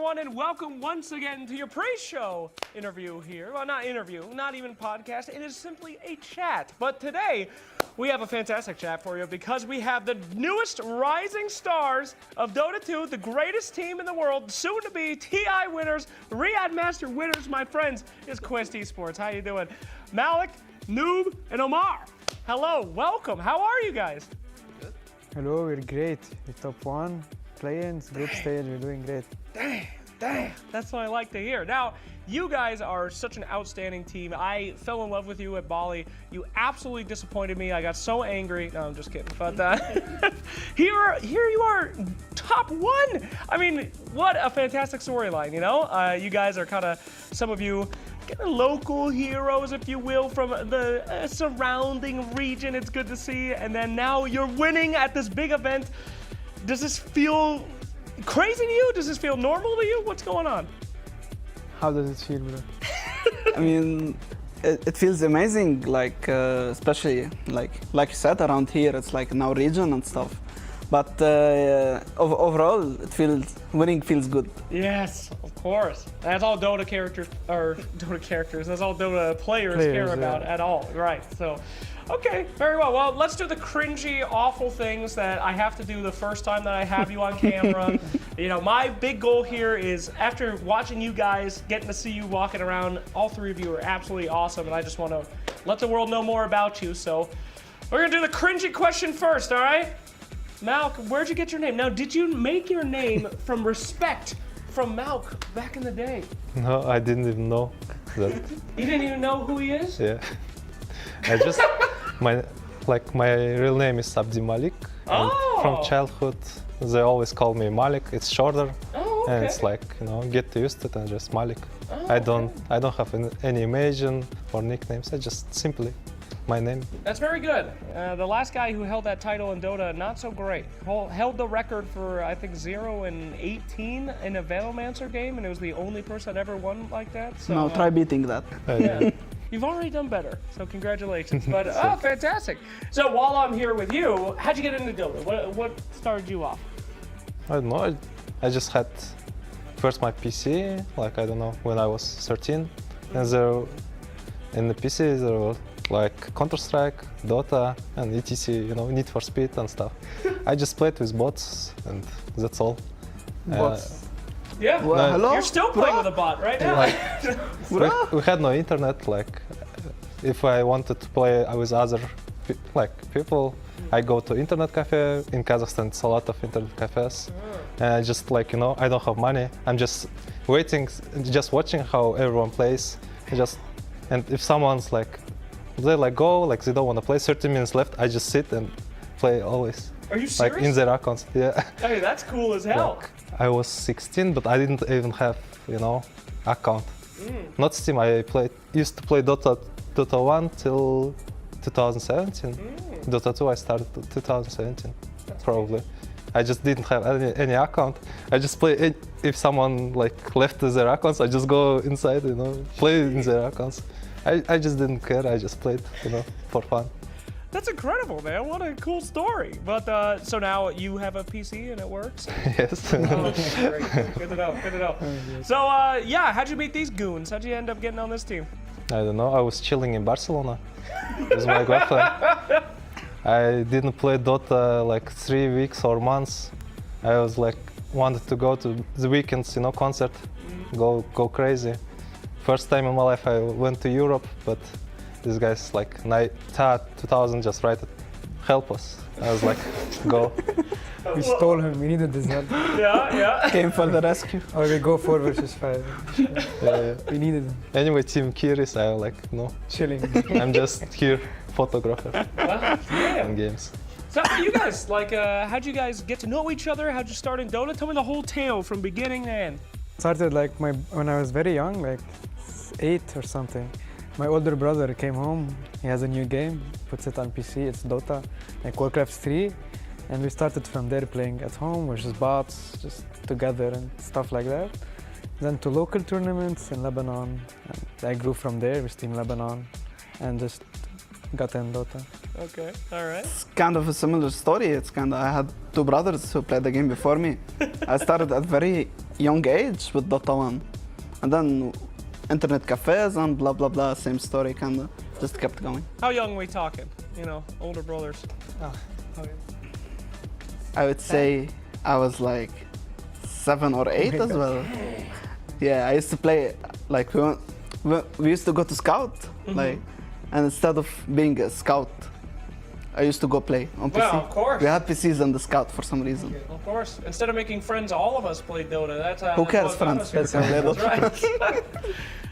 everyone, and welcome once again to your pre-show interview here. Well, not interview, not even podcast. It is simply a chat. But today, we have a fantastic chat for you because we have the newest rising stars of Dota 2, the greatest team in the world, soon to be TI winners, Riyadh Masters winners, my friends, is Quest Esports. How you doing? Malik, Noob, and Omar. Hello, welcome. How are you guys? Good. Hello, we're great. We're top one. Playing, group stage, we're doing great. Dang, that's what I like to hear. Now, you guys are such an outstanding team. I fell in love with you at Bali. You absolutely disappointed me. I got so angry. No, I'm just kidding. But here you are, top one. I mean, what a fantastic storyline, you know? You guys are kind of, some of you, local heroes, if you will, from the surrounding region. It's good to see. And then now you're winning at this big event. Does this feel crazy to you? Does this feel normal to you? What's going on? How does it feel, bro? I mean, it feels amazing, like especially like you said, around here, it's like in our region and stuff. But overall, winning feels good. Yes, of course. That's all Dota characters, that's all Dota players care about at all, right? So, okay, very well. Well, let's do the cringy, awful things that I have to do the first time that I have you on camera. You know, my big goal here is, after watching you guys, getting to see you walking around, all three of you are absolutely awesome, and I just want to let the world know more about you. So, we're gonna do the cringy question first, all right? Malk, where'd you get your name? Now, did you make your name from respect from Malk back in the day? No, I didn't even know that. You didn't even know who he is? Yeah. I just, my real name is Abdi Malik. And from childhood, they always call me Malik. It's shorter. Oh, okay. And it's like, you know, get used to it and just Malik. Oh, I don't have any imagine or nicknames. I just simply my name. That's very good. The last guy who held that title in Dota, not so great. Held the record for, I think, 0-18 in a Valomancer game, and it was the only person that ever won like that. So, Now try beating that. Yeah. You've already done better, so congratulations. But, oh, fantastic. So while I'm here with you, how'd you get into Dota? What started you off? I don't know. I just had first my PC, like, I don't know, when I was 13. And there, in the PC, there were like Counter-Strike, Dota, and etc, you know, Need for Speed and stuff. I just played with bots, and that's all. Bots? Yeah, well, hello? You're still playing with a bot right now. Like, we had no internet, like, if I wanted to play with other people, I go to internet cafe. In Kazakhstan, it's a lot of internet cafes. And I just, like, you know, I don't have money. I'm just waiting, just watching how everyone plays. And if someone's like, they like go, like they don't want to play, 30 minutes left, I just sit and play always. Are you serious? Like in their accounts, yeah. Hey, that's cool as hell. Like, I was 16, but I didn't even have, you know, account. Not Steam, I used to play Dota 1 till 2017. Dota 2 I started 2017, that's probably. Crazy. I just didn't have any account. I just play, if someone like left their accounts, I just go inside, you know, play in their accounts. I just didn't care, I just played, you know, for fun. That's incredible, man. What a cool story. But so now you have a PC and it works? Yes. Oh, great. Good to know, good to know. So yeah, how'd you meet these goons? How'd you end up getting on this team? I don't know, I was chilling in Barcelona with my girlfriend. I didn't play Dota like 3 weeks or months. I was like, wanted to go to the weekends, you know, concert, go crazy. First time in my life I went to Europe, but this guy's like, 2000 just write it, help us. I was like, go. We stole him, we needed this help. Yeah. Came for the rescue. Or we go 4 versus 5. Yeah. We needed him. Anyway, Team Kiris, I'm like, no. Chilling. I'm just here, photographer Wow. games. So you guys, like, how'd you guys get to know each other? How'd you start in Dota? Tell me the whole tale from beginning to end. Started like when I was very young, like 8 or something. My older brother came home, he has a new game, puts it on PC, it's Dota, like Warcraft 3. And we started from there playing at home versus bots, just together and stuff like that. Then to local tournaments in Lebanon. And I grew from there with Team Lebanon and just got in Dota. Okay, all right. It's kind of a similar story. I had 2 brothers who played the game before me. I started at very young age with Dota 1. And then internet cafes and blah, blah, blah, same story, kind of just kept going. How young are we talking? You know, older brothers. Oh, okay. I would say I was like 7 or 8 as well. Yeah, I used to play, like, we used to go to scout, like, and instead of being a scout, I used to go play on PC. Well, of course. We had PCs on the scout for some reason. Of course. Instead of making friends, all of us played Dota. That's how. Who cares, that's friends? That's That's right.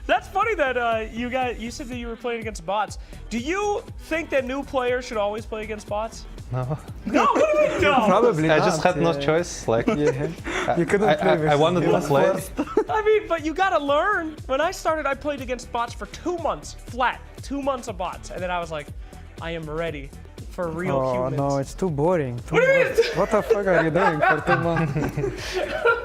That's funny that you said that you were playing against bots. Do you think that new players should always play against bots? No. No, what do you mean no? Probably I not. just had no yeah. choice. Like, Yeah. You couldn't play I versus wanted to them. play. I mean, but you gotta learn. When I started, I played against bots for 2 months, flat. 2 months of bots. And then I was like, I am ready for real Oh humans. no, it's too boring. What do you mean? What the fuck are you doing for 2 months?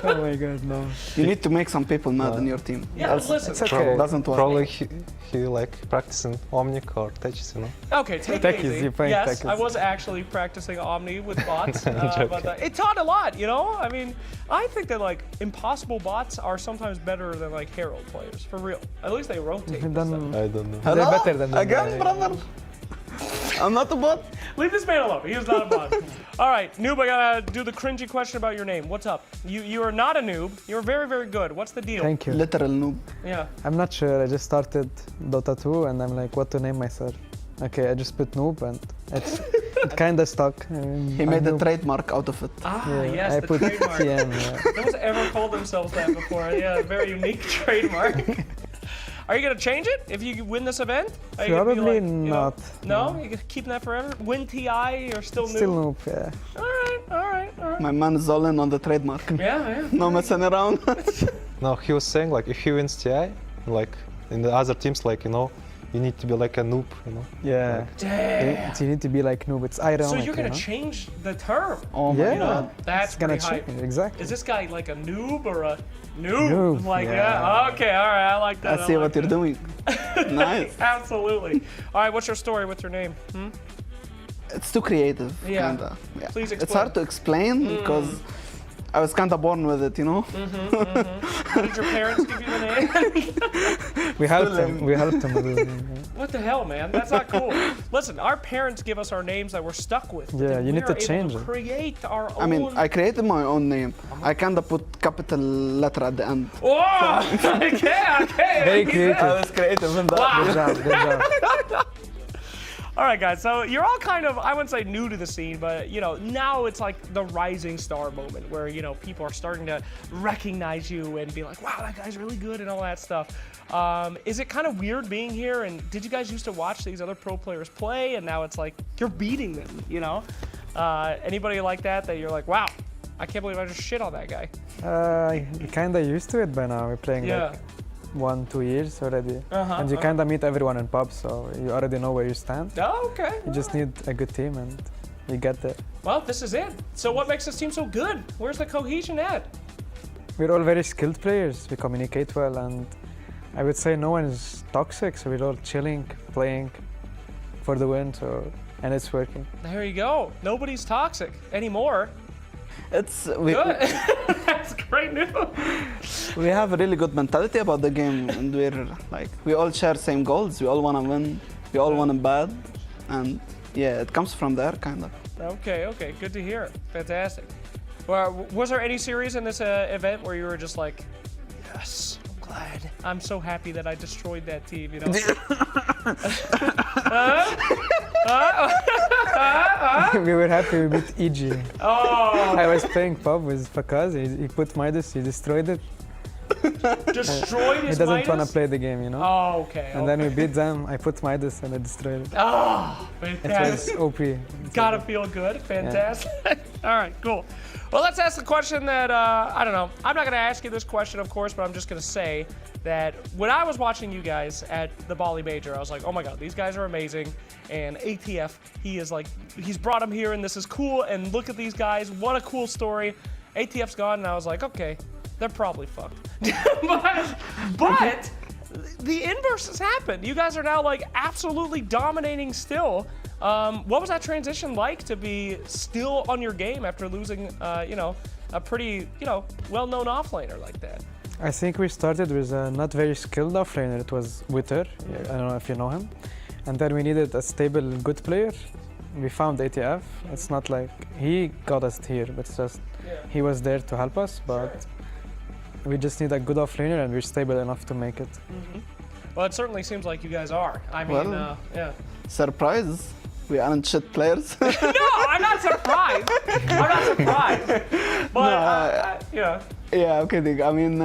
Oh my god, no. You need to make some people mad in your team. Yeah, Else listen. It's okay. it doesn't work. Probably he like practicing Omnic or Techis, you know. Okay, take it Techies, easy. you're playing Yes, Techies. I was actually practicing Omni with bots, but it taught a lot, you know? I mean, I think that like impossible bots are sometimes better than like Herald players, for real. At least they rotate. and Then stuff. I don't know. they're Hello? better than them. Again, brother? I'm not a bot. Leave this man alone. He is not a bot. All right, noob, I gotta do the cringy question about your name. What's up? You are not a noob. You're very, very good. What's the deal? Thank you. Literal noob. Yeah. I'm not sure. I just started Dota 2 and I'm like, what to name myself? Okay, I just put noob and it kind of stuck. I mean, He I'm made a noob. trademark out of it. Ah, Yeah, yes, I the put trademark. TM. Yeah. No one's ever called themselves that before. Yeah, very unique trademark. Are you gonna change it if you win this event? Are you gonna be Probably like, you know, not. No, you keeping that forever. Win TI, you're still new. Still noob, yeah. All right, all right, all right. My man is all in on the trademark. Yeah, yeah. No messing around. No, he was saying like if he wins TI, like in the other teams, like you know, you need to be like a noob, you know. Yeah. Damn. You need to be like noob. It's ironic. So you're gonna you know? change the term. Oh my Yeah. You know, god. that's It's gonna pretty hype. change. Exactly. Is this guy like a noob or a noob? Noob, Like yeah. yeah. Okay, all right. I like that. I see like what you're that. doing. Nice. Absolutely. All right. What's your story? What's your name? Hmm? It's too creative. Yeah. Kinda. Yeah. Please It's explain. hard to explain because I was kind of born with it, you know? Did your parents give you the name? We helped him. We helped him with his name. Yeah. What the hell, man? That's not cool. Listen, our parents give us our names that we're stuck with. but Yeah, then you need we to are able change it. Create our own. I mean, I created my own name. I kind of put capital letter at the end. Whoa! okay. Very creative. was creative in that. Wow. Good job. Good job. All right, guys. So you're all kind of, I wouldn't say new to the scene, but you know, now it's like the rising star moment where you know people are starting to recognize you and be like, "Wow, that guy's really good," and all that stuff. Is it kind of weird being here? And did you guys used to watch these other pro players play, and now it's like you're beating them? You know, anybody like that you're like, "Wow, I can't believe I just shit on that guy." Kind of used to it by now. We're playing Yeah. like 1-2 years already. Uh-huh, And you kind of meet everyone in pubs, so you already know where you stand. Oh, okay. You just need a good team and you get there. Well, this is it. So what makes this team so good? Where's the cohesion at? We're all very skilled players. We communicate well, and I would say no one is toxic. So we're all chilling, playing for the win. And it's working. There you go. Nobody's toxic anymore. It's Good. That's great news. we have a really good mentality about the game, and we all share same goals. We all want to win. We all want to bad, and yeah, it comes from there, kind of. Okay. Good to hear. Fantastic. Well, was there any series in this event where you were just like, yes, I'm glad. I'm so happy that I destroyed that team, you know? We were happy we beat EG. Oh, I was playing pub with Fakaz. He put Midas. He destroyed it. destroyed He his doesn't want to Midas? play the game, you know. Oh, okay. And then we beat them. I put Midas and I destroyed it. Oh, It fantastic. was OP. Gotta feel good. Fantastic. All right, cool. Well, let's ask the question that, I don't know. I'm not going to ask you this question, of course, but I'm just going to say that when I was watching you guys at the Bali Major, I was like, oh my God, these guys are amazing. And ATF, he's brought them here and this is cool. And look at these guys. What a cool story. ATF's gone, and I was like, okay, they're probably fucked. but the inverse has happened. You guys are now like absolutely dominating still. What was that transition like to be still on your game after losing, a pretty, well-known offlaner like that? I think we started with a not very skilled offlaner. It was Witter. I don't know if you know him. And then we needed a stable, good player. We found ATF. It's not like he got us here, but it's just he was there to help us. But we just need a good offlaner, and we're stable enough to make it. Well, it certainly seems like you guys are. I mean, yeah. Surprise! We aren't shit players. No, I'm not surprised. I'm not surprised. But, yeah. Yeah, I'm kidding. I mean,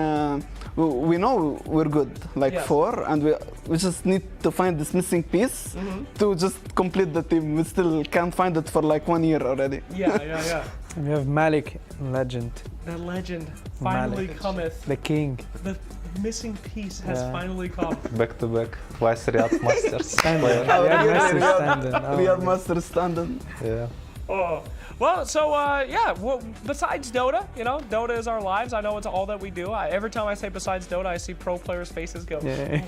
we know we're good, like 4, and we just need to find this missing piece to just complete the team. We still can't find it for like 1 year already. Yeah. And we have Malik, legend. The legend finally Malik. cometh. The king. The missing piece has finally come. Back to back, twice Riyadh Masters. Standing. player. Riyadh Masters standing. Oh, Riyadh Masters standing. Yeah. Oh. Well, so well, besides Dota, Dota is our lives. I know it's all that we do. Every time I say besides Dota, I see pro players' faces go. Yeah.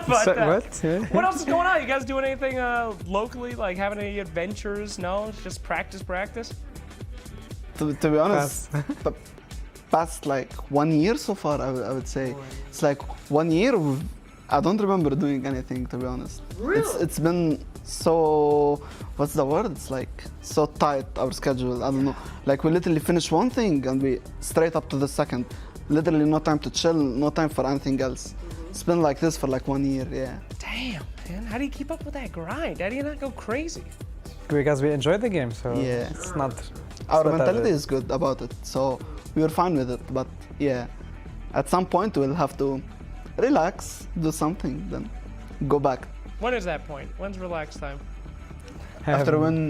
But, What? Yeah. what else is going on? You guys doing anything locally, like having any adventures? No, it's just practice. To be honest, past like 1 year so far, I would say. It's like 1 year, I don't remember doing anything, to be honest. Really? It's been so, what's the word? It's like so tight, our schedule, I don't know. Like we literally finish one thing and we straight up to the second. Literally no time to chill, no time for anything else. It's been like this for like 1 year, yeah. Damn, man, how do you keep up with that grind? How do you not go crazy? Because we enjoy the game, so Yeah. it's not. Our not that mentality bad. is good about it, so we were fine with it. But yeah, at some point we'll have to relax, do something, then go back. When is that point? When's relax time? After when,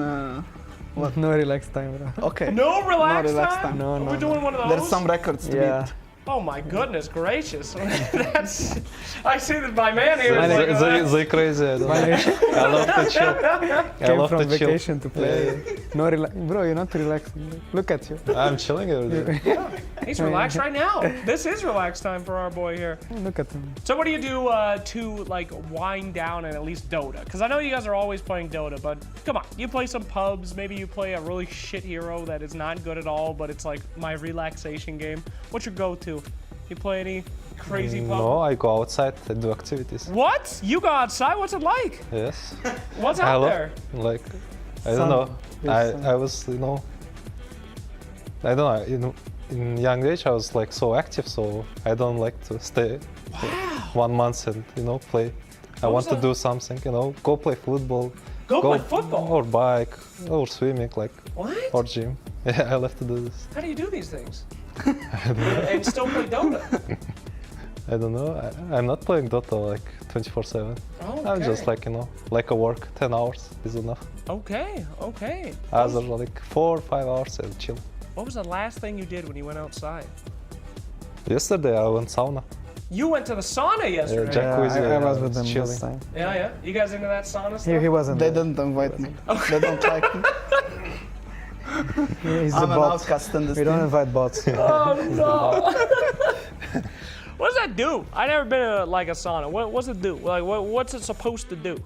What? No relaxed time, bro. okay. No relax relax time? time. No, Are no, we no. doing one of those? There's some records to Yeah. beat. Oh my goodness gracious. That's, I see that my man here is like, They crazy. I love to chill. I Came love from to chill. vacation to play. No bro, you're not relaxing. Look at you. I'm chilling every day. he's relaxed right now. This is relax time for our boy here. Look at him. So what do you do to like wind down and at least Dota? Because I know you guys are always playing Dota, but come on, you play some pubs, maybe you play a really shit hero that is not good at all, but it's like my relaxation game. What's your go-to? You play any crazy pub? No, I go outside and do activities. What? You go outside? What's it like? Yes. What's I out love, there? like, I Sun. don't know. There's sun. I was, I don't know. In young age, I was like so active, so I don't like to stay 1 month and play. I What want was to that? do something, go play football. Go play football? Or bike, or swimming, like, What? or gym. Yeah, I love to do this. How do you do these things? And still play Dota? I don't know. I'm not playing Dota like 24/7. Oh, I'm just like, like a work, 10 hours is enough. Okay. Other like 4 or 5 hours and chill. What was the last thing you did when you went outside? Yesterday I went sauna. You went to the sauna yesterday. Jacuzzi, I was yeah, with them chilling. this time. Yeah. You guys into that sauna stuff? He wasn't. They there. didn't invite me. They don't like me. He's the I'm an bot. outcast in this We don't team. invite bots. Oh no! What does that do? I never been to like a sauna. What's it do? Like what's it supposed to do?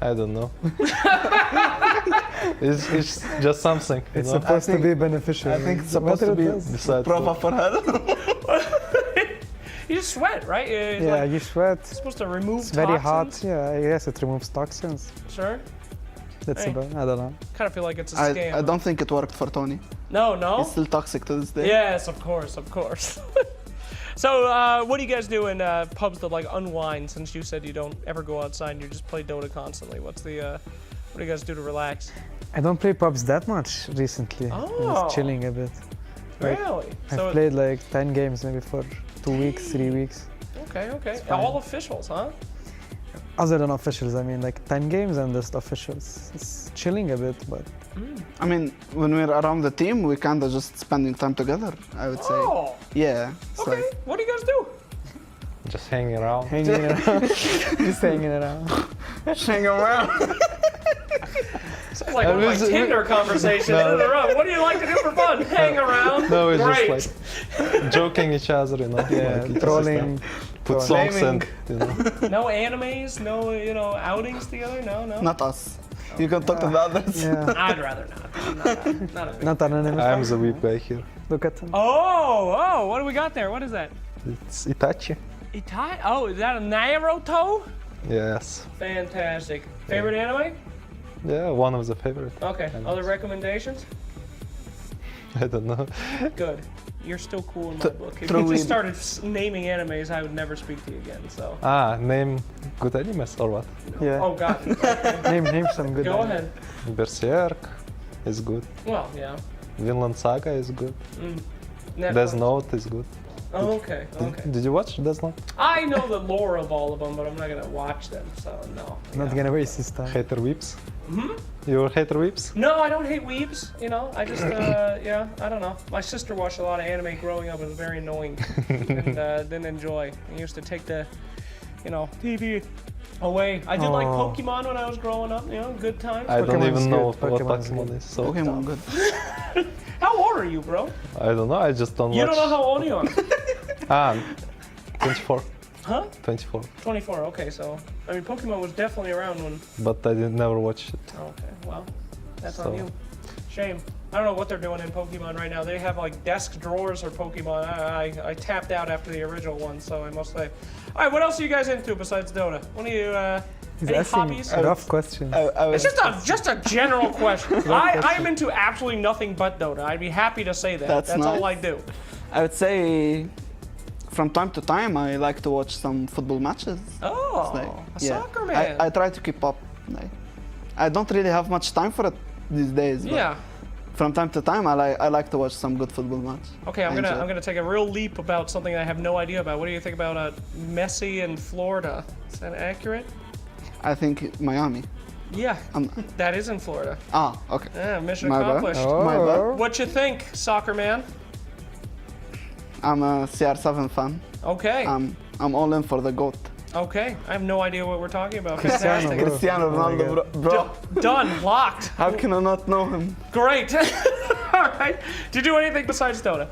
I don't know. it's just something. It's know? supposed to be beneficial. I think it's What supposed to it be does. Besides proper for her. You just sweat, right? It's Yeah, like, you sweat. it's supposed to remove It's very hot. toxins. Yeah, I guess it removes toxins. Sure. That's Hey. about. I don't know. Kind of feel like it's a scam. I don't think it worked for Tony. No. He's still toxic to this day. Yes, of course. So, what do you guys do in pubs to like unwind? Since you said you don't ever go outside and you just play Dota constantly, what do you guys do to relax? I don't play pubs that much recently. I'm Oh. just chilling a bit. Like, Really? I've played like 10 games maybe for 2 weeks, 3 weeks. Okay. fine. All officials, huh? Other than officials, I mean like 10 games and just officials. It's chilling a bit, but I mean, when we're around the team, we kind of just spending time together, I would say. Oh, Yeah. It's okay. like, What do you guys do? just hanging around. hanging around. Just hanging around. hang around. Sounds like one of my Tinder conversations in a row. What do you like to do for fun? Hang around. No, it's Great. just like joking each other, Yeah, like, trolling. put songs and, Blaming. No animes, no outings together. No. Not us. You can talk to the others. Yeah. I'd rather not. I'm not a big Not anonymous. I'm the weak guy here. Look at him. Oh, what do we got there? What is that? It's Itachi. Itai? Oh, is that a Naruto? Yes. Fantastic. Favorite anime? Yeah, one of the favorite. Okay. Other recommendations? I don't know. Good. You're still cool in my book. If throw you just in- started naming animes, I would never speak to you again. So. Name good animes or what? Yeah. Oh God. Name some good. Go ones. ahead. Berserk is good. Well, yeah. Vinland Saga is good. Netflix. Death Note is good. Oh, okay. Okay. Did you watch Death Note? I know the lore of all of them, but I'm not gonna watch them. So no. Not gonna waste his time. Hater Whips? You're Hater Whips? No, I don't hate weebs. You know, I just, yeah, I don't know. My sister watched a lot of anime growing up. It was very annoying and didn't enjoy. I used to take the, TV away. I did like Oh. Pokemon when I was growing up. Good times. I don't Pokemon's even know good. what Pokemon's Pokemon good. is. So Pokemon good. How old are you, bro? I don't know. I just don't You watch. don't know how old you are. 24. Huh? 24. 24. Okay, so I mean, Pokemon was definitely around when. But I did never watch it. Okay, well, that's So- on you. Shame. I don't know what they're doing in Pokemon right now. They have like desk drawers for Pokemon. I tapped out after the original one, so I must say. All right, what else are you guys into besides Dota? What are you? He's Any asking hobbies? a rough question. It's just a general question. I'm into absolutely nothing but Dota. I'd be happy to say that. That's all I nice. do. I would say from time to time I like to watch some football matches. Oh, It's like, a yeah. soccer man. I try to keep up. Like, I don't really have much time for it these days. But yeah. from time to time I like to watch some good football match. Okay, I enjoy it. gonna take a real leap about something I have no idea about. What do you think about Messi in Florida? Is that accurate? I think Miami. Yeah, Um, that is in Florida. Okay. Yeah, mission My bad. accomplished. My bad. What you think, soccer man? I'm a CR7 fan. Okay, I'm all in for the GOAT. okay. I have no idea what we're talking about. Cristiano, Fantastic. bro. Cristiano Oh my Ronaldo, God. bro. Done, locked. How can I not know him? Great. All right. Do you do anything besides Dota?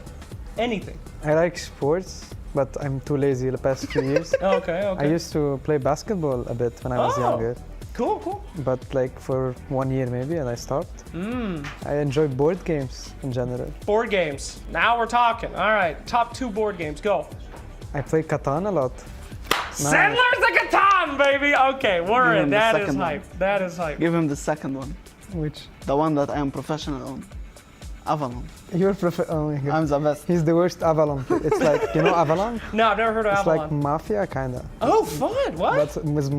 Anything? I like sports, but I'm too lazy the past few years. Okay, I okay. used to play basketball a bit when I was Oh. younger, Cool, cool. but like for 1 year maybe, and I stopped. I enjoy board games in general. Board games. Now we're talking. All right. Top 2 board games. Go. I play Catan a lot. Settlers of Catan, baby. Okay, we're Give in. him the That is second one. hype. That is hype. Give him the second one. Which The one that I am professional on. Avalon. oh my god. I'm the best. He's the worst Avalon. It's like, you know Avalon? No, I've never heard of It's Avalon. like Mafia kinda, Oh, fun. What? but with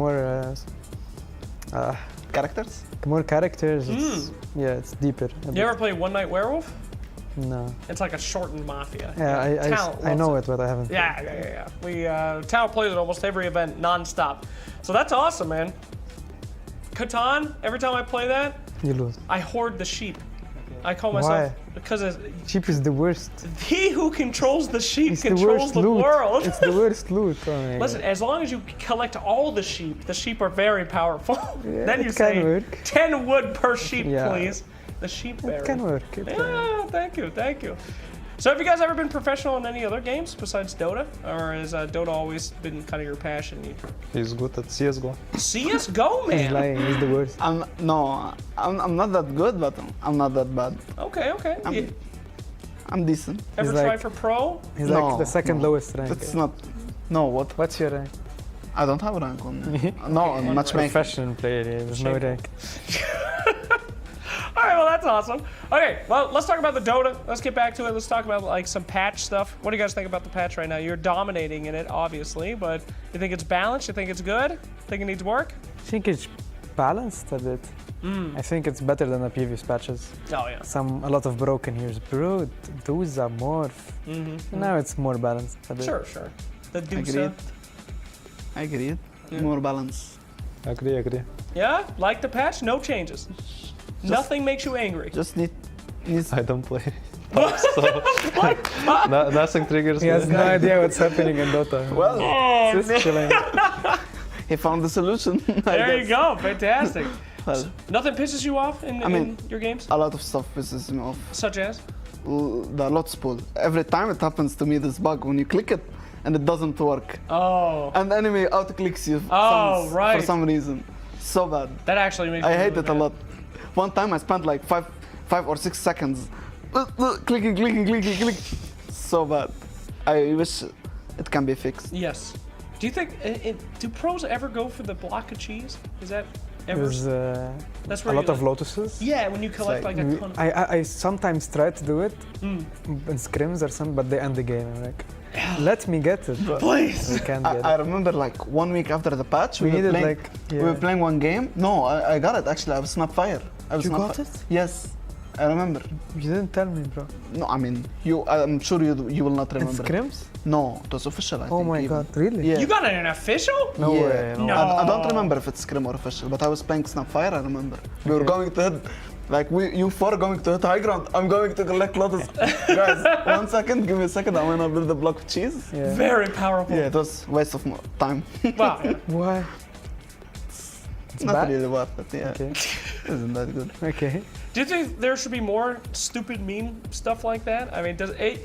Characters? more characters. It's, yeah, it's deeper. a You bit. ever play One Night Werewolf? No. It's like a shortened Mafia. Yeah, Talent I loves know it, but I haven't. Yeah. We Talent plays at almost every event nonstop. So that's awesome, man. Catan, every time I play that, You lose. I hoard the sheep. I call myself Why? because Sheep is the worst. he who controls the sheep It's the controls worst the loot. world. It's the worst loot. Oh my Listen, as long as you collect all the sheep are very powerful. Yeah, Then you it can say work. 10 wood per sheep, Yeah. please. The sheep God. bearer. It can work. Yeah, thank you. So have you guys ever been professional in any other games besides Dota? Or has Dota always been kind of your passion? He's good at CSGO. CSGO, He's man. lying. He's the worst. I'm not that good, but I'm not that bad. Okay. I'm decent. Ever He's try like- for pro? He's No, like the second no. lowest rank. It's not. No, what? What's your rank? I don't have rank on. No, on matchmaking. Professional player. There's no Shameful. rank. All right, well, that's awesome. Okay, well, let's talk about the Dota. Let's get back to it. Let's talk about like some patch stuff. What do you guys think about the patch right now? You're dominating in it, obviously, but you think it's balanced? You think it's good? Think it needs work? I think it's balanced a bit. I think it's better than the previous patches. Oh, yeah. A lot of broken heroes. Bro, Dusa, Morph. Now it's more balanced a bit. Sure. The Agreed. Dusa. Agreed. More balance. Agree. Yeah? Like the patch? No changes. Nothing makes you angry. Just needs I don't play. So nothing triggers He has me. no idea what's happening in Dota. Well, Just chilling. he found the solution. There you go. Fantastic. Well, Nothing pisses you off in your games? a lot of stuff pisses me off. Such as? The lot spool. Every time it happens to me, this bug when you click it and it doesn't work, Oh. and the enemy auto clicks you Oh, right. for some reason. So bad. That actually makes me I hate really it a mad. lot. One time I spent like 5 or 6 seconds clicking. So bad. I wish it can be fixed. Yes. Do you think, do pros ever go for the block of cheese? Is that ever? There's That's a where lot you, of lotuses. Yeah, when you collect like a ton of... I sometimes try to do it Mm. in scrims or something, but they end the game. I'm like, let me get it. But Please. we can't get I it. remember like 1 week after the patch, We were needed playing, like, we were yeah. playing one game. No, I got it actually. I was Snapfire. I was You Snapfire. got it? Yes, I remember. You didn't tell me, bro. No, I mean, I'm sure you will not In remember. scrims? No, it was official. I Oh think, my even. god, really? Yeah. You got an official? No Yeah. way. No. I don't remember if it's scrim or official, but I was playing Snapfire. I remember. We were Okay. going to hit, like you four are going to hit high ground. I'm going to collect lotus. Guys, 1 second. Give me a second. I'm gonna build a block of cheese. Yeah. Very powerful. Yeah, it was waste of time. Wow. Yeah. Why? It's not bad? really worth it. Yeah, Okay. isn't that good? Okay. Do you think there should be more stupid meme stuff like that? I mean,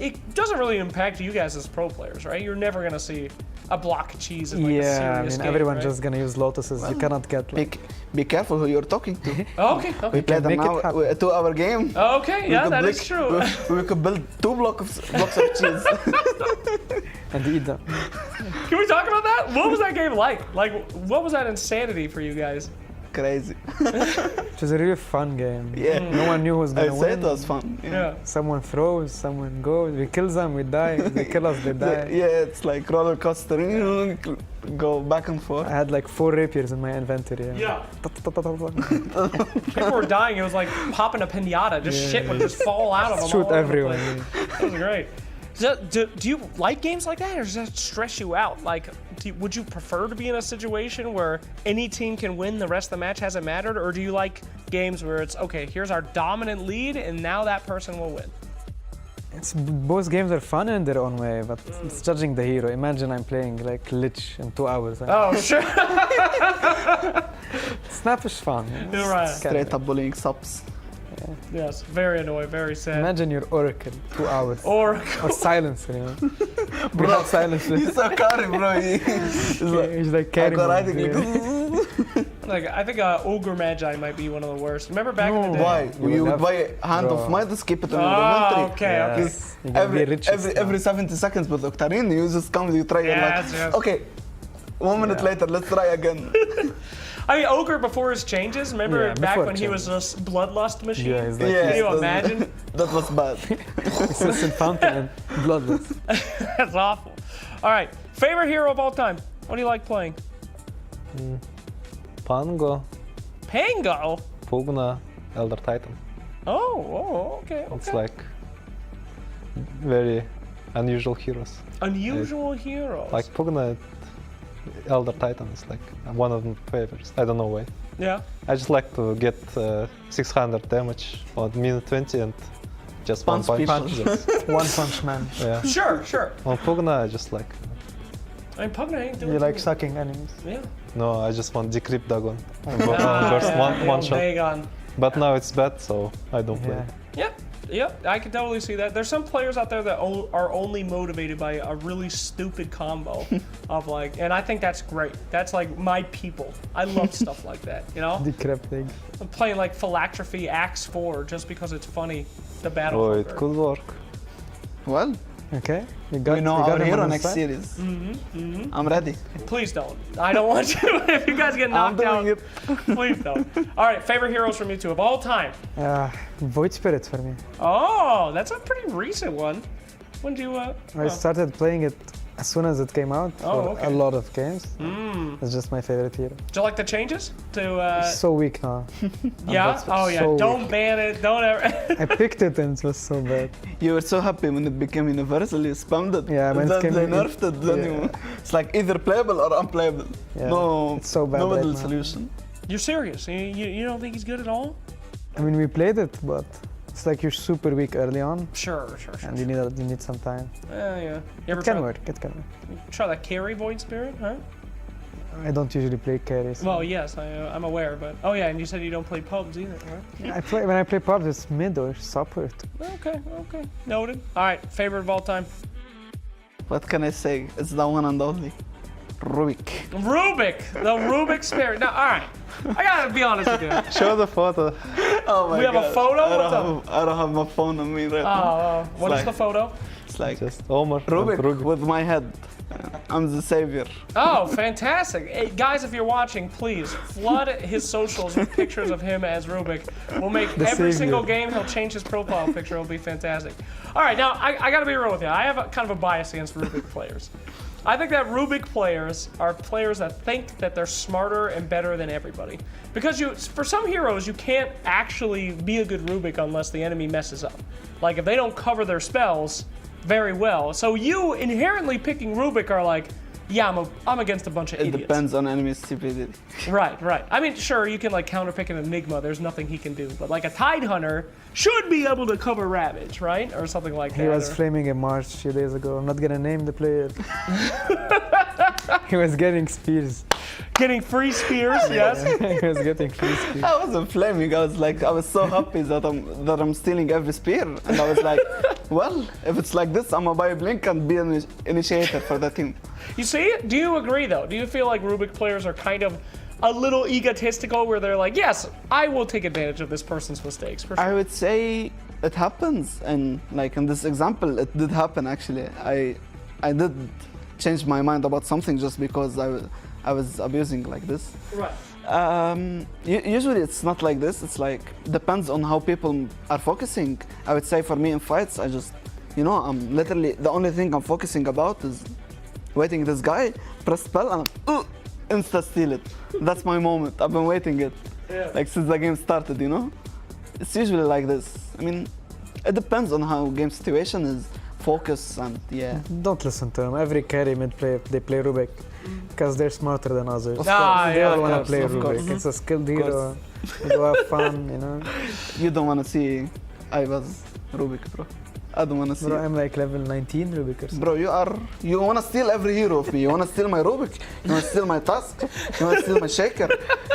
it doesn't really impact you guys as pro players, right? You're never gonna see a block of cheese in like a Yeah, I serious mean, game, everyone's right? just gonna use lotuses. You cannot get like. Be careful who you're talking to. Okay, We okay. played make an it happen. hour, a 2-hour game. Okay, We yeah, could that blick- is true. We could build 2 blocks of cheese. And eat them. Can we talk about that? What was that game like? Like, what was that insanity for you guys? Crazy. It was a really fun game. Yeah. No one knew who was I gonna said win. it was fun. Yeah. Someone throws, someone goes. We kill them, we die. They kill us, they die. Yeah, it's like roller coaster. Go back and forth. I had like 4 rapiers in my inventory. Yeah. Ta-ta-ta-ta-ta. People were dying. It was like popping a pinata. Just Yeah. shit would just fall out of them. Shoot all over the everyone. place. That was great. Do you like games like that, or does that stress you out? Like, would you prefer to be in a situation where any team can win, the rest of the match hasn't mattered, or do you like games where it's okay? Here's our dominant lead, and now that person will win. Both games are fun in their own way, but it's judging the hero. Imagine I'm playing like Lich in 2 hours. Oh, sure. Snap is fun. You're right. Straight up bullying subs. Yes, very annoying, very sad. Imagine your Oracle, 2 hours. Or Or Silencer, you know. We have Silencer. He's so carry, bro. He's like, He's like I carrying got one, riding. yeah. like, I think Ogre Magi might be one of the worst. Remember back in the day? Why? You You would would buy a hand Bro. of Midas, keep it in your Oh, inventory. okay, okay. Yes. You're gonna be rich as Every 70 seconds with Octarine, you just come, you try, you're Yes, like, yes. okay, 1 minute Yeah. later, let's try again. I mean, Ogre before his changes. Remember Yeah, back before when he was a bloodlust machine? Yeah, he's like, Yeah. Can you Yes, imagine? That was bad. Assistant Fountain and Bloodless. That's awful. All right, favorite hero of all time. What do you like playing? Pango, Pango. Pugna, Elder Titan. Oh, okay. It's okay. like very unusual heroes. Unusual heroes. Like Pugna, Elder Titan is like one of my favorites. I don't know why. Yeah. I just like to get 600 damage on minute 20 and just Punch one punch. people. Just- One Punch Man. yeah. Sure, sure. On Pugna, I just like I mean, Pugna ain't doing You like too sucking enemies. Yeah. no, I just want decrypt Dagon. Ah, Burst yeah, one the old shot. Dagon. But now it's bad, so I don't play. Yeah. Yep. Yep, I can totally see that. There's some players out there that are only motivated by a really stupid combo of like, and I think that's great. That's like my people. I love stuff like that, you know? Decrypting. I'm playing like Phylactrophy Axe 4 just because it's funny, the battle. Oh, it poker. could work. Well, Okay. You got, we know you got our him hero on the next side? series. I'm ready. Please don't. I don't want to. If you guys get I'm knocked out, doing it. please don't. All right, favorite heroes from you two of all time. Void Spirit for me. Oh, that's a pretty recent one. When did you? I started playing it as soon as it came out for Oh, okay. a lot of games. Mm. It's just my favorite hero. Do you like the changes to? It's so weak now. Yeah. that's Oh yeah. so Don't weak. ban it. Don't ever. I picked it and it was so bad. You were so happy when it became universal, you spammed it. Yeah, when it then came they in- nerfed it, then yeah. it's like either playable or unplayable. Yeah, No, it's so bad no right middle now. solution. You're serious? You don't think he's good at all? I mean, we played it, but it's like you're super weak early on, Sure. and you need some time. Yeah. You ever It can try, work. It can work. try that carry Void Spirit? Huh? I don't usually play carries. Well, yes, I'm aware, but oh yeah, and you said you don't play pubs either, right? When I play pubs, it's mid or support. Okay. Noted. All right, favorite of all time. What can I say? It's the one and only. Rubik. Rubik, the Rubik spirit. Now, all right, I gotta be honest with you. Show the photo. Oh my We have a photo? I don't have my phone on me right now. What is like- the photo? It's like Just Omar. and Rubik with my head. I'm the savior. Oh, fantastic. Hey, guys, if you're watching, please flood his socials with pictures of him as Rubik. We'll make every savior. single game, he'll change his profile picture. It'll be fantastic. All right, now, I got to be real with you. I have kind of a bias against Rubik players. I think that Rubik players are players that think that they're smarter and better than everybody. Because for some heroes, you can't actually be a good Rubik unless the enemy messes up. Like, if they don't cover their spells very well. So you inherently picking Rubik are like, yeah, I'm against a bunch of It idiots. depends on enemy stupidity. Right. I mean, sure, you can like counterpick an Enigma. There's nothing he can do. But like a Tide Hunter should be able to cover Ravage, right? Or something like that. He was or- flaming a March a few days ago. I'm not gonna name the player. He was getting spears. Getting free spears, yes. He was getting free spears. I wasn't flaming. I was so happy that I'm stealing every spear, and I was like, well, if it's like this, I'm gonna buy a blink and be an initiator for the team. You see? Do you agree though? Do you feel like Rubik players are kind of a little egotistical where they're like, yes, I will take advantage of this person's mistakes for sure. I would say it happens, and like in this example, it did happen actually. I did change my mind about something just because I was abusing like this. Right. Usually it's not like this. It's like depends on how people are focusing. I would say for me in fights, I just, I'm literally the only thing I'm focusing about is waiting this guy press spell and I'm insta steal it. That's my moment. I've been waiting it like since the game started. It's usually like this. I mean, it depends on how game situation is, focus and yeah. Don't listen to him. Every carry mid player, they play Rubik because they're smarter than others. Of Ah, course, They yeah, all of want to course, play of Rubik. course. It's a skilled Of hero. You go have fun. You don't want to see I was Rubik, bro. I don't want to see. Bro, I'm like level 19 Rubik or something. Bro, you want to steal every hero of me. You want to steal my Rubik. You want to steal my Tusk. You want to steal my Shaker.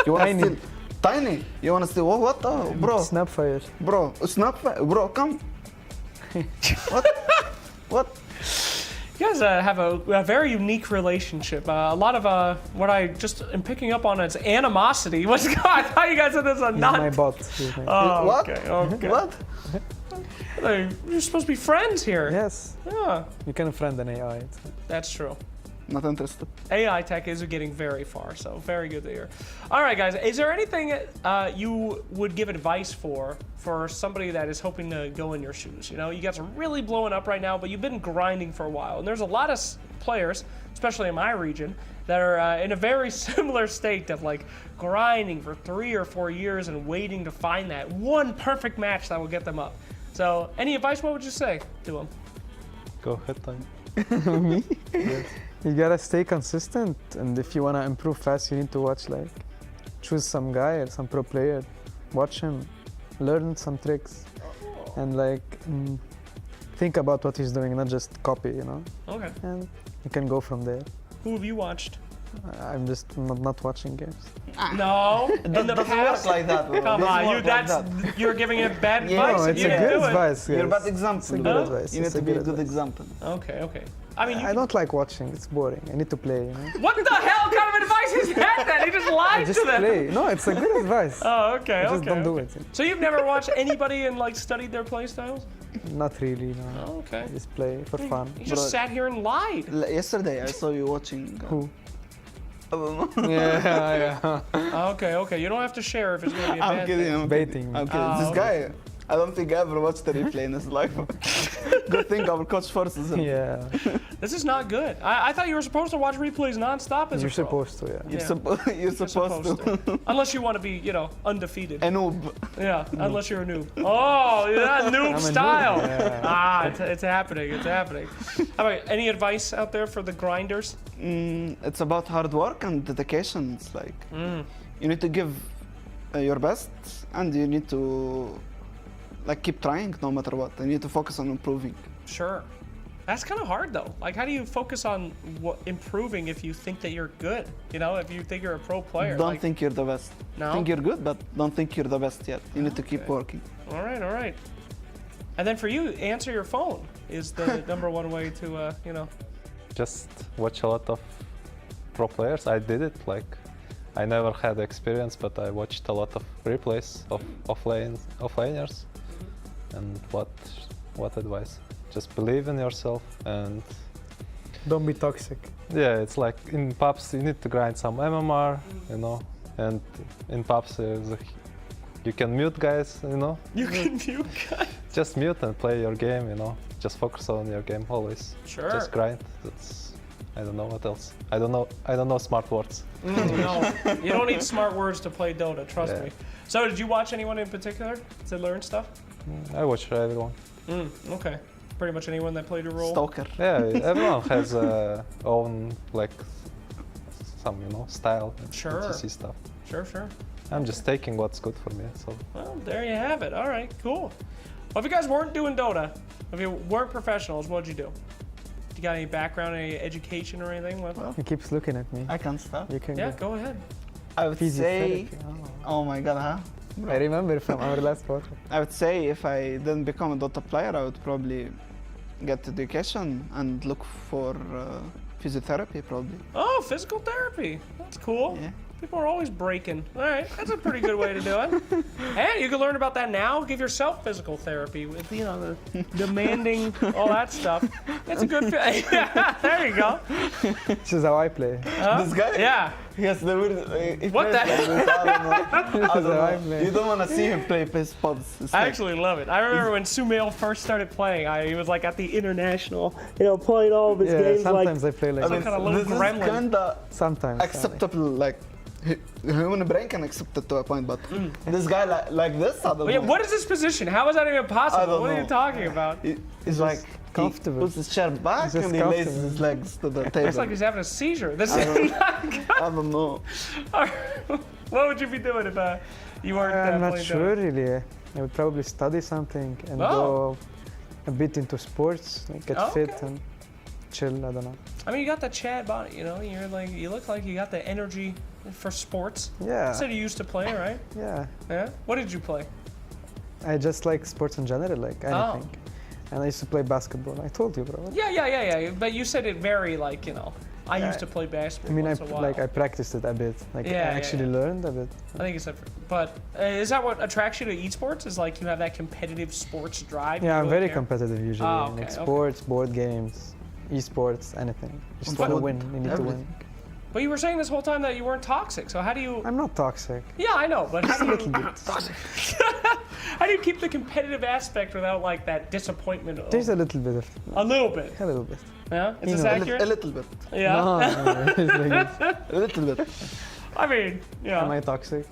You want to Tiny. steal Tiny. You want to steal what? Oh, bro, Snapfire. bro, snap, bro, come. What? What? You guys have a very unique relationship. A lot of what I just am picking up on is animosity. What's God? I thought you guys said this a He's not. my bot. He's my Oh, What? okay. What? Hey, you're supposed to be friends here. Yes. Yeah, You can friend an AI. that's true. Not interested. AI tech is getting very far, so very good to hear. All right, guys, is there anything you would give advice for somebody that is hoping to go in your shoes? You guys are really blowing up right now, but you've been grinding for a while, and there's a lot of players, especially in my region, that are in a very similar state of like grinding for 3 or 4 years and waiting to find that one perfect match that will get them up. So, any advice? What would you say to them? Go ahead, Tony. You gotta stay consistent, and if you wanna improve fast, you need to watch choose some guy or some pro player, watch him, learn some tricks, and think about what he's doing, not just copy, Okay. and you can go from there. Who have you watched? I'm just not watching games. No, in the Doesn't past. work like that, bro. Come Doesn't on, work like that. you're giving it bad Yeah, advice. No, and it's you a didn't good do it. advice. You're a Yes. bad example. It's a good bro. advice. You need It's to a be a good good advice. example. Okay. I mean, I don't like watching. It's boring. I need to play. what the hell kind of advice is that? Then he just lied Just to them. play. No, it's a good advice. Oh, okay. Just Okay. don't do it. So you've never watched anybody and studied their play styles? Not really. No. Oh, okay. Just play for fun. You just sat here and lied. Yesterday I saw you watching. Who? I don't know. Yeah. Okay. You don't have to share if it's going to be a I'm bad kidding. thing. I'm Baiting. kidding. I'm kidding. Oh, This okay. guy, I don't think I ever watched the replay in his life. Good thing our coach forces him. Yeah. This is not good. I thought you were supposed to watch replays nonstop as You're a pro. supposed to. Yeah. You're, Yeah. you're supposed to. Unless you want to be, undefeated. A noob. Yeah, unless you're a noob. Oh, yeah, noob I'm a noob, style. yeah. It's happening. It's happening. How about any advice out there for the grinders? It's about hard work and dedication. It's like you need to give your best, and you need to keep trying no matter what. You need to focus on improving. Sure. That's kind of hard though. How do you focus on improving if you think that you're good? If you think you're a pro player. Don't think you're the best. No? Think you're good, but don't think you're the best yet. You need to keep Okay. working. All right. And then for you, answer your phone is the number one way to, Just watch a lot of pro players. I did it. Like, I never had experience, but I watched a lot of replays of offlaners. And what advice? Just believe in yourself and Don't be toxic. yeah, it's like in pubs you need to grind some MMR, you know, and in pubs you can mute guys, you know. You can mute guys. Just mute and play your game, you know. Just focus on your game always. Sure. Just grind. That's I don't know what else. I don't know smart words. No, you don't need smart words to play Dota. Trust Yeah. me. So, did you watch anyone in particular to learn stuff? I watch everyone. Okay. Pretty much anyone that played a role. Stalker. Yeah, everyone has own like some style and Sure. TC stuff. Sure. I'm just taking what's good for me. So Well, there you have it. All right, cool. Well, if you guys weren't doing Dota, if you weren't professionals, what'd you do? You got any background, any education or anything? He keeps looking at me. I can't stop. You can Yeah, go. go ahead. I would say, Physiotherapy. oh my god, huh? I remember from our last podcast. I would say if I didn't become a Dota player, I would probably get education and look for physiotherapy probably. Oh, physical therapy. That's cool. Yeah. People are always breaking. All right, that's a pretty good way to do it. And you can learn about that now. Give yourself physical therapy with, the demanding, all that stuff. That's a good. Yeah, there you go. This is how I play. This guy? Yeah. He has the weird. He What plays the- like this, I don't know. I don't how I know. play. You don't want to see him play his pods. It's I like- actually love it. I remember when Sumail first started playing. He was like at the international, playing all of his Yeah, games like. sometimes I play like I Some mean, that. kind of little this is gremlin. kinda Sometimes. acceptable, like human brain can accept it to a point, but this guy like this, I don't But yeah, know. what is this position? How is that even I possible? don't What are you know. talking about? He's like comfortable. He puts his chair back He's just and he lays comfortable. his legs to the table. It's like he's having a seizure. This is not good. I don't know. What would you be doing if you weren't I'm not playing sure Dota? really. I would probably study something and Oh. go a bit into sports, like get Oh, fit okay. and chill. I don't know. I mean, you got the Chad body. You look like you got the energy for sports. You Yeah, said you used to play, right? yeah. Yeah. What did you play? I just like sports in general, like anything. And I used to play basketball. I told you, bro. Yeah. But you said it very like I Yeah. used to play basketball. I mean, once in a while. I practiced it a bit. Like Yeah, I actually learned a bit. I think it's but is that what attracts you to esports? Is like you have that competitive sports drive? You Yeah, I'm really very care? competitive usually. Ah, okay, like okay. sports, board games, esports, anything. Just want to Food, win. You need to win. everything. But you were saying this whole time that you weren't toxic. So how do you? I'm not toxic. Yeah, I know, but how Just a do little you, bit. how do you keep the competitive aspect without like that disappointment? There's a little bit of. A little bit. A little bit. Yeah, is You this know, accurate? A little bit. Yeah. No, it's like this. A little bit. I mean, yeah. Am I toxic?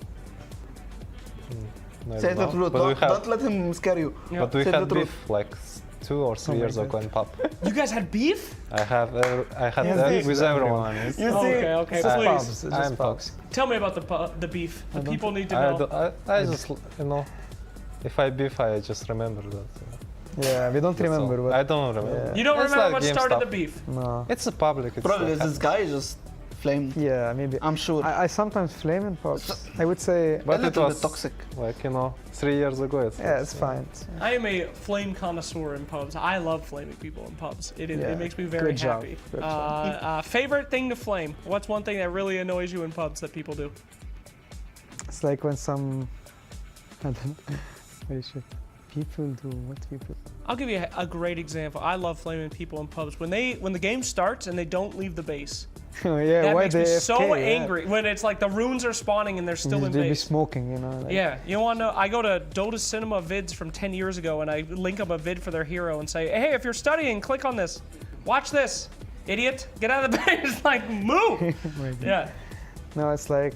I Say don't the know. truth. But we have, Don't let him scare you. Yeah. but we Say had the truth. beef like 2 or 3 my years ago God. in pub. You guys had beef? I had Yes, that beef with everyone. You see, Okay, Just please. pubs, just I'm pubs. toxic. Tell me about the beef. The don't- people need to I, know. I just if I beef, I just remember that. Yeah, we don't That's all. remember, I but don't remember. Yeah. You don't It's remember like what game started stuff. the beef? no. It's a public. It's probably like, this guy just flamed. Yeah, maybe. I'm sure. I sometimes flame in pubs. I would say, a but it little was bit toxic. like 3 years ago. yeah, it's fine. I am a flame connoisseur in pubs. I love flaming people in pubs. It Yeah, makes me very good job, happy. good job. Favorite thing to flame? What's one thing that really annoys you in pubs that people do? It's like when some, I don't know, what is it? People do what people. I'll give you a great example. I love flaming people in pubs. When the game starts and they don't leave the base. Oh yeah, That why makes me they so AFK, yeah. angry. When it's like the runes are spawning and they're still in They be base. smoking, like- Yeah, you want to know? I go to Dota Cinema vids from 10 years ago and I link up a vid for their hero and say, hey, if you're studying, click on this. Watch this. Idiot. Get out of the base. Like, move. My God. Yeah. No, it's like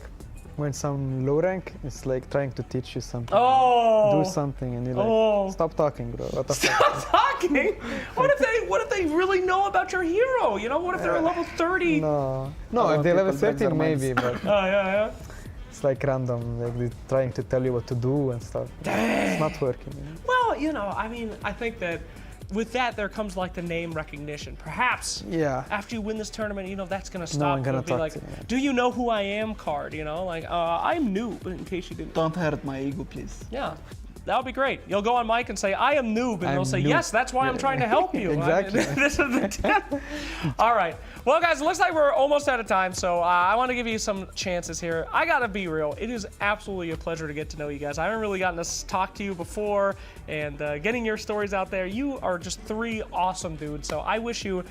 when some low rank is like trying to teach you something. Oh. Do something and you're like, Oh. stop talking, bro. What the fuck? Stop talking. What if they really know about your hero? What if they're level 30? No, Oh, if they level people break their 13 maybe, but Oh, yeah. it's like random. Like they're trying to tell you what to do and stuff. It's not working. Well, I mean, I think that with that there comes like the name recognition. Perhaps Yeah. after you win this tournament, that's gonna stop. No one gonna It'll be talk like, to you. do you know who I am card? Like, I'm noob, in case you didn't. Don't hurt my ego, please. Yeah. That would be great. You'll go on mic and say, I am noob, and they'll say, yes, that's why I'm trying to help you. Exactly. This is the All right. Well, guys, it looks like we're almost out of time, so I want to give you some chances here. I got to be real. It is absolutely a pleasure to get to know you guys. I haven't really gotten to talk to you before, and getting your stories out there. You are just 3 awesome dudes, so I wish you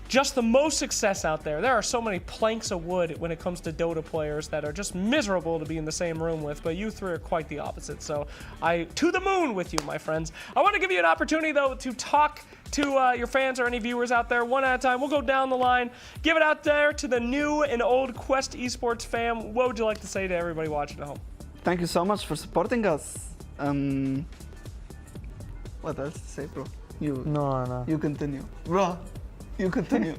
just the most success out there. There are so many planks of wood when it comes to Dota players that are just miserable to be in the same room with, but you 3 are quite the opposite. So to the moon with you, my friends. I want to give you an opportunity, though, to talk to your fans or any viewers out there one at a time. We'll go down the line. Give it out there to the new and old Quest Esports fam. What would you like to say to everybody watching at home? Thank you so much for supporting us. What else to say, bro? No. You continue. Bro, you continue.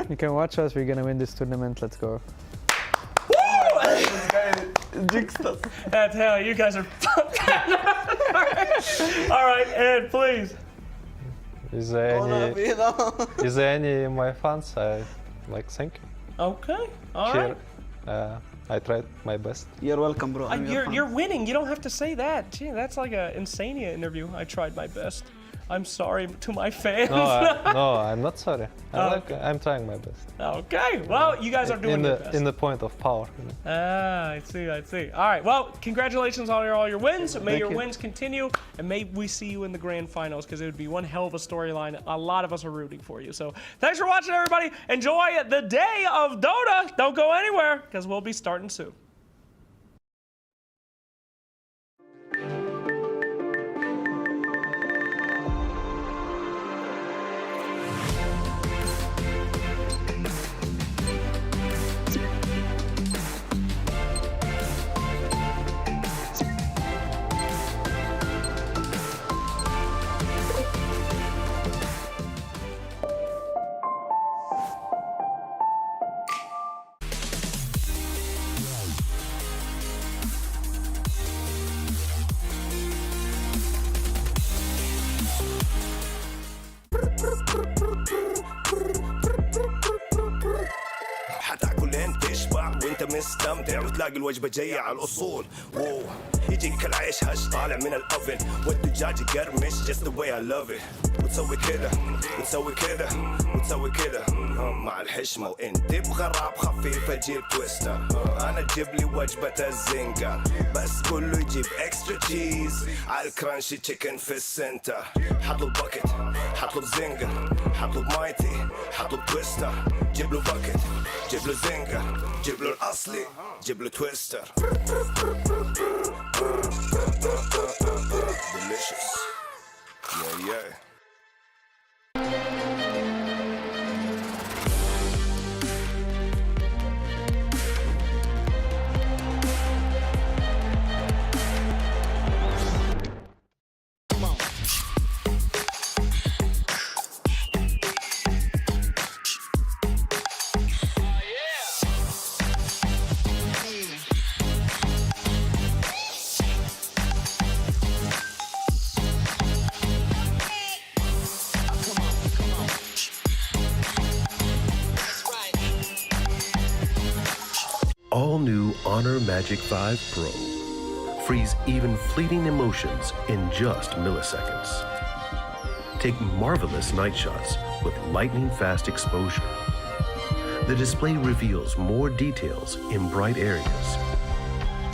You can watch us. We're gonna win this tournament. Let's go. This guy jinxed us. That's hell. You guys are. All right, Ed, please. Is there any my fans? I thank you. Okay. All right. Here, I tried my best. You're welcome, bro. You're winning. You don't have to say that. Gee, that's like an Insania interview. I tried my best. I'm sorry to my fans. No, I'm not sorry. I'm trying my best. Okay. Well, you guys are doing your best. In the point of power. You know? Ah, I see. All right. Well, congratulations on all your wins. May your wins continue, and may we see you in the grand finals, because it would be one hell of a storyline. A lot of us are rooting for you. So thanks for watching, everybody. Enjoy the day of Dota. Don't go anywhere, because we'll be starting soon. وانت مستمتع وتلاقي الوجبه جايه على الاصول. واو يجيك العيش هش طالع من الاوفن والدجاج يقرمش just the way I love it. وتسوي كذا وتسوي كذا وتسوي كذا مع الحشمه وانت بغراب خفيفه جيب تويستر. انا تجيب لي وجبه الزنجر بس كله يجيب اكسترا تشيز على الكرانشي تشيكن في السنتر. حطلب باكيت حطلب زنجر حطلب مايتي حطلب تويستر. جيب له باكيت جيب له زنجر جيب له الاصلي جيب له تويستر. delicious yeah. All new Honor Magic 5 Pro. Freeze even fleeting emotions in just milliseconds. Take marvelous night shots with lightning-fast exposure. The display reveals more details in bright areas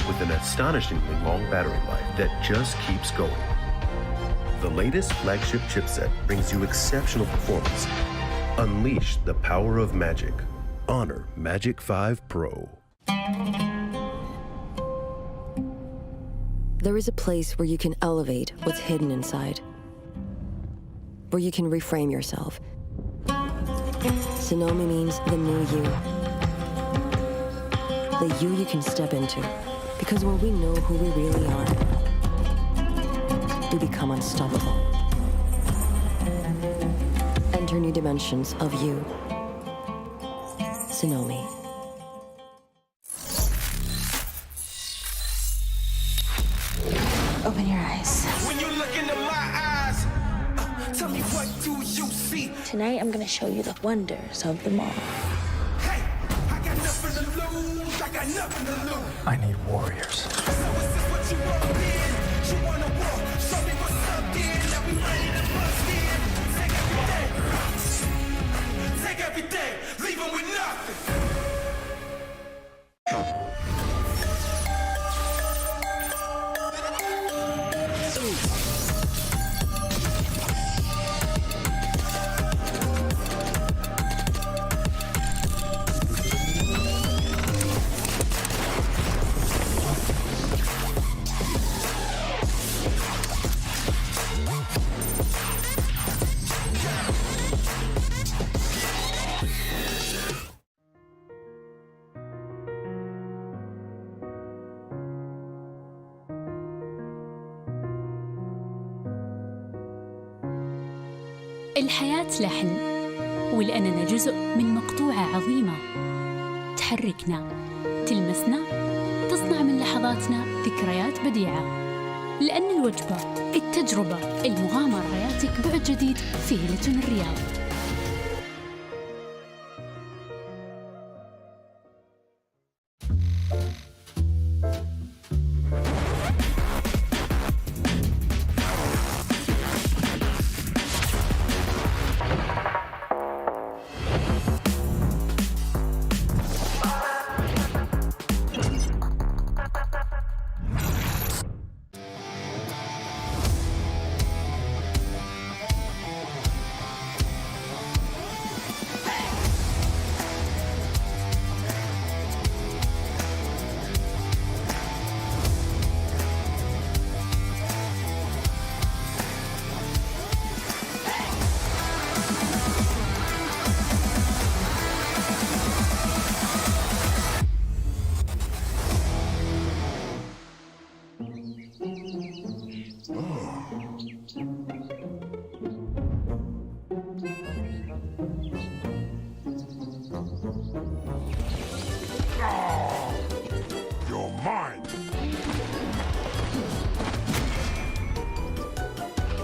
with an astonishingly long battery life that just keeps going. The latest flagship chipset brings you exceptional performance. Unleash the power of magic. Honor Magic 5 Pro. There is a place where you can elevate what's hidden inside, where you can reframe yourself. Sonomi means the new you. The you can step into. Because when we know who we really are, we become unstoppable. Enter new dimensions of you. Sonomi. Open your eyes. When you look into my eyes, tell me what do you see? Tonight, I'm gonna show you the wonders of the mall. Hey, I got nothing to lose. I got nothing to lose. I need warriors. So is this what you want, man? You wanna war? Show me what's up, then. Now we ready to bust in. Take everything, leave 'em with nothing. الحياة لحن، ولأننا جزء من مقطوعة عظيمة تحركنا، تلمسنا، تصنع من لحظاتنا ذكريات بديعة. لأن الوجبة، التجربة، المغامرة ياتك بعد جديد في هيلتون الرياض. You're mine.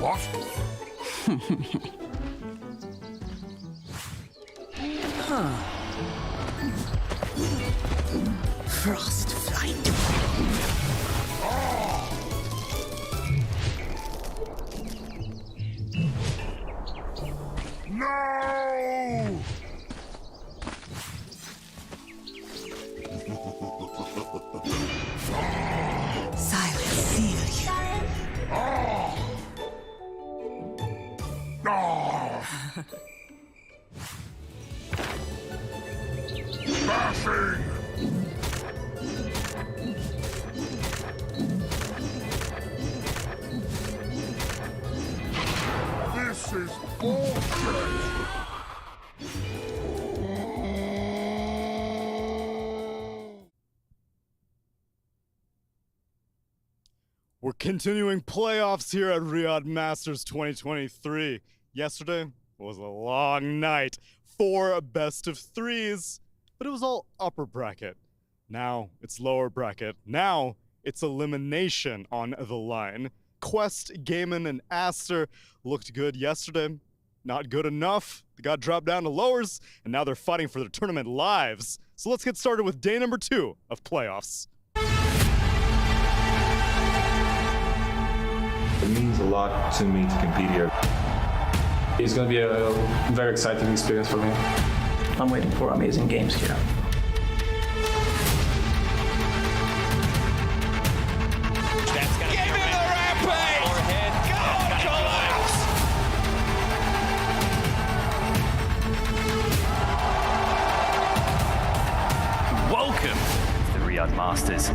What? Frost flight. No! Silence seal you. Bashing! This is bullshit! We're continuing playoffs here at Riyadh Masters 2023. Yesterday was a long night, 4 best of 3s, but it was all upper bracket. Now it's lower bracket. Now it's elimination on the line. Quest, Gaimin, and Aster looked good yesterday. Not good enough. They got dropped down to lowers, and now they're fighting for their tournament lives. So let's get started with day number 2 of playoffs. It means a lot to me to compete here. It's going to be a very exciting experience for me. I'm waiting for amazing games here. That's gonna give me the rampage! Forehead. Go, collapse! Welcome to the Riyadh Masters.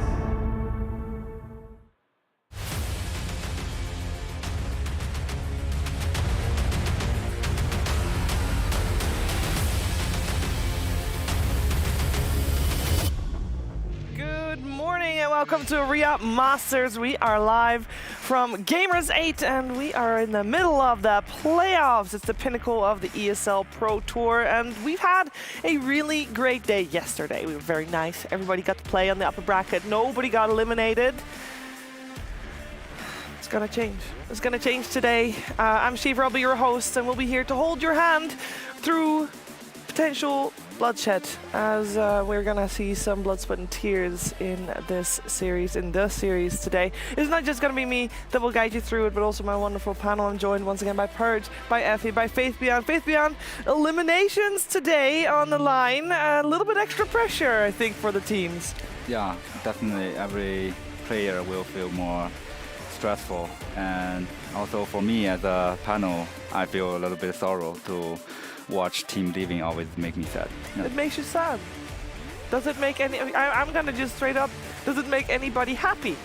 Welcome to Riyadh Masters. We are live from Gamers 8 and we are in the middle of the playoffs. It's the pinnacle of the ESL Pro Tour and we've had a really great day yesterday. We were very nice. Everybody got to play on the upper bracket. Nobody got eliminated. It's gonna change. It's gonna change today. I'm Shiva, I'll be your host and we'll be here to hold your hand through potential bloodshed, as we're gonna see some blood, sweat, and tears in this series, in the series today. It's not just gonna be me that will guide you through it, but also my wonderful panel. I'm joined once again by Purge, by Effie, by Faith Beyond. Faith Beyond, eliminations today on the line. A little bit extra pressure, I think, for the teams. Yeah, definitely. Every player will feel more stressful, and also for me as a panel, I feel a little bit sorrow to watch team leaving. Always make me sad. Yeah. It makes you sad. Does it make any? I'm gonna just straight up. Does it make anybody happy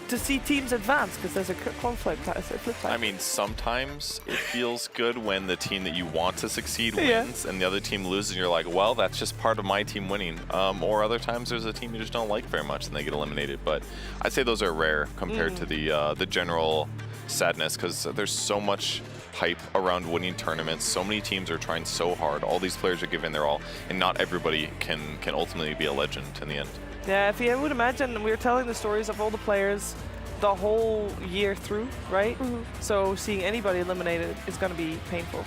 to see teams advance? Because there's a conflict. Flip side. I mean, sometimes it feels good when the team that you want to succeed wins, and the other team loses, and you're like, well, that's just part of my team winning. Or other times there's a team you just don't like very much, and they get eliminated. But I'd say those are rare compared to the general sadness, because there's so much hype around winning tournaments. So many teams are trying so hard. All these players are giving their all, and not everybody can ultimately be a legend in the end. Yeah, Effie, I would imagine we're telling the stories of all the players the whole year through, right? So seeing anybody eliminated is going to be painful.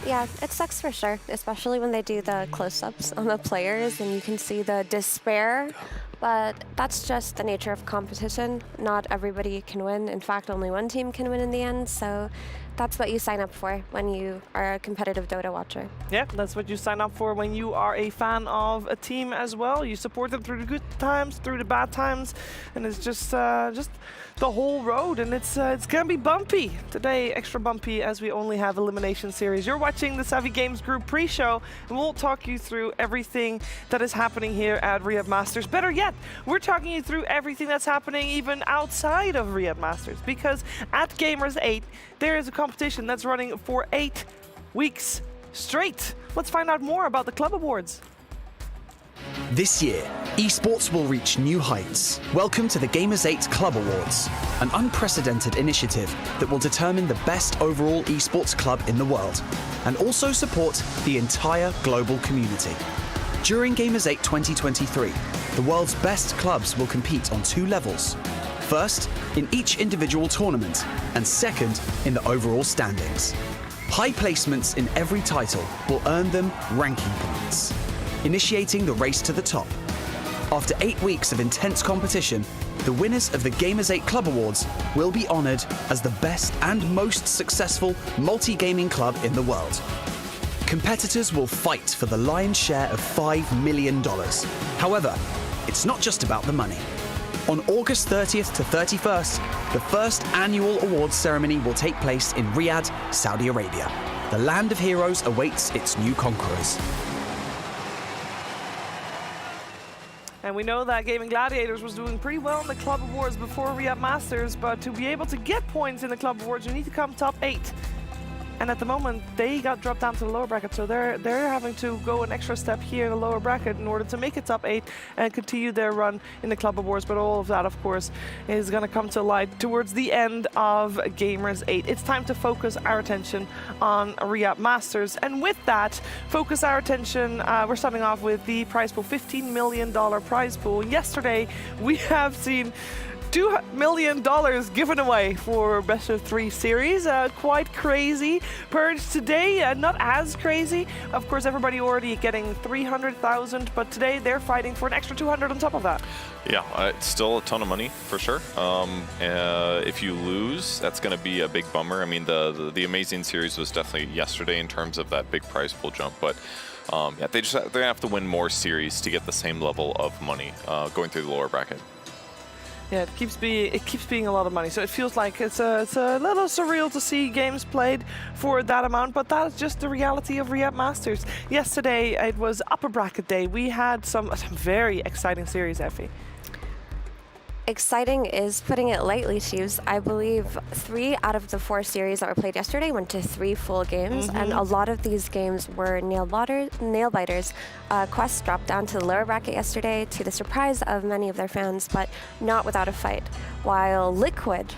Yeah, it sucks for sure, especially when they do the close-ups on the players and you can see the despair. But that's just the nature of competition. Not everybody can win. In fact, only one team can win in the end. So that's what you sign up for when you are a competitive Dota watcher. Yeah, that's what you sign up for when you are a fan of a team as well. You support them through the good times, through the bad times, and it's just the whole road. And it's gonna be bumpy today, extra bumpy, as we only have elimination series. You're watching the Savvy Games Group pre-show, and we'll talk you through everything that is happening here at Riyadh Masters. Better yet, we're talking you through everything that's happening even outside of Riyadh Masters, because at Gamers 8, there is a competition that's running for 8 weeks straight. Let's find out more about the Club Awards. This year, esports will reach new heights. Welcome to the Gamers 8 Club Awards, an unprecedented initiative that will determine the best overall esports club in the world, and also support the entire global community. During Gamers 8 2023, the world's best clubs will compete on 2 levels. First, in each individual tournament, and second, in the overall standings. High placements in every title will earn them ranking points, initiating the race to the top. After 8 weeks of intense competition, the winners of the Gamers 8 Club Awards will be honored as the best and most successful multi-gaming club in the world. Competitors will fight for the lion's share of $5 million. However, it's not just about the money. On August 30th to 31st, the first annual awards ceremony will take place in Riyadh, Saudi Arabia. The land of heroes awaits its new conquerors. And we know that Gaimin Gladiators was doing pretty well in the Club Awards before Riyadh Masters, but to be able to get points in the Club Awards, you need to come top 8. And at the moment, they got dropped down to the lower bracket, so they're having to go an extra step here in the lower bracket in order to make it top 8 and continue their run in the Club Awards. But all of that, of course, is going to come to light towards the end of Gamers 8. It's time to focus our attention on Riyadh Masters. And with that, focus our attention, we're starting off with the prize pool, $15 million prize pool. Yesterday, we have seen $2 million given away for Best of 3 series. Quite crazy. Purge today, not as crazy. Of course, everybody already getting 300,000, but today they're fighting for an extra 200 on top of that. Yeah, it's still a ton of money for sure. If you lose, that's going to be a big bummer. I mean, the amazing series was definitely yesterday in terms of that big prize pool jump, but yeah, they're gonna have to win more series to get the same level of money going through the lower bracket. Yeah, it keeps being a lot of money, so it feels like it's a little surreal to see games played for that amount, but that is just the reality of Riyadh Masters. Yesterday, it was upper bracket day. We had some very exciting series, Effie. Exciting is putting it lightly, Sheaves. I believe 3 out of the 4 series that were played yesterday went to 3 full games, and a lot of these games were nail biters. Quest dropped down to the lower bracket yesterday to the surprise of many of their fans, but not without a fight. While Liquid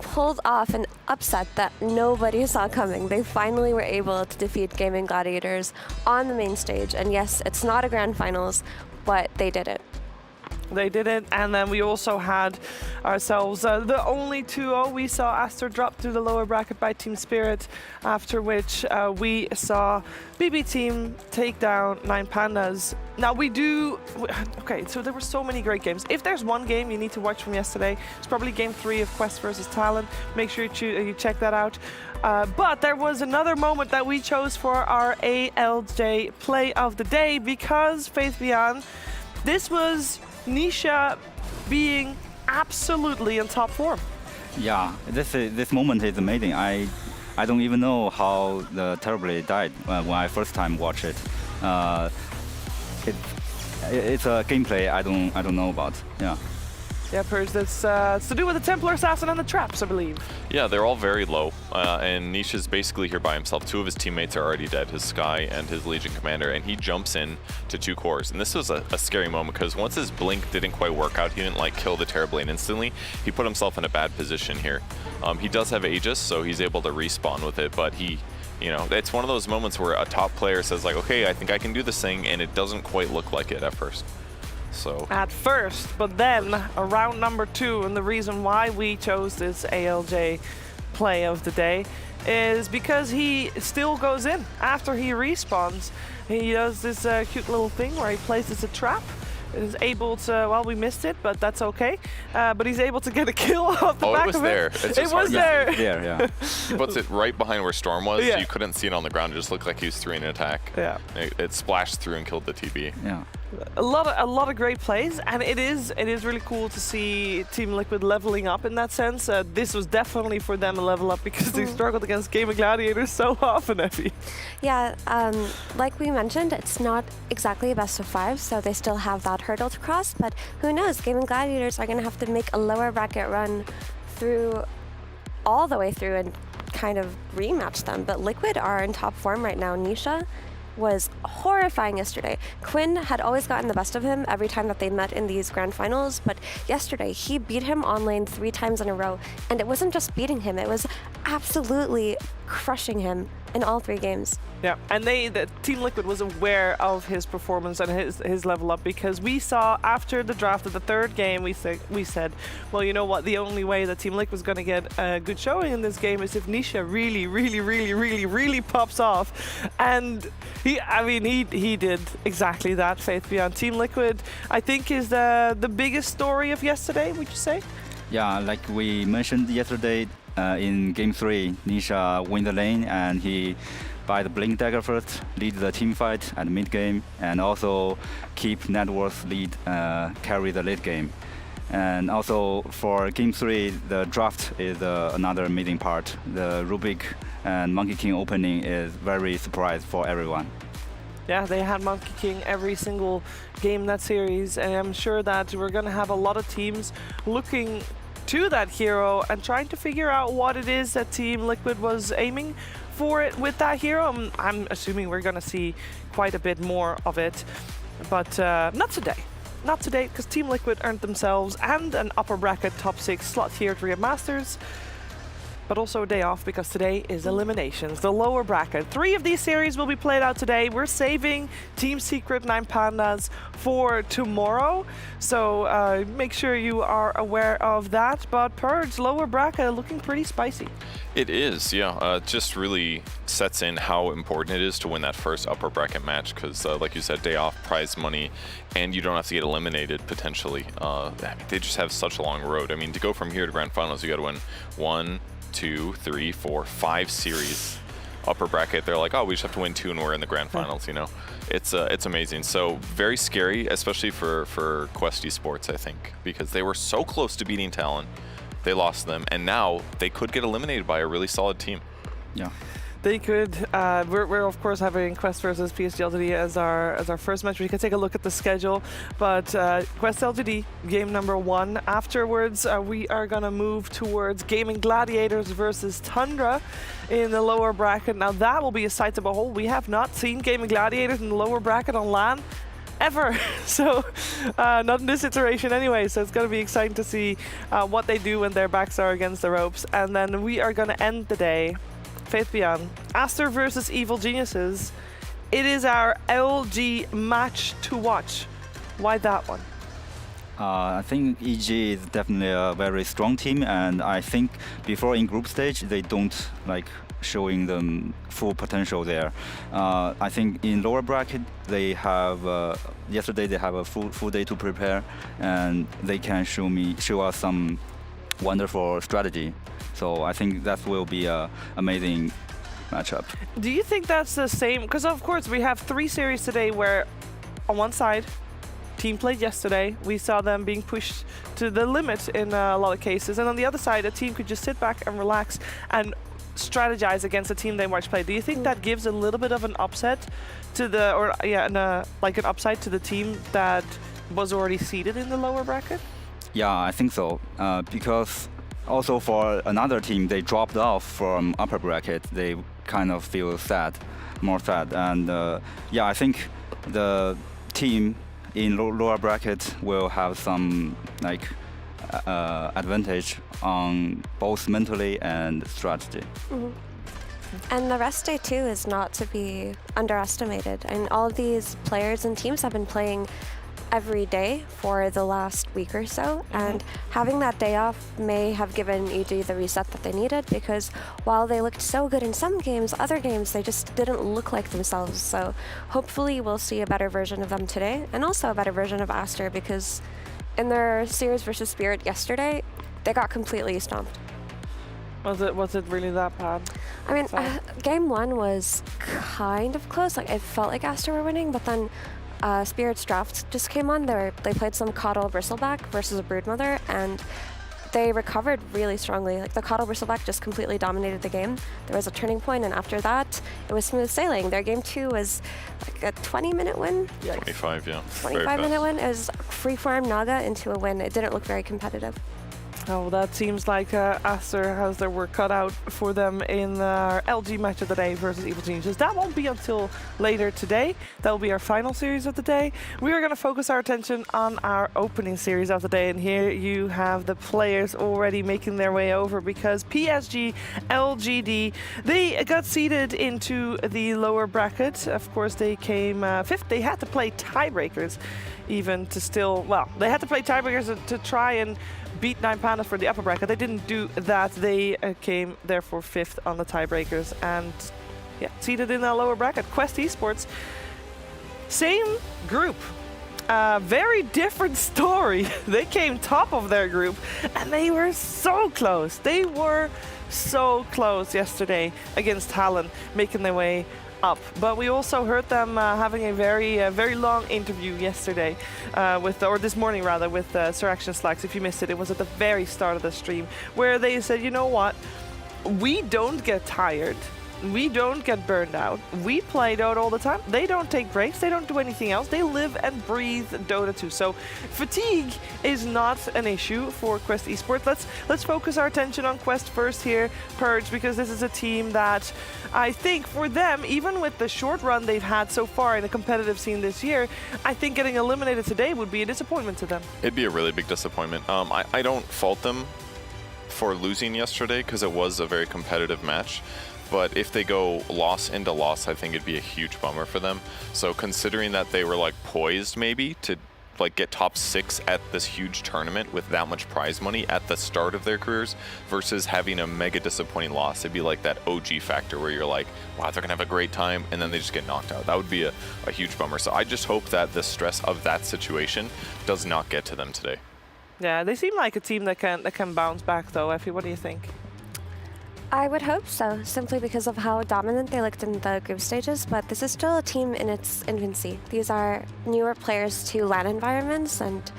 pulled off an upset that nobody saw coming. They finally were able to defeat Gaimin Gladiators on the main stage, and yes, it's not a grand finals, but they did it. They did it, and then we also had ourselves the only 2-0. We saw Aster drop through the lower bracket by Team Spirit, after which we saw BB Team take down 9 Pandas. Now okay, so there were so many great games. If there's one game you need to watch from yesterday, it's probably Game 3 of Quest versus Talon. Make sure you check that out. But there was another moment that we chose for our ALJ Play of the Day, because Faith Beyond, this was Nisha being absolutely in top form. Yeah, this moment is amazing. I don't even know how the Terribly died when I first time watched it. It's a gameplay I don't know about. Yeah. Yeah, Purge, that's it's to do with the Templar Assassin and the traps, I believe. Yeah, they're all very low, and Nisha's basically here by himself. 2 of his teammates are already dead, his Sky and his Legion Commander, and he jumps in to 2 cores. And this was a scary moment, because once his blink didn't quite work out, he didn't like kill the Terrorblade instantly. He put himself in a bad position here. He does have Aegis, so he's able to respawn with it, but it's one of those moments where a top player says like, okay, I think I can do this thing, and it doesn't quite look like it at first. So. At first, but then around number 2, and the reason why we chose this ALJ Play of the Day is because he still goes in after he respawns. He does this cute little thing where he places a trap. Is able to, well, we missed it, but that's okay. But he's able to get a kill off the back of it. It was there. Yeah. He puts it right behind where Storm was, so you couldn't see it on the ground. It just looked like he was 3 in an attack. Yeah. It splashed through and killed the TB. Yeah. A lot of great plays, and it is really cool to see Team Liquid leveling up in that sense. This was definitely for them a level up, because they struggled against Gaimin Gladiators so often, Effie. Yeah, like we mentioned, it's not exactly a best of 5, so they still have that hurdle to cross, but who knows, Gaimin Gladiators are going to have to make a lower bracket run through all the way through and kind of rematch them. But Liquid are in top form right now. Nisha was horrifying yesterday. Quinn had always gotten the best of him every time that they met in these grand finals, but yesterday he beat him on lane 3 times in a row, and it wasn't just beating him, it was absolutely crushing him in all 3 games. Yeah, and the Team Liquid was aware of his performance and his level up, because we saw after the draft of the 3rd game, we said, well, you know what, the only way that Team Liquid was going to get a good showing in this game is if Nisha really pops off. And he did exactly that. Faith Beyond. Team Liquid, I think, is the biggest story of yesterday, would you say? Yeah, like we mentioned yesterday, in Game 3, Nisha win the lane, and he buy the Blink Dagger first, lead the team fight at mid game, and also keep net worth lead, carry the late game. And also for Game 3, the draft is another amazing part. The Rubik and Monkey King opening is very surprise for everyone. Yeah, they had Monkey King every single game in that series, and I'm sure that we're going to have a lot of teams looking to that hero and trying to figure out what it is that Team Liquid was aiming for it with that hero. I'm assuming we're going to see quite a bit more of it, but not today. Not today, because Team Liquid earned themselves and an upper bracket top 6 slot here at Riyadh Masters, but also a day off because today is eliminations, the lower bracket. 3 of these series will be played out today. We're saving Team Secret 9 Pandas for tomorrow, so make sure you are aware of that. But Purge, lower bracket looking pretty spicy. It is, yeah. It just really sets in how important it is to win that first upper bracket match, because like you said, day off, prize money, and you don't have to get eliminated potentially. They just have such a long road. I mean, to go from here to grand finals, you got to win 1, 2, 3, 4, 5 series upper bracket. They're like, oh, we just have to win 2 and we're in the grand finals, you know. It's amazing. So very scary, especially for Quest Esports, I think, because they were so close to beating Talon. They lost them, and now they could get eliminated by a really solid team. Yeah. They could. We're of course having Quest versus PSG.LGD as our first match. We can take a look at the schedule, but Quest.LGD game number 1. Afterwards, we are gonna move towards Gaimin Gladiators versus Tundra in the lower bracket. Now that will be a sight to behold. We have not seen Gaimin Gladiators in the lower bracket on LAN ever, so not in this iteration anyway, so it's going to be exciting to see what they do when their backs are against the ropes. And then we are going to end the day, Faith Beyond, Aster versus Evil Geniuses. It is our LG match to watch. Why that one? I think EG is definitely a very strong team, and I think before in group stage they don't like showing them full potential there. I think in lower bracket they have yesterday they have a full day to prepare, and they can show us some wonderful strategy. So I think that will be a amazing matchup. Do you think that's the same? Because of course we have 3 series today where on one side team played yesterday, we saw them being pushed to the limit in a lot of cases, and on the other side a team could just sit back and relax and strategize against a team they watch play. Do you think that gives a little bit of an upset to the, or like an upside to the team that was already seated in the lower bracket? Yeah, I think so. Because also for another team, they dropped off from upper bracket. They kind of feel sad, more sad. And yeah, I think the team in lower bracket will have some like advantage on both mentally and strategy. And the rest day too is not to be underestimated. And all these players and teams have been playing every day for the last week or so, and having that day off may have given EG the reset that they needed, because while they looked so good in some games, other games they just didn't look like themselves. So hopefully we'll see a better version of them today, and also a better version of Aster, because in their series versus Spirit yesterday, they got completely stomped. Was it really that bad? I mean, game 1 was kind of close. Like, it felt like Aster were winning, but then Spirit's draft just came on. They played some Coddle Bristleback versus a Broodmother, and they recovered really strongly. Like, the Coddle Bristleback just completely dominated the game. There was a turning point, and after that, it was smooth sailing. Their game 2 was like a 20-minute win. 25, yeah. 25-minute win. It was free-farm Naga into a win. It didn't look very competitive. Oh, that seems like Aster has their work cut out for them in our LG match of the day versus Evil Geniuses. That won't be until later today. That will be our final series of the day. We are going to focus our attention on our opening series of the day, and here you have the players already making their way over, because PSG.LGD, they got seeded into the lower bracket. Of course, they came 5th. They had to play tiebreakers even to still, well, they had to play tiebreakers to try and beat 9 Pandas for the upper bracket. They didn't do that. They came therefore 5th on the tiebreakers, and yeah, seated in the lower bracket. Quest Esports, same group, very different story. They came top of their group, and they were so close. They were so close yesterday against Talon, making their way up. But we also heard them having a very long interview yesterday or this morning rather, with Sir Action Slacks. If you missed it, it was at the very start of the stream, where they said, you know what, we don't get tired, we don't get burned out, we play Dota all the time. They don't take breaks, they don't do anything else, they live and breathe Dota 2. So fatigue is not an issue for Quest Esports. Let's focus our attention on Quest first here, Purge, because this is a team that I think for them, even with the short run they've had so far in the competitive scene this year, I think getting eliminated today would be a disappointment to them. It'd be a really big disappointment. I don't fault them for losing yesterday, because it was a very competitive match. But if they go loss into loss, I think it'd be a huge bummer for them. So considering that they were like poised maybe to like get top 6 at this huge tournament with that much prize money at the start of their careers, versus having a mega disappointing loss, it'd be like that OG factor where you're like, wow, they're gonna have a great time, and then they just get knocked out. That would be a huge bummer. So I just hope that the stress of that situation does not get to them today. Yeah, they seem like a team that can bounce back though. Effie, what do you think? I would hope so, simply because of how dominant they looked in the group stages, but this is still a team in its infancy. These are newer players to LAN environments, and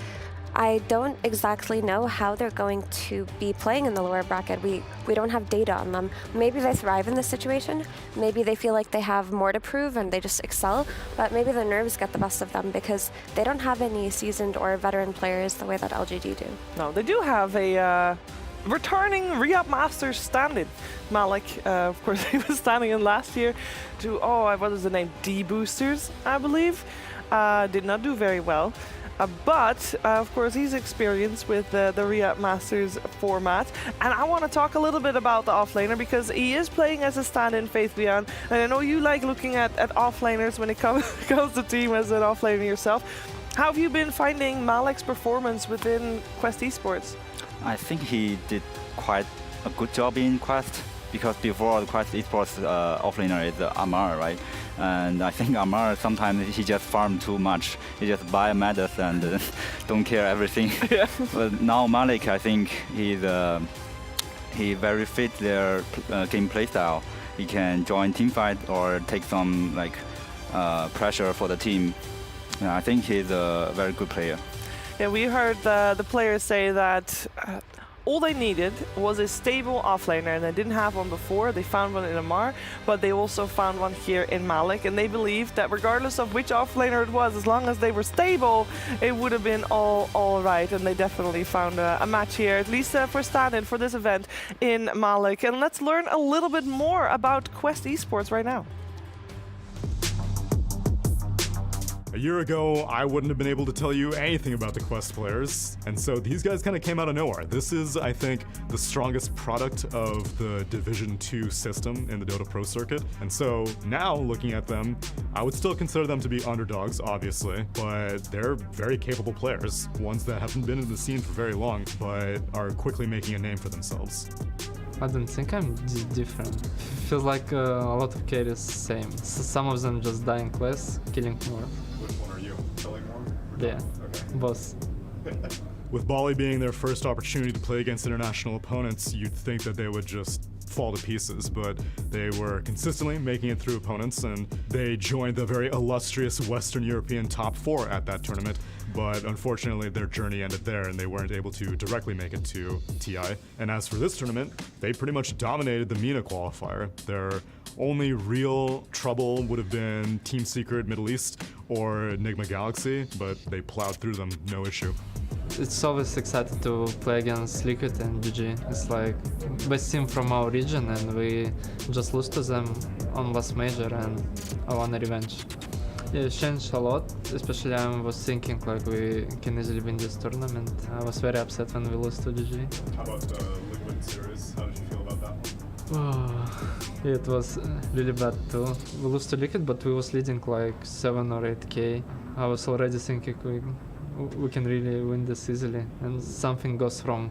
I don't exactly know how they're going to be playing in the lower bracket. We don't have data on them. Maybe they thrive in this situation, maybe they feel like they have more to prove and they just excel, but maybe the nerves get the best of them, because they don't have any seasoned or veteran players the way that LGD do. No, they do have a returning Riyadh Masters stand-in. Malik, of course, he was standing in last year to, what is the name? D-Boosters, I believe. Did not do very well. But, of course, he's experienced with the Riyadh Masters format. And I want to talk a little bit about the offlaner, because he is playing as a stand-in, Faith Leon. And I know you like looking at offlaners when it comes to team as an offlaner yourself. How have you been finding Malik's performance within Quest Esports? I think he did quite a good job in Quest, because before the Quest Esports offlaner is Amar, right? And I think Amar, sometimes he just farm too much. He just buy medals and don't care everything. Yeah. But now Malik, I think he very fit their gameplay style. He can join team fight or take some pressure for the team. I think he's a very good player. Yeah, we heard the players say that all they needed was a stable offlaner, and they didn't have one before. They found one in Amar, but they also found one here in Malik, and they believed that regardless of which offlaner it was, as long as they were stable, it would have been all right, and they definitely found a match here, at least for stand-in for this event in Malik. And let's learn a little bit more about Quest Esports right now. A year ago, I wouldn't have been able to tell you anything about the Quest players, and so these guys kind of came out of nowhere. This is, I think, the strongest product of the Division 2 system in the Dota Pro circuit, and so now, looking at them, I would still consider them to be underdogs, obviously, but they're very capable players, ones that haven't been in the scene for very long, but are quickly making a name for themselves. I don't think I'm different. Feels like a lot of carries same. Some of them just dying less, killing more. Which one are you? Killing more? Yeah, okay. Both. With Bali being their first opportunity to play against international opponents, you'd think that they would just fall to pieces, but they were consistently making it through opponents, and they joined the very illustrious Western European top 4 at that tournament, but unfortunately their journey ended there and they weren't able to directly make it to TI. And as for this tournament, they pretty much dominated the MENA qualifier. Their only real trouble would have been Team Secret Middle East or Enigma Galaxy, but they plowed through them, no issue. It's always exciting to play against Liquid and GG. It's like best team from our region, and we just lose to them on last major, and I want a revenge. Yeah, it changed a lot, especially I was thinking like we can easily win this tournament. I was very upset when we lost to GG. How about the Liquid series? How did you feel about that one? Oh, it was really bad too. We lost to Liquid, but we was leading like 7 or 8k. I was already thinking we can really win this easily, and something goes wrong.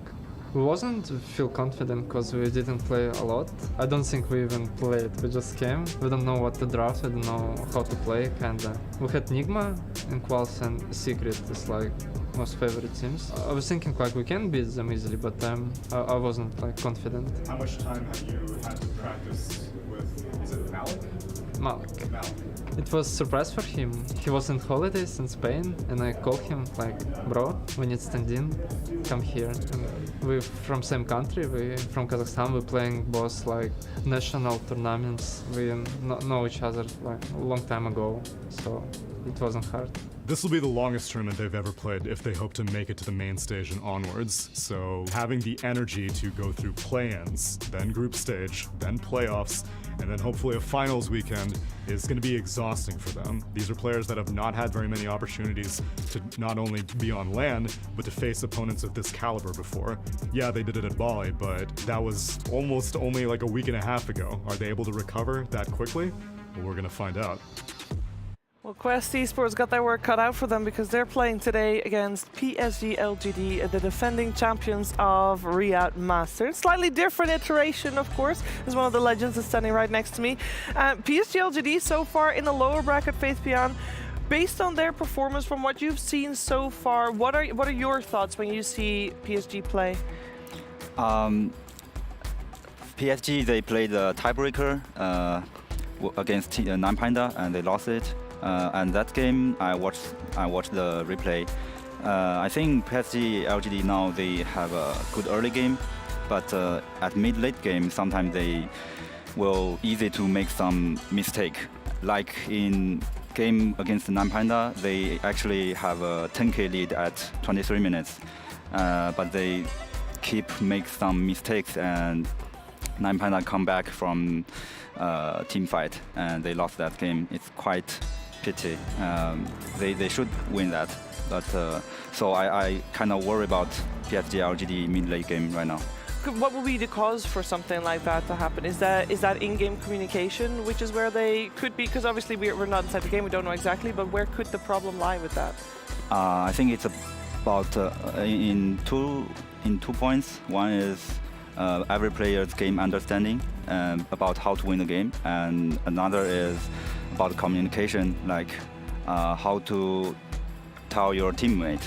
We wasn't feel confident because we didn't play a lot. I don't think we even played. We just came. We don't know what to draft. We don't know how to play. Kinda. We had Enigma and Quals and Secret is like most favorite teams. I was thinking like we can beat them easily, but I wasn't like confident. How much time have you had to practice with? Is it Malik? Malik. Malik. It was a surprise for him. He was on holidays in Spain, and I called him like, bro, we need stand-in, come here. And we're from same country, we from Kazakhstan, we're playing both like national tournaments. We know each other like a long time ago, so it wasn't hard. This will be the longest tournament they've ever played if they hope to make it to the main stage and onwards. So having the energy to go through play-ins, then group stage, then playoffs, and then hopefully a finals weekend is going to be exhausting for them. These are players that have not had very many opportunities to not only be on LAN, but to face opponents of this caliber before. Yeah, they did it at Bali, but that was almost only like a week and a half ago. Are they able to recover that quickly? Well, we're going to find out. Well, Quest Esports got their work cut out for them because they're playing today against PSG.LGD, the defending champions of Riyadh Masters. Slightly different iteration, of course, is one of the legends that's standing right next to me. PSG.LGD so far in the lower bracket, Faith Pian. Based on their performance, from what you've seen so far, what are your thoughts when you see PSG play? PSG, they played the tiebreaker against Nine Panda, and they lost it. And that game, I watched the replay. I think PSG.LGD now they have a good early game, but at mid-late game, sometimes they will easy to make some mistake. Like in game against Nine Panda, they actually have a 10k lead at 23 minutes, but they make some mistakes, and Nine Panda come back from team fight, and they lost that game. It's quite pity. They should win that, but so I kind of worry about PSG.LGD mid-late game right now. what would be the cause for something like that to happen? Is that in-game communication, which is where they could be? Because obviously we're not inside the game, we don't know exactly, but where could the problem lie with that? I think it's about in two points. One is every player's game understanding about how to win the game, and another is about communication, like how to tell your teammate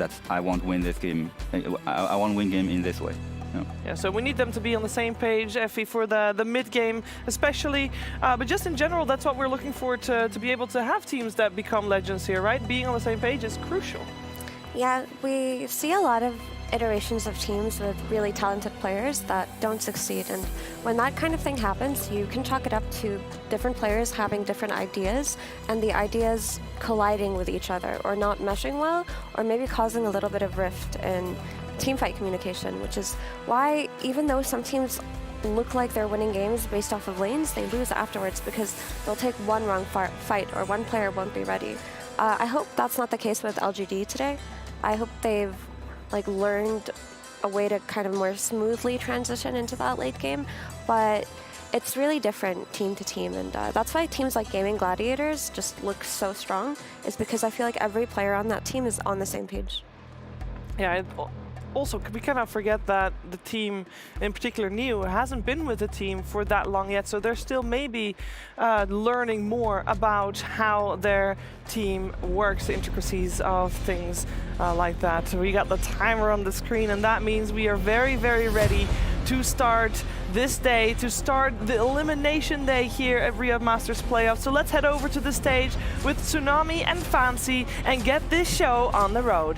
that I want to win this game. I want to win game in this way. Yeah, so we need them to be on the same page, Effie, for the mid-game especially. But just in general, that's what we're looking for, to be able to have teams that become legends here, right? Being on the same page is crucial. Yeah, we see a lot of iterations of teams with really talented players that don't succeed. And when that kind of thing happens, you can chalk it up to different players having different ideas and the ideas colliding with each other or not meshing well, or maybe causing a little bit of rift in teamfight communication, which is why even though some teams look like they're winning games based off of lanes, they lose afterwards because they'll take one wrong fight or one player won't be ready. I hope that's not the case with LGD today. I hope they've learned a way to kind of more smoothly transition into that late game, but it's really different team to team, and that's why teams like Gaimin Gladiators just look so strong, is because I feel like every player on that team is on the same page. Yeah, also, we cannot forget that the team, in particular Neo, hasn't been with the team for that long yet, so they're still maybe learning more about how their team works, the intricacies of things like that. So we got the timer on the screen, and that means we are very, very ready to start this day, to start the elimination day here at Riyadh Masters Playoffs. So let's head over to the stage with Tsunami and Fancy and get this show on the road.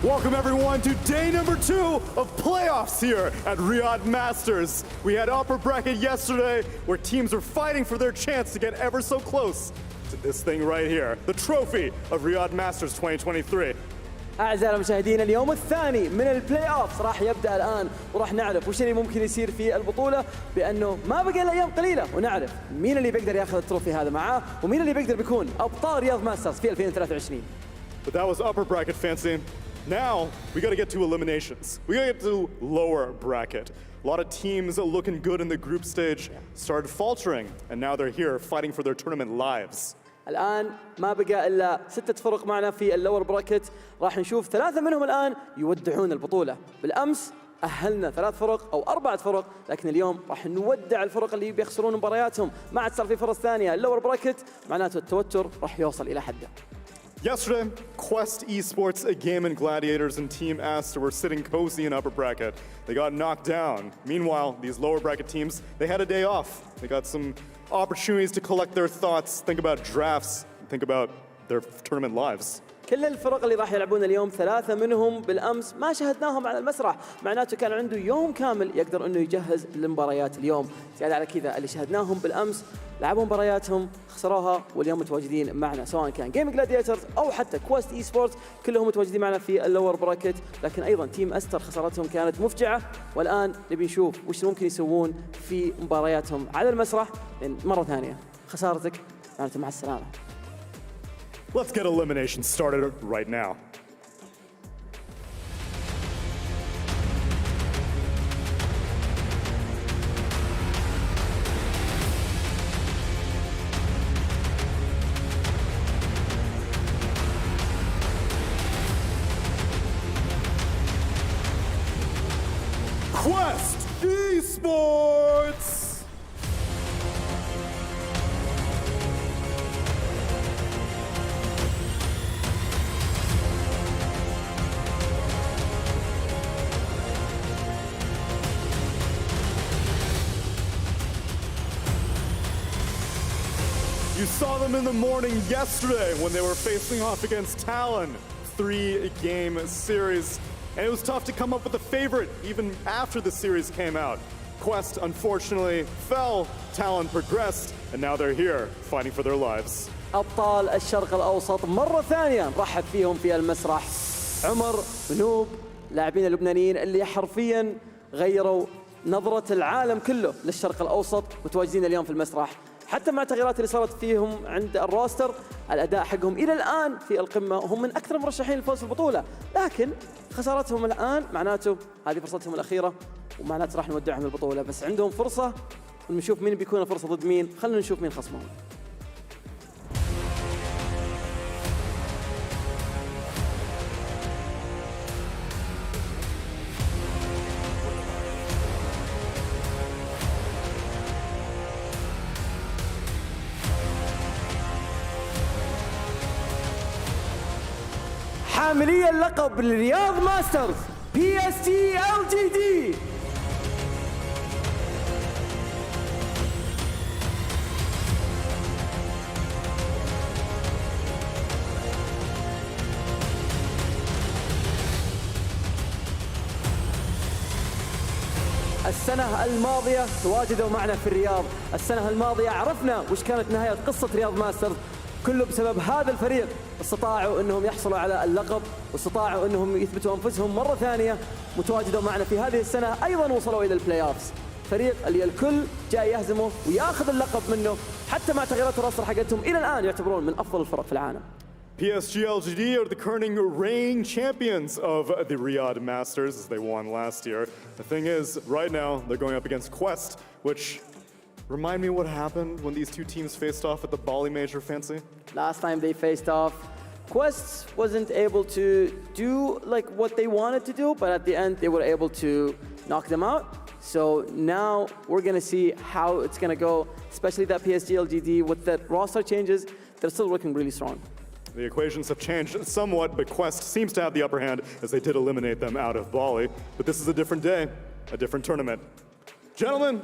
Welcome everyone to day number 2 of playoffs here at Riyadh Masters. We had upper bracket yesterday where teams were fighting for their chance to get ever so close to this thing right here, the trophy of Riyadh Masters 2023. أعزائي المشاهدين، اليوم الثاني من البلاي أوفس راح يبدأ الآن، وراح نعرف وش اللي ممكن يصير في البطولة، بأنه ما بقى إلا أيام قليلة ونعرف مين اللي بيقدر ياخذ التروفي هذا معاه ومين اللي بيقدر بيكون أبطال رياض ماسترز في 2023. But that was upper bracket, Fancy. Now, we gotta get to eliminations. We gotta get to lower bracket. A lot of teams looking good in the group stage started faltering, and now they're here fighting for their tournament lives. الآن ما بقى إلا 6 فرق معنا في اللور براكت، راح نشوف 3 منهم الآن يودعون البطولة. بالأمس أهلنا 3 فرق أو 4 فرق، لكن اليوم راح نودع الفرق اللي بيخسرون مبارياتهم، ما عاد صار في فرص ثانية. اللور براكت معناته التوتر راح يوصل إلى حده. Yesterday, Quest Esports, Gaimin Gladiators, and Team Aster were sitting cozy in upper bracket. They got knocked down. Meanwhile, these lower bracket teams, they had a day off. They got some opportunities to collect their thoughts, think about drafts, think about their tournament lives. كل الفرق اللي راح يلعبون اليوم 3 منهم بالأمس ما شاهدناهم على المسرح، معناته كان عنده يوم كامل يقدر إنه يجهز للمباريات اليوم. زيادة على كذا اللي شاهدناهم بالأمس لعبوا مبارياتهم خسروها واليوم متواجدين معنا، سواء كان جيمنج جلاديترز أو حتى كويست اي سبورتس، كلهم متواجدين معنا في اللور براكت. لكن أيضا تيم أستر خسارتهم كانت مفجعة، والآن نبي نشوف وش ممكن يسوون في مبارياتهم على المسرح، لأن مرة ثانية خسارتك معناته مع السلامة. Let's get elimination started right now. Quest Esports! saw them in the morning yesterday when they were facing off against Talon. 3-game series. And it was tough to come up with a favorite even after the series came out. Quest unfortunately fell, Talon progressed, and now they're here fighting for their lives. أبطال الشرق الأوسط مرة ثانية نرحب فيهم في المسرح. عمر ونوب لاعبين اللبنانيين اللي حرفيا غيروا نظرة العالم كله للشرق الأوسط متواجدين اليوم في المسرح. حتى مع التغييرات اللي صارت فيهم عند الروستر الأداء حقهم إلى الآن في القمة وهم من أكثر المرشحين للفوز في البطولة، لكن خسارتهم الآن معناته هذه فرصتهم الأخيرة ومعناته راح نودعهم البطولة، بس عندهم فرصة ونشوف مين بيكون فرصة ضد مين. خلينا نشوف مين خصمهم. حاملي اللقب الرياض ماسترز PSG.LGD. السنة الماضية تواجدوا معنا في الرياض، السنة الماضية عرفنا وش كانت نهاية قصة رياض ماسترز، كله بسبب هذا الفريق استطاعوا انهم يحصلوا على اللقب واستطاعوا انهم يثبتوا انفسهم مرة ثانية. متواجدوا معنا في هذه السنة ايضا وصلوا الى البلاي اوفز، فريق اللي الكل جاي يهزمه وياخذ اللقب منه، حتى مع تغييرات الروستر حقتهم الى الان يعتبرون من افضل الفرق في العالم. PSG.LGD are the current reigning champions of the Riyadh Masters as they won last year. The thing is, right now, they're going up against Quest, which, remind me what happened when these two teams faced off at the Bali Major, Fancy? Last time they faced off, Quest wasn't able to do like what they wanted to do, but at the end they were able to knock them out. So now we're gonna see how it's gonna go, especially that PSG.LGD with the roster changes, they're still looking really strong. The equations have changed somewhat, but Quest seems to have the upper hand as they did eliminate them out of Bali. But this is a different day, a different tournament. Gentlemen,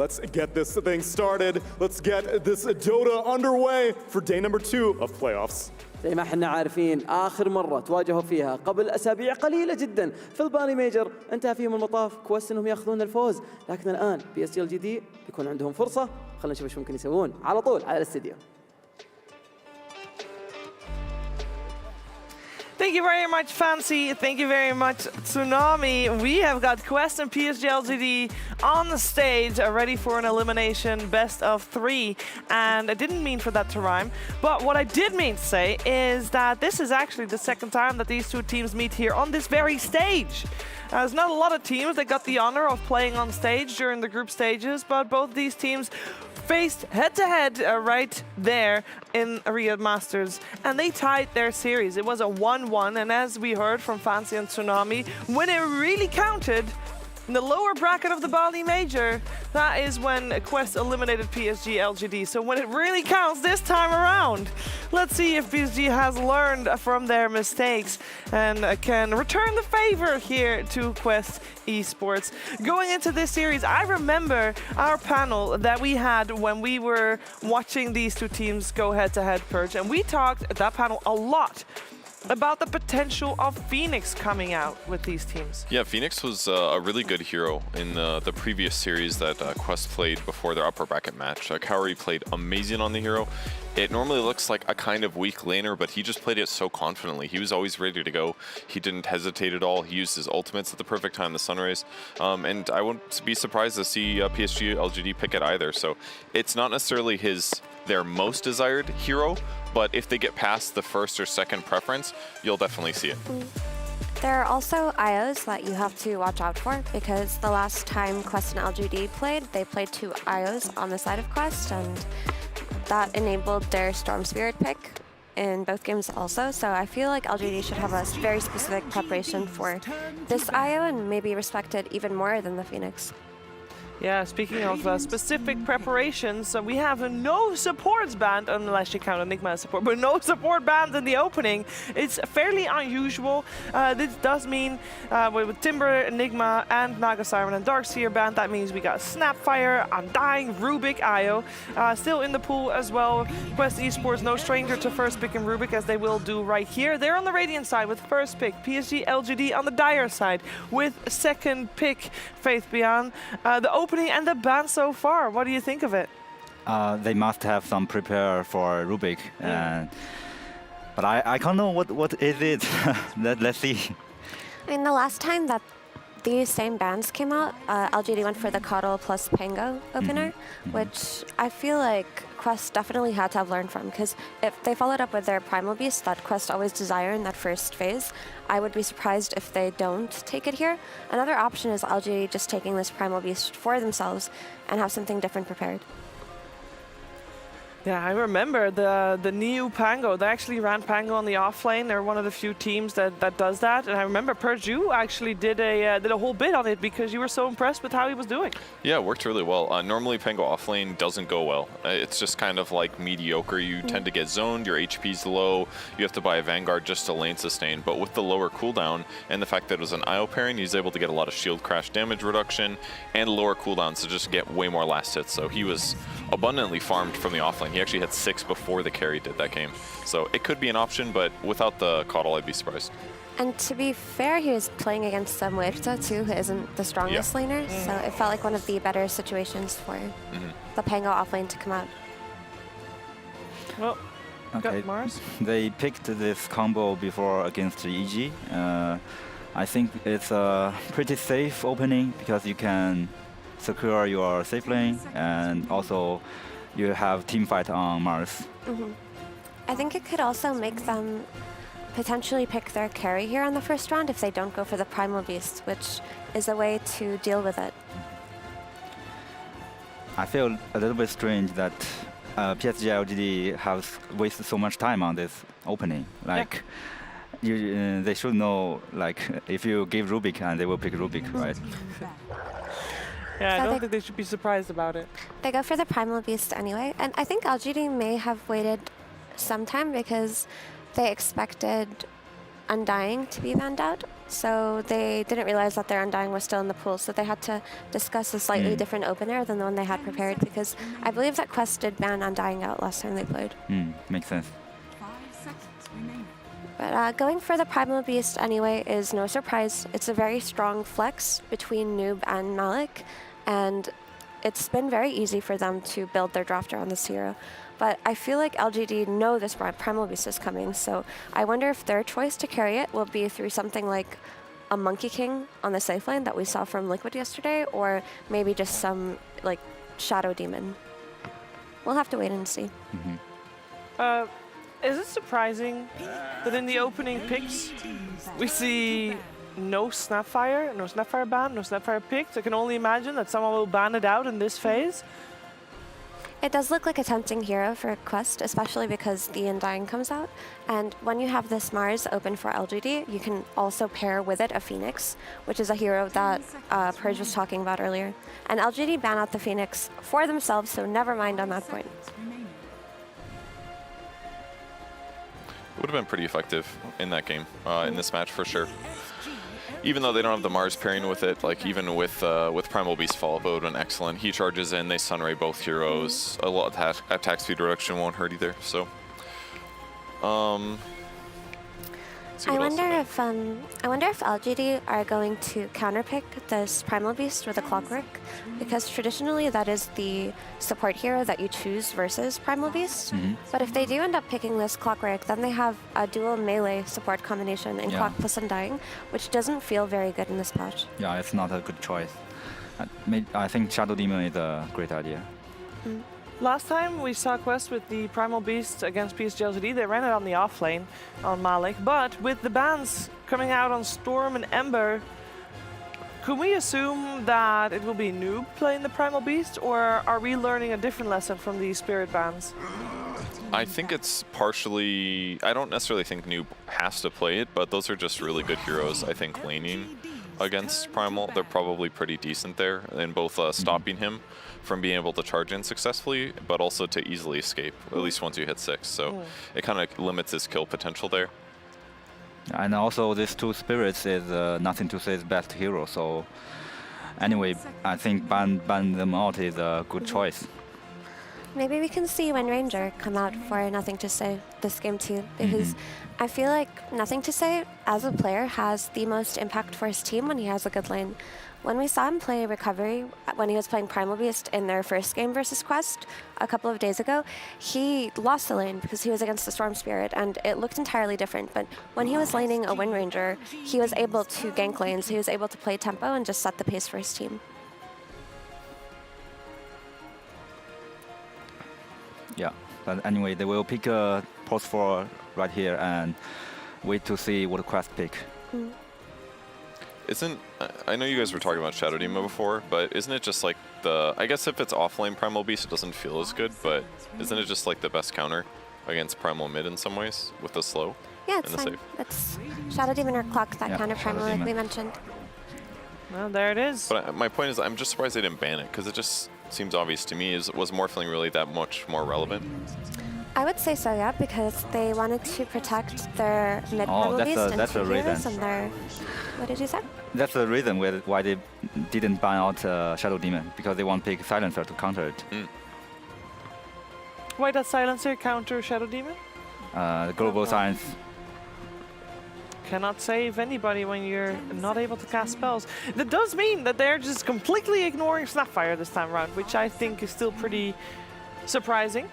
let's get this thing started. Let's get this Dota underway for day number 2 of playoffs. زي ما احنا عارفين آخر مرة تواجهوا فيها قبل أسابيع قليلة جدا في البالي ميجر انتهى فيهم المطاف كويست انهم ياخذون الفوز، لكن الآن PSG.LGD بيكون عندهم فرصة. خلينا نشوف ايش ممكن يسوون على طول على الاستديو. Thank you very much, Fancy. Thank you very much, Tsunami. We have got Quest and PSG.LGD on the stage, ready for an elimination best of 3. And I didn't mean for that to rhyme, but what I did mean to say is that this is actually the second time that these two teams meet here on this very stage. There's not a lot of teams that got the honor of playing on stage during the group stages, but both these teams faced head-to-head right there in Riyadh Masters, and they tied their series. It was a 1-1, and as we heard from Fancy and Tsunami, when it really counted, in the lower bracket of the Bali Major, that is when Quest eliminated PSG.LGD. So when it really counts this time around, let's see if PSG has learned from their mistakes and can return the favor here to Quest Esports. Going into this series, I remember our panel that we had when we were watching these two teams go head-to-head, Purge, and we talked at that panel a lot about the potential of Phoenix coming out with these teams. Yeah, Phoenix was a really good hero in the previous series that Quest played before their upper bracket match. Kaori played amazing on the hero. It normally looks like a kind of weak laner, but he just played it so confidently. He was always ready to go. He didn't hesitate at all. He used his ultimates at the perfect time, the Sunrays. And I wouldn't be surprised to see PSG.LGD pick it either. So it's not necessarily their most desired hero, but if they get past the first or second preference, you'll definitely see it. There are also IOs that you have to watch out for, because the last time Quest and LGD played, they played 2 IOs on the side of Quest, and that enabled their Storm Spirit pick in both games also. So I feel like LGD should have a very specific preparation for this IO and maybe respect it even more than the Phoenix. Yeah, speaking of specific preparations, we have no supports band, unless you count Enigma as support, but no support band in the opening. It's fairly unusual. This does mean with Timber, Enigma, and Naga Siren and Darkseer band, that means we got Snapfire, Undying, Rubik, Io. Still in the pool as well. Quest Esports, no stranger to first pick in Rubik, as they will do right here. They're on the Radiant side with first pick. PSG.LGD on the Dire side with second pick. Faith Beyond. The opening and the ban so far, what do you think of it? They must have some prepare for Rubik, but I can't know what is it. Let's see. I mean, the last time that these same bands came out, LGD went for the Coddle plus Pango opener, which I feel like Quest definitely had to have learned from, because if they followed up with their Primal Beast that Quest always desire in that first phase, I would be surprised if they don't take it here. Another option is LGD just taking this Primal Beast for themselves and have something different prepared. Yeah, I remember the new Pango. They actually ran Pango on the offlane. They're one of the few teams that does that. And I remember Perju actually did a whole bit on it because you were so impressed with how he was doing. Yeah, it worked really well. Normally Pango offlane doesn't go well. It's just kind of like mediocre. You tend to get zoned, your HP's low, you have to buy a Vanguard just to lane sustain. But with the lower cooldown and the fact that it was an IO pairing, he's able to get a lot of shield crash damage reduction and lower cooldowns to just get way more last hits. So he was abundantly farmed from the offlane. He actually had 6 before the carry did that game. So it could be an option, but without the Coddle, I'd be surprised. And to be fair, he was playing against Muerta too, who isn't the strongest laner, so it felt like one of the better situations for the Pango offlane to come out. Well, okay. Mars? They picked this combo before against EG. I think it's a pretty safe opening because you can secure your safe lane, and also you have team fight on Mars. I think it could also make them potentially pick their carry here on the first round if they don't go for the Primal Beast, which is a way to deal with it. I feel a little bit strange that PSG.LGD has wasted so much time on this opening. Like, they should know, like, if you give Rubik, and they will pick Rubik, right? Yeah, I don't think they should be surprised about it. They go for the Primal Beast anyway, and I think LGD may have waited some time because they expected Undying to be banned out, so they didn't realize that their Undying was still in the pool, so they had to discuss a slightly different opener than the one they had prepared, because I believe that Quest did ban Undying out last time they played. Makes sense. But going for the Primal Beast anyway is no surprise. It's a very strong flex between Noob and Malik, and it's been very easy for them to build their drafter on this hero. But I feel like LGD know this Primal Beast is coming, so I wonder if their choice to carry it will be through something like a Monkey King on the safe lane that we saw from Liquid yesterday, or maybe just some like Shadow Demon. We'll have to wait and see. Is it surprising that in the opening picks we see no Snapfire ban, no Snapfire picked? I can only imagine that someone will ban it out in this phase. It does look like a tempting hero for Quest, especially because the Undying comes out. And when you have this Mars open for LGD, you can also pair with it a Phoenix, which is a hero that Purge was talking about earlier. And LGD ban out the Phoenix for themselves, so never mind on that point. It would have been pretty effective in that game, in this match for sure. Even though they don't have the Mars pairing with it, like even with Primal Beast follow-up, it would have been excellent. He charges in, they Sunray both heroes. A lot of attack speed reduction won't hurt either. So, I wonder if LGD are going to counterpick this Primal Beast with a Clockwork, because traditionally that is the support hero that you choose versus Primal Beast. But if they do end up picking this Clockwork, then they have a dual melee support combination in Clock plus Undying, which doesn't feel very good in this patch. Yeah, it's not a good choice. I think Shadow Demon is a great idea. Last time we saw Quest with the Primal Beast against PSG.LGD, they ran it on the offlane on Malik, but with the bans coming out on Storm and Ember, could we assume that it will be Noob playing the Primal Beast, or are we learning a different lesson from these Spirit bans? I think it's partially, I don't necessarily think Noob has to play it, but those are just really good heroes, I think, laning. against Primal. They're probably pretty decent there in both stopping him from being able to charge in successfully, but also to easily escape, at least once you hit 6. So it kind of limits his kill potential there. And also these two spirits is Nothing to Say's best hero, so anyway, I think ban them out is a good choice. Maybe we can see Wind Ranger come out for Nothing to Say this game too, because I feel like Nothing to Say as a player has the most impact for his team when he has a good lane. When we saw him play Recovery, when he was playing Primal Beast in their first game versus Quest a couple of days ago, he lost the lane because he was against the Storm Spirit, and it looked entirely different. But when he was laning a Wind Ranger, he was able to gank lanes, he was able to play tempo and just set the pace for his team. Yeah, but anyway, they will pick a post 4 right here and wait to see what Quest pick. I know you guys were talking about Shadow Demon before, but isn't it just like I guess if it's offlane Primal Beast, it doesn't feel as good, but isn't it just like the best counter against Primal Mid in some ways with the slow? Yeah, it's fine. It's Shadow Demon or Clock, that kind of Primal like we mentioned. Well, there it is. But my point is, I'm just surprised they didn't ban it, because it just seems obvious to me. Was Morphling really that much more relevant? I would say so, yeah, because they wanted to protect their mid Primal Beast and two heroes and their... What did you say? That's the reason why they didn't ban out Shadow Demon, because they want to pick Silencer to counter it. Why does Silencer counter Shadow Demon? The global silence. Cannot save anybody when you're not able to cast spells. That does mean that they're just completely ignoring Snapfire this time around, which I think is still pretty surprising.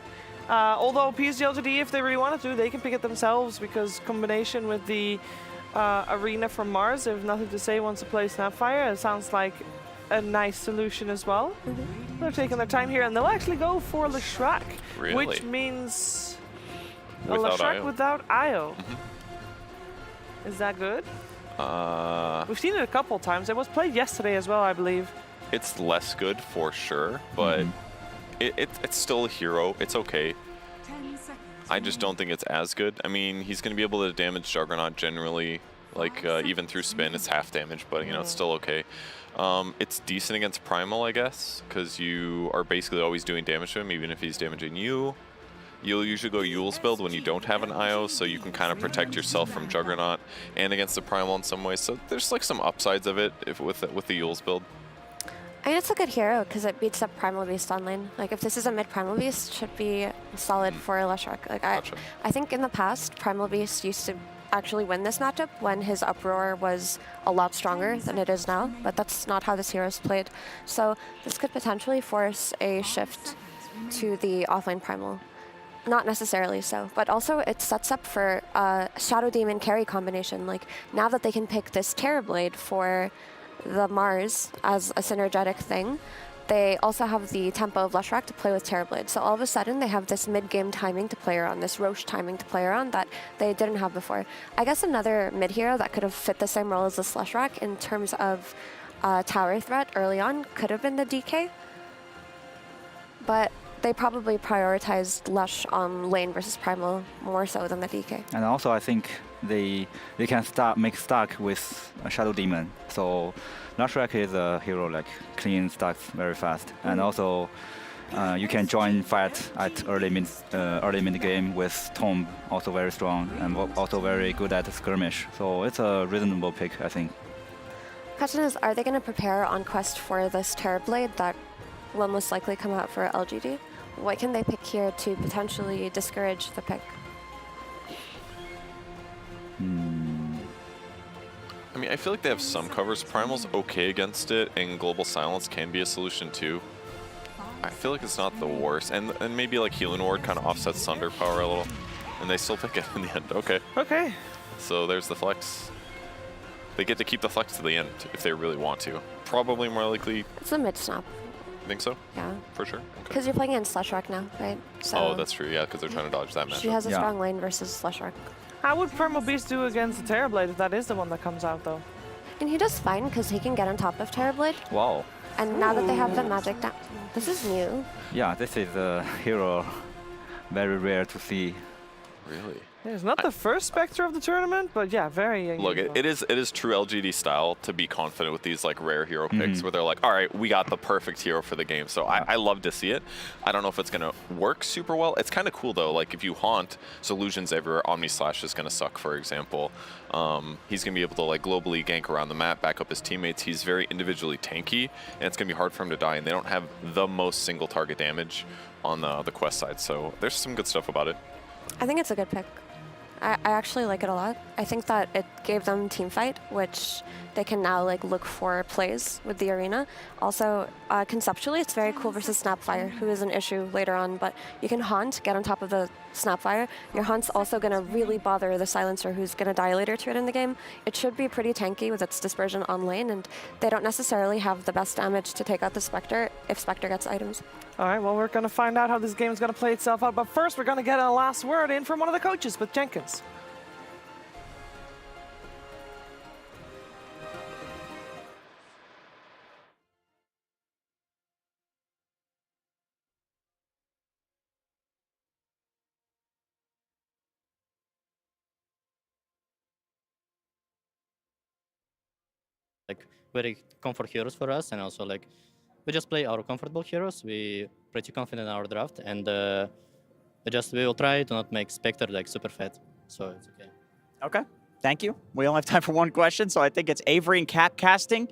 Although PSG.LGD, if they really wanted to, they can pick it themselves, because combination with the Arena from Mars, if Nothing to Say wants to play Snapfire, it sounds like a nice solution as well. They're taking their time here, and they'll actually go for Leshrac, which means Leshrac without IO. Is that good? We've seen it a couple times. It was played yesterday as well, I believe. It's less good for sure, but it's still a hero. It's okay. I just don't think it's as good. I mean, he's going to be able to damage Juggernaut generally, like even through spin, it's half damage, but you know, it's still okay. It's decent against Primal, I guess, because you are basically always doing damage to him, even if he's damaging you. You'll usually go Yule's build when you don't have an IO, so you can kind of protect yourself from Juggernaut and against the Primal in some ways. So there's like some upsides of it with the Yule's build. I mean, it's a good hero because it beats up Primal Beast on lane. Like, if this is a mid Primal Beast, should be solid for Leshrac. Like, I think in the past, Primal Beast used to actually win this matchup when his Uproar was a lot stronger than it is now, but that's not how this hero is played. So this could potentially force a shift to the offlane Primal. Not necessarily so, but also it sets up for Shadow Demon carry combination. Like, now that they can pick this Terrorblade for the Mars as a synergetic thing, they also have the tempo of Leshrac to play with Terrorblade. So all of a sudden they have this mid-game timing to play around, this Roche timing to play around that they didn't have before. I guess another mid-hero that could have fit the same role as this Leshrac in terms of tower threat early on could have been the DK. But they probably prioritized Lush on lane versus Primal more so than the DK. And also I think they can make stack with a Shadow Demon. So Leshrac is a hero like clean stacks very fast. And also you can join fight at early mid game with Tomb, also very strong and also very good at skirmish. So it's a reasonable pick, I think. Question is, are they going to prepare on Quest for this Terrorblade that will most likely come out for LGD? What can they pick here to potentially discourage the pick? I mean, I feel like they have some covers. Primal's okay against it, and Global Silence can be a solution too. I feel like it's not the worst. And maybe like Healing Ward kind of offsets Thunder Power a little. And they still pick it in the end. Okay. Okay. So there's the flex. They get to keep the flex to the end if they really want to. Probably more likely. It's a mid snap. Think so? Yeah. For sure? Because you're playing against Leshrac now, right? So oh, that's true. Yeah, because they're trying to dodge that match. She has a strong lane versus Leshrac. How would Primal Beast do against the Terrorblade if that is the one that comes out, though? And he does fine because he can get on top of Terrorblade. Wow. And now that they have the magic down, this is new. Yeah, this is a hero very rare to see. Really? It's not the first Spectre of the tournament, but yeah, very Look, it is true LGD style to be confident with these like rare hero picks where they're like, all right, we got the perfect hero for the game. So I love to see it. I don't know if it's going to work super well. It's kind of cool though. Like if you haunt Solutions everywhere, Omni Slash is going to suck, for example. He's going to be able to like globally gank around the map, back up his teammates. He's very individually tanky, and it's going to be hard for him to die. And they don't have the most single target damage on the quest side. So there's some good stuff about it. I think it's a good pick. I actually like it a lot. I think that it gave them team fight, which they can now like look for plays with the arena. Also, conceptually, it's very cool versus Snapfire, who is an issue later on, but you can haunt, get on top of the Snapfire. Your haunt's also going to really bother the Silencer, who's going to die later to it in the game. It should be pretty tanky with its dispersion on lane, and they don't necessarily have the best damage to take out the Spectre if Spectre gets items. All right, well, we're going to find out how this game is going to play itself out. But first, we're going to get a last word in from one of the coaches with Jenkins. Like very comfort heroes for us, and also like we just play our comfortable heroes. We pretty confident in our draft, and we will try to not make Spectre like super fat, so it's okay. Okay, thank you. We only have time for one question, so I think it's Avery and Cap casting.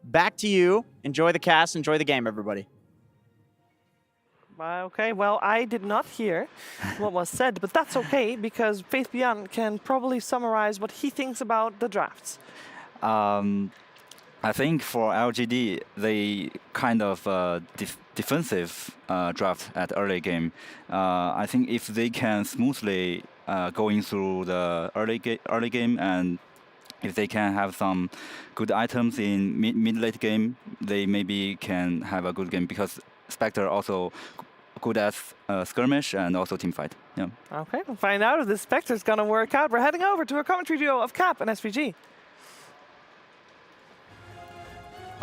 Back to you. Enjoy the cast, enjoy the game, everybody. Okay, well, I did not hear what was said, but that's okay, because Faith Beyond can probably summarize what he thinks about the drafts. I think for LGD, they kind of defensive draft at early game. I think if they can smoothly going through the early game, and if they can have some good items in mid-late game, they maybe can have a good game, because Spectre also good at skirmish and also team fight. Yeah. Okay, we'll find out if this Spectre's gonna work out. We're heading over to a commentary duo of Cap and SVG.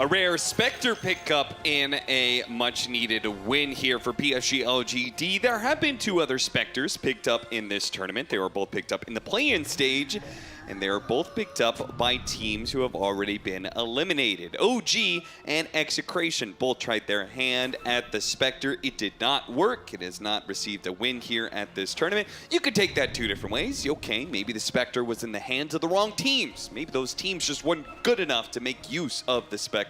A rare Spectre pickup in a much-needed win here for PSG.LGD. There have been two other Spectres picked up in this tournament. They were both picked up in the play-in stage, and they were both picked up by teams who have already been eliminated. OG and Execration both tried their hand at the Spectre. It did not work. It has not received a win here at this tournament. You could take that two different ways. Okay, maybe the Spectre was in the hands of the wrong teams. Maybe those teams just weren't good enough to make use of the Spectre.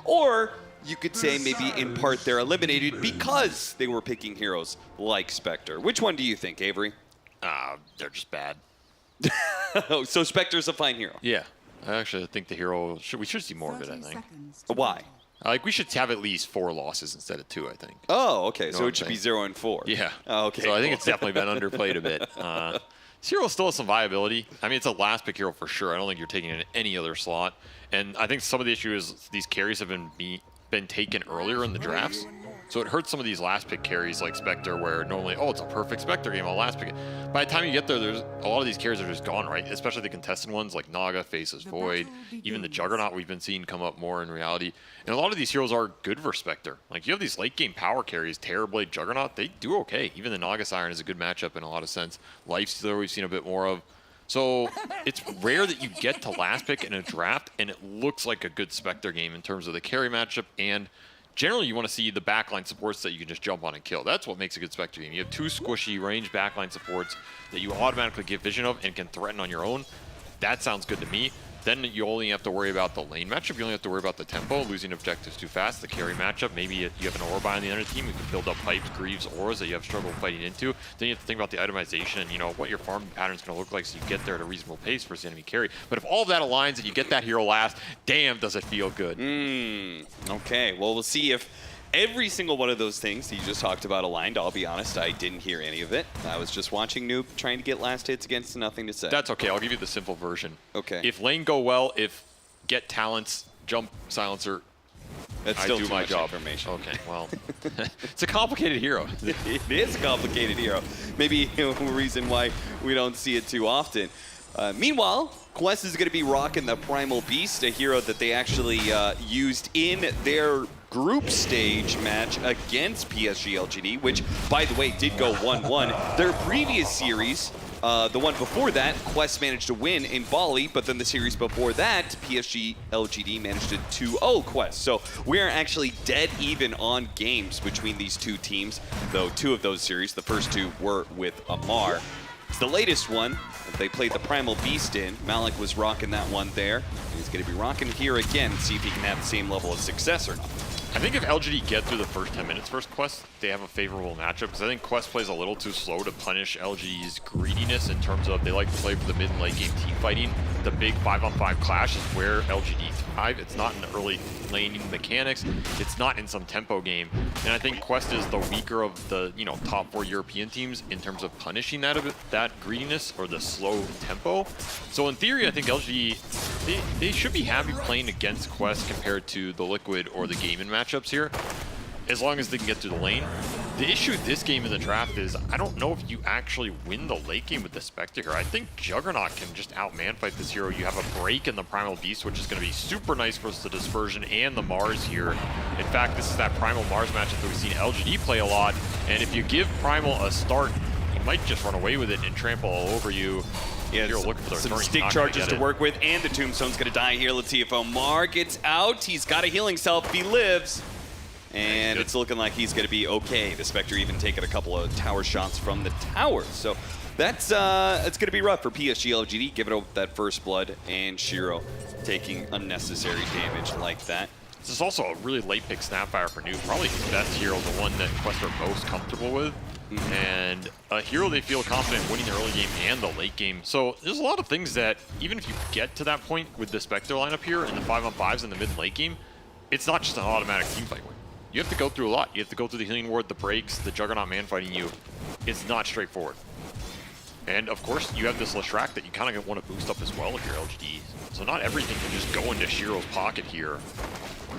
Or you could say maybe in part they're eliminated because they were picking heroes like Spectre. Which one do you think, Avery? They're just bad. So Spectre's a fine hero. Yeah, I actually think the hero we should see more of it. I think. Why? Like we should have at least 4 losses instead of 2. I think. Oh, okay. You know so it should be 0 and 4. Yeah. Oh, okay. So I think it's definitely been underplayed a bit. This hero still has some viability. I mean, it's a last pick hero for sure. I don't think you're taking it in any other slot. And I think some of the issue is these carries have been taken earlier in the drafts. So it hurts some of these last pick carries like Spectre, where normally, oh, it's a perfect Spectre game, I'll last pick it. By the time you get there, there's a lot of these carries are just gone, right? Especially the contested ones like Naga, Faceless Void, even the Juggernaut we've been seeing come up more in reality. And a lot of these heroes are good for Spectre. Like you have these late game power carries, Terrorblade, Juggernaut, they do okay. Even the Naga Siren is a good matchup in a lot of sense. Lifestealer we've seen a bit more of. So it's rare that you get to last pick in a draft and it looks like a good Spectre game in terms of the carry matchup, and generally you want to see the backline supports that you can just jump on and kill. That's what makes a good Spectre game. You have 2 squishy range backline supports that you automatically get vision of and can threaten on your own. That sounds good to me. Then you only have to worry about the lane matchup. You only have to worry about the tempo, losing objectives too fast, the carry matchup. Maybe you have an Orbi on the other team who can build up pipes, Greaves, auras that you have struggle fighting into. Then you have to think about the itemization and, you know, what your farm pattern is going to look like so you get there at a reasonable pace versus enemy carry. But if all of that aligns and you get that hero last, damn, does it feel good. Okay, well, we'll see if every single one of those things that you just talked about aligned. I'll be honest, I didn't hear any of it. I was just watching Noob trying to get last hits against nothing to say. That's okay. I'll give you the simple version. Okay. If lane go well, if get talents, jump silencer, that's I still do too my much job. information. Okay, well, it's a complicated hero. It is a complicated hero. Maybe a reason why we don't see it too often. Meanwhile, Quest is going to be rocking the Primal Beast, a hero that they actually used in their group stage match against PSG.LGD, which, by the way, did go 1-1. Their previous series The one before that, Quest managed to win in Bali, but then the series before that, PSG.LGD managed to 2-0 Quest. So we're actually dead even on games between these two teams, though 2 of those series, the first 2 were with Amar. It's the latest one that they played the Primal Beast in. Malik was rocking that one there. And he's going to be rocking here again, see if he can have the same level of success or not. I think if LGD get through the first 10 minutes versus Quest, they have a favorable matchup, because I think Quest plays a little too slow to punish LGD's greediness in terms of they like to play for the mid and late game team fighting. The big 5-on-5 clash is where LGD thrive. It's not in the early laning mechanics. It's not in some tempo game. And I think Quest is the weaker of the top 4 European teams in terms of punishing that greediness or the slow tempo. So in theory, I think LGD, they should be happy playing against Quest compared to the Liquid or the Gaimin matchups here, as long as they can get through the lane. The issue with this game in the draft is I don't know if you actually win the late game with the Spectre here. I think Juggernaut can just out-man-fight this hero. You have a break in the Primal Beast, which is going to be super nice versus the Dispersion and the Mars here. In fact, this is that Primal Mars matchup that we've seen LGD play a lot, and if you give Primal a start, he might just run away with it and trample all over you. Yeah, looking for some stick charges to work with, and the Tombstone's going to die here. Let's see if Omar gets out. He's got a healing self. He lives. And it's looking like he's going to be okay. The Spectre even taking a couple of tower shots from the tower. So that's it's going to be rough for PSG.LGD. Giving up that first blood, and Shiro taking unnecessary damage like that. This is also a really late pick Snapfire for Noob. Probably his best hero, the one that Quest are most comfortable with. And a hero they feel confident winning the early game and the late game. So there's a lot of things that, even if you get to that point with the Spectre lineup here and the 5-on-5s in the mid and late game, it's not just an automatic teamfight win. You have to go through a lot. You have to go through the healing ward, the breaks, the Juggernaut man fighting you. It's not straightforward. And of course, you have this Leshrac that you kind of want to boost up as well if you're LGD. So not everything can just go into Shiro's pocket here.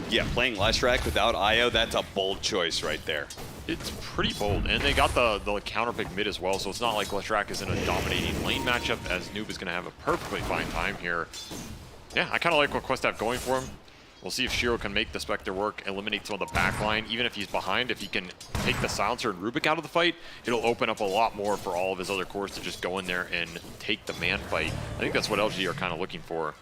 Yeah, playing Leshrac without IO, that's a bold choice right there. It's pretty bold, and they got the counter pick mid as well, so it's not like Leshrac is in a dominating lane matchup, as Noob is going to have a perfectly fine time here. Yeah, I kind of like what Quest have going for him. We'll see if Shiro can make the Spectre work, eliminate some of the back line. Even if he's behind, if he can take the Silencer and Rubik out of the fight, it'll open up a lot more for all of his other cores to just go in there and take the man fight. I think that's what LG are kind of looking for.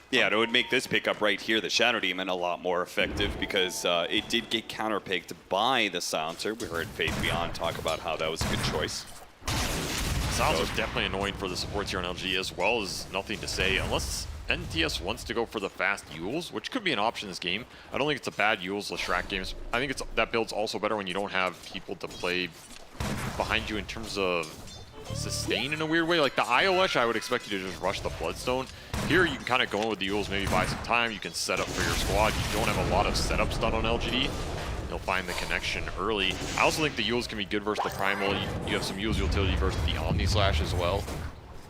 Yeah, it would make this pickup right here, the Shadow Demon, a lot more effective because it did get counterpicked by the Silencer. We heard Faith Beyond talk about how that was a good choice. Silencer's definitely annoying for the supports here on LG, as well as nothing to say, unless NTS wants to go for the fast Yules, which could be an option in this game. I don't think it's a bad Yules Leshrac game. I think that build's also better when you don't have people to play behind you in terms of sustain in a weird way. Like the IOLesh, I would expect you to just rush the Bloodstone. Here you can kind of go in with the Yules, maybe buy some time. You can set up for your squad. You don't have a lot of setups done on LGD. You'll find the connection early. I also think the Yules can be good versus the Primal. You have some Yules utility versus the Omni Slash as well.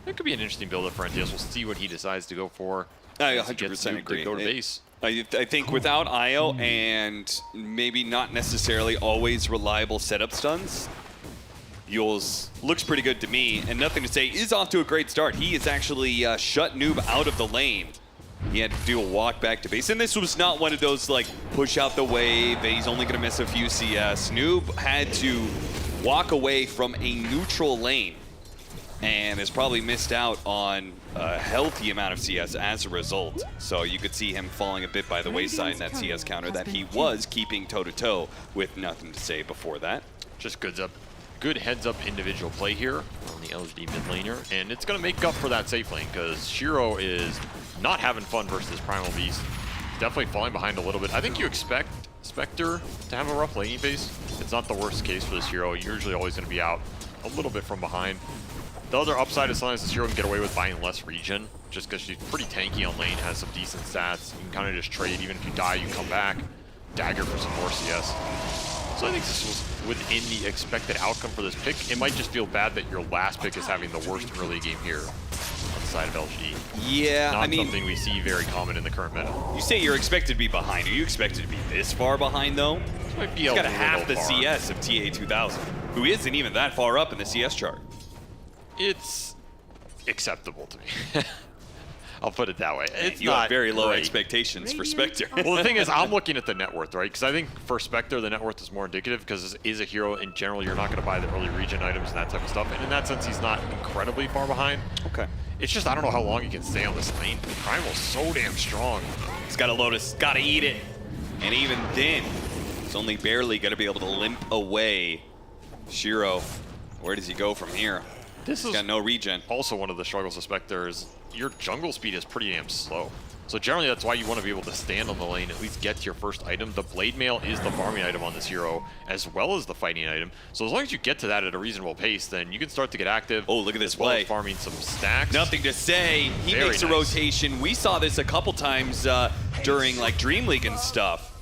It could be an interesting build-up for NTS. We'll see what he decides to go for. I 100% agree. Go to base. I think without IO and maybe not necessarily always reliable setup stuns, Yules looks pretty good to me, and nothing to say, is off to a great start. He has actually shut Noob out of the lane. He had to do a walk back to base, and this was not one of those like push out the wave, he's only gonna miss a few CS. Noob had to walk away from a neutral lane and has probably missed out on a healthy amount of CS as a result. So you could see him falling a bit by the wayside in that CS counter that he was keeping toe-to-toe with nothing to say before that. Just good heads-up individual play here on the LGD mid laner, and it's going to make up for that safe lane, because Shiro is not having fun versus this Primal Beast. Definitely falling behind a little bit. I think you expect Spectre to have a rough laning phase. It's not the worst case for this hero. You're usually always going to be out a little bit from behind. The other upside is sometimes this hero can get away with buying less regen, just because she's pretty tanky on lane, has some decent stats. You can kind of just trade. Even if you die, you come back. Dagger for some more CS. So I think this was within the expected outcome for this pick. It might just feel bad that your last pick is having the worst early game here on the side of LG. Yeah, Not I mean, something we see very common in the current meta. You say you're expected to be behind. Are you expected to be this far behind, though? Might be He's a got little half the far. CS of TA2000, who isn't even that far up in the CS chart. It's acceptable to me. I'll put it that way. It's you not have very low great. expectations for Spectre. Well, the thing is, I'm looking at the net worth, right? Because I think for Spectre, the net worth is more indicative because this is a hero. In general, you're not going to buy the early regen items and that type of stuff. And in that sense, he's not incredibly far behind. Okay. It's just, I don't know how long he can stay on this lane. Primal's so damn strong. He's got a Lotus, got to eat it. And even then, he's only barely going to be able to limp away. Shiro, where does he go from here? He's got no regen. Also, one of the struggles of Spectre is your jungle speed is pretty damn slow. So generally, that's why you want to be able to stand on the lane, at least get to your first item. The Blade Mail is the farming item on this hero, as well as the fighting item. So as long as you get to that at a reasonable pace, then you can start to get active. Oh, look at this as well play. as farming some stacks. Nothing to say. He Very makes a nice. rotation. We saw this a couple times during like Dream League and stuff.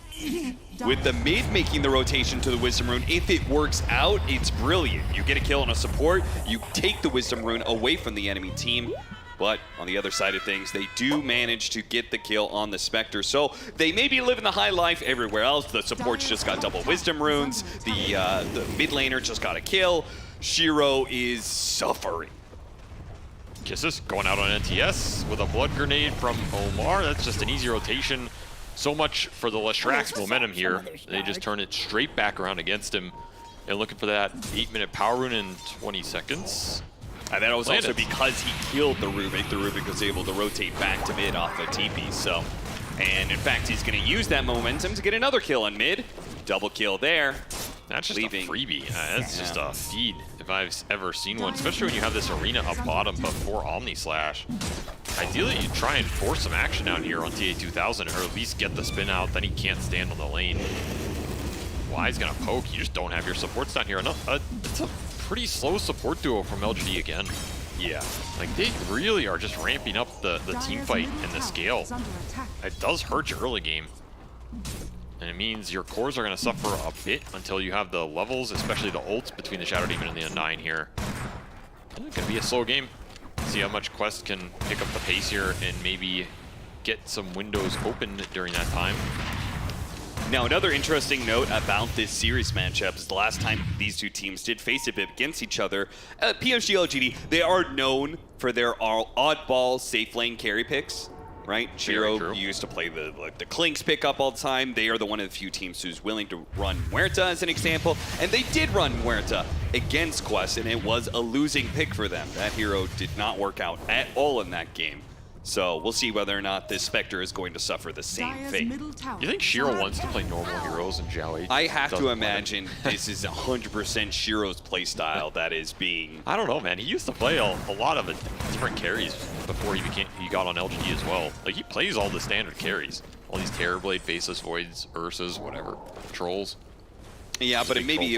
With the mid making the rotation to the Wisdom Rune, if it works out, it's brilliant. You get a kill on a support, you take the Wisdom Rune away from the enemy team. But on the other side of things, they do manage to get the kill on the Spectre. So they may be living the high life everywhere else. The supports just got double Wisdom Runes. The mid laner just got a kill. Shiro is suffering. Kisses going out on NTS with a blood grenade from Omar. That's just an easy rotation. So much for the Leshrax momentum here. They just turn it straight back around against him. And looking for that 8-minute power rune in 20 seconds. And that was Landed. also because he killed the Rubik. The Rubik was able to rotate back to mid off of TP. So, and in fact, he's going to use that momentum to get another kill on mid. Double kill there. That's just leaving. a freebie. That's just a feed if I've ever seen one, especially when you have this arena up bottom before Omni Slash. Ideally, you try and force some action out here on TA2000 or at least get the spin out, then he can't stand on the lane. Why's gonna poke? You just don't have your supports down here. It's a pretty slow support duo from LGD again. Yeah. Like, they really are just ramping up the team fight and the scale. It does hurt your early game. And it means your cores are going to suffer a bit until you have the levels, especially the ults between the Shadow Demon and the Undying here. It's going to be a slow game. See how much Quest can pick up the pace here and maybe get some windows open during that time. Now, another interesting note about this series matchup is the last time these two teams did face a bit against each other. PSG.LGD, they are known for their oddball safe lane carry picks, right? Shiro used to play the Clinks pickup all the time. They are one of the few teams who's willing to run Muerta as an example, and they did run Muerta against Quest, and it was a losing pick for them. That hero did not work out at all in that game. So we'll see whether or not this Spectre is going to suffer the same fate. You think Shiro wants to play normal heroes in Jiao 8? I have to imagine this is 100% Shiro's playstyle that is being... I don't know, man. He used to play a lot of different carries before he got on LGD as well. Like, he plays all the standard carries. All these Terrorblade, Faceless Voids, Ursas, whatever. Trolls. Yeah, but maybe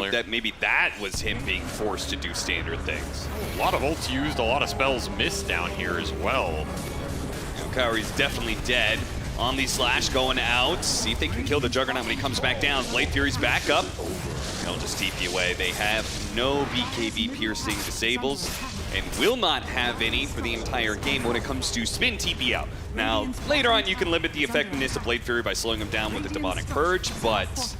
that was him being forced to do standard things. A lot of ults used, a lot of spells missed down here as well. Kaori's definitely dead. Omni Slash going out. See if they can kill the Juggernaut when he comes back down. Blade Fury's back up. They'll just TP away. They have no BKB piercing disables and will not have any for the entire game when it comes to spin TP out. Now, later on, you can limit the effectiveness of Blade Fury by slowing him down with the Demonic Purge, but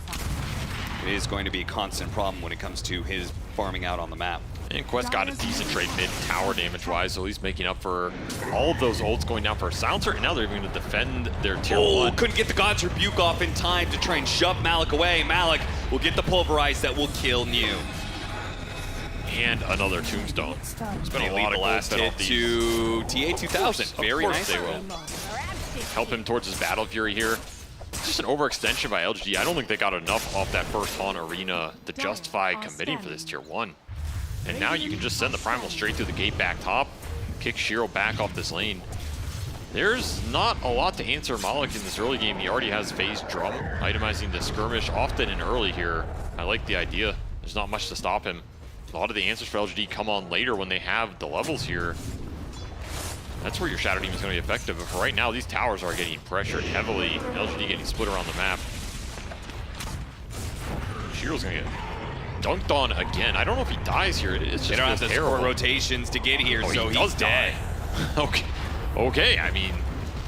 it is going to be a constant problem when it comes to his farming out on the map. And Quest got a decent trade mid tower damage-wise, so he's making up for all of those ults going down for a silencer, and now they're even going to defend their tier 1. Couldn't get the God's Rebuke off in time to try and shove Malik away. Malik will get the Pulverize that will kill New. And another Tombstone. It's been a lot of last hit to TA2000. Very nice. They will help him towards his Battle Fury here. Just an overextension by LGD. I don't think they got enough off that first Han arena to justify committing for this tier 1. And now you can just send the Primal straight through the gate back top, kick Shiro back off this lane. There's not a lot to answer Malik in this early game. He already has Phase Drum, itemizing the skirmish often and early here. I like the idea. There's not much to stop him. A lot of the answers for LGD come on later when they have the levels here. That's where your Shadow Demon is going to be effective. But for right now, these towers are getting pressured heavily. LGD getting split around the map. Shiro's going to get dunked on again. I don't know if he dies here. It's just they don't have the terrible. 4 rotations to get here, so he he's dead. Okay, I mean,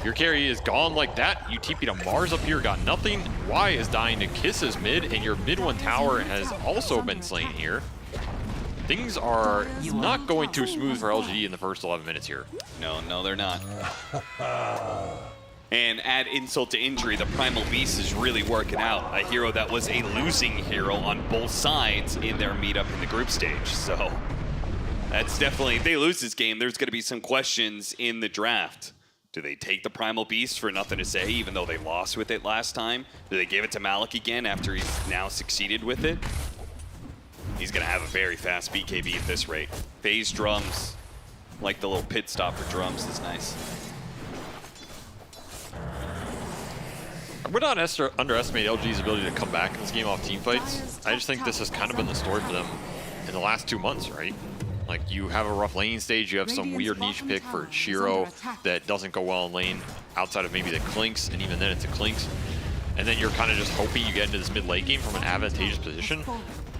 your carry is gone like that. You TP to Mars up here, got nothing. Y is dying to Kisses mid, and your mid 1 tower has also been slain here. things are not going too smooth for LGD in the first 11 minutes here. No, they're not. And add insult to injury, the Primal Beast is really working out. A hero that was a losing hero on both sides in their meetup in the group stage. So that's definitely, if they lose this game, there's going to be some questions in the draft. Do they take the Primal Beast for nothing to say, even though they lost with it last time? Do they give it to Malik again after he's now succeeded with it? He's going to have a very fast BKB at this rate. Phase drums, like the little pit stop for drums, is nice. We're not underestimate LG's ability to come back in this game off team fights. I just think this has kind of been the story for them in the last 2 months, right? Like, you have a rough laning stage, you have some weird niche pick for Shiro that doesn't go well in lane outside of maybe the Clinks, and even then it's a Clinks. And then you're kind of just hoping you get into this mid late game from an advantageous position.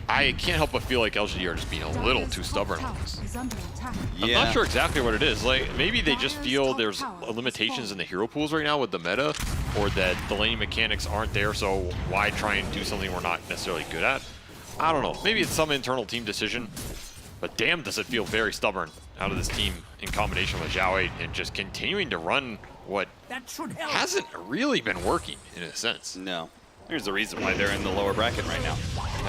I can't help but feel like LGD are just being a little too stubborn on this. I'm not sure exactly what it is. Like, maybe they just feel there's limitations in the hero pools right now with the meta, or that the laning mechanics aren't there, so why try and do something we're not necessarily good at? I don't know. Maybe it's some internal team decision, but damn does it feel very stubborn out of this team in combination with Zhao and just continuing to run what hasn't really been working in a sense. No. There's the reason why they're in the lower bracket right now.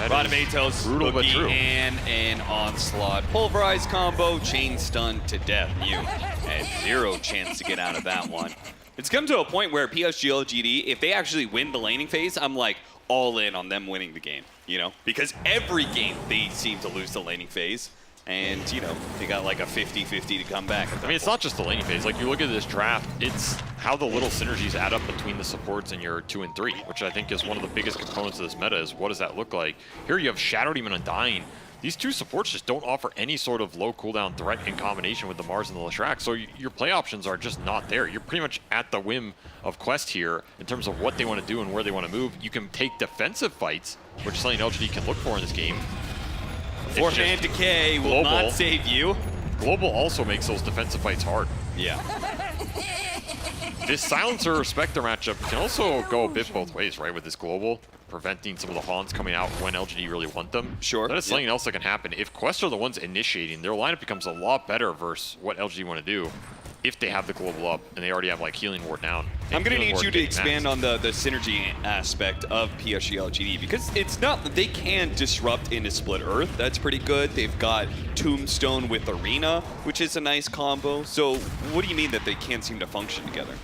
Bottom Atos, brutal but true. And an onslaught. Pulverized combo, chain stun to death. You had zero chance to get out of that one. It's come to a point where PSG.LGD, if they actually win the laning phase, I'm like all in on them winning the game, you know? Because every game they seem to lose the laning phase. And, you know, they got like a 50-50 to come back. I mean, it's not just the laning phase. Like, you look at this draft, it's how the little synergies add up between the supports in your 2 and 3, which I think is one of the biggest components of this meta, is what does that look like? Here you have Shadow Demon Undying. These 2 supports just don't offer any sort of low cooldown threat in combination with the Mars and the Leshrac, so your play options are just not there. You're pretty much at the whim of Quest here in terms of what they want to do and where they want to move. You can take defensive fights, which is something LGD can look for in this game. Forehand decay will not save you. Global also makes those defensive fights hard. Yeah. This Silencer Spectre matchup can also go a bit both ways, right? With this Global, preventing some of the Hauns coming out when LGD really want them. Sure. That is something else that can happen. If Quest are the ones initiating, their lineup becomes a lot better versus what LGD want to do if they have the Global up and they already have like Healing Ward down. I'm going to need you to expand on the synergy aspect of PSG.LGD, because it's not that they can disrupt into Split Earth. That's pretty good. They've got Tombstone with Arena, which is a nice combo. So what do you mean that they can't seem to function together?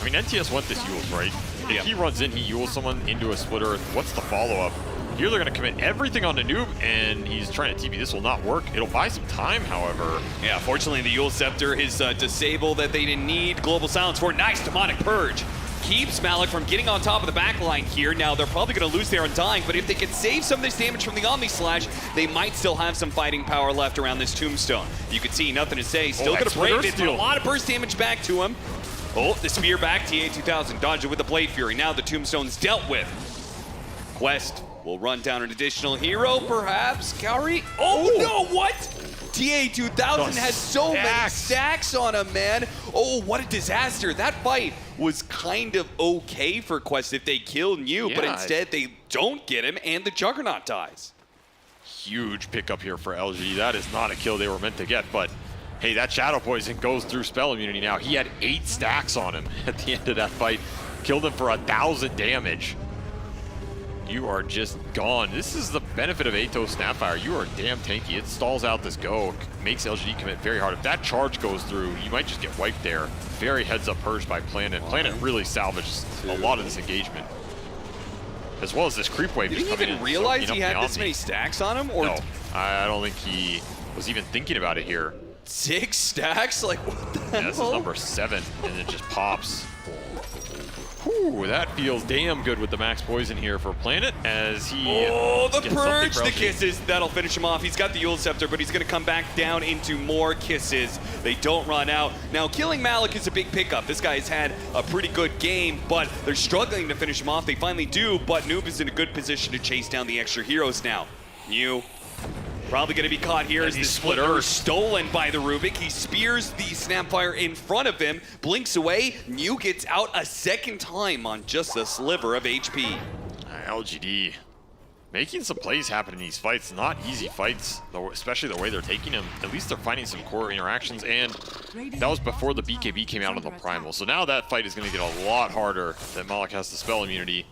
I mean, NTS went this Yules, right? If he runs in, he Yules someone into a Split Earth, what's the follow-up? Here they're going to commit everything on the noob, and he's trying to TP. This will not work. It'll buy some time, however. Yeah, fortunately, the Yule Scepter is disabled that they didn't need. Global Silence for a nice Demonic Purge. Keeps Malik from getting on top of the back line here. Now, they're probably going to lose their Undying, but if they can save some of this damage from the Omni Slash, they might still have some fighting power left around this Tombstone. You can see nothing to say. Still going to brave it, but a lot of burst damage back to him. Oh, the spear back, TA2000 dodged it with the Blade Fury. Now the Tombstone's dealt with. Quest will run down an additional hero, perhaps. Kauri. Oh, no, what? TA2000 has so many stacks on him, man. Oh, what a disaster. That fight was kind of okay for Quest if they kill New, but instead they don't get him, and the Juggernaut dies. Huge pickup here for LG. That is not a kill they were meant to get, but hey, that Shadow Poison goes through spell immunity now. He had 8 stacks on him at the end of that fight. Killed him for 1,000 damage. You are just gone. This is the benefit of Atos Snapfire. You are damn tanky. It stalls out this go, makes LGD commit very hard. If that charge goes through, you might just get wiped there. Very heads-up purge by Planet. Planet really salvaged a lot of this engagement. As well as this creep wave. Did he even realize he had this many stacks on him? Or no, I don't think he was even thinking about it here. 6 stacks? Like, what the hell? This is number 7, and it just pops. Whew, that feels damn good with the max poison here for Planet as he the purge, the kisses. That'll finish him off. He's got the Yule Scepter, but he's going to come back down into more kisses. They don't run out. Now, killing Malik is a big pickup. This guy's had a pretty good game, but they're struggling to finish him off. They finally do, but Noob is in a good position to chase down the extra heroes now. New. Probably going to be caught here as the Split Earth stolen by the Rubik. He spears the Snapfire in front of him, blinks away. New gets out a second time on just a sliver of HP. LGD making some plays happen in these fights. Not easy fights, though, especially the way they're taking them. At least they're finding some core interactions, and that was before the BKB came out on the Primal. So now that fight is going to get a lot harder that Malik has the spell immunity.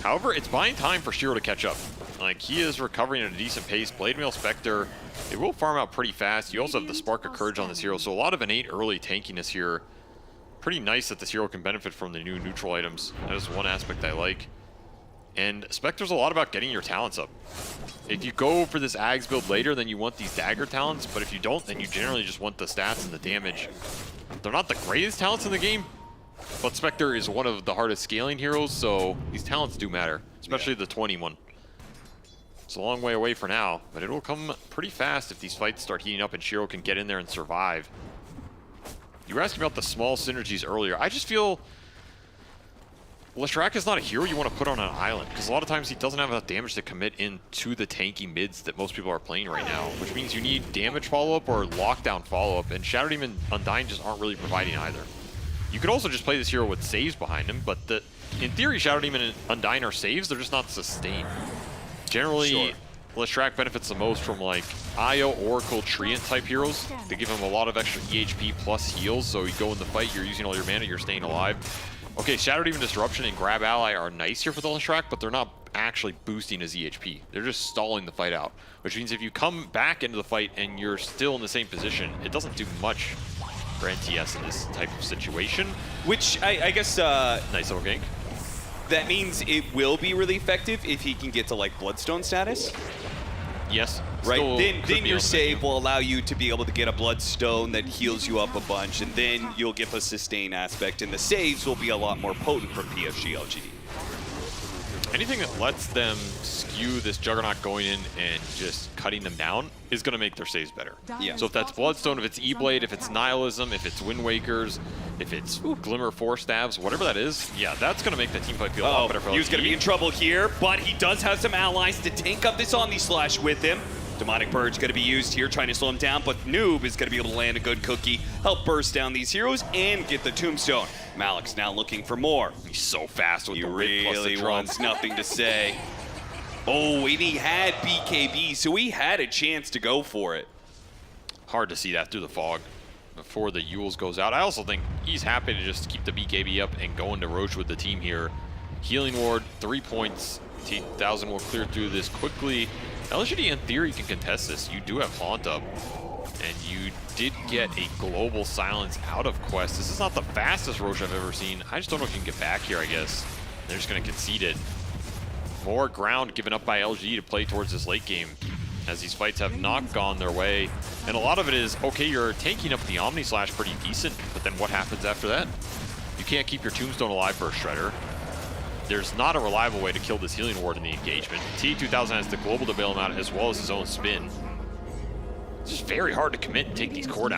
However, it's buying time for Shiro to catch up. Like, he is recovering at a decent pace. Blade Mail Spectre, it will farm out pretty fast. You also have the Spark of Courage on this hero, so a lot of innate early tankiness here. Pretty nice that this hero can benefit from the new neutral items. That is one aspect I like. And Spectre's a lot about getting your talents up. If you go for this Ags build later, then you want these dagger talents, but if you don't, then you generally just want the stats and the damage. They're not the greatest talents in the game, but Spectre is one of the hardest scaling heroes, so these talents do matter, especially the 21. It's a long way away for now, but it'll come pretty fast if these fights start heating up and Shiro can get in there and survive. You were asking about the small synergies earlier. I just feel Leshrac is not a hero you want to put on an island, because a lot of times he doesn't have enough damage to commit into the tanky mids that most people are playing right now, which means you need damage follow-up or lockdown follow-up, and Shadow Demon and Undyne just aren't really providing either. You could also just play this hero with saves behind him, but in theory, Shadow Demon and Undyne are saves, they're just not sustained. Generally, Leshrac benefits the most from like Io, Oracle, Treant type heroes. They give him a lot of extra EHP plus heals, so you go in the fight, you're using all your mana, you're staying alive. Okay, Shadow Demon Disruption and Grab Ally are nice here for the Leshrac, but they're not actually boosting his EHP. They're just stalling the fight out, which means if you come back into the fight and you're still in the same position, it doesn't do much for NTS in this type of situation. Which I guess nice little gank. That means it will be really effective if he can get to like Bloodstone status. Yes. Right. Then your save will allow you to be able to get a Bloodstone that heals you up a bunch, and then you'll get the sustain aspect, and the saves will be a lot more potent for PSG.LGD. Anything that lets them skew this Juggernaut going in and just cutting them down is going to make their saves better. Yeah. So if that's Bloodstone, if it's E-Blade, if it's Nihilism, if it's Wind Wakers, if it's Glimmer Force Stabs, whatever that is, yeah, that's going to make the teamfight feel a lot better for LGD. He's going to be in trouble here, but he does have some allies to tank up this Omni Slash with him. Demonic Purge going to be used here, trying to slow him down, but Noob is going to be able to land a good cookie, help burst down these heroes, and get the Tombstone. Malik's now looking for more. He's so fast with the really plus the wants nothing to say. Oh, and he had BKB, so he had a chance to go for it. Hard to see that through the fog before the Yules goes out. I also think he's happy to just keep the BKB up and go into Roche with the team here. Healing Ward, 3 points. T1000 will clear through this quickly. LGD in theory can contest this. You do have Flaunt up, and you did get a global silence out of Quest. This is not the fastest Roche I've ever seen. I just don't know if you can get back here, I guess. They're just going to concede it. More ground given up by LG to play towards this late game, as these fights have not gone their way. And a lot of it is, okay, you're taking up the Omni Slash pretty decent, but then what happens after that? You can't keep your Tombstone alive for a Shredder. There's not a reliable way to kill this Healing Ward in the engagement. T2000 has the global to bail him out as well as his own spin. It's just very hard to commit and take these cores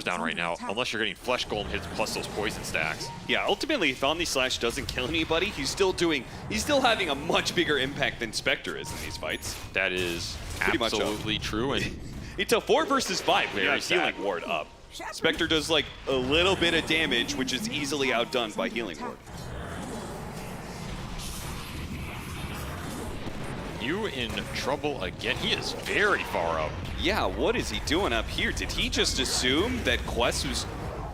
down right now, unless you're getting Flesh Golem hits plus those poison stacks. Yeah, ultimately, if Omni Slash doesn't kill anybody, he's still having a much bigger impact than Spectre is in these fights. That is pretty absolutely true. And it's a 4 versus 5 with very that Healing Ward up. Spectre does like a little bit of damage, which is easily outdone by Healing Ward. You in trouble again. He is very far up. Yeah, what is he doing up here? Did he just assume that Quest was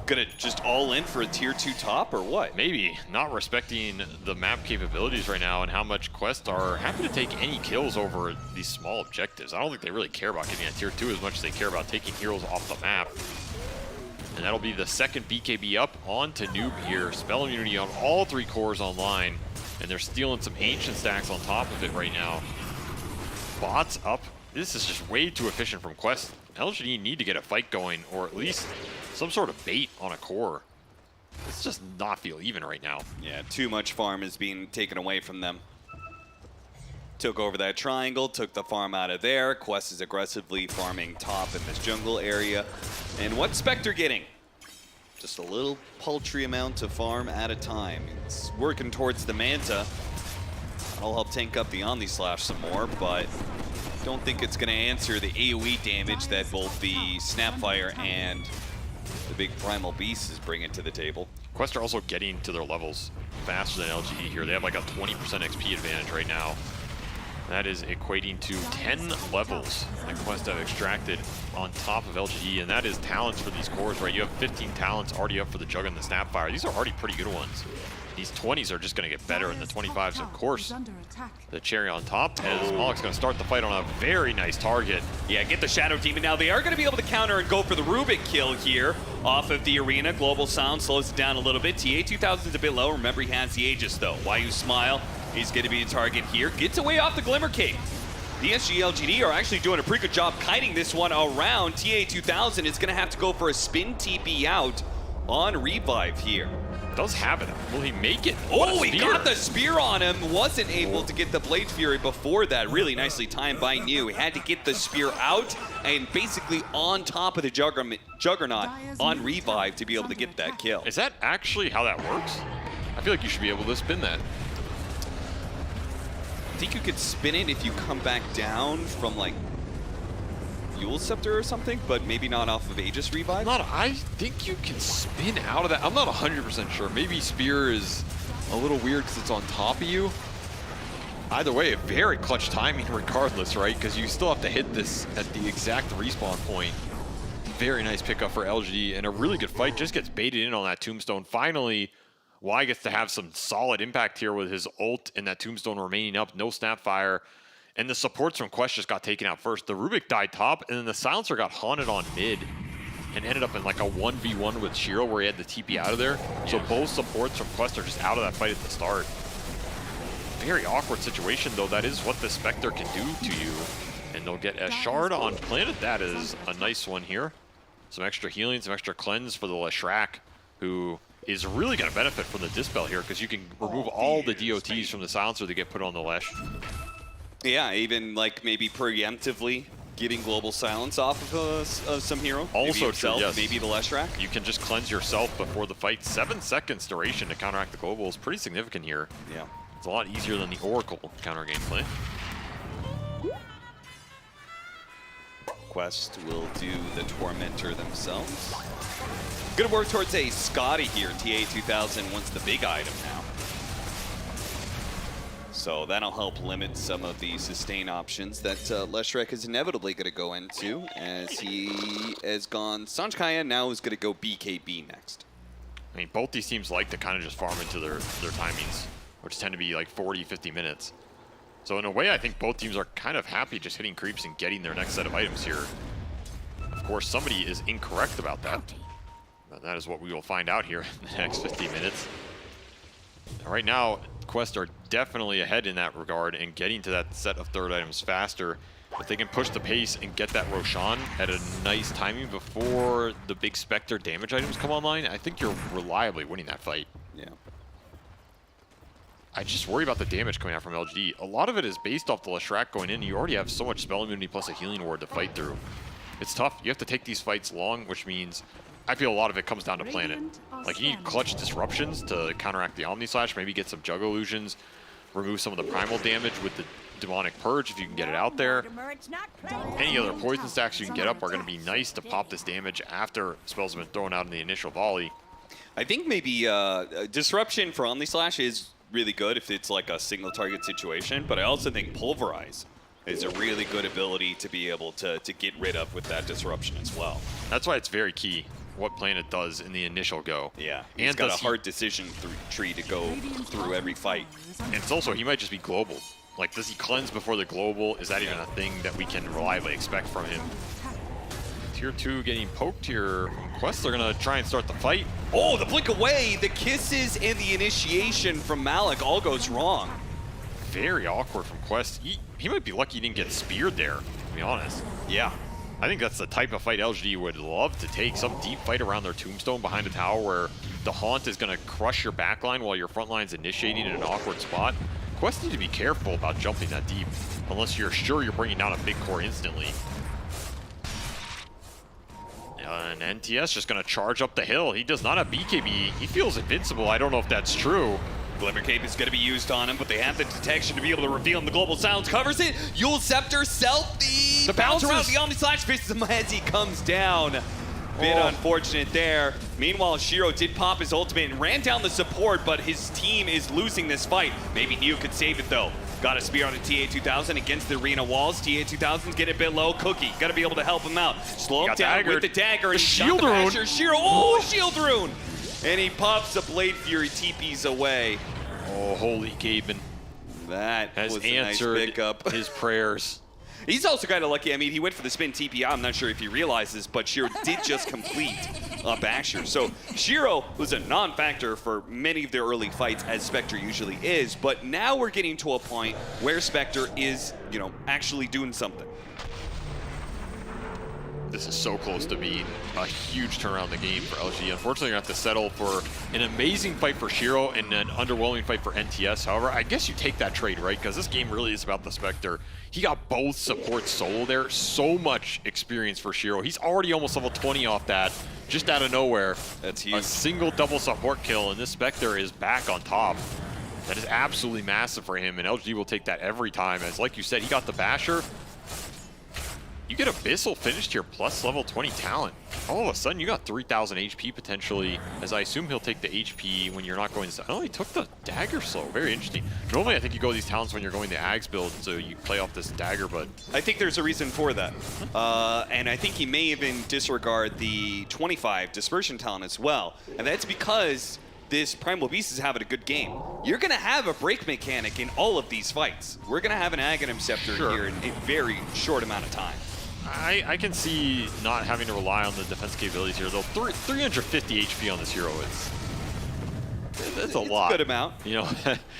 gonna just all in for a tier 2 top, or what? Maybe. Not respecting the map capabilities right now and how much Quest are happy to take any kills over these small objectives. I don't think they really care about getting a tier 2 as much as they care about taking heroes off the map. And that'll be the second BKB up onto Noob here. Spell immunity on all 3 cores online. And they're stealing some ancient stacks on top of it right now. Bots up. This is just way too efficient from Quest. LGD need to get a fight going, or at least some sort of bait on a core. This does not feel even right now. Yeah, too much farm is being taken away from them. Took over that triangle, took the farm out of there. Quest is aggressively farming top in this jungle area. And what's Spectre getting? Just a little paltry amount of farm at a time. It's working towards the Manta. That'll help tank up the Omni Slash some more, but don't think it's going to answer the AoE damage that both the Snapfire and the big Primal Beast is bringing to the table. Quest are also getting to their levels faster than LGD here. They have like a 20% XP advantage right now. That is equating to 10 levels that Quest have extracted on top of LGD, and that is talents for these cores, right? You have 15 talents already up for the Jug and the Snapfire. These are already pretty good ones. These 20s are just going to get better, and the 25s, of course, the cherry on top, as Malik's going to start the fight on a very nice target. Yeah, get the Shadow Demon. Now they are going to be able to counter and go for the Rubik kill here off of the arena. Global Sound slows it down a little bit. TA2000 is a bit low. Remember, he has the Aegis, though. Wyu Smile, he's going to be the target here. Gets away off the Glimmer Cape. PSG.LGD are actually doing a pretty good job kiting this one around. TA2000 is going to have to go for a spin TP out on Revive here. Does have it. Will he make it? Oh, he got the spear on him. Wasn't able to get the Blade Fury before that. Really nicely timed by New. He had to get the spear out and basically on top of the Juggernaut on Revive to be able to get that kill. Is that actually how that works? I feel like you should be able to spin that. I think you could spin it if you come back down from like Eul Scepter or something, but maybe not off of Aegis Revive? I think you can spin out of that. I'm not 100% sure. Maybe Spear is a little weird because it's on top of you. Either way, very clutch timing regardless, right? Because you still have to hit this at the exact respawn point. Very nice pickup for LGD, and a really good fight. Just gets baited in on that Tombstone. Finally, Y gets to have some solid impact here with his ult and that Tombstone remaining up. No Snapfire. And the supports from Quest just got taken out first. The Rubik died top, and then the Silencer got haunted on mid and ended up in like a 1v1 with Shiro where he had the TP out of there. Yeah. So both supports from Quest are just out of that fight at the start. Very awkward situation, though. That is what the Spectre can do to you. And they'll get a Shard on Planet. That is a nice one here. Some extra healing, some extra cleanse for the Leshrac, who is really going to benefit from the Dispel here because you can remove all the DOTs from the Silencer that get put on the Lesh. Yeah, even like maybe preemptively getting Global Silence off of some hero. Also himself, true, yes. Maybe the Leshrac. You can just cleanse yourself before the fight. 7 seconds duration to counteract the Global is pretty significant here. Yeah. It's a lot easier than the Oracle counter gameplay. Quest will do the Tormentor themselves. Good work towards a Scotty here. TA2000 wants the big item now. So that'll help limit some of the sustain options that Leshrac is inevitably going to go into, as he has gone Sanjkaya, now is going to go BKB next. I mean, both these teams like to kind of just farm into their timings, which tend to be like 40, 50 minutes. So in a way, I think both teams are kind of happy just hitting creeps and getting their next set of items here. Of course, somebody is incorrect about that. And that is what we will find out here in the next 15 minutes. And right now, Quest are definitely ahead in that regard and getting to that set of third items faster. If they can push the pace and get that Roshan at a nice timing before the big Spectre damage items come online, I think you're reliably winning that fight. Yeah. I just worry about the damage coming out from LGD. A lot of it is based off the Leshrac going in. You already have so much spell immunity plus a healing ward to fight through. It's tough. You have to take these fights long, which means I feel a lot of it comes down to Planet. Like, you need clutch disruptions to counteract the Omni Slash, maybe get some Jug Illusions, remove some of the primal damage with the Demonic Purge if you can get it out there. Any other poison stacks you can get up are going to be nice to pop this damage after spells have been thrown out in the initial volley. I think maybe Disruption for Omni Slash is really good if it's like a single target situation, but I also think Pulverize is a really good ability to be able to get rid of with that Disruption as well. That's why it's very key what Planet does in the initial go. Yeah, he's got a hard decision tree to go through every fight. And it's also, he might just be global. Like, does he cleanse before the global? Is that even a thing that we can reliably expect from him? Tier 2 getting poked here from Quest. They're going to try and start the fight. Oh, the blink away, the kisses and the initiation from Malik all goes wrong. Very awkward from Quest. He might be lucky he didn't get speared there, to be honest. Yeah. I think that's the type of fight LGD would love to take. Some deep fight around their Tombstone behind a tower where the Haunt is going to crush your backline while your front line's initiating in an awkward spot. Quest need to be careful about jumping that deep, unless you're sure you're bringing down a big core instantly. And NTS just going to charge up the hill. He does not have BKB. He feels invincible. I don't know if that's true. Glimmer Cape is going to be used on him, but they have the detection to be able to reveal him. The Global Silence covers it. Eul Scepter, self the bounce around the Omni Slash faces him as he comes down. bit unfortunate there. Meanwhile, Shiro did pop his ultimate and ran down the support, but his team is losing this fight. Maybe Neo could save it though. Got a spear on the TA2000 against the arena walls. TA2000's getting a bit low. Cookie, gotta be able to help him out. Slow him down with the dagger. The shield rune. Shiro, oh, shield rune! And he pops a Blade Fury, TP's away. Oh, holy Gaimin. That has was a answered nice pickup. his prayers. He's also kind of lucky. I mean, he went for the spin TP. I'm not sure if he realizes, but Shiro did just complete a basher. So Shiro was a non-factor for many of their early fights, as Spectre usually is. But now we're getting to a point where Spectre is, you know, actually doing something. This is so close to being a huge turnaround in the game for LG. Unfortunately, you're going to have to settle for an amazing fight for Shiro and an underwhelming fight for NTS. However, I guess you take that trade, right? Because this game really is about the Spectre. He got both support solo there. So much experience for Shiro. He's already almost level 20 off that, just out of nowhere. That's huge. A single double support kill, and this Spectre is back on top. That is absolutely massive for him, and LG will take that every time. As like you said, he got the basher. You get Abyssal finished here plus level 20 talent. All of a sudden, you got 3,000 HP potentially, as I assume he'll take the HP when you're not going to... Oh, he took the dagger slow. Very interesting. Normally, I think you go these talents when you're going the Ags build, so you play off this dagger, but... I think there's a reason for that. And I think he may even disregard the 25 dispersion talent as well. And that's because this Primal Beast is having a good game. You're going to have a break mechanic in all of these fights. We're going to have an Aghanim Scepter here in a very short amount of time. I can see not having to rely on the defense capabilities here, though. 350 HP on this hero that's a lot. A good amount. You know,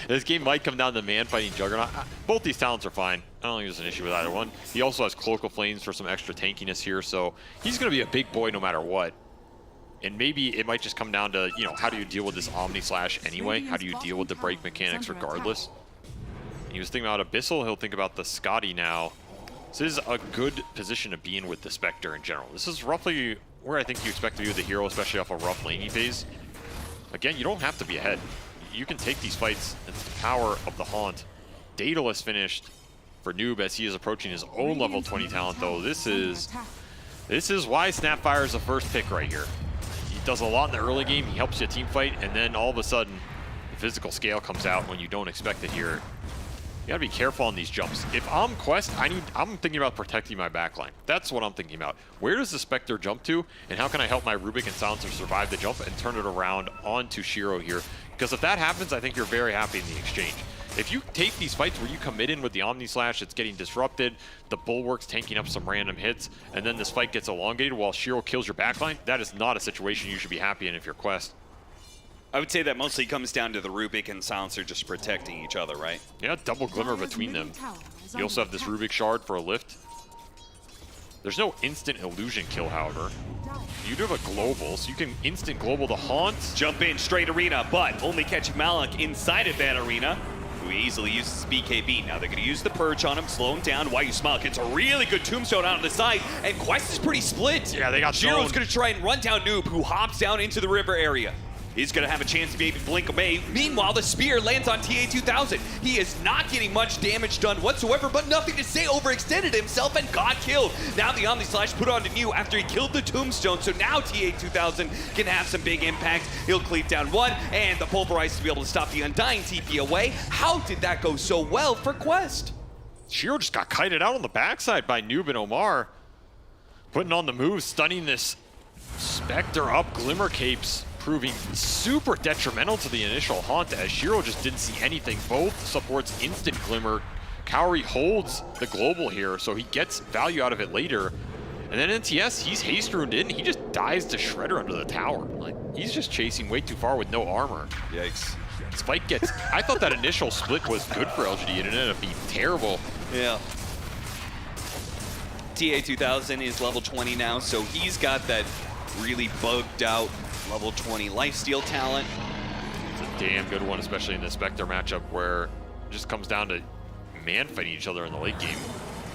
this game might come down to man fighting Juggernaut. Both these talents are fine. I don't think there's an issue with either one. He also has Cloak of Flames for some extra tankiness here, so he's going to be a big boy no matter what. And maybe it might just come down to, you know, how do you deal with this Omni Slash anyway? How do you deal with the break mechanics regardless? And he was thinking about Abyssal. He'll think about the Scotty now. So this is a good position to be in with the Spectre in general. This is roughly where I think you expect to be with the hero, especially off a rough laning phase. Again, you don't have to be ahead. You can take these fights. It's the power of the Haunt. Daedalus finished for Noob as he is approaching his own level 20 talent, though. This is why Snapfire is the first pick right here. He does a lot in the early game. He helps you team fight, and then all of a sudden, the physical scale comes out when you don't expect it here. You gotta be careful on these jumps. If I'm Quest, I'm thinking about protecting my backline. That's what I'm thinking about. Where does the Spectre jump to, and how can I help my Rubik and Silencer survive the jump and turn it around onto Shiro here? Because if that happens, I think you're very happy in the exchange. If you take these fights where you commit in with the Omni Slash, it's getting disrupted, the Bulwark's tanking up some random hits, and then this fight gets elongated while Shiro kills your backline, that is not a situation you should be happy in if you're Quest. I would say that mostly comes down to the Rubik and Silencer just protecting each other, right? Yeah, double Glimmer between them. You also have this Rubik Shard for a lift. There's no instant illusion kill, however. You do have a global, so you can instant global the Haunt. Jump in straight arena, but only catching Malik inside of that arena, who easily uses BKB. Now they're going to use the Purge on him, slow him down. Why you Smile gets a really good tombstone out on the side, and Quest is pretty split. Yeah, they got Shiro's going to try and run down Noob, who hops down into the river area. He's going to have a chance to maybe blink away. Meanwhile, the spear lands on TA2000. He is not getting much damage done whatsoever, but nothing to say, overextended himself and got killed. Now the Omni Slash put on to New after he killed the tombstone, so now TA2000 can have some big impact. He'll cleave down one, and the Pulverize to be able to stop the Undying TP away. How did that go so well for Quest? Shiro just got kited out on the backside by Noob and Omar. Putting on the move, stunning this Spectre up, Glimmer Capes. Proving super detrimental to the initial Haunt as Shiro just didn't see anything. Both supports instant Glimmer. Kaori holds the global here, so he gets value out of it later. And then NTS, he's haste runed in. He just dies to Shredder under the tower. Like, he's just chasing way too far with no armor. Yikes. Spike gets... I thought that initial split was good for LGD. It ended up being terrible. Yeah. TA2000 is level 20 now, so he's got that really bugged out level 20 lifesteal talent. It's a damn good one, especially in the Spectre matchup where it just comes down to man fighting each other in the late game.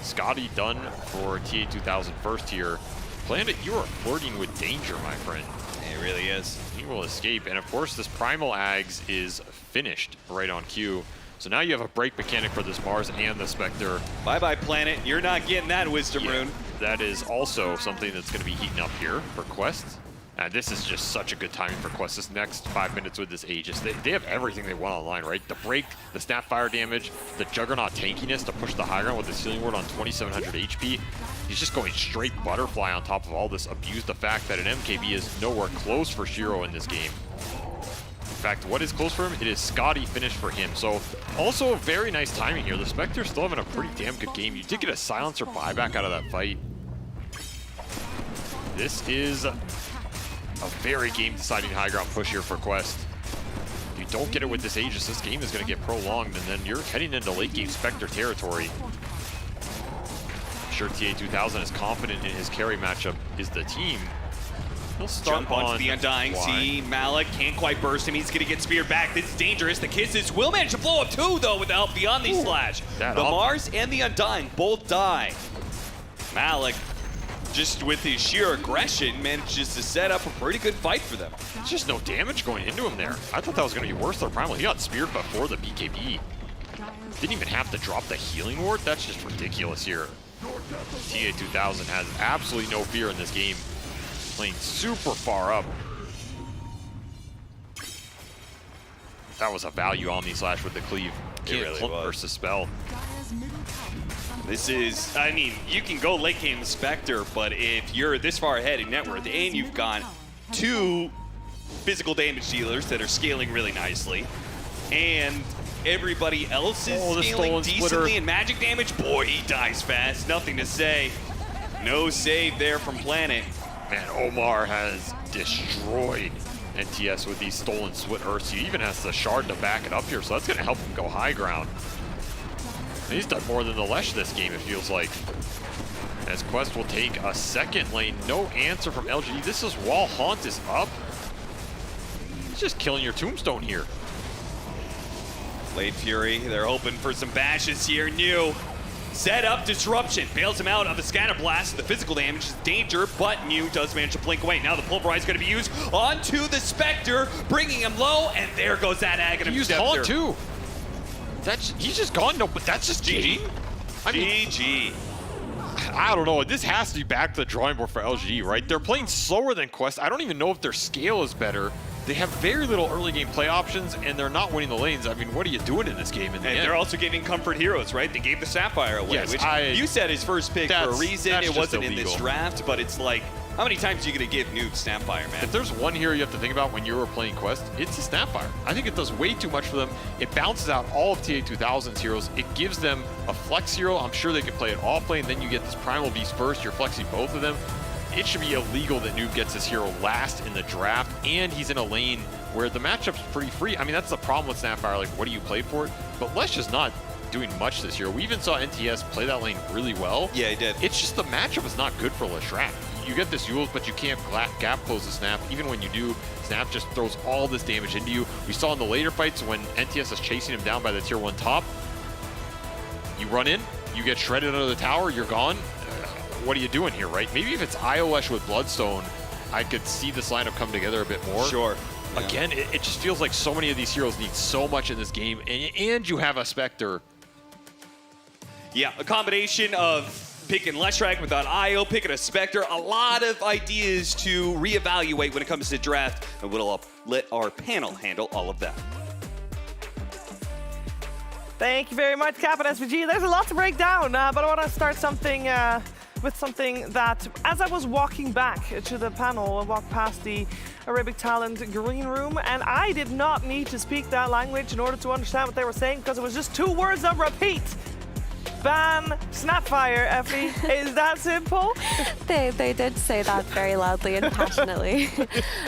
Scotty done for TA2000 first here. Planet, you are flirting with danger, my friend. It really is. He will escape, and of course this Primal Ags is finished right on cue. So now you have a break mechanic for this Mars and the Spectre. Bye-bye, Planet. You're not getting that Wisdom Rune. that is also something that's going to be heating up here for Quest. And this is just such a good timing for Quest. This next 5 minutes with this Aegis, they have everything they want online, right? The break, the Snapfire damage, the Juggernaut tankiness to push the high ground with the Sealing Ward on 2700 HP. He's just going straight butterfly on top of all this. Abuse the fact that an MKB is nowhere close for Shiro in this game. In fact, what is close for him? It is Scotty finish for him. So also very nice timing here. The Spectre still having a pretty damn good game. You did get a silencer buyback out of that fight. This is a very game-deciding high ground push here for Quest. If you don't get it with this Aegis, this game is going to get prolonged, and then you're heading into late-game Spectre territory. I'm sure TA2000 is confident in his carry matchup is the team. He'll start Jump onto the Undying. See, Malik can't quite burst him. He's going to get speared back. This is dangerous. The Kisses will manage to blow up too, though, with the help beyond the slash. The Mars and the Undying both die. Malik, just with his sheer aggression, manages to set up a pretty good fight for them. There's just no damage going into him there. I thought that was going to be worse than Primal. He got speared before the BKB. Didn't even have to drop the healing ward. That's just ridiculous here. TA2000 has absolutely no fear in this game. Playing super far up. That was a value Omni Slash with the cleave. It really was. Versus Spell. This is, I mean, you can go late game Spectre, but if you're this far ahead in net worth and you've got two physical damage dealers that are scaling really nicely, and everybody else is scaling decently in magic damage, boy, he dies fast. Nothing to say. No save there from Planet. Man, Omar has destroyed NTS with these stolen Split Earths. He even has the shard to back it up here, so that's going to help him go high ground. And he's done more than the Lesh this game, it feels like. As Quest will take a second lane. No answer from LGD. This is while Haunt is up. He's just killing your Tombstone here. Blade Fury, they're hoping for some bashes here. New set up disruption, bails him out of the scatter blast. The physical damage is danger, but Mew does manage to blink away. Now the pulverize going to be used onto the Spectre, bringing him low, and there goes that Aghanim. He used Haunt too. He's just gone. No, but that's just GG. GG. I don't know. This has to be back to the drawing board for LGD, right? They're playing slower than Quest. I don't even know if their scale is better. They have very little early game play options, and they're not winning the lanes. I mean, what are you doing in this game? And they're also giving comfort heroes, right? They gave the Sapphire away, yes, which you said his first pick for a reason. It wasn't in this draft, but it's like, how many times are you going to give Noob Snapfire, man? If there's one hero you have to think about when you were playing Quest, it's a Snapfire. I think it does way too much for them. It bounces out all of TA2000's heroes. It gives them a flex hero. I'm sure they can play it off lane. Then you get this Primal Beast first. You're flexing both of them. It should be illegal that Noob gets his hero last in the draft, and he's in a lane where the matchup's pretty free. I mean, that's the problem with Snapfire. Like, what do you play for it? But Lesh is not doing much this year. We even saw NTS play that lane really well. Yeah, he did. It's just the matchup is not good for Leshrac. You get this Yules, but you can't gap close the Snap. Even when you do, Snap just throws all this damage into you. We saw in the later fights when NTS is chasing him down by the tier 1 top. You run in, you get shredded under the tower, you're gone. What are you doing here, right? Maybe if it's Lesh with Bloodstone, I could see this lineup come together a bit more. Sure. Yeah. Again, it just feels like so many of these heroes need so much in this game, and you have a Spectre. Yeah, a combination of picking Leshrac without IO, picking a Spectre, a lot of ideas to reevaluate when it comes to draft, and we'll let our panel handle all of that. Thank you very much, Cap and SVG. There's a lot to break down, but I want to start something with something that, as I was walking back to the panel, I walked past the Arabic Talent green room, and I did not need to speak that language in order to understand what they were saying, because it was just 2 words of repeat. Ban Snapfire, Effie. Is that simple? They did say that very loudly and passionately.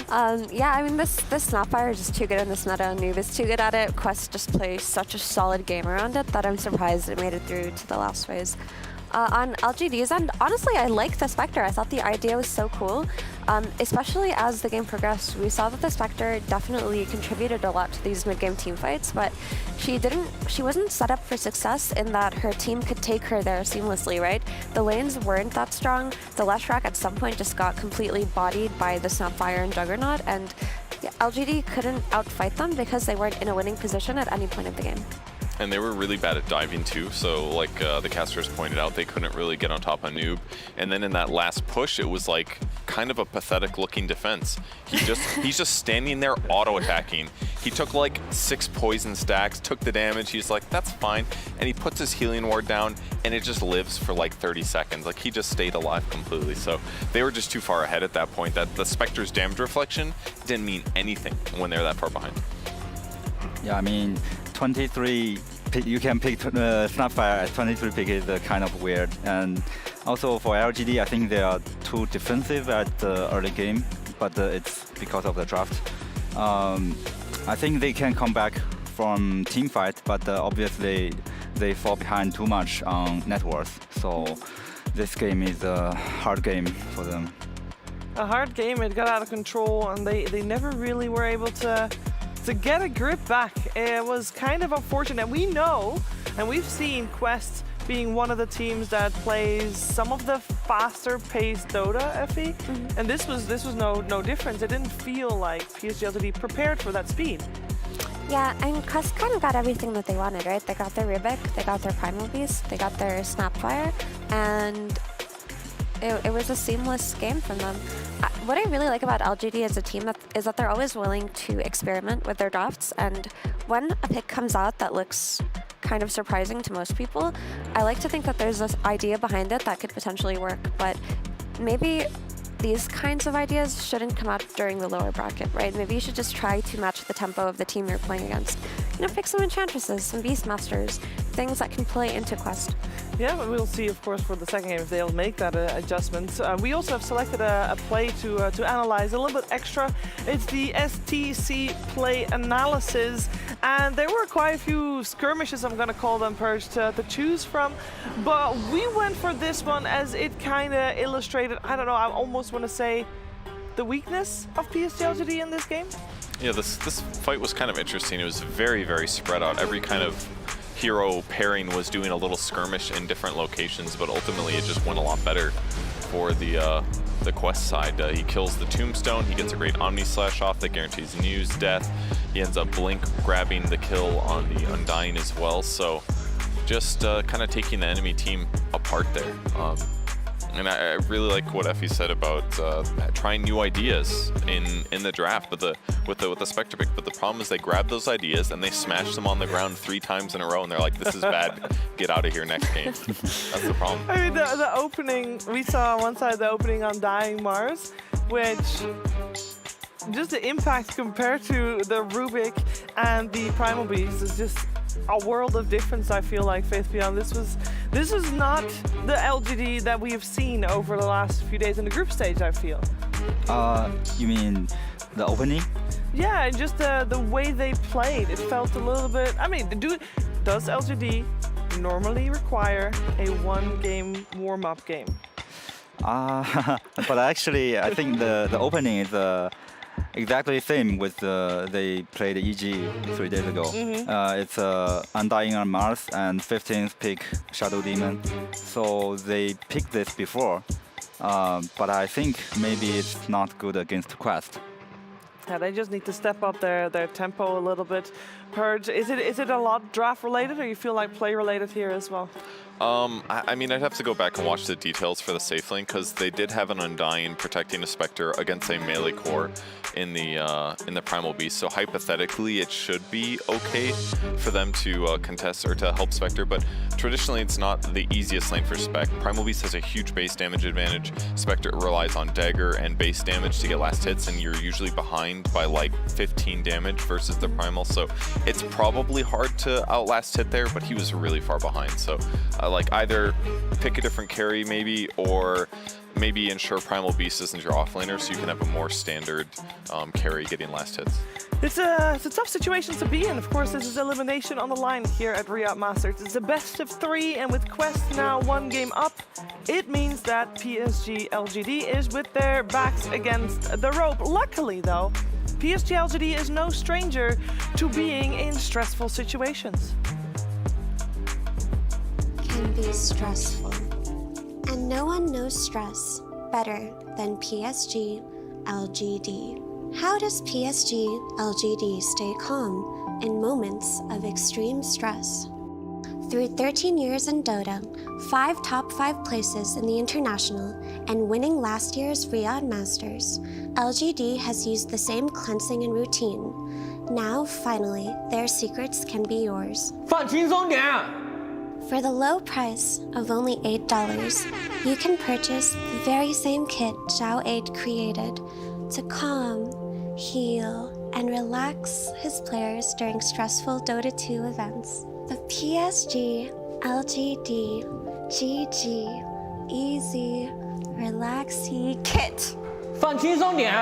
Yeah, I mean, this Snapfire is just too good in this meta, and Noob is too good at it. Quest just plays such a solid game around it that I'm surprised it made it through to the last phase. On LGD's end, honestly, I like the Spectre. I thought the idea was so cool, especially as the game progressed. We saw that the Spectre definitely contributed a lot to these mid-game team fights, but she wasn't set up for success in that her team could take her there seamlessly, right? The lanes weren't that strong. The Leshrac at some point just got completely bodied by the Snapfire and Juggernaut, and LGD couldn't outfight them because they weren't in a winning position at any point of the game. And they were really bad at diving too, so like the casters pointed out, they couldn't really get on top of Noob. And then in that last push, it was like kind of a pathetic looking defense. He's just standing there auto-attacking. He took like 6 poison stacks, took the damage, he's like, that's fine. And he puts his healing ward down and it just lives for like 30 seconds. Like he just stayed alive completely. So they were just too far ahead at that point that the Spectre's damage reflection didn't mean anything when they were that far behind. Yeah, I mean, 23, you can pick Snapfire at 23 pick is kind of weird. And also for LGD, I think they are too defensive at the early game, but it's because of the draft. I think they can come back from team fight, but obviously they fall behind too much on net worth. So this game is a hard game for them. A hard game, it got out of control, and they never really were able to get a grip back. It was kind of unfortunate. We know, and we've seen Quest being one of the teams that plays some of the faster-paced Dota, Effie, and this was no difference. It didn't feel like PSG.LGD prepared for that speed. Yeah, and Quest kind of got everything that they wanted, right? They got their Rubik, they got their Primal Beast, they got their Snapfire, and it was a seamless game from them. What I really like about LGD as a team is that they're always willing to experiment with their drafts, and when a pick comes out that looks kind of surprising to most people, I like to think that there's this idea behind it that could potentially work, but maybe these kinds of ideas shouldn't come out during the lower bracket, right? Maybe you should just try to match the tempo of the team you're playing against. You know, pick some Enchantresses, some Beastmasters, things that can play into Quest. Yeah, but we'll see, of course, for the second game if they'll make that adjustment. We also have selected a play to analyze a little bit extra. It's the STC play analysis, and there were quite a few skirmishes, I'm going to call them, Purge, to choose from. But we went for this one as it kind of illustrated, I don't know, I almost want to say, the weakness of PSG.LGD in this game. Yeah, this fight was kind of interesting. It was very, very spread out. Every kind of hero pairing was doing a little skirmish in different locations, but ultimately it just went a lot better for the Quest side. He kills the Tombstone, he gets a great Omni Slash off that guarantees New's death. He ends up Blink grabbing the kill on the Undying as well, so just kind of taking the enemy team apart there. And I really like what Effie said about trying new ideas in the draft, but with the Spectre pick. But the problem is they grab those ideas and they smash them on the ground 3 times in a row, and they're like, "This is bad. Get out of here next game." That's the problem. I mean, the opening we saw on one side, the opening on Dying Mars, which just the impact compared to the Rubik and the Primal Beast is just a world of difference. I feel like Faith Beyond. This is not the LGD that we have seen over the last few days in the group stage, I feel. You mean the opening? Yeah, and just the way they played. It felt a little bit, I mean, does LGD normally require a 1-game warm-up game? But actually, I think the opening is exactly the same with they played EG 3 days ago. It's Undying on Mars and 15th pick Shadow Demon. So they picked this before, but I think maybe it's not good against Quest. Yeah, they just need to step up their tempo a little bit. Purge, is it a lot draft related, or you feel like play related here as well? I mean, I'd have to go back and watch the details for the safe lane, because they did have an Undying protecting a Spectre against a melee core in the Primal Beast. So hypothetically, it should be okay for them to contest or to help Spectre. But traditionally, it's not the easiest lane for Spec. Primal Beast has a huge base damage advantage. Spectre relies on dagger and base damage to get last hits, and you're usually behind by like 15 damage versus the Primal. So it's probably hard to outlast hit there, but he was really far behind. So like either pick a different carry maybe, or maybe ensure Primal Beast isn't your offlaner so you can have a more standard carry getting last hits. It's a tough situation to be in. Of course, this is elimination on the line here at Riyadh Masters. It's a best of 3, and with Quest now 1 game up, it means that PSG.LGD is with their backs against the rope. Luckily, though, PSG.LGD is no stranger to being in stressful situations. Can be stressful, and no one knows stress better than PSG.LGD. How does PSG.LGD stay calm in moments of extreme stress. Through 13 years in Dota, 5 top 5 places in the International, and winning last year's Riyadh Masters, LGD has used the same cleansing and routine. Now, finally, their secrets can be yours. 放轻松点。 For the low price of only $8, you can purchase the very same kit Zhao 8 created to calm, heal, and relax his players during stressful Dota 2 events. The PSG.LGD GG Easy Relaxy Kit. 放轻松点。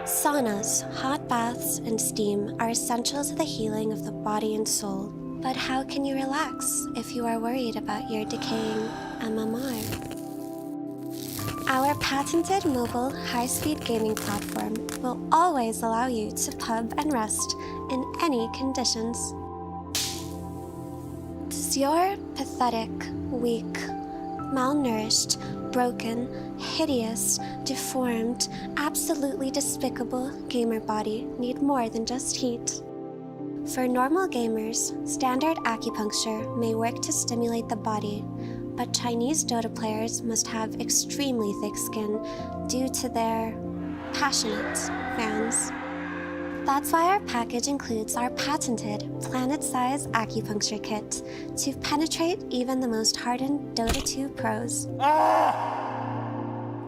Saunas, hot baths, and steam are essential to the healing of the body and soul. But how can you relax if you are worried about your decaying MMR? Our patented mobile high-speed gaming platform will always allow you to pub and rest in any conditions. Does your pathetic, weak, malnourished, broken, hideous, deformed, absolutely despicable gamer body need more than just heat? For normal gamers, standard acupuncture may work to stimulate the body, but Chinese Dota players must have extremely thick skin due to their passionate fans. That's why our package includes our patented planet-size acupuncture kit to penetrate even the most hardened Dota 2 pros.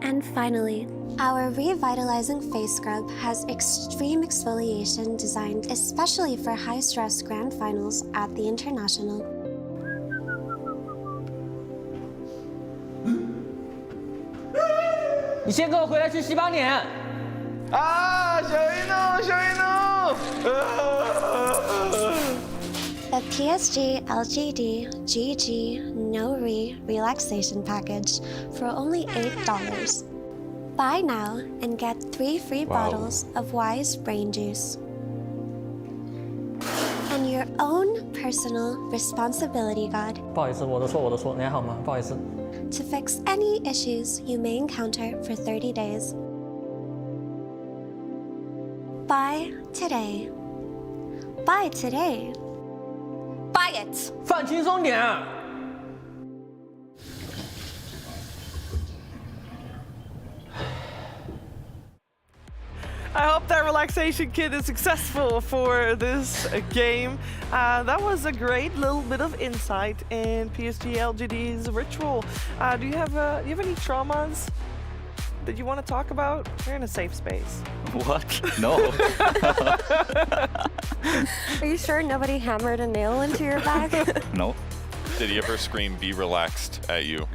And finally, our revitalizing face scrub has extreme exfoliation designed especially for high-stress grand finals at the International. 你先跟我回来吃西帮点。啊，小运动，小运动。The PSG.LGD GG No Relaxation Package for only $8. Buy now and get 3 free bottles of Wise Brain Juice. And your own personal responsibility guide 不好意思，我的错，你还好吗？不好意思。 to fix any issues you may encounter for 30 days. Buy today. Buy today. Buy it! 放轻松点。 I hope that relaxation kit is successful for this game. That was a great little bit of insight in PSG.LGD's ritual. Do you have any traumas that you want to talk about? You're in a safe space. What? No. Are you sure nobody hammered a nail into your back? No. Did he ever scream "Be relaxed" at you?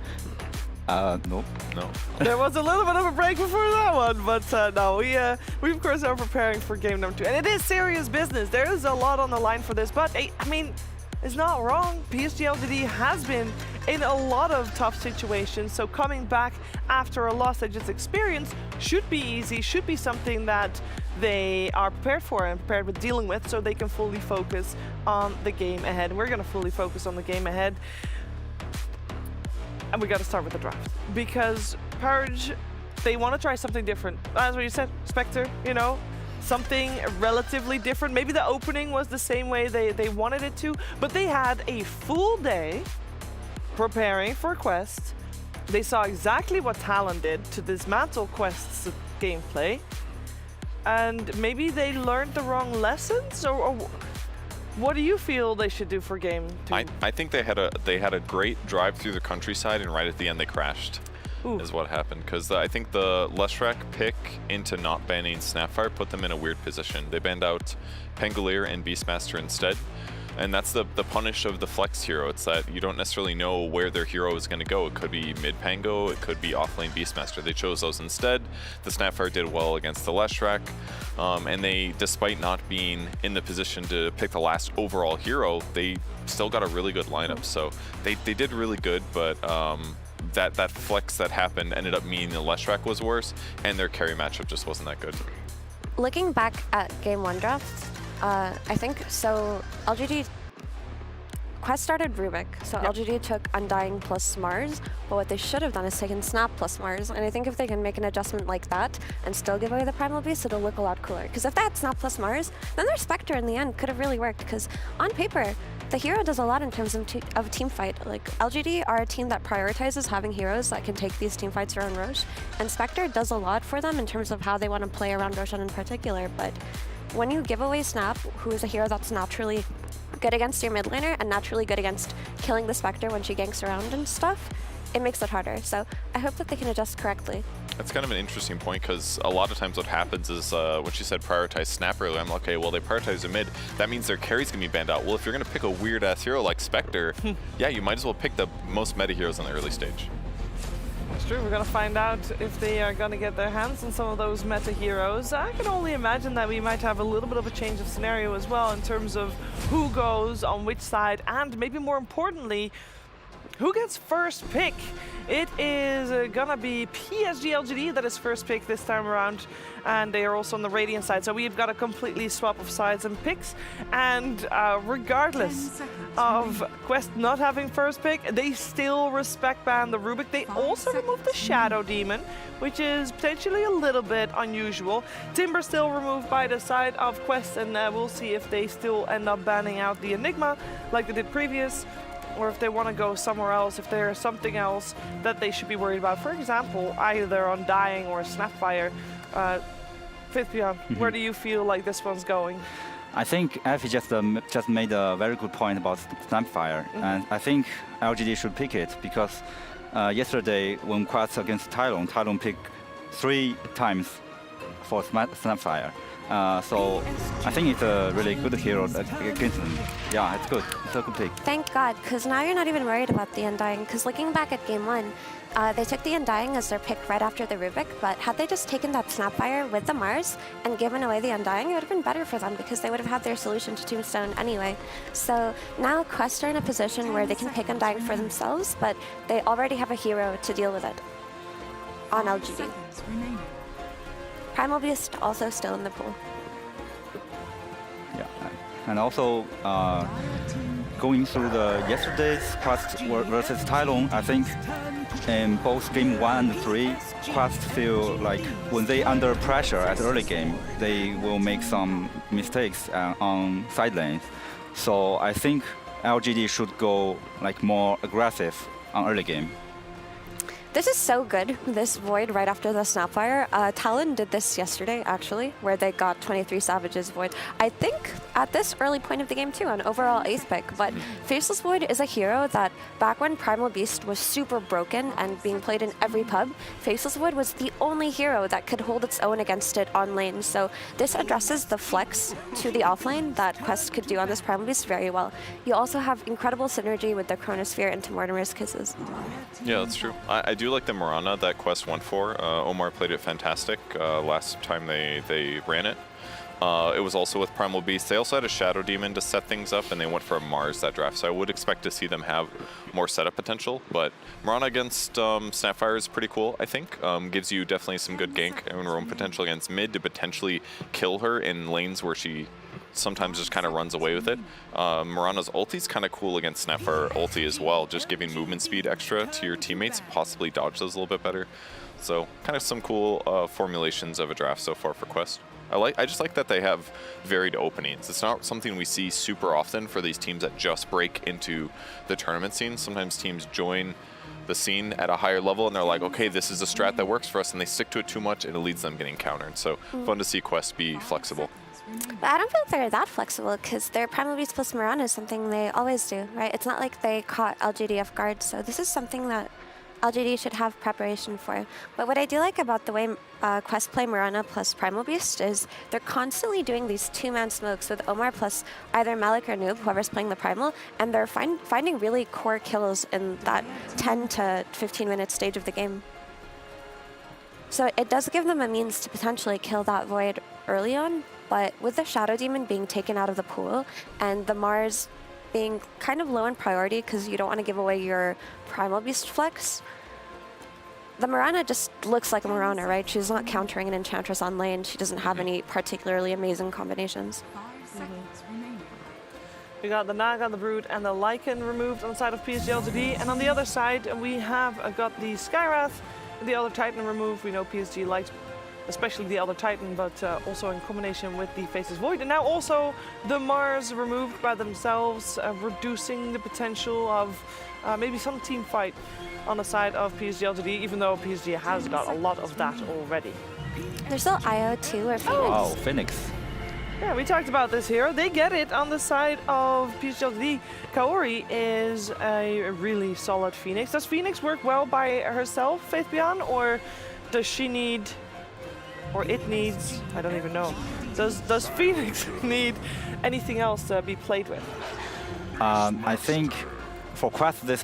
No. No. There was a little bit of a break before that one, but no, we of course are preparing for game number 2. And it is serious business. There is a lot on the line for this, but I mean, it's not wrong. PSG.LGD has been in a lot of tough situations, so coming back after a loss they just experienced should be easy, should be something that they are prepared for and prepared with dealing with, so they can fully focus on the game ahead. And we're going to fully focus on the game ahead. And we got to start with the draft, because Purge, they want to try something different. As what you said, Spectre, you know, something relatively different. Maybe the opening was the same way they wanted it to, but they had a full day preparing for Quest. They saw exactly what Talon did to dismantle Quest's gameplay, and maybe they learned the wrong lessons, or what do you feel they should do for game 2? I think they had a great drive through the countryside, and right at the end they crashed. Ooh. Is what happened, because I think the Leshrac pick into not banning Snapfire put them in a weird position. They banned out Pangolier and Beastmaster instead, and that's the punish of the flex hero. It's that you don't necessarily know where their hero is going to go. It could be mid Pango, it could be offlane Beastmaster. They chose those instead. The Snapfire did well against the Leshrac, and they, despite not being in the position to pick the last overall hero, they still got a really good lineup. So they did really good, but that flex that happened ended up meaning the Leshrac was worse, and their carry matchup just wasn't that good. Looking back at Game 1 draft, I think so. LGD Quest started Rubik, so LGD took Undying plus Mars, but what they should have done is taken Snap plus Mars, and I think if they can make an adjustment like that and still give away the Primal Beast, it'll look a lot cooler. Because if they had Snap plus Mars, then their Spectre in the end could have really worked, because on paper, the hero does a lot in terms of team fight. Like, LGD are a team that prioritizes having heroes that can take these team fights around Roche, and Spectre does a lot for them in terms of how they want to play around Roshan in particular, but when you give away Snap, who is a hero that's naturally good against your mid laner and naturally good against killing the Spectre when she ganks around and stuff, it makes it harder. So I hope that they can adjust correctly. That's kind of an interesting point, because a lot of times what happens is when she said prioritize Snap earlier, I'm like, okay, well, they prioritize the mid. That means their carry's going to be banned out. Well, if you're going to pick a weird-ass hero like Spectre, yeah, you might as well pick the most meta heroes in the early stage. It's true, we're going to find out if they are going to get their hands on some of those meta heroes. I can only imagine that we might have a little bit of a change of scenario as well in terms of who goes on which side, and maybe more importantly, who gets first pick. It is gonna be PSG.LGD that is first pick this time around, and they are also on the Radiant side. So we've got a completely swap of sides and picks, and regardless of Quest not having first pick, they still respect ban the Rubik. They also removed the Shadow Demon, which is potentially a little bit unusual. Timber still removed by the side of Quest, and we'll see if they still end up banning out the Enigma like they did previous, or if they want to go somewhere else, if there's something else that they should be worried about. For example, either Undying or Snapfire. Fifth Beyond, where do you feel like this one's going? I think Effie just made a very good point about Snapfire, and I think LGD should pick it, because yesterday when Quest against Tylon picked 3 times for Snapfire. So I think it's a really good hero against them. Yeah, it's good. It's a good pick. Thank God, because now you're not even worried about the Undying, because looking back at Game 1, they took the Undying as their pick right after the Rubik, but had they just taken that Snapfire with the Mars and given away the Undying, it would have been better for them, because they would have had their solution to Tombstone anyway. So now Quest are in a position where they can pick Undying for themselves, but they already have a hero to deal with it on LGD. Primal Beast also still in the pool. Yeah, and also going through the yesterday's Quest versus Tylon, I think in both game 1 and 3, Quest feel like when they under pressure at early game, they will make some mistakes on side lanes. So I think LGD should go like more aggressive on early game. This is so good, this Void right after the Snapfire. Talon did this yesterday, actually, where they got 23 Savages Void. I think at this early point of the game, too, an overall 8th pick. But Faceless Void is a hero that, back when Primal Beast was super broken and being played in every pub, Faceless Void was the only hero that could hold its own against it on lane. So this addresses the flex to the offlane that Quest could do on this Primal Beast very well. You also have incredible synergy with the Chronosphere into Mortimer's Kisses. Yeah, that's true. I do like the Mirana that Quest went for. Omar played it fantastic last time they ran it. It was also with Primal Beast. They also had a Shadow Demon to set things up, and they went for a Mars that draft. So I would expect to see them have more setup potential. But Mirana against Snapfire is pretty cool, I think. Gives you definitely some good gank and roam potential against mid to potentially kill her in lanes where she sometimes just kind of runs away with it. Mirana's ulti's kind of cool against Snapfire ulti as well, just giving movement speed extra to your teammates, possibly dodge those a little bit better. So kind of some cool formulations of a draft so far for Quest. I just like that they have varied openings. It's not something we see super often for these teams that just break into the tournament scene. Sometimes teams join the scene at a higher level and they're like, okay, this is a strat that works for us, and they stick to it too much and it leads them getting countered. So fun to see Quest be flexible. But I don't feel they're that flexible, because their Primal Beast plus Mirana is something they always do, right? It's not like they caught LGD off guard, so this is something that LGD should have preparation for. But what I do like about the way Quest play Mirana plus Primal Beast is they're constantly doing these 2-man smokes with Omar plus either Malik or Noob, whoever's playing the Primal, and they're finding really core kills in that 10 to 15 minute stage of the game. So it does give them a means to potentially kill that Void early on, but with the Shadow Demon being taken out of the pool and the Mars being kind of low in priority because you don't want to give away your Primal Beast flex, the Mirana just looks like a Mirana, right? She's not countering an Enchantress on lane. She doesn't have any particularly amazing combinations. We got the Naga, the Brood, and the Lycan removed on the side of PSG.LGD. And on the other side, we have got the Skywrath and the Elder Titan removed. We know PSG likes especially the Elder Titan, but also in combination with the Faceless Void. And now also the Mars removed by themselves, reducing the potential of maybe some team fight on the side of PSG.LGD, even though PSG has got a lot of that already. There's still IO too, or Phoenix. Oh, Phoenix. Yeah, we talked about this hero. They get it on the side of PSG.LGD. Kaori is a really solid Phoenix. Does Phoenix work well by herself, Faith Beyond, or does she need, or it needs, I don't even know. Does Phoenix need anything else to be played with? I think for Quest, this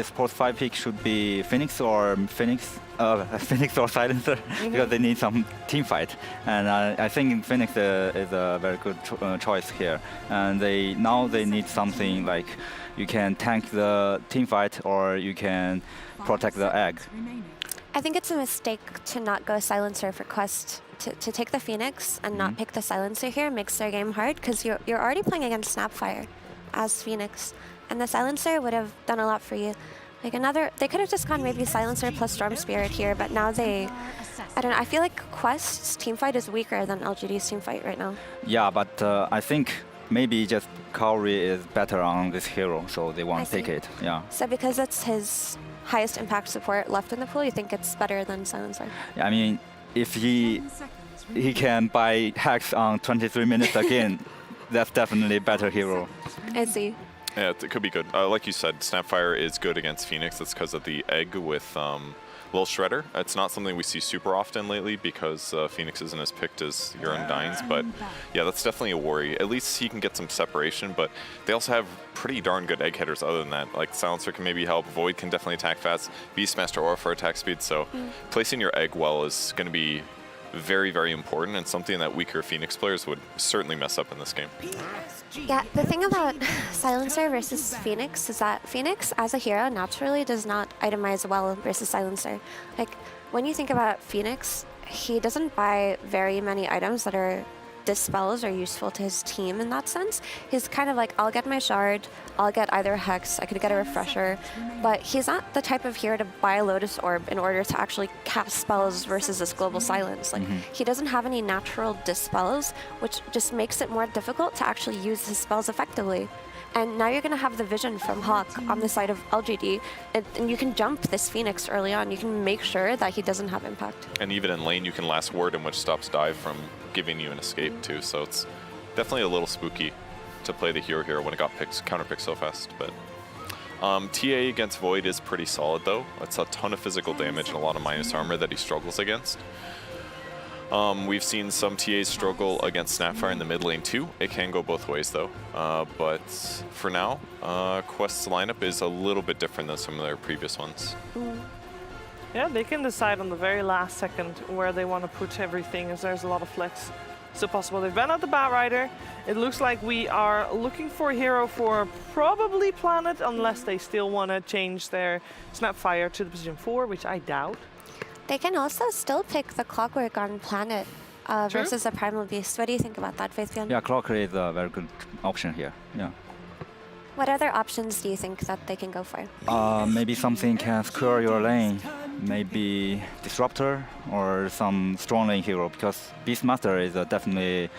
post 5 pick should be Phoenix or Silencer, because they need some team fight. And I think Phoenix is a very good choice here. And now they need something like you can tank the team fight or you can protect the egg. I think it's a mistake to not go Silencer for Quest. To take the Phoenix and not pick the Silencer here makes their game hard, because you're already playing against Snapfire as Phoenix. And the Silencer would have done a lot for you. Like they could have just gone maybe Silencer plus Storm Spirit here, but now I don't know, I feel like Quest's teamfight is weaker than LGD's teamfight right now. Yeah, but I think maybe just Kaori is better on this hero, so they won't pick it. Yeah. So because it's his highest impact support left in the pool, you think it's better than Silencer? Yeah, I mean, if he can buy hacks on 23 minutes again, that's definitely a better hero. I see. Yeah, it could be good. Like you said, Snapfire is good against Phoenix. That's because of the egg with Lil Shredder. It's not something we see super often lately because Phoenix isn't as picked as your Undynes. But yeah, that's definitely a worry. At least he can get some separation, but they also have pretty darn good egg hitters other than that. Like Silencer can maybe help. Void can definitely attack fast. Beastmaster Aura for attack speed. So placing your egg well is going to be very, very important, and something that weaker Phoenix players would certainly mess up in this game. Yeah, the thing about Silencer versus Phoenix is that Phoenix, as a hero, naturally does not itemize well versus Silencer. Like, when you think about Phoenix, he doesn't buy very many items that are dispels or useful to his team in that sense. He's kind of like, I'll get my shard, I'll get either Hex, I could get a Refresher, but he's not the type of hero to buy a Lotus Orb in order to actually cast spells versus this Global Silence. Like, he doesn't have any natural dispels, which just makes it more difficult to actually use his spells effectively. And now you're going to have the vision from Hawk on the side of LGD, and you can jump this Phoenix early on. You can make sure that he doesn't have impact. And even in lane, you can last word in, which stops dive from giving you an escape too. So it's definitely a little spooky to play the hero here when it got counterpicked so fast. But TA against Void is pretty solid though. It's a ton of physical damage and a lot of minus armor that he struggles against. We've seen some TAs struggle against Snapfire in the mid lane too. It can go both ways though. But for now, Quest's lineup is a little bit different than some of their previous ones. Yeah, they can decide on the very last second where they want to put everything, as there's a lot of flex still possible. They've banned out the Batrider. It looks like we are looking for a hero for probably Planet, unless they still want to change their Snapfire to the position 4, which I doubt. They can also still pick the Clockwork on Planet versus the Primal Beast. What do you think about that, Faithbian? Yeah, Clockwork is a very good option here. Yeah. What other options do you think that they can go for? Maybe something can square your lane. Maybe Disruptor or some strong lane hero, because Beastmaster is definitely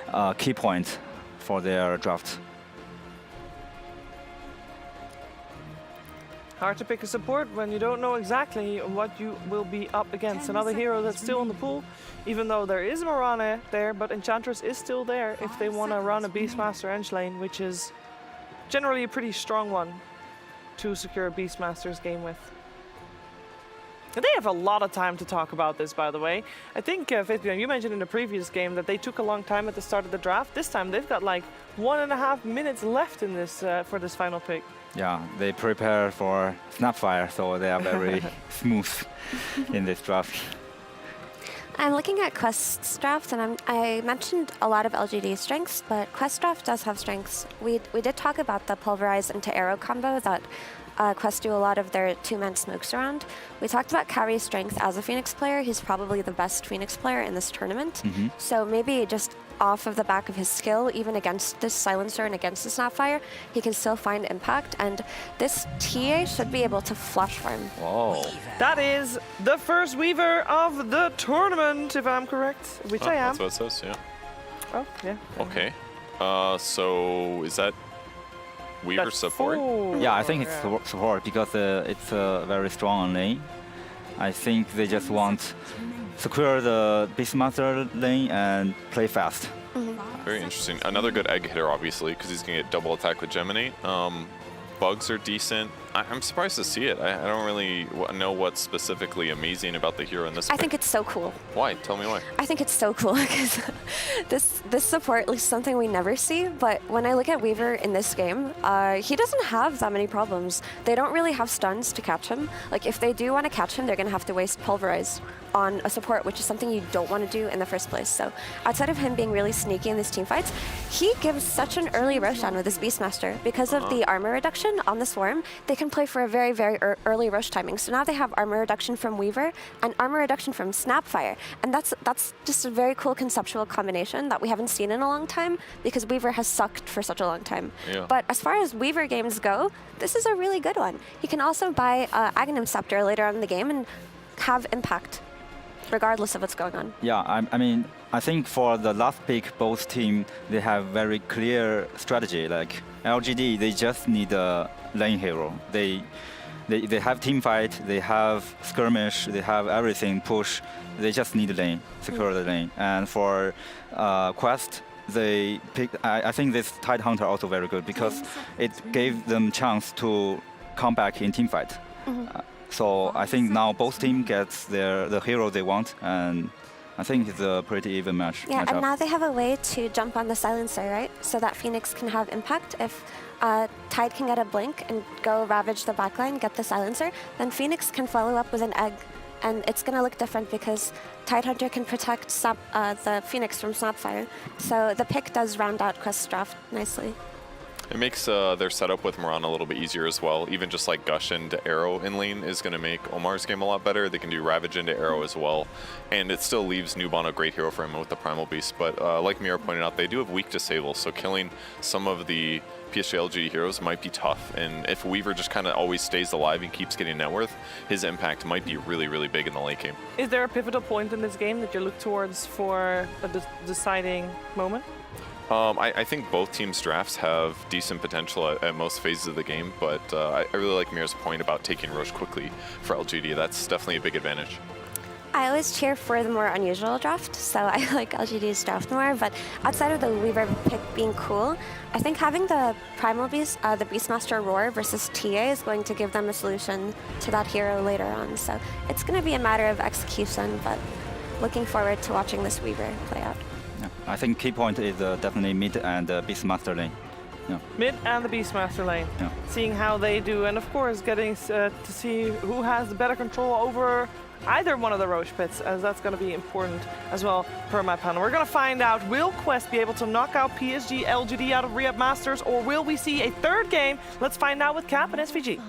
a key point for their draft. Hard to pick a support when you don't know exactly what you will be up against. Another hero that's still in the pool, even though there is Morana there, but Enchantress is still there if they want to run a Beastmaster Edge lane, which is generally a pretty strong one to secure a Beastmaster's game with. And they have a lot of time to talk about this, by the way. I think, Faithbian, you mentioned in the previous game that they took a long time at the start of the draft. This time they've got like 1.5 minutes left in this for this final pick. Yeah, they prepare for Snapfire, so they are very smooth in this draft. I'm looking at Quest's draft, and I mentioned a lot of LGD strengths, but Quest draft does have strengths. We did talk about the Pulverize into Arrow combo that Quest do a lot of their two-man smokes around. We talked about Carry's strength as a Phoenix player. He's probably the best Phoenix player in this tournament. So maybe just off of the back of his skill, even against this silencer and against the Snapfire, he can still find impact, and this TA should be able to flash for him. Whoa. That is the first Weaver of the tournament, if I'm correct, which I am. That's what it says, yeah. Oh, yeah. Okay. So is that Weaver support? Yeah, I think it's support because it's a very strong lane. I think they just want secure the Beastmaster lane and play fast. Very interesting. Another good egg hitter, obviously, because he's going to get double attack with Geminate. Bugs are decent. I'm surprised to see it. I don't really know what's specifically amazing about the hero in this I pick. think it's so cool. Why? Tell me why. I think it's so cool because this support is something we never see, but when I look at Weaver in this game, he doesn't have that many problems. They don't really have stuns to catch him. Like, if they do want to catch him, they're going to have to waste Pulverize on a support, which is something you don't want to do in the first place. So outside of him being really sneaky in these team fights, he gives such an early Roshan with his Beastmaster. Because of the armor reduction on the Swarm, they can play for a very, very early rush timing. So now they have armor reduction from Weaver and armor reduction from Snapfire. And that's just a very cool conceptual combination that we haven't seen in a long time because Weaver has sucked for such a long time. Yeah. But as far as Weaver games go, this is a really good one. He can also buy Aghanim Scepter later on in the game and have impact, regardless of what's going on. Yeah, I mean, I think for the last pick, both teams, they have very clear strategy. Like LGD, they just need a lane hero. They have team fight, they have skirmish, they have everything push. They just need a lane, secure the lane. And for Quest, they picked. I think this Tide Hunter also very good because it gave them chance to come back in team fight. So I think now both teams get the hero they want, and I think it's a pretty even match. Yeah, matchup. and now they have a way to jump on the silencer, right? So that Phoenix can have impact. If Tide can get a blink and go ravage the backline, get the silencer, then Phoenix can follow up with an egg. And it's going to look different because Tidehunter can protect the Phoenix from Snapfire. So the pick does round out Quest's draft nicely. It makes their setup with Moran a little bit easier as well. Even just like Gush into Arrow in lane is going to make Omar's game a lot better. They can do Ravage into Arrow as well. And it still leaves Nubon a great hero for him with the Primal Beast. But like Mira pointed out, they do have weak disables. So killing some of the PSG.LGD heroes might be tough. And if Weaver just kind of always stays alive and keeps getting net worth, his impact might be really, really big in the late game. Is there a pivotal point in this game that you look towards for a deciding moment? I think both teams' drafts have decent potential at most phases of the game, but I really like Mira's point about taking Roche quickly for LGD. That's definitely a big advantage. I always cheer for the more unusual draft, so I like LGD's draft more, but outside of the Weaver pick being cool, I think having the Primal Beast, the Beastmaster Roar versus TA is going to give them a solution to that hero later on. So it's going to be a matter of execution, but looking forward to watching this Weaver play out. Yeah. I think key point is definitely mid and Beastmaster lane. Yeah. Mid and the Beastmaster lane. Yeah. Seeing how they do, and of course getting to see who has the better control over either one of the Roche pits, as that's going to be important as well per my panel. We're going to find out, will Quest be able to knock out PSG.LGD out of Riyadh Masters, or will we see a third game? Let's find out with Cap and SVG.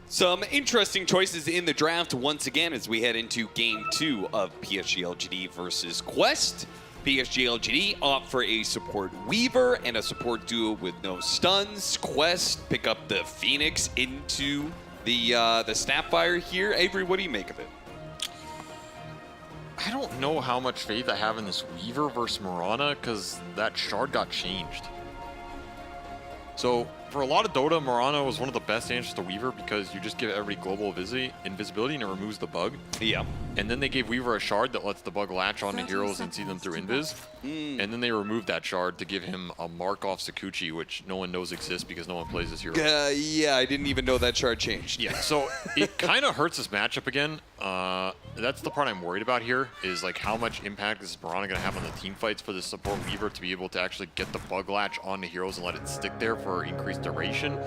Some interesting choices in the draft once again as we head into Game 2 of PSG.LGD versus Quest. PSG.LGD opt for a support Weaver and a support duo with no stuns. Quest pick up the Phoenix into the Snapfire here. Avery, what do you make of it? I don't know how much faith I have in this Weaver versus Mirana because that shard got changed. So for a lot of Dota, Mirana was one of the best answers to Weaver because you just give everybody global invisibility and it removes the bug. Yeah. And then they gave Weaver a shard that lets the bug latch onto heroes and see them through invis. And then they removed that shard to give him a mark off Sakuchi, which no one knows exists because no one plays this hero. Yeah, I didn't even know that shard changed. Yeah, so it kind of hurts this matchup again. That's the part I'm worried about here, is like how much impact is Mirana going to have on the team fights for the support Weaver to be able to actually get the bug latch onto heroes and let it stick there for increased duration.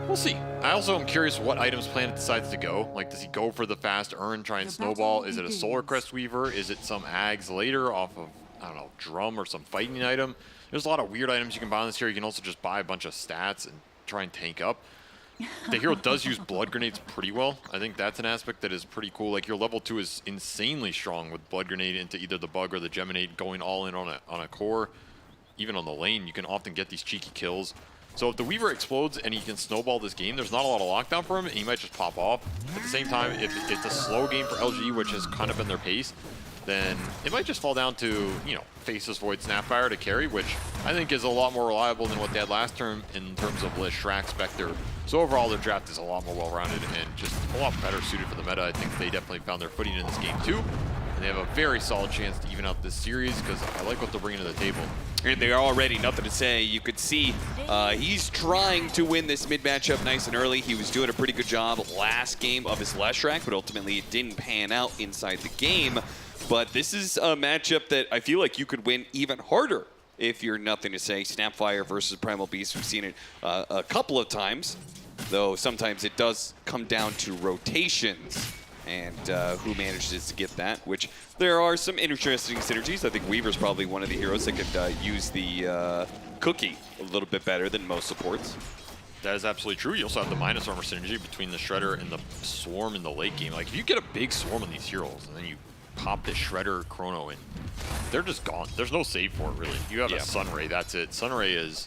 We'll see. I also am curious what items Planet decides to go. Like, does he go for the fast earn, try and snowball? Is it a Solar Crest Weaver? Is it some Ags later off of I don't know, drum or some fighting item. There's a lot of weird items you can buy on this hero. You can also just buy a bunch of stats and try and tank up. The hero does use blood grenades pretty well. I think that's an aspect that is pretty cool. Like your level 2 is insanely strong with blood grenade into either the bug or the geminate, going all in on a core. Even on the lane, you can often get these cheeky kills. So if the Weaver explodes and he can snowball this game, there's not a lot of lockdown for him, and he might just pop off. At the same time, if it's a slow game for LG, which has kind of been their pace, then it might just fall down to, you know, Faceless Void Snapfire to carry, which I think is a lot more reliable than what they had last term in terms of Lish, Shrek, Spectre. So overall, their draft is a lot more well-rounded and just a lot better suited for the meta. I think they definitely found their footing in this game too. And they have a very solid chance to even out this series because I like what they're bringing to the table. And they're already nothing to say. You could see he's trying to win this mid matchup nice and early. He was doing a pretty good job last game of his Leshrac, but ultimately it didn't pan out inside the game. But this is a matchup that I feel like you could win even harder if you're nothing to say. Snapfire versus Primal Beast, we've seen it a couple of times, though sometimes it does come down to rotations and who manages to get that, which there are some interesting synergies. I think Weaver's probably one of the heroes that could use the cookie a little bit better than most supports. That is absolutely true. You also have the minus armor synergy between the Shredder and the Swarm in the late game. Like, if you get a big Swarm on these heroes, and then you pop this Shredder Chrono in, they're just gone. There's no save for it, really. You have a Sunray, that's it. Sunray is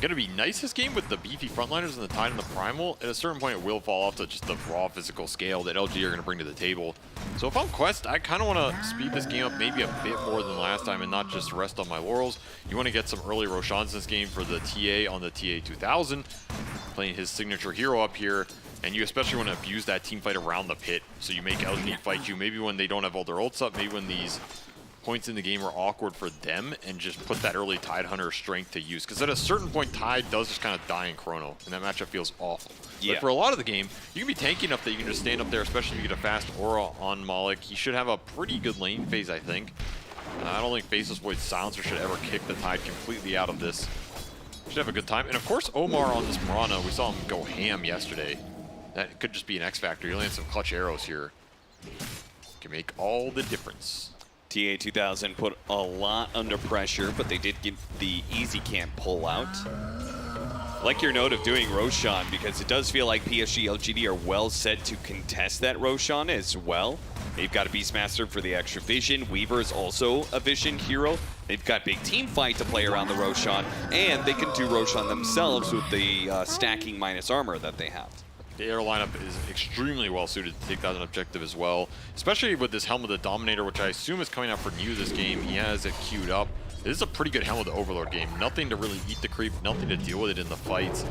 going to be nice this game with the beefy frontliners and the Tide and the Primal. At a certain point, it will fall off to just the raw physical scale that LG are going to bring to the table. So if I'm Quest, I kind of want to speed this game up maybe a bit more than last time and not just rest on my laurels. You want to get some early Roshans in this game for the TA on the TA 2000, playing his signature hero up here. And you especially want to abuse that team fight around the pit. So you make LG fight you maybe when they don't have all their ults up, maybe when these points in the game are awkward for them, and just put that early Tide Hunter strength to use. Because at a certain point, Tide does just kind of die in Chrono, and that matchup feels awful. Yeah. But for a lot of the game, you can be tanky enough that you can just stand up there, especially if you get a fast aura on Malik. He should have a pretty good lane phase, I think. I don't think Faceless Void Silencer should ever kick the Tide completely out of this. Should have a good time. And of course, Omar on this Mirana, we saw him go ham yesterday. That could just be an X Factor. He lands some clutch arrows here. Can make all the difference. TA 2000 put a lot under pressure, but they did get the easy camp pull out. Like your note of doing Roshan, because it does feel like PSG.LGD are well set to contest that Roshan as well. They've got a Beastmaster for the extra vision. Weaver is also a vision hero. They've got big team fight to play around the Roshan, and they can do Roshan themselves with the stacking minus armor that they have. The air lineup is extremely well suited to take that an objective as well, especially with this Helm of the Dominator, which I assume is coming out for new this game. He has it queued up. This is a pretty good Helm of the Overlord game. Nothing to really eat the creep, nothing to deal with it in the fights.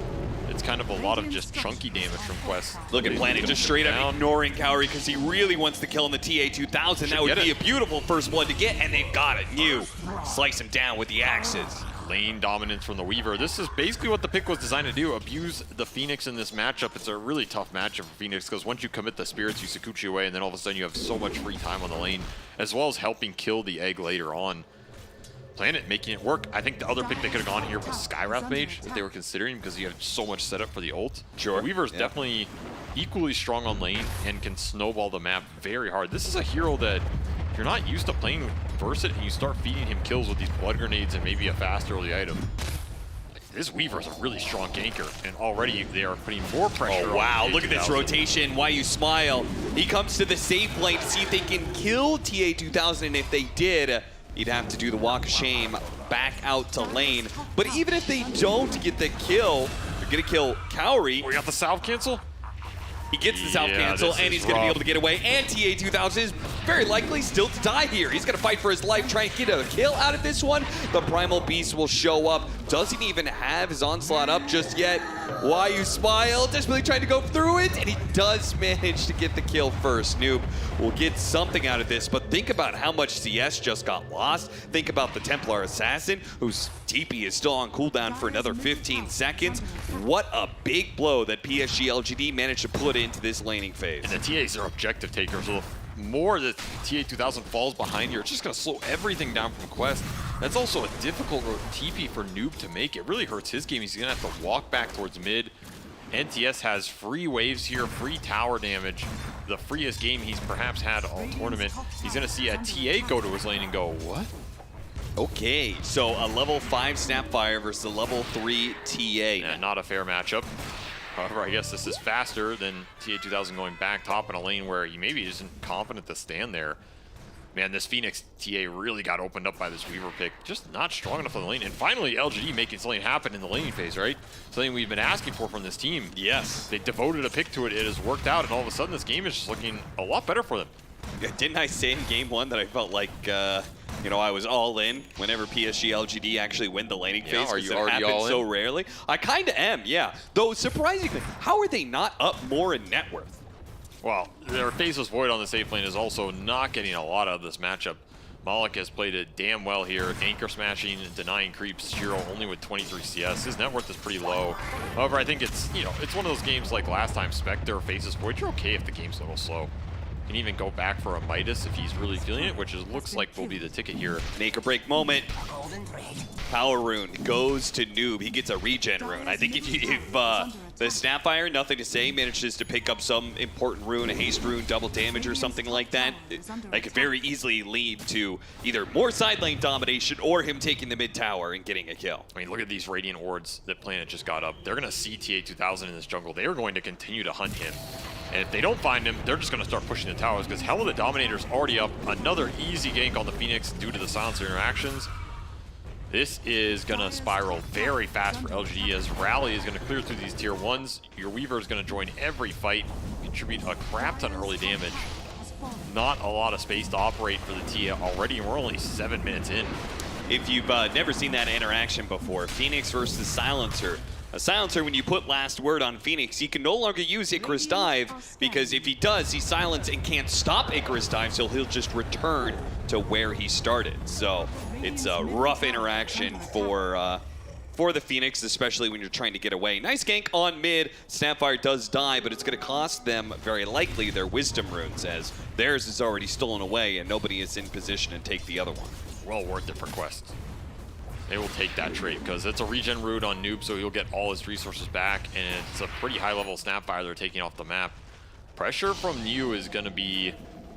It's kind of a lot of just chunky damage from Quest. Look at Planet just straight up ignoring Kaori because he really wants to kill in the TA 2000. That would be a beautiful first blood to get, and they've got it. New. Slice him down with the axes. Lane dominance from the Weaver. This is basically what the pick was designed to do, abuse the Phoenix in this matchup. It's a really tough matchup for Phoenix because once you commit the Spirits, you Sakuchi away, and then all of a sudden you have so much free time on the lane, as well as helping kill the egg later on. Planet making it work. I think the other pick they could have gone here was Skywrath Mage that they were considering because you had so much setup for the ult. Sure. Weaver's definitely equally strong on lane and can snowball the map very hard. This is a hero that if you're not used to playing versus it and you start feeding him kills with these blood grenades and maybe a fast early item, this Weaver is a really strong ganker, and already they are putting more pressure on. Oh, wow, look at this rotation. Why you smile. He comes to the safe lane to see if they can kill TA 2000, and if they did, he'd have to do the walk of shame back out to lane. But even if they don't get the kill, they're going to kill Kaori. We got the salve cancel? He gets the south cancel, and he's going to be able to get away. And TA 2000 is very likely still to die here. He's going to fight for his life, try and get a kill out of this one. The Primal Beast will show up. Doesn't even have his onslaught up just yet. Why you smile? Desperately trying to go through it, and he does manage to get the kill first. Noob will get something out of this, but think about how much CS just got lost. Think about the Templar Assassin, whose TP is still on cooldown for another 15 seconds. What a big blow that PSG.LGD managed to put into this laning phase. And the TAs are objective takers, so the more the TA 2000 falls behind here, it's just going to slow everything down from Quest. That's also a difficult TP for Noob to make. It really hurts his game. He's going to have to walk back towards mid. NTS has free waves here, free tower damage. The freest game he's perhaps had all tournament. He's going to see a TA go to his lane and go, what? Okay, so a level 5 Snapfire versus a level 3 TA. Yeah, not a fair matchup. However, I guess this is faster than TA2000 going back top in a lane where he maybe isn't confident to stand there. Man, this Phoenix TA really got opened up by this Weaver pick. Just not strong enough on the lane. And finally, LGD making something happen in the laning phase, right? Something we've been asking for from this team. Yes. They devoted a pick to it. It has worked out, and all of a sudden, this game is just looking a lot better for them. Yeah, didn't I say in game 1 that I felt like, you know, I was all in whenever PSG.LGD actually win the laning phase? Are you it already happens all in? so rarely. I kind of am, yeah. Though, surprisingly, how are they not up more in net worth? Well, their Faceless Void on the safe lane is also not getting a lot out of this matchup. Malik has played it damn well here, anchor smashing and denying creeps. Shiro only with 23 CS. His net worth is pretty low. However, I think it's, you know, it's one of those games like last time Spectre Faceless Void. You're okay if the game's a little slow. You can even go back for a Midas if he's really feeling it, which looks like will be the ticket here. Make or break moment. Power rune goes to Noob. He gets a regen rune. I think if the Snapfire, nothing to say, manages to pick up some important rune, a haste rune, double damage or something like that, that could very easily lead to either more side lane domination or him taking the mid tower and getting a kill. I mean, look at these Radiant Wards that Planet just got up. They're going to see TA2000 in this jungle. They are going to continue to hunt him. And if they don't find him, they're just going to start pushing the towers because Hell of the Dominator's already up. Another easy gank on the Phoenix due to the silencer interactions. This is going to spiral very fast for LGD as Rally is going to clear through these tier 1s. Your Weaver is going to join every fight, contribute a crap ton of early damage. Not a lot of space to operate for the TA already, and we're only 7 minutes in. If you've never seen that interaction before, Phoenix versus Silencer. A Silencer, when you put last word on Phoenix, he can no longer use Icarus Dive because if he does, he's silenced and can't stop Icarus Dive, so he'll just return to where he started. So it's a rough interaction for the Phoenix, especially when you're trying to get away. Nice gank on mid. Snapfire does die, but it's going to cost them very likely their Wisdom runes as theirs is already stolen away and nobody is in position to take the other one. Well worth it for Quest. They will take that trade because it's a regen route on Noob, so he'll get all his resources back, and it's a pretty high-level Snapfire they're taking off the map. Pressure from New is going to be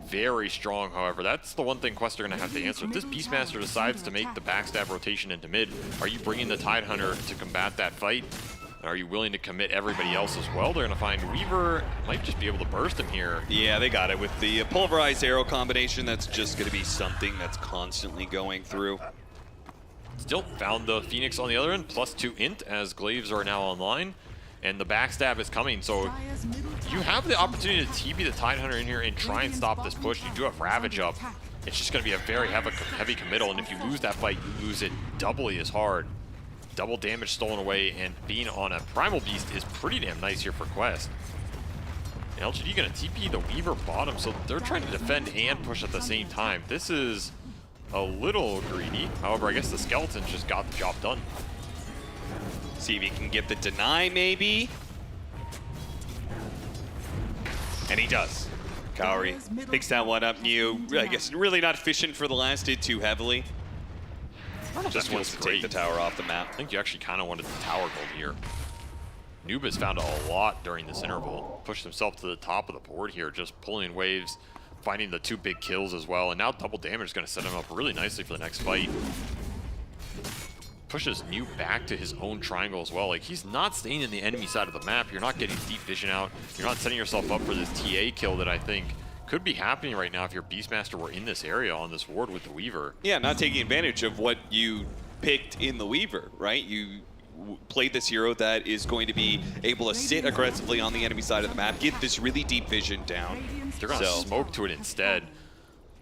very strong, however. That's the one thing Quest are going to have to answer. If this Beastmaster decides to make the backstab rotation into mid, are you bringing the Tidehunter to combat that fight? Are you willing to commit everybody else as well? They're going to find Weaver might just be able to burst him here. Yeah, they got it. With the pulverized arrow combination, that's just going to be something that's constantly going through. Still found the Phoenix on the other end, +2 int as Glaives are now online, and the backstab is coming. So you have the opportunity to TP the Tidehunter in here and try and stop this push. You do have Ravage up. It's just going to be a very heavy committal, and if you lose that fight, you lose it doubly as hard. Double damage stolen away, and being on a Primal Beast is pretty damn nice here for Quest. And LGD going to TP the Weaver bottom, so they're trying to defend and push at the same time. This is a little greedy. However, I guess the Skeletons just got the job done. See if he can get the deny, maybe. And he does. Kaori picks that one up. New, I guess, really not fishing for the last hit too heavily. Just wants to take the tower off the map. I think you actually kind of wanted the tower gold here. Noob has found a lot during this interval. Pushed himself to the top of the board here, just pulling waves, finding the 2 big kills as well, and now double damage is going to set him up really nicely for the next fight. Pushes New back to his own triangle as well. Like, he's not staying in the enemy side of the map. You're not getting deep vision out. You're not setting yourself up for this TA kill that I think could be happening right now if your Beastmaster were in this area on this ward with the Weaver. Yeah, not taking advantage of what you picked in the Weaver, right? You played this hero that is going to be able to sit aggressively on the enemy side of the map, get this really deep vision down. They're going to smoke to it instead.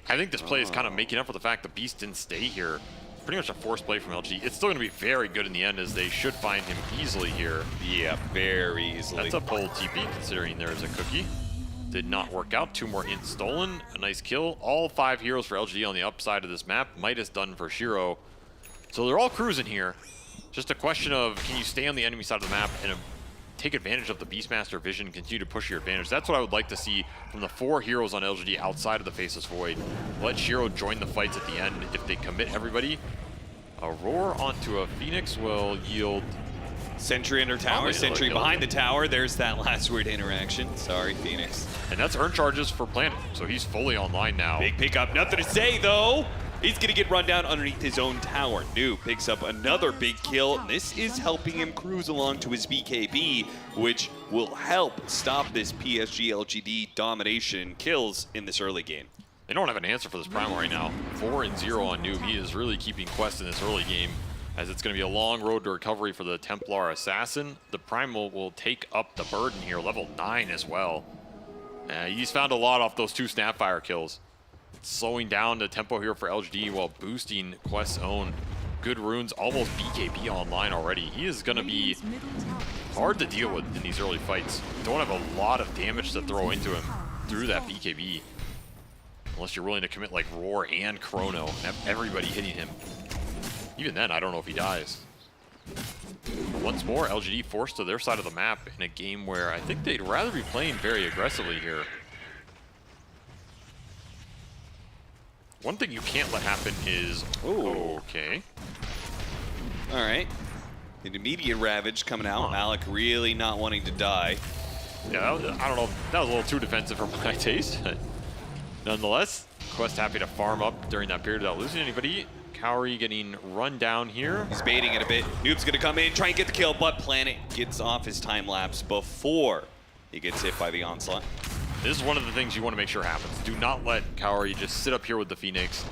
I think this play is kind of making up for the fact the Beast didn't stay here. Pretty much a forced play from LG. It's still going to be very good in the end as they should find him easily here. Yeah, very easily. That's a pull TP considering there's a cookie. Did not work out. 2 more ints stolen. A nice kill. All 5 heroes for LG on the upside of this map. Midas done for Shiro. So they're all cruising here. Just a question of, can you stay on the enemy side of the map and take advantage of the Beastmaster vision and continue to push your advantage? That's what I would like to see from the 4 heroes on LGD outside of the Faceless Void. Let Shiro join the fights at the end. If they commit everybody, a roar onto a Phoenix will yield Sentry under tower, Sentry behind the tower. There's that last word interaction. Sorry, Phoenix. And that's earn charges for Planet, so he's fully online now. Big pickup, nothing to say though. He's going to get run down underneath his own tower. Noob picks up another big kill. This is helping him cruise along to his BKB, which will help stop this PSG.LGD domination kills in this early game. They don't have an answer for this Primal right now. 4-0 on Noob. He is really keeping Quest in this early game, as it's going to be a long road to recovery for the Templar Assassin. The Primal will take up the burden here, level 9 as well. He's found a lot off those 2 Snapfire kills. Slowing down the tempo here for LGD while boosting Quest's own. Good runes, almost BKB online already. He is going to be hard to deal with in these early fights. Don't have a lot of damage to throw into him through that BKB. Unless you're willing to commit like Roar and Chrono and have everybody hitting him. Even then, I don't know if he dies. But once more, LGD forced to their side of the map in a game where I think they'd rather be playing very aggressively here. One thing you can't let happen is... Ooh. Okay. All right. An immediate Ravage coming out. Malik really not wanting to die. Yeah, I don't know. That was a little too defensive for my taste. Nonetheless, Quest happy to farm up during that period without losing anybody. Cowrie getting run down here. He's baiting it a bit. Noob's going to come in, try and get the kill, but Planet gets off his time lapse before he gets hit by the onslaught. This is one of the things you want to make sure happens. Do not let Cowrie just sit up here with the Phoenix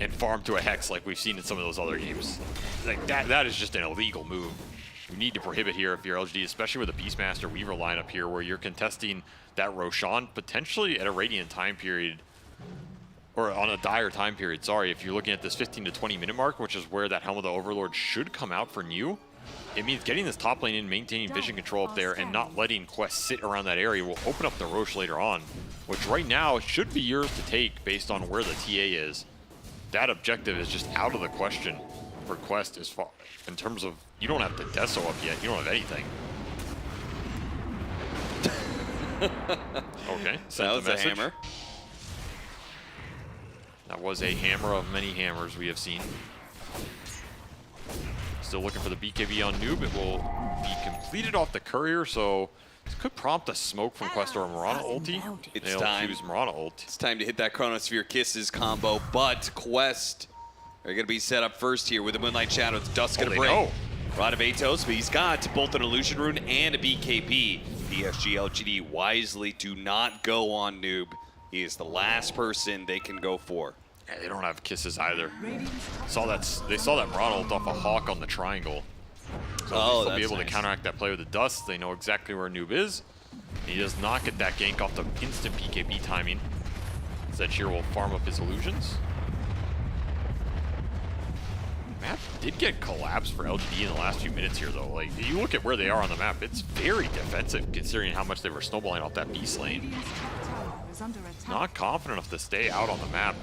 and farm to a Hex like we've seen in some of those other games. Like that is just an illegal move. You need to prohibit here if you're LGD, especially with a Beastmaster Weaver lineup here where you're contesting that Roshan potentially at a Radiant time period, or on a dire time period, sorry. If you're looking at this 15 to 20 minute mark, which is where that Helm of the Overlord should come out for New, it means getting this top lane in, maintaining vision control up there, and not letting Quest sit around that area will open up the Roche later on, which right now should be yours to take based on where the TA is. That objective is just out of the question for Quest as far in terms of, you don't have the Deso up yet, you don't have anything. Okay, that was a hammer. That was a hammer of many hammers we have seen. Still looking for the BKB on Noob. It will be completed off the courier, so this could prompt a smoke from Quest or a Mirana ulti. It's time. Choose Mirana ult. It's time to hit that Chronosphere Kisses combo, but Quest are going to be set up first here with the Moonlight Shadow. It's Dust going to break. Rod of Atos, but he's got both an Illusion Rune and a BKB. PSG.LGD wisely do not go on Noob. He is the last person they can go for. Yeah, they don't have kisses either. They saw that Mirana ult off a Hawk on the triangle. So they'll be able to counteract that play with the Dust. They know exactly where Noob is. He does not get that gank off the instant BKB timing. Zedshir will farm up his illusions. Map did get collapsed for LGD in the last few minutes here, though. Like, you look at where they are on the map, it's very defensive considering how much they were snowballing off that beast lane. Not confident enough to stay out on the map.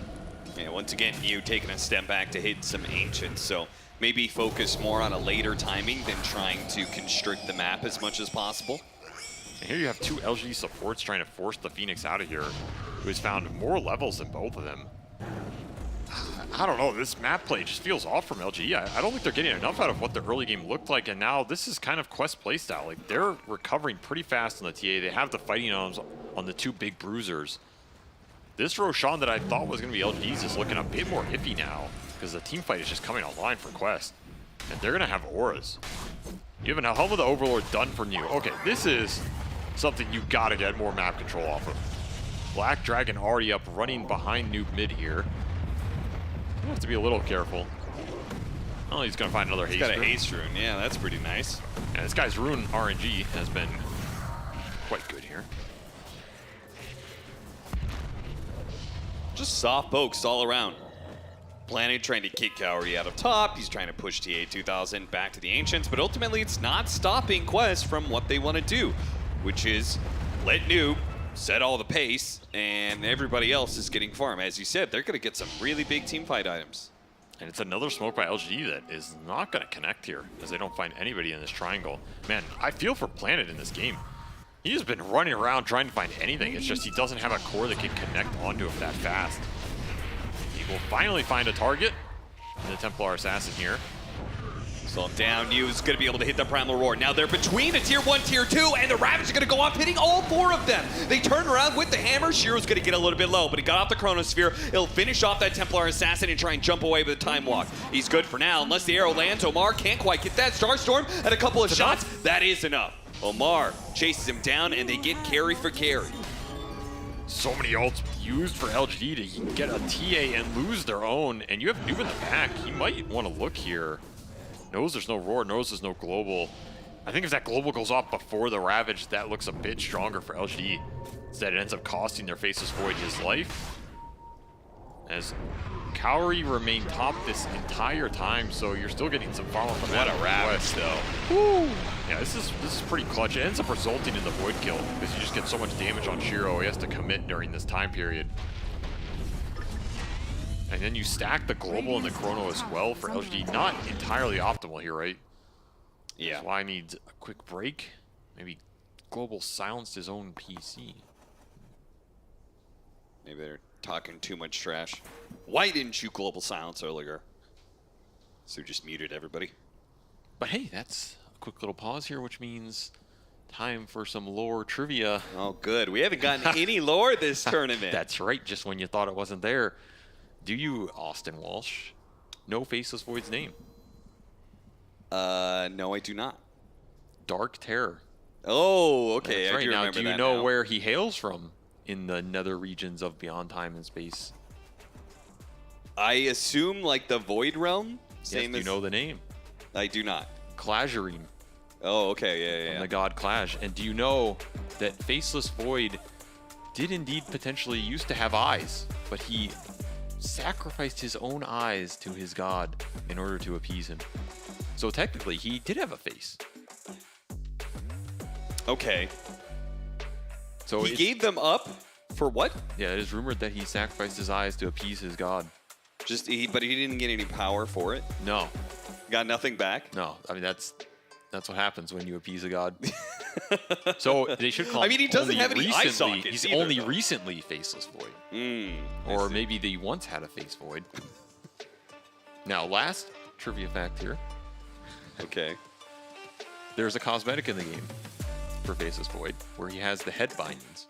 Yeah, once again, Mew taking a step back to hit some Ancients, so maybe focus more on a later timing than trying to constrict the map as much as possible. And here you have 2 LGD supports trying to force the Phoenix out of here, who has found more levels than both of them. I don't know, this map play just feels off from LGD. I don't think they're getting enough out of what the early game looked like, and now this is kind of Quest playstyle. Like, they're recovering pretty fast on the TA. They have the fighting arms on the 2 big bruisers. This Roshan that I thought was going to be LGD's is looking a bit more iffy now, because the team fight is just coming online for Quest. And they're going to have auras. You have a Helm of the Overlord done for New. Okay, this is something you got to get more map control off of. Black Dragon already up, running behind Noob mid here. You have to be a little careful. Oh, he's going to find another haste rune. He's got a haste rune. Yeah, that's pretty nice. Yeah, this guy's rune RNG has been quite good here. Just soft pokes all around. Planet trying to kick Cowrie out of top. He's trying to push TA 2000 back to the Ancients, but ultimately it's not stopping Quest from what they want to do, which is let Noob set all the pace, and everybody else is getting farm. As you said, they're going to get some really big team fight items. And it's another smoke by LGD that is not going to connect here, as they don't find anybody in this triangle. Man, I feel for Planet in this game. He has been running around trying to find anything. It's just he doesn't have a core that can connect onto him that fast. He will finally find a target in the Templar Assassin here. So down U's going to be able to hit the Primal Roar. Now they're between a tier 1, tier 2, and the Ravage are going to go off, hitting all 4 of them. They turn around with the hammer. Shiro's going to get a little bit low, but he got off the Chronosphere. He'll finish off that Templar Assassin and try and jump away with a Time Walk. He's good for now, unless the arrow lands. Omar can't quite get that. Starstorm at a couple of shots. That is enough. Omar chases him down, and they get carry for carry. So many ults used for LGD to get a TA and lose their own, and you have Noob in the back. He might want to look here. Knows there's no Roar, knows there's no Global. I think if that Global goes off before the Ravage, that looks a bit stronger for LGD. Instead, it ends up costing their Faceless Void his life. As Cowrie remained top this entire time, so you're still getting some follow from that. What a Ravage, though. Woo! Yeah, this is pretty clutch. It ends up resulting in the Void kill, because you just get so much damage on Shiro. He has to commit during this time period. And then you stack the Global and the Chrono as well for LGD. Not entirely optimal here, right? Yeah. That's why I need a quick break. Maybe Global silenced his own PC. Maybe they're talking too much trash. Why didn't you Global silence earlier? So just muted everybody. But hey, that's a quick little pause here, which means time for some lore trivia. Oh, good. We haven't gotten any lore this tournament. That's right, just when you thought it wasn't there. Do you, Austin Walsh, know Faceless Void's name? No, I do not. Dark Terror. Oh, okay. That's right. I do Now, remember do you that know now. where he hails from in the nether regions of beyond time and space? I assume like the Void Realm? Yes, do you know the name? I do not. Klazarine. Oh, okay. Yeah. From the god Klaj. And do you know that Faceless Void did indeed potentially used to have eyes, but he sacrificed his own eyes to his god in order to appease him. So technically, he did have a face. Okay. So he gave them up for what? Yeah, it is rumored that he sacrificed his eyes to appease his god. But he didn't get any power for it? No. Got nothing back? No. I mean, that's what happens when you appease a god. So they should call him. I mean, he doesn't have any eye recently, sockets he's either, only though. recently Faceless Void. I Or see. maybe they once had a face void. Now, last trivia fact here. Okay. There's a cosmetic in the game for Faceless Void where he has the head bindings.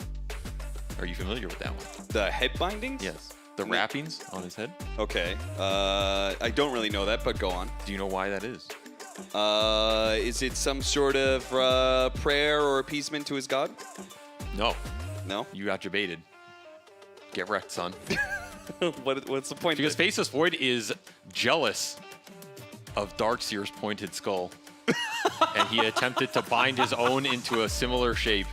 Are you familiar with that one? The head bindings? Yes. The wrappings on his head. Okay. I don't really know that, but go on. Do you know why that is? Is it some sort of prayer or appeasement to his god? No. No? You got debated. Get wrecked, son. What's the point? Because Faceless Void is jealous of Darkseer's pointed skull. And he attempted to bind his own into a similar shape,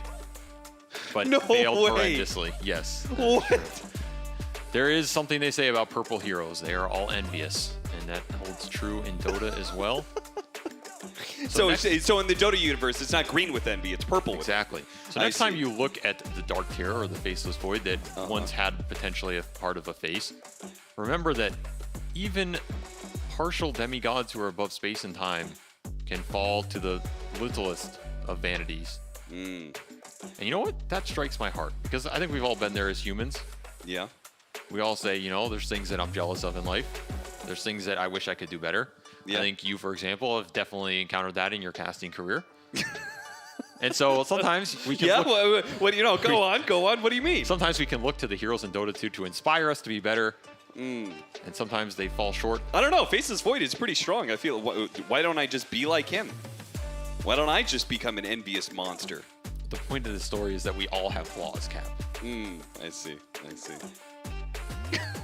but No failed way. horrendously. Yes. What? There is something they say about purple heroes. They are all envious, and that holds true in Dota as well. So in the Dota universe, it's not green with envy, it's purple with Exactly. So next time you look at the Dark Terror or the Faceless Void that once had potentially a part of a face, remember that even partial demigods who are above space and time can fall to the littlest of vanities. And you know what? That strikes my heart, because I think we've all been there as humans. Yeah. We all say, you know, there's things that I'm jealous of in life. There's things that I wish I could do better. Yeah. I think you, for example, have definitely encountered that in your casting career. And so sometimes we can look, go on. What do you mean? Sometimes we can look to the heroes in Dota 2 to inspire us to be better. And sometimes they fall short. I don't know. Faceless Void is pretty strong. I feel. Why don't I just be like him? Why don't I just become an envious monster? The point of the story is that we all have flaws, Cap. I see.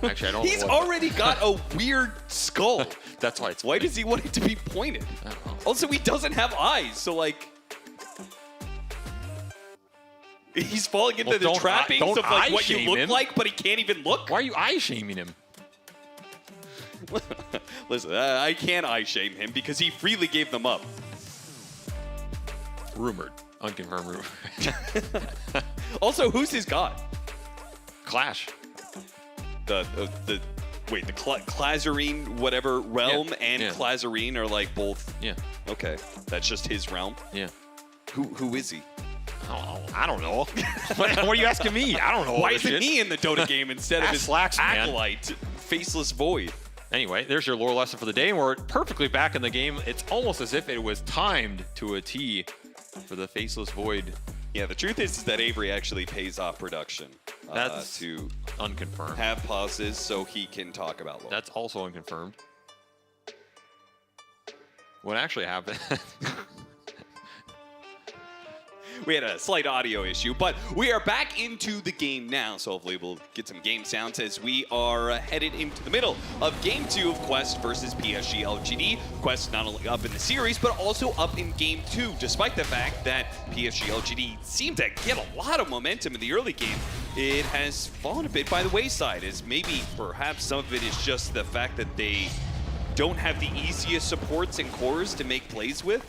Actually, I don't He's know what already got a weird skull. That's why it's Why does he want it to be pointed? I don't know. Also, he doesn't have eyes, so like... He's falling into the trappings of like what you look like, but he can't even look? Why are you eye-shaming him? Listen, I can't eye-shame him because he freely gave them up. Rumored. Unconfirmed rumor. Also, who's his god? Clash. Wait, the Klazarine whatever realm and yeah. Klazarine are like both. Yeah. Okay, that's just his realm. Yeah. Who is he? I don't know. What are you asking me? I don't know. Why isn't he in the Dota game instead of his Slacks, man. acolyte, Faceless Void? Anyway, there's your lore lesson for the day, and we're perfectly back in the game. It's almost as if it was timed to a T for the Faceless Void. Yeah, the truth is that Avery actually pays off production. That's to unconfirmed. Have pauses so he can talk about lore. That's also unconfirmed. What actually happened? We had a slight audio issue, but we are back into the game now, so hopefully we'll get some game sounds as we are headed into the middle of Game 2 of Quest versus PSG.LGD. Quest not only up in the series, but also up in Game 2, despite the fact that PSG.LGD seemed to get a lot of momentum in the early game. It has fallen a bit by the wayside, as maybe perhaps some of it is just the fact that they don't have the easiest supports and cores to make plays with,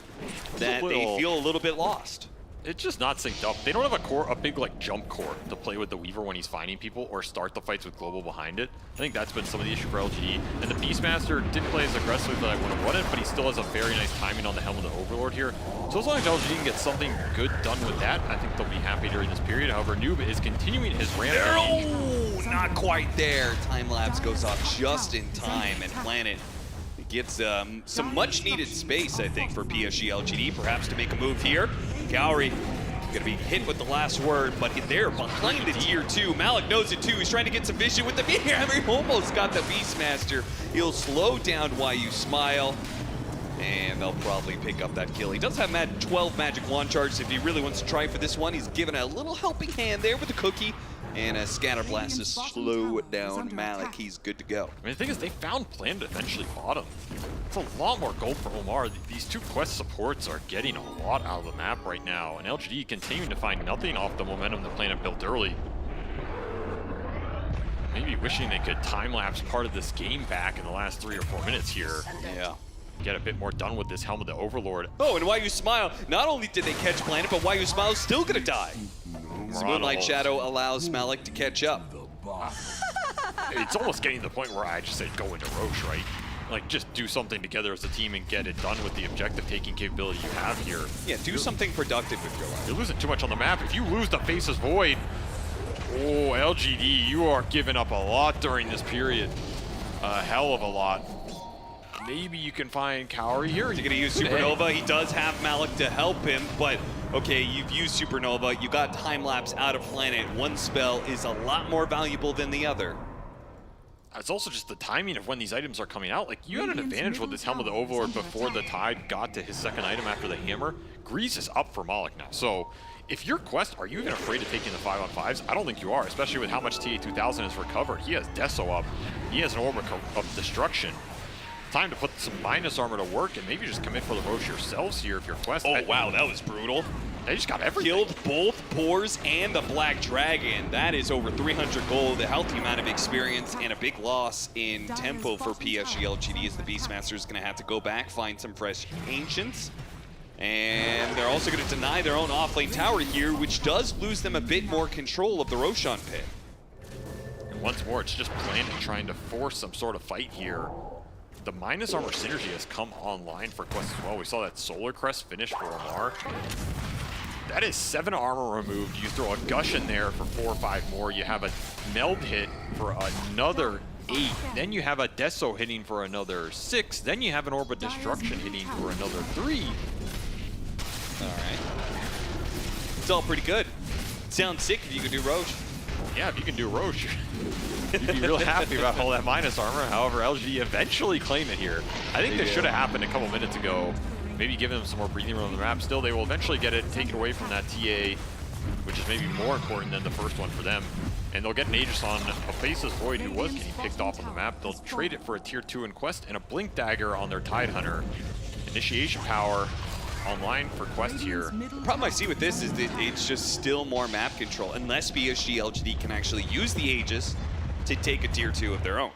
that they feel a little bit lost. It's just not synced up. They don't have a big like jump core to play with the Weaver when he's finding people or start the fights with Global behind it. I think that's been some of the issue for LGD. And the Beastmaster didn't play as aggressively as I would have wanted, but he still has a very nice timing on the Helm of the Overlord here. So as long as LGD can get something good done with that, I think they'll be happy during this period. However, Noob is continuing his ramp. Oh, not quite there. Time lapse goes off just in time, and Planet gets some much-needed space, I think, for PSG.LGD, perhaps to make a move here. Cowrie gonna be hit with the last word, but they're behind the tier 2. Malik knows it too. He's trying to get some vision with the Hammer. He almost got the Beastmaster. He'll slow down while you smile, and they'll probably pick up that kill. He does have 12 magic wand charges if he really wants to try for this one. He's given a little helping hand there with the cookie. And a Scatter Blast to slow down Malik. He's good to go. I mean, the thing is, they found plan to eventually bottom. It's a lot more gold for Omar. These two quest supports are getting a lot out of the map right now, and LGD continuing to find nothing off the momentum the Planet built early. Maybe wishing they could time-lapse part of this game back in the last 3 or 4 minutes here. Yeah. Get a bit more done with this Helm of the Overlord. Oh, and while you smile, not only did they catch Planet, but while you smile, still gonna die. Moonlight Shadow allows Malik to catch up. It's almost getting to the point where I just said go into Roche, right? Like, just do something together as a team and get it done with the objective-taking capability you have here. Yeah, do something productive with your life. You're losing too much on the map. If you lose the Faceless Void, oh, LGD, you are giving up a lot during this period. A hell of a lot. Maybe you can find Cowrie here. You're gonna use Supernova. He does have Malik to help him, but okay, you've used Supernova. You got Time Lapse out of Planet. One spell is a lot more valuable than the other. It's also just the timing of when these items are coming out. Like, you had an advantage with this Helm of the Overlord before the Tide got to his second item after the Hammer. Grease is up for Malik now. So if your quest, are you even afraid of taking the 5-on-5s? I don't think you are, especially with how much TA2000 has recovered. He has Deso up. He has an Orb of Destruction. Time to put some minus armor to work and maybe just commit for the Roche yourselves here if your quest. Oh, wow, that was brutal. They just got everything. Killed both Pores and the Black Dragon. That is over 300 gold, a healthy amount of experience, and a big loss in tempo for PSG.LGD as the Beastmaster is going to have to go back, find some fresh Ancients. And they're also going to deny their own offlane tower here, which does lose them a bit more control of the Roshan pit. And once more, it's just Planet trying to force some sort of fight here. The minus armor synergy has come online for Quest as well. We saw that Solar Crest finish for Omar. That is 7 armor removed. You throw a Gush in there for 4 or 5 more. You have a Meld hit for another 8. Then you have a Deso hitting for another 6. Then you have an Orb of Destruction hitting for another 3. All right. It's all pretty good. Sounds sick if you could do Roche. Yeah, if you can do Roche, you'd be real happy about all that minus armor. However, LGD eventually claim it here. I think this should have happened a couple minutes ago. Maybe giving them some more breathing room on the map. Still, they will eventually get it taken away from that TA, which is maybe more important than the first one for them. And they'll get an Aegis on a Faceless Void who was getting picked off on the map. They'll trade it for a tier 2 in Quest and a Blink Dagger on their Tide Hunter. Initiation power online for Quest here. The problem I see with this is that it's just still more map control, unless PSG.LGD can actually use the Aegis to take a tier 2 of their own.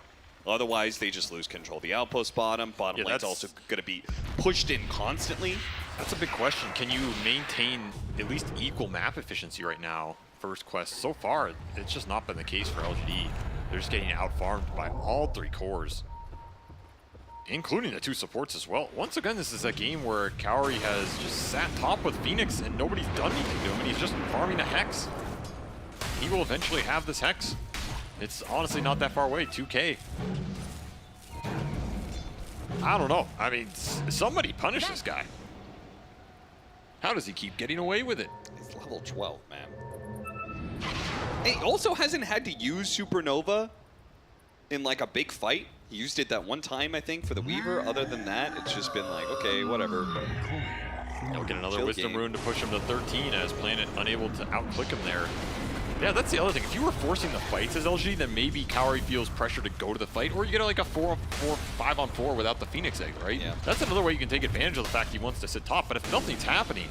Otherwise, they just lose control of the outpost bottom. Bottom lane's also going to be pushed in constantly. That's a big question. Can you maintain at least equal map efficiency right now? First Quest. So far, it's just not been the case for LGD. They're just getting out-farmed by all 3 cores, including the 2 supports as well. Once again, this is a game where Cowrie has just sat top with Phoenix and nobody's done anything to him, and he's just farming a Hex. He will eventually have this Hex. It's honestly not that far away, 2K. I don't know. I mean, somebody punish this guy. How does he keep getting away with it? He's level 12, man. And he also hasn't had to use Supernova in like a big fight. He used it that one time, I think, for the Weaver. Other than that, it's just been like, okay, whatever. He'll get another Chill Wisdom game. Rune to push him to 13 as Planet unable to outclick him there. Yeah, that's the other thing. If you were forcing the fights as LG, then maybe Kaori feels pressure to go to the fight, or you get like a 5-on-4 without the Phoenix Egg, right? Yeah. That's another way you can take advantage of the fact he wants to sit top. But if nothing's happening,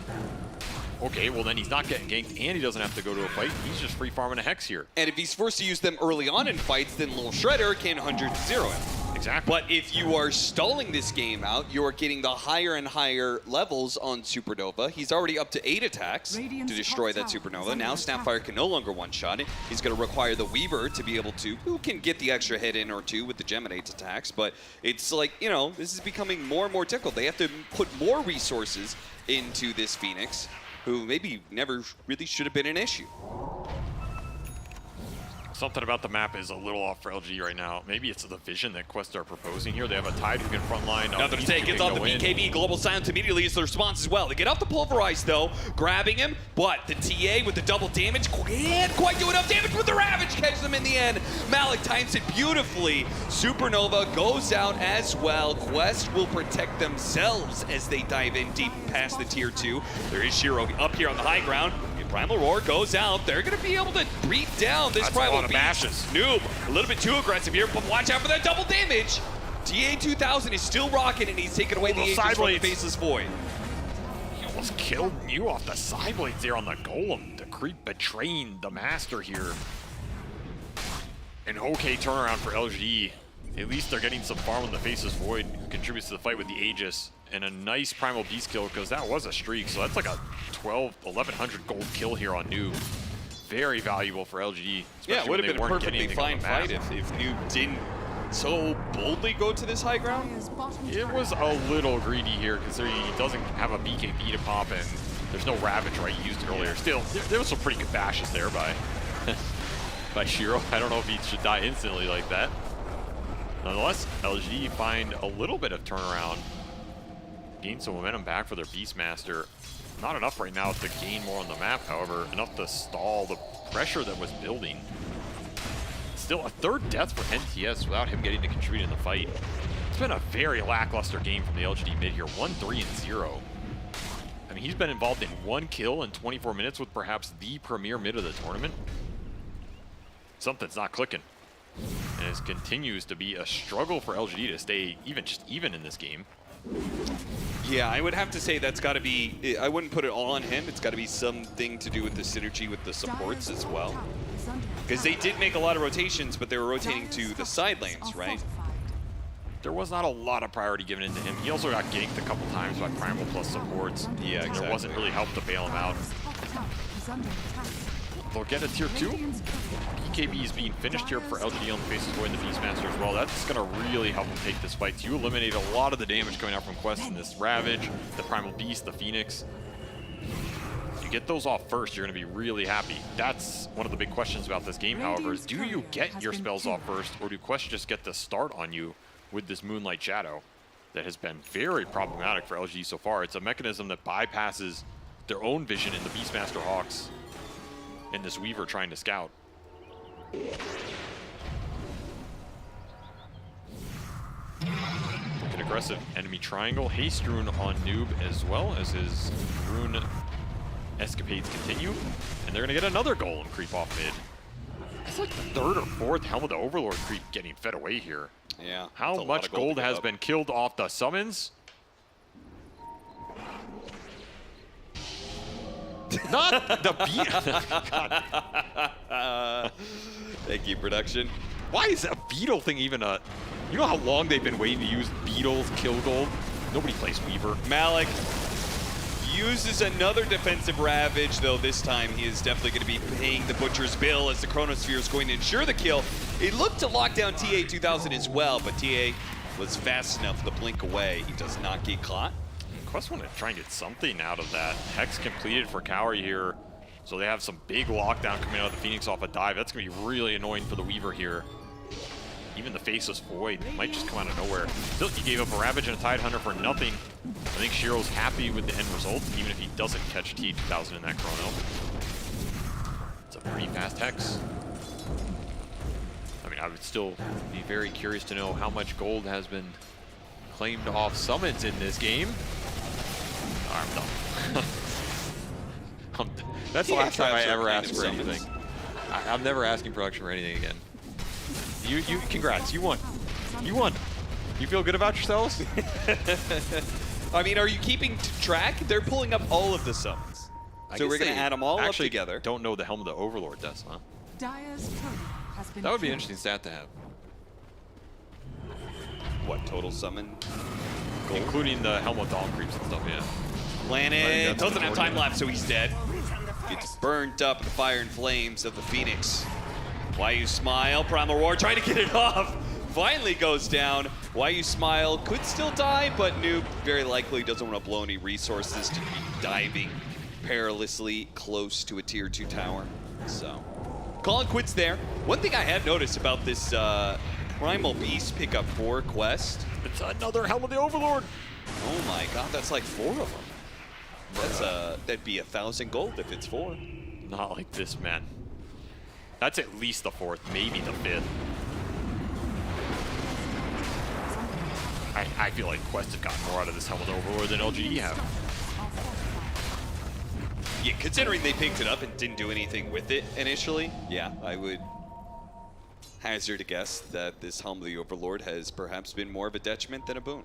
okay, well then he's not getting ganked and he doesn't have to go to a fight. He's just free farming a Hex here. And if he's forced to use them early on in fights, then Lil Shredder can 100-0 him. Exactly. But if you are stalling this game out, you are getting the higher and higher levels on Supernova. He's already up to 8 attacks to destroy that Supernova. Now Snapfire can no longer one-shot it. He's going to require the Weaver to be able to, who can get the extra hit in or two with the Geminate's attacks. But it's like, you know, this is becoming more and more difficult. They have to put more resources into this Phoenix, who maybe never really should have been an issue. Something about the map is a little off for LG right now. Maybe it's the vision that Quest are proposing here. They have a Tide who can frontline. Nothing to say. Gets on the BKB. Global Silence immediately is the response as well. They get off the Pulverize, though, grabbing him. But the TA with the double damage can't quite do enough damage with the Ravage. Catches them in the end. Malik times it beautifully. Supernova goes out as well. Quest will protect themselves as they dive in deep past the tier 2. There is Shiro up here on the high ground. Primal Roar goes out. They're going to be able to breathe down this Primal Beast. Noob, a little bit too aggressive here, but watch out for that double damage. TA2000 is still rocking, and he's taking away the Aegis from the Faceless Void. He almost killed Mew off the side blades there on the Golem. The creep betraying the Master here. An okay turnaround for LG. At least they're getting some farm on the Faceless Void, who contributes to the fight with the Aegis. And a nice Primal Beast kill, because that was a streak. So that's like a 1,100 gold kill here on Noob. Very valuable for LG. Yeah, it would have been a perfectly fine fight if Noob didn't so boldly go to this high ground. It was a little greedy here, considering he doesn't have a BKB to pop in. There's no Ravage, right? He used it earlier. Still, there was some pretty good bashes there by Shiro. I don't know if he should die instantly like that. Nonetheless, LG find a little bit of turnaround. Gain some momentum back for their Beastmaster. Not enough right now to gain more on the map, however, enough to stall the pressure that was building. Still a third death for NTS without him getting to contribute in the fight. It's been a very lackluster game from the LGD mid here, 1-3-0. I mean, he's been involved in 1 kill in 24 minutes with perhaps the premier mid of the tournament. Something's not clicking. And it continues to be a struggle for LGD to stay even in this game. Yeah, I would have to say that's got to be, I wouldn't put it all on him. It's got to be something to do with the synergy with the supports as well. Because they did make a lot of rotations, but they were rotating to the side lanes, right? There was not a lot of priority given into him. He also got ganked a couple times by Primal plus supports. Yeah, exactly. There wasn't really help to bail him out. They'll get a tier 2. BKB is being finished here for LGD on the Faceless Void and the Beastmaster as well. That's going to really help him take this fight. You eliminate a lot of the damage coming out from Quest in this Ravage, the Primal Beast, the Phoenix. If you get those off first, you're going to be really happy. That's one of the big questions about this game, however, is do you get your spells off first, or do Quest just get the start on you with this Moonlight Shadow that has been very problematic for LGD so far? It's a mechanism that bypasses their own vision in the Beastmaster Hawks and this Weaver trying to scout. An aggressive enemy triangle. Haste Rune on Noob as well as his Rune escapades continue. And they're going to get another Golem creep off mid. It's like the third or fourth Helmet of Overlord creep getting fed away here. Yeah. How much gold has been killed off the summons? Not the beetle. Thank you, production. Why is a beetle thing even a... You know how long they've been waiting to use beetles kill gold? Nobody plays Weaver. Malik uses another defensive Ravage, though this time he is definitely going to be paying the Butcher's bill as the Chronosphere is going to ensure the kill. He looked to lock down TA2000 as well, but TA was fast enough to blink away. He does not get caught. Quest want to try and get something out of that. Hex completed for Kaori here. So they have some big lockdown coming out of the Phoenix off a dive. That's going to be really annoying for the Weaver here. even the Faceless Void might just come out of nowhere. Still, he gave up a Ravage and a Tidehunter for nothing. I think Shiro's happy with the end result, even if he doesn't catch T2000 in that chrono. It's a pretty fast Hex. I mean, I would still be very curious to know how much gold has been claimed off summons in this game. I'm done. That's the last time I ever asked for anything. I'm never asking production for anything again. Congrats, you won. You won. You feel good about yourselves? I mean, are you keeping track? They're pulling up all of the summons. So we're going to add them all up together. Don't know the Helm of the Overlord does, huh? That would be an interesting stat to have. What, total summon? Gold? Including the Helm of Dawn creeps and stuff, yeah. Planet doesn't have time left, so he's dead. Gets burnt up in the fire and flames of the Phoenix. Why you smile? Primal Roar trying to get it off. Finally goes down. Why you smile? Could still die, but Noob very likely doesn't want to blow any resources to be diving perilously close to a tier 2 tower. So, calling quits there. One thing I have noticed about this Primal Beast pickup for Quest. It's another Helm of the Overlord. Oh my god, that's like 4 of them. That's that'd be 1,000 gold if it's 4. Not like this, man. That's at least the 4th, maybe the 5th. I feel like Quest have gotten more out of this Helm of the Overlord than LGD have. Yeah, considering they picked it up and didn't do anything with it initially, yeah, I would hazard a guess that this Helm of the Overlord has perhaps been more of a detriment than a boon.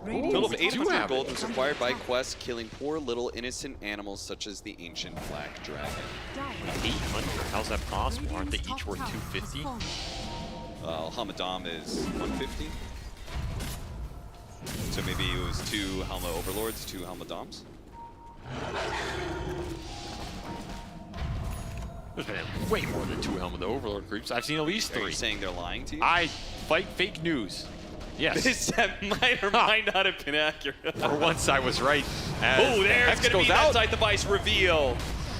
Total of 800 gold was acquired by Quest, killing poor little innocent animals such as the ancient black dragon. 800? How's that possible? Aren't they each worth 250? Hamadam is 150. So maybe it was 2 Helma Overlords, 2 Hamadams. There's been way more than 2 Helm of the Overlord creeps. I've seen at least 3. Are you saying they're lying to you? I fight fake news. Yes. This might or might not have been accurate. For once I was right. Oh, there's going to be that side device reveal.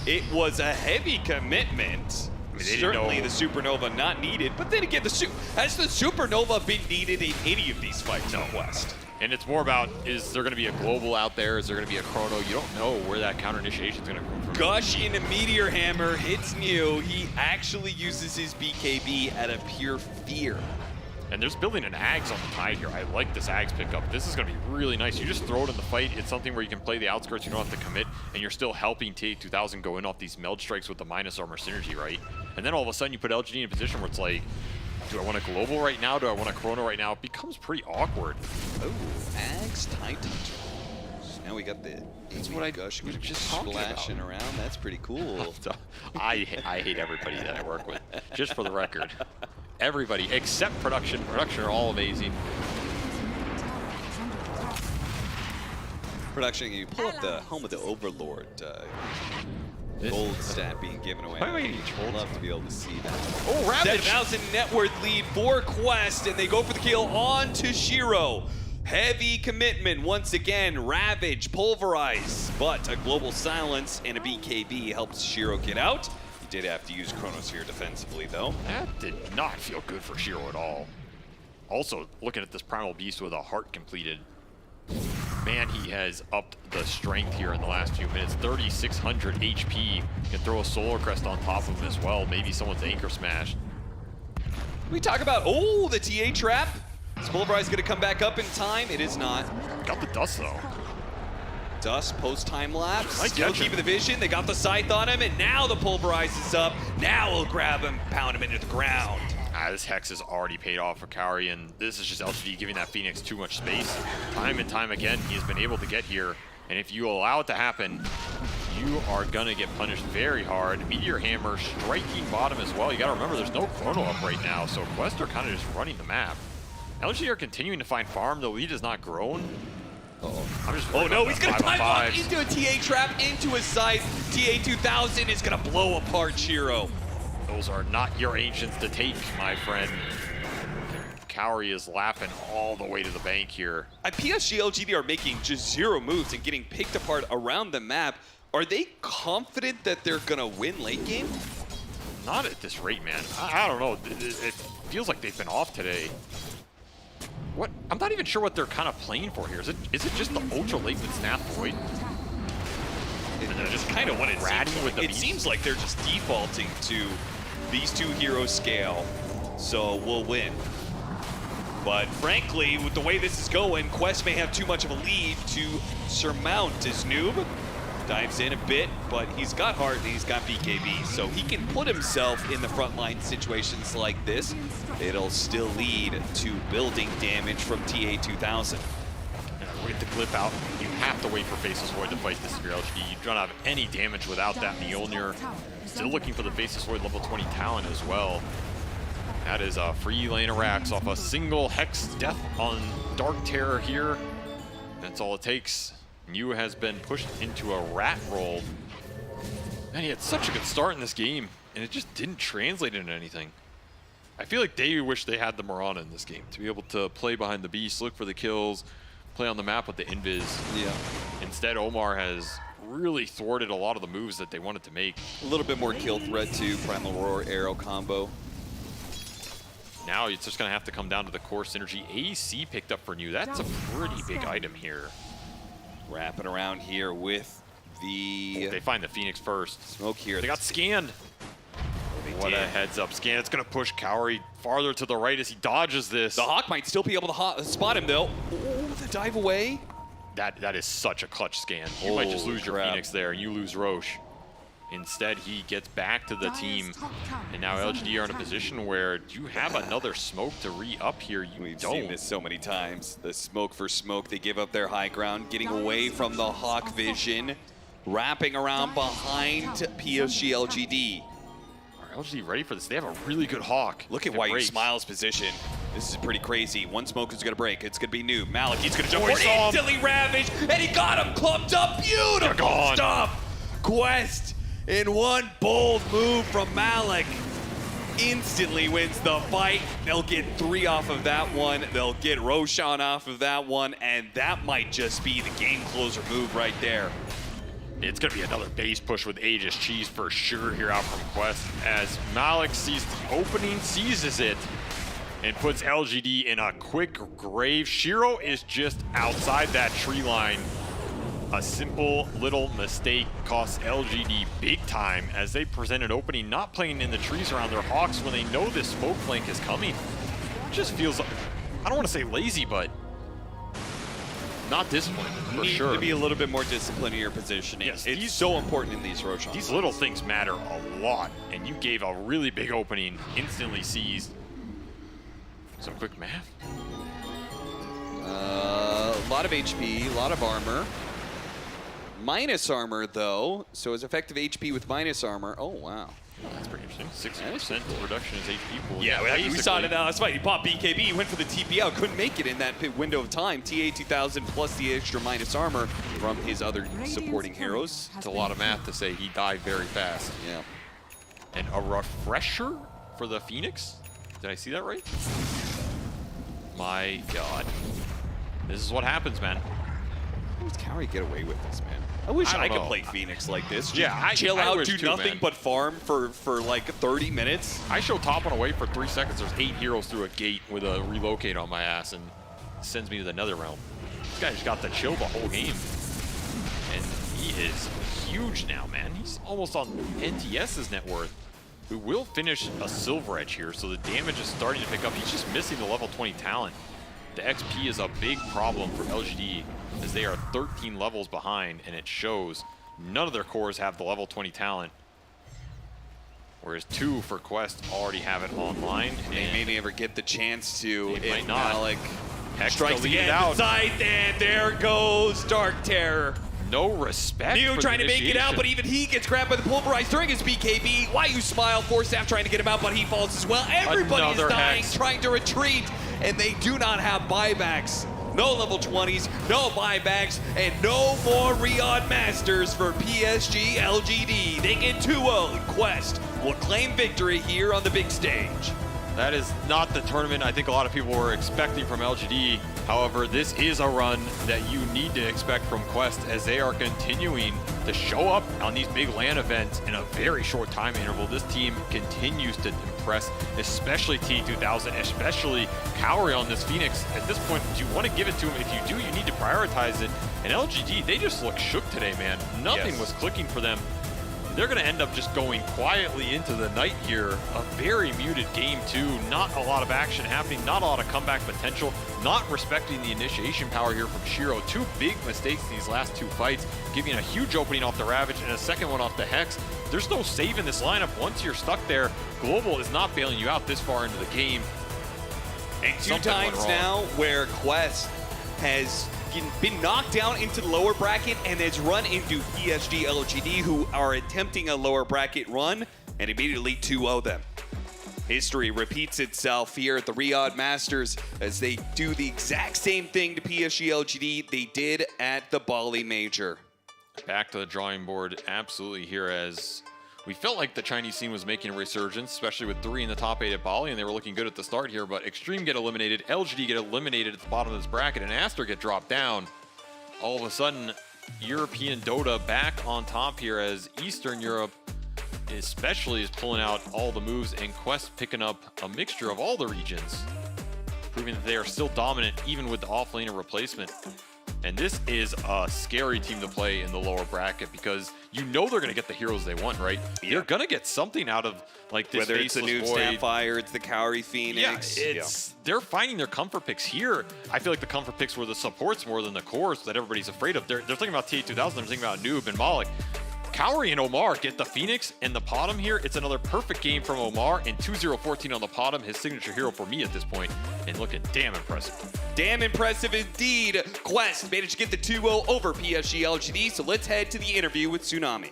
It was a heavy commitment. I mean, certainly the Supernova not needed, but then again, has the Supernova been needed in any of these fights in Quest? And it's more about, is there going to be a global out there? Is there going to be a chrono? You don't know where that counter initiation is going to come from. Gush in a Meteor Hammer hits Neo. He actually uses his BKB out of pure fear. And there's building an Ags on the tide here. I like this Ags pickup. This is going to be really nice. You just throw it in the fight. It's something where you can play the outskirts. You don't have to commit. And you're still helping T2000 go in off these meld strikes with the minus armor synergy, right? And then all of a sudden you put LGD in a position where it's like, do I want a global right now? Do I want a chrono right now? It becomes pretty awkward. Oh, Ags Titan. Now we got the Gush just splashing around. That's pretty cool. I hate everybody that I work with, just for the record. Everybody except production. Production are all amazing. Production, you pull up the Home of the Overlord gold stat being given away. I'd love to be able to see that. Oh, Ravage! 7,000 net worth lead for Quest, and they go for the kill on to Shiro. Heavy commitment once again. Ravage, Pulverize, but a Global Silence and a BKB helps Shiro get out. He did have to use Chronos here defensively, though. That did not feel good for Shiro at all. Also, looking at this Primal Beast with a heart completed. Man, he has upped the strength here in the last few minutes. 3,600 HP. You can throw a Solar Crest on top of him as well. Maybe someone's Anchor Smash. We talk about, oh, the TA trap. Is Pulverize going to come back up in time? It is not. Got the dust, though. Dust post-time lapse. Still keeping the vision. They got the scythe on him, and now the Pulverize is up. Now we'll grab him, pound him into the ground. This Hex has already paid off for Kaori, and this is just LGD giving that Phoenix too much space. Time and time again, he has been able to get here, and if you allow it to happen, you are gonna get punished very hard. Meteor Hammer striking bottom as well. You gotta remember, there's no chrono up right now, so Quest are kind of just running the map. LGD are continuing to find farm. The lead has not grown. Oh no, he's gonna time lock into a TA trap, into a scythe. TA2000 is gonna blow apart Shiro. Those are not your ancients to take, my friend. Kaori is laughing all the way to the bank here. PSG.LGD are making just 0 moves and getting picked apart around the map. Are they confident that they're gonna win late game? Not at this rate, man. I don't know. feels like they've been off today. What? I'm not even sure what they're kind of playing for here. Is it just the ultra late with Snap Void? And just kind of what it seems like. It seems like they're just defaulting to these two heroes scale, so we'll win. But frankly, with the way this is going, Quest may have too much of a lead to surmount as Noob. Dives in a bit, but he's got heart and he's got BKB, so he can put himself in the frontline situations like this. It'll still lead to building damage from TA2000. With the clip out, you have to wait for Faceless Void to fight this if you're LGD. You don't have any damage without that Mjolnir. Still looking for the Faceless Void level 20 talent as well. That is a free lane of racks off a single Hex death on Dark Terror here. That's all it takes. Mew has been pushed into a rat roll. Man, he had such a good start in this game, and it just didn't translate into anything. I feel like they wish they had the Mirana in this game to be able to play behind the beast, look for the kills, play on the map with the invis. Yeah. Instead, Omar has really thwarted a lot of the moves that they wanted to make. A little bit more kill threat too, Primal Roar, Arrow combo. Now it's just gonna have to come down to the core synergy. AC picked up for New. That's a pretty big item here. Wrapping around here with the... They find the Phoenix first. Smoke here. They got scanned. What a heads up scan. It's gonna push Cowrie farther to the right as he dodges this. The Hawk might still be able to spot him though. Oh, the dive away. That is such a clutch scan. You might just lose your Phoenix there and you lose Roche. Instead, he gets back to the team, and now LGD are in a position where you have another smoke to re-up here. We've seen this so many times. The smoke for smoke, they give up their high ground, getting away from the Hawk vision, wrapping around behind PSG.LGD. Are LGD ready for this? They have a really good Hawk. Look at why you Smiles position. This is pretty crazy. One smoke is gonna break. It's gonna be Noob. Malik, he's gonna jump forward, instantly ravaged, and he got him clumped up. Beautiful stuff. Quest in one bold move from Malik instantly wins the fight. They'll get 3 off of that one. They'll get Roshan off of that one, and that might just be the game closer move right there. It's going to be another base push with Aegis Cheese for sure here out from Quest as Malik sees the opening, seizes it, and puts LGD in a quick grave. Shiro is just outside that tree line. A simple little mistake costs LGD big time as they present an opening, not playing in the trees around their Hawks when they know this smoke flank is coming. It just feels, I don't want to say lazy, but not disciplined for sure. Need to be a little bit more disciplined in your positioning. Yes, it's so important in these Roshan. These little things matter a lot, and you gave a really big opening, instantly seized. Some quick math. A lot of HP, a lot of armor. Minus armor, though, so his effective HP with minus armor. Oh, wow. That's pretty interesting. 60% reduction is HP pool. Yeah, we saw it in the last fight. He popped BKB, he went for the TP out, couldn't make it in that window of time. TA2000 plus the extra minus armor from his other supporting heroes. It's a lot of math to say he died very fast. Yeah. And a refresher for the Phoenix? Did I see that right? My God. This is what happens, man. How does Cowrie get away with this, man? I wish I could play Phoenix like this. Yeah, chill out, do too, nothing man. but farm for like 30 minutes. I show top and away for 3 seconds. There's 8 heroes through a gate with a relocate on my ass and sends me to the nether realm. This guy just got to chill the whole game. And he is huge now, man. He's almost on NTS's net worth. We will finish a silver edge here, so the damage is starting to pick up. He's just missing the level 20 talent. The XP is a big problem for LGD as they are 13 levels behind, and it shows. None of their cores have the level 20 talent, whereas 2 for Quest already have it online. They may never get the chance to. They might not. Malik Hex strikes to lead again, out. side, and there goes Dark Terror. No respect. Mew for trying the to make it out, initiation. but even he gets grabbed by the pulverize during his BKB. Why you smile? Forstaff trying to get him out, but he falls as well. Everybody is Another dying, Hex. trying to retreat, and they do not have buybacks. No level 20s, no buybacks, and no more Riyadh Masters for PSG.LGD. They get 2-0. Quest will claim victory here on the big stage. That is not the tournament I think a lot of people were expecting from LGD. However, this is a run that you need to expect from Quest as they are continuing to show up on these big LAN events in a very short time interval. This team continues to impress, especially T2000, especially Cowrie on this Phoenix. At this point, do you want to give it to him? If you do, you need to prioritize it. And LGD, they just look shook today, man. Nothing was clicking for them. They're going to end up just going quietly into the night here. A very muted game, too. Not a lot of action happening, not a lot of comeback potential, not respecting the initiation power here from Shiro. Two big mistakes in these last two fights, giving a huge opening off the Ravage and a second one off the Hex. There's no save in this lineup. Once you're stuck there, Global is not bailing you out this far into the game. And two times now where Quest has been knocked down into the lower bracket and has run into PSG.LGD, who are attempting a lower bracket run, and immediately 2-0 them. History repeats itself here at the Riyadh Masters as they do the exact same thing to PSG.LGD they did at the Bali Major. Back to the drawing board absolutely here, as we felt like the Chinese scene was making a resurgence, especially with 3 in the top 8 at Bali, and they were looking good at the start here, but Extreme get eliminated, LGD get eliminated at the bottom of this bracket, and Aster get dropped down. All of a sudden, European Dota back on top here as Eastern Europe especially is pulling out all the moves, and Quest picking up a mixture of all the regions, proving that they are still dominant even with the offlaner replacement. And this is a scary team to play in the lower bracket because you know they're going to get the heroes they want, right? Yeah. They're going to get something out of like this. Whether it's the new Snapfire, it's the Cowrie Phoenix. Yeah, they're finding their comfort picks here. I feel like the comfort picks were the supports more than the cores that everybody's afraid of. They're thinking about T2000, they're thinking about Noob and Malik. Cowrie and Omar get the Phoenix and the Potom here. It's another perfect game from Omar, and 2-0-14 on the Potom, his signature hero for me at this point, and looking damn impressive. Damn impressive indeed. Quest managed to get the 2-0 over PSG.LGD, so let's head to the interview with Tsunami.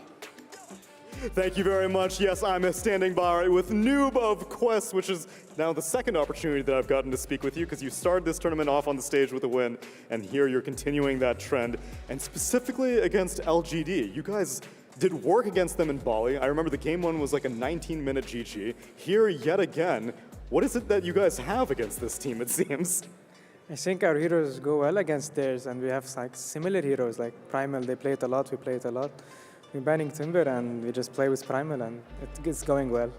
Thank you very much. Yes, I'm standing by with Noob of Quest, which is now the second opportunity that I've gotten to speak with you because you started this tournament off on the stage with a win, and here you're continuing that trend, and specifically against LGD. You guys did work against them in Bali. I remember the game one was like a 19-minute GG. Here, yet again, what is it that you guys have against this team, it seems? I think our heroes go well against theirs, and we have like similar heroes, like Primal, they play it a lot, we play it a lot. We're banning Tundra, and we just play with Primal, and it's going well.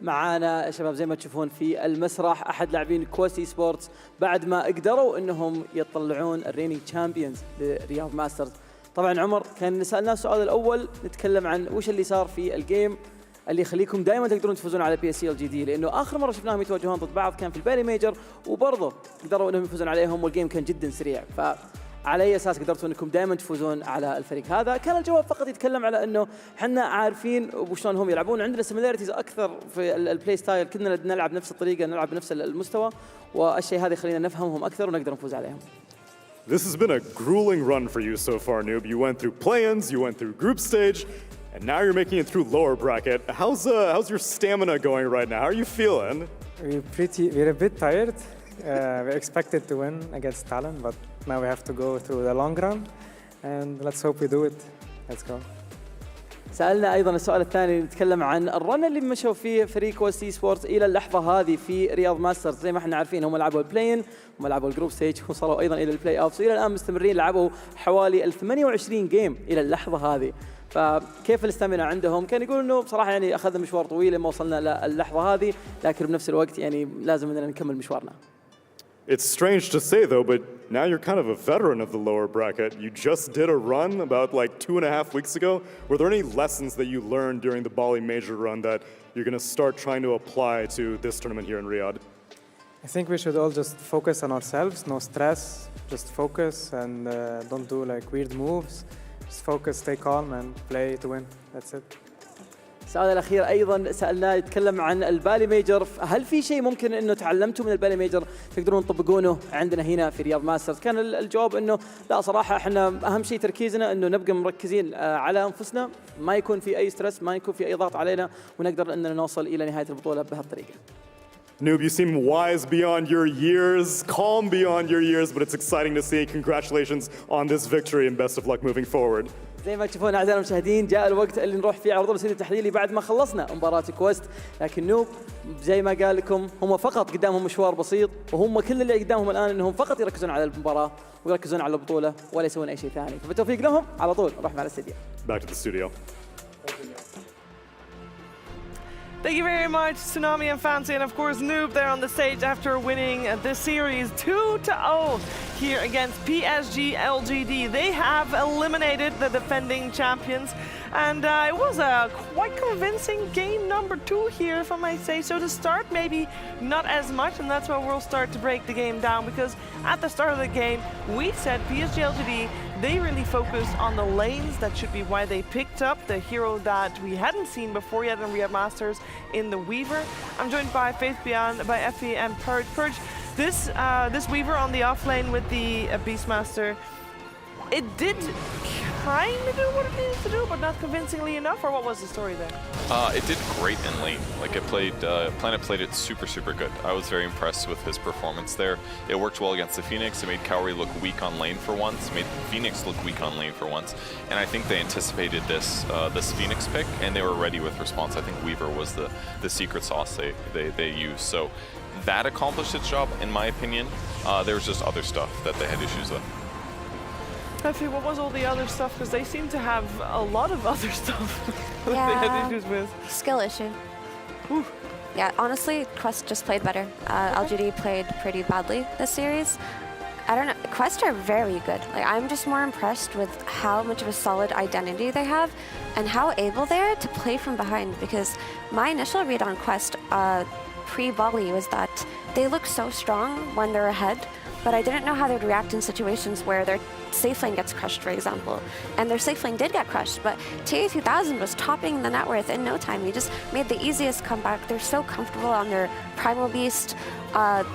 معانا يا شباب زي ما تشوفون في المسرح أحد لاعبين كويست سبورتس بعد ما قدروا إنهم يطلعون الرينينج تشامبيونز لرياض ماسترز. طبعا عمر كان سألناه السؤال الأول نتكلم عن وش اللي صار في الجيم اللي يخليكم دائما تقدرون تفوزون على PSG.LGD، لأنه آخر مرة شفناهم يتواجهون ضد بعض كان في البالي ميجر وبرضه قدروا إنهم يفوزون عليهم والجيم كان جدا سريع. فعلى أي أساس قدرتوا إنكم دائما تفوزون على الفريق هذا؟ كان الجواب فقط يتكلم على إنه حنا عارفين وشلون هم يلعبون، عندنا سيميلاريتيز أكثر في البلاي ستايل، كنا نلعب نفس الطريقة، نلعب بنفس المستوى، والشيء هذا يخلينا نفهمهم أكثر ونقدر نفوز عليهم. This has been a grueling run for you so far, Noob. You went through play-ins, you went through group stage, and now you're making it through lower bracket. How's your stamina going right now? How are you feeling? We're a bit tired. We expected to win against Talon, but now we have to go through the long run, and let's hope we do it. Let's go. سألنا أيضا السؤال الثاني نتكلم عن الرن اللي مشوا فيه فريق كويست سبورتس إلى اللحظة هذه في رياض ماسترز. زي ما احنا عارفين هم لعبوا البلاين، هم لعبوا الجروب ستيج، وصلوا أيضا إلى البلاي أوفز، وإلى الآن مستمرين لعبوا حوالي 28 جيم إلى اللحظة هذه. فكيف الاستامينا عندهم؟ كان يقول إنه بصراحة يعني أخذنا مشوار طويل لما وصلنا للحظة هذه، لكن بنفس الوقت يعني لازم إننا نكمل مشوارنا. It's strange to say though, but now you're kind of a veteran of the lower bracket. You just did a run about like 2.5 weeks ago. Were there any lessons that you learned during the Bali Major run that you're going to start trying to apply to this tournament here in Riyadh? I think we should all just focus on ourselves, no stress, just focus and don't do like weird moves. Just focus, stay calm and play to win. That's it. السؤال الأخير أيضا سألناه يتكلم عن البالي ميجر، هل في شيء ممكن إنه تعلمتوا من البالي ميجر تقدرون تطبقونه عندنا هنا في رياض ماسترز؟ كان الجواب إنه لا صراحة إحنا أهم شيء تركيزنا إنه نبقى مركزين على أنفسنا، ما يكون في أي ستريس، ما يكون في أي ضغط علينا، ونقدر إننا نوصل إلى نهاية البطولة بهالطريقة. Noob, you seem wise beyond your years, calm beyond your years, but it's exciting to see. Congratulations on this victory and best of luck moving forward. زي ما تشوفون أعزائنا المشاهدين جاء الوقت اللي نروح فيه عرض الرصيد التحليلي بعد ما خلصنا مباراة كويست. لكن نوب زي ما قال لكم هم فقط قدامهم مشوار بسيط، وهم كل اللي قدامهم الآن إنهم فقط يركزون على المباراة ويركزون على البطولة ولا يسوون أي شيء ثاني. فبالتوفيق لهم. على طول نروح مع الاستديو. Back to the studio. Thank you very much, Tsunami and Fancy, and of course Noob there on the stage after winning this series 2-0 here against PSG.LGD. They have eliminated the defending champions, and it was a quite convincing game number 2 here, if I might say. So to start, maybe not as much, and that's where we'll start to break the game down, because at the start of the game, we said PSG.LGD, they really focused on the lanes. That should be why they picked up the hero that we hadn't seen before yet in Riyadh Masters in the Weaver. I'm joined by Faith Beyond, by Effie and Purge. Purge, this Weaver on the off lane with the Beastmaster, it did kind of do what it needed to do, but not convincingly enough, or what was the story there? It did great in lane. Like it played, Planet played it super, super good. I was very impressed with his performance there. It worked well against the Phoenix. It made Kaori look weak on lane for once. Made Phoenix look weak on lane for once. And I think they anticipated this this Phoenix pick, and they were ready with response. I think Weaver was the secret sauce they used. So that accomplished its job, in my opinion. There was just other stuff that they had issues with. Effie, what was all the other stuff? Because they seem to have a lot of other stuff that they had issues with. Skill issue. Ooh. Yeah, honestly, Quest just played better. LGD played pretty badly this series. I don't know, Quest are very good. Like, I'm just more impressed with how much of a solid identity they have and how able they are to play from behind, because my initial read on Quest pre-volley was that they look so strong when they're ahead, but I didn't know how they'd react in situations where their safe lane gets crushed, for example. And their safe lane did get crushed, but TA2000 was topping the net worth in no time. He just made the easiest comeback. They're so comfortable on their Primal Beast.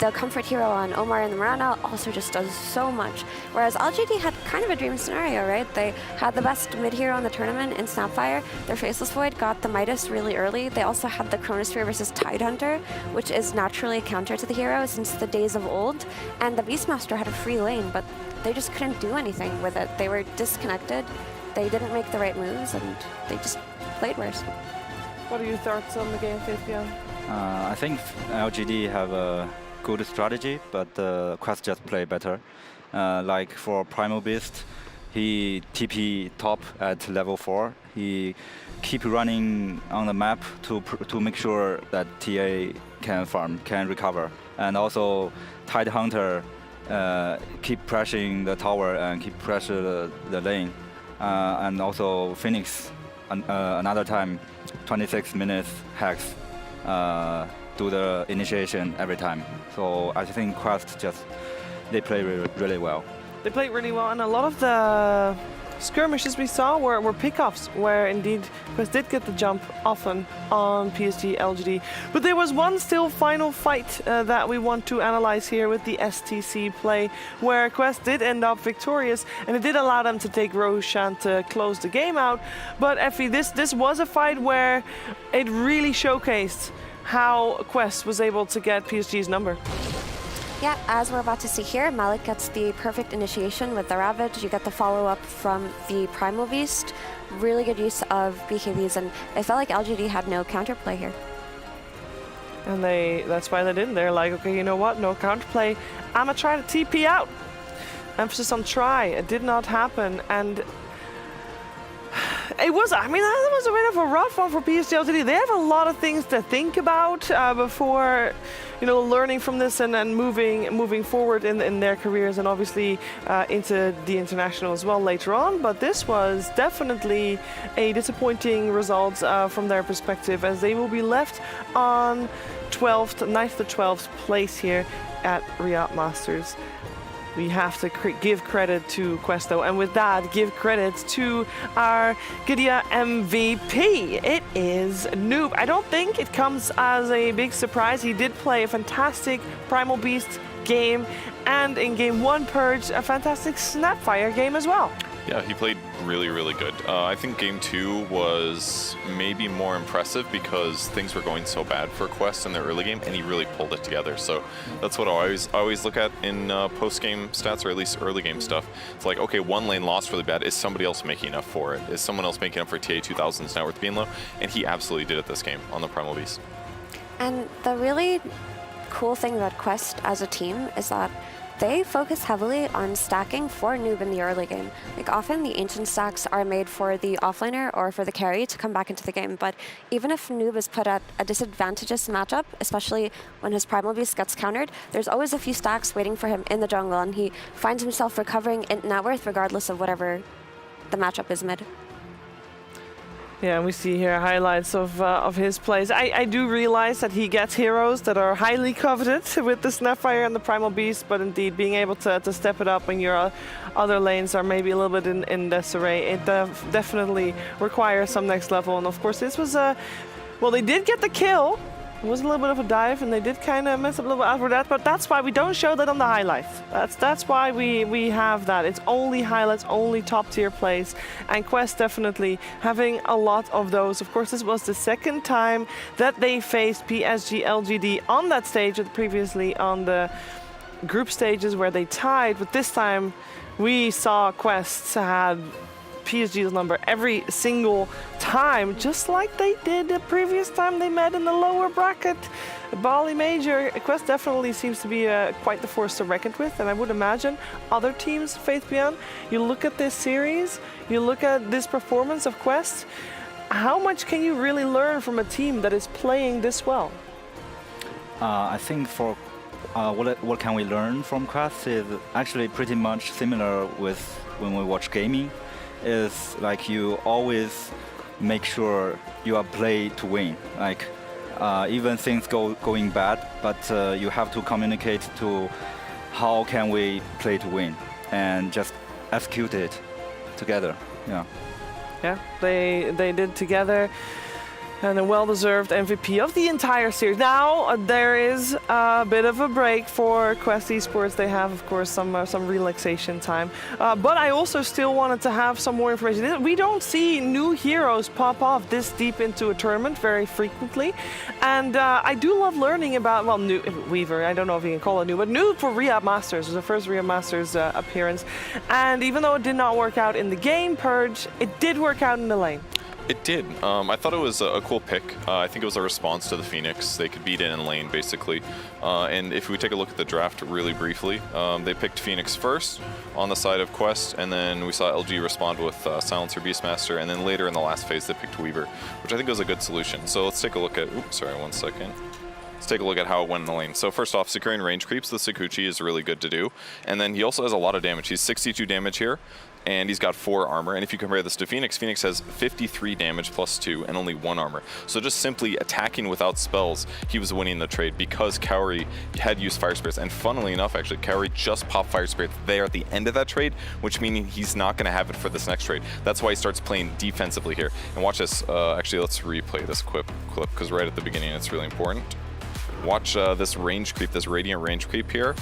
The comfort hero on Omar and the Mirana also just does so much. Whereas LGD had kind of a dream scenario, right? They had the best mid hero in the tournament in Snapfire. Their Faceless Void got the Midas really early. They also had the Chronosphere versus Tidehunter, which is naturally a counter to the hero since the days of old. And the Beastmaster had a free lane, but they just couldn't do anything with it. They were disconnected. They didn't make the right moves, and they just played worse. What are your thoughts on the game, Faith Beyond? I think LGD have a good strategy, but Quest just play better. Like for Primal Beast, he TP top at level 4. He keep running on the map to make sure that TA can farm, can recover. And also Tidehunter keep pressuring the tower and keep pressure the lane. And also Phoenix, another time, 26 minutes hacks. Do the initiation every time. So I think Quest they play really well. They played really well, and a lot of the skirmishes we saw were pickoffs, where indeed Quest did get the jump often on PSG.LGD. But there was one still final fight that we want to analyze here with the STC play, where Quest did end up victorious, and it did allow them to take Roshan to close the game out. But Effie, this was a fight where it really showcased how Quest was able to get PSG's number. Yeah, as we're about to see here, Malik gets the perfect initiation with the Ravage. You get the follow-up from the Primal Beast. Really good use of BKBs, and it felt like LGD had no counterplay here. And that's why they didn't. They're like, okay, you know what? No counterplay. I'm gonna try to TP out. Emphasis on try. It did not happen, and it was, I mean, that was a bit of a rough one for PSG.LGD. They have a lot of things to think about before, you know, learning from this and moving forward in their careers, and obviously into the international as well later on. But this was definitely a disappointing result from their perspective, as they will be left on 9th to 12th place here at Riyadh Masters. We have to give credit to Quest, though, and with that, give credit to our Gidia MVP. It is Noob. I don't think it comes as a big surprise. He did play a fantastic Primal Beast game, and in game 1, Purge, a fantastic Snapfire game as well. Yeah, he played really, really good. I think game 2 was maybe more impressive because things were going so bad for Quest in the early game, and he really pulled it together. So that's what I always look at in post-game stats, or at least early game stuff. It's like, okay, one lane lost really bad. Is somebody else making enough for it? Is someone else making up for TA2000's net worth being low? And he absolutely did it this game on the Primal Beast. And the really cool thing about Quest as a team is that they focus heavily on stacking for Noob in the early game. Like often the ancient stacks are made for the offlaner or for the carry to come back into the game, but even if Noob is put at a disadvantageous matchup, especially when his Primal Beast gets countered, there's always a few stacks waiting for him in the jungle, and he finds himself recovering in net worth regardless of whatever the matchup is mid. Yeah, we see here highlights of his plays. I do realize that he gets heroes that are highly coveted with the Snapfire and the Primal Beast, but indeed being able to step it up when your other lanes are maybe a little bit in disarray, it definitely requires some next level. And of course this was well, they did get the kill. It was a little bit of a dive, and they did kind of mess up a little bit after that, but that's why we don't show that on the highlights. That's why we have that. It's only highlights, only top-tier plays, and Quest definitely having a lot of those. Of course, this was the second time that they faced PSG.LGD on that stage, previously on the group stages where they tied, but this time we saw Quest had PSG's number every single time, just like they did the previous time they met in the lower bracket. Bali Major, Quest definitely seems to be quite the force to reckon with, and I would imagine other teams, Faith Beyond, you look at this series, you look at this performance of Quest, how much can you really learn from a team that is playing this well? I think for what can we learn from Quest is actually pretty much similar with when we watch Gaimin. Is like you always make sure you are play to win. Like even things going bad, but you have to communicate to how can we play to win and just execute it together. Yeah. Yeah, they did together. And a well-deserved MVP of the entire series. Now there is a bit of a break for Quest Esports. They have, of course, some relaxation time. But I also still wanted to have some more information. We don't see new heroes pop off this deep into a tournament very frequently. And I do love learning about, well, new Weaver, I don't know if you can call it new, but new for Riyadh Masters. It was the first Riyadh Masters appearance. And even though it did not work out in the game purge, it did work out in the lane. It did. I thought it was a cool pick. I think it was a response to the Phoenix. They could beat it in lane, basically. And if we take a look at the draft really briefly, they picked Phoenix first on the side of Quest, and then we saw LG respond with Silencer Beastmaster, and then later in the last phase they picked Weaver, which I think was a good solution. So let's take a look at, oops, sorry, 1 second. Let's take a look at how it went in the lane. So first off, securing range creeps, the Sakuchi is really good to do. And then he also has a lot of damage. He's 62 damage here, and he's got 4 armor. And if you compare this to Phoenix, Phoenix has 53 damage plus 2 and only 1 armor. So just simply attacking without spells, he was winning the trade because Kaori had used Fire Spirits. And funnily enough, actually, Kaori just popped Fire Spirits there at the end of that trade, which means he's not going to have it for this next trade. That's why he starts playing defensively here. And watch this. Actually, let's replay this clip because right at the beginning, it's really important. Watch this range creep, this Radiant range creep here.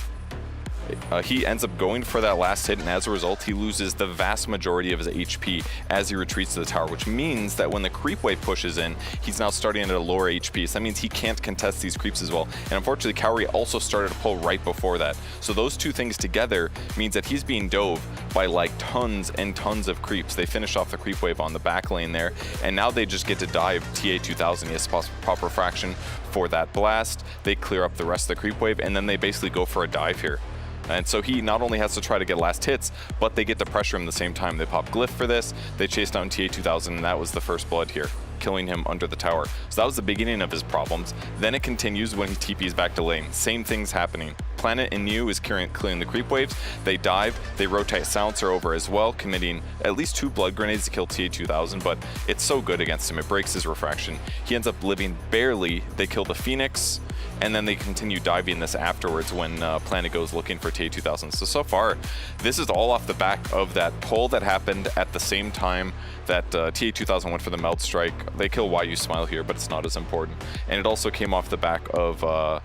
He ends up going for that last hit, and as a result, he loses the vast majority of his HP as he retreats to the tower, which means that when the creep wave pushes in, he's now starting at a lower HP. So that means he can't contest these creeps as well. And unfortunately, Kaori also started to pull right before that. So those two things together means that he's being dove by like tons and tons of creeps. They finish off the creep wave on the back lane there, and now they just get to dive TA2000. He has proper fraction for that blast. They clear up the rest of the creep wave, and then they basically go for a dive here. And so he not only has to try to get last hits, but they get to pressure him at the same time. They pop Glyph for this, they chase down TA2000, and that was the first blood here, killing him under the tower. So that was the beginning of his problems. Then it continues when he TPs back to lane. Same thing's happening. Planet and New is clearing the creep waves. They dive, they rotate Silencer over as well, committing at least 2 blood grenades to kill TA2000, but it's so good against him. It breaks his refraction. He ends up living barely. They kill the Phoenix, and then they continue diving this afterwards when Planet goes looking for TA2000. So far, this is all off the back of that pull that happened at the same time that TA2000 went for the Melt Strike. They kill YU Smile here, but it's not as important. And it also came off the back of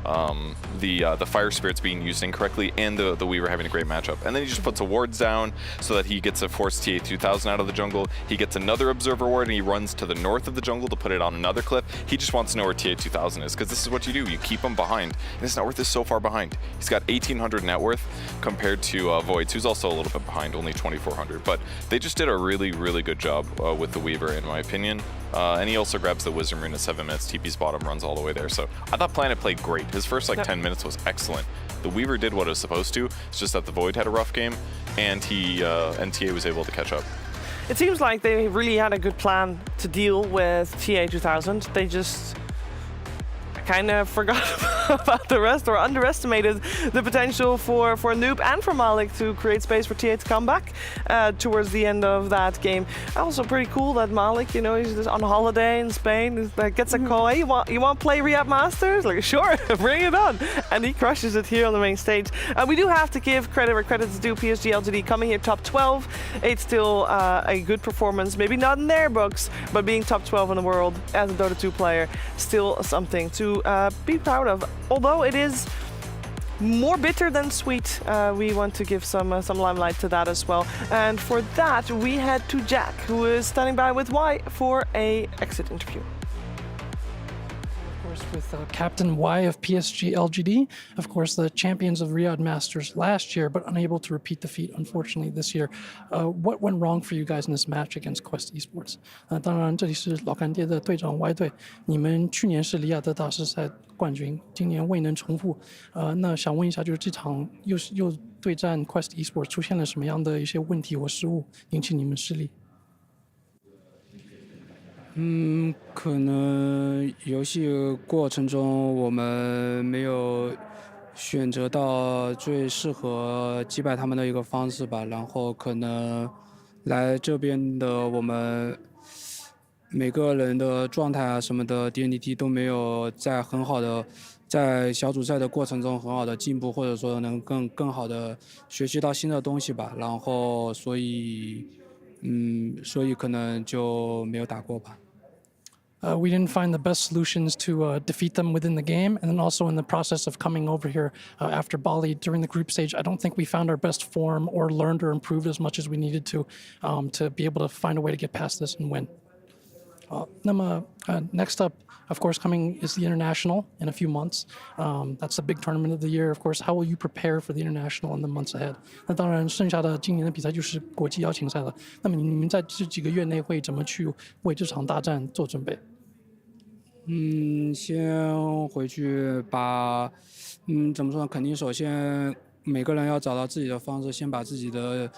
the Fire Spirits being used incorrectly and the Weaver having a great matchup. And then he just puts a wards down so that he gets a Force TA2000 out of the jungle. He gets another Observer Ward and he runs to the north of the jungle to put it on another cliff. He just wants to know where TA2000 is, because this is what you do. You keep him behind. And his net worth is so far behind. He's got 1,800 net worth compared to Voids, who's also a little bit behind, only 2,400. But they just did a really, really good job with the Weaver, in my opinion. And he also grabs the Wisdom Rune at 7 minutes, TP's bottom, runs all the way there. So I thought Planet played great. His first 10 minutes was excellent. The Weaver did what it was supposed to. It's just that the Void had a rough game, and TA was able to catch up. It seems like they really had a good plan to deal with TA2000. They just kind of forgot about the rest, or underestimated the potential for Noob and for Malik to create space for TA to come back towards the end of that game. Also pretty cool that Malik, you know, he's just on holiday in Spain, he's like, gets a call, hey, you want to play Riyadh Masters? Like, sure, bring it on. And he crushes it here on the main stage. We do have to give credit where credit's due. PSG.LGD coming here top 12. It's still a good performance, maybe not in their books, but being top 12 in the world as a Dota 2 player, still something to be proud of. Although it is more bitter than sweet, we want to give some limelight to that as well. And for that, we head to Jack, who is standing by with Y for a exit interview. With Captain Y of PSG.LGD, of course, the champions of Riyadh Masters last year, but unable to repeat the feat, unfortunately, this year. What went wrong for you guys in this match against Quest Esports? 当然，这里是老干爹的队长 Y 队，你们去年是里亚德大师赛冠军，今年未能重复。那想问一下，就是这场又对战 Quest Esports 出现了什么样的一些问题或失误，引起你们失利？可能游戏过程中我们没有选择到最适合击败他们的一个方式吧，然后可能来这边的我们每个人的状态啊什么的 DNDT 都没有在很好的在小组赛的过程中很好的进步，或者说能更好的学习到新的东西吧，然后所以可能就没有打过吧。We didn't find the best solutions to defeat them within the game, and then also in the process of coming over here after Bali during the group stage, I don't think we found our best form or learned or improved as much as we needed to be able to find a way to get past this and win. Next up, of course, coming is the International in a few months. That's the big tournament of the year, of course. How will you prepare for the International in the months ahead? 那当然，剩下的今年的比赛就是国际邀请赛了。那么你们在这几个月内会怎么去为这场大战做准备？先回去把，怎么说呢？肯定首先每个人要找到自己的方式，先把自己的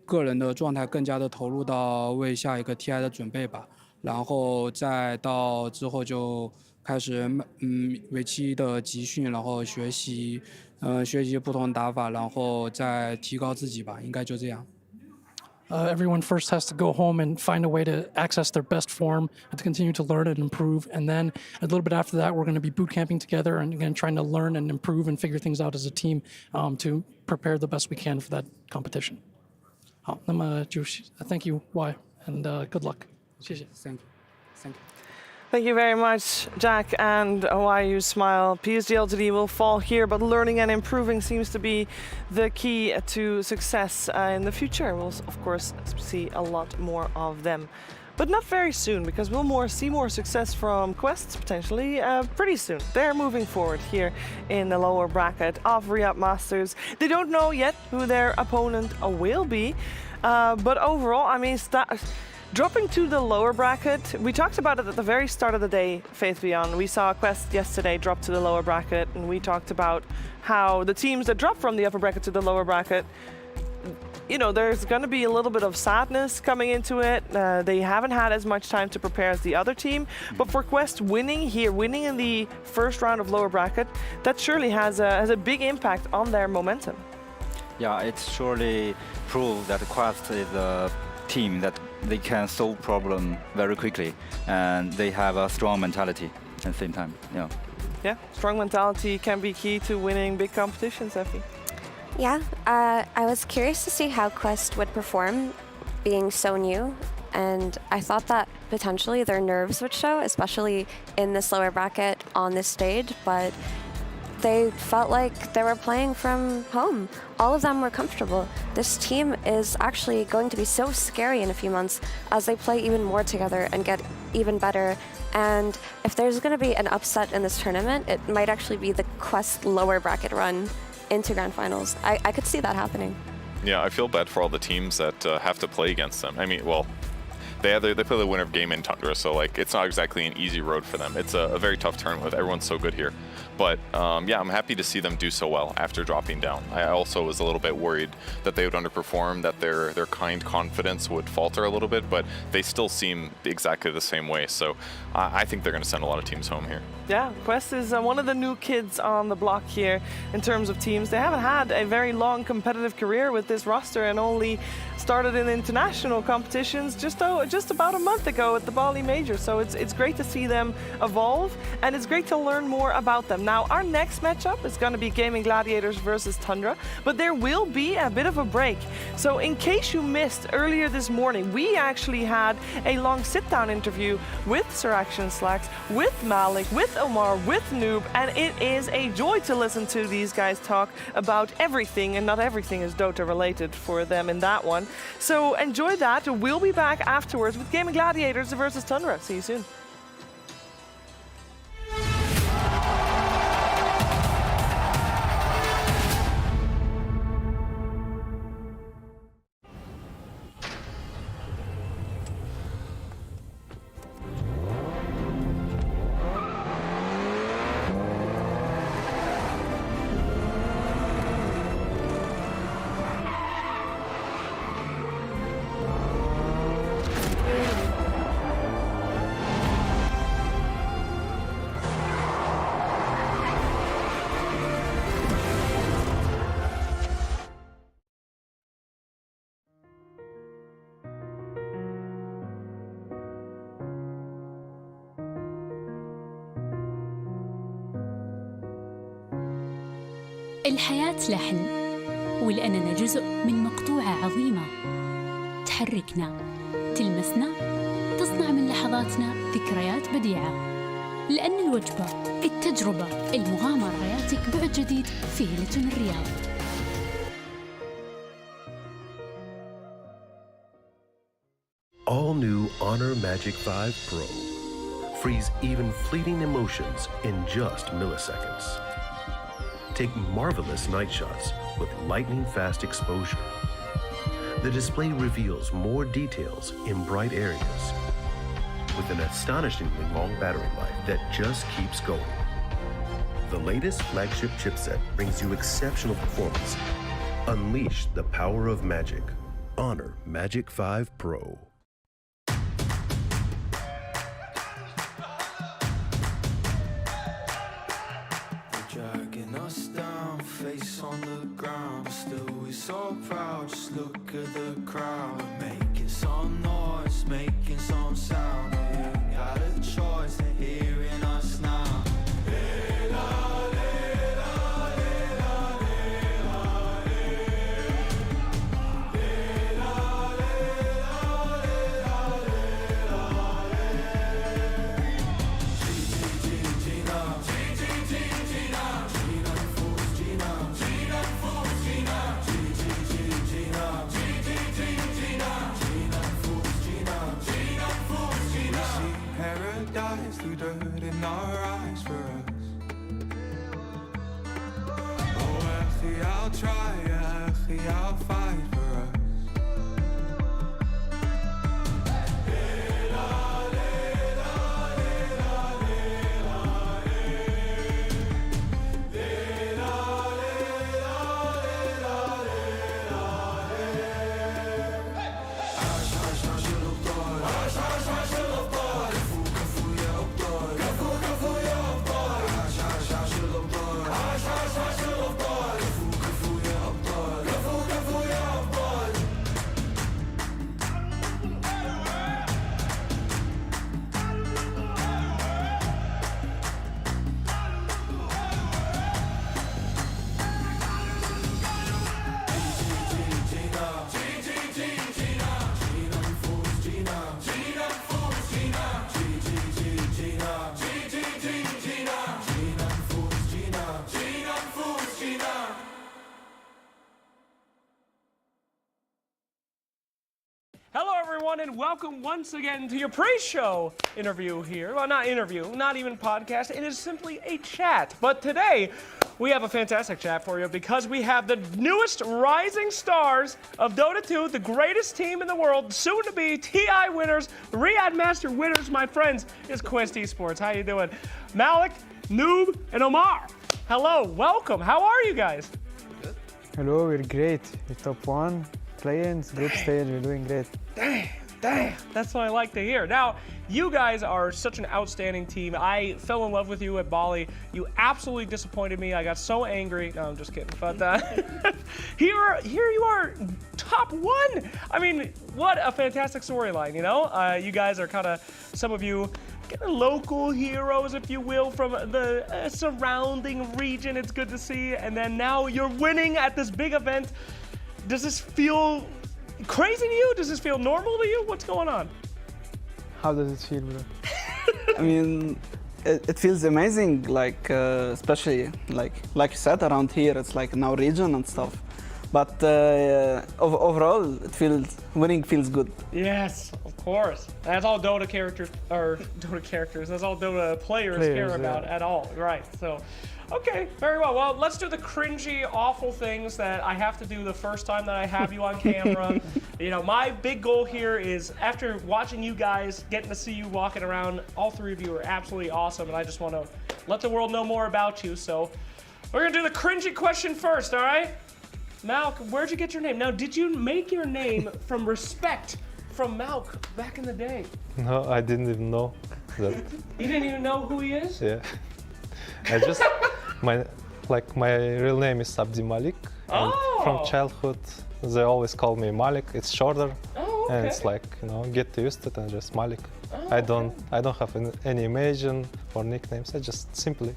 个人的状态更加的投入到为下一个 TI 的准备吧。然后再到之后就开始为期的集训，然后学习不同打法，然后再提高自己吧，应该就这样。Everyone first has to go home and find a way to access their best form and to continue to learn and improve. And then a little bit after that, we're going to be boot camping together and again trying to learn and improve and figure things out as a team to prepare the best we can for that competition. 好，那么就 thank you Y and good luck. 谢谢。Thank you. Thank you. Thank you very much, Jack, and why you smile. PSG.LGD will fall here, but learning and improving seems to be the key to success in the future. We'll, of course, see a lot more of them. But not very soon, because we'll see more success from Quest, potentially, pretty soon. They're moving forward here in the lower bracket of Riyadh Masters. They don't know yet who their opponent will be, but overall, I mean, dropping to the lower bracket, we talked about it at the very start of the day, Faith Beyond. We saw Quest yesterday drop to the lower bracket, and we talked about how the teams that drop from the upper bracket to the lower bracket, you know, there's going to be a little bit of sadness coming into it. They haven't had as much time to prepare as the other team. But for Quest winning here, winning in the first round of lower bracket, that surely has a big impact on their momentum. Yeah, it surely proves that Quest is a team that they can solve problem very quickly, and they have a strong mentality at the same time. Yeah, strong mentality can be key to winning big competitions, Effie. Yeah, I was curious to see how Quest would perform being so new, and I thought that potentially their nerves would show, especially in this lower bracket on this stage, but they felt like they were playing from home. All of them were comfortable. This team is actually going to be so scary in a few months as they play even more together and get even better. And if there's going to be an upset in this tournament, it might actually be the Quest lower bracket run into Grand Finals. I could see that happening. Yeah, I feel bad for all the teams that have to play against them. I mean, well, they play the winner of Gaimin Tundra, so like it's not exactly an easy road for them. It's a very tough tournament. Everyone's so good here. But yeah, I'm happy to see them do so well after dropping down. I also was a little bit worried that they would underperform, that their kind confidence would falter a little bit, but they still seem exactly the same way. So I think they're going to send a lot of teams home here. Yeah, Quest is one of the new kids on the block here in terms of teams. They haven't had a very long competitive career with this roster and only started in international competitions just about a month ago at the Bali Major. So it's great to see them evolve, and it's great to learn more about them. Now, our next matchup is going to be Gaimin Gladiators versus Tundra, but there will be a bit of a break. So in case you missed earlier this morning, we actually had a long sit-down interview with Siraction Slacks, with Malik, with Omar, with Noob, and it is a joy to listen to these guys talk about everything, and not everything is Dota related for them in that one. So enjoy that. We'll be back afterwards with Gaimin Gladiators versus Tundra. See you soon. الحياة لحن، ولأننا جزء من مقطوعة عظيمة تحركنا، تلمسنا، تصنع من لحظاتنا ذكريات بديعة. لأن الوجبة، التجربة، المغامرة، حياتك بعد جديد في هيلتون الرياض. All new Honor Magic 5 Pro. Freeze even fleeting emotions in just milliseconds. Take marvelous night shots with lightning-fast exposure. The display reveals more details in bright areas with an astonishingly long battery life that just keeps going. The latest flagship chipset brings you exceptional performance. Unleash the power of magic. Honor Magic 5 Pro. Face on the ground, still we so proud. Just look at the crowd, making some noise, making some sound. We ain't got a choice, they're hearing us now. Through dirt in our eyes for us. Oh, actually, I'll try, actually, I'll fight for us. everyone, and welcome once again to your pre-show interview here. Well, not interview, not even podcast. It is simply a chat. But today, we have a fantastic chat for you because we have the newest rising stars of Dota 2, the greatest team in the world, soon to be TI winners, Riyadh Master winners, my friends. It's Quest Esports. How you doing? Malik, Noob, and Omar. Hello, welcome. How are you guys? Hello, we're great. We're top 1, play-ins, group stage, we're doing great. Damn, that's what I like to hear. Now, you guys are such an outstanding team. I fell in love with you at Bali. You absolutely disappointed me. I got so angry. No, I'm just kidding. But here you are, top 1. I mean, what a fantastic storyline, you know? You guys are kind of, some of you, kind of local heroes, if you will, from the surrounding region. It's good to see. And then now you're winning at this big event. Does this feel crazy to you? Does this feel normal to you? What's going on? How does it feel, bro? I mean, it feels amazing, like especially like you said, around here it's like in our region and stuff. But overall, winning feels good. Yes, of course. That's all Dota characters, that's all Dota players care about at all, right? So, okay, very well. Well, let's do the cringy, awful things that I have to do the first time that I have you on camera. You know, my big goal here is, after watching you guys, getting to see you walking around, all 3 of you are absolutely awesome, and I just want to let the world know more about you. So, we're gonna do the cringy question first, all right? Malk, where'd you get your name? Now, did you make your name from respect from Malk back in the day? No, I didn't even know that. You didn't even know who he is? Yeah. I just, my real name is Abdi Malik. And from childhood, they always call me Malik. It's shorter. Oh, okay. And it's like, you know, get used to it and just Malik. Oh, I don't have any imagine or nicknames. I just simply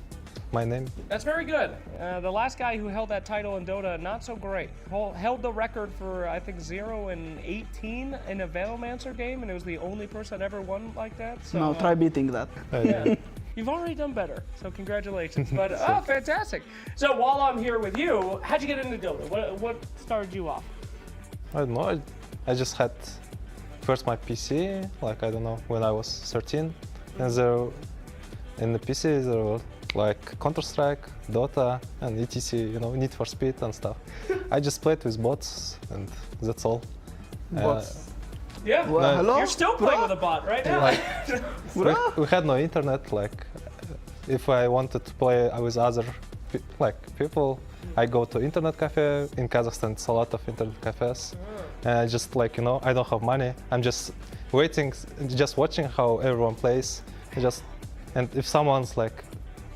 my name. That's very good. The last guy who held that title in Dota, not so great. Held the record for, I think, 0-18 in a Venomancer game, and it was the only person that ever won like that. So, now try beating that. Yeah. You've already done better, so congratulations. But, oh, fantastic. So while I'm here with you, how'd you get into Dota? What started you off? I don't know. I just had first my PC, like, I don't know, when I was 13. And there, in the PC, there were like Counter-Strike, Dota, and etc, you know, Need for Speed and stuff. I just played with bots, and that's all. Bots? Yeah, hello? You're still playing with a bot right now. Like, we had no internet, like, if I wanted to play with other people, I go to internet cafe. In Kazakhstan, it's a lot of internet cafes. And I just, like, you know, I don't have money. I'm just waiting, just watching how everyone plays. And if someone's like,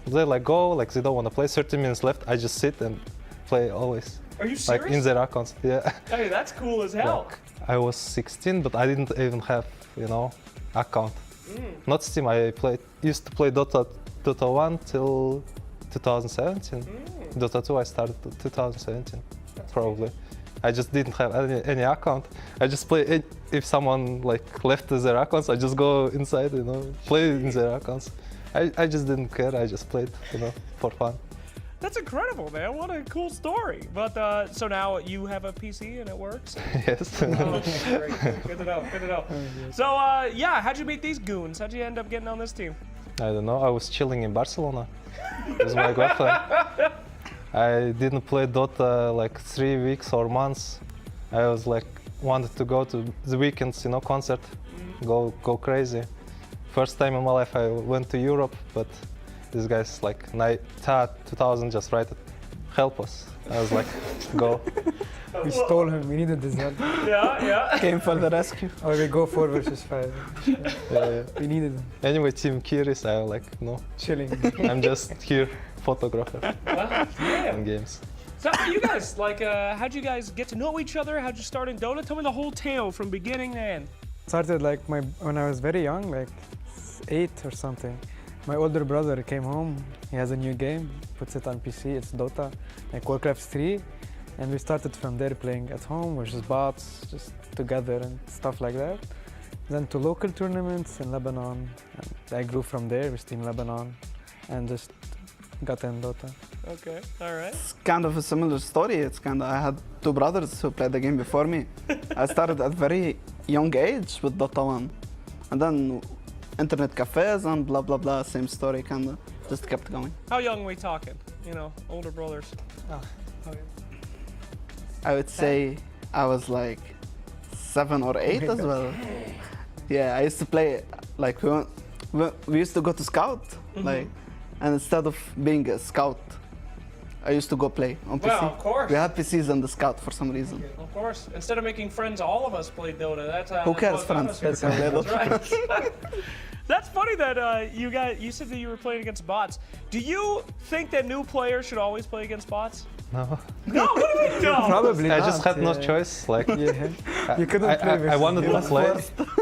they like go, like they don't want to play, 30 minutes left, I just sit and play always. Are you serious? Like in their accounts, yeah. Hey, that's cool as hell. Like, I was 16, but I didn't even have, you know, account. Not Steam, I used to play Dota 1 till 2017. Dota 2 I started 2017, probably. I just didn't have any account. I just play, if someone like left their accounts, I just go inside, you know, play in their accounts. I just didn't care, I just played, you know, for fun. That's incredible, man. What a cool story. But so now you have a PC and it works? Yes. Oh, great. Good to know, good to know. So yeah, how'd you meet these goons? How'd you end up getting on this team? I don't know, I was chilling in Barcelona with my girlfriend. I didn't play Dota like 3 weeks or months. I was like, wanted to go to the weekends, you know, concert, go crazy. First time in my life I went to Europe, but this guy's like, 2000 just write it, help us. I was like, go. We stole him, we needed his help. Yeah. Came for the rescue. Or we go 4 versus 5. Yeah. We needed him. Anyway, Team Kiris, I like, no. Chilling. I'm just here, photographer in games. So you guys, like, how'd you guys get to know each other? How'd you start in Dota? Tell me the whole tale from beginning to end. Started like when I was very young, like 8 or something. My older brother came home, he has a new game, puts it on PC, it's Dota, like Warcraft 3. And we started from there playing at home, versus bots, just together and stuff like that. Then to local tournaments in Lebanon. And I grew from there with Team Lebanon and just got in Dota. Okay, all right. It's kind of a similar story. I had 2 brothers who played the game before me. I started at very young age with Dota 1. And then internet cafes and blah, blah, blah, same story, kind of just kept going. How young are we talking? You know, older brothers. I would say I was like 7 or 8 as well. Yeah, I used to play, like, we used to go to scout, like, and instead of being a scout, I used to go play on PC. Well, of course. We had PCs on the scout for some reason. Of course. Instead of making friends, all of us played Dota. That's how. Who cares, that's friends? That's right. That's funny that you said that you were playing against bots. Do you think that new players should always play against bots? No. No, what do you mean no? Probably I not, just had no yeah. choice. Like, You couldn't play I wanted to play.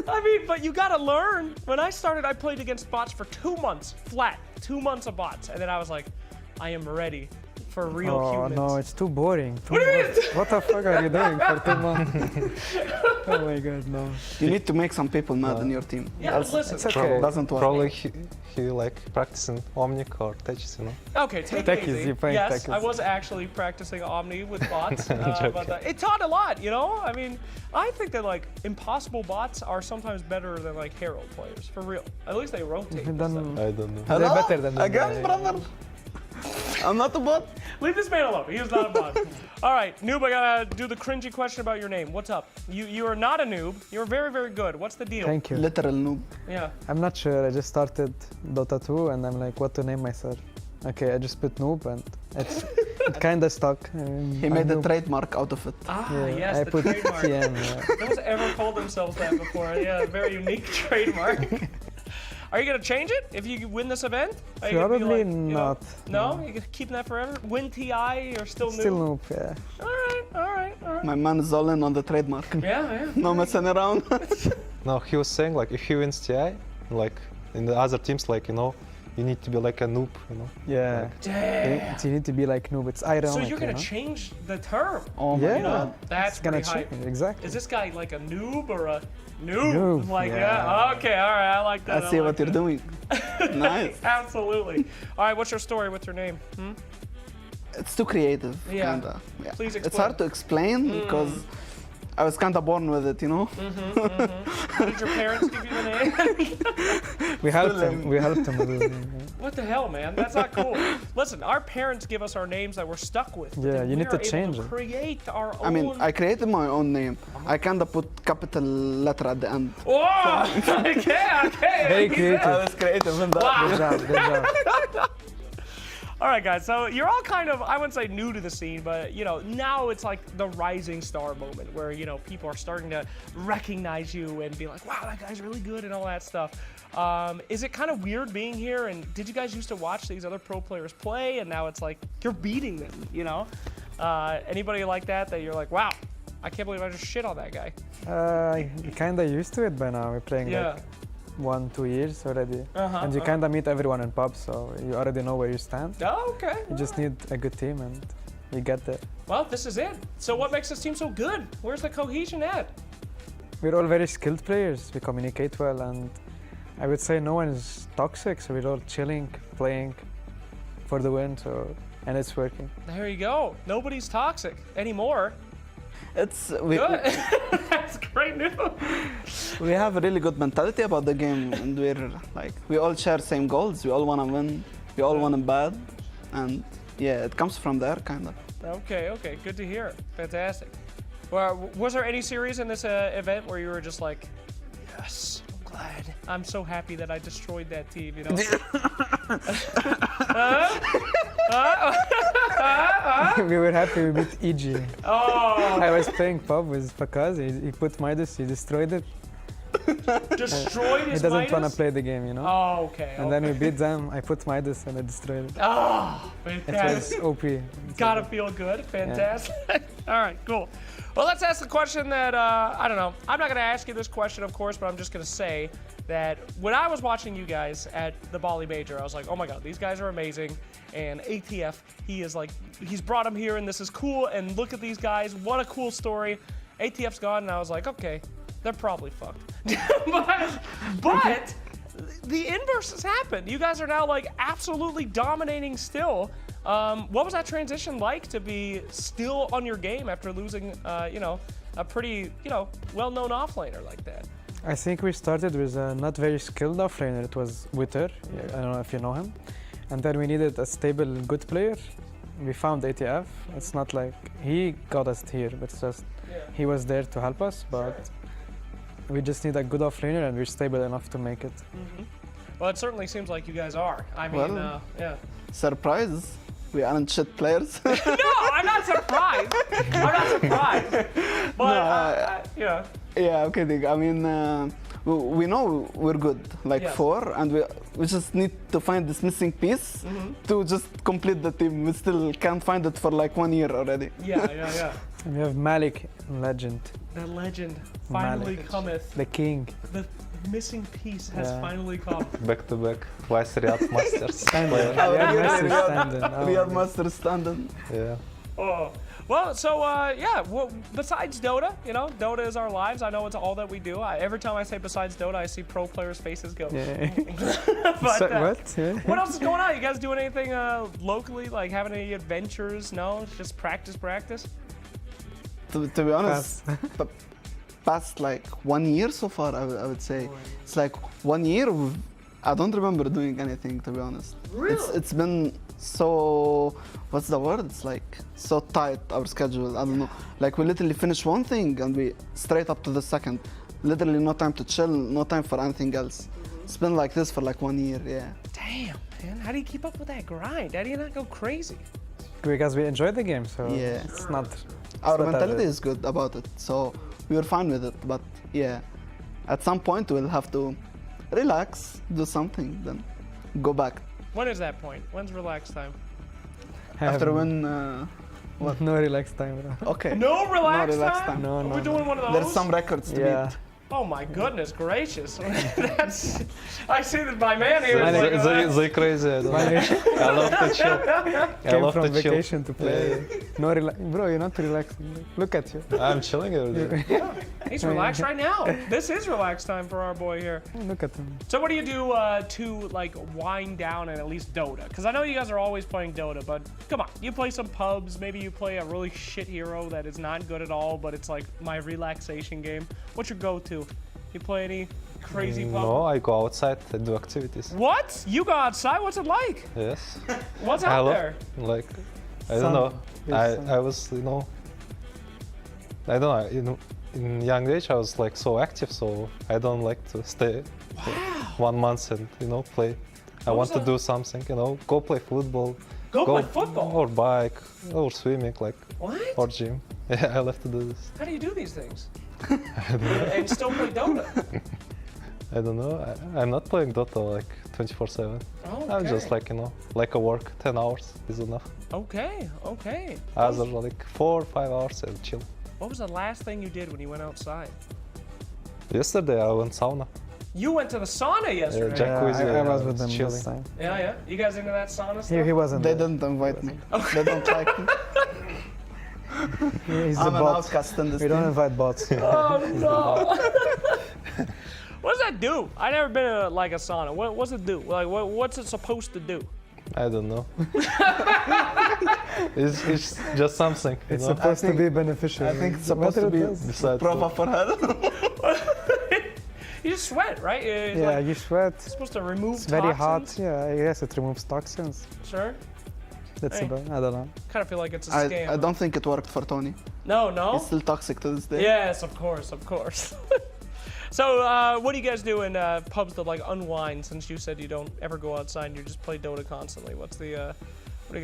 I mean, but you gotta learn. When I started, I played against bots for 2 months, flat. 2 months of bots. And then I was like, I am ready for real humans. No, it's too boring. What do you mean? What the fuck are you doing for 2 months? Oh my god, no. You need to make some people mad in your team. Yeah, Else listen. it's okay. It doesn't work. Probably he like practicing Omnic or Techis, you know. Okay, take it Techies, easy. you're playing Yes, Techies. I was actually practicing Omni with bots. Joking. But it taught a lot, you know? I mean, I think that like impossible bots are sometimes better than like Herald players, for real. At least they rotate. I don't know. I don't know. They're Hello? better than Again, brother? I'm not a bot. Leave this man alone. He is not a bot. All right, noob, I gotta do the cringy question about your name. What's up? You are not a noob. You're very, very good. What's the deal? Thank you. Literal noob. Yeah. I'm not sure. I just started Dota 2 and I'm like, what to name myself? Okay, I just put noob and it kind of stuck. He made a trademark out of it. Ah, yes, I the put trademark. TM. Yeah. No one's ever called themselves that before. Yeah, very unique trademark. Are you gonna change it if you win this event? Are you gonna be Probably like, you know, not. no? You keeping that forever? Win TI, you're still noob? Still noob, yeah. All right, all right, all right. My man is all in on the trademark. Yeah. No messing around. No, he was saying like if he wins TI, like in the other teams, like you know, you need to be like a noob, you know. Yeah. Damn. You need to be like noob. It's ironic. So you're gonna you know? change the term? Oh my Yeah. god. That's It's gonna pretty hype. change, exactly. Is this guy like a noob or a noob? Noob, Like yeah. Okay, all right, I like that. I see like what you're that. doing. Nice. Absolutely. All right, what's your story with your name? It's too creative. Yeah. Kinda. Yeah. Please It's explain. hard to explain because I was kind of born with it, you know. Did your parents give you the name? We helped him. We helped him with it. What the hell, man? That's not cool. Listen, our parents give us our names that we're stuck with. but Yeah, then you we need to are able change it. Create our own. I mean, I created my own name. I kind of put capital letter at the end. Whoa! Okay. Very creative. I was creative in that. Wow. Good job. Good job. All right, guys. So you're all kind of, I wouldn't say new to the scene, but you know, now it's like the rising star moment where you know people are starting to recognize you and be like, "Wow, that guy's really good," and all that stuff. Is it kind of weird being here? And did you guys used to watch these other pro players play, and now it's like you're beating them? You know, anybody like that you're like, "Wow, I can't believe I just shit on that guy." I'm kind of used to it by now. We're playing Yeah. like 1-2 years already. And you uh-huh. kind of meet everyone in pubs, so you already know where you stand. Oh, okay. You just need a good team and you get there. Well, this is it. So what makes this team so good? Where's the cohesion at? We're all very skilled players. We communicate well, and I would say no one is toxic, so we're all chilling, playing for the win, and it's working. There you go. Nobody's toxic anymore. It's Good. That's great news. we have a really good mentality about the game, and we're like we all share same goals. We all want to win. We all want to bad, and yeah, it comes from there, kind of. Okay. Good to hear. Fantastic. Well, was there any series in this event where you were just like, yes, I'm glad. I'm so happy that I destroyed that team, you know? We were happy we beat EG. Oh. I was playing pub with Pakaz. He put Midas, he destroyed it. Destroyed He his doesn't want to Midas? play the game, you know? Oh, okay. And then we beat them. I put Midas and I destroyed it. Oh, It fantastic. was OP. Gotta feel good. Fantastic. All right, cool. Well, let's ask the question that, I don't know. I'm not going to ask you this question, of course, but I'm just going to say that when I was watching you guys at the Bali Major, I was like, oh my God, these guys are amazing. And ATF, he's brought them here and this is cool. And look at these guys. What a cool story. ATF's gone, and I was like, okay, they're probably fucked. but the inverse has happened. You guys are now like absolutely dominating still. What was that transition like to be still on your game after losing, a pretty, well-known offlaner like that? I think we started with a not very skilled offlaner. It was Witter. I don't know if you know him. And then we needed a stable, good player. We found ATF. It's not like he got us here, but it's just he was there to help us. But we just need a good offlaner, and we're stable enough to make it. Well, it certainly seems like you guys are. I mean, yeah. Surprise. We aren't shit players. No, I'm not surprised. I'm not surprised. But, yeah. Yeah, okay, I mean, we know we're good, like 4, and we just need to find this missing piece to just complete the team. We still can't find it for like 1 year already. Yeah. And we have Malik, legend. The legend finally cometh. The king. The missing piece has finally come. Back to back, twice Riyadh Masters. Riyadh Masters standing. Yeah. Oh. Well, so well, besides Dota, Dota is our lives. I know it's all that we do. Every time I say besides Dota, I see pro players' faces go. Yeah. But, what? What else is going on? You guys doing anything locally, like having any adventures? No, it's just practice. To be honest, past like 1 year so far, I would say. It's like 1 year, I don't remember doing anything, to be honest. Really? It's been so, what's the word? It's like so tight, our schedule, I don't know. Like we literally finish one thing and we straight up to the second. Literally no time to chill, no time for anything else. It's been like this for like 1 year, yeah. Damn, man, how do you keep up with that grind? How do you not go crazy? Because we enjoy the game, so yeah. it's not... Our mentality is good about it, so we were fine with it. But yeah, at some point we'll have to relax, do something, then go back. When is that point? When's relax time? After when... what? No relax time. Okay. No relax time? No. We're doing one of those? There's some records to beat. Oh my goodness gracious. That's... I see that my man here is like... They crazy. I love to chill. Came from vacation to play. No bro, you're not relaxing. Look at you. I'm chilling every day. Yeah, he's relaxed right now. This is relax time for our boy here. Look at him. So what do you do to like wind down and at least Dota? Because I know you guys are always playing Dota, but come on, you play some pubs. Maybe you play a really shit hero that is not good at all, but it's like my relaxation game. What's your go-to? You play any crazy pub? No, I go outside and do activities. What? You go outside? What's it like? Yes. What's out there? Like, I don't know. I was, I don't know, in young age I was like so active, so I don't like to stay 1 month and, play. I want to do something, go play football. Go play football? Or bike, or swimming, like, what? or gym. Yeah, I love to do this. How do you do these things? And still play Dota? I don't know. I'm not playing Dota like 24/7. Okay. I'm just like, like a work, 10 hours is enough. Okay. Other like 4 or 5 hours and chill. What was the last thing you did when you went outside? Yesterday I went sauna. You went to the sauna yesterday? Jacuzzi. I was with them this time. Yeah. You guys into that sauna stuff? He wasn't. They didn't invite me. They don't like me. He's I'm a an bot. outcast in this We don't team. invite bots. Oh no! What does that do? I've never been to like a sauna. What's it do? Like, what's it supposed to do? I don't know. it's just something. It's supposed to be beneficial. I think it's supposed to be proper for health. You just sweat, right? It's you sweat. It's supposed to remove It's toxins. very hot. Yeah, I guess it removes toxins. Sure. That's about. I don't know. Kind of feel like it's a scam. I don't think it worked for Tony. No. It's still toxic to this day. Yes, of course. So, what do you guys do in pubs to like unwind? Since you said you don't ever go outside, and you just play Dota constantly. What do you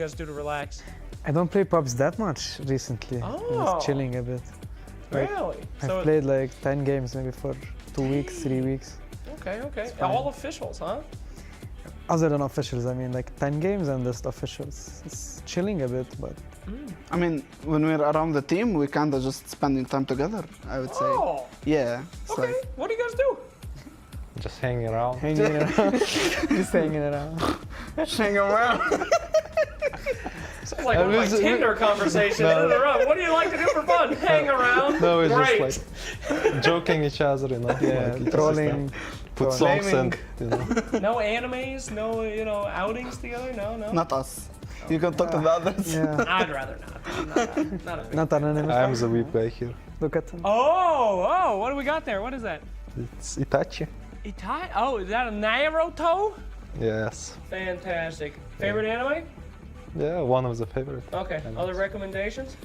guys do to relax? I don't play pubs that much recently. Oh. I'm just chilling a bit. Really? I've played like 10 games maybe for 2 weeks, 3 weeks. Okay. All officials, huh? Other than officials, I mean like 10 games and just officials. It's chilling a bit, but... I mean, when we're around the team, we kind of just spending time together, I would say. Oh. Yeah. Okay. What do you guys do? Just hanging around. Just hanging around. Hanging around. Sounds like one of my Tinder conversation. What do you like to do for fun? Hang around. No, it's Great. just like joking each other, Yeah, like trolling. Put songs and, No animes, no, outings together? No. Not us. You can talk to the others. Yeah. I'd rather not. I'm not a big Not anonymous. I'm the weep guy here. Look at him. Oh, what do we got there? What is that? It's Itachi. Itachi? Oh, is that a Naruto? Yes. Fantastic. Favorite anime? Yeah, one of the favorite. Okay. animes. Other recommendations?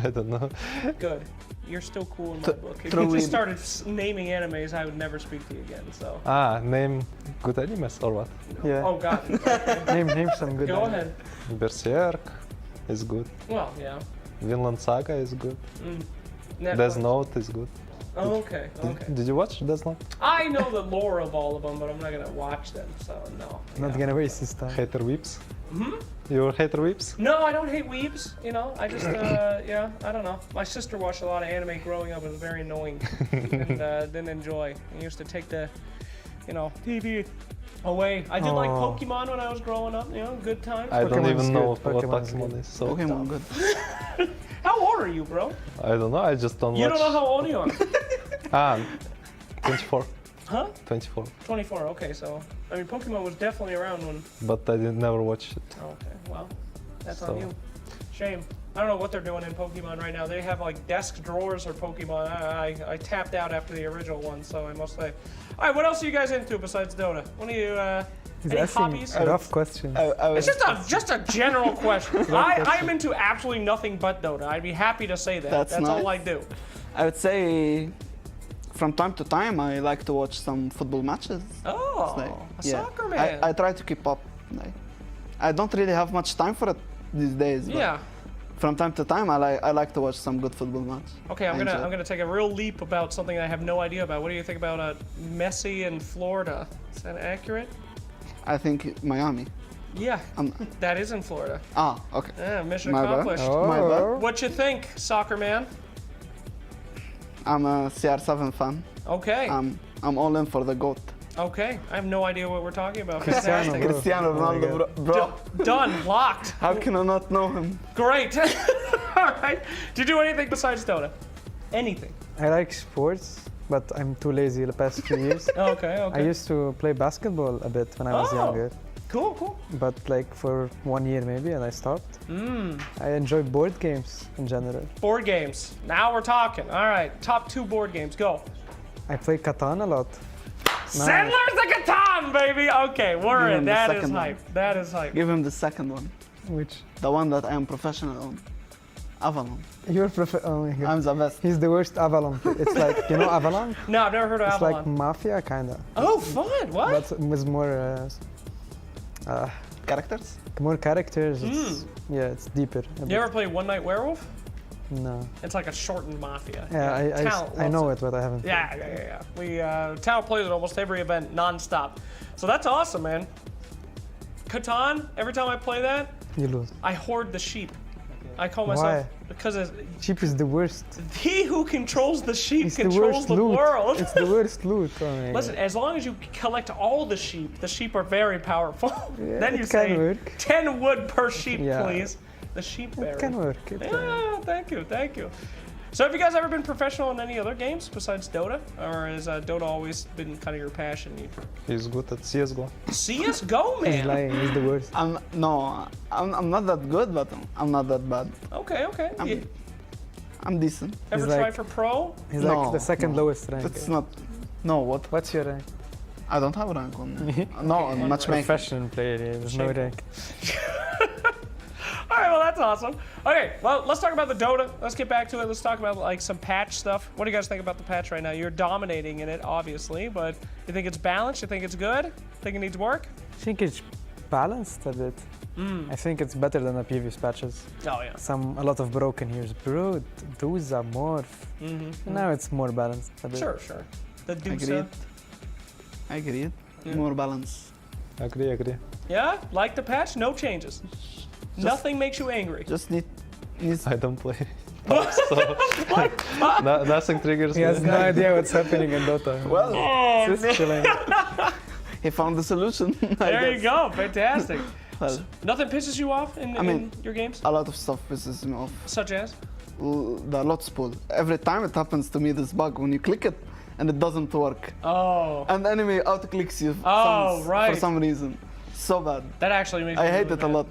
I don't know. Good. You're still cool in my book. If you just started naming animes, I would never speak to you again. So. Name good animes or what? Yeah. Oh God. Okay. name some good. Go animes. ahead. Berserk is good. Well, yeah. Vinland Saga is good. Netflix. Death Note is good. Oh, okay. Did you watch Death Note? I know the lore of all of them, but I'm not gonna watch them. So no. Not gonna waste his time. Hater Whips? Hmm? You're hater Whips? No, I don't hate weebs. You know, I just yeah, I don't know. My sister watched a lot of anime growing up. It was very annoying and didn't enjoy. I used to take the, TV away. I did like Pokemon when I was growing up. Good times. I don't even know what Pokemon's Pokemon is. So Pokemon good. How old are you, bro? I don't know. I just don't You watch. don't know how old you are. 24. Huh? 24. 24. Okay, so I mean, Pokemon was definitely around when. But I did never watch it. Okay, well, that's So- on you. Shame. I don't know what they're doing in Pokemon right now. They have like desk drawers or Pokemon. I tapped out after the original one, so I must say. All right, what else are you guys into besides Dota? What are you? He's any asking hobbies? a rough question. It's just a general question. I'm into absolutely nothing but Dota. I'd be happy to say that. That's all I nice. do. I would say from time to time I like to watch some football matches. Oh, It's a soccer man. I try to keep up. I don't really have much time for it these days. But Yeah. From time to time, I like to watch some good football match. Okay, I'm gonna take a real leap about something I have no idea about. What do you think about Messi in Florida? Is that accurate? I think Miami. Yeah, that is in Florida. Okay. Yeah, mission My bad. accomplished. My bad. What you think, soccer man? I'm a CR7 fan. Okay. I'm all in for the GOAT. Okay, I have no idea what we're talking about. Cristiano, Fantastic. bro. Cristiano Ronaldo, bro. Done, locked. How can I not know him? Great. All right. Do you do anything besides Dota? Anything? I like sports, but I'm too lazy the past few years. Okay. I used to play basketball a bit when I was younger. Cool. But like for 1 year maybe, and I stopped. I enjoy board games in general. Board games. Now we're talking. All right. Top 2 board games. Go. I play Catan a lot. Settlers of Catan, baby. Okay, we're in. That is second one. hype. That is hype. Give him the second one. Which? The one that I am professional on. Avalon. You're oh my god. I'm the best. He's the worst Avalon. It's like, you know Avalon? No, I've never heard of It's Avalon. like Mafia, kinda. Oh, fun. What? But with more characters? More characters. It's, yeah, it's deeper. You ever play One Night Werewolf? No. It's like a shortened Mafia. Yeah, Talent I loves know it. it, but I haven't. Yeah. We Talent plays at almost every event nonstop. So that's awesome, man. Catan, every time I play that, You lose. I hoard the sheep. I call Why? myself because Sheep is the worst. he who controls the sheep It's the controls worst the loot. world. It's the worst loot. Oh my Listen, God. as long as you collect all the sheep are very powerful. Yeah, Then you it can say work. 10 wood per sheep, Yeah. please. The sheep berry. It can work. Yeah, thank you. So have you guys ever been professional in any other games besides Dota? Or has Dota always been kind of your passion? He's good at CSGO. CSGO, man! He's lying. He's the worst. I'm not that good, but I'm not that bad. Okay. I'm decent. Ever He's try like- for pro? He's No, like the second no. lowest rank. It's not. No, what? What's your rank? I don't have rank on. No, on matchmaking. Professional player. Yeah, there's no rank. All right, well, that's awesome. Okay, well, let's talk about the Dota. Let's get back to it. Let's talk about like some patch stuff. What do you guys think about the patch right now? You're dominating in it, obviously, but you think it's balanced? You think it's good? Think it needs work? I think it's balanced a bit. I think it's better than the previous patches. Oh, yeah. A lot of broken heroes. Bro, Duza, Morph. Now it's more balanced a bit. Sure. The Dusa. Agreed. Yeah. More balance. Agree. Yeah? Like the patch? No changes. Nothing makes you angry. Just needs. I don't play. So nothing triggers He me. has no idea what's happening in Dota. Well, Just chilling. he found the solution. There you go. Fantastic. Well, Nothing pisses you off in your games? a lot of stuff pisses me off. Such as? The lots pool. Every time it happens to me, this bug when you click it and it doesn't work. Oh. And the enemy auto-clicks you right. for some reason. So bad. That actually makes me I hate really it a mad. lot.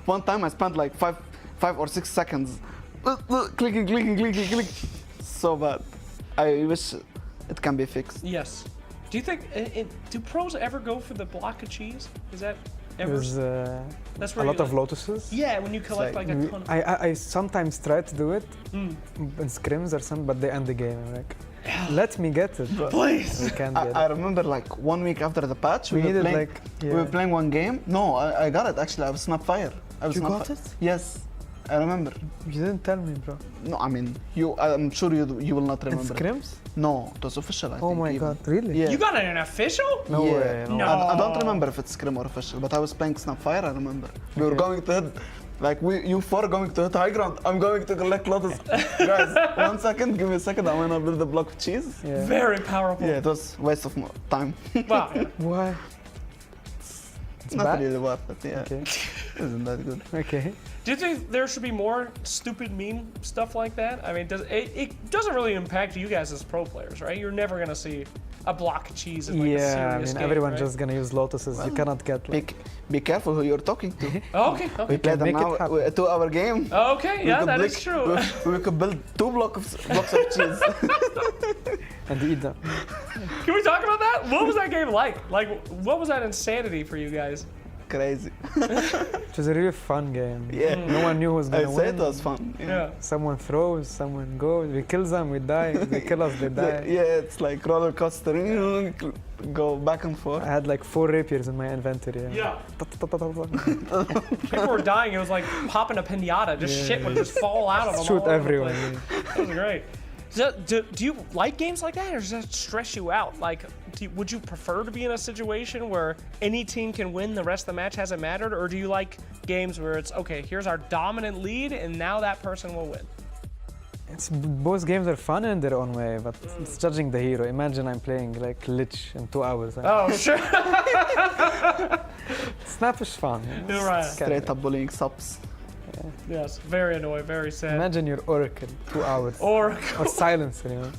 One time I spent like five or 6 seconds clicking. So bad. I wish it can be fixed. Yes. Do you think, do pros ever go for the block of cheese? Is that ever? There's That's a where lot you, of lotuses. Yeah, when you collect like a ton of... I sometimes try to do it Mm. in scrims or something, but they end the game. I'm like, let me get it. But Please. We can't get I it. remember like 1 week after the patch, We were needed, playing, like, we were yeah. playing one game. No, I got it actually. I was Snapfire. You got it? Yes, I remember. You didn't tell me, bro. No, I mean, I'm sure you will not In remember. scrims? No, it was official. I Oh think, my even. god, really? Yeah. You got an official? No Yeah. way. No. I don't remember if it's scrim or official, but I was playing Snapfire. I remember. We were going to hit, like you four are going to hit high ground. I'm going to collect lotus. Guys, 1 second. Give me a second. I'm gonna build a block of cheese. Yeah. Very powerful. Yeah, it was waste of time. Wow. Yeah. Why? It's not bad? really worth it. Yeah. Okay. Isn't that good? Okay. Do you think there should be more stupid meme stuff like that? I mean, it doesn't really impact you guys as pro players, right? You're never gonna see a block of cheese in like a Yeah, I serious mean, game, everyone's right? just gonna use lotuses. You cannot get like... Be careful who you're talking to. Okay, We okay. played make it a 2-hour game. Okay, We yeah, could that is lick- true. We could build 2 blocks of cheese. And eat them. Can we talk about that? What was that game like? Like, what was that insanity for you guys? Crazy. It was a really fun game. Yeah. No one knew who was I gonna say win. it was fun. Yeah. Someone throws, someone goes. We kill them, we die. They kill us, they die. Yeah, it's like roller coaster. Go back and forth. I had like 4 rapiers in my inventory. Yeah. People were dying. It was like popping a pinata. Just Yeah. shit would just fall out of them. Shoot all over the everyone. place. That was great. Do you like games like that, or does that stress you out? Like, would you prefer to be in a situation where any team can win, the rest of the match hasn't mattered, or do you like games where it's okay? Here's our dominant lead, and now that person will win. Both games are fun in their own way, but it's judging the hero. Imagine I'm playing like Lich in 2 hours. Oh, sure. Snap is fun. You're right. Straight up bullying subs. Yes, very annoying, very sad. Imagine your Oracle, 2 hours. Oracle. Or Silencer, you know.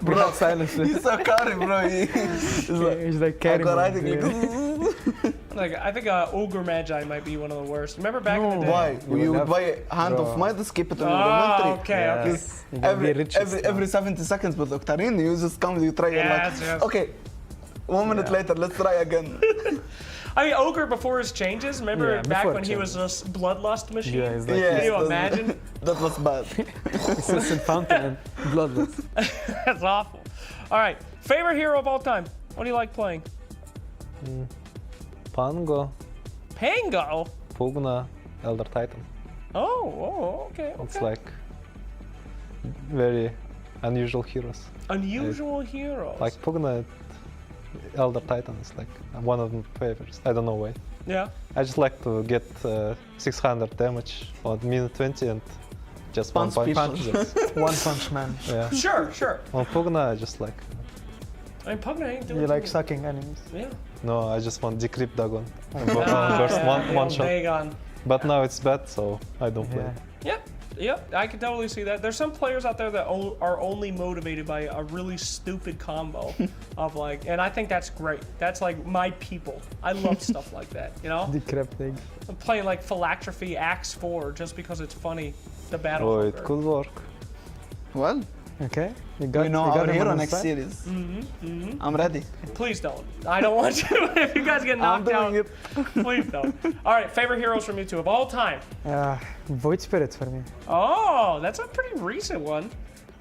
Bro, Silencer. he's so carry, bro. He's like carry mode, yeah. Like, I think Ogre Magi might be one of the worst. Remember back in the day? Why? You would buy a hand of Midas, keep it in your inventory. Okay, Yes. You can be rich as Every 70 seconds with Octarine, you just come, you try, you're Yes, like, yes. okay, 1 minute later, let's try again. I mean, Ogre before his changes, remember Yeah, back before when he was a bloodlust machine? Yeah, he's like, Yeah. Can you imagine? That was bad. Assistant Fountain and Bloodless. That's awful. All right, favorite hero of all time? What do you like playing? Pango, Pango? Pugna, Elder Titan. Oh, okay, okay. It's like very unusual heroes. Unusual heroes. Like Pugna, Elder Titan is like one of my favorites. I don't know why. Yeah. I just like to get 600 damage on minute 20 and just one punch. Just, One punch man. yeah. Sure, sure. On Pugna, I just like I mean, Pugna ain't doing You like too sucking enemies. Yeah. no, I just want decrypt Dagon. Ah, yeah, one shot. Dagon. But now it's bad, so I don't play. Yeah. Yep, I can totally see that. There's some players out there that are only motivated by a really stupid combo of like, and I think that's great. That's like my people. I love stuff like that, you know? Decrypting. I'm playing like Phylactrophy Axe 4 just because it's funny, the battle. Oh, it poker. could work. Well, Okay. You got, we know you got our him hero on the next side? series. Mm-hmm. I'm ready. Please don't. I don't want to. If you guys get knocked out, it. please don't. All right, favorite heroes from you two of all time. Void Spirit for me. Oh, that's a pretty recent one.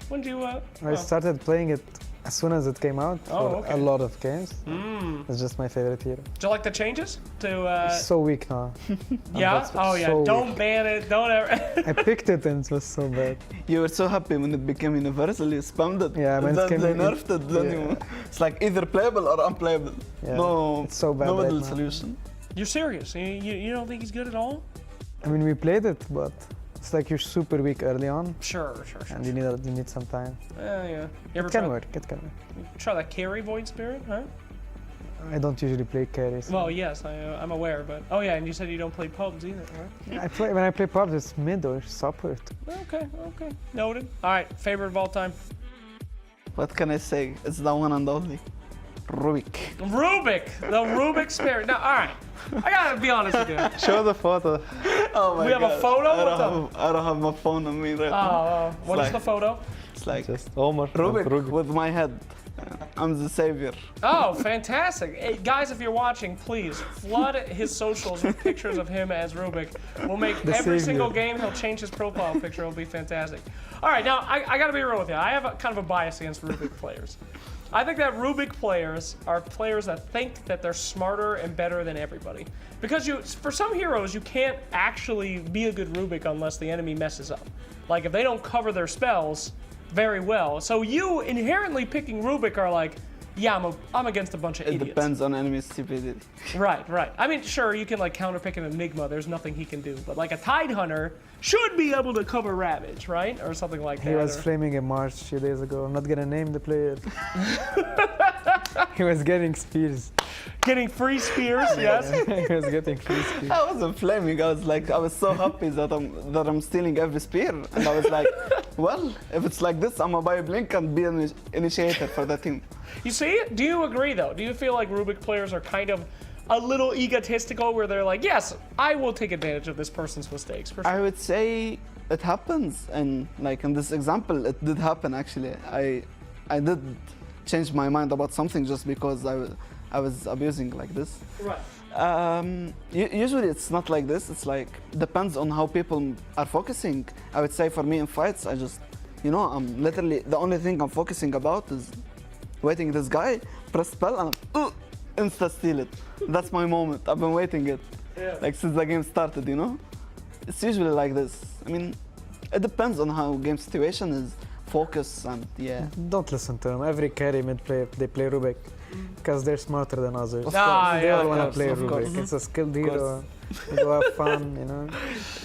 When did you? I started playing it as soon as it came out Oh, for okay. a lot of games. Mm. It's just my favorite hero. Do you like the changes to? It's so weak now. Yeah. That's Oh yeah. so Don't weak. ban it. Don't ever. I picked it and it was so bad. You were so happy when it became universal, you spammed it. Yeah, when it then came they in- nerfed it, then yeah. it's like either playable or unplayable. Yeah, No, it's so bad no right middle now. solution. You're serious? You don't think he's good at all? I mean, we played it, but it's like you're super weak early on, Sure. and you need some time. Yeah. You ever It can try, work. It can work. try that carry Void Spirit? Huh? I don't usually play carries. Well, yes, I'm aware, but oh yeah, and you said you don't play pubs either, right? When I play pubs, it's mid or support. Okay, noted. All right, favorite of all time. What can I say? It's the one and only. Rubik. The Rubik Spirit. Now, all right. I gotta be honest with you. Show the photo. Oh my We have a photo? I don't have my phone on me right now. What is the photo? It's like just Omar Rubik with my head. I'm the savior. Oh, fantastic. Hey, guys, if you're watching, please flood his socials with pictures of him as Rubik. We'll make every single game, he'll change his profile picture. It'll be fantastic. All right, now, I got to be real with you. I have kind of a bias against Rubik players. I think that Rubik players are players that think that they're smarter and better than everybody. Because for some heroes, you can't actually be a good Rubik unless the enemy messes up. Like, if they don't cover their spells very well. So you inherently picking Rubik are like, yeah, I'm against a bunch of idiots. It depends on enemy stupidity. Right. I mean, sure, you can like counterpick an Enigma. There's nothing he can do. But like a Tide Hunter should be able to cover Ravage, right? Or something like that. He was flaming in March a few days ago. I'm not gonna name the player. He was getting spears. Getting free spears, yes. He was getting free spears. I wasn't flaming. I was so happy that I'm stealing every spear, and I was like, well, if it's like this, I'm gonna buy a blink and be an initiator for the team. You see? Do you agree though? Do you feel like Rubik players are kind of a little egotistical where they're like, yes, I will take advantage of this person's mistakes, for sure? I would say it happens, and like in this example, it did happen actually. I did change my mind about something just because I was abusing like this. Right. Usually it's not like this. It's like depends on how people are focusing. I would say for me in fights, I just, I'm literally the only thing I'm focusing about is waiting this guy, press spell, and insta steal it. That's my moment. I've been waiting it, like since the game started. It's usually like this. I mean, it depends on how game situation is, focus, and yeah. Don't listen to them. Every carry mid play, they play Rubik because they're smarter than others. Of course. They all want to play of Rubik. course. It's a skilled hero. You go have fun,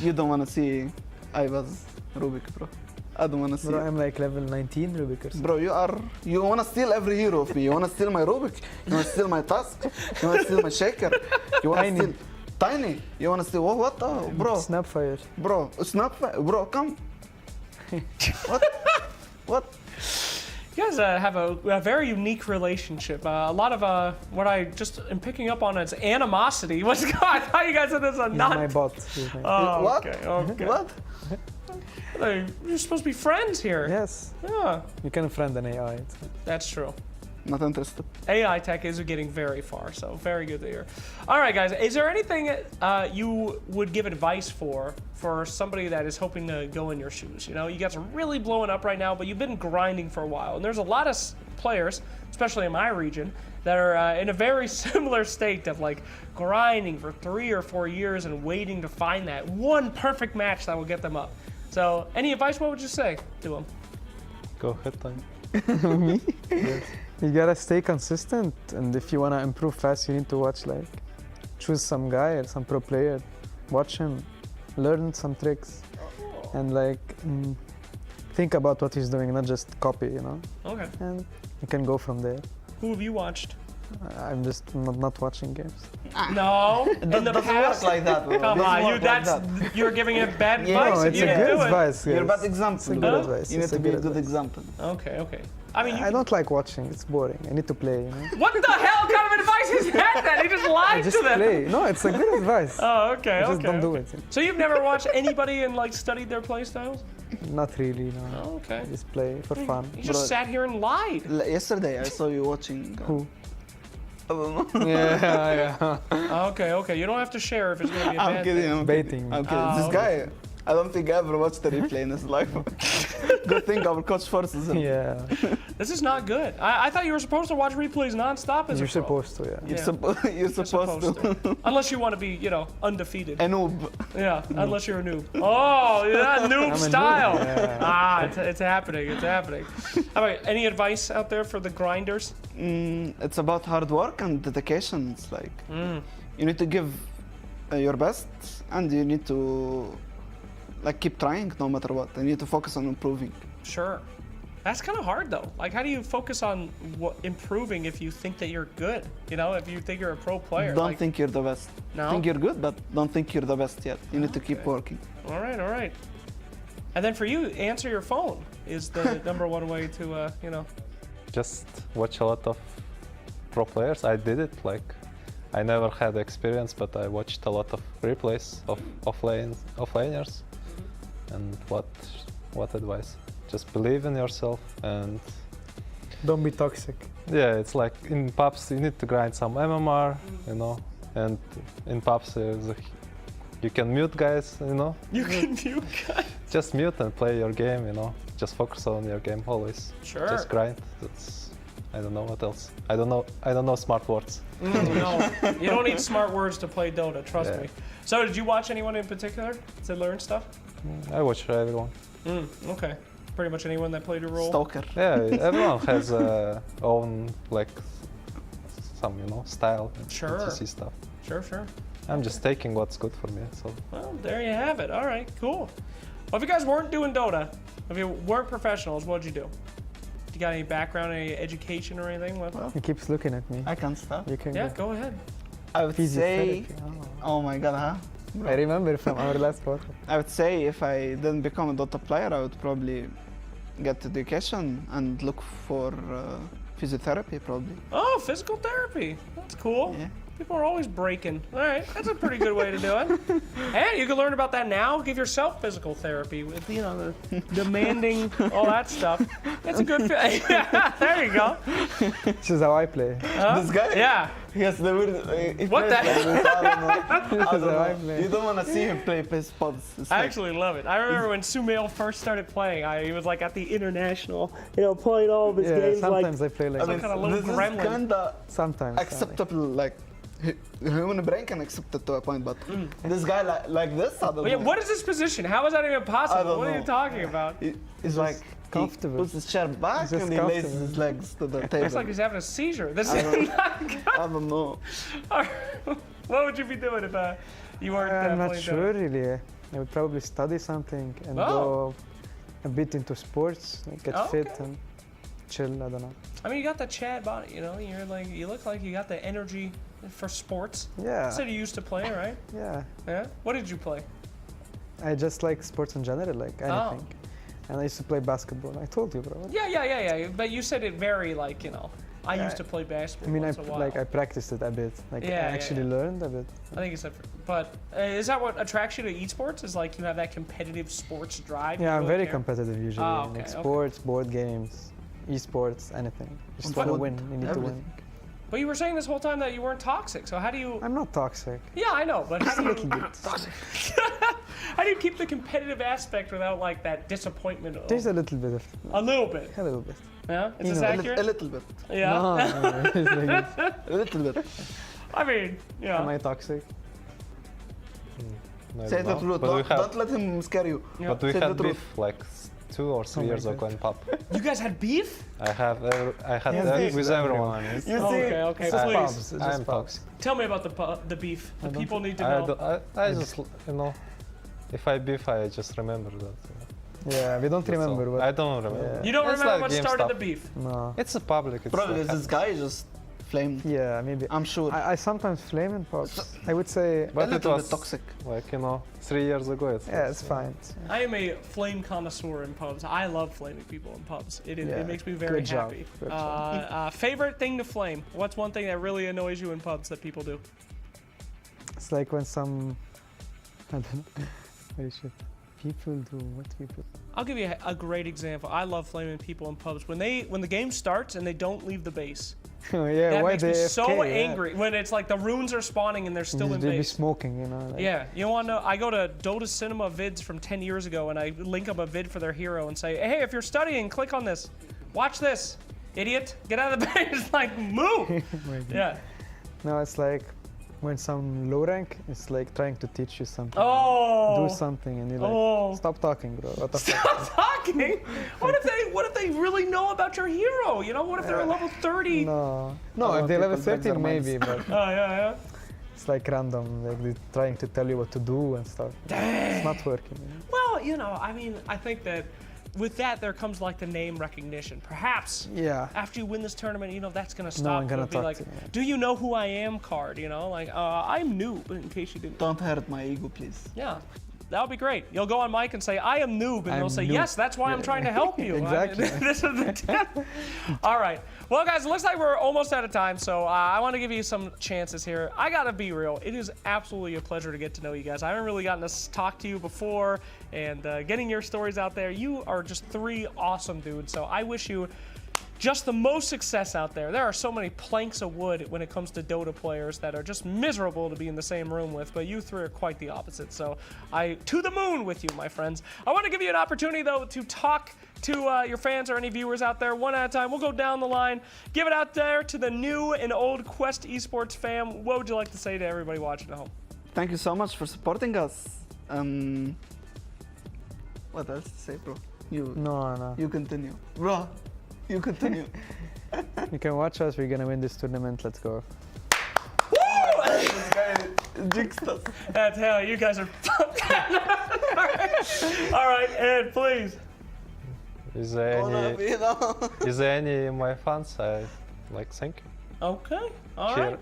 You don't want to see I was Rubik, bro. I don't want to see. Bro, I'm like level 19 Rubikers. Bro, you want to steal every hero of me. You want to steal my Rubik. You want to steal my Tusk. You want to steal my Shaker. You want to steal Tiny. You want to steal what? Oh, bro. Snapfire. Bro, Snapfire. Bro, come. What? What? You guys have a very unique relationship. A lot of what I just am picking up on is animosity. What's going on? I thought you guys said this is not. My bot. Oh, what? Okay. What? You're supposed to be friends here. Yes. Yeah. You can friend an AI. That's true. Not interested. AI tech is getting very far, so very good to hear. All right, guys, is there anything you would give advice for somebody that is hoping to go in your shoes? You guys are really blowing up right now, but you've been grinding for a while, and there's a lot of players, especially in my region, that are in a very similar state of like grinding for 3 or 4 years and waiting to find that one perfect match that will get them up. So, any advice? What would you say to them? Go ahead, Time. Me? Yes. You gotta stay consistent, and if you wanna improve fast, you need to watch, choose some guy or some pro player, watch him, learn some tricks, and think about what he's doing, not just copy, Okay. And you can go from there. Who have you watched? I'm just not watching games. No, in the past. Like that, bro. Come on, you're giving it bad advice. No, it's you a didn't good do advice. You're a yes. bad example. It's a good advice. You need to be a good example. Okay. I mean, I don't like watching. It's boring. I need to play. What the hell kind of advice is that? Then he just lied just to them. play. No, it's a good advice. Oh, okay. Just don't do it. So you've never watched anybody and studied their play styles? Not really. No. Oh, okay. Just play for fun. You just sat here and lied. Yesterday I saw you watching. Who? I don't know. Yeah. Okay. You don't have to share if it's going to be a bad I'm kidding. thing. I'm Baiting. I'm kidding. This guy, I don't think I ever watched the replay in his life. Good thing our coach forces him. Yeah. This is not good. I thought you were supposed to watch replays nonstop as You're a pro. supposed to, yeah. You're supposed to. Unless you want to be, undefeated. A noob. Yeah, unless you're a noob. Oh, yeah, noob style. Yeah. It's happening. It's happening. All right, any advice out there for the grinders? It's about hard work and dedication. It's you need to give your best, and you need to keep trying no matter what. You need to focus on improving. Sure. That's kind of hard though. How do you focus on improving if you think that you're good? If you think you're a pro player. Don't think you're the best. No? Think you're good, but don't think you're the best yet. You need to keep working. All right. And then for you, answer your phone is the number one way to, Just watch a lot of pro players. I did it I never had experience, but I watched a lot of replays of offlaners. And what advice? Just believe in yourself and don't be toxic. Yeah, it's like in pubs you need to grind some MMR, you know, and in pubs you can mute guys, you know. You can mute guys. Just mute and play your game, you know. Just focus on your game always. Sure. Just grind. That's, I don't know what else. I don't know smart words. No, you don't need smart words to play Dota. Trust me. So, did you watch anyone in particular to learn stuff? I watch everyone. Okay. Pretty much anyone that played a role. Stalker. Yeah, everyone has own like some style. Sure. TC stuff. Sure, sure. I'm just taking what's good for me. So. Well, there you have it. All right, cool. Well, if you guys weren't doing Dota, if you weren't professionals, what'd you do? You got any background, any education or anything? He keeps looking at me. I can't stop. You can. Yeah, go ahead. I would say. Oh my God, huh? I remember from our last podcast. I would say if I didn't become a Dota player, I would probably get education and look for physiotherapy, probably. Oh, physical therapy. That's cool. Yeah. People are always breaking. All right, that's a pretty good way to do it. And you can learn about that now. Give yourself physical therapy with, the demanding, all that stuff. It's a good. Yeah, there you go. This is how I play. This guy? Yeah. Yes, the weird. What the? I don't know. You don't want to see him play pods. I actually love it. I remember when Sumail first started playing. He was like at the international, playing all of his games. Sometimes like, I play like some kind of little this gremlin. is kinda sometimes acceptable, like human brain can accept it to a point, but this guy like this, I don't know. What is this position? How is that even possible? What are you talking about? He's like comfortable. He puts his chair back and he lays his legs to the table. It's like he's having a seizure. This I is don't- not good. I don't know. What would you be doing if you weren't I'm not playing sure Dota? really. I would probably study something and Oh. go a bit into sports, like get fit Okay. and chill. I don't know. I mean, you got the Chad body, you look like you got the energy for sports. Yeah. You said you used to play, right? Yeah. Yeah. What did you play? I just like sports in general, like Oh. anything. And I used to play basketball. I told you, bro. Yeah. But you said it very I Yeah. used to play basketball I mean, once in a while. I practiced it a bit. Like Yeah, I actually learned a bit. I think it's but is that what attracts you to esports? Is like you have that competitive sports drive? Yeah, you I'm really very care? competitive usually. Ah, okay, like okay. sports, board games, esports, anything. You just want to win. You need to win. But you were saying this whole time that you weren't toxic. So how do you? I'm not toxic. Yeah, I know, but how do you? little bit. How do you keep the competitive aspect without like that disappointment? There's a little bit of. A little bit. A little bit. Yeah, is You this know. accurate? A little bit. Yeah. No, it's like A little bit. I mean, yeah. Am I toxic? I Say don't the know. truth. But we Don't let him scare you. But we Say had the truth. beef like 2 or 3 Oh my years ago God. in pub. You guys had beef? I had Yes, that beef with with everyone. everyone. You see? Okay, It's just please. pubs. It's just I'm pubs. toxic. Tell me about the beef. The people need to know. I just, if I beef, I just remember that. Yeah, we don't That's remember all. what. I don't remember. Yeah. You don't It's remember like what game started stuff. the beef? No. It's a public. It's Probably like this guy just flamed. Yeah, maybe. I'm sure. I sometimes flame in pubs. I would say. But it little was bit toxic. like 3 years ago. Yeah, it's fine. I am a flame connoisseur in pubs. I love flaming people in pubs. It Yeah, makes me very good job, happy. good job. Favorite thing to flame? What's one thing that really annoys you in pubs that people do? It's like when some. I don't know. What should people do? What people? I'll give you a great example. I love flaming people in pubs. When the game starts and they don't leave the base. Oh, yeah, that why makes me they so AFK, yeah. angry. When it's like the runes are spawning and they're still in They be base. smoking, like- Yeah, you want to know? I go to Dota Cinema vids from 10 years ago and I link up a vid for their hero and say, hey, if you're studying, click on this. Watch this. Idiot. Get out of the base. Like, move. My God. Yeah. No, it's like when some low rank is like trying to teach you something. Oh. Do something and you're like, Oh. stop talking, bro. What the Stop talking. What if they really know about your hero? What if they're a level 30? No, I if want they level people back their 13 maybe, minds. but Oh, yeah. it's like random. Like they're trying to tell you what to do and stuff. Dang. It's not working. Well, I mean, I think that with that there comes like the name recognition. Perhaps Yeah. after you win this tournament, that's gonna No stop. one gonna It'll be talk like, to you. do you know who I am card? Like, I'm new, but in case you didn't. Don't hurt my ego, please. Yeah. That'll be great. You'll go on mic and say, I am noob, and they'll say, yes, that's why I'm trying to help you. Exactly. This is the tip. All right. Well, guys, it looks like we're almost out of time, so I want to give you some chances here. I got to be real. It is absolutely a pleasure to get to know you guys. I haven't really gotten to talk to you before, and getting your stories out there. You are just 3 awesome dudes, so I wish you just the most success out there. There are so many planks of wood when it comes to Dota players that are just miserable to be in the same room with, but you 3 are quite the opposite. So to the moon with you, my friends. I want to give you an opportunity, though, to talk to your fans or any viewers out there one at a time. We'll go down the line. Give it out there to the new and old Quest Esports fam. What would you like to say to everybody watching at home? Thank you so much for supporting us. What else to say, bro? No. You continue. Bro, you continue. You can watch us. We're gonna win this tournament. Let's go. This guy jinxed us. That's hell. You guys are. All right, Ed, please. Is there any my fans? I thank you. Okay. All right.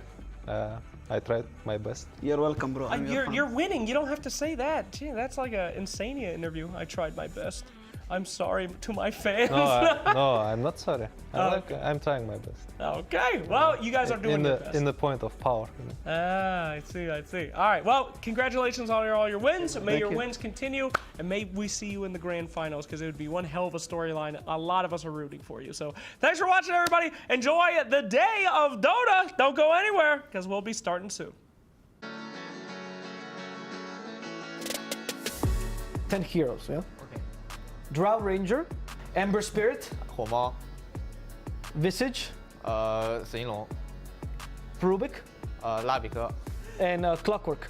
I tried my best. You're welcome, bro. You're winning. You don't have to say that. Gee, that's like an Insania interview. I tried my best. I'm sorry to my fans. No, I'm not sorry. I'm trying my best. Okay. Well, you guys are doing your best. In the point of power. I see. All right. Well, congratulations on all your wins. May your wins continue, and may we see you in the grand finals, because it would be one hell of a storyline. A lot of us are rooting for you. So thanks for watching, everybody. Enjoy the day of Dota. Don't go anywhere, because we'll be starting soon. 10 heroes, yeah? Drow Ranger, Ember Spirit, 火猫 Visage, 死银龙 Rubik, 蜡笔哥 and Clockwork.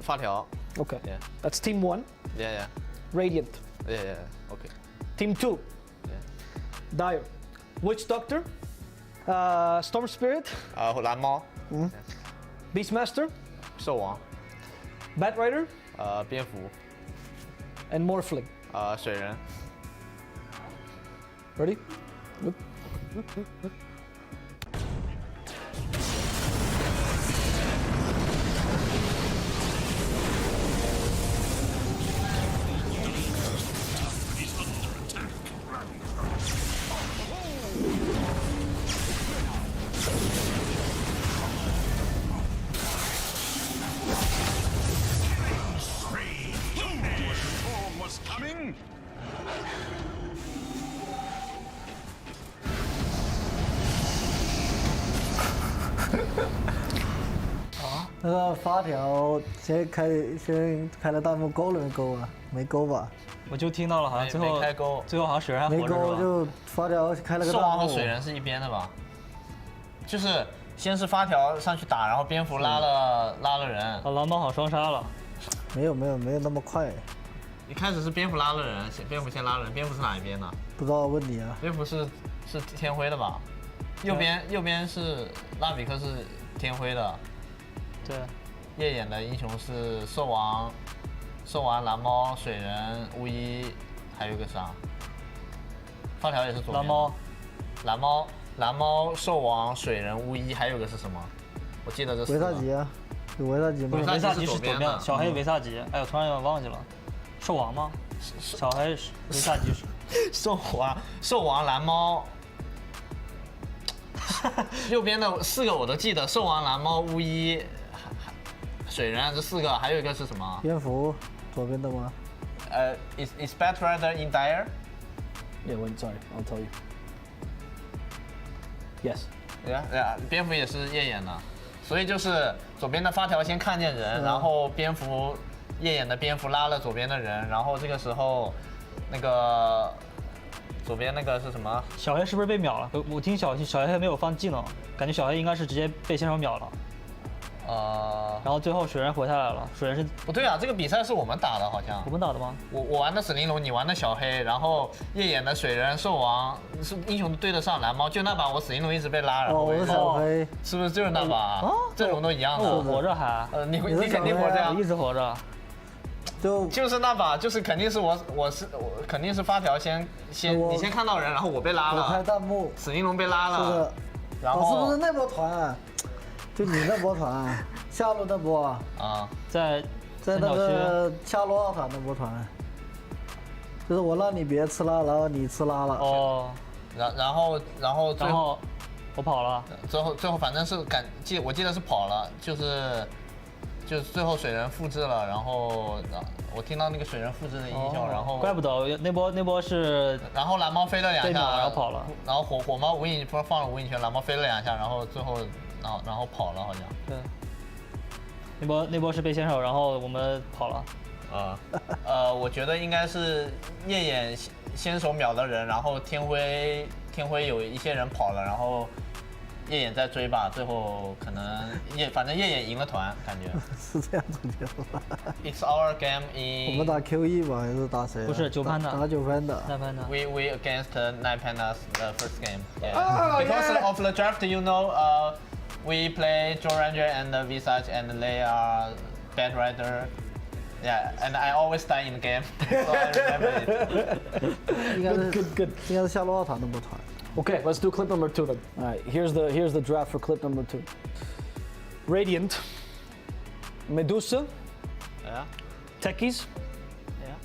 发条 Okay. Yeah. That's Team 1. Yeah. Radiant. Yeah. Okay. Team 2. Yeah. Dire. Witch Doctor, Storm Spirit, 蓝猫 Beastmaster, 兽王 Bat Rider, 蝙蝠 and Morphling. 水人 Ready? Look. Coming! 那个发条先开了弹幕勾了没勾啊？没勾吧？我就听到了，好像最后没开勾，最后好像水人还没活着勾就发条开了个弹幕。兽王和水人是一边的吧？就是先是发条上去打，然后蝙蝠拉了人。蓝猫好像双杀了。没有那么快。一开始是蝙蝠拉了人，蝙蝠先拉了人，蝙蝠是哪一边呢？不知道，问你啊。蝙蝠是天灰的吧？右边是蜡笔科是天灰的。对。夜眼的英雄是兽王、蓝猫、水人、巫医，还有一个啥？发条也是左边。蓝猫、兽王、水人、巫医，还有个是什么？我记得这是。维萨吉啊，有维萨吉吗？维萨吉是左边的，小黑维萨吉。哎，我突然有点忘记了，兽王吗？小黑是维萨吉是。兽王、蓝猫。右边的4个我都记得，兽王、蓝猫、巫医、水人这4个，还有一个是什么？蝙蝠，左边的吗？Is Bat Rider in Dire? Yeah, sorry, I'll tell you. Yes. Yeah, 蝙蝠也是夜眼的，所以就是左边的发条先看见人，然后夜眼的蝙蝠拉了左边的人，然后这个时候那个。左边那个是什么？小黑是不是被秒了？我听小黑还没有放技能，感觉小黑应该是直接被先手秒了。然后最后水人回下来了，水人是不对啊，这个比赛是我们打的，好像我们打的吗？我玩的死玲珑，你玩的小黑，然后夜眼的水人、兽王是英雄对得上蓝猫，就那把我死玲珑一直被拉，然后我是小黑，是不是就是那把？阵容都一样的。我活着还？你肯定活着呀，我一直活着。就是那把，就是肯定是我肯定是发条先你先看到人，然后我被拉了。我开弹幕。死玲珑被拉了。是的。然后是不是那波团？就你那波团，下路那波。在在那个夏洛奥团的波团，就是我让你别吃辣，然后你吃辣了。哦。然后最后我跑了。最后反正是我记得是跑了，就是最后水人复制了，然后我听到那个水人复制的音效，然后怪不得那波是，然后蓝猫飞了2下，然后跑了，然后火猫无影放了无影拳，蓝猫飞了2下，然后最后然后跑了好像。对。那波是被先手，然后我们跑了。我觉得应该是夜眼先手秒的人，然后天辉有一些人跑了，然后夜眼在追吧，最后可能反正夜眼赢了团，感觉是这样总结的吧 ？It's our game in 我们打 QE 吧，还是打谁？不是9潘的，打9潘的。9潘的。We against 9 Pandas the first game. Yeah. Because of the draft, you know, we play Joe Ranger and Visage, and they are bad rider. Yeah, and I always die in the game, so I remember it. Good. 应该是夏洛奥团的波团。Okay, let's do clip number 2 then. All right, here's the draft for clip number 2. Radiant, Medusa, Yeah. Techies, Yeah.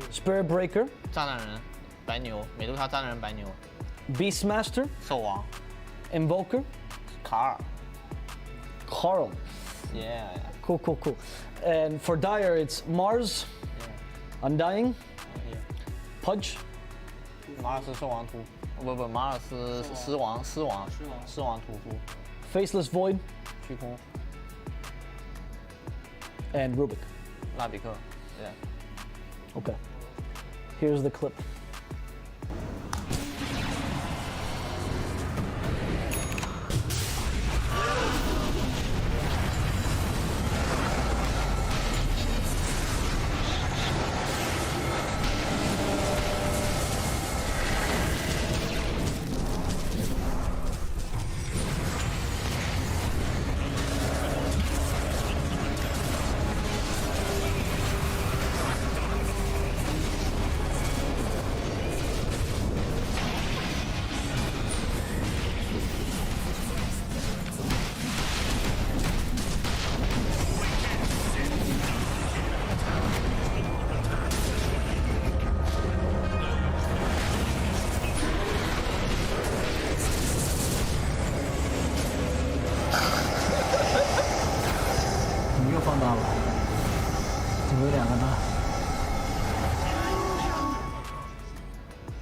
Spirit Breaker, 炸弹人，白牛，美杜莎炸弹人白牛， Beastmaster, 兽王， Invoker, 卡尔 Carl. Yeah. Cool. And for Dire, it's Mars, Undying, Pudge, 马尔斯兽王图，不，马尔斯狮王屠夫 Faceless Void, 虚空， and Rubik. 拉比克 ，Yeah. Okay. Here's the clip.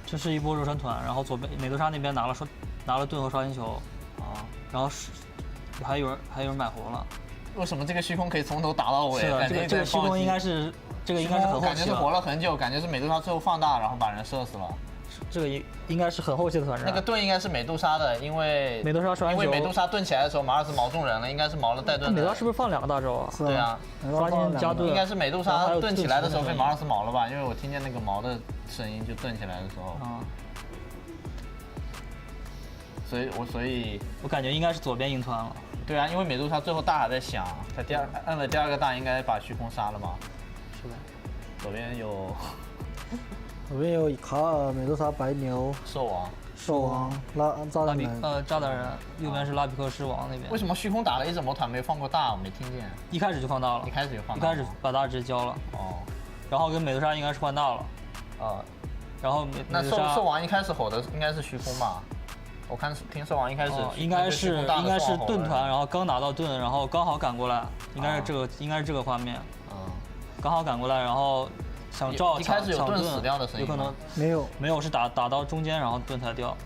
这是一波热身团，然后左边美杜莎那边拿了盾和刷新球，然后还有人买活了。为什么这个虚空可以从头打到尾？是的，这个虚空应该是很后期了。感觉是活了很久，感觉是美杜莎最后放大，然后把人射死了。这个应该是很后期的团战。那个盾应该是美杜莎的，因为美杜莎刷新球，因为美杜莎盾起来的时候，马尔斯毛中人了，应该是毛了带盾。美杜莎是不是放2个大招啊？对啊，刷新加盾。应该是美杜莎盾起来的时候被马尔斯毛了吧？因为我听见那个毛的声音，就盾起来的时候。所以我感觉应该是左边赢团了。对啊，因为美杜莎最后大还在响，他按了第2个大，应该把虚空杀了嘛。是的。左边有卡尔、美杜莎、白牛、兽王、炸弹人。炸弹人，右边是拉比克狮王那边。为什么虚空打了一整波团没放过大？我没听见。一开始就放大了。一开始把大直接交了。然后跟美杜莎应该是换大了。然后那兽王一开始吼的应该是虚空吧？我听兽王一开始应该是盾团，然后刚拿到盾，然后刚好赶过来，应该是这个画面。刚好赶过来，然后想一开始有盾死掉的声音，有可能没有是打到中间，然后盾才掉，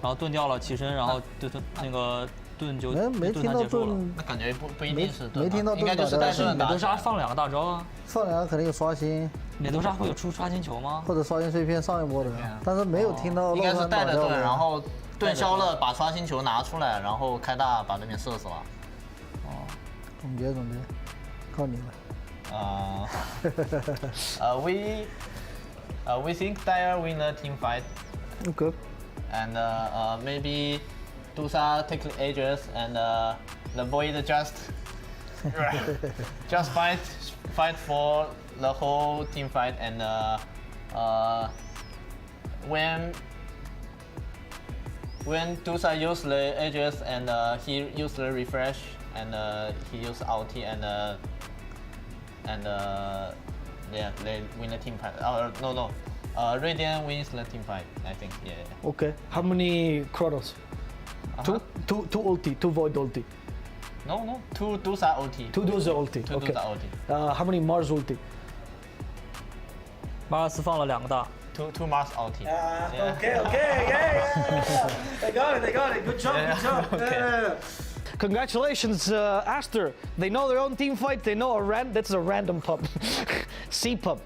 然后盾掉了起身，然后那个盾就没听到盾，那感觉不一定是盾，没听到应该就是带盾美杜莎放2个大招啊，放2个肯定有刷新。美杜莎会有出刷新球吗？或者刷新碎片上一波的，但是没有听到。应该是带着盾，然后盾消了，把刷新球拿出来，然后开大把对面射死了。总结，靠你了。We think Dire win the team fight. Okay. And maybe Dusa take the Aegis and the Void just fight for the whole team fight, and when Dusa used the Aegis and he used the refresh and he used ulti and and yeah, they win the team fight. No. Radiant wins the team fight, I think. Yeah. Okay. How many Chronos? Two ulti, 2 void ulti. No. 2 Dusa ulti. 2 Dusa ulti. 2 Okay. Dusa ulti. How many Mars ulti? 马尔斯放了2个大。 2 Mars ulti. Okay. Yeah. They got it. Good job. Okay. Yeah. Congratulations, Aster. They know their own team fight. They know that's a random pub. C-pub.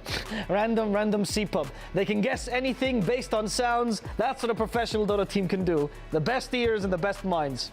Random C-pub. They can guess anything based on sounds. That's what a professional Dota team can do. The best ears and the best minds.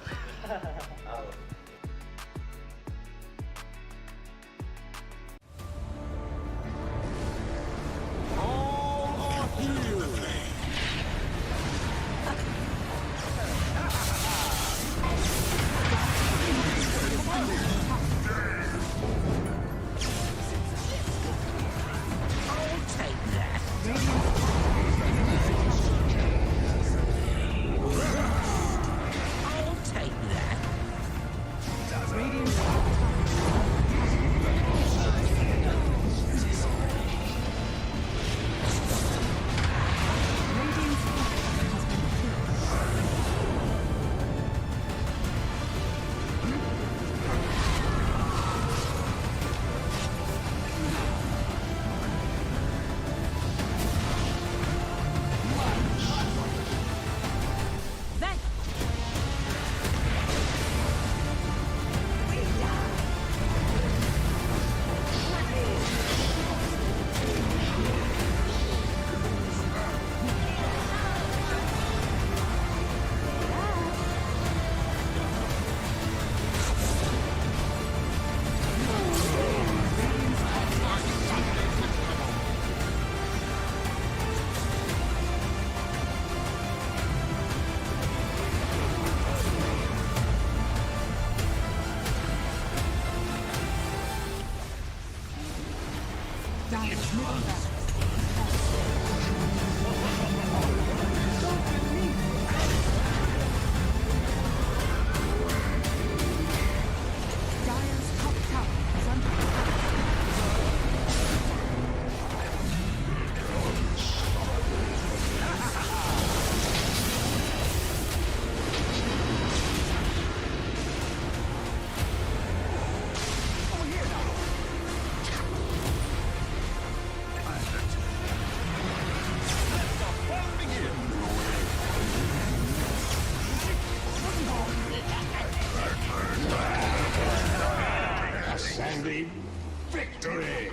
Victory!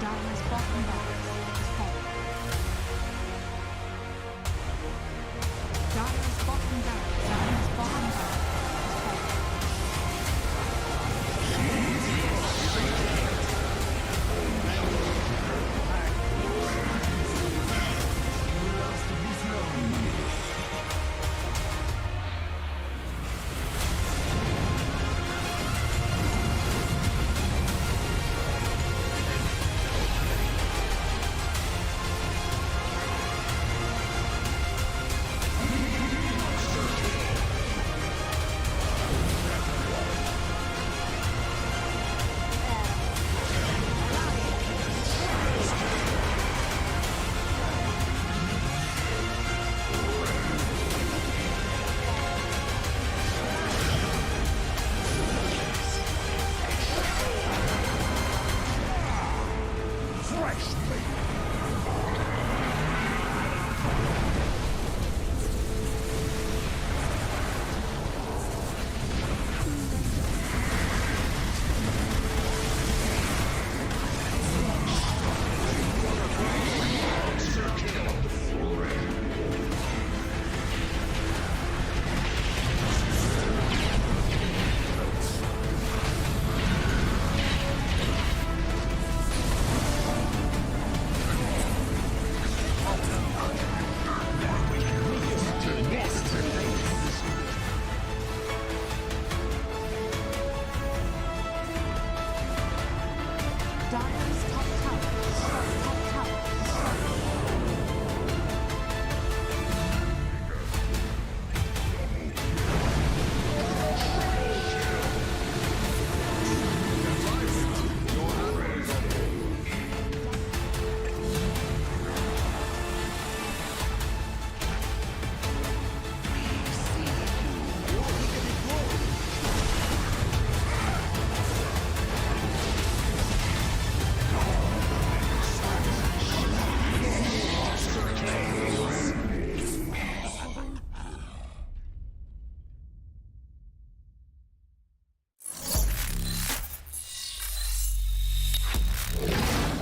Dire's bottom barracks has fallen. Dire's bottom barracks has fallen.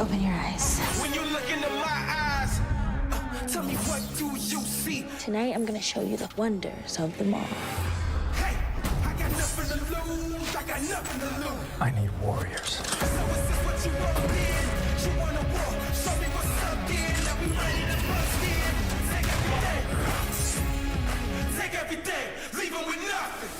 Open your eyes. When you look into my eyes, tell me what do you see? Tonight, I'm gonna show you the wonders of the mall. Hey, I got nothing to lose. I got nothing to lose. I need warriors. So is this what you want to be? You want to war? Show me what's up, kid. Now we ready to bust in. Take everything, leave them with nothing.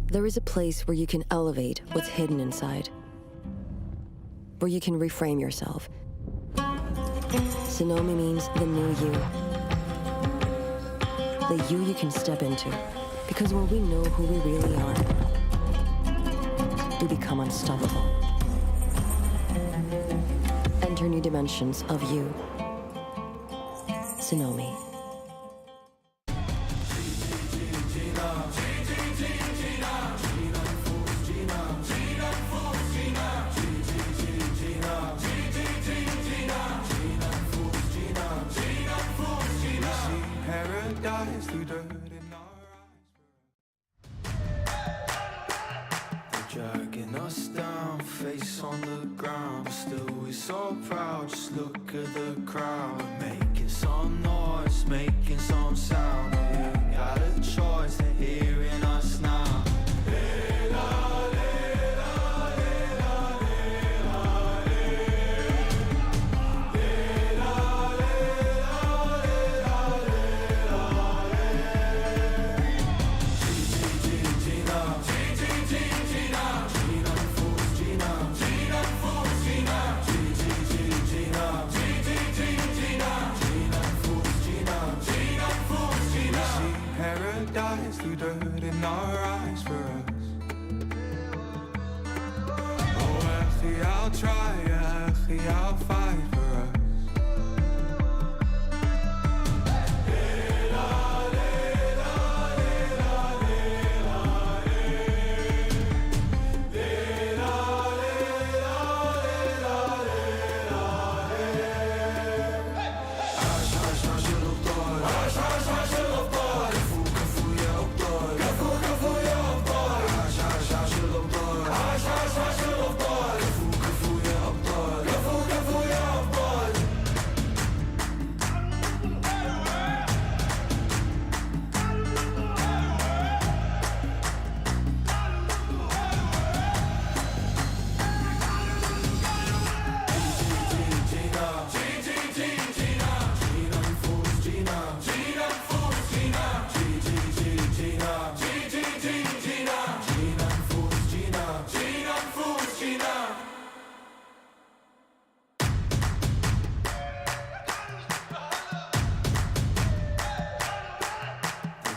There is a place where you can elevate what's hidden inside, where you can reframe yourself. Sonomi means the new you. The you can step into. Because when we know who we really are, we become unstoppable. Enter new dimensions of you. Sonomi. Paradise through dirt in our eyes. They're dragging us down, face on the ground, but still we so proud. Just look at the crowd, making some noise, making some sound. We got a choice, they're hearing us now. Paradise through dirt in our eyes for us. Oh, actually, I'll try, actually, I'll fight for us.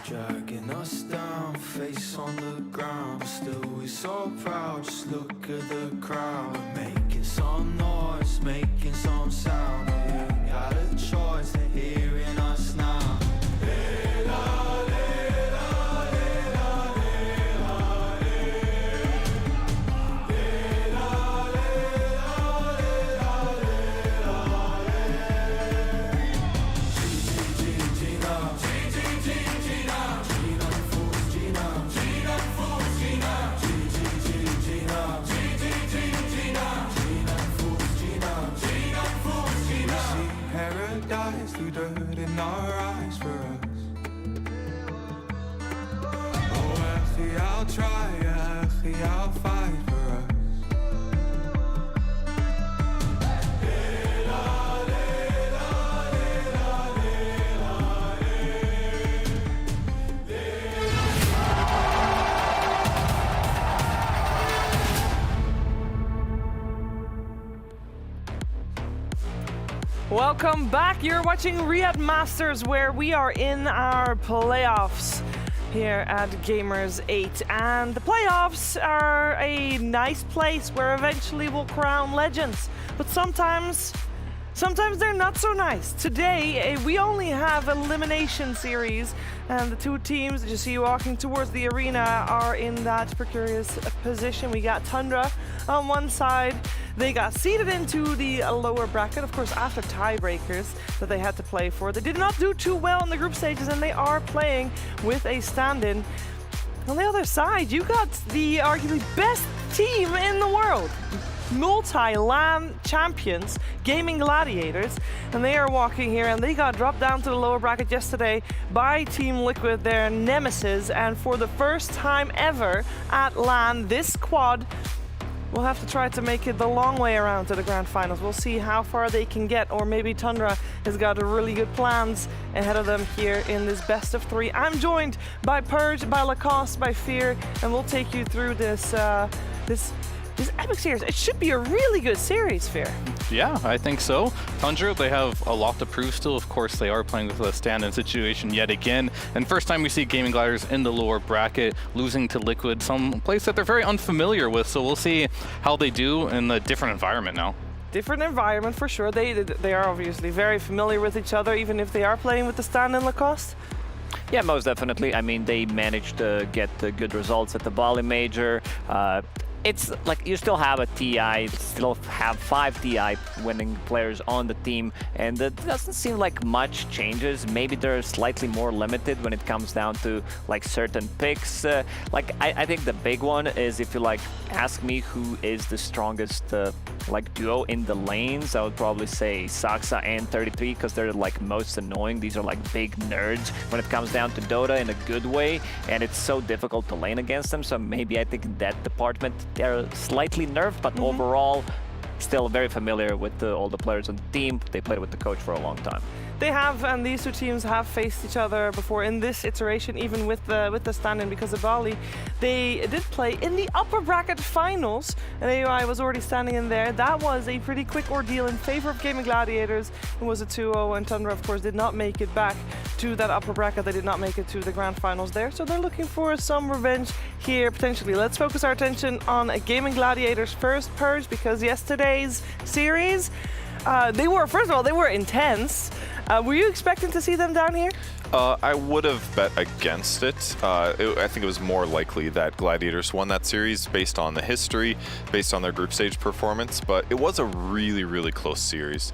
Dragging us down, face on the ground, but still we so proud. Just look at the crowd, making some noise, making some sound. We got a choice, they're hearing us now. Paradise through dirt in our eyes for us. Oh, actually, I'll try, actually, I'll fight for us. Welcome back. You're watching Riyadh Masters, where we are in our playoffs. here at Gamers 8. And the playoffs are a nice place where eventually we'll crown legends. But sometimes they're not so nice. Today, we only have elimination series, and the two teams that you see walking towards the arena are in that precarious position. We got Tundra on one side. They got seeded into the lower bracket, of course, after tiebreakers that they had to play for. They did not do too well in the group stages, and they are playing with a stand-in. On the other side, you got the arguably best team in the world. Multi-LAN champions, Gaming Gladiators, and they are walking here, and they got dropped down to the lower bracket yesterday by Team Liquid, their nemesis, and for the first time ever at LAN, this squad will have to try to make it the long way around to the grand finals. We'll see how far they can get, or maybe Tundra has got really good plans ahead of them here in this best of three. I'm joined by Purge, by Lacoste, by Fear, and we'll take you through this this epic series. It should be a really good series, Fear. Yeah, I think so. Tundra, they have a lot to prove still. Of course, they are playing with a stand-in situation yet again. And first time we see Gaming Gladiators in the lower bracket, losing to Liquid, some place that they're very unfamiliar with. So we'll see how they do in a different environment now. Different environment for sure. They are obviously very familiar with each other, even if they are playing with the stand-in, Lacoste. Yeah, most definitely. I mean, they managed to get good results at the Bali Major. It's like you still have a TI, still have 5 TI winning players on the team, and it doesn't seem like much changes. Maybe they're slightly more limited when it comes down to like certain picks. I think the big one is, if you like ask me who is the strongest like duo in the lanes, I would probably say Saxa and 33, because they're like most annoying. These are like big nerds when it comes down to Dota in a good way, and it's so difficult to lane against them. So maybe I think in that department they're slightly nerfed, but overall still very familiar with all the players on the team. They played with the coach for a long time. They have, and these two teams have faced each other before in this iteration, even with the stand-in, because of Bali. They did play in the upper bracket finals, and AUI was already standing in there. That was a pretty quick ordeal in favor of Gaming Gladiators. It was a 2-0, and Tundra, of course, did not make it back to that upper bracket. They did not make it to the grand finals there, so they're looking for some revenge here, potentially. Let's focus our attention on Gaming Gladiators first, Purge, because yesterday's series, first of all, they were intense. Were you expecting to see them down here? I would have bet against it. I think it was more likely that Gladiators won that series based on the history, based on their group stage performance, but it was a really, really close series.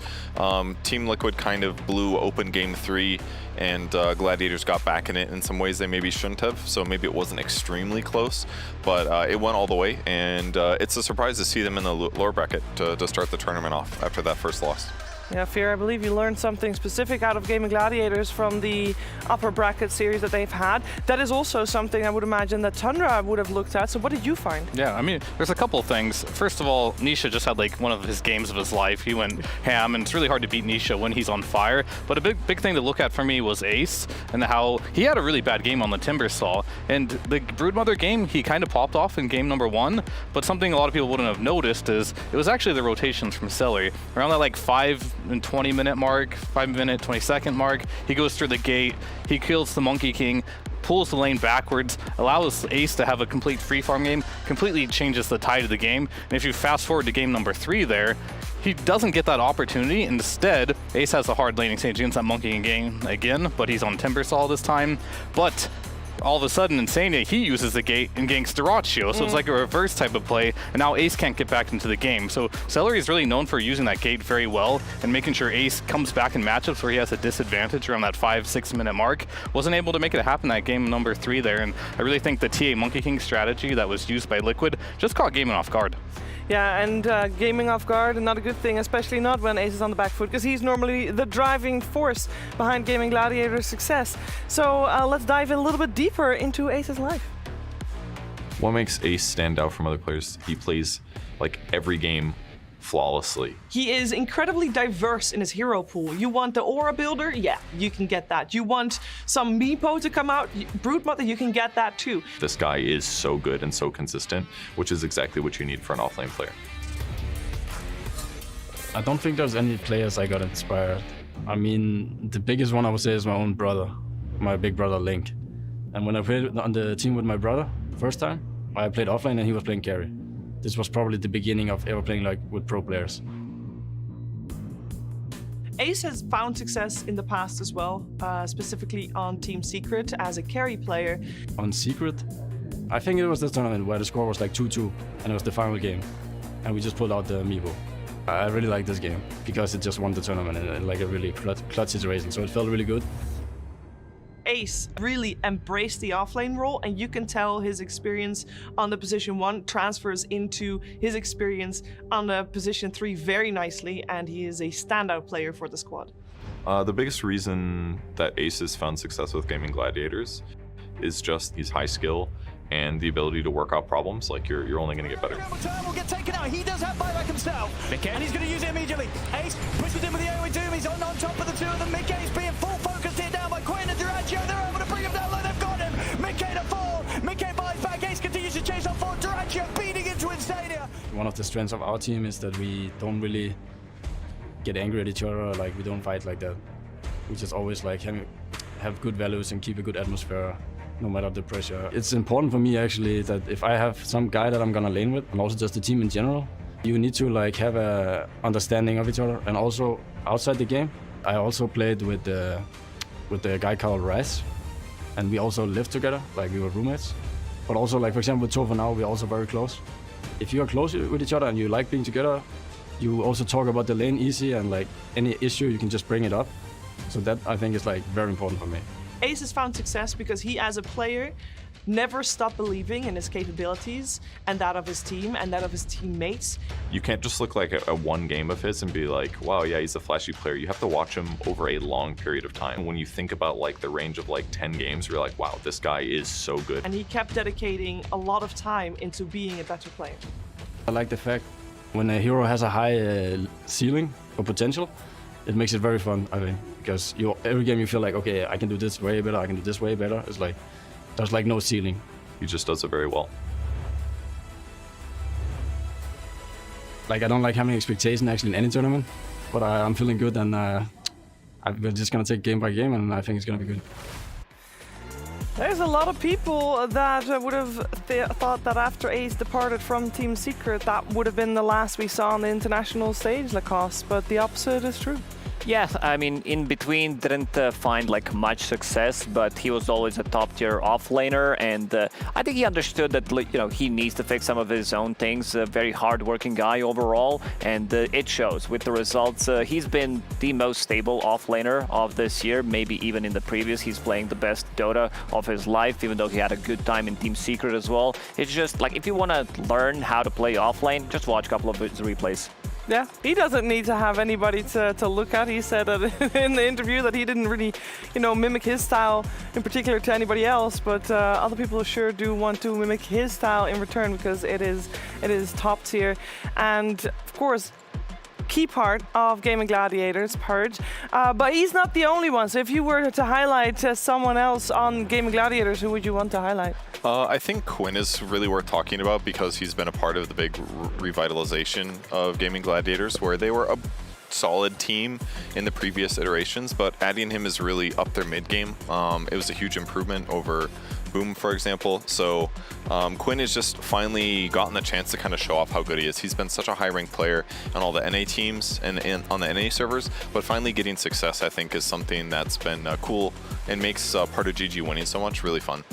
Team Liquid kind of blew open game 3, and Gladiators got back in it in some ways they maybe shouldn't have, so maybe it wasn't extremely close, but it went all the way, and it's a surprise to see them in the lower bracket to start the tournament off after that first loss. Yeah, Fear, I believe you learned something specific out of Gaming Gladiators from the upper bracket series that they've had. That is also something I would imagine that Tundra would have looked at. So what did you find? Yeah, I mean, there's a couple of things. First of all, Nisha just had like one of his games of his life. He went ham, and it's really hard to beat Nisha when he's on fire. But a big thing to look at for me was Ace, and how he had a really bad game on the Timbersaw. And the Broodmother game, he kind of popped off in game number 1. But something a lot of people wouldn't have noticed is it was actually the rotations from Celery. Around that like 5 and 20 minute mark, 5 minute, 20-second mark, he goes through the gate, he kills the Monkey King, pulls the lane backwards, allows Ace to have a complete free farm game, completely changes the tide of the game. And if you fast forward to game number 3 there, he doesn't get that opportunity. Instead, Ace has a hard laning stage against that Monkey King game again, but he's on Timbersaw this time. But all of a sudden, Insania, he uses the gate and ganks Duraccio, so it's like a reverse type of play, and now Ace can't get back into the game. So Celery is really known for using that gate very well and making sure Ace comes back in matchups where he has a disadvantage around that 5-6 minute mark. Wasn't able to make it happen that game number 3 there, and I really think the TA Monkey King strategy that was used by Liquid just caught Gaimin off guard. Yeah, and gaming off guard, not a good thing, especially not when Ace is on the back foot, because he's normally the driving force behind Gaming Gladiator's success. So let's dive in a little bit deeper into Ace's life. What makes Ace stand out from other players? He plays like every game flawlessly. He is incredibly diverse in his hero pool. You want the aura builder? Yeah, you can get that. You want some Meepo to come out? Broodmother, you can get that too. This guy is so good and so consistent, which is exactly what you need for an offlane player. I don't think there's any players I got inspired. I mean, the biggest one I would say is my own brother, my big brother Link. And when I played on the team with my brother, first time, I played offlane and he was playing carry. This was probably the beginning of ever playing like with pro players. Ace has found success in the past as well, specifically on Team Secret as a carry player. On Secret, I think it was this tournament where the score was like 2-2 and it was the final game. And we just pulled out the amiibo. I really like this game because it just won the tournament in like a really clutch situation, so it felt really good. Ace really embraced the offlane role, and you can tell his experience on the position 1 transfers into his experience on the position 3 very nicely, and he is a standout player for the squad. The biggest reason that Ace has found success with Gaming Gladiators is just his high skill and the ability to work out problems. Like you're only going to get better. Will get taken out. He does have buyback himself, and he's going to use it immediately. Ace pushes in with the AoE Doom. He's on top of the two of them. Mickey's being full focused here down by Quinn and Durantio. They're able to bring him down low. They've got him. Mickey to fall. Mickey buys back. Ace continues to chase on forward. Durantio beating into Insania. One of the strengths of our team is that we don't really get angry at each other. Like we don't fight like that. We just always like have good values and keep a good atmosphere, no matter the pressure. It's important for me actually that if I have some guy that I'm gonna lane with, and also just the team in general, you need to like have a understanding of each other. And also outside the game, I also played with the guy called Raz, and we also lived together, like we were roommates. But also like for example with Tova now, we're also very close. If you are close with each other and you like being together, you also talk about the lane easy, and like any issue you can just bring it up. So that I think is like very important for me. Ace has found success because he, as a player, never stopped believing in his capabilities and that of his team and that of his teammates. You can't just look like a one game of his and be like, wow, yeah, he's a flashy player. You have to watch him over a long period of time. When you think about like the range of like 10 games, you're like, wow, this guy is so good. And he kept dedicating a lot of time into being a better player. I like the fact when a hero has a high ceiling or potential, it makes it very fun, I think, because every game you feel like, okay, I can do this way better, I can do this way better. It's like, there's like no ceiling. He just does it very well. Like, I don't like having expectation actually in any tournament, but I'm feeling good, and we're just gonna take game by game, and I think it's gonna be good. There's a lot of people that would have thought that after Ace departed from Team Secret, that would have been the last we saw on the international stage, Lacoste, but the opposite is true. Yes, I mean, in between didn't find like much success, but he was always a top-tier offlaner, and I think he understood that he needs to fix some of his own things. A very hard-working guy overall, and it shows with the results. He's been the most stable offlaner of this year, maybe even in the previous. He's playing the best Dota of his life, even though he had a good time in Team Secret as well. It's just like, if you want to learn how to play offlane, just watch a couple of his replays. Yeah, he doesn't need to have anybody to look at. He said in the interview that he didn't really, mimic his style in particular to anybody else, but other people sure do want to mimic his style in return, because it is top tier. And of course, key part of Gaming Gladiators, Purge, but he's not the only one. So if you were to highlight someone else on Gaming Gladiators, who would you want to highlight? I think Quinn is really worth talking about, because he's been a part of the big revitalization of Gaming Gladiators, where they were a solid team in the previous iterations, but adding him is really up their mid game. It was a huge improvement over Boom, for example. So Quinn has just finally gotten the chance to kind of show off how good he is. He's been such a high-ranked player on all the NA teams and on the NA servers, but finally getting success, I think, is something that's been cool and makes part of GG winning so much really fun.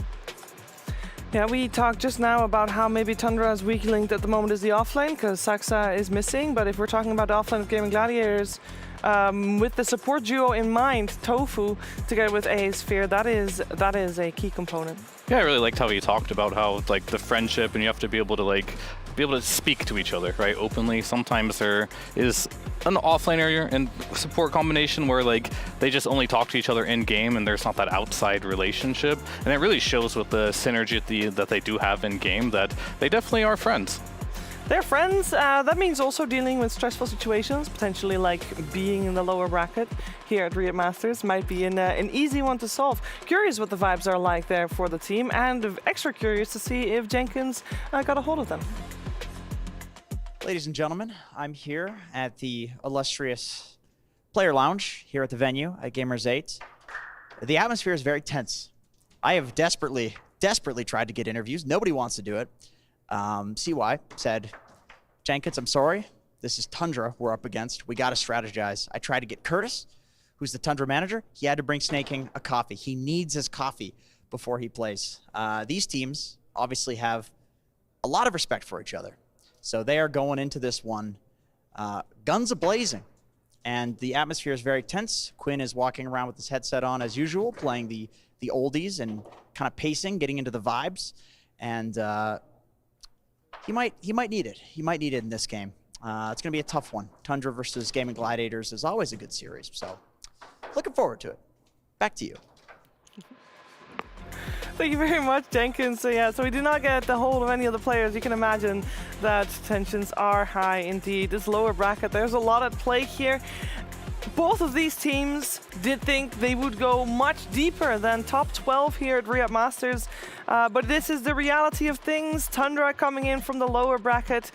Yeah, we talked just now about how maybe Tundra's weak linked at the moment is the offlane, because Saxa is missing. But if we're talking about the offlane of Gaming Gladiators, with the support duo in mind, Tofu together with Asphere, that is a key component. Yeah, I really liked how he talked about how like the friendship, and you have to be able to speak to each other, right, openly. Sometimes there is an offlaner and support combination where like they just only talk to each other in game, and there's not that outside relationship. And it really shows with the synergy that they do have in game that they definitely are friends. They're friends. That means also dealing with stressful situations, potentially like being in the lower bracket here at Riyadh Masters might be an easy one to solve. Curious what the vibes are like there for the team, and extra curious to see if Jenkins got a hold of them. Ladies and gentlemen, I'm here at the illustrious Player Lounge here at the venue at Gamers 8. The atmosphere is very tense. I have desperately tried to get interviews. Nobody wants to do it. CY said, Jenkins, I'm sorry. This is Tundra we're up against. We got to strategize. I tried to get Curtis, who's the Tundra manager. He had to bring Snaking a coffee. He needs his coffee before he plays. These teams obviously have a lot of respect for each other. So they are going into this one guns a-blazing. And the atmosphere is very tense. Quinn is walking around with his headset on as usual, playing the oldies and kind of pacing, getting into the vibes. And he might need it. He might need it in this game. It's going to be a tough one. Tundra versus Gaimin Gladiators is always a good series. So looking forward to it. Back to you. Thank you very much, Jenkins. So yeah, so we do not get the hold of any of the players. You can imagine that tensions are high indeed. This lower bracket, there's a lot at play here. Both of these teams did think they would go much deeper than top 12 here at Riyadh Masters, but this is the reality of things. Tundra coming in from the lower bracket,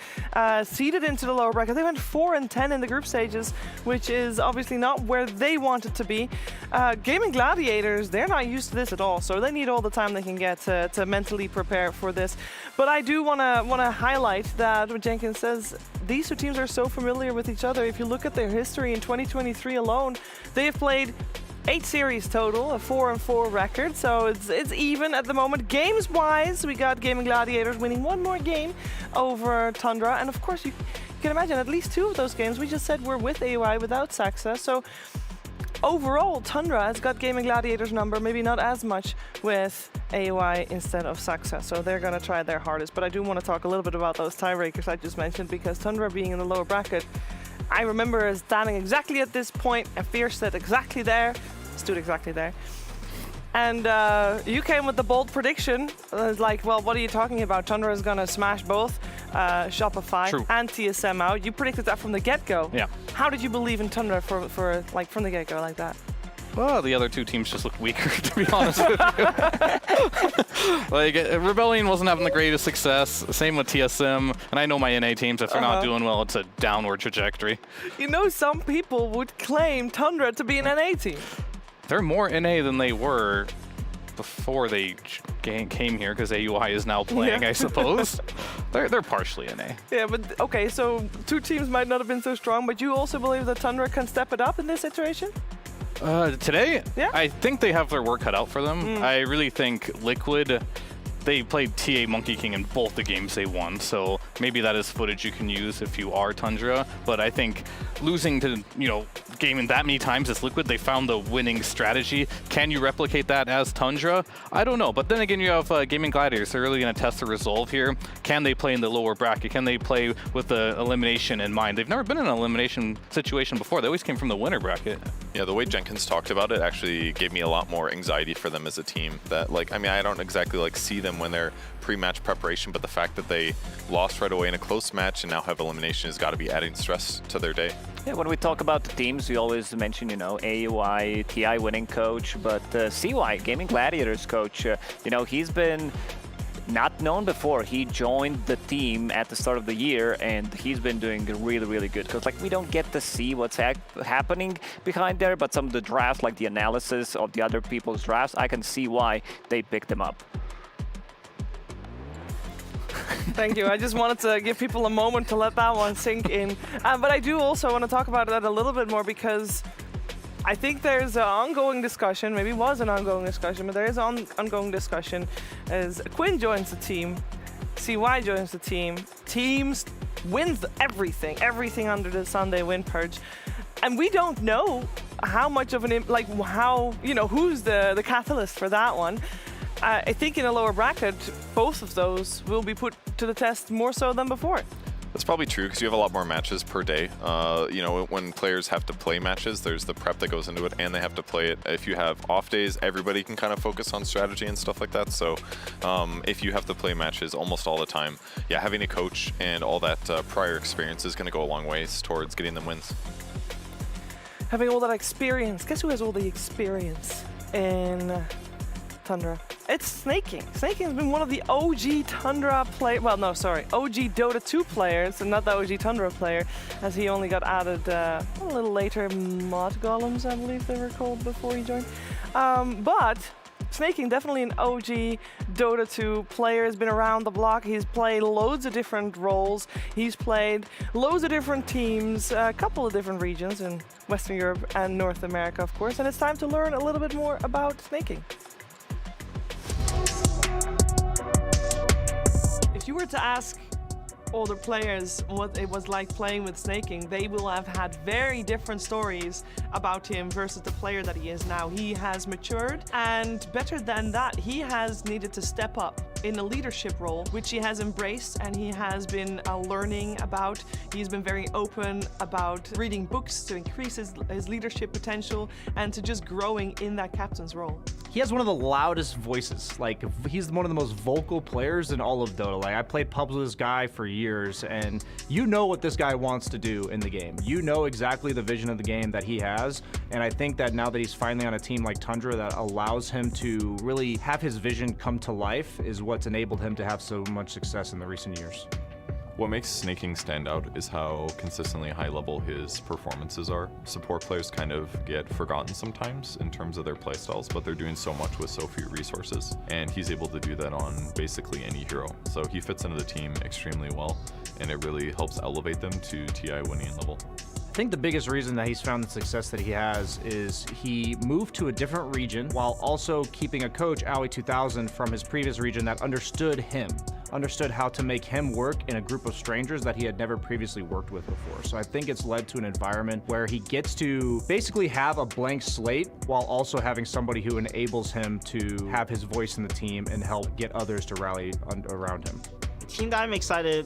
seeded into the lower bracket. They went 4-10 in the group stages, which is obviously not where they wanted to be. Gaimin Gladiators, they're not used to this at all, so they need all the time they can get to mentally prepare for this. But I do want to highlight that what Jenkins says, these two teams are so familiar with each other. If you look at their history in 2023 alone, they have played 8 series total, a 4-4 record, so it's even at the moment. Games-wise, we got Gaimin Gladiators winning one more game over Tundra, and of course you can imagine at least 2 of those games we just said were with AUI without Saxa, so overall Tundra has got Gaimin Gladiators number, maybe not as much with AUI instead of Saxa, so they're going to try their hardest. But I do want to talk a little bit about those tiebreakers I just mentioned, because Tundra being in the lower bracket, I remember standing exactly at this point, and Fierce stood exactly there, and you came with the bold prediction. Like, well, what are you talking about? Tundra is going to smash both Shopify and TSM out. You predicted that from the get-go. Yeah. How did you believe in Tundra for like from the get-go like that? Well, the other two teams just looked weaker, to be honest with you. Like, Rebellion wasn't having the greatest success. Same with TSM. And I know my NA teams, if they're not doing well, it's a downward trajectory. You know, some people would claim Tundra to be an NA team. They're more NA than they were before they came here, because AUI is now playing, I suppose. They're partially NA. Yeah, but okay, so 2 teams might not have been so strong, but you also believe that Tundra can step it up in this situation? Today, yeah. I think they have their work cut out for them. I really think Liquid, they played TA Monkey King in both the games they won, so maybe that is footage you can use if you are Tundra. But I think losing to, Gaimin that many times as Liquid, they found the winning strategy. Can you replicate that as Tundra? I don't know. But then again, you have Gaimin Gladiators. They're really going to test the resolve here. Can they play in the lower bracket? Can they play with the elimination in mind? They've never been in an elimination situation before. They always came from the winner bracket. Yeah, the way Jenkins talked about it actually gave me a lot more anxiety for them as a team. That, like, I mean, I don't exactly see them when they're pre-match preparation, but the fact that they lost right away in a close match and now have elimination has got to be adding stress to their day. Yeah, when we talk about the teams, we always mention, AUI, TI winning coach, but CY, Gaimin Gladiators coach, he's been not known before. He joined the team at the start of the year, and he's been doing really, really good. Because we don't get to see what's happening behind there, but some of the drafts, like the analysis of the other people's drafts, I can see why they picked them up. Thank you. I just wanted to give people a moment to let that one sink in. But I do also want to talk about that a little bit more, because I think there's an ongoing discussion, maybe was an ongoing discussion, but there is an ongoing discussion as Quinn joins the team, CY joins the team, teams wins everything under the sun, they win purge. And we don't know how much of an, who's the catalyst for that one. I think in a lower bracket, both of those will be put to the test more so than before. That's probably true, because you have a lot more matches per day. When players have to play matches, there's the prep that goes into it, and they have to play it. If you have off days, everybody can kind of focus on strategy and stuff like that. So if you have to play matches almost all the time, yeah, having a coach and all that prior experience is going to go a long ways towards getting them wins. Having all that experience, guess who has all the experience in Tundra? It's Snaking. Snaking has been one of the OG Tundra OG Dota 2 players, and not the OG Tundra player, as he only got added a little later. Mod Golems, I believe they were called before he joined. But Snaking, definitely an OG Dota 2 player, has been around the block. He's played loads of different roles. He's played loads of different teams, a couple of different regions in Western Europe and North America, of course. And it's time to learn a little bit more about snaking. If you were to ask older players what it was like playing with snaking, they will have had very different stories about him versus the player that he is now. He has matured, and better than that, he has needed to step up in a leadership role, which he has embraced and he has been learning about. He's been very open about reading books to increase his leadership potential and to just growing in that captain's role. He has one of the loudest voices. Like, he's one of the most vocal players in all of Dota. Like, I played pubs with this guy for years, and you know what this guy wants to do in the game. You know exactly the vision of the game that he has, and I think that now that he's finally on a team like Tundra that allows him to really have his vision come to life is what's enabled him to have so much success in the recent years. What makes Snaking stand out is how consistently high level his performances are. Support players kind of get forgotten sometimes in terms of their playstyles, but they're doing so much with so few resources, and he's able to do that on basically any hero. So he fits into the team extremely well, and it really helps elevate them to TI winning level. I think the biggest reason that he's found the success that he has is he moved to a different region while also keeping a coach, Owie 2000, from his previous region that understood him, understood how to make him work in a group of strangers that he had never previously worked with before. So I think it's led to an environment where he gets to basically have a blank slate while also having somebody who enables him to have his voice in the team and help get others to rally around him. Team that I'm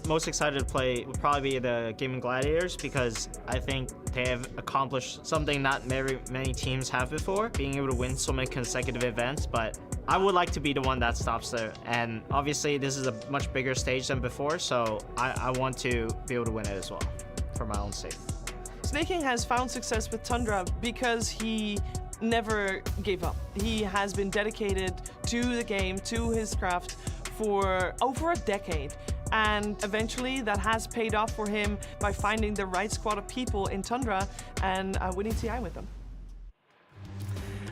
most excited to play would probably be the Gaimin Gladiators, because I think they have accomplished something not very many teams have before, being able to win so many consecutive events. But I would like to be the one that stops there, and obviously this is a much bigger stage than before, so I want to be able to win it as well for my own sake. Snaking has found success with Tundra because he never gave up. He has been dedicated to the game, to his craft, for over a decade, and eventually that has paid off for him by finding the right squad of people in Tundra and winning TI with them.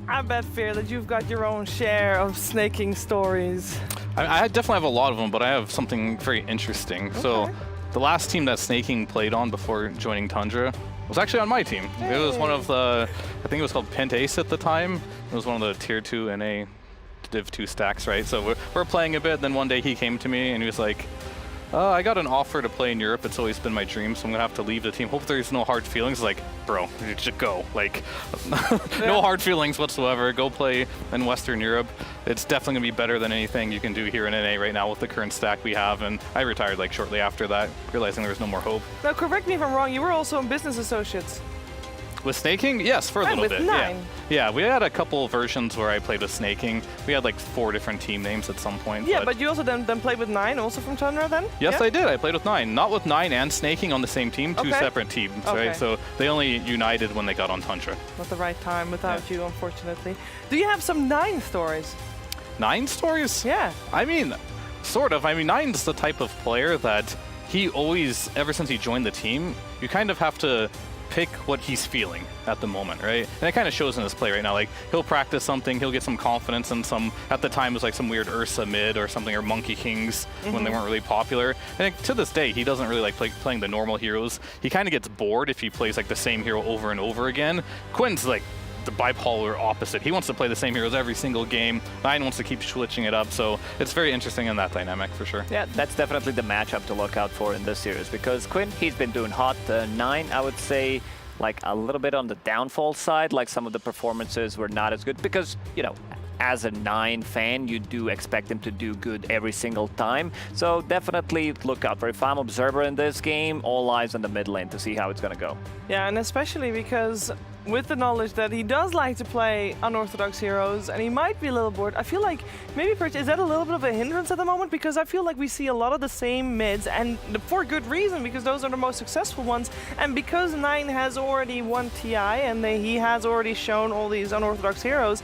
I bet, Fear, that you've got your own share of snaking stories. I definitely have a lot of them, but I have something very interesting. Okay. So the last team that Snaking played on before joining Tundra was actually on my team. Hey. It was one of the, I think it was called Pent Ace at the time. It was one of the tier 2 NA Div 2 stacks, right? So we're playing a bit, then one day he came to me and he was like, I got an offer to play in Europe. It's always been my dream, so I'm gonna have to leave the team. Hope there's no hard feelings. Like, bro, you should go. Like, no hard feelings whatsoever. Go play in Western Europe. It's definitely gonna be better than anything you can do here in NA right now with the current stack we have. And I retired like shortly after that, realizing there was no more hope. Now, correct me if I'm wrong, you were also in Business Associates. With Snaking? Yes, for a little bit. Nine. Yeah, we had a couple versions where I played with Snaking. We had like 4 different team names at some point. Yeah, but you also then played with 9, also from Tundra then? Yes, yeah? I did. I played with 9. Not with 9 and Snaking on the same team, 2 separate teams, right? So they only united when they got on Tundra. Not the right time without you, unfortunately. Do you have some 9 stories? 9 stories? Yeah. I mean, sort of. I mean, 9's the type of player that he always, ever since he joined the team, you kind of have to pick what he's feeling at the moment, right? And it kind of shows in his play right now. Like, he'll practice something, he'll get some confidence in some, at the time it was like some weird Ursa mid or something, or Monkey Kings when they weren't really popular. And to this day, he doesn't really like playing the normal heroes. He kind of gets bored if he plays like the same hero over and over again. Quinn's like the bipolar opposite. He wants to play the same heroes every single game. 9 wants to keep switching it up, so it's very interesting in that dynamic for sure. Yeah, that's definitely the matchup to look out for in this series, because Quinn, he's been doing hot. 9, I would say, like a little bit on the downfall side, like some of the performances were not as good, because, you know, as a 9 fan, you do expect him to do good every single time. So definitely look out for it. If I'm observer in this game, all eyes on the mid lane to see how it's going to go. Yeah, and especially because with the knowledge that he does like to play unorthodox heroes and he might be a little bored, I feel like maybe is that a little bit of a hindrance at the moment? Because I feel like we see a lot of the same mids, and for good reason, because those are the most successful ones. And because 9 has already won TI and he has already shown all these unorthodox heroes,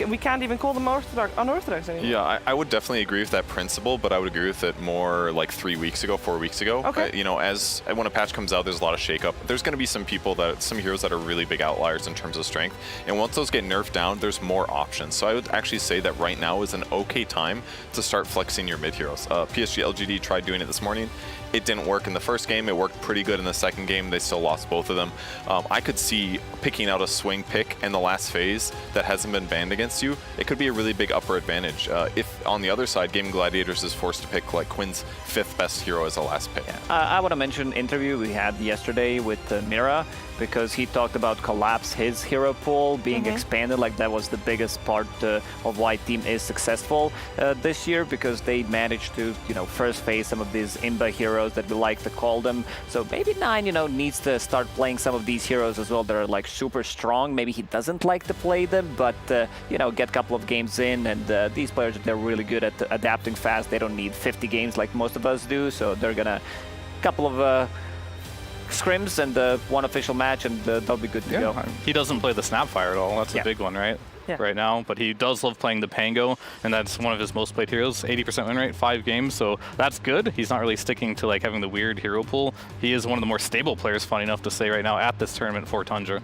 we can't even call them unorthodox anymore. Yeah, I would definitely agree with that principle, but I would agree with it more like 3 weeks ago, 4 weeks ago. Okay. You know, when a patch comes out, there's a lot of shakeup. There's going to be some heroes that are really big outliers in terms of strength, and once those get nerfed down, there's more options. So I would actually say that right now is an okay time to start flexing your mid heroes. PSG.LGD tried doing it this morning. It didn't work in the first game. It worked pretty good in the second game. They still lost both of them. I could see picking out a swing pick in the last phase that hasn't been banned against you. It could be a really big upper advantage. If on the other side, Gaimin Gladiators is forced to pick like Quinn's 5th best hero as a last pick. I want to mention an interview we had yesterday with Mira, because he talked about Collapse, his hero pool being expanded. Like that was the biggest part of why team is successful this year, because they managed to, first phase some of these Imba heroes that we like to call them. So maybe Nine, needs to start playing some of these heroes as well that are like super strong. Maybe he doesn't like to play them, but get a couple of games in, and these players, they're really good at adapting fast. They don't need 50 games like most of us do, so they're gonna couple of scrims and one official match, and they'll be good to go. He doesn't play the Snapfire at all. That's a big one, right? Yeah. Right now, but he does love playing the Pango, and that's one of his most played heroes. 80% win rate, 5 games, so that's good. He's not really sticking to like having the weird hero pool. He is one of the more stable players, funny enough to say, right now at this tournament for Tundra.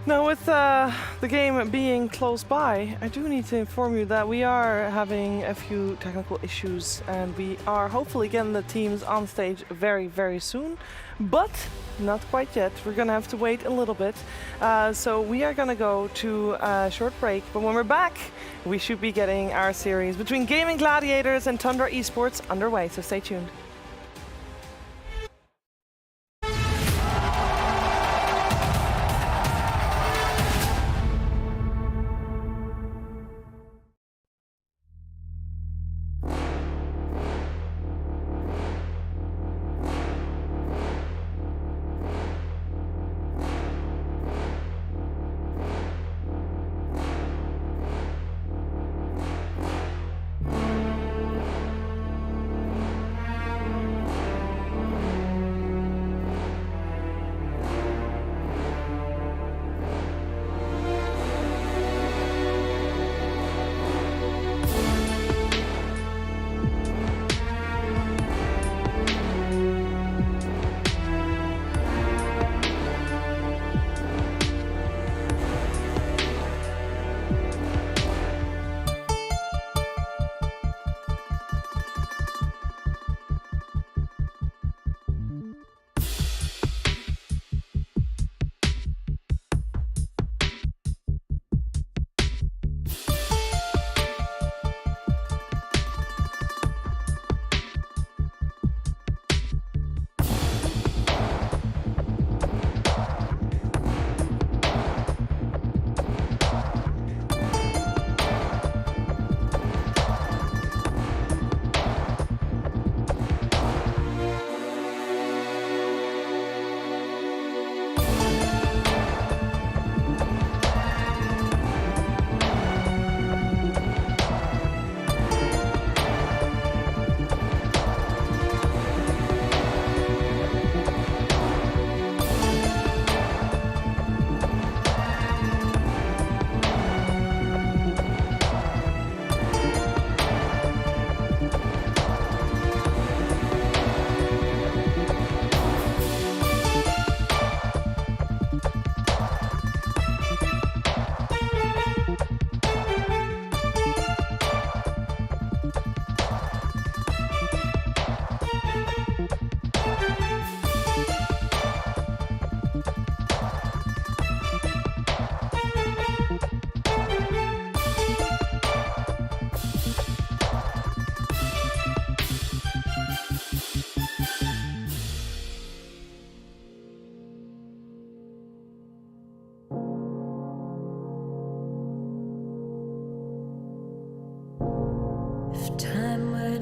Now, with the game being close by, I do need to inform you that we are having a few technical issues, and we are hopefully getting the teams on stage very, very soon, but not quite yet. We're gonna have to wait a little bit. So we are gonna go to a short break, but when we're back, we should be getting our series between Gaimin Gladiators and Tundra Esports underway, so stay tuned.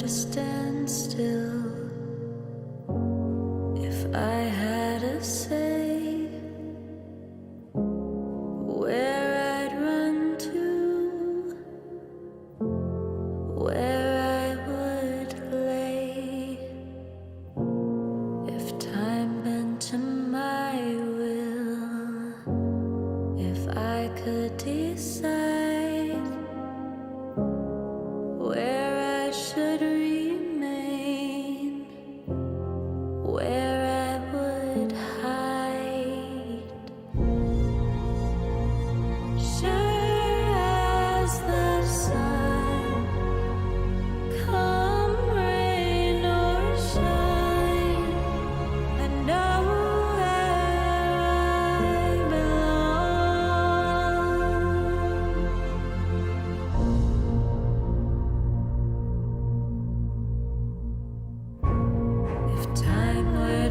to stand still. If I had a say where I'd run to, where I would lay, if time bent to my will, if I could decide where I would hide. Sure as the sun, come rain or shine, I know where I belong. If time were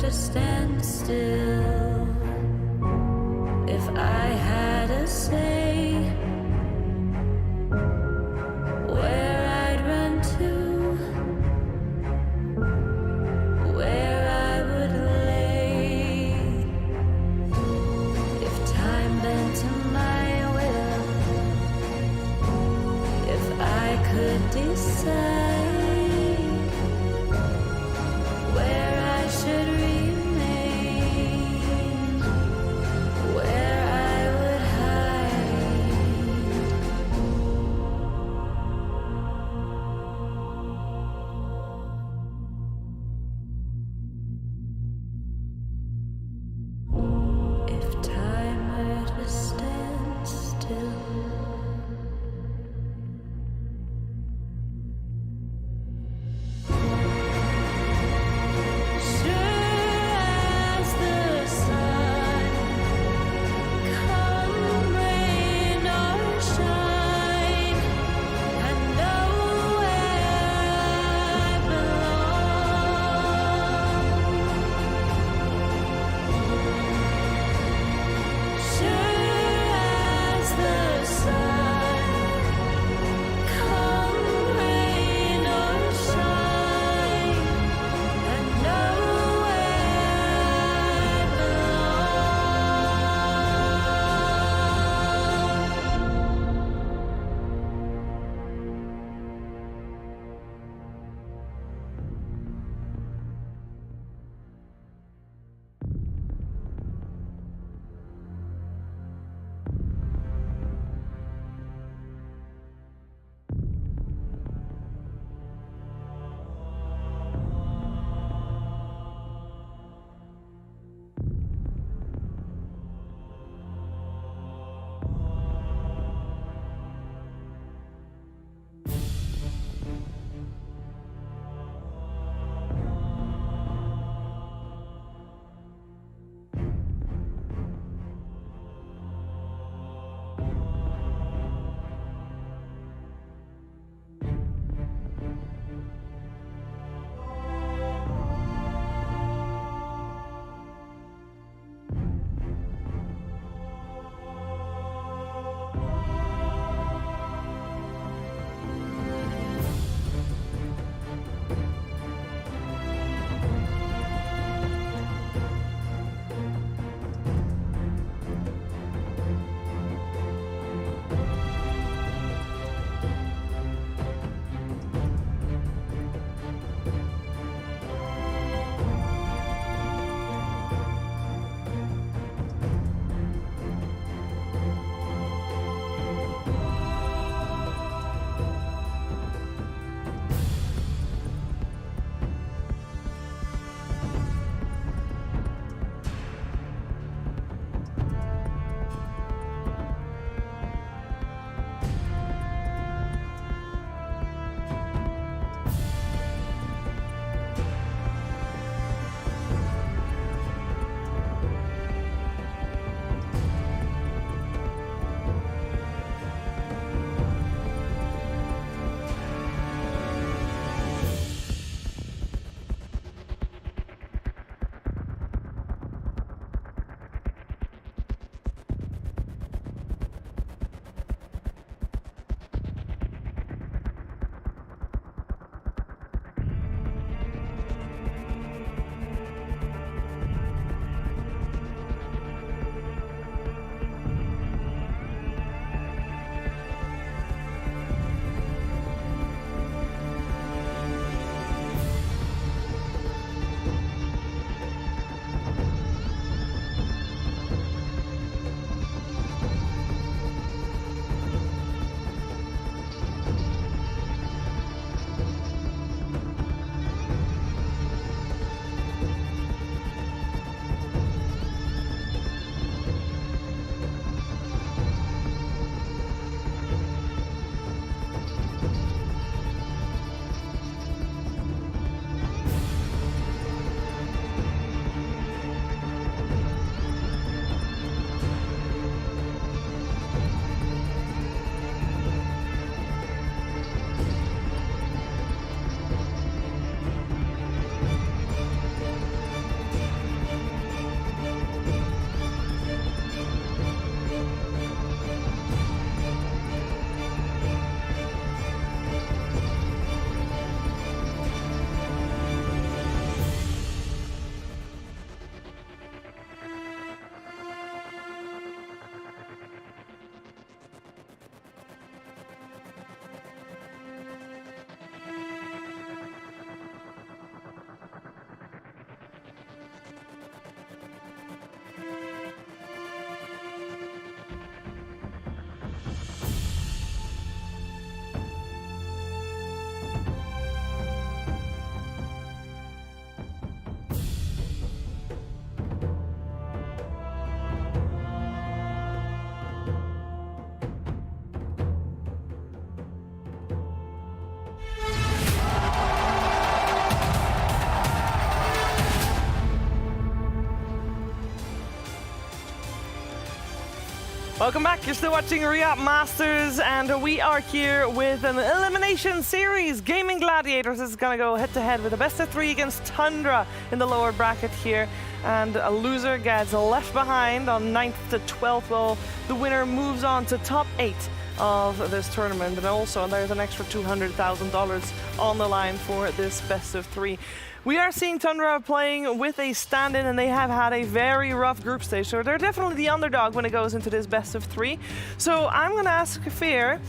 Welcome back. You're still watching Riyadh Masters, and we are here with an elimination series. Gaimin Gladiators is going to go head-to-head with a best-of-3 against Tundra in the lower bracket here. And a loser gets left behind on 9th to 12th, while the winner moves on to top 8 of this tournament. And also, there's an extra $200,000 on the line for this best-of-3. We are seeing Tundra playing with a stand-in, and they have had a very rough group stage, so they're definitely the underdog when it goes into this best-of-3. So I'm going to ask Fear,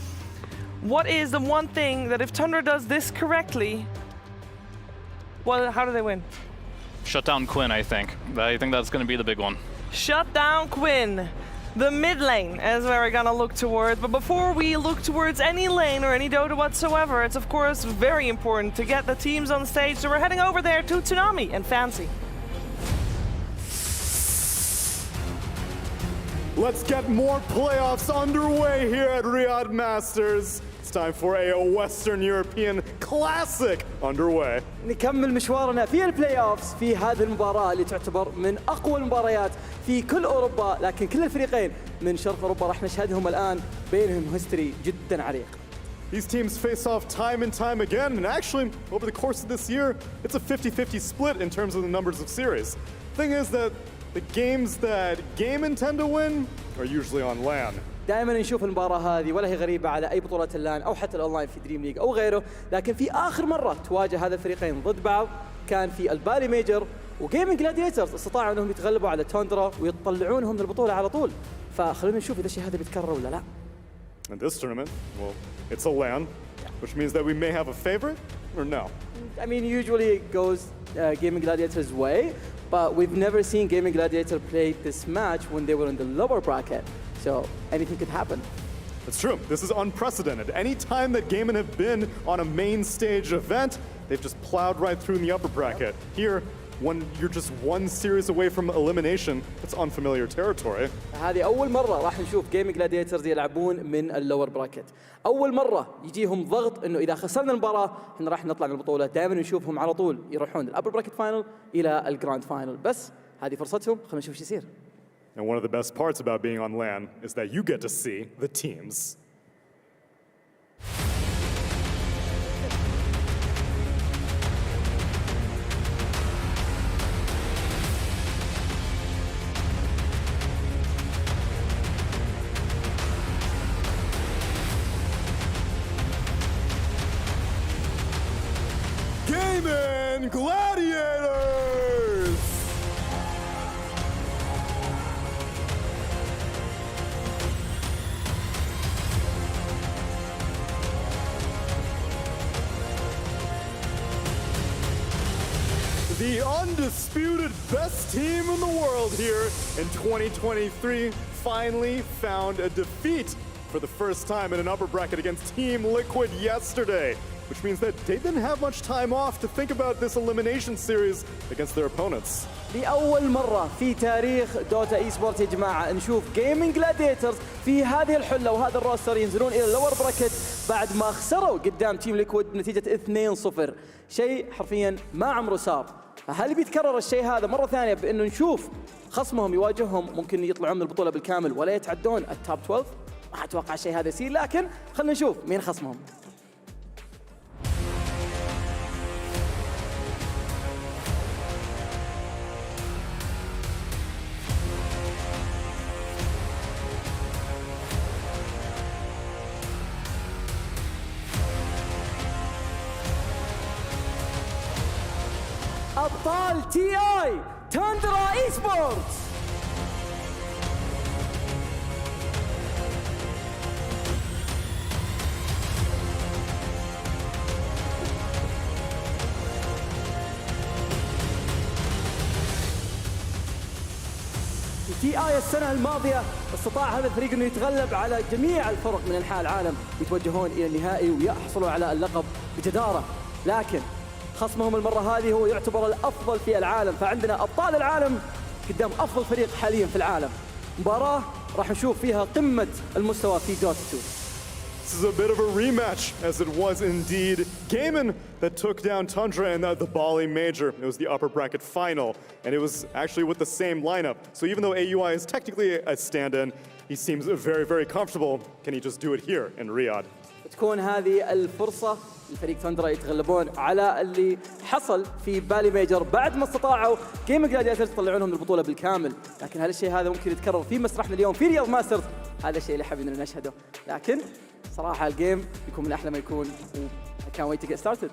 what is the one thing that if Tundra does this correctly, well, how do they win? Shut down Quinn, I think. I think that's going to be the big one. Shut down Quinn. The mid lane is where we're gonna look towards, but before we look towards any lane or any Dota whatsoever, it's of course very important to get the teams on stage, so we're heading over there to Tsunami and Fancy. Let's get more playoffs underway here at Riyadh Masters. It's time for a Western European classic underway. نكمل مشوارنا في البلاي اوفز في هذه المباراة اللي تعتبر من أقوى المباريات في كل أوروبا، لكن كل الفريقين من شرق أوروبا راح نشهدهم الآن بينهم هيستوري جدا عريق. These teams face off time and time again, and actually, over the course of this year, it's a 50-50 split in terms of the numbers of series. Thing is that the games that Gaimin tend to win are usually on LAN. دائما نشوف المباراة هذه ولا هي غريبة على أي بطولة اللان أو حتى الأونلاين في دريم ليج أو غيره، لكن في آخر مرة تواجه هذا الفريقين ضد بعض كان في البالي ميجر، وجيمين جلاديترز استطاعوا أنهم يتغلبوا على توندرا ويطلعونهم من البطولة على طول، فخلونا نشوف إذا الشيء هذا بيتكرر ولا لا. In this tournament, well, it's a LAN, which means that we may have a favorite, or no? I mean, usually it goes Gaimin Gladiators' way, but we've never seen Gaimin Gladiator play this match when they were in the lower bracket. So anything could happen. That's true. This is unprecedented. Any time that Gaimin have been on a main stage event, they've just plowed right through in the upper bracket. Here, when you're just one series away from elimination, it's unfamiliar territory. هذه أول مرة راح نشوف Gaimin Gladiators يلعبون من اللور براكت. أول مرة يجيهم ضغط إنه إذا خسرنا المباراة إحنا راح نطلع من البطولة. دائما نشوفهم على طول يروحون الأبر براكت فاينل إلى الجراند فاينل. بس هذه فرصتهم. خلينا نشوف شو يصير. And one of the best parts about being on LAN is that you get to see the teams. Gaimin Gladiators! The undisputed best team in the world here in 2023 finally found a defeat for the first time in an upper bracket against Team Liquid yesterday, which means that they didn't have much time off to think about this elimination series against their opponents. لأول مرة في تاريخ دوتا اي سبورت يا جماعة نشوف جيمين جلاديترز في هذه الحلة وهذا الروستر ينزلون إلى اللور براكت بعد ما خسروا قدام تيم ليكويد بنتيجة 2-0، شيء حرفيا ما عمره صار. هل بيتكرر الشيء هذا مرة ثانية بأنه نشوف خصمهم يواجههم ممكن يطلعون من البطولة بالكامل ولا يتعدون التوب 12؟ ما أتوقع الشيء هذا يصير، لكن خلينا نشوف مين خصمهم. أبطال تي اي تندرا اي سبورتس. تي اي السنة الماضية استطاع هذا الفريق انه يتغلب على جميع الفرق من انحاء العالم ويتوجهون الى النهائي ويحصلوا على اللقب بجدارة، لكن خصمهم المرة هذه هو يعتبر الأفضل في العالم، فعندنا أبطال العالم قدام أفضل فريق حاليا في العالم. مباراة راح نشوف فيها قمة المستوى في دوتا 2. This is a bit of a rematch, as it was indeed Gaimin that took down Tundra in the Bali Major. It was the upper bracket final, and it was actually with the same lineup. So even though AUI is technically a stand-in, he seems very, very comfortable. Can he just do it here in Riyadh? تكون هذه الفرصة لفريق تندرا يتغلبون على اللي حصل في بالي ميجر بعد ما استطاعوا جيمنج جلاديترز يطلعونهم من البطولة بالكامل، لكن هذا الشيء هذا ممكن يتكرر في مسرحنا اليوم في رياض ماسترز. هذا الشيء اللي حابين نشهده، لكن صراحة الجيم يكون من أحلى ما يكون. I can't wait to get started.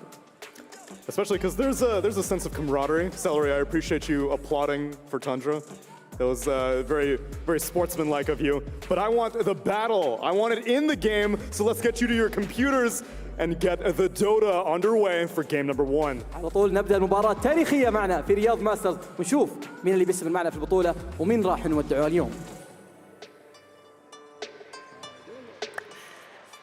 Especially because there's a sense of camaraderie. Celery, I appreciate you applauding for Tundra. That was very, very sportsmanlike of you. But I want the battle. I want it in the game. So let's get you to your computers and get the Dota underway for game number 1. على طول نبدأ المباراة التاريخية معنا في رياض ماسترز ونشوف مين اللي بيستمر معنا في البطولة ومين راح نودعه اليوم.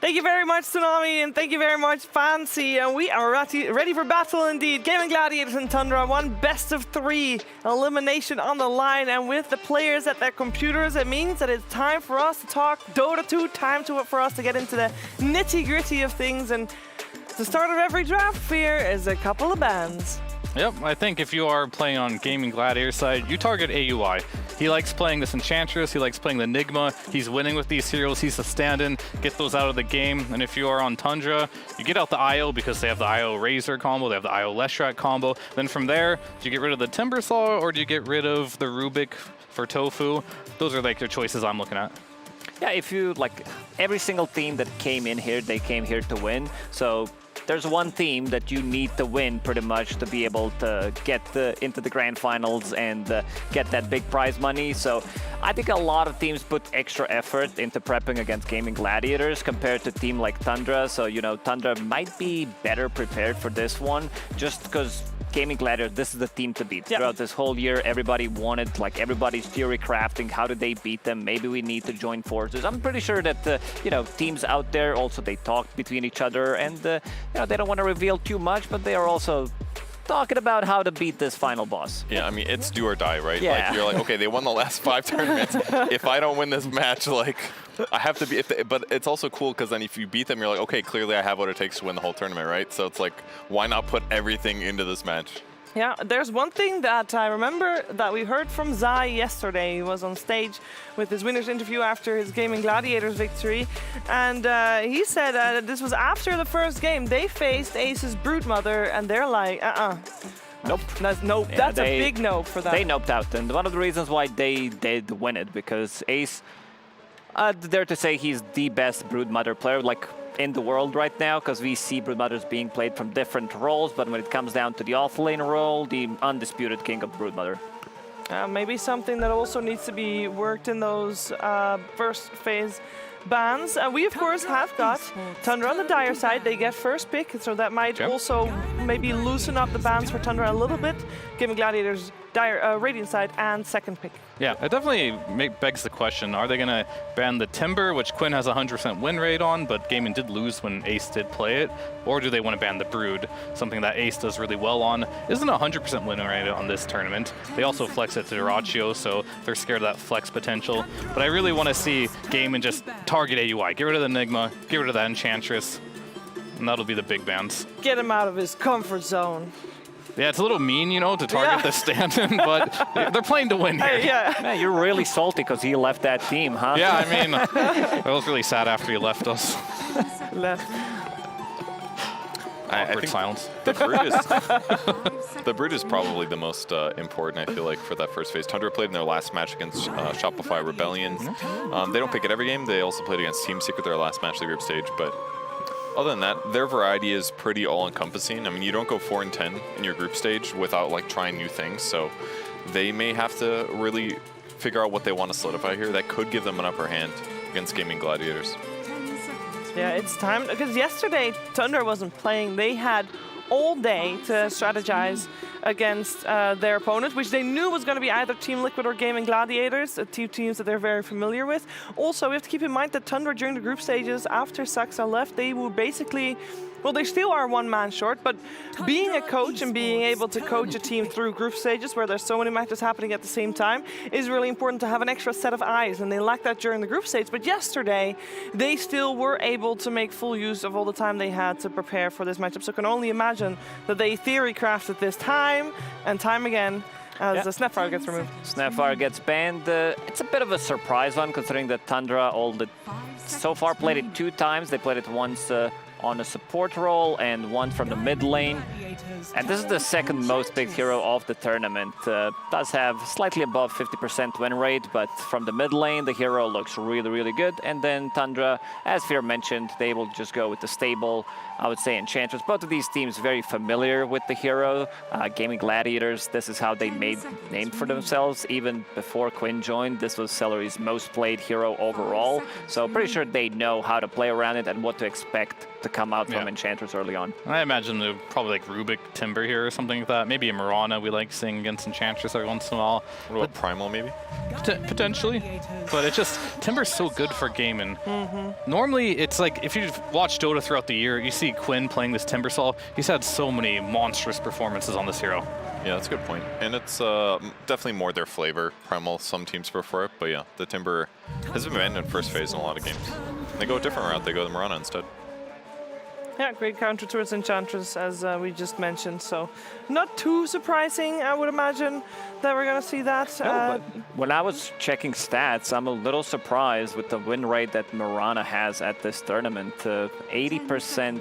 Thank you very much, Tsunami, and thank you very much, Fancy. And we are ready for battle indeed. Gaimin Gladiators and Tundra, one best of 3 elimination on the line. And with the players at their computers, it means that it's time for us to talk Dota 2, for us to get into the nitty-gritty of things. And the start of every draft here is a couple of bans. Yep, I think if you are playing on Gaimin Gladiator side, you target AUI. He likes playing this Enchantress, he likes playing the Enigma, he's winning with these heroes, he's a stand-in, get those out of the game. And if you are on Tundra, you get out the IO because they have the IO Razor combo, they have the IO Leshrac combo. Then from there, do you get rid of the Timbersaw or do you get rid of the Rubik for Tofu? Those are like the choices I'm looking at. Yeah, if you, like, every single team that came in here, they came here to win. So there's one team that you need to win pretty much to be able to get into the grand finals and get that big prize money. So I think a lot of teams put extra effort into prepping against Gaimin Gladiators compared to a team like Tundra. So, you know, Tundra might be better prepared for this one just because Gaimin Gladiators, this is the team to beat. Throughout this whole year, everybody wanted, like, everybody's theory crafting. How do they beat them? Maybe we need to join forces. I'm pretty sure that, you know, teams out there also, they talk between each other and, you know, they don't want to reveal too much, but they are also talking about how to beat this final boss. Yeah, I mean, it's do or die, right? Yeah. Like, you're like, okay, they won the last 5 tournaments. If I don't win this match, like, I have to be, but it's also cool because then if you beat them, you're like, okay, clearly I have what it takes to win the whole tournament, right? So it's like, why not put everything into this match? Yeah, there's one thing that I remember that we heard from Zai yesterday. He was on stage with his winner's interview after his Gaimin Gladiators victory. And he said this was after the first game. They faced Ace's Broodmother and they're like, Nope. Nope. Yeah, that's a big nope for that. They noped out. And one of the reasons why they did win it, because Ace, dare to say he's the best Broodmother player, like, in the world right now, because we see Broodmothers being played from different roles, but when it comes down to the offlane role, the undisputed king of Broodmother. Maybe something that also needs to be worked in those first phase bans. We, of course, have got Tundra on the Dire side. They get first pick, so that might also maybe loosen up the bans for Tundra a little bit, giving Gladiators Radiant side and second pick. Yeah, it definitely begs the question, are they going to ban the Timber, which Quinn has a 100% win rate on, but Gaimin did lose when Ace did play it, or do they want to ban the Brood, something that Ace does really well on? Isn't a 100% win rate on this tournament. They also flex it to Dyrachio, so they're scared of that flex potential. But I really want to see Gaimin just target AUI, get rid of the Enigma, get rid of that Enchantress, and that'll be the big bans. Get him out of his comfort zone. Yeah, it's a little mean, you know, to target the stand-in, but they're playing to win here. Yeah, you're really salty because he left that team, huh? Yeah, I mean, I was really sad after he left us. I think silence. The Brood is probably the most important, I feel like, for that first phase. Tundra played in their last match against Shopify Rebellion. They don't pick it every game. They also played against Team Secret their last match of the group stage, but other than that, their variety is pretty all-encompassing. I mean, you don't go 4-10 in your group stage without, like, trying new things, so they may have to really figure out what they want to solidify here. That could give them an upper hand against Gaimin Gladiators. Yeah, it's time, because yesterday Tundra wasn't playing. They had all day to strategize against their opponent, which they knew was going to be either Team Liquid or Gaimin Gladiators, two teams that they're very familiar with. Also, we have to keep in mind that Tundra during the group stages, after Saxa left, they would basically Well, they still are one man short, but being a coach and being able to coach a team through group stages where there's so many matches happening at the same time is really important to have an extra set of eyes, and they lacked that during the group stage. But yesterday, they still were able to make full use of all the time they had to prepare for this matchup. So I can only imagine that they theory crafted this time and time again as the Snapfire gets removed. Snapfire gets banned. It's a bit of a surprise one, considering that Tundra so far played it 2 times. They played it once on a support role and one from the mid lane. And this is the second most picked hero of the tournament. Does have slightly above 50% win rate, but from the mid lane, the hero looks really, really good. And then Tundra, as Fear mentioned, they will just go with the stable, I would say, Enchantress. Both of these teams very familiar with the hero. Gaming Gladiators, this is how they made name for themselves. Even before Quinn joined, this was Celery's most played hero overall. So pretty sure they know how to play around it and what to expect to come out from Enchantress early on. I imagine they're probably like Rubik Timber here or something like that. Maybe a Mirana we like seeing against Enchantress every once in a while. What about Primal maybe? Potentially. But it's just, Timber's so good for Gaimin. Normally, it's like, if you've watched Dota throughout the year, you see Quinn playing this Timber Sol. He's had so many monstrous performances on this hero. Yeah, that's a good point. And it's definitely more their flavor. Primal, some teams prefer it, but yeah, the Timber has been banned in first phase in a lot of games. They go a different route, they go the Mirana instead. Yeah, great counter towards Enchantress, as we just mentioned. So not too surprising, I would imagine, that we're going to see that. No, but when I was checking stats, I'm a little surprised with the win rate that Mirana has at this tournament. 80%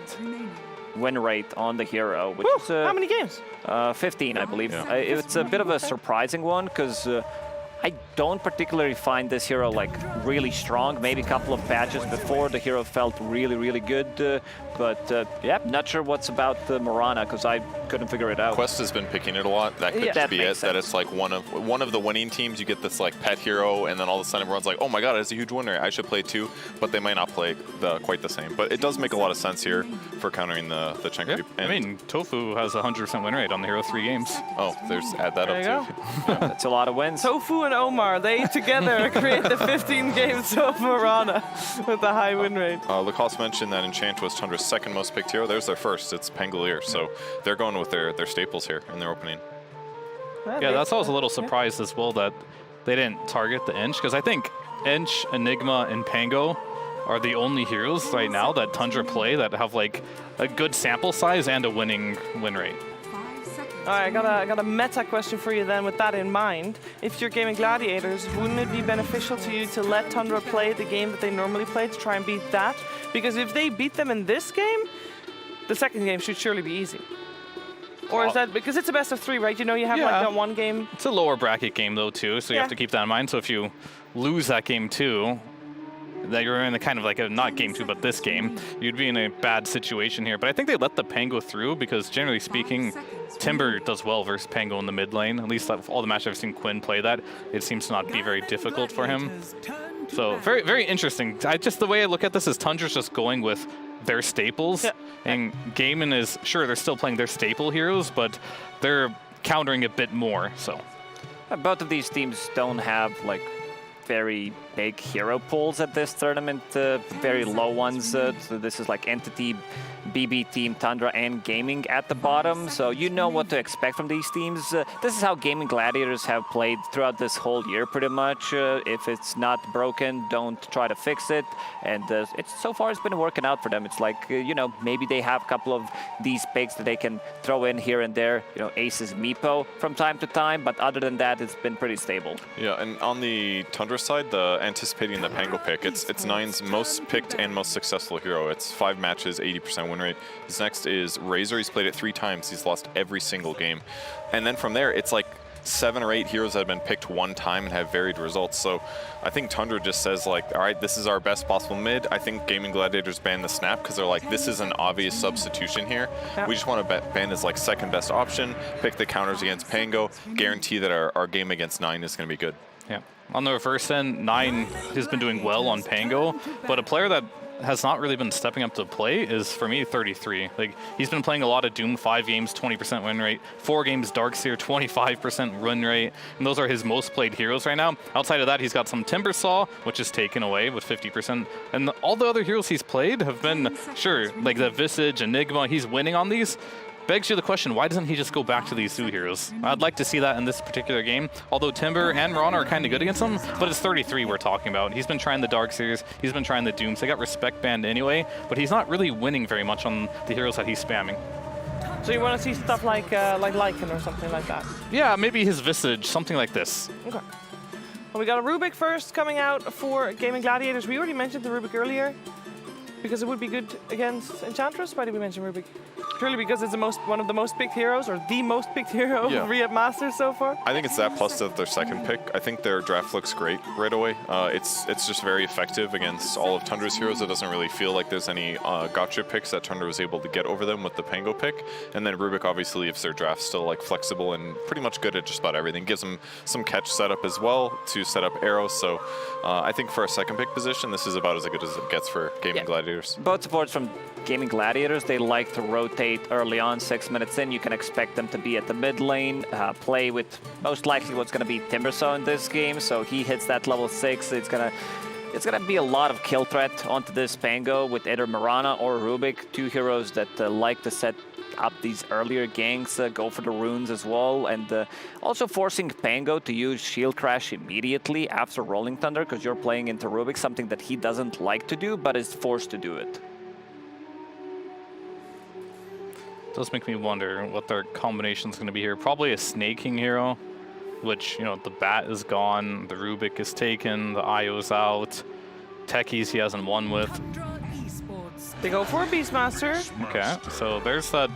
win rate on the hero. Which is, how many games? 15, I believe. It's a bit of a surprising one, because I don't particularly find this hero like really strong. Maybe a couple of patches before the hero felt really, really good. But yeah, not sure what's about Mirana, because I couldn't figure it out. Quest has been picking it a lot. That could just be it. That it's like one of the winning teams. You get this like pet hero, and then all of a sudden everyone's like, oh my god, it's a huge winner. I should play too. But they might not play quite the same. But it does make a lot of sense here for countering the Chenko. Yeah. I mean, Tofu has a 100% win rate on the hero 3 games. Oh, add that up too. That's a lot of wins. Tofu and Omar, they together create the 15 games of Mirana with the high win rate. Lacoste mentioned that Enchant was Tundra's second most picked hero. There's their first. It's Pangolier. So they're going with their staples here in their opening. Yeah, that's always a little surprised as well that they didn't target the Ench, because I think Ench, Enigma, and Pango are the only heroes right now that Tundra play that have like a good sample size and a winning win rate. All right, I got a meta question for you then with that in mind. If you're gaming Gladiators, wouldn't it be beneficial to you to let Tundra play the game that they normally play to try and beat that? Because if they beat them in this game, the second game should surely be easy. Or is that, because it's a best of 3, right? You know, you have like that one game. It's a lower bracket game though too, so you have to keep that in mind. So if you lose that game too, that you're in a kind of like a, not game 2, but this game, you'd be in a bad situation here. But I think they let the Pango through because generally speaking, Timber does well versus Pango in the mid lane. At least all the matches I've seen Quinn play that, it seems to not be very difficult for him. So very, very interesting. Just the way I look at this is Tundra's just going with their staples, and Gaimin is, sure, they're still playing their staple heroes, but they're countering a bit more, so. Both of these teams don't have like very big hero pools at this tournament, very low ones. So this is like Entity, BB Team, Tundra, and Gaming at the bottom. So you know what to expect from these teams. This is how Gaming Gladiators have played throughout this whole year, pretty much. If it's not broken, don't try to fix it. And so far it's been working out for them. It's like, you know, maybe they have a couple of these picks that they can throw in here and there. You know, Aces, Meepo from time to time. But other than that, it's been pretty stable. Yeah, and on the Tundra side, anticipating the Pango pick, it's Nine's most picked and most successful hero. It's 5 matches, 80% win rate. His next is Razor. He's played it 3 times. He's lost every single game. And then from there, it's like 7 or 8 heroes that have been picked 1 time and have varied results. So I think Tundra just says like, all right, this is our best possible mid. I think Gaming Gladiators ban the snap because they're like, this is an obvious substitution here. Yeah. We just want to ban his like second best option, pick the counters against Pango, guarantee that our game against Nine is going to be good. Yeah. On the reverse end, Nine has been doing well on Pango, but a player that has not really been stepping up to play is, for me, 33. Like, he's been playing a lot of Doom, 5 games, 20% win rate, 4 games Darkseer, 25% win rate, and those are his most played heroes right now. Outside of that, he's got some Timbersaw, which is taken away with 50%, and all the other heroes he's played have been, sure, like the Visage, Enigma, he's winning on these. Begs you the question, why doesn't he just go back to these 2 heroes? I'd like to see that in this particular game, although Timber and Ron are kind of good against him, but it's 33 we're talking about. He's been trying the Darkseers, he's been trying the Dooms, they got respect banned anyway, but he's not really winning very much on the heroes that he's spamming. So you want to see stuff like Lycan or something like that? Yeah, maybe his Visage, something like this. Okay. Well, we got a Rubik first coming out for Gaimin Gladiators. We already mentioned the Rubik earlier, because it would be good against Enchantress. Why did we mention Rubik? Purely because it's one of the most picked heroes, or the most picked hero of Riyadh Masters so far? I think it's that plus their second pick. I think their draft looks great right away. It's just very effective against all of Tundra's heroes. It doesn't really feel like there's any gotcha picks that Tundra was able to get over them with the Pango pick. And then Rubik obviously leaves their draft still like flexible and pretty much good at just about everything. Gives them some catch setup as well to set up arrows. So I think for a second pick position, this is about as good as it gets for Gaimin Gladiators. Both supports from Gaimin Gladiators, they like to rotate early on, 6 minutes in. You can expect them to be at the mid lane, play with most likely what's going to be Timbersaw in this game. So he hits that level 6. It's gonna be a lot of kill threat onto this Pango with either Mirana or Rubik, 2 heroes that like to set up these earlier ganks, go for the runes as well, and also forcing Pango to use Shield Crash immediately after Rolling Thunder, because you're playing into Rubik, something that he doesn't like to do, but is forced to do it. Does make me wonder what their combination is going to be here. Probably a Snaking hero, which, you know, the Bat is gone, the Rubik is taken, the Io's out, Techies he hasn't won with. They go for a Beastmaster. Okay, so there's that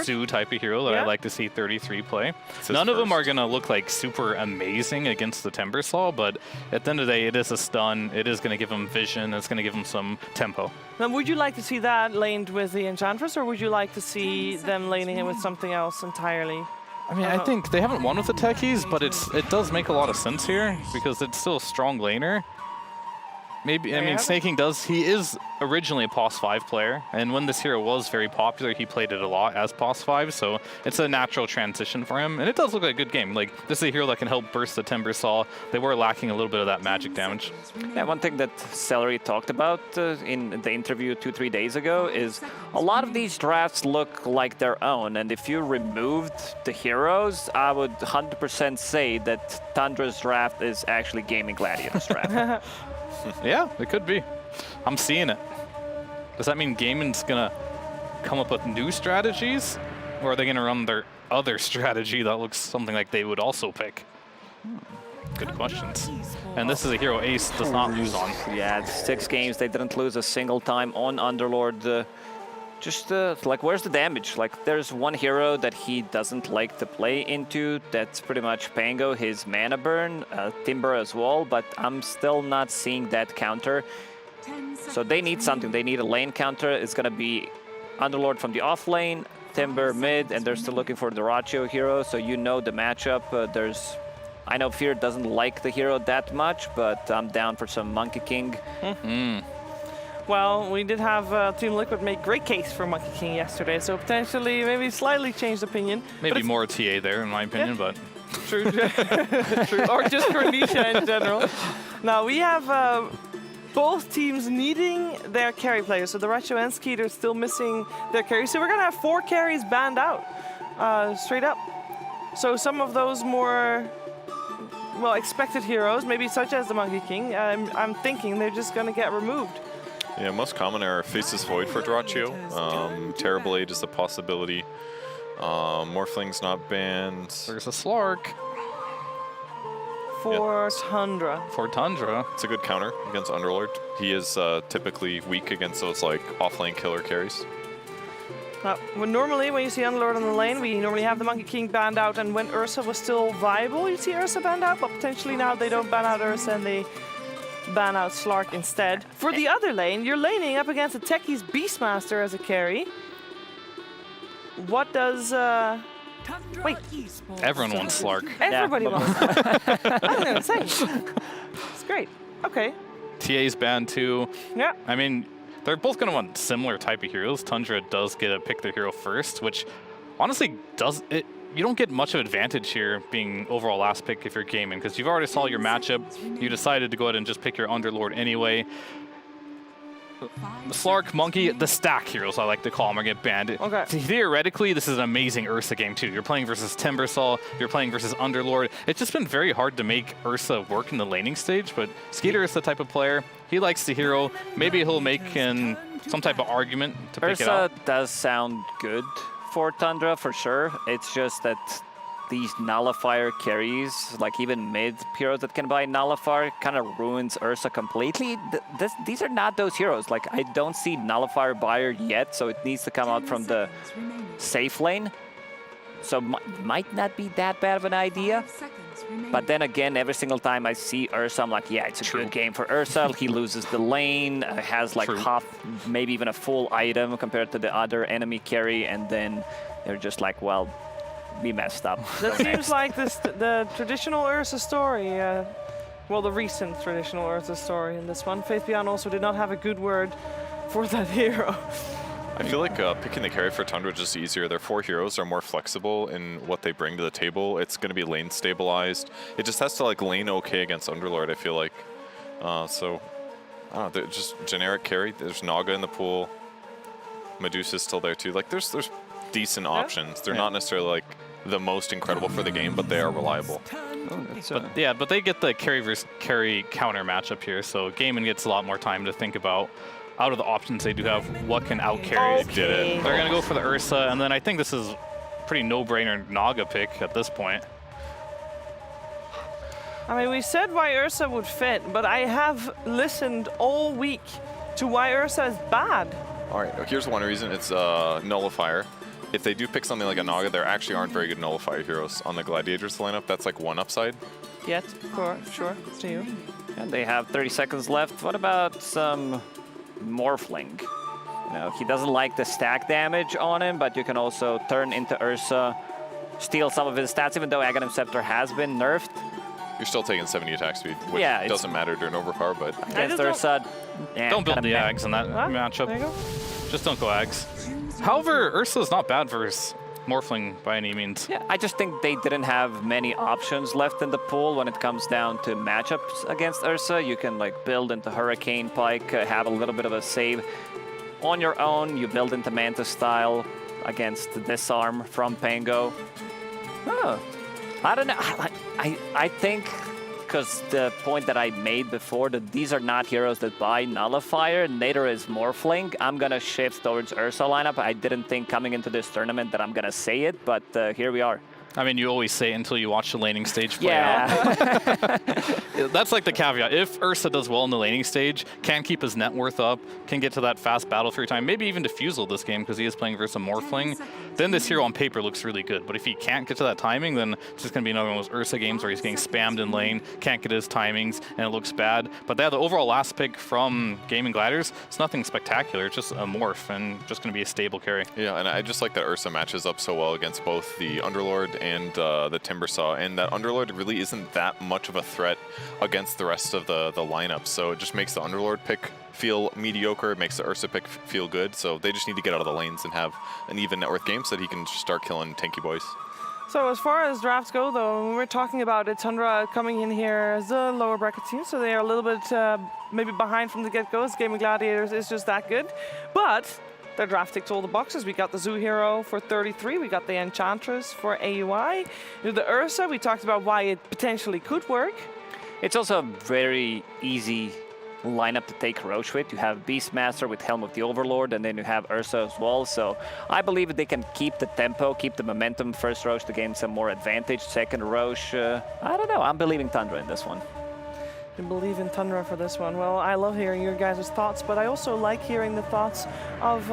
Zoo type of hero that I like to see 33 play. None of them are going to look like super amazing against the Timbersaw, but at the end of the day, it is a stun. It is going to give him vision. It's going to give him some tempo. Now, would you like to see that laned with the Enchantress, or would you like to see them laning it with something else entirely? I mean, I think they haven't won with the Techies, but it does make a lot of sense here because it's still a strong laner. Maybe, I mean, Snaking he is originally a POS 5 player, and when this hero was very popular, he played it a lot as POS 5, so it's a natural transition for him, and it does look like a good game. Like, this is a hero that can help burst the Timbersaw. They were lacking a little bit of that magic damage. Yeah, one thing that Celery talked about in the interview 2-3 days ago is a lot of these drafts look like their own, and if you removed the heroes, I would 100% say that Tundra's draft is actually Gaimin Gladiators draft. Yeah, it could be. I'm seeing it. Does that mean Gaimin's gonna come up with new strategies? Or are they gonna run their other strategy that looks something like they would also pick? Good questions. And this is a hero Ace does not lose on. Yeah, it's 6 games. They didn't lose a single time on Underlord. Like, where's the damage? Like, there's one hero that he doesn't like to play into. That's pretty much Pango, his mana burn, Timber as well, but I'm still not seeing that counter. So they need something. They need a lane counter. It's going to be Underlord from the off lane, Timber mid, and they're still looking for the Ratio hero, so you know the matchup. I know Fear doesn't like the hero that much, but I'm down for some Monkey King. Well, we did have Team Liquid make great case for Monkey King yesterday, so potentially maybe slightly changed opinion. Maybe more TA there, in my opinion, but... True. True. Or just for Nisha in general. Now, we have both teams needing their carry players, so the Ratio and Skeeter still missing their carry. So we're going to have 4 carries banned out, straight up. So some of those more... well, expected heroes, maybe such as the Monkey King, I'm thinking they're just going to get removed. Yeah, most common are Faceless Void for Dratio. Terrible Aid is a possibility. Morphling's not banned. There's a Slark. For Tundra. For Tundra. It's a good counter against Underlord. He is typically weak against those like off-lane killer carries. Well, normally, when you see Underlord on the lane, we normally have the Monkey King banned out, and when Ursa was still viable, you see Ursa banned out, but potentially now they don't ban out Ursa and they ban out Slark instead. For the other lane, you're laning up against a Techies Beastmaster as a carry. What does... wait. Everyone wants Slark. Everybody wants Slark. I'm going to say. It's great. Okay. TA's banned too. Yeah. I mean, they're both going to want similar type of heroes. Tundra does get to pick their hero first, which honestly you don't get much of advantage here being overall last pick if you're Gaimin, because you've already saw your matchup. You decided to go ahead and just pick your Underlord anyway. Slark, Monkey, the stack heroes I like to call them, are get banned. Okay. Theoretically, this is an amazing Ursa game too. You're playing versus Timbersaw, you're playing versus Underlord. It's just been very hard to make Ursa work in the laning stage, but Skeeter is the type of player, he likes the hero. Maybe he'll make some type of argument to pick it up. Ursa does sound good for Tundra, for sure. It's just that these nullifier carries, like even mid heroes that can buy nullifier, kind of ruins Ursa completely. These are not those heroes. Like, I don't see nullifier buyer yet, so it needs to come out from the safe lane. So might not be that bad of an idea. But then again, every single time I see Ursa, I'm like, yeah, it's a good game for Ursa. He loses the lane, has like half, maybe even a full item compared to the other enemy carry, and then they're just like, well, we messed up. That seems like the traditional Ursa story. Well, the recent traditional Ursa story in this one. Faith Beyond also did not have a good word for that hero. I feel like picking the carry for Tundra is just easier. Their 4 heroes are more flexible in what they bring to the table. It's going to be lane stabilized. It just has to like lane okay against Underlord, I feel like. So, I don't know, just generic carry. There's Naga in the pool. Medusa's still there too. Like, there's decent options. They're not necessarily like the most incredible for the game, but they are reliable. But they get the carry versus carry counter matchup here, so Gaimin gets a lot more time to think about, out of the options they do have, what can out-carry. They're going to go for the Ursa, and then I think this is a pretty no-brainer Naga pick at this point. I mean, we said why Ursa would fit, but I have listened all week to why Ursa is bad. All right, here's one reason. It's Nullifier. If they do pick something like a Naga, there actually aren't very good Nullifier heroes on the Gladiators lineup. That's like one upside. Yet, sure, to you. And they have 30 seconds left. What about some Morphling? You know, he doesn't like the stack damage on him, but you can also turn into Ursa, steal some of his stats, even though Aghanim Scepter has been nerfed. You're still taking 70 attack speed, which doesn't matter during overpower, but... Against Ursa, don't build the Ags in that matchup. There you go. Just don't go Ags. However, Ursa's not bad versus Morphling by any means. Yeah, I just think they didn't have many options left in the pool when it comes down to matchups against Ursa. You can like build into Hurricane Pike, have a little bit of a save on your own. You build into Mantis style against Disarm from Pango. Oh, I don't know. I think, because the point that I made before, that these are not heroes that buy Nullifier, neither is Morphling. I'm going to shift towards Ursa lineup. I didn't think coming into this tournament that I'm going to say it, but here we are. I mean, you always say it until you watch the laning stage play out. That's like the caveat. If Ursa does well in the laning stage, can keep his net worth up, can get to that fast battle for your time, maybe even Diffusal this game because he is playing versus a Morphling, then this hero on paper looks really good. But if he can't get to that timing, then it's just going to be another one of those Ursa games where he's getting spammed in lane, can't get his timings, and it looks bad. But they have the overall last pick from Gaimin Gladiators. It's nothing spectacular. It's just a morph and just going to be a stable carry. Yeah, and I just like that Ursa matches up so well against both the Underlord and the Timbersaw, and that Underlord really isn't that much of a threat against the rest of the lineup. So it just makes the Underlord pick feel mediocre. It makes the Ursa pick feel good. So they just need to get out of the lanes and have an even net worth game so that he can just start killing tanky boys. So as far as drafts go, though, when we're talking about it, Tundra coming in here as a lower bracket team, so they are a little bit maybe behind from the get-go. Gaimin Gladiators is just that good. But their draft ticked all the boxes. We got the Zoo Hero for 33. We got the Enchantress for AUI. You know, the Ursa, we talked about why it potentially could work. It's also a very easy lineup to take Roche with. You have Beastmaster with Helm of the Overlord, and then you have Ursa as well. So I believe that they can keep the tempo, keep the momentum. First Roche to gain some more advantage. Second Roche, I don't know. I'm believing Tundra in this one. You believe in Tundra for this one. Well, I love hearing your guys' thoughts, but I also like hearing the thoughts of,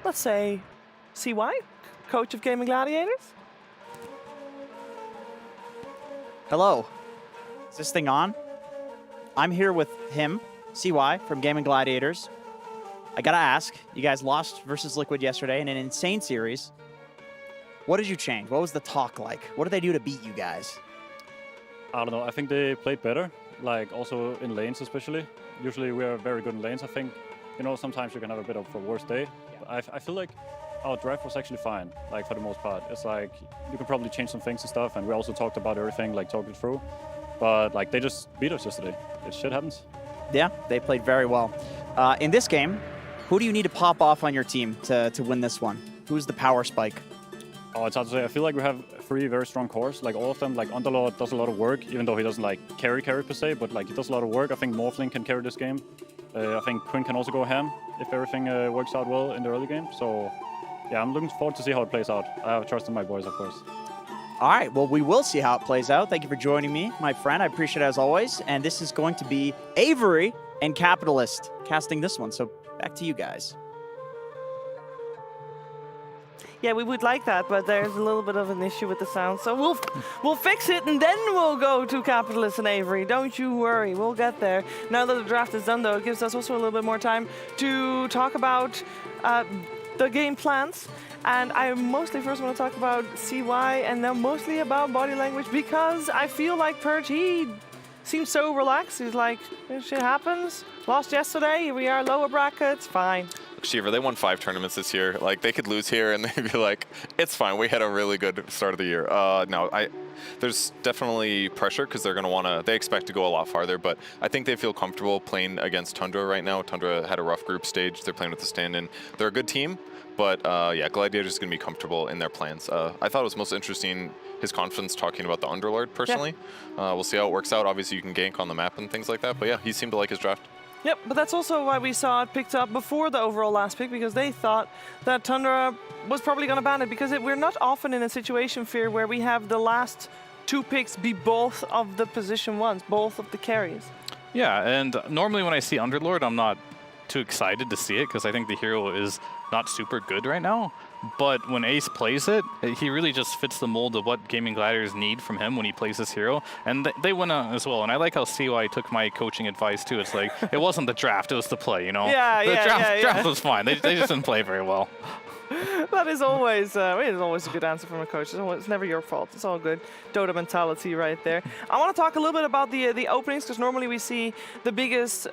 let's say, CY, coach of Gaimin Gladiators. Hello. Is this thing on? I'm here with him, CY, from Gaimin Gladiators. I gotta ask, you guys lost versus Liquid yesterday in an insane series. What did you change? What was the talk like? What did they do to beat you guys? I don't know. I think they played better, like also in lanes especially. Usually we are very good in lanes, I think. you know, sometimes you can have a bit of a worse day. But I feel like our draft was actually fine, like for the most part. It's like you can probably change some things and stuff, and we also talked about everything, like talking through. But like they just beat us yesterday. Shit happens. Yeah, they played very well. In this game, who do you need to pop off on your team to win this one? Who's the power spike? Oh, it's hard to say. I feel like we have 3 very strong cores. Like all of them, like Underlord does a lot of work, even though he doesn't like carry per se, but like he does a lot of work. I think Morphling can carry this game. I think Quinn can also go ham if everything works out well in the early game. So yeah, I'm looking forward to see how it plays out. I have trust in my boys, of course. All right, well, we will see how it plays out. Thank you for joining me, my friend. I appreciate it as always. And this is going to be Avery and Capitalist casting this one. So back to you guys. Yeah, we would like that, but there's a little bit of an issue with the sound. So we'll fix it, and then we'll go to Capitalist and Avery. Don't you worry, we'll get there. Now that the draft is done, though, it gives us also a little bit more time to talk about the game plans. And I mostly first want to talk about CY, and then mostly about body language, because I feel like Purge, he seems so relaxed. He's like, shit happens. Lost yesterday, here we are, lower brackets, fine. Shiver, they won 5 tournaments this year. Like, they could lose here and they'd be like, it's fine, we had a really good start of the year. No, there's definitely pressure because they're going to want to, they expect to go a lot farther, but I think they feel comfortable playing against Tundra right now. Tundra had a rough group stage. They're playing with the stand-in. They're a good team, but yeah, Gladiators is going to be comfortable in their plans. I thought it was most interesting, his confidence talking about the Underlord, personally. Yeah. We'll see how it works out. Obviously, you can gank on the map and things like that, but yeah, he seemed to like his draft. Yep, but that's also why we saw it picked up before the overall last pick, because they thought that Tundra was probably going to ban it, because we're not often in a situation, Fear, where we have the last 2 picks be both of the position ones, both of the carries. Yeah, and normally when I see Underlord, I'm not too excited to see it, because I think the hero is not super good right now. But when Ace plays it, he really just fits the mold of what Gaming Gladiators need from him when he plays this hero. And they win as well. And I like how CY took my coaching advice too. It's like, it wasn't the draft, it was the play, you know? Yeah, the draft was fine. They just didn't play very well. That is always a good answer from a coach. It's never your fault. It's all good. Dota mentality right there. I want to talk a little bit about the openings, because normally we see the biggest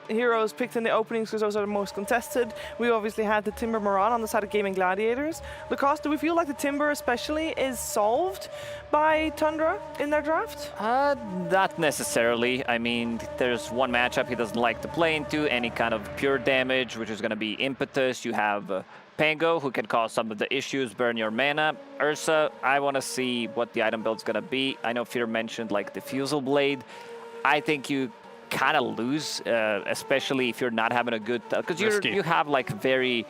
heroes picked in the openings because those are the most contested. We obviously had the Timber Moran on the side of Gaming Gladiators. Lucas, do we feel like the Timber especially is solved by Tundra in their draft? Not necessarily. I mean, there's one matchup he doesn't like to play into, any kind of pure damage, which is going to be Impetus. You have Pango, who can cause some of the issues, burn your mana. Ursa, I want to see what the item build's going to be. I know Fear mentioned like the Fusel Blade. I think you kind of lose, especially if you're not having a good... Because you have like very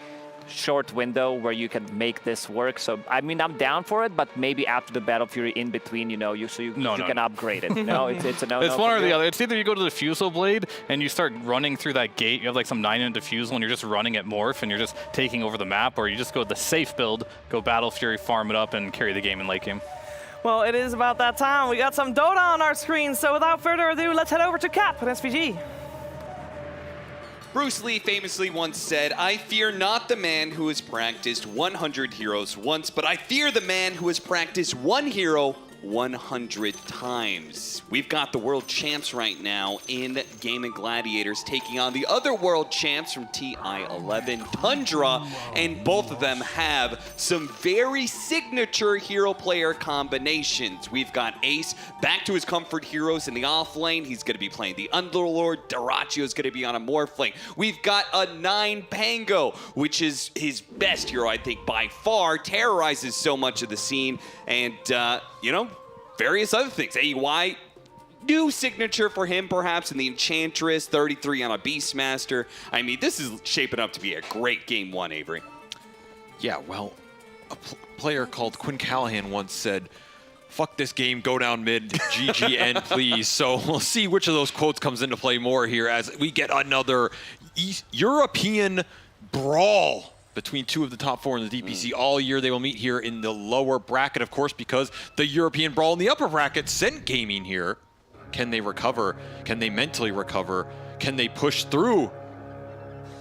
short window where you can make this work. So, I mean, I'm down for it, but maybe after the Battle Fury in between, you know, you can upgrade it. No, it's a no. It's one or the other. It's either you go to the Fusel Blade and you start running through that gate. You have like some 9 Diffusal and you're just running at Morph and you're just taking over the map, or you just go the safe build, go Battle Fury, farm it up, and carry the game in late game. Well, it is about that time. We got some Dota on our screen, so without further ado, let's head over to Cap at SVG. Bruce Lee famously once said, "I fear not the man who has practiced 100 heroes once, but I fear the man who has practiced one hero 100 times. We've got the world champs right now in Gaming Gladiators taking on the other world champs from TI11, Tundra, and both of them have some very signature hero player combinations. We've got Ace back to his comfort heroes in the off lane. He's going to be playing the Underlord. Dyrachyo is going to be on a Morph lane. We've got a 9 Pango, which is his best hero, I think, by far. Terrorizes so much of the scene, and, you know, various other things. AY, new signature for him, perhaps, in the Enchantress, 33 on a Beastmaster. I mean, this is shaping up to be a great game one, Avery. Yeah, well, a player called Quinn Callahan once said, "Fuck this game, go down mid, GGN, please." So we'll see which of those quotes comes into play more here as we get another European brawl between 2 of the top 4 in the DPC all year. They will meet here in the lower bracket, of course, because the European brawl in the upper bracket sent Gaimin here. Can they recover? Can they mentally recover? Can they push through?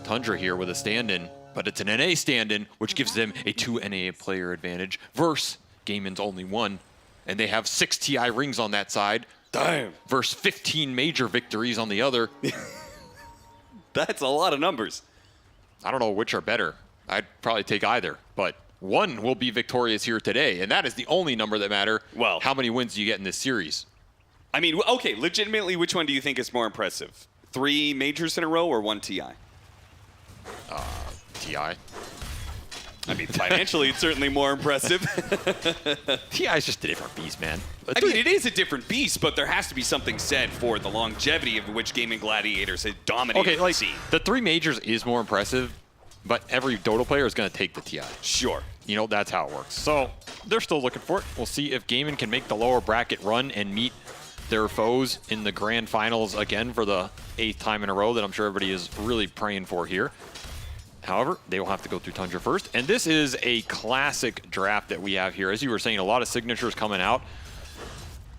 Tundra here with a stand-in, but it's an NA stand-in, which gives them a 2 NA player advantage versus Gaimin's only 1. And they have 6 TI rings on that side. Damn. Versus 15 major victories on the other. That's a lot of numbers. I don't know which are better. I'd probably take either, but one will be victorious here today, and that is the only number that matter. Well, how many wins do you get in this series? I mean, okay, legitimately, which one do you think is more impressive? 3 majors in a row or 1 TI? TI. I mean, financially, it's certainly more impressive. TI is just a different beast, man. I mean, it is a different beast, but there has to be something said for the longevity of which Gaimin Gladiators has dominated the scene. The 3 majors is more impressive, but every Dota player is going to take the TI. Sure. You know, that's how it works. So they're still looking for it. We'll see if Gaimin can make the lower bracket run and meet their foes in the grand finals again for the 8th time in a row that I'm sure everybody is really praying for here. However, they will have to go through Tundra first. And this is a classic draft that we have here. As you were saying, a lot of signatures coming out.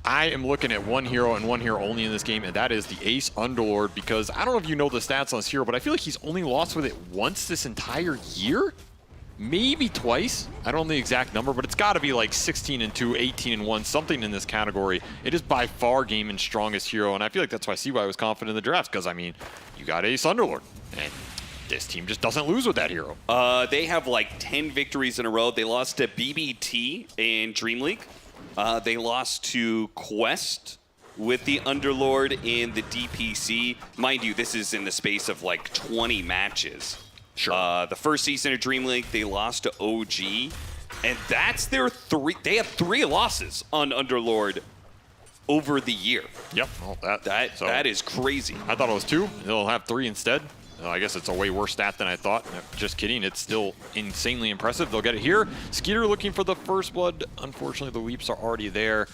I am looking at one hero and one hero only in this game, and that is the Ace Underlord, because I don't know if you know the stats on this hero, but I feel like he's only lost with it once this entire year? Maybe twice. I don't know the exact number, but it's got to be like 16-2, 18-1, something in this category. It is by far Gaimin's strongest hero, and I feel like that's why CY was confident in the draft, because, I mean, you got Ace Underlord, and this team just doesn't lose with that hero. They have like 10 victories in a row. They lost to BBT in Dream League. They lost to Quest with the Underlord in the DPC. Mind you, this is in the space of like 20 matches. Sure. The first season of Dream League, they lost to OG. And that's their 3. They have 3 losses on Underlord over the year. Yep. Well, that is crazy. I thought it was 2. They'll have 3 instead. I guess it's a way worse stat than I thought. Just kidding. It's still insanely impressive. They'll get it here. Skeeter looking for the first blood. Unfortunately, the weeps are already there.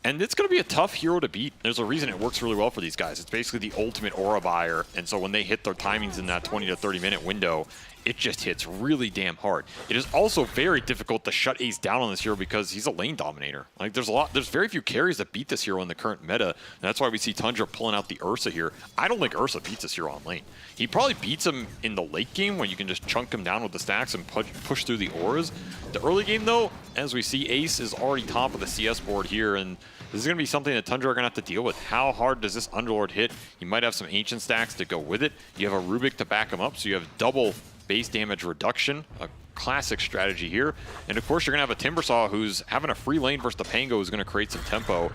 And it's going to be a tough hero to beat. There's a reason it works really well for these guys. It's basically the ultimate aura buyer. And so when they hit their timings in that 20 to 30 minute window, it just hits really damn hard. It is also very difficult to shut Ace down on this hero because he's a lane dominator. Like there's very few carries that beat this hero in the current meta. And that's why we see Tundra pulling out the Ursa here. I don't think Ursa beats this hero on lane. He probably beats him in the late game when you can just chunk him down with the stacks and push through the auras. The early game though, as we see, Ace is already top of the CS board here, and this is going to be something that Tundra are going to have to deal with. How hard does this Underlord hit? You might have some Ancient stacks to go with it. You have a Rubik to back him up, so you have double base damage reduction, a classic strategy here. And of course, you're going to have a Timbersaw who's having a free lane versus the Pango who's going to create some tempo.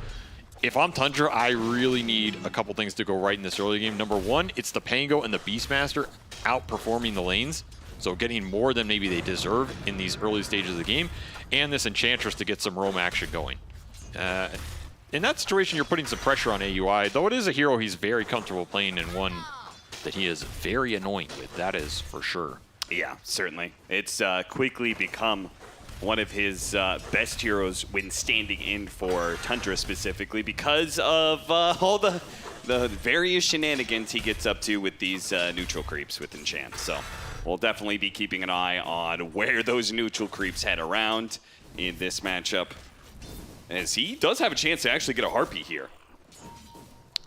If I'm Tundra, I really need a couple things to go right in this early game. Number 1, it's the Pango and the Beastmaster outperforming the lanes, so getting more than maybe they deserve in these early stages of the game, and this Enchantress to get some roam action going. In that situation, you're putting some pressure on AUI, though it is a hero he's very comfortable playing and one that he is very annoying with, that is for sure. Yeah, certainly. It's quickly become one of his best heroes when standing in for Tundra specifically because of all the various shenanigans he gets up to with these neutral creeps with Enchant. So we'll definitely be keeping an eye on where those neutral creeps head around in this matchup, as he does have a chance to actually get a Harpy here.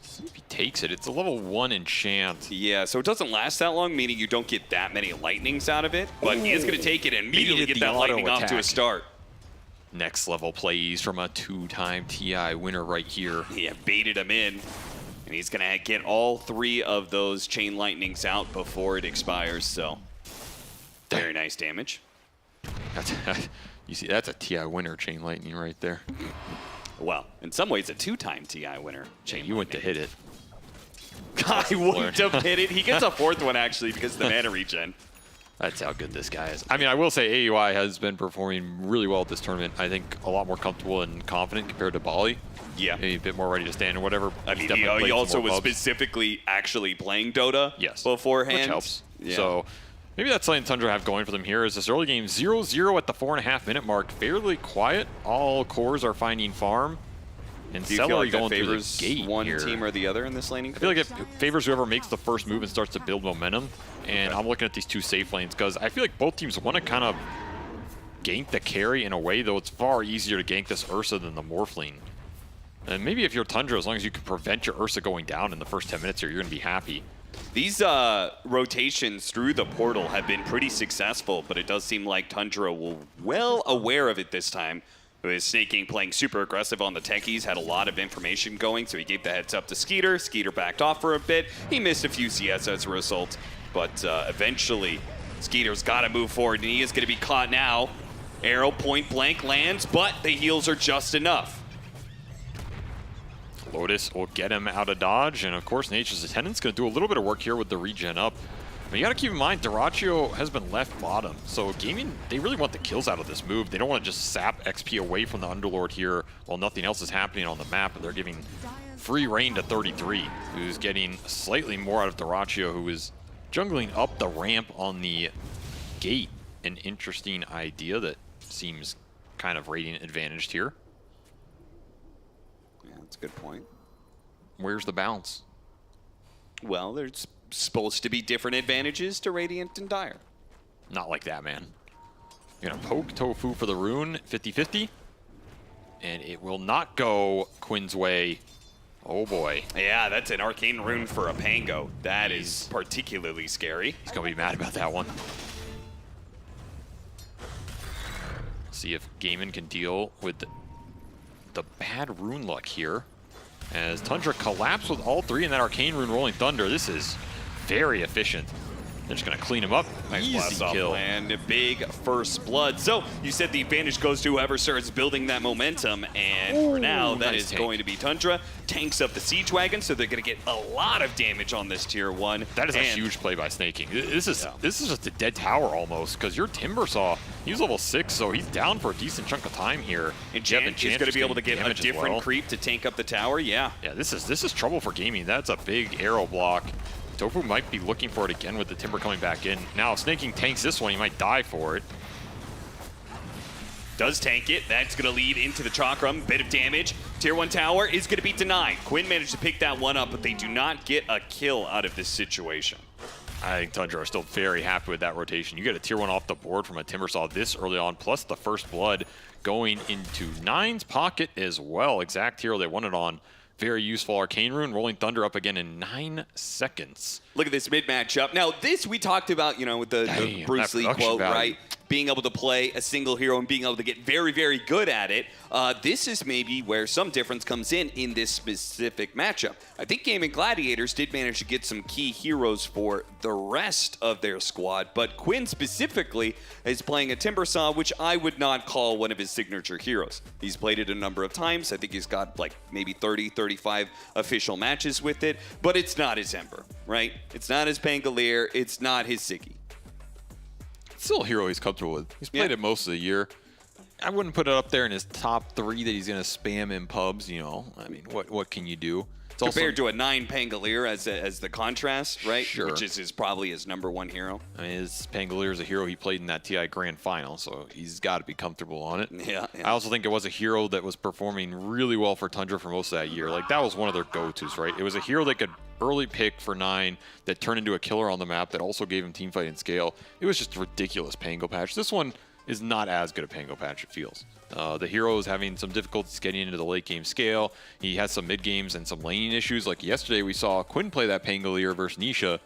If he takes it, it's a level 1 enchant. Yeah, so it doesn't last that long, meaning you don't get that many lightnings out of it, but he is going to take it and immediately get that lightning off to a start. Next level plays from a 2-time TI winner right here. Yeah, baited him in, and he's going to get all 3 of those chain lightnings out before it expires, so very nice damage. You see, that's a TI winner chain lightning right there. Well, in some ways, a 2-time TI winner. You went to hit it. I wouldn't have hit it. He gets a 4th one, actually, because of the mana regen. That's how good this guy is. I mean, I will say AUI has been performing really well at this tournament. I think a lot more comfortable and confident compared to Bali. Yeah. Maybe a bit more ready to stand or whatever. I mean, he also was specifically actually playing Dota beforehand. Which helps. Yeah. So maybe that's something Tundra have going for them here is this early game 0-0 at the 4.5 minute mark. Fairly quiet. All cores are finding farm. And do you feel like that going favors through the gate one here. team or the other in this laning? I feel like it favors whoever makes the first move and starts to build momentum. And I'm looking at these 2 safe lanes because I feel like both teams want to kind of gank the carry in a way, though it's far easier to gank this Ursa than the Morph lane. And maybe if you're Tundra, as long as you can prevent your Ursa going down in the first 10 minutes here, you're going to be happy. These rotations through the portal have been pretty successful, but it does seem like Tundra will well aware of it this time. With Snaking playing super aggressive on the techies, had a lot of information going, so he gave the heads up to Skeeter. Skeeter backed off for a bit. He missed a few CS as a result, but eventually Skeeter's got to move forward, and he is going to be caught now. Arrow point blank lands, but the heals are just enough. Lotus will get him out of dodge, and of course Nature's Attendant's going to do a little bit of work here with the regen up. But you got to keep in mind, Dyrachyo has been left bottom, so Gaimin, they really want the kills out of this move. They don't want to just sap XP away from the Underlord here while nothing else is happening on the map, and they're giving free reign to 33, who's getting slightly more out of Dyrachyo, who is jungling up the ramp on the gate. An interesting idea that seems kind of Radiant advantaged here. Yeah, that's a good point. Where's the balance? Well, there's supposed to be different advantages to Radiant and Dire. Not like that, man. You're gonna poke Tofu for the rune, 50-50. And it will not go Quinn's way. Oh boy. Yeah, that's an arcane rune for a Pango. That is particularly scary. He's gonna be mad about that one. See if Gaimin can deal with the bad rune luck here. As Tundra collapsed with all three in that arcane rune Rolling Thunder. This is very efficient. They're just going to clean him up. Nice Easy blast off kill. and a big first blood. So you said the advantage goes to whoever starts building that momentum, and for now that nice is tank. going to be Tundra. Tanks up the Siege Wagon, so they're going to get a lot of damage on this tier 1. That is a huge play by Snaking. This is just a dead tower almost, because your Timbersaw, he's level 6, so he's down for a decent chunk of time here. And Jan is going to be able to get a different creep to tank up the tower. Yeah. Yeah, this is trouble for Gaimin. That's a big arrow block. Tofu might be looking for it again with the Timber coming back in. Now, if Snaking tanks this one, he might die for it. Does tank it. That's going to lead into the Chakram. Bit of damage. Tier 1 tower is going to be denied. Quinn managed to pick that one up, but they do not get a kill out of this situation. I think Tundra are still very happy with that rotation. You get a tier 1 off the board from a Timbersaw this early on, plus the first blood going into Nine's pocket as well. Exact hero they won it on. Very useful arcane rune, Rolling Thunder up again in 9 seconds. Look at this mid matchup. Now, this we talked about, you know, with the Bruce Lee quote, right? Being able to play a single hero and being able to get very, very good at it. This is maybe where some difference comes in this specific matchup. I think Gaimin Gladiators did manage to get some key heroes for the rest of their squad, but Quinn specifically is playing a Timbersaw, which I would not call one of his signature heroes. He's played it a number of times. I think he's got like maybe 30, 35 official matches with it, but it's not his Ember, right? It's not his Pangolier. It's not his Siggy. Still a hero he's comfortable with. He's played it most of the year. I wouldn't put it up there in his top 3 that he's going to spam in pubs, you know. I mean, what can you do? It's compared to a 9 Pangolier as the contrast, right? Sure. Which is probably his #1 hero. I mean, his Pangolier is a hero he played in that TI Grand Final, so he's got to be comfortable on it. Yeah. I also think it was a hero that was performing really well for Tundra for most of that year. Like, that was one of their go-tos, right? It was a hero they could early pick for 9 that turned into a killer on the map that also gave him teamfight and scale. It was just a ridiculous Pango patch. This one is not as good a Pango patch, it feels. The hero is having some difficulties getting into the late game scale. He has some mid games and some laning issues. Like yesterday, we saw Quinn play that Pangolier versus Nisha.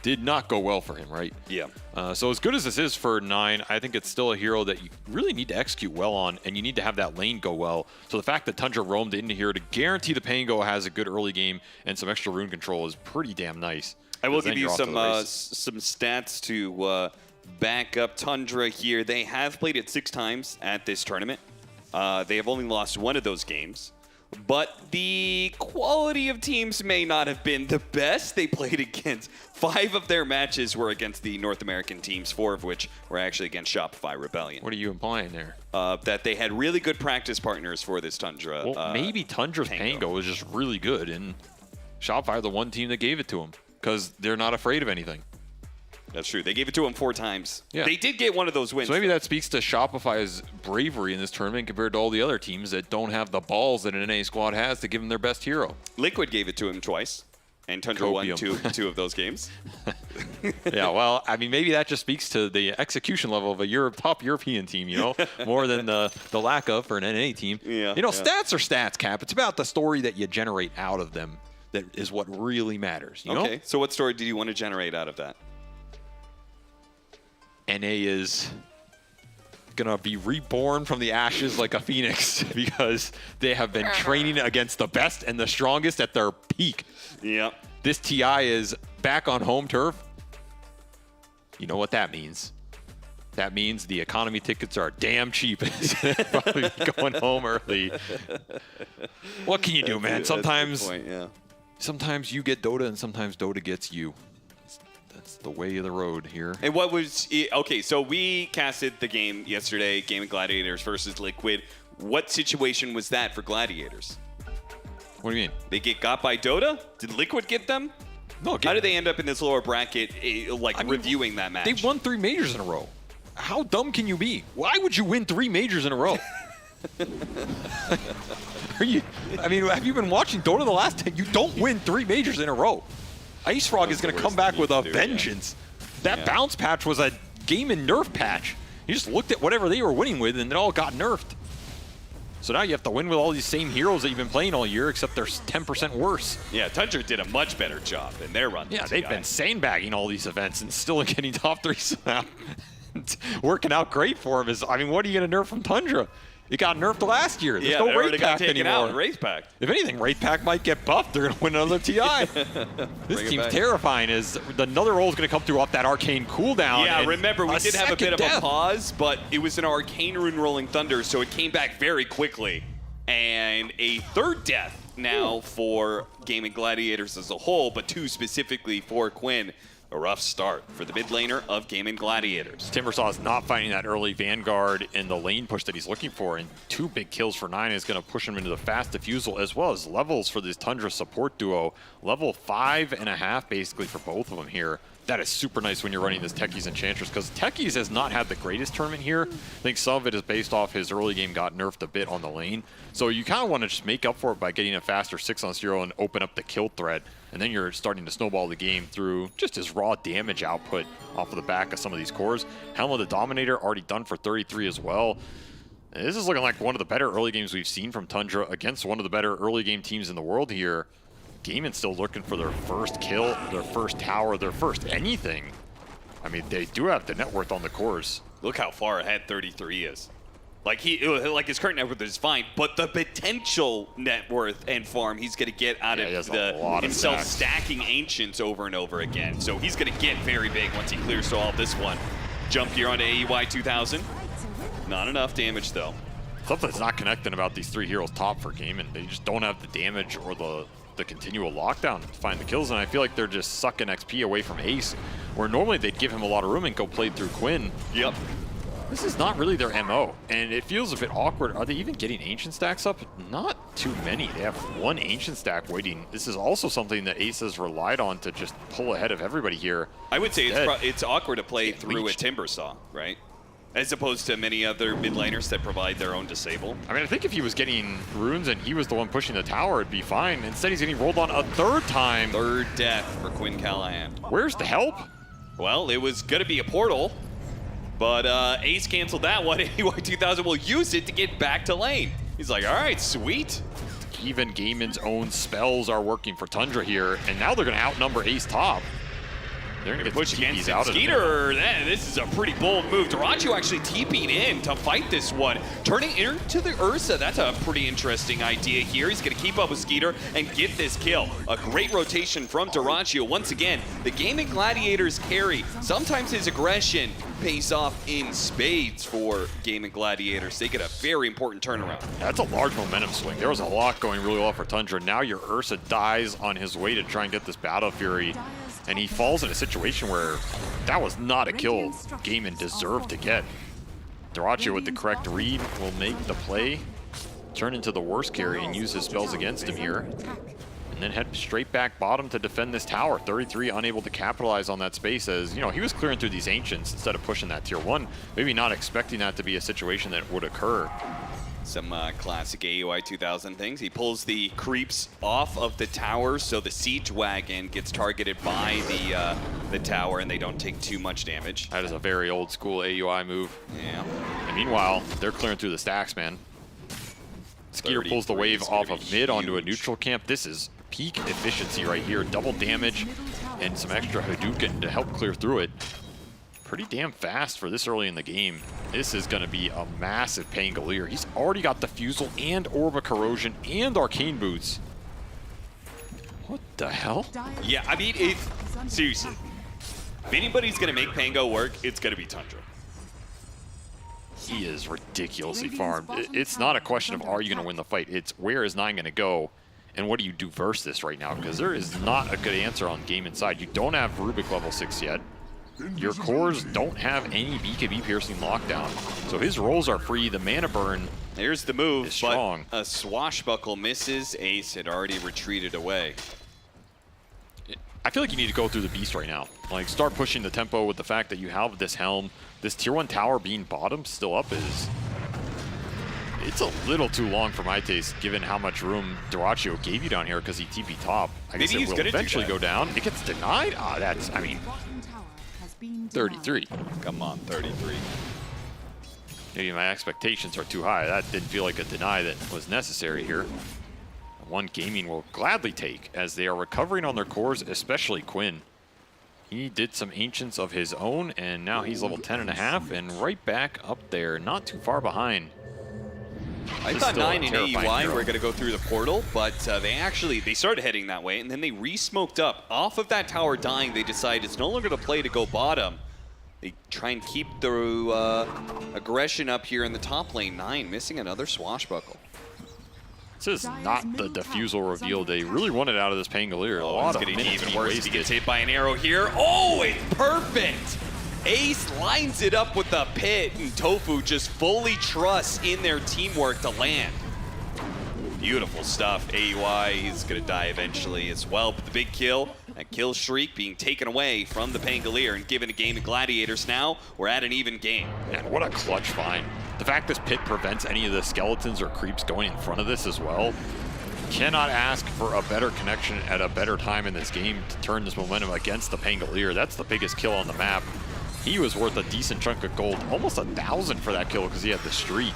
Did not go well for him, right? Yeah. So as good as this is for 9, I think it's still a hero that you really need to execute well on, and you need to have that lane go well. So the fact that Tundra roamed into here to guarantee the Pango has a good early game and some extra rune control is pretty damn nice. I will give you some stats to back up Tundra here. They have played it 6 times at this tournament. They have only lost 1 of those games. But the quality of teams may not have been the best. They played against 5 of their matches were against the North American teams, 4 of which were actually against Shopify Rebellion. What are you implying there? That they had really good practice partners for this Tundra. Well, maybe Tundra's Pango is just really good, and Shopify are the one team that gave it to him because they're not afraid of anything. That's true. They gave it to him 4 times. Yeah. They did get one of those wins. So maybe that speaks to Shopify's bravery in this tournament compared to all the other teams that don't have the balls that an NA squad has to give them their best hero. Liquid gave it to him twice, and Tundra won two of those games. Yeah, well, I mean, maybe that just speaks to the execution level of a top European team, you know, more than the lack of for an NA team. Yeah, you know, stats are stats, Cap. It's about the story that you generate out of them that is what really matters, you know? Okay, so what story did you want to generate out of that? NA is gonna be reborn from the ashes like a phoenix because they have been training against the best and the strongest at their peak. Yep. This TI is back on home turf. You know what that means? That means the economy tickets are damn cheap. Probably going home early. What can you do, man? Sometimes, sometimes you get Dota and sometimes Dota gets you. That's the way of the road here. And what was okay? So we casted the game yesterday, Gaimin Gladiators versus Liquid. What situation was that for Gladiators? What do you mean? They get got by Dota? Did Liquid get them? No. How did they end up in this lower bracket, reviewing that match? They won 3 majors in a row. How dumb can you be? Why would you win 3 majors in a row? Are you? I mean, have you been watching Dota the last 10? You don't win 3 majors in a row. Ice Frog is going to come back with a vengeance. That bounce patch was a Gaimin nerf patch. You just looked at whatever they were winning with, and it all got nerfed. So now you have to win with all these same heroes that you've been playing all year, except they're 10% worse. Yeah, Tundra did a much better job in their run. Yeah, they've been sandbagging all these events and still getting top 3 somehow. It's working out great for him. I mean, what are you going to nerf from Tundra? It got nerfed last year. There's no Wraith Pack anymore. Wraith Pack. If anything, Wraith Pack might get buffed. They're going to win another TI. This team's terrifying. Another role is going to come through off that arcane cooldown. Yeah, remember, we did have a bit of a pause, but it was an arcane rune rolling thunder, so it came back very quickly. And a 3rd death now for Gaimin Gladiators as a whole, but 2 specifically for Quinn. A rough start for the mid laner of Gaimin Gladiators. Timbersaw is not finding that early Vanguard in the lane push that he's looking for, and 2 big kills for 9 is going to push him into the fast diffusal, as well as levels for this Tundra support duo. Level 5.5 basically for both of them here. That is super nice when you're running this Techies Enchantress, because Techies has not had the greatest tournament here. I think some of it is based off his early game got nerfed a bit on the lane. So you kind of want to just make up for it by getting a faster 6-on-0 and open up the kill threat. And then you're starting to snowball the game through just his raw damage output off of the back of some of these cores. Helm of the Dominator already done for 33 as well. And this is looking like one of the better early games we've seen from Tundra against one of the better early game teams in the world here. Gaimin's still looking for their first kill, their first tower, their first anything. I mean, they do have the net worth on the cores. Look how far ahead 33 is. Like his current net worth is fine, but the potential net worth and farm he's going to get out of himself stacking Ancients over and over again. So he's going to get very big once he clears all of this one. Jump here onto AEY 2000. Not enough damage though. Something's not connecting about these 3 heroes top for Gaimin. They just don't have the damage or the continual lockdown to find the kills, and I feel like they're just sucking XP away from Ace, where normally they'd give him a lot of room and go play through Quinn. Yep. This is not really their MO, and it feels a bit awkward. Are they even getting Ancient stacks up? Not too many. They have 1 Ancient stack waiting. This is also something that Ace has relied on to just pull ahead of everybody here. I would say it's awkward to play through a Timbersaw, right? As opposed to many other mid laners that provide their own disable. I mean, I think if he was getting runes and he was the one pushing the tower, it'd be fine. Instead, he's getting rolled on a 3rd time. 3rd death for Quinn Callahan. Where's the help? Well, it was going to be a portal, but Ace canceled that one. AY 2000 will use it to get back to lane. He's like, all right, sweet. Even Gaimin's own spells are working for Tundra here, and now they're going to outnumber Ace top. They're going to push against out Skeeter. This is a pretty bold move. Dyrachyo actually TP'ing in to fight this one. Turning into the Ursa. That's a pretty interesting idea here. He's going to keep up with Skeeter and get this kill. A great rotation from Dyrachyo. Once again, the Gaimin Gladiators carry. Sometimes his aggression pays off in spades for Gaimin Gladiators. They get a very important turnaround. That's a large momentum swing. There was a lot going really well for Tundra. Now your Ursa dies on his way to try and get this Battle Fury. And he falls in a situation where that was not a kill Gaimin deserved to get. Dyrachyo with the correct read will make the play, turn into the worst carry and use his spells against him here. And then head straight back bottom to defend this tower. 33 unable to capitalize on that space as, you know, he was clearing through these Ancients instead of pushing that tier 1. Maybe not expecting that to be a situation that would occur. Some classic AUI 2000 things. He pulls the creeps off of the tower, so the siege wagon gets targeted by the tower, and they don't take too much damage. That is a very old school AUI move. Yeah. And meanwhile, they're clearing through the stacks, man. Skeeter pulls the wave off of mid onto a neutral camp. This is peak efficiency right here. Double damage and some extra Hadouken to help clear through it. pretty damn fast for this early in the game. This is going to be a massive Pangolier. He's already got Diffusal and Orb of Corrosion and Arcane Boots. What the hell? Yeah, I mean, seriously, if anybody's going to make Pango work, it's going to be Tundra. He is ridiculously farmed. It's not a question of are you going to win the fight. It's where is 9 going to go and what do you do versus this right now? Because there is not a good answer on game inside. You don't have Rubik level 6 yet. Your cores don't have any BKB piercing lockdown. So his rolls are free. The mana burn There's the move, is strong. But a swashbuckle misses. Ace had already retreated away. I feel like you need to go through the beast right now. Like, start pushing the tempo with the fact that you have this helm. This tier 1 tower being bottom still up is... It's a little too long for my taste, given how much room Duraccio gave you down here because he TP top. I guess it will eventually go down. It gets denied? Ah, that's, I mean... 33. Come on, 33. Maybe my expectations are too high. That didn't feel like a deny that was necessary here. One Gaimin will gladly take as they are recovering on their cores, especially Quinn. He did some Ancients of his own, and now he's level 10.5 and right back up there, not too far behind. I thought 9 and AEY were going to go through the portal, but they started heading that way, and then they re-smoked up. Off of that tower dying, they decide it's no longer the play to go bottom. They try and keep the aggression up here in the top lane. 9 missing another swashbuckle. This is not the Diffusal reveal they really wanted out of this Pangolier. It's going to be even worse if he gets hit by an arrow here. Oh, it's perfect! Ace lines it up with the pit, and Tofu just fully trusts in their teamwork to land. Beautiful stuff. AUI is going to die eventually as well, but the big kill, that kill streak being taken away from the Pangolier and given a game of Gladiators now. We're at an even game. Man, what a clutch find. The fact this pit prevents any of the skeletons or creeps going in front of this as well. Cannot ask for a better connection at a better time in this game to turn this momentum against the Pangolier. That's the biggest kill on the map. He was worth a decent chunk of gold, almost 1,000 for that kill because he had the streak.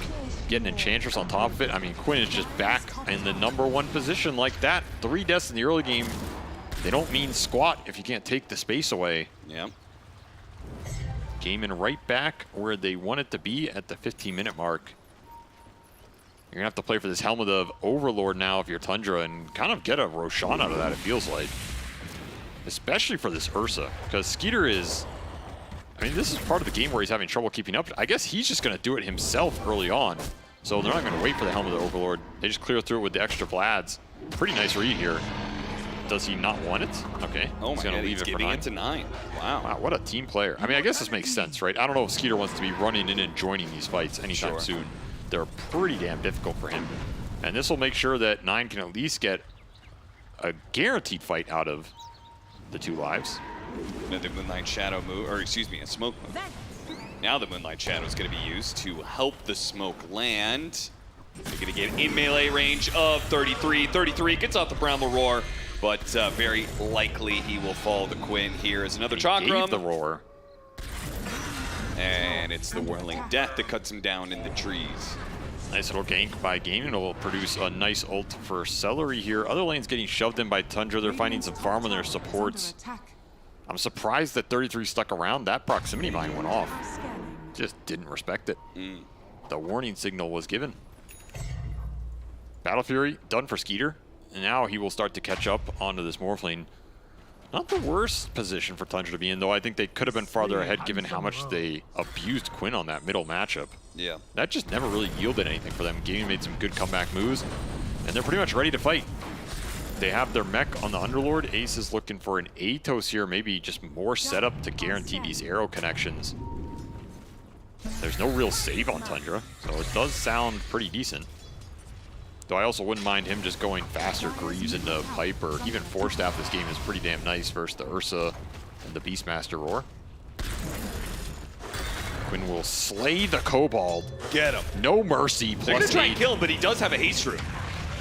Getting Enchantress on top of it. I mean, Quinn is just back in the #1 position like that. 3 deaths in the early game. They don't mean squat if you can't take the space away. Yeah. Gaimin right back where they want it to be at the 15-minute mark. You're gonna have to play for this Helmet of Overlord now if you're Tundra and kind of get a Roshan out of that, it feels like. Especially for this Ursa, because Skeeter is... I mean, this is part of the game where he's having trouble keeping up. I guess he's just going to do it himself early on. So they're not going to wait for the Helmet of the Overlord. They just clear through it with the extra Vlads. Pretty nice read here. Does he not want it? Okay. Oh he's going to leave it for 9. It to 9. Wow. Wow, what a team player. I mean, I guess this makes sense, right? I don't know if Skeeter wants to be running in and joining these fights anytime soon. They're pretty damn difficult for him. And this will make sure that 9 can at least get a guaranteed fight out of the 2 lives. Another Moonlight Shadow move, or excuse me, a smoke move. Now the Moonlight Shadow is going to be used to help the smoke land. They're going to get in melee range of 33. 33 gets off the Bramble Roar, but very likely he will fall to Quinn here as another Chakram. The roar. And it's the Whirling Death that cuts him down in the trees. Nice little gank by Gaimin. Will produce a nice ult for Celery here. Other lanes getting shoved in by Tundra. They're finding some farm on their supports. I'm surprised that 33 stuck around. That proximity mine went off. Just didn't respect it. The warning signal was given. Battle Fury done for Skeeter. And now he will start to catch up onto this Morphling. Not the worst position for Tundra to be in, though. I think they could have been farther ahead given how much they abused Quinn on that middle matchup. Yeah. That just never really yielded anything for them. Gaimin made some good comeback moves, and they're pretty much ready to fight. They have their mech on the Underlord. Ace is looking for an Atos here, maybe just more setup to guarantee these arrow connections. There's no real save on Tundra, so it does sound pretty decent. Though I also wouldn't mind him just going faster Greaves into Pipe or even Force Staff. This game is pretty damn nice versus the Ursa and the Beastmaster Roar. Quinn will slay the Kobold. Get him. No mercy. They're going to try and kill him, but he does have a haste root.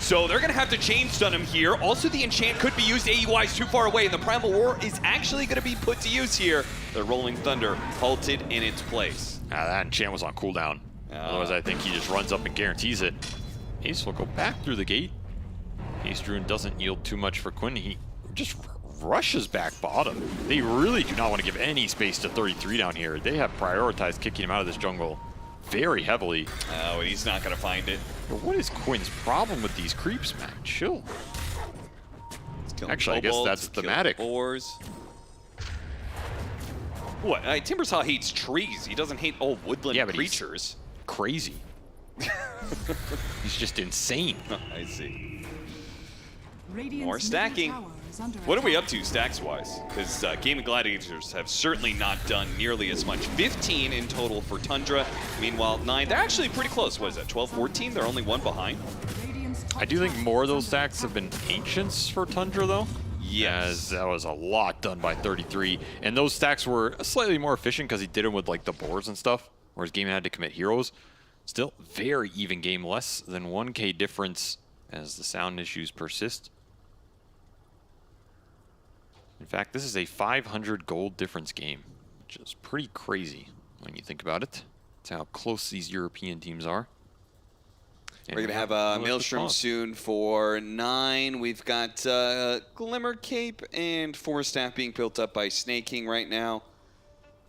So they're going to have to chain stun him here. Also, the enchant could be used. AUI is too far away, and the Primal Roar is actually going to be put to use here. The Rolling Thunder halted in its place. That enchant was on cooldown. Otherwise, I think he just runs up and guarantees it. Ace will go back through the gate. Ace Druin doesn't yield too much for Quinn. He just rushes back bottom. They really do not want to give any space to 33 down here. They have prioritized kicking him out of this jungle very heavily. Oh, and he's not going to find it. But what is Quinn's problem with these creeps, man? Chill. Actually, I guess that's thematic. Boars. What? Timbersaw hates trees. He doesn't hate all woodland creatures. He's crazy. He's just insane. I see. More stacking. What are we up to stacks-wise? Because Gaimin Gladiators have certainly not done nearly as much. 15 in total for Tundra. Meanwhile, 9. They're actually pretty close. What is that, 12-14? They're only 1 behind. I do think more of those stacks have been Ancients for Tundra, though. Yes. As that was a lot done by 33. And those stacks were slightly more efficient because he did them with like the boars and stuff, whereas Gaimin had to commit heroes. Still very even game, less than 1K difference as the sound issues persist. In fact, this is a 500 gold difference game, which is pretty crazy when you think about it. That's how close these European teams are. We're going to have a Maelstrom soon for 9. We've got Glimmer Cape and 4 staff being built up by Snaking right now.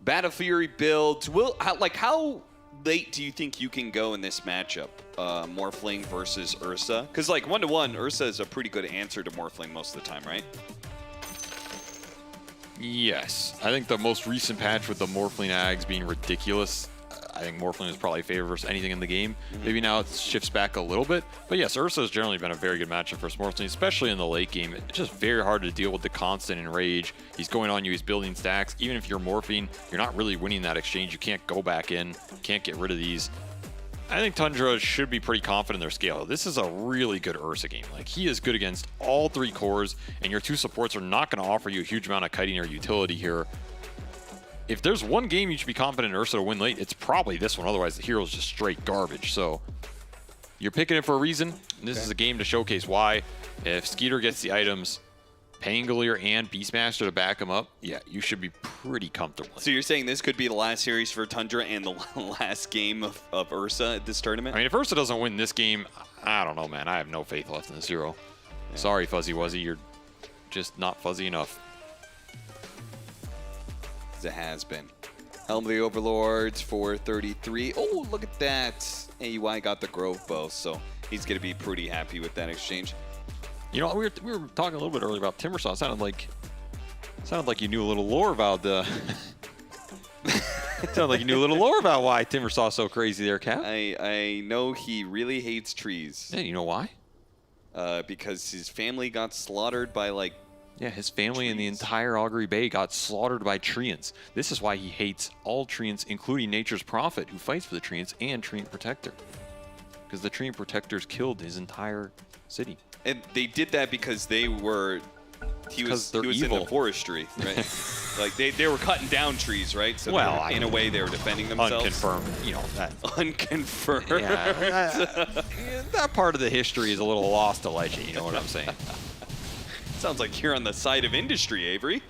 Battle Fury builds. How late do you think you can go in this matchup? Morphling versus Ursa? Because like 1-to-1, Ursa is a pretty good answer to Morphling most of the time, right? Yes. I think the most recent patch with the Morphling Ags being ridiculous, I think Morphling is probably favored versus anything in the game. Maybe now it shifts back a little bit. But yes, Ursa has generally been a very good matchup for Morphling, especially in the late game. It's just very hard to deal with the constant enrage. He's going on you, he's building stacks. Even if you're morphing, you're not really winning that exchange. You can't go back in, can't get rid of these. I think Tundra should be pretty confident in their scale. This is a really good Ursa game. Like, he is good against all 3 cores, and your 2 supports are not going to offer you a huge amount of kiting or utility here. If there's one game you should be confident in Ursa to win late, it's probably this one. Otherwise, the hero's just straight garbage. So you're picking it for a reason. This is a game to showcase why. If Skeeter gets the items, Pangolier and Beastmaster to back him up, yeah, you should be pretty comfortable. So you're saying this could be the last series for Tundra and the last game of Ursa at this tournament? I mean, if Ursa doesn't win this game, I don't know, man. I have no faith left in this hero. Yeah. Sorry, Fuzzy Wuzzy. You're just not fuzzy enough. It has been. Helm of the Overlords for 33. Oh, look at that. AUI got the Grove Bow, so he's going to be pretty happy with that exchange. You know, we were talking a little bit earlier about Timbersaw. It sounded like you knew a little lore about the... It sounded like you knew a little lore about why Timbersaw's so crazy there, Cap. I know he really hates trees. Yeah, you know why? Because his family got slaughtered by, like... Yeah, his family and the entire Augury Bay got slaughtered by treants. This is why he hates all treants, including Nature's Prophet, who fights for the treants, and Treant Protector. Because the Treant Protectors killed his entire city. And they did that because they were... He was in the forestry, right? Like, they were cutting down trees, right? So well, in a way, they were defending themselves. Unconfirmed, you know. That. Unconfirmed. Yeah, that part of the history is a little lost to legend, you know what I'm saying? Sounds like you're on the side of industry, Avery.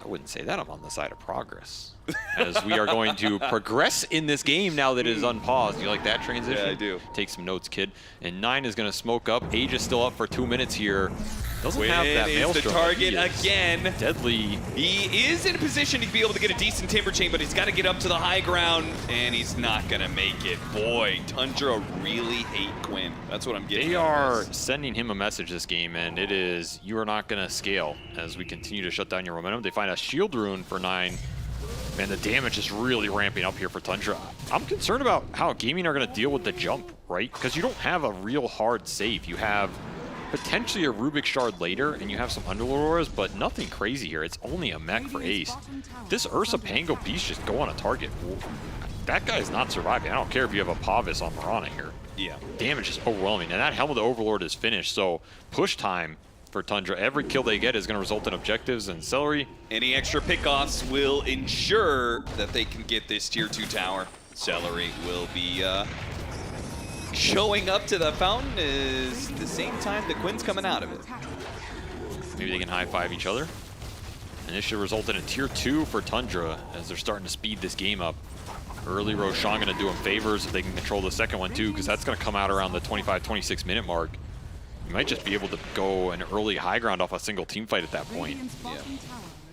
I wouldn't say that. I'm on the side of progress. As we are going to progress in this game now that it is unpaused. You like that transition? Yeah, I do. Take some notes, kid. And 9 is going to smoke up. Age is still up for 2 minutes here. Doesn't have that Maelstrom. The target again. Deadly. He is in a position to be able to get a decent Timber Chain, but he's got to get up to the high ground, and he's not going to make it. Boy, Tundra really hate Quinn. That's what I'm getting. They are sending him a message this game, and it is, you are not going to scale as we continue to shut down your momentum. They find a Shield Rune for 9. Man, the damage is really ramping up here for Tundra. I'm concerned about how Gaimin are going to deal with the jump, right? Because you don't have a real hard save. You have potentially a Rubik Shard later, and you have some Underlord Auras, but nothing crazy here. It's only a mech for Ace. This Ursa Pango piece just go on a target. That guy's not surviving. I don't care if you have a Pavis on Marana here. Yeah. Damage is overwhelming, and that Helm of the Overlord is finished, so push time for Tundra. Every kill they get is going to result in objectives and Celery. Any extra pickoffs will ensure that they can get this tier 2 tower. Celery will be showing up to the fountain is the same time that Quinn's coming out of it. Maybe they can high-five each other. And this should result in a tier 2 for Tundra as they're starting to speed this game up. Early Roshan going to do them favors if they can control the second one too, because that's going to come out around the 25-26 minute mark. You might just be able to go an early high ground off a single team fight at that point.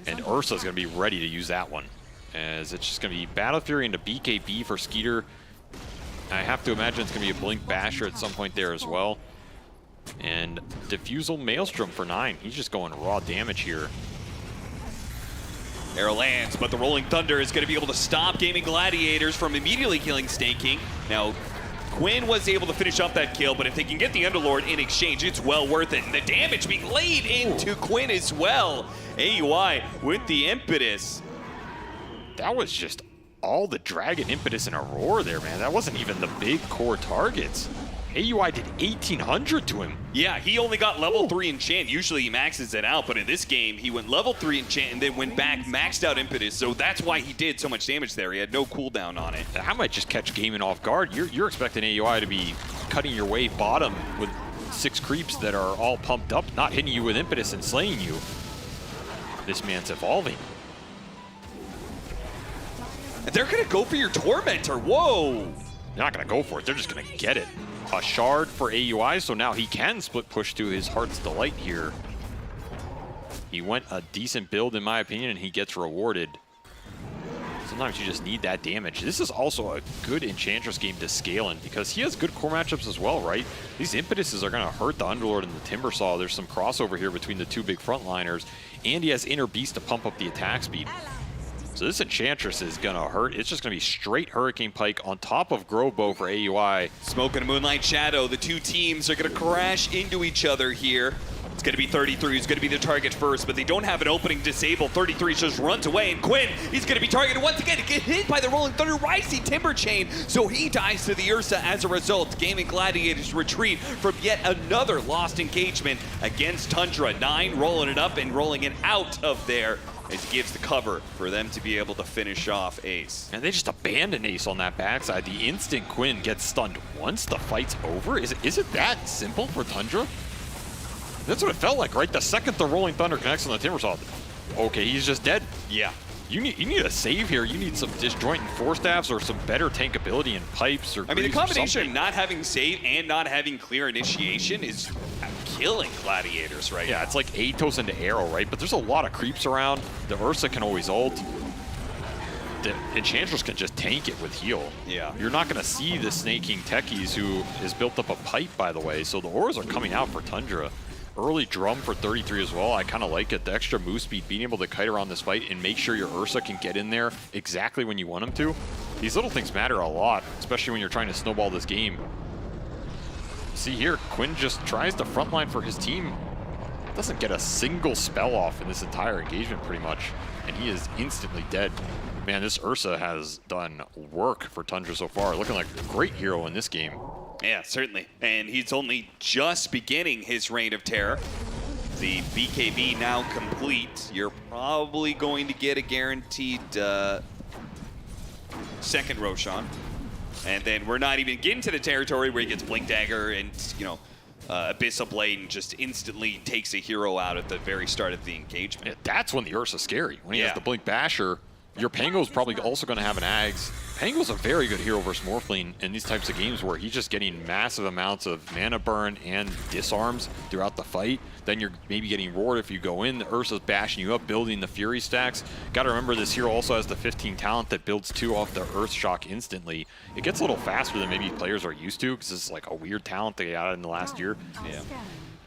And Ursa's going to be ready to use that one, as it's just going to be Battle Fury into BKB for Skeeter. I have to imagine it's going to be a Blink Basher at some point there as well. And Diffusal Maelstrom for 9. He's just going raw damage here. Arrow lands, but the Rolling Thunder is going to be able to stop Gaimin Gladiators from immediately killing Snake King. Now, Quinn was able to finish up that kill, but if they can get the Underlord in exchange, it's well worth it. And the damage being laid into Quinn as well. AUI with the impetus. That was just all the Dragon impetus and Aurora there, man. That wasn't even the big core targets. AUI did 1,800 to him. Yeah, he only got level 3 enchant. Usually he maxes it out, but in this game, he went level 3 enchant and then went back, maxed out impetus, so that's why he did so much damage there. He had no cooldown on it. I might just catch Gaimin off guard. You're expecting AUI to be cutting your way bottom with 6 creeps that are all pumped up, not hitting you with impetus and slaying you. This man's evolving. And they're gonna go for your Tormentor, whoa! They're not gonna go for it, they're just gonna get it. A shard for AUI, so now he can split push to his Heart's Delight here. He went a decent build in my opinion, and he gets rewarded. Sometimes you just need that damage. This is also a good Enchantress game to scale in because he has good core matchups as well, right? These impetuses are gonna hurt the Underlord and the Timbersaw. There's some crossover here between the two big frontliners, and he has Inner Beast to pump up the attack speed. So this Enchantress is gonna hurt. It's just gonna be straight Hurricane Pike on top of Grove Bow for AUI. Smoke and a Moonlight Shadow. The two teams are gonna crash into each other here. It's gonna be 33 who's gonna be the target first, but they don't have an opening disabled. 33 just runs away, and Quinn, he's gonna be targeted once again to get hit by the Rolling Thunder Rising Timber Chain, so he dies to the Ursa as a result. Gaimin Gladiators retreat from yet another lost engagement against Tundra. 9 rolling it up and rolling it out of there, as he gives the cover for them to be able to finish off Ace. And they just abandon Ace on that backside. The instant Quinn gets stunned once the fight's over. Is it that simple for Tundra? That's what it felt like, right? The second the Rolling Thunder connects on the Timbersaw, okay, he's just dead. Yeah. You need a save here. You need some disjoint and force staffs or some better tankability and pipes or I mean, the greaves or combination of something. not having save and not having clear initiation is killing Gladiators right now. Yeah, it's like Atos into Arrow, right? But there's a lot of creeps around. The Ursa can always ult. The Enchantress can just tank it with heal. Yeah. You're not going to see the Snake King Techies, who has built up a pipe, by the way. So the auras are coming out for Tundra. Early drum for 33 as well. I kind of like it. The extra move speed, being able to kite around this fight and make sure your Ursa can get in there exactly when you want him to. These little things matter a lot, especially when you're trying to snowball this game. See here, Quinn just tries to frontline for his team. Doesn't get a single spell off in this entire engagement pretty much, and he is instantly dead. Man, this Ursa has done work for Tundra so far. Looking like a great hero in this game. Yeah, certainly. And he's only just beginning his reign of terror. The BKB now complete. You're probably going to get a guaranteed second Roshan. And then we're not even getting to the territory where he gets Blink Dagger and, you know, Abyssal Blade and just instantly takes a hero out at the very start of the engagement. Yeah, that's when the Ursa's scary. When he has the Blink Basher, your Pango's probably also going to have an Ags. Pango's a very good hero versus Morphling in these types of games where he's just getting massive amounts of mana burn and disarms throughout the fight. Then you're maybe getting roared if you go in. The Ursa's bashing you up, building the Fury stacks. Got to remember this hero also has the 15 talent that builds 2 off the Earth Shock instantly. It gets a little faster than maybe players are used to because it's like a weird talent they got in the last year. Yeah.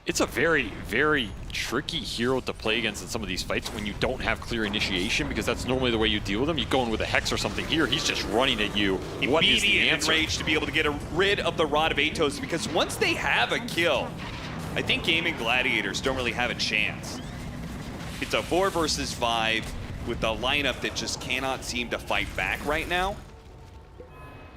It's a very, very tricky hero to play against in some of these fights when you don't have clear initiation, because that's normally the way you deal with him. You go in with a Hex or something. Here, he's just running at you. What is the Immediate answer? enrage to be able to get rid of the Rod of Atos, because once they have a kill, I think Gaimin Gladiators don't really have a chance. It's a 4 versus 5 with a lineup that just cannot seem to fight back right now.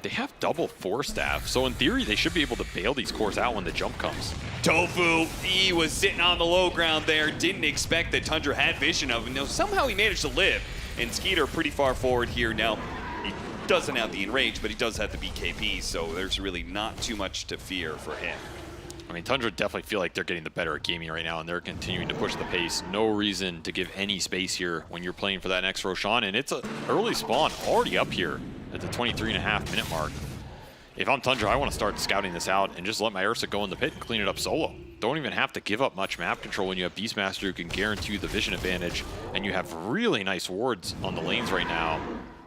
They have double Force Staff, so in theory, they should be able to bail these cores out when the jump comes. Tofu, he was sitting on the low ground there, didn't expect that Tundra had vision of him. No, somehow he managed to live, and Skeeter pretty far forward here now. He doesn't have the enrage, but he does have the BKB, so there's really not too much to fear for him. I mean, Tundra definitely feel like they're getting the better at gaming right now, and they're continuing to push the pace. No reason to give any space here when you're playing for that next Roshan, and it's an early spawn already up here at the 23.5 minute mark. If I'm Tundra, I want to start scouting this out and just let my Ursa go in the pit and clean it up solo. don't even have to give up much map control when you have Beastmaster who can guarantee you the vision advantage, and you have really nice wards on the lanes right now.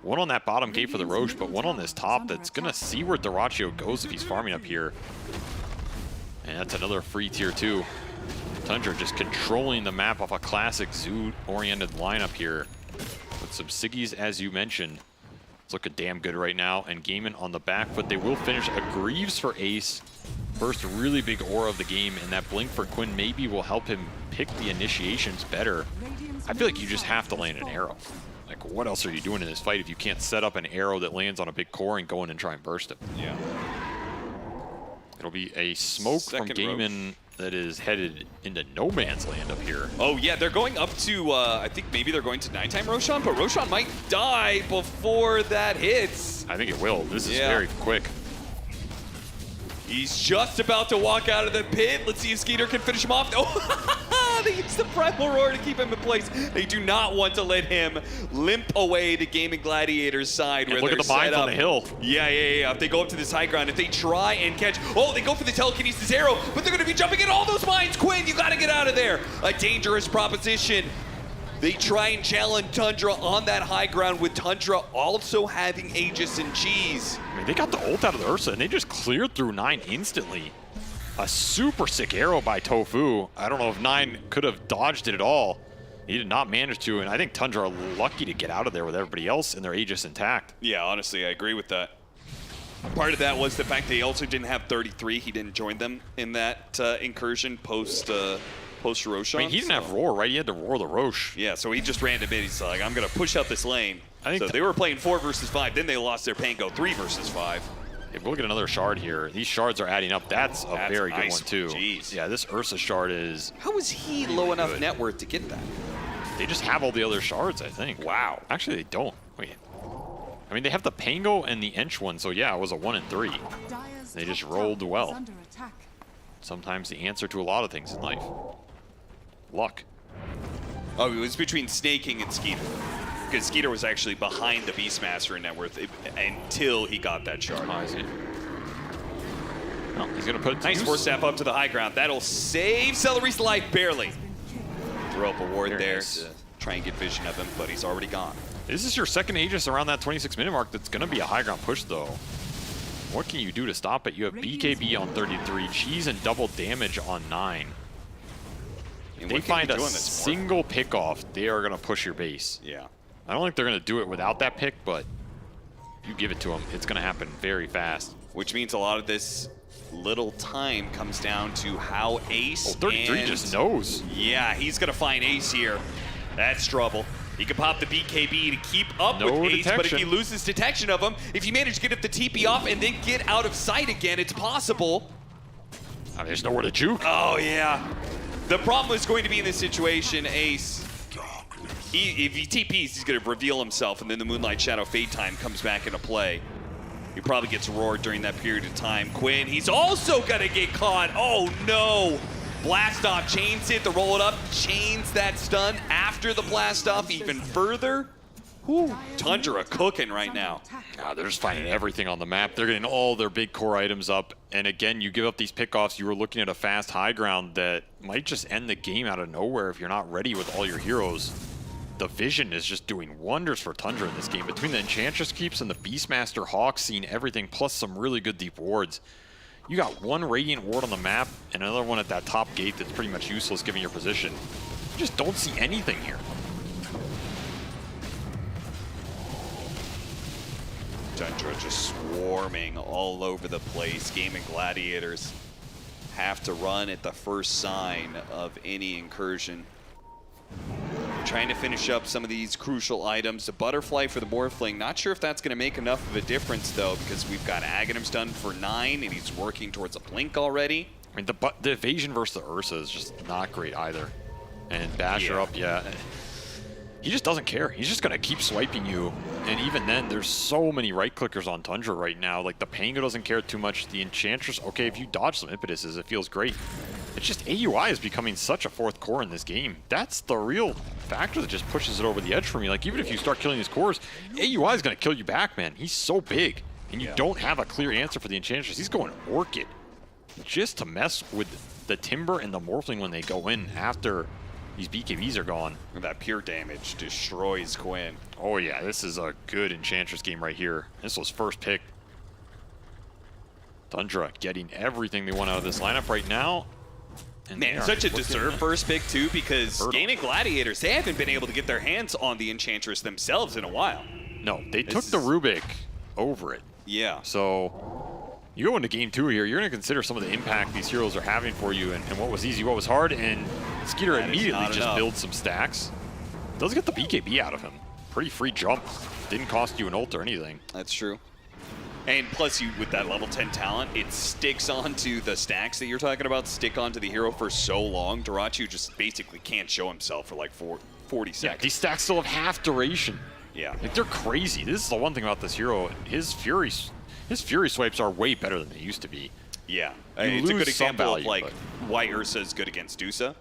One on that bottom gate for the Roche, but one on this top that's going to see where Dyrachyo goes if he's farming up here. And that's another free tier 2. Tundra just controlling the map off a classic zoo-oriented lineup here. With some Siggies, as you mentioned. It's looking damn good right now. And Gaimin on the back foot. They will finish a Greaves for Ace. First really big aura of the game. And that blink for Quinn maybe will help him pick the initiations better. I feel like you just have to land an arrow. Like, what else are you doing in this fight if you can't set up an arrow that lands on a big core and go in and try and burst it? Yeah. It'll be a smoke from Gaimin that is headed into no man's land up here. Oh yeah, they're going up to, I think maybe they're going to nighttime Roshan, but Roshan might die before that hits. I think it will. This is very quick. He's just about to walk out of the pit. Let's see if Skeeter can finish him off. Oh, they use the Primal Roar to keep him in place. They do not want to let him limp away to Gaimin Gladiators' side. And where look at the mines on the hill. Yeah. If they go up to this high ground, if they try and catch, they go for the telekinesis arrow, but they're going to be jumping in all those mines. Quinn, you got to get out of there. A dangerous proposition. They try and challenge Tundra on that high ground with Tundra also having Aegis and Cheese. I mean, they got the ult out of the Ursa and they just cleared through 9 instantly. A super sick arrow by Tofu. I don't know if 9 could have dodged it at all. He did not manage to, and I think Tundra are lucky to get out of there with everybody else and their Aegis intact. Yeah, honestly, I agree with that. Part of that was the fact they also didn't have 33. He didn't join them in that incursion post Roshan. I mean, he didn't have Roar, right? He had to Roar the Roche. Yeah, so he just ran to mid. He's like, I'm going to push out this lane. So they were playing 4 versus 5. Then they lost their Pango 3 versus 5. If we look at another shard here, these shards are adding up. That's a very good nice one, too. Jeez. Yeah, this Ursa shard is... How is he low enough net worth to get that? They just have all the other shards, I think. Wow. Actually, they don't. Wait. I mean, they have the Pango and the Ench one, so yeah, it was a 1 and 3. They just rolled well. Sometimes the answer to a lot of things in life. Luck. Oh, it was between Snaking and Skeeter. Because Skeeter was actually behind the Beastmaster in net worth until he got that shard. Oh, I see. Well, he's going to put it to nice use. force step up to the high ground. That'll save Celery's life barely. Throw up a ward there to try and get vision of him, but he's already gone. This is your second Aegis around that 26-minute mark. That's going to be a high ground push, though. What can you do to stop it? You have BKB on 33, Cheese and double damage on 9. If they find a single pick off, they are going to push your base. Yeah. I don't think they're going to do it without that pick, but you give it to them, it's going to happen very fast. Which means a lot of this little time comes down to how Ace 33 just knows. Yeah, he's going to find Ace here. That's trouble. He can pop the BKB to keep up with Ace, but if he loses detection of him, if you manage to get up the TP off and then get out of sight again, it's possible. There's nowhere to juke. Oh, yeah. The problem is going to be in this situation, Ace. If he TPs, he's going to reveal himself, and then the Moonlight Shadow Fade time comes back into play. He probably gets roared during that period of time. Quinn, he's also going to get caught. Oh, no. Blast off, chains it, the roll it up, chains that stun after the blast off even further. Whew. Tundra cooking right now. God, they're just finding everything on the map. They're getting all their big core items up. And again, you give up these pickoffs, you were looking at a fast high ground that might just end the game out of nowhere if you're not ready with all your heroes. The vision is just doing wonders for Tundra in this game. Between the Enchantress Keeps and the Beastmaster Hawk seeing everything, plus some really good deep wards. You got one Radiant ward on the map and another one at that top gate that's pretty much useless given your position. You just don't see anything here. Tundra just swarming all over the place. Gaimin Gladiators have to run at the first sign of any incursion. Trying to finish up some of these crucial items. The Butterfly for the Morphling. Not sure if that's going to make enough of a difference, though, because we've got Aghanim's done for 9, and he's working towards a Blink already. I mean, the evasion versus the Ursa is just not great either. And Basher up, he just doesn't care. He's just going to keep swiping you. And even then, there's so many right-clickers on Tundra right now. Like, the Pango doesn't care too much. The Enchantress, okay, if you dodge some impetuses, it feels great. It's just AUI is becoming such a fourth core in this game. That's the real factor that just pushes it over the edge for me. Like, even if you start killing these cores, AUI is going to kill you back, man. He's so big. And you don't have a clear answer for the Enchantress. He's going Orchid. just to mess with the Timber and the Morphling when they go in after these BKBs are gone. That pure damage destroys Quinn. Oh yeah, this is a good Enchantress game right here. This was first pick. Tundra getting everything they want out of this lineup right now. And man, such a deserved first pick too, because Gaimin Gladiators, they haven't been able to get their hands on the Enchantress themselves in a while. No, they took the Rubik over it. Yeah. So you go into game 2 here, you're going to consider some of the impact these heroes are having for you and what was easy, what was hard, and Skeeter That is immediately not just enough. builds some stacks. Does get the BKB out of him. Pretty free jump. Didn't cost you an ult or anything. That's true. And plus, you with that level 10 talent, it sticks onto the stacks that you're talking about, stick onto the hero for so long. Darachu just basically can't show himself for like 40 seconds. Yeah, these stacks still have half duration. Yeah. Like, they're crazy. This is the one thing about this hero. His Fury swipes are way better than they used to be. Yeah. You It's a lose good some example value, of like but- why Ursa is good against Dusa.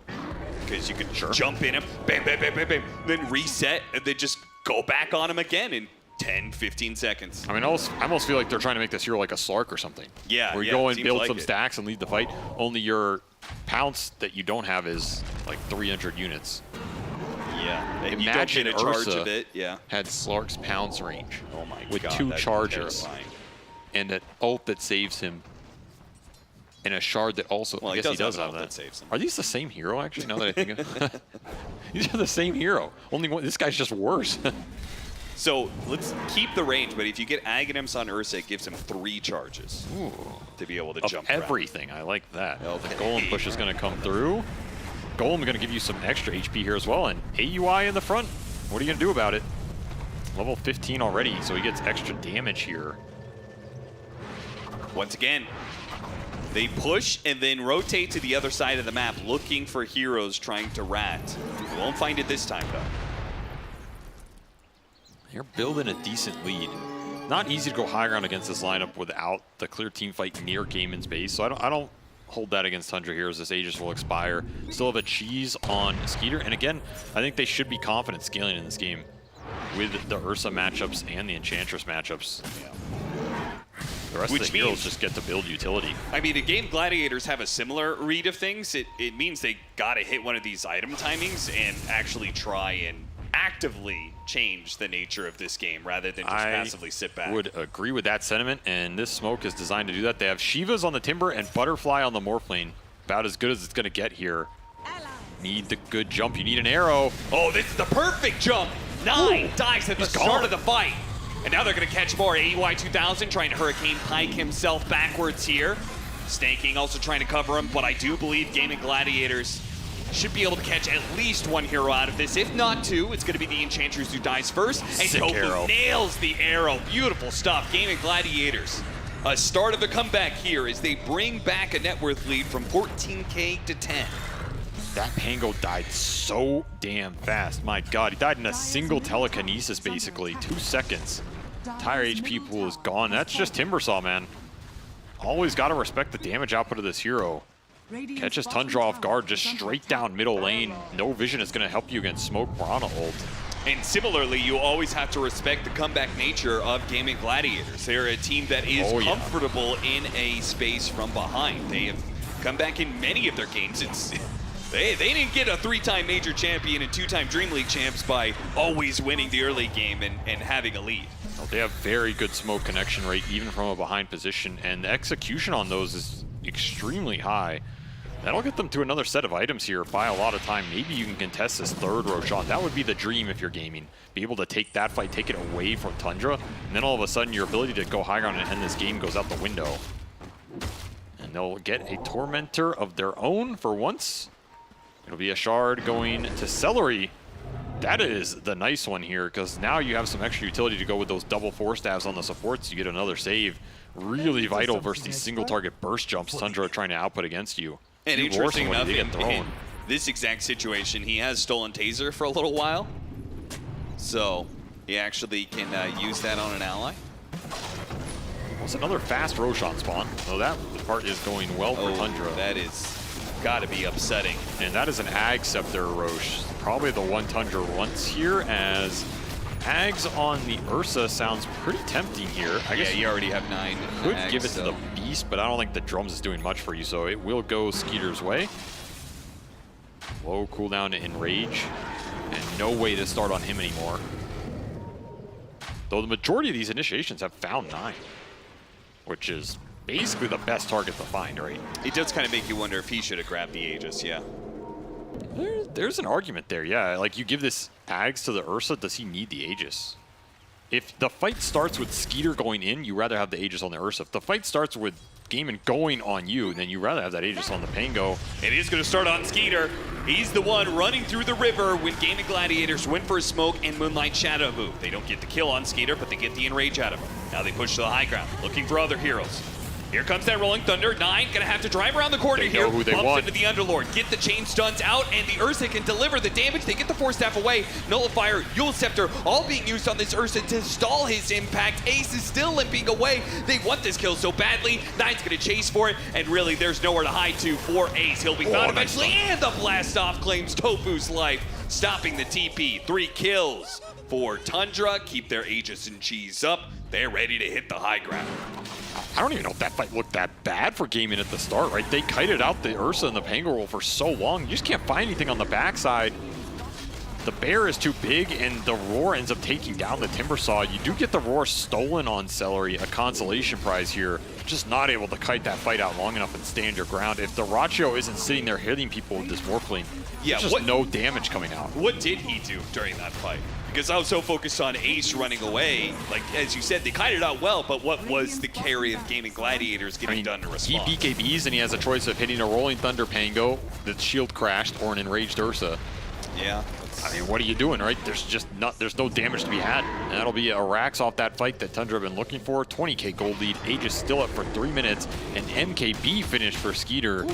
Because you can jump in him, bam, bam, bam, bam, bam, then reset, and then just go back on him again in 10, 15 seconds. I mean, I almost feel like they're trying to make this hero like a Slark or something. Yeah, Where you yeah, go and seems build like some it. stacks and lead the fight. Only your pounce that you don't have is like 300 units. Yeah, and Imagine you don't get a charge Ursa of it. Yeah. had Slark's pounce range. Oh my with God, 2 that'd be charges terrifying. and an ult that saves him. And a shard that also, Well, I he guess he does does have have an that. ult that saves him. Are these the same hero, actually, now that I think of it? These are the same hero. Only one, this guy's just worse. So let's keep the range, but if you get Aghanims on Ursa, it gives him 3 charges to be able to Of jump around. everything, I like that. Okay. The Golem push is going to come through. Golem going to give you some extra HP here as well, and AUI in the front. What are you going to do about it? Level 15 already, so he gets extra damage here. Once again, they push and then rotate to the other side of the map, looking for heroes trying to rat. They won't find it this time, though. You're building a decent lead. Not easy to go high ground against this lineup without the clear team fight near Gaimin's base, so I don't hold that against Tundra here as this Aegis will expire. Still have a cheese on Skeeter, and again, I think they should be confident scaling in this game with the Ursa matchups and the Enchantress matchups. The rest of the heroes just get to build utility. I mean, the game Gladiators have a similar read of things. It means they got to hit one of these item timings and actually try and actively change the nature of this game rather than just passively sit back. I would agree with that sentiment, and this smoke is designed to do that. They have Shivas on the Timber and Butterfly on the Morphling. About as good as it's going to get here. Need the good jump. You need an arrow. Oh, this is the perfect jump. 9 dies at the start of the fight. And now they're going to catch more. AUI 2000 trying to Hurricane Pike himself backwards here. Snaking also trying to cover him, but I do believe Gaimin Gladiators should be able to catch at least 1 hero out of this. If not 2, it's going to be the Enchantress who dies first. And Sick Tofu arrow. nails the arrow. Beautiful stuff. Gaimin Gladiators. A start of the comeback here as they bring back a net worth lead from 14K to 10. That Pango died so damn fast. My God, he died in a single telekinesis, basically. 2 seconds. Entire HP pool is gone. That's just Timbersaw, man. Always got to respect the damage output of this hero. Catches Tundra off guard, just straight down middle lane. No vision is going to help you against Smoke Piranha ult. And similarly, you always have to respect the comeback nature of Gaimin Gladiators. They're a team that is comfortable in a space from behind. They have come back in many of their games. They didn't get a 3-time major champion and 2-time Dream League champs by always winning the early game and having a lead. They have very good smoke connection rate, even from a behind position, and the execution on those is extremely high. That'll get them to another set of items here by a lot of time. Maybe you can contest this 3rd Roshan. That would be the dream if you're gaming. Be able to take that fight, take it away from Tundra, and then all of a sudden your ability to go high ground and end this game goes out the window. And they'll get a Tormentor of their own for once. It'll be a shard going to Celery. That is the nice one here, because now you have some extra utility to go with those double 4-stabs on the supports. You get another save. Really vital versus these single target burst jumps Tundra are trying to output against you. And You war interesting someone, enough, they get thrown. in this exact situation, he has stolen Taser for a little while. So he actually can use that on an ally. It's another fast Roshan spawn. So that part is going well for Tundra. That is got to be upsetting. And that is an Ag Scepter Roche. Probably the one Tundra wants here, as Ags on the Ursa sounds pretty tempting here. I guess you already have 9. Could Ags, give it to the Beast, but I don't think the drums is doing much for you, so it will go Skeeter's way. Low cooldown to Enrage, and no way to start on him anymore. Though the majority of these initiations have found 9, which is basically the best target to find, right? It does kind of make you wonder if he should have grabbed the Aegis, yeah. There's an argument there, yeah. Like, you give this Ags to the Ursa, does he need the Aegis? If the fight starts with Skeeter going in, you rather have the Aegis on the Ursa. If the fight starts with Gaimin going on you, then you rather have that Aegis on the Pango. It is going to start on Skeeter. He's the one running through the river when Gaimin Gladiators win for a smoke and Moonlight Shadow move. They don't get the kill on Skeeter, but they get the Enrage out of him. Now they push to the high ground, looking for other heroes. Here comes that Rolling Thunder. 9 gonna have to drive around the corner They here. know who they Bumps want. into the Underlord. Get the chain stuns out, and the Ursa can deliver the damage. They get the Force Staff away. Nullifier, Yule Scepter, all being used on this Ursa to stall his impact. Ace is still limping away. They want this kill so badly. 9's gonna chase for it, and really there's nowhere to hide to for Ace. He'll be found eventually, and the blast off claims Tofu's life, stopping the TP. 3 kills for Tundra. Keep their Aegis and Cheese up. They're ready to hit the high ground. I don't even know if that fight looked that bad for Gaimin at the start, right? They kited out the Ursa and the Pango roll for so long. You just can't find anything on the backside. The bear is too big, and the Roar ends up taking down the Timbersaw. You do get the Roar stolen on Celery, a consolation prize here. Just not able to kite that fight out long enough and stand your ground. If the Ratio isn't sitting there hitting people with this Morphling, Yeah, there's just no damage coming out. What did he do during that fight? Because I was so focused on Ace running away. Like, as you said, they kited out well, but what was the carry of Gaimin Gladiators getting done to respond? He BKBs, and he has a choice of hitting a Rolling Thunder Pango that's shield crashed or an Enraged Ursa. Yeah. I mean, what are you doing, right? There's no damage to be had. And that'll be a Rax off that fight that Tundra have been looking for. 20k gold lead. Aegis still up for 3 minutes. And MKB finish for Skeeter.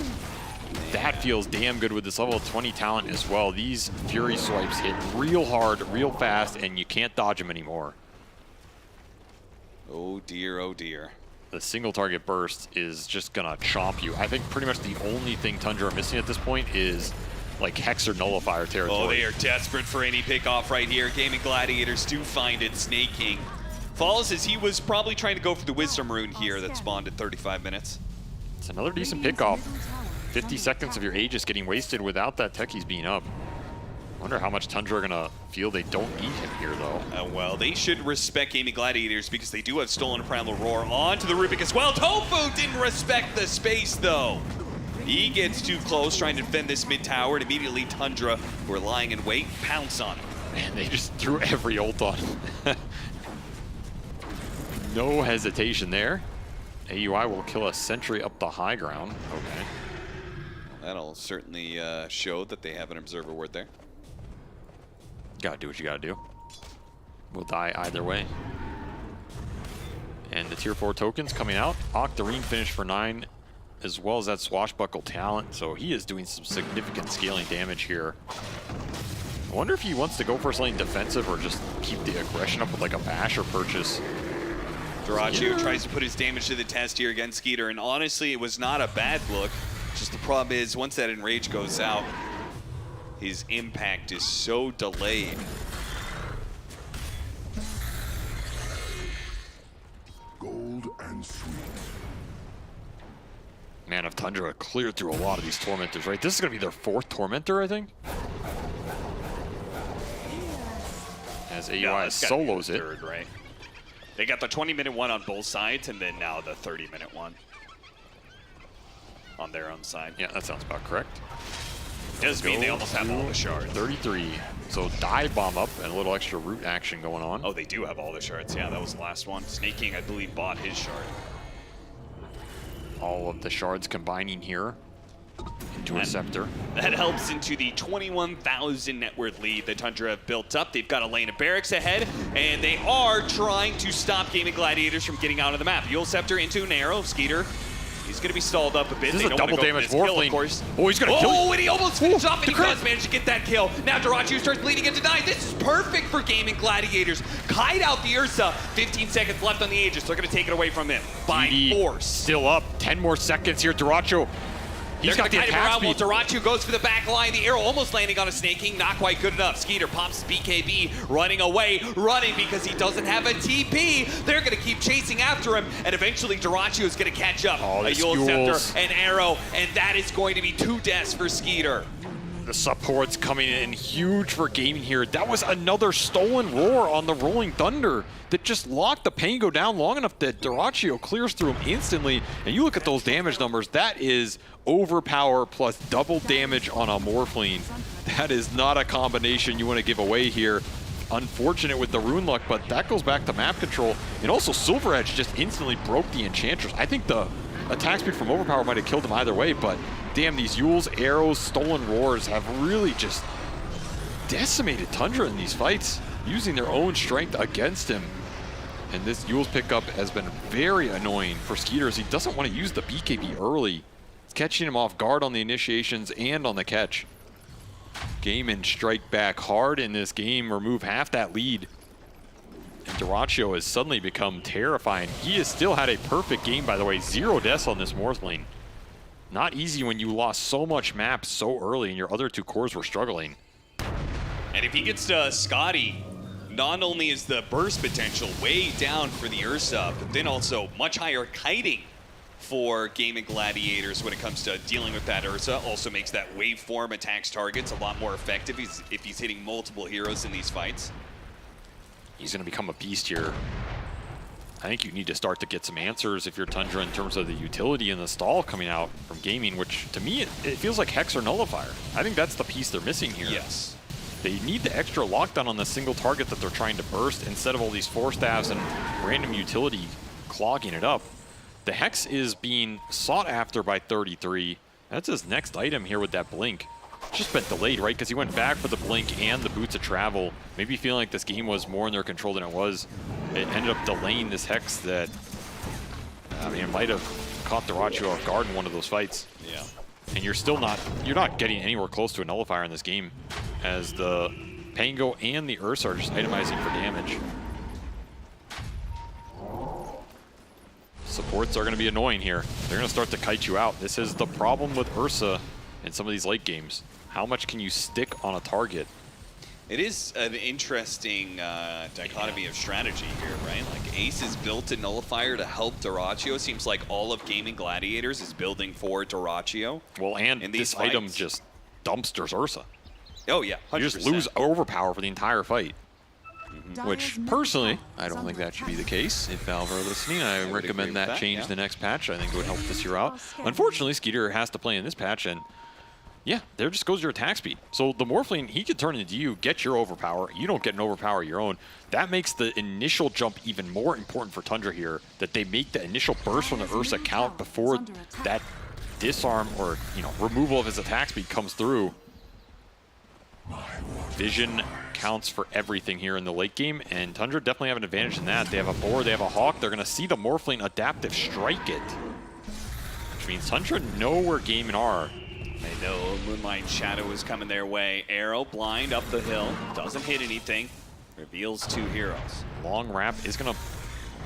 That feels damn good with this level of 20 talent as well. These Fury swipes hit real hard, real fast, and you can't dodge them anymore. Oh dear, oh dear. The single target burst is just gonna chomp you. I think pretty much the only thing Tundra are missing at this point is like Hex or Nullifier territory. Oh, they are desperate for any pickoff right here. Gaimin Gladiators do find it. Snake King falls as he was probably trying to go for the Wisdom Rune here that spawned at 35 minutes. It's another decent pickoff. 50 seconds of your Aegis getting wasted without that Techies being up. Wonder how much Tundra are gonna feel they don't need him here, though. Well, they should respect Gaimin Gladiators because they do have stolen Primal Roar onto the Rubik as well. Tofu didn't respect the space, though. He gets too close, trying to defend this mid tower, and immediately Tundra, who are lying in wait, pounce on him. Man, they just threw every ult on him. No hesitation there. AUI will kill a sentry up the high ground. Okay. That'll certainly show that they have an observer ward there. Gotta do what you gotta do. We'll die either way. And the tier 4 tokens coming out. Octarine finished for 9, as well as that swashbuckle talent. So he is doing some significant scaling damage here. I wonder if he wants to go for something defensive or just keep the aggression up with like a Basher purchase. Duracio tries to put his damage to the test here against Skeeter, and honestly, it was not a bad look. Just the problem is, once that Enrage goes out, his impact is so delayed. Gold and sweet. Man of Tundra cleared through a lot of these Tormentors, right? This is going to be their 4th Tormentor, I think. As AUI solos it. Third, right? They got the 20-minute one on both sides, and then now the 30-minute one on their own side. Yeah, that sounds about correct. Does mean they almost have all the shards. 33. So dive bomb up and a little extra root action going on. Oh, they do have all the shards. Yeah, that was the last one. Snake King, I believe, bought his shard. All of the shards combining here into a scepter. That helps into the 21,000 net worth lead that Tundra have built up. They've got a lane of barracks ahead, and they are trying to stop Gaimin Gladiators from getting out of the map. Yule Scepter into an arrow. Skeeter, he's going to be stalled up a bit. This they is a don't double wanna go damage for this kill, Morphling. of course. Oh, he's going to kill Oh, and he almost finished off, and he crit. does manage to get that kill. Now Duracio starts bleeding into 9. This is perfect for Gaimin Gladiators. Kite out the Ursa. 15 seconds left on the Aegis. They're going to take it away from him by force. Still up. 10 more seconds here. Duracio They're got going the to kite him attack around speed. while Dirachu goes for the back line. The arrow almost landing on a Snake King. Not quite good enough. Skeeter pops BKB, running away, running because he doesn't have a TP. They're going to keep chasing after him, and eventually Dirachu is going to catch up. Oh, A the Yule Skules. Scepter, an arrow, and that is going to be 2 deaths for Skeeter. The support's coming in huge for Gaimin here. That was another stolen roar on the Rolling Thunder that just locked the Pango down long enough that Diracio clears through him instantly. And you look at those damage numbers, that is overpower plus double damage on a Morphling. That is not a combination you want to give away here. Unfortunate with the rune luck, but that goes back to map control. And also Silver Edge just instantly broke the Enchantress. I think the attack speed from overpower might have killed him either way, but damn, these Yules, arrows, stolen roars have really just decimated Tundra in these fights, using their own strength against him. And this Yules pickup has been very annoying for Skeeter as he doesn't want to use the BKB early. It's catching him off guard on the initiations and on the catch. Gaimin strike back hard in this game, remove half that lead. And Diracio has suddenly become terrifying. He has still had a perfect game, by the way. 0 deaths on this Morphling. Not easy when you lost so much map so early and your other 2 cores were struggling. And if he gets to Scotty, not only is the burst potential way down for the Ursa, but then also much higher kiting for Gaimin Gladiators when it comes to dealing with that Ursa. Also makes that waveform attacks targets a lot more effective if he's hitting multiple heroes in these fights. He's going to become a beast here. I think you need to start to get some answers if you're Tundra in terms of the utility and the stall coming out from Gaimin, which to me, it feels like Hex or Nullifier. I think that's the piece they're missing here. Yes. They need the extra lockdown on the single target that they're trying to burst instead of all these 4 staffs and random utility clogging it up. The Hex is being sought after by 33. That's his next item here with that Blink. Just been delayed, right? Because he went back for the Blink and the Boots of Travel. Maybe feeling like this game was more in their control than it was. It ended up delaying this Hex that, I mean, it might have caught Diracio off guard in one of those fights. Yeah. And you're still not getting anywhere close to a Nullifier in this game, as the Pango and the Ursa are just itemizing for damage. Supports are going to be annoying here. They're going to start to kite you out. This is the problem with Ursa in some of these late games. How much can you stick on a target? It is an interesting dichotomy of strategy here, right? Like Ace is built to Nullifier to help Diracio. Seems like all of Gaimin Gladiators is building for Diracio. Well, and in this these item fights. just dumpsters Ursa. Oh yeah, 100%. You just lose overpower for the entire fight. Which, personally, I don't think that should be the case. If Valve are listening, I would agree recommend with that that, change yeah. the next patch. I think it would help this year out. Unfortunately, Skeeter has to play in this patch, and yeah, there just goes your attack speed. So the Morphling, he could turn into you, get your overpower. You don't get an overpower of your own. That makes the initial jump even more important for Tundra here, that they make the initial burst from the Ursa count before that disarm or, you know, removal of his attack speed comes through. Vision counts for everything here in the late game, and Tundra definitely have an advantage in that. They have a boar, they have a hawk. They're going to see the Morphling adaptive strike it, which means Tundra know where Gaimin are. I know Moonlight Shadow is coming their way. Arrow blind up the hill, doesn't hit anything. Reveals 2 heroes. Long wrap is going to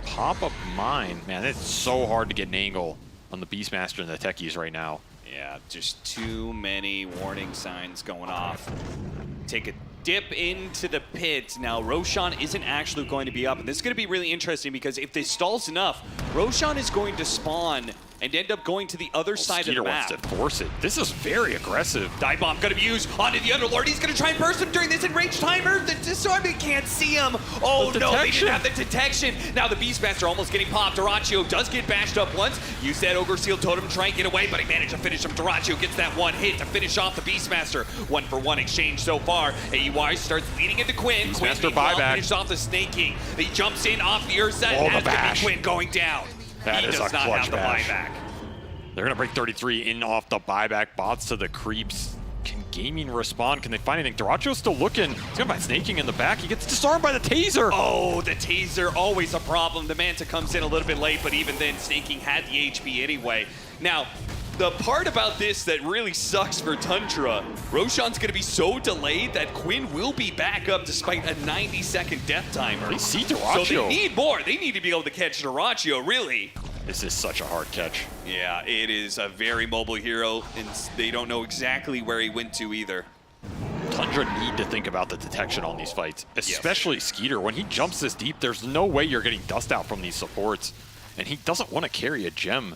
pop up mine. Man, it's so hard to get an angle on the Beastmaster and the techies right now. Yeah, just too many warning signs going off. Take a dip into the pit. Now, Roshan isn't actually going to be up, and this is going to be really interesting because if this stalls enough, Roshan is going to spawn and end up going to the other side of the map. Wants to force it. This is very aggressive. Dive bomb going to be used onto the Underlord. He's going to try and burst him during this enraged timer. The disarmament can't see him. Oh no, they didn't have the detection. Now the Beastmaster almost getting popped. Diracio does get bashed up once. Use that Ogre Seal Totem to try and get away, but he managed to finish him. Diracio gets that one hit to finish off the Beastmaster. 1-for-1 exchange so far. AUI starts leading into Quinn. Beastmaster Quinn buyback. finishes off the Snake King. He jumps in off the Ursa. Oh, and the that's bash. Quinn going down. That he is does a not clutch have the bash. buyback. They're going to break 33 in off the buyback. Bots to the creeps. Can Gaimin respond? Can they find anything? Diracio's still looking. He's going to find Snake King in the back. He gets disarmed by the taser. Oh, the taser, always a problem. The Manta comes in a little bit late, but even then, Snake King had the HP anyway. Now, the part about this that really sucks for Tundra, Roshan's going to be so delayed that Quinn will be back up despite a 90-second death timer. They see Diracio. So they need more. They need to be able to catch Diracio, really. This is such a hard catch. Yeah, it is a very mobile hero, and they don't know exactly where he went to either. Tundra need to think about the detection on these fights, especially Skeeter. When he jumps this deep, there's no way you're getting dust out from these supports, and he doesn't want to carry a gem.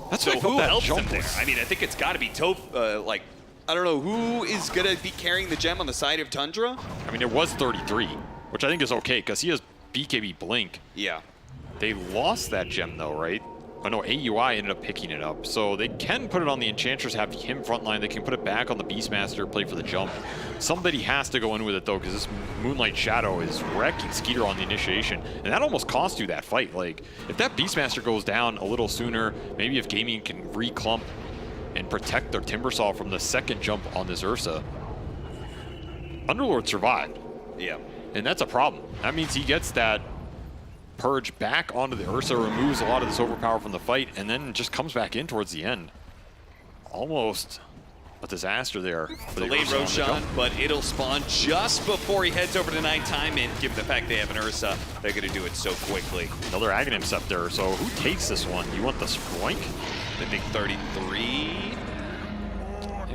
That's So why I felt who that helps him jump there? was- I mean, I think it's got to be Toph. Like, I don't know who is gonna be carrying the gem on the side of Tundra. I mean, it was 33, which I think is okay because he has BKB Blink. Yeah. They lost that gem though, right? Oh no, AUI ended up picking it up. So they can put it on the Enchantress, have him frontline. They can put it back on the Beastmaster, play for the jump. Somebody has to go in with it though, because this Moonlight Shadow is wrecking Skeeter on the initiation. And that almost cost you that fight. Like, if that Beastmaster goes down a little sooner, maybe if Gaimin can re-clump and protect their Timbersaw from the second jump on this Ursa. Underlord survived. Yeah. And that's a problem. That means he gets that Purge back onto the Ursa, removes a lot of this overpower from the fight, and then just comes back in towards the end. Almost a disaster there. For the Delayed Ursa on the Roshan, jump. but it'll spawn just before he heads over to nighttime, and given the fact they have an Ursa, they're going to do it so quickly. Another Aghanim Scepter. So who takes this one? You want the Sproink? I think 33.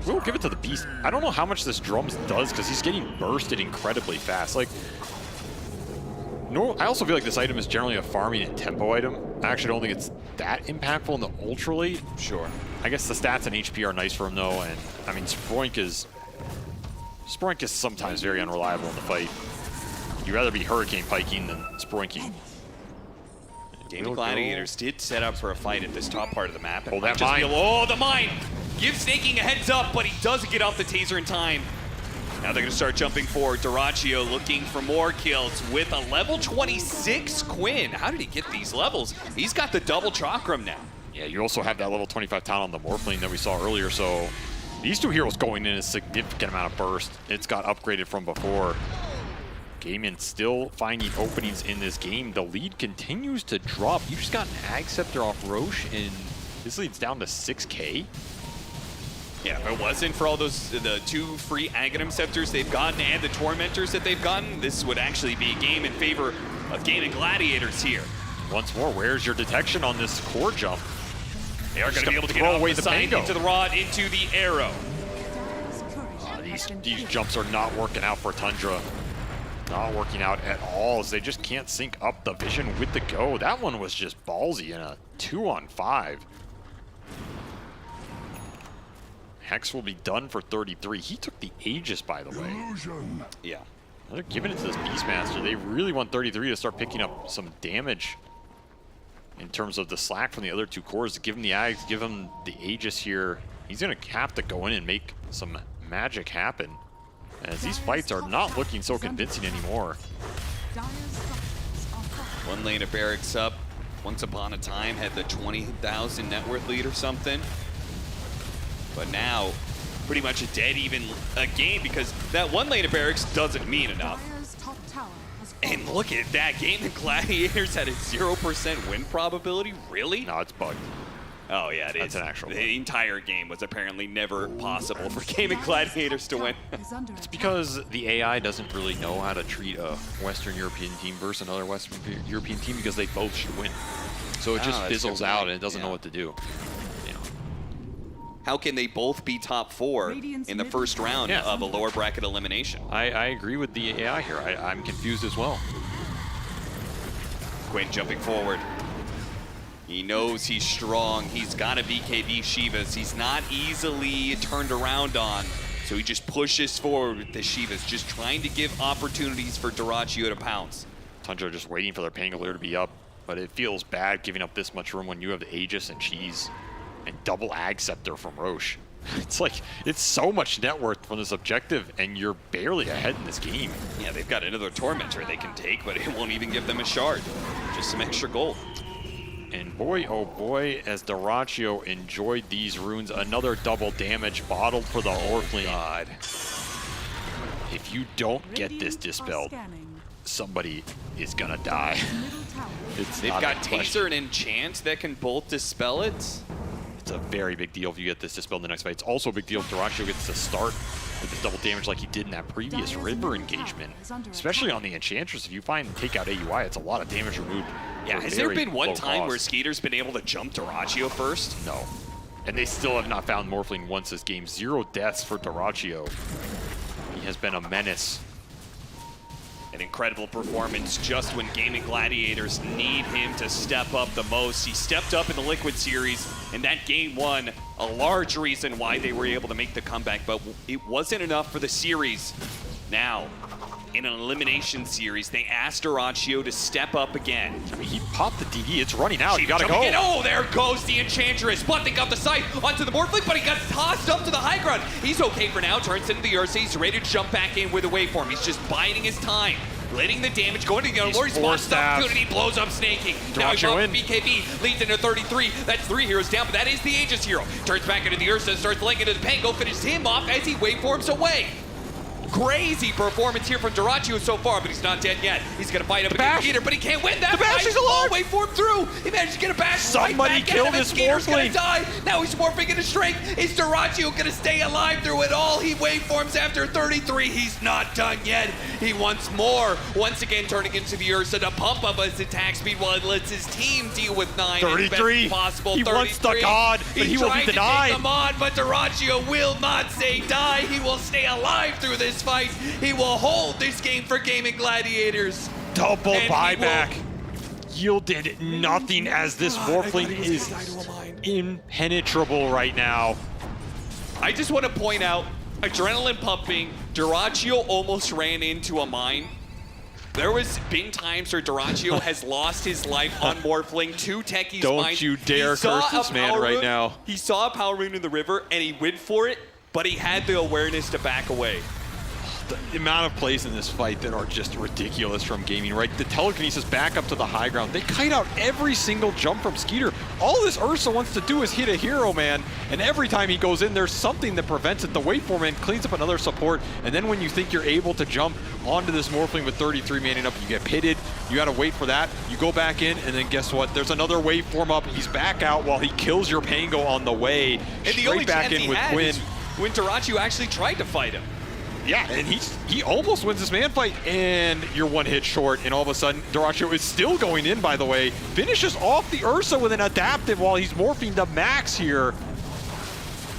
We'll give it to the Beast. I don't know how much this Drums does because he's getting bursted incredibly fast. Like, no, I also feel like this item is generally a farming and tempo item. I actually don't think it's that impactful in the Ultra Late. Sure. I guess the stats and HP are nice for him though, and I mean Sproink is sometimes very unreliable in the fight. You'd rather be Hurricane Piking than Sproinking. Gaimin Gladiators did set up for a fight at this top part of the map. Oh, that Just mine. oh, the mine! Gives Snaking a heads up, but he doesn't get off the taser in time. Now they're going to start jumping forward. Duraccio looking for more kills with a level 26 Quinn. How did he get these levels? He's got the double Chakram now. Yeah, you also have that level 25 talent on the Morphling that we saw earlier, so these two heroes going in a significant amount of burst. It's got upgraded from before. Gaimin still finding openings in this game. The lead continues to drop. You just got an Ag Scepter off Roche, and this lead's down to 6K. Yeah, if it wasn't for all those, the 2 free Aghanim Scepters they've gotten and the Tormentors that they've gotten, this would actually be a game in favor of Gaimin Gladiators here. Once more, where's your detection on this core jump? They are going Just to be able to get throw off away the the side, Pango. into the rod, into the arrow. These jumps are not working out for Tundra. Not working out at all, as they just can't sync up the vision with the go. That one was just ballsy in a 2-on-5. Hex will be done for 33. He took the Aegis, by the way. Yeah. They're giving it to this Beastmaster. They really want 33 to start picking up some damage in terms of the slack from the other 2 cores. To give him the Ags, give him the Aegis here. He's going to have to go in and make some magic happen, as these fights are not looking so convincing anymore. One lane of barracks up. Once upon a time had the 20,000 net worth lead or something. But now, pretty much a dead even a game, because that one lane of barracks doesn't mean enough. And look at that, Gaimin Gladiators had a 0% win probability, really? No, it's bugged. Oh yeah, it is. That's an actual bug. The entire game was apparently never possible for Gaimin Gladiators to win. It's because the AI doesn't really know how to treat a Western European team versus another Western European team, because they both should win. So it just that's fizzles good out point. and it doesn't know what to do. How can they both be top 4 in the first round of a lower bracket elimination? I agree with the AI here. I'm confused as well. Quinn jumping forward. He knows he's strong. He's got a BKB Shivas. He's not easily turned around on. So he just pushes forward with the Shivas, just trying to give opportunities for Duraccio to pounce. Tundra just waiting for their Pangolier to be up, but it feels bad giving up this much room when you have the Aegis and Cheese and double Ag Scepter from Roche. It's like, it's so much net worth from this objective, and you're barely ahead in this game. Yeah, they've got another Tormentor they can take, but it won't even give them a shard. Just some extra gold. And boy, oh boy, as Duraccio enjoyed these runes, another double damage bottled for the Orphan. God. If you don't get this dispelled, somebody is gonna die. They've got Taser and Enchant that can both dispel it. It's a very big deal if you get this dispelled in the next fight. It's also a big deal if Dyrachyo gets to start with this double damage like he did in that previous River engagement. Especially on the Enchantress, if you find take out AUI, it's a lot of damage removed. Yeah, has there been one time where Skeeter's been able to jump Dyrachyo first? No. And they still have not found Morphling once this game. 0 deaths for Dyrachyo. He has been a menace. An incredible performance just when Gaimin Gladiators need him to step up the most. He stepped up in the Liquid series, and that game one, a large reason why they were able to make the comeback, but it wasn't enough for the series. Now, in an elimination series, they asked Dyrachyo to step up again. I mean, he popped the DD, it's running out, you gotta go. Oh, there goes the Enchantress, butting up the side onto the Morphling, but he got tossed up to the high ground. He's okay for now, turns into the Ursa, he's ready to jump back in with a waveform. He's just biding his time, letting the damage go into the Lord. He spots the opportunity, blows up Snaking. Now he drops BKB, leads into 33. That's 3 heroes down, but that is the Aegis hero. Turns back into the Ursa, starts laying into the Pango, finishes him off as he waveforms away. Crazy performance here from Dyrachyo so far, but he's not dead yet. He's gonna fight up against Skeeter, but he can't win that fight. He's alive! Waveform through. He managed to get a bash. Somebody right back kill at him, this and Skeeter's gonna Morphling. die. Now he's morphing into strength. Is Dyrachyo gonna stay alive through it all? He waveforms after 33. He's not done yet. He wants more. Once again, turning into the Ursa to pump up his attack speed while he lets his team deal with 9 as 33. best possible. He wants the God, but he will be tried to denied. take them on, but Dyrachyo will not say die. He will stay alive through this fight. He will hold this game for Gaimin Gladiators. Double And he buyback. Yielded nothing as this Morphling is impenetrable right now. I just want to point out, adrenaline pumping, Dyrachyo almost ran into a mine. There was been times where Dyrachyo has lost his life on Morphling to Techie's Don't mine. you dare curse this man right now. He saw a power rune in the river and he went for it, but he had the awareness to back away. The amount of plays in this fight that are just ridiculous from Gaimin, right? The telekinesis back up to the high ground. They kite out every single jump from Skeeter. All this Ursa wants to do is hit a hero, man. And every time he goes in, there's something that prevents it. The waveform and cleans up another support. And then when you think you're able to jump onto this Morphling with 33 manning up, you get pitted. You gotta wait for that. You go back in, and then guess what? There's another waveform up. He's back out while he kills your Pango on the way. And the only Straight back chance in he with had Quinn. is when Dyrachyo actually tried to fight him. Yeah, and he almost wins this man fight, and you're 1 hit short, and all of a sudden, Dyrachyo is still going in, by the way. Finishes off the Ursa with an adaptive while he's morphing the max here.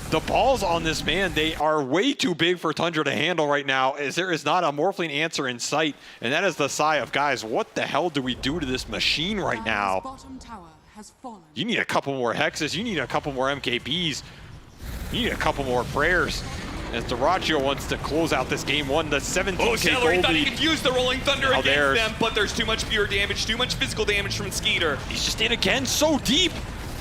The balls on this man, they are way too big for Tundra to handle right now, as there is not a Morphling answer in sight, and that is the sigh of, guys, what the hell do we do to this machine right now? You need a couple more hexes, you need a couple more MKBs, you need a couple more prayers. As Dyrachyo wants to close out this game one, the 17K Oh, Celery gold thought he lead. could use the Rolling Thunder Now against there's- them, but there's too much pure damage, too much physical damage from Skeeter. He's just in again, so deep.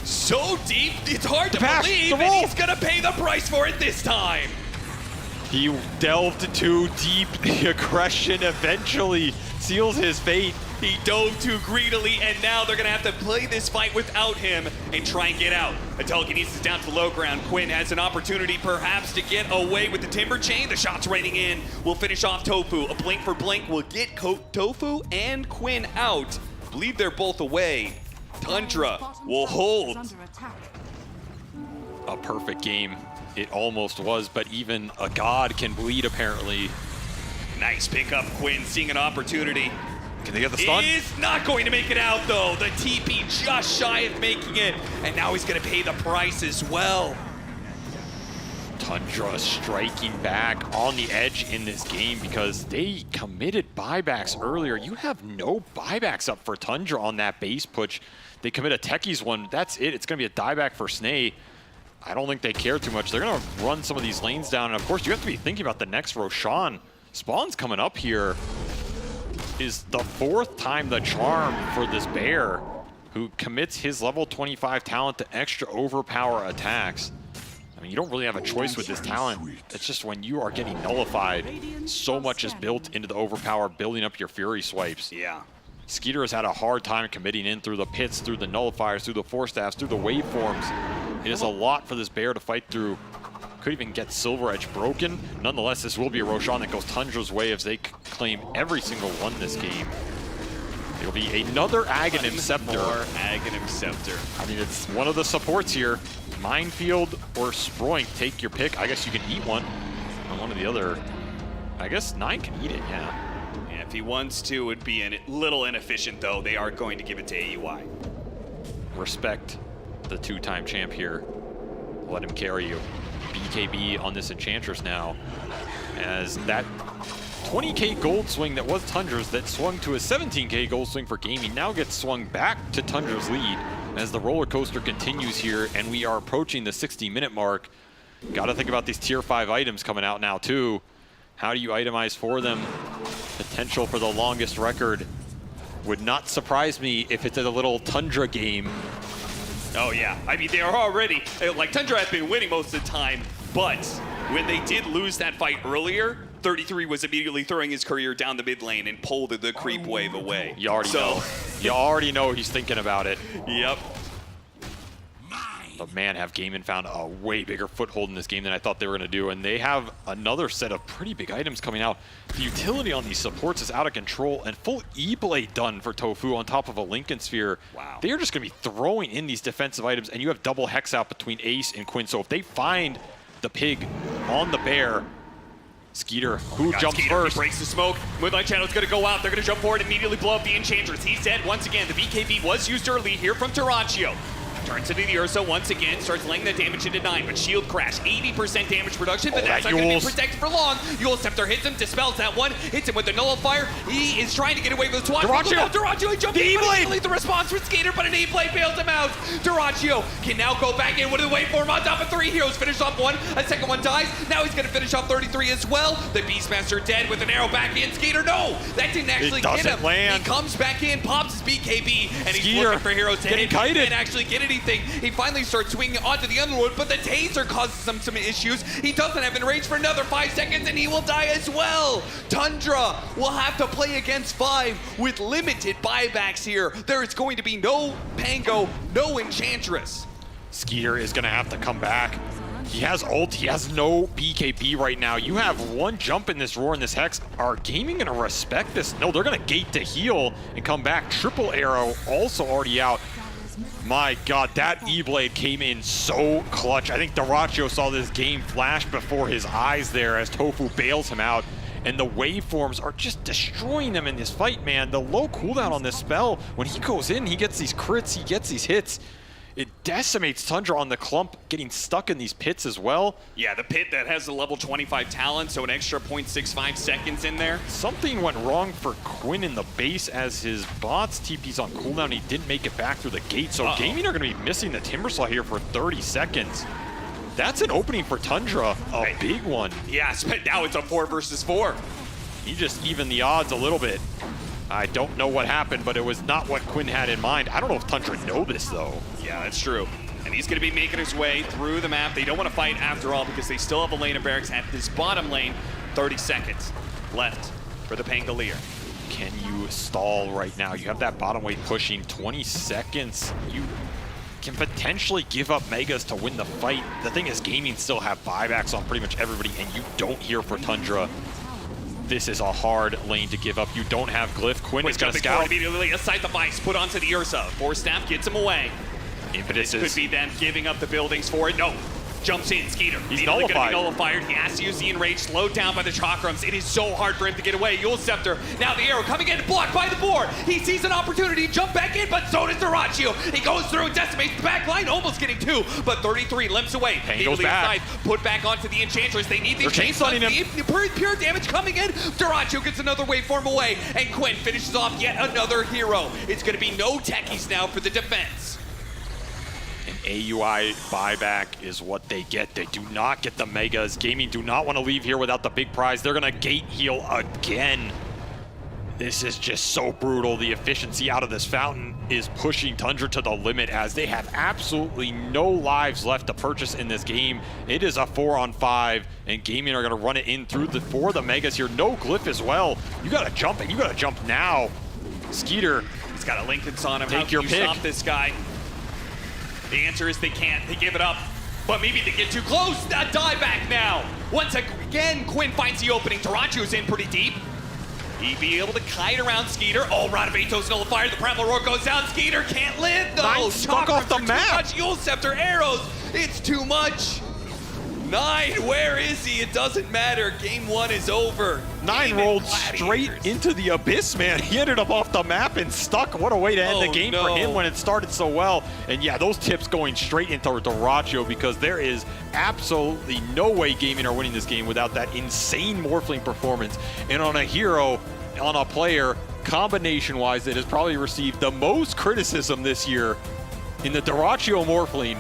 So deep, it's hard to pass, believe, the and roll. he's gonna pay the price for it this time. He delved too deep. The aggression eventually seals his fate. He dove too greedily, and now they're gonna have to play this fight without him and try and get out. A telekinesis down to the low ground. Quinn has an opportunity perhaps to get away with the Timber Chain. The shot's raining in. Will finish off Tofu. A blink for blink will get Tofu and Quinn out. Believe they're both away. Tundra will hold. A perfect game. It almost was, but even a god can bleed, apparently. Nice pickup, Quinn, seeing an opportunity. Can they get the stun? Is not going to make it out, though. The TP just shy of making it, and now he's going to pay the price as well. Tundra striking back on the edge in this game because they committed buybacks earlier. You have no buybacks up for Tundra on that base push. They commit a Techie's one. That's it. It's going to be a dieback for Snay. I don't think they care too much. They're going to run some of these lanes down. And of course, you have to be thinking about the next Roshan. Spawn's coming up here. Is the 4th time the charm for this bear who commits his level 25 talent to extra overpower attacks. I mean, you don't really have a choice with this talent. It's just when you are getting nullified, so much is built into the overpower, building up your Fury swipes. Yeah. Skeeter has had a hard time committing in through the pits, through the nullifiers, through the force staffs, through the waveforms. It is a lot for this bear to fight through. Could even get Silver Edge broken. Nonetheless, this will be a Roshan that goes Tundra's way as they claim every single one this game. It'll be another Aghanim Scepter. More Aghanim Scepter. I mean, it's one of the supports here. Minefield or Sproink, take your pick. I guess you can eat one. Or one of the other. I guess 9 can eat it, yeah. Yeah, if he wants to, it would be a little inefficient, though. They are going to give it to AUI. Respect the 2-time champ here. Let him carry you. BKB on this Enchantress now. As that 20k gold swing that was Tundra's that swung to a 17k gold swing for Gaimin now gets swung back to Tundra's lead as the roller coaster continues here, and we are approaching the 60-minute mark. Got to think about these tier 5 items coming out now too. How do you itemize for them? Potential for the longest record. Would not surprise me if it's a little Tundra game. Oh yeah, I mean, they are already, like, Tundra has been winning most of the time, but when they did lose that fight earlier, 33 was immediately throwing his career down the mid lane and pulled the creep wave away. You already know. You already know he's thinking about it. Yep. But man, have Gaimin found a way bigger foothold in this game than I thought they were going to do, and they have another set of pretty big items coming out. The utility on these supports is out of control, and full E-Blade done for Tofu on top of a Lincoln Sphere. Wow. They are just going to be throwing in these defensive items, and you have double Hex out between Ace and Quinn, so if they find the pig on the bear, Skeeter, who jumps Skeeter, first? He breaks the smoke. Moonlight Channel's gonna go out. They're gonna jump forward and immediately blow up the Enchantress. He's dead once again. The BKB was used early here from Terraccio. Turns into the Ursa once again, starts laying the damage into 9, but shield crash, 80% damage production, but that's not going to be protected for long. Yule Scepter hits him, dispels that one, hits him with the nullifier. He is trying to get away with the swat. Terraccio, he jumped in, but the response from Skater, but an E-Blade bails him out. Terraccio can now go back in. What do they wait for him? On top of 3 heroes, finish off one, a second one dies. Now he's going to finish off 33 as well. The Beastmaster dead with an arrow back in. Skater, no, that didn't actually get him. Land. He comes back in, pops his BKB, and he's Skeeter looking for heroes to hit. kited. He can't actually get anything. He finally starts swinging onto the Underlord, but the taser causes him some issues. He doesn't have enraged for another 5 seconds, and he will die as well. Tundra will have to play against 5 with limited buybacks here. There is going to be no Pango, no Enchantress. Skeeter is going to have to come back. He has ult, he has no BKB right now. You have one jump in this roar and this Hex. Are Gaimin going to respect this? No, they're going to gate to heal and come back. Triple arrow also already out. My God, that E-Blade came in so clutch. I think Terraccio saw this game flash before his eyes there as Tofu bails him out. And the waveforms are just destroying them in this fight, man. The low cooldown on this spell, when he goes in, he gets these crits, he gets these hits. It decimates Tundra on the clump, getting stuck in these pits as well. Yeah, the pit that has the level 25 talent, so an extra 0.65 seconds in there. Something went wrong for Quinn in the base as his bot's TP's on cooldown. He didn't make it back through the gate, so Gaimin are going to be missing the Timbersaw here for 30 seconds. That's an opening for Tundra, a big one. Yeah, but now it's a 4 versus 4. He just evened the odds a little bit. I don't know what happened, but it was not what Quinn had in mind. I don't know if Tundra know this, though. Yeah, that's true. And he's going to be making his way through the map. They don't want to fight after all because they still have a lane of barracks at this bottom lane. 30 seconds left for the Pangolier. Can you stall right now? You have that bottom wave pushing 20 seconds. You can potentially give up Megas to win the fight. The thing is, Gaimin still have buybacks on pretty much everybody, and you don't hear for Tundra. This is a hard lane to give up. You don't have Glyph. Quinn is going to scout. Immediately aside the vice, put onto the Ursa. Force Staff gets him away. Impetus could be them giving up the buildings for it. No. Jumps in, Skeeter. He's nullified. Nullified. He has to use the enrage, slowed down by the Chakrams. It is so hard for him to get away. Yule Scepter, now the arrow coming in, blocked by the board. He sees an opportunity to jump back in, but so does Terraccio. He goes through and decimates the back line, almost getting 2, but 33 limps away. Pain goes back. Put back onto the Enchantress. They need these chainsawing him. Pure damage coming in. Terraccio gets another waveform away, and Quinn finishes off yet another hero. It's going to be no techies now for the defense. An AUI buyback is what they get. They do not get the Megas. Gaimin do not want to leave here without the big prize. They're going to gate heal again. This is just so brutal. The efficiency out of this fountain is pushing Tundra to the limit as they have absolutely no lives left to purchase in this game. It is a 4-on-5, and Gaimin are going to run it in through for the Megas here. No Glyph as well. You got to jump, and you got to jump now. Skeeter. He's got a Lincoln's on him. Take How can your you pick. stop this guy? The answer is they can't. They give it up. But maybe they get too close. A die back now. Once again, Quinn finds the opening. Terraccio's in pretty deep. He'd be able to kite around Skeeter. Oh, Radovato's nullifier. The Primal Roar goes down. Skeeter can't live, though. Nine stuck off the map. Too much Yule Scepter arrows. It's too much. 9, where is he? It doesn't matter. Game 1 is over. 9 rolled straight into the abyss, man. He ended up off the map and stuck. What a way to end the game for him when it started so well. And yeah, those tips going straight into Dyrachyo, because there is absolutely no way Gaimin are winning this game without that insane Morphling performance. And on a hero, on a player, combination-wise, that has probably received the most criticism this year in the Dyrachyo Morphling.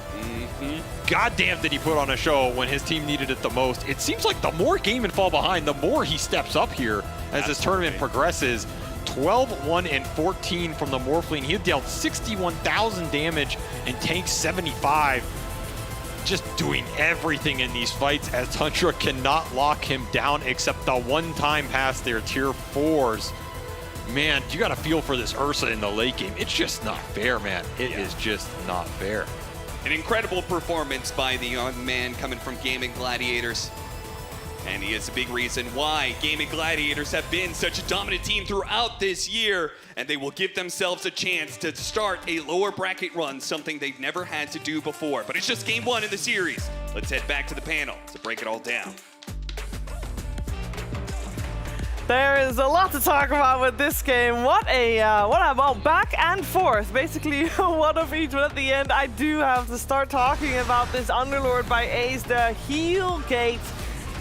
Goddamn did he put on a show when his team needed it the most. It seems like the more Gaimin fall behind, the more he steps up here as this tournament progresses. 12, 1, and 14 from the Morphling. He dealt 61,000 damage and tanked 75. Just doing everything in these fights as Tundra cannot lock him down except the one time past their tier 4s. Man, you got to feel for this Ursa in the late game. It's just not fair, man. It is just not fair. An incredible performance by the young man coming from Gaimin Gladiators. And he is a big reason why Gaimin Gladiators have been such a dominant team throughout this year. And they will give themselves a chance to start a lower bracket run, something they've never had to do before. But it's just game 1 in the series. Let's head back to the panel to break it all down. There is a lot to talk about with this game. What about back and forth? Basically, one of each, but at the end, I do have to start talking about this Underlord by Ace, the heal gate.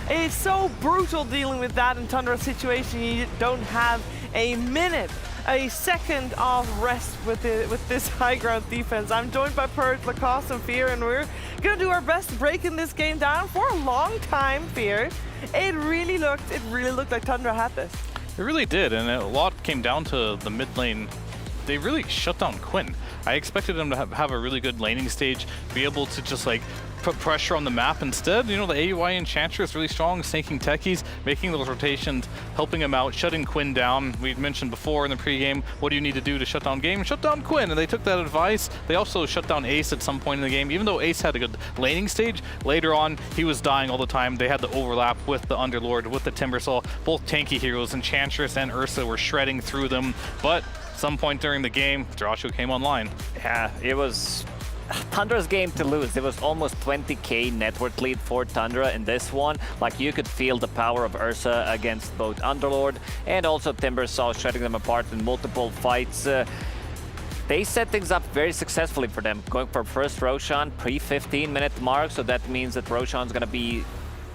It's so brutal dealing with that in Tundra's situation. You don't have a minute, a second of rest with this high ground defense. I'm joined by Purge, Lacoste, and Fear, and we're gonna do our best breaking this game down for a long time, Fear. It really looked like Tundra had this. It really did, and a lot came down to the mid lane. They really shut down Quinn. I expected him to have a really good laning stage, be able to just like put pressure on the map. Instead, you know, the AUI Enchantress really strong, snaking techies, making those rotations, helping him out, shutting Quinn down. We mentioned before in the pregame, what do you need to do to shut down game? Shut down Quinn, and they took that advice. They also shut down Ace at some point in the game. Even though Ace had a good laning stage, later on, he was dying all the time. They had the overlap with the Underlord, with the Timbersaw. Both tanky heroes, Enchantress and Ursa, were shredding through them. But some point during the game, Dyrachyo came online. Yeah, it was Tundra's game to lose. It was almost 20k net worth lead for Tundra in this one. Like, you could feel the power of Ursa against both Underlord and also Timbersaw, shredding them apart in multiple fights. They set things up very successfully for them, going for first Roshan pre-15-minute mark, so that means that Roshan's gonna be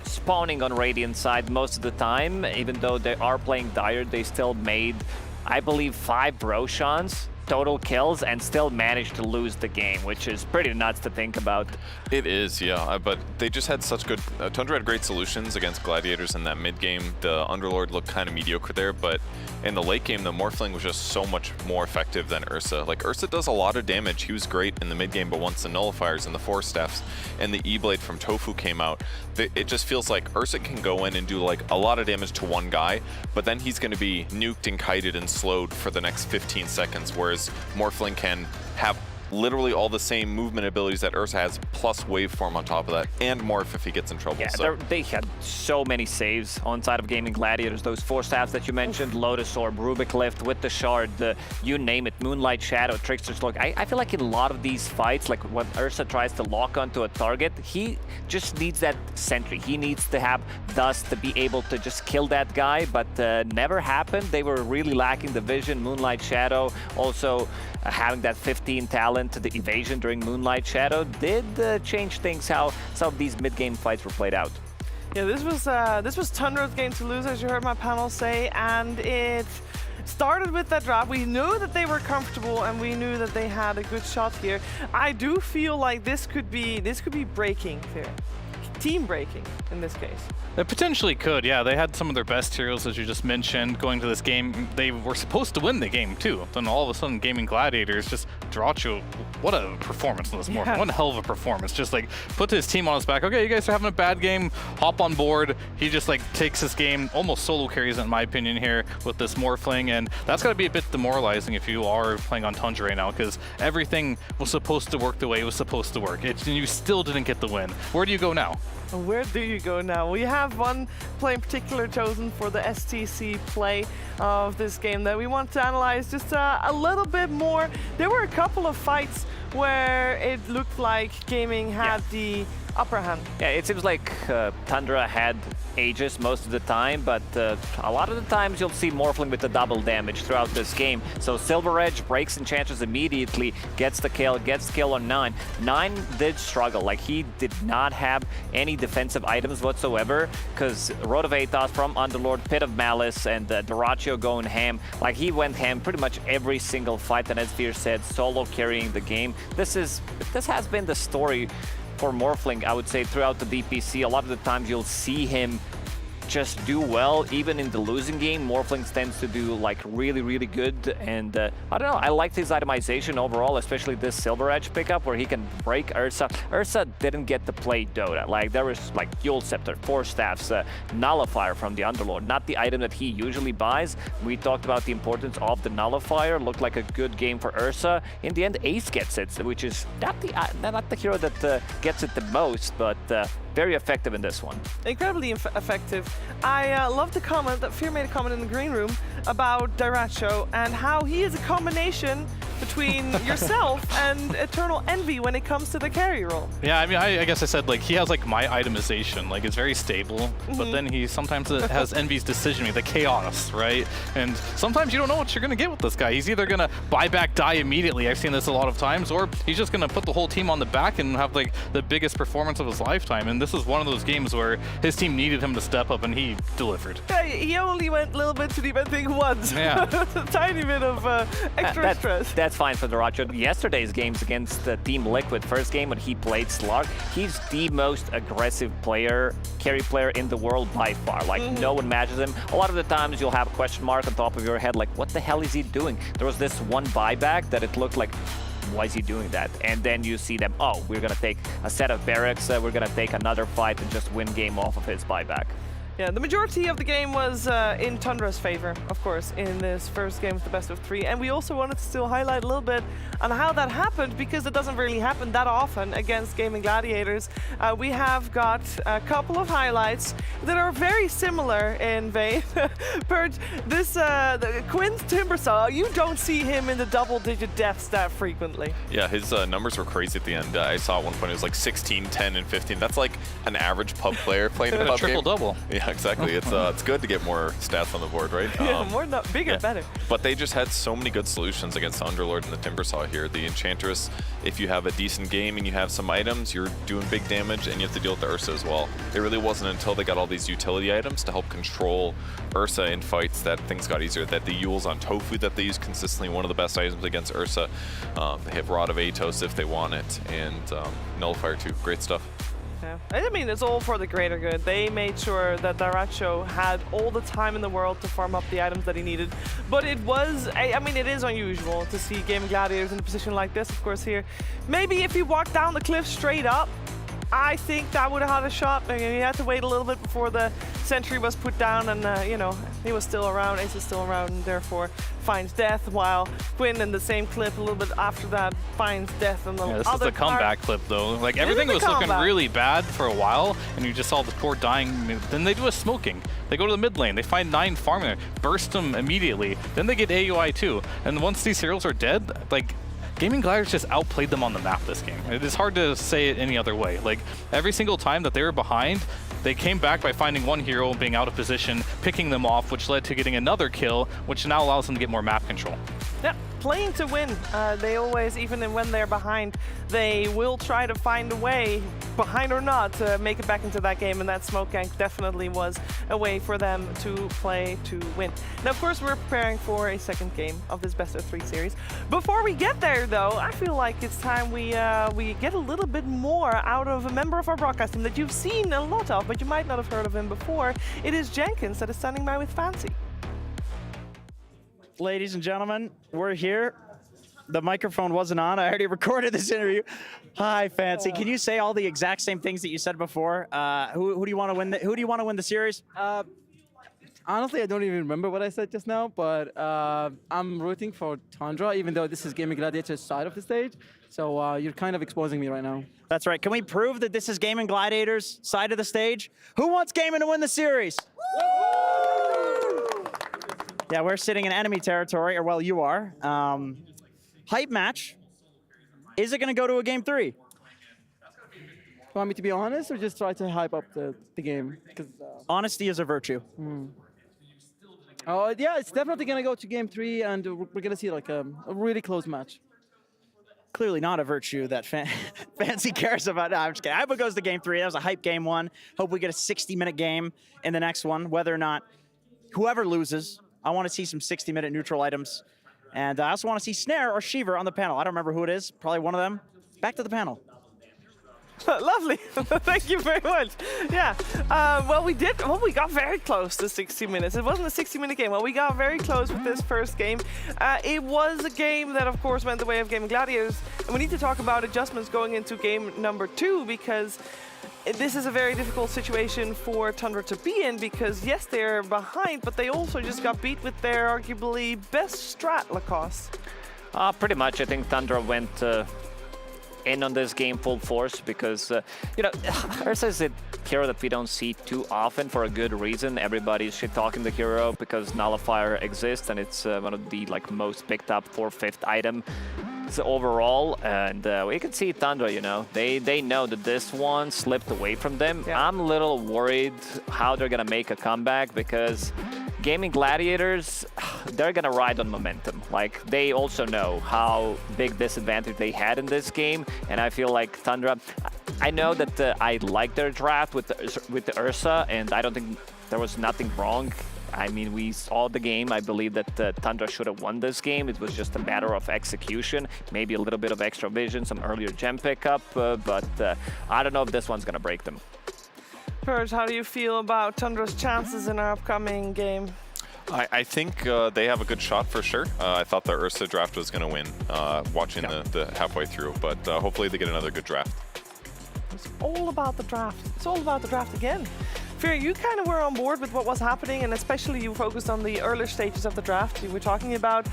spawning on Radiant side most of the time. Even though they are playing Dire, they still made, I believe, 5 Roshans total kills and still managed to lose the game, which is pretty nuts to think about. It is, yeah, but they just had such good... Tundra had great solutions against Gladiators in that mid game. The Underlord looked kind of mediocre there, but in the late game, the Morphling was just so much more effective than Ursa. Like, Ursa does a lot of damage. He was great in the mid game, but once the Nullifiers and the Force Staffs and the E-Blade from Tofu came out, it just feels like Ursa can go in and do like a lot of damage to one guy, but then he's going to be nuked and kited and slowed for the next 15 seconds, whereas Morphling can have literally all the same movement abilities that Ursa has, plus waveform on top of that, and morph if he gets in trouble. Yeah, so they had so many saves on side of Gaimin Gladiators. Those 4 staffs that you mentioned, Lotus Orb, Rubik Lift with the Shard, you name it, Moonlight Shadow, Trickster's Cloak. I feel like in a lot of these fights, like when Ursa tries to lock onto a target, he just needs that sentry. He needs to have Dust to be able to just kill that guy, but never happened. They were really lacking the vision. Moonlight Shadow also having that 15 talent to the evasion during Moonlight Shadow did change things how some of these mid-game fights were played out. Yeah, this was Tundra's game to lose, as you heard my panel say, and it started with that drop. We knew that they were comfortable and we knew that they had a good shot here. I do feel like this could be breaking here. Team breaking in this case. They potentially could, yeah. They had some of their best heroes, as you just mentioned, going to this game. They were supposed to win the game, too. Then all of a sudden, Gaimin Gladiators just Dyrachyo, what a performance on this Morph. Yeah. What a hell of a performance. Just like put his team on his back. Okay, you guys are having a bad game. Hop on board. He just like takes this game, almost solo carries it, in my opinion, here with this Morphling. And that's got to be a bit demoralizing if you are playing on Tundra right now, because everything was supposed to work the way it was supposed to work. You still didn't get the win. Where do you go now? Where do you go now? We have one play in particular chosen for the STC play of this game that we want to analyze just a little bit more. There were a couple of fights where it looked like Gaimin had the upper hand. Yeah, it seems like Tundra had Aegis most of the time, but a lot of the times you'll see Morphling with the double damage throughout this game. So Silver Edge breaks Enchantress immediately, gets the kill on 9. 9 did struggle, like he did not have any defensive items whatsoever, because Road of Aethos from Underlord, Pit of Malice, and Dyrachyo going ham. Like he went ham pretty much every single fight, and as Veer said, solo carrying the game. This has been the story for Morphling, I would say, throughout the DPC. A lot of the times you'll see him just do well, even in the losing game. Morphling tends to do like really, really good, and I don't know, I liked his itemization overall, especially this Silver Edge pickup where he can break Ursa. Ursa didn't get to play Dota. Like there was like Dual Scepter, 4 Staffs, Nullifier from the Underlord, not the item that he usually buys. We talked about the importance of the Nullifier. Looked like a good game for Ursa. In the end, Ace gets it, which is not the hero that gets it the most, but very effective in this one. Incredibly effective. I love the comment that Fear made a comment in the green room about Dyrachyo and how he is a combination between yourself and Eternal Envy when it comes to the carry role. Yeah, I mean, I guess I said, like, he has, like, my itemization. Like, it's very stable, but then he sometimes has Envy's decision-making, the chaos, right? And sometimes you don't know what you're going to get with this guy. He's either going to buy back die immediately, I've seen this a lot of times, or he's just going to put the whole team on the back and have, like, the biggest performance of his lifetime. And this is one of those games where his team needed him to step up, and he delivered. Yeah, he only went a little bit to deep, I think, once. Yeah. A tiny bit of extra stress. That's fine for Dyrachyo. Yesterday's games against Team Liquid, first game when he played Slark, he's the most aggressive player, carry player in the world by far. Like, no one matches him. A lot of the times you'll have a question mark on top of your head, like, what the hell is he doing? There was this one buyback that it looked like, why is he doing that? And then you see them, oh, we're going to take a set of barracks, we're going to take another fight and just win game off of his buyback. Yeah, the majority of the game was in Tundra's favor, of course, in this first game of the best of 3. And we also wanted to still highlight a little bit on how that happened, because it doesn't really happen that often against Gaimin Gladiators. We have got a couple of highlights that are very similar in vein. Purge, this Quinn's Timbersaw, you don't see him in the double-digit deaths that frequently. Yeah, his numbers were crazy at the end. I saw at one point it was like 16, 10, and 15. That's like an average pub player playing a pub triple-double. Yeah, exactly. It's good to get more stats on the board, right? Yeah, bigger, better. But they just had so many good solutions against the Underlord and the Timbersaw here. The Enchantress, if you have a decent game and you have some items, you're doing big damage, and you have to deal with the Ursa as well. It really wasn't until they got all these utility items to help control Ursa in fights that things got easier. That the Yules on Tofu that they use consistently, one of the best items against Ursa. They have Rod of Aethos if they want it, and Nullifier too. Great stuff. Yeah. I mean, it's all for the greater good. They made sure that Dyrachyo had all the time in the world to farm up the items that he needed. But it was, I mean, it is unusual to see Gaimin Gladiators in a position like this, of course, here. Maybe if he walked down the cliff straight up, I think that would have had a shot. I mean, he had to wait a little bit before the sentry was put down, and you know, he was still around, Ace is still around, and therefore finds death, while Quinn in the same clip a little bit after that finds death in the other this is the comeback clip, though. Like, everything was looking really bad for a while, and you just saw the poor dying. Then they do a smoking. They go to the mid lane. They find 9 farming there, burst them immediately. Then they get AUI too. And once these heroes are dead, like, Gaimin Gladiators just outplayed them on the map this game. It is hard to say it any other way. Like, every single time that they were behind, they came back by finding one hero, being out of position, picking them off, which led to getting another kill, which now allows them to get more map control. Yeah, playing to win. They always, even when they're behind, they will try to find a way, behind or not, to make it back into that game, and that smoke gank definitely was a way for them to play to win. Now, of course, we're preparing for a second game of this best of 3 series. Before we get there, though, I feel like it's time we get a little bit more out of a member of our broadcast team that you've seen a lot of, but you might not have heard of him before. It is Jenkins that is standing by with Fancy. Ladies and gentlemen, we're here. The microphone wasn't on. I already recorded this interview. Hi, Fancy. Can you say all the exact same things that you said before? Who do you want to win? Who do you want to win the series? Honestly, I don't even remember what I said just now, but I'm rooting for Tundra, even though this is Gaming Gladiators' side of the stage. So you're kind of exposing me right now. That's right. Can we prove that this is Gaimin Gladiators' side of the stage? Who wants Gaimin to win the series? Yeah, we're sitting in enemy territory, or well, you are. Hype match. Is it going to go to a game 3? Want me to be honest, or just try to hype up the game? Because honesty is a virtue. Oh yeah, it's definitely going to go to game 3, and we're going to see like a really close match. Clearly not a virtue that Fancy cares about. No, I'm just kidding. I hope it goes to game 3. That was a hype game 1. Hope we get a 60-minute game in the next one, whether or not whoever loses. I want to see some 60-minute neutral items. And I also want to see Snare or Shiver on the panel. I don't remember who it is. Probably one of them. Back to the panel. Lovely. Thank you very much. Yeah. Well, we got very close to 60 minutes. It wasn't a 60-minute game. Well, we got very close with this first game. It was a game that, of course, went the way of Gaming Gladiators. And we need to talk about adjustments going into game number 2, because this is a very difficult situation for Tundra to be in, because, yes, they're behind, but they also just got beat with their arguably best strat, Lacoste. Pretty much. I think Tundra went in on this game full force because, you know, Ursa is a hero that we don't see too often for a good reason. Everybody's shit-talking the hero because Nullifier exists, and it's one of the most picked up 4/5 item overall. And we can see Tundra, you know, they know that this one slipped away from them. Yeah. I'm a little worried how they're gonna make a comeback, because Gaming Gladiators, they're gonna ride on momentum. Like, they also know how big disadvantage they had in this game, and I feel like Tundra, I know that I like their draft with the Ursa, and I don't think there was nothing wrong. I mean, we saw the game. I believe that Tundra should have won this game. It was just a matter of execution, maybe a little bit of extra vision, some earlier gem pickup, but I don't know if this one's gonna break them. Purge, how do you feel about Tundra's chances in our upcoming game? I think they have a good shot for sure. I thought the Ursa draft was going to win, watching the halfway through, but hopefully they get another good draft. It's all about the draft. It's all about the draft again. Fear, you kind of were on board with what was happening, and especially you focused on the earlier stages of the draft. You were talking about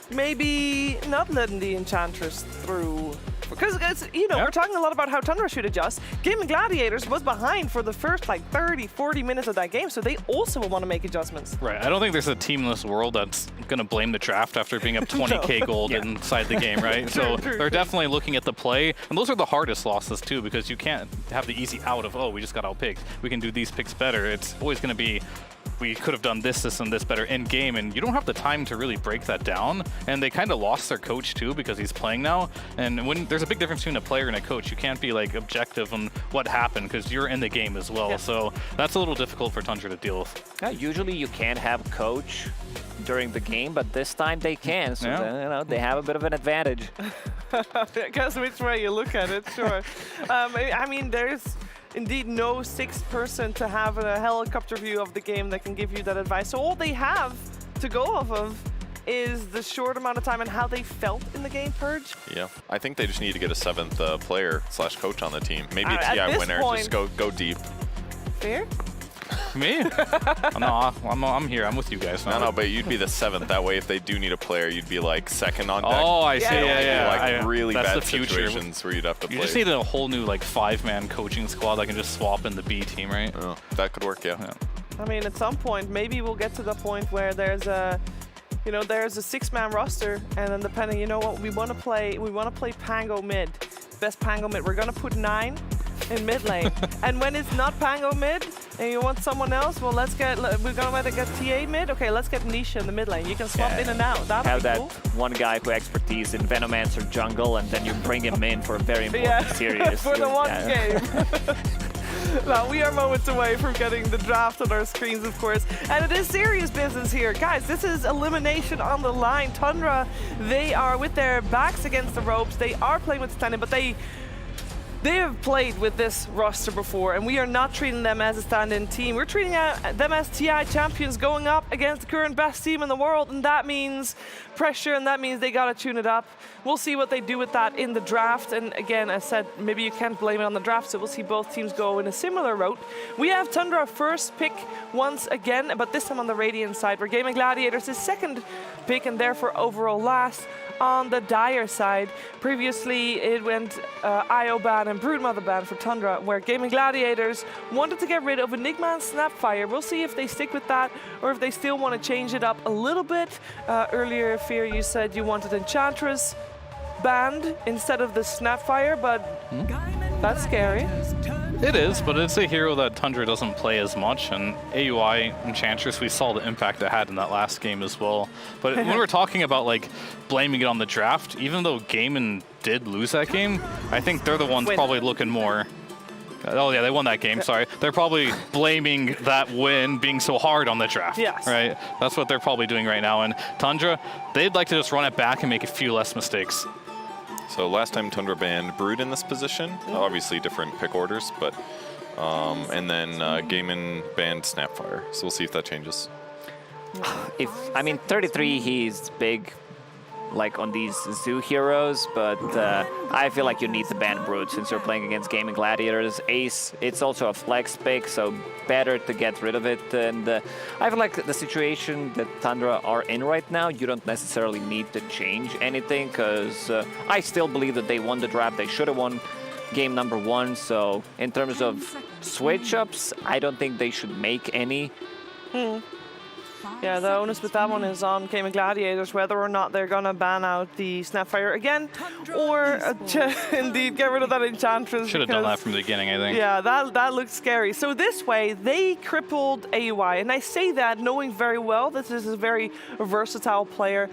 maybe not letting the Enchantress through. Because, you know, we're talking a lot about how Tundra should adjust. Gaming Gladiators was behind for the first, like, 30, 40 minutes of that game, so they also will want to make adjustments. Right. I don't think there's a team in this world that's going to blame the draft after being up 20k gold inside the game, right? So they're definitely looking at the play. And those are the hardest losses, too, because you can't have the easy out of, oh, we just got outpicked. We can do these picks better. It's always going to be, we could have done this, and this better in game, and you don't have the time to really break that down. And they kind of lost their coach too, because he's playing now. And when there's a big difference between a player and a coach, you can't be like objective on what happened, because you're in the game as well. So that's a little difficult for Tundra to deal with. Yeah, usually you can't have coach during the game, but this time they can. So then, you know, they have a bit of an advantage. I guess which way you look at it, sure. I mean, there's indeed no sixth person to have a helicopter view of the game that can give you that advice. So all they have to go off of is the short amount of time and how they felt in the game, Purge. Yeah, I think they just need to get a 7th player/coach on the team. Maybe a TI winner, point, just go deep. Fair? Me? No, I'm here. I'm with you guys. No, but you'd be the 7th. That way, if they do need a player, you'd be like 2nd on deck. Oh, I see. Yeah. Like really that's bad the future. situations where you'd have to play. You just need a whole new like 5-man coaching squad that can just swap in the B team, right? Oh, that could work, yeah. I mean, at some point, maybe we'll get to the point where there's a, you know, there's a 6-man roster, and then depending, you know what, we want to play Pango mid, best Pango mid. We're gonna put 9 in mid lane, and when it's not Pango mid, and you want someone else, well, we're gonna either get TA mid. Okay, let's get Nisha in the mid lane. You can swap in and out. That'd have be that cool. one guy who expertise in Venomancer jungle, and then you bring him in for a very important series. For the one game. Well, we are moments away from getting the draft on our screens, of course, and it is serious business here. Guys, this is elimination on the line. Tundra, they are with their backs against the ropes. They are playing with the standing, but they They have played with this roster before, and we are not treating them as a stand-in team. We're treating them as TI champions going up against the current best team in the world, and that means pressure, and that means they gotta tune it up. We'll see what they do with that in the draft, and again, as said, maybe you can't blame it on the draft, so we'll see both teams go in a similar route. We have Tundra first pick once again, but this time on the Radiant side, where Gaimin Gladiators is second pick, and therefore overall last. On the Dire side, previously it went IO ban and Broodmother ban for Tundra, where Gaimin Gladiators wanted to get rid of Enigma and Snapfire. We'll see if they stick with that or if they still want to change it up a little bit. Earlier, Fear, you said you wanted Enchantress banned instead of the Snapfire, but that's scary. It is, but it's a hero that Tundra doesn't play as much, and AUI Enchantress, we saw the impact it had in that last game as well. But when we're talking about like blaming it on the draft, even though Gaimin did lose that game, I think they're the ones probably looking more. Oh yeah, they won that game, sorry. They're probably blaming that win being so hard on the draft, right? That's what they're probably doing right now. And Tundra, they'd like to just run it back and make a few less mistakes. So last time Tundra banned Brood in this position, obviously different pick orders, but and then Gaimin banned Snapfire. So we'll see if that changes. I mean, 33, he's big, like on these zoo heroes, but I feel like you need to ban Brood since you're playing against Gaimin Gladiators. Ace, it's also a flex pick, so better to get rid of it. And I feel like the situation that Tundra are in right now, you don't necessarily need to change anything, because I still believe that they won the draft. They should have won game number 1. So in terms of switch-ups, I don't think they should make any. Yeah, the onus with that one is on Gaimin Gladiators, whether or not they're going to ban out the Snapfire again, or indeed get rid of that Enchantress. Should have done that from the beginning, I think. Yeah, that looks scary. So this way, they crippled AUI, and I say that knowing very well that this is a very versatile player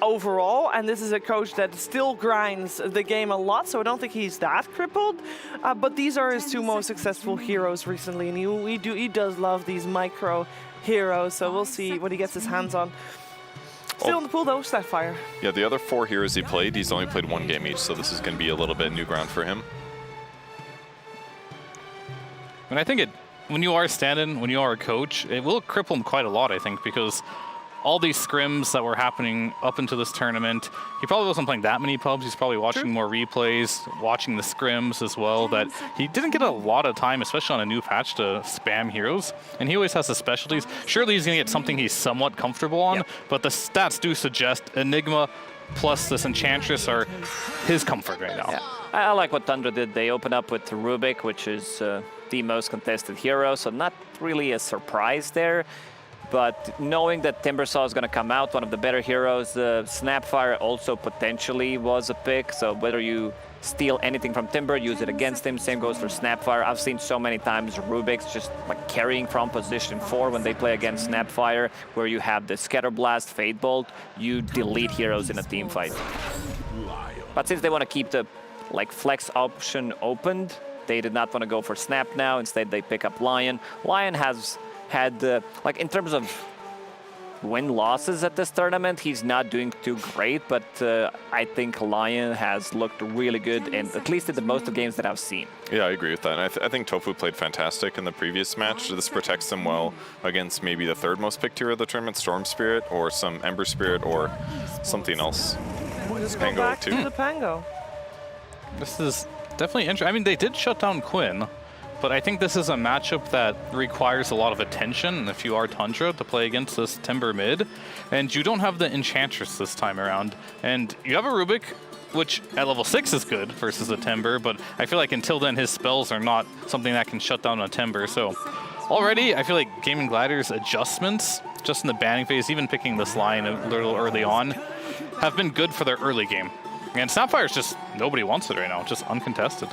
overall, and this is a coach that still grinds the game a lot, so I don't think he's that crippled. But these are his 2 most successful heroes recently, and he does love these micro heroes, so we'll see what he gets his hands on. Still in the pool though, Snapfire. Yeah, the other 4 heroes he played, he's only played 1 game each, so this is going to be a little bit new ground for him. And I think when you are a stand-in, when you are a coach, it will cripple him quite a lot, I think, because all these scrims that were happening up into this tournament, he probably wasn't playing that many pubs. He's probably watching more replays, watching the scrims as well, that he didn't get a lot of time, especially on a new patch, to spam heroes. And he always has the specialties. Surely he's going to get something he's somewhat comfortable on, but the stats do suggest Enigma plus this Enchantress are his comfort right now. Yeah. I like what Tundra did. They open up with Rubik, which is the most contested hero, so not really a surprise there. But knowing that Timbersaw is going to come out, one of the better heroes, Snapfire also potentially was a pick. So whether you steal anything from Timber, use it against him. Same goes for Snapfire. I've seen so many times Rubik's just like carrying from position 4 when they play against Snapfire, where you have the Scatterblast, Fate Bolt, you delete heroes in a team fight. But since they want to keep the flex option opened, they did not want to go for Snap now. Instead, they pick up Lion. Lion has had, in terms of win-losses at this tournament, he's not doing too great, but I think Lion has looked really good, and at least in the most of the games that I've seen. Yeah, I agree with that. And I think Tofu played fantastic in the previous match. This protects him well against maybe the 3rd most picked hero of the tournament, Storm Spirit, or some Ember Spirit, or something else. Just go back to the Pango. This is definitely interesting. I mean, they did shut down Quinn, but I think this is a matchup that requires a lot of attention if you are Tundra to play against this Timber mid. And you don't have the Enchantress this time around. And you have a Rubik, which at level 6 is good versus the Timber, but I feel like until then his spells are not something that can shut down a Timber. So already I feel like Gaimin Gladiators' adjustments, just in the banning phase, even picking this line a little early on, have been good for their early game. And Snapfire's just, nobody wants it right now, just uncontested.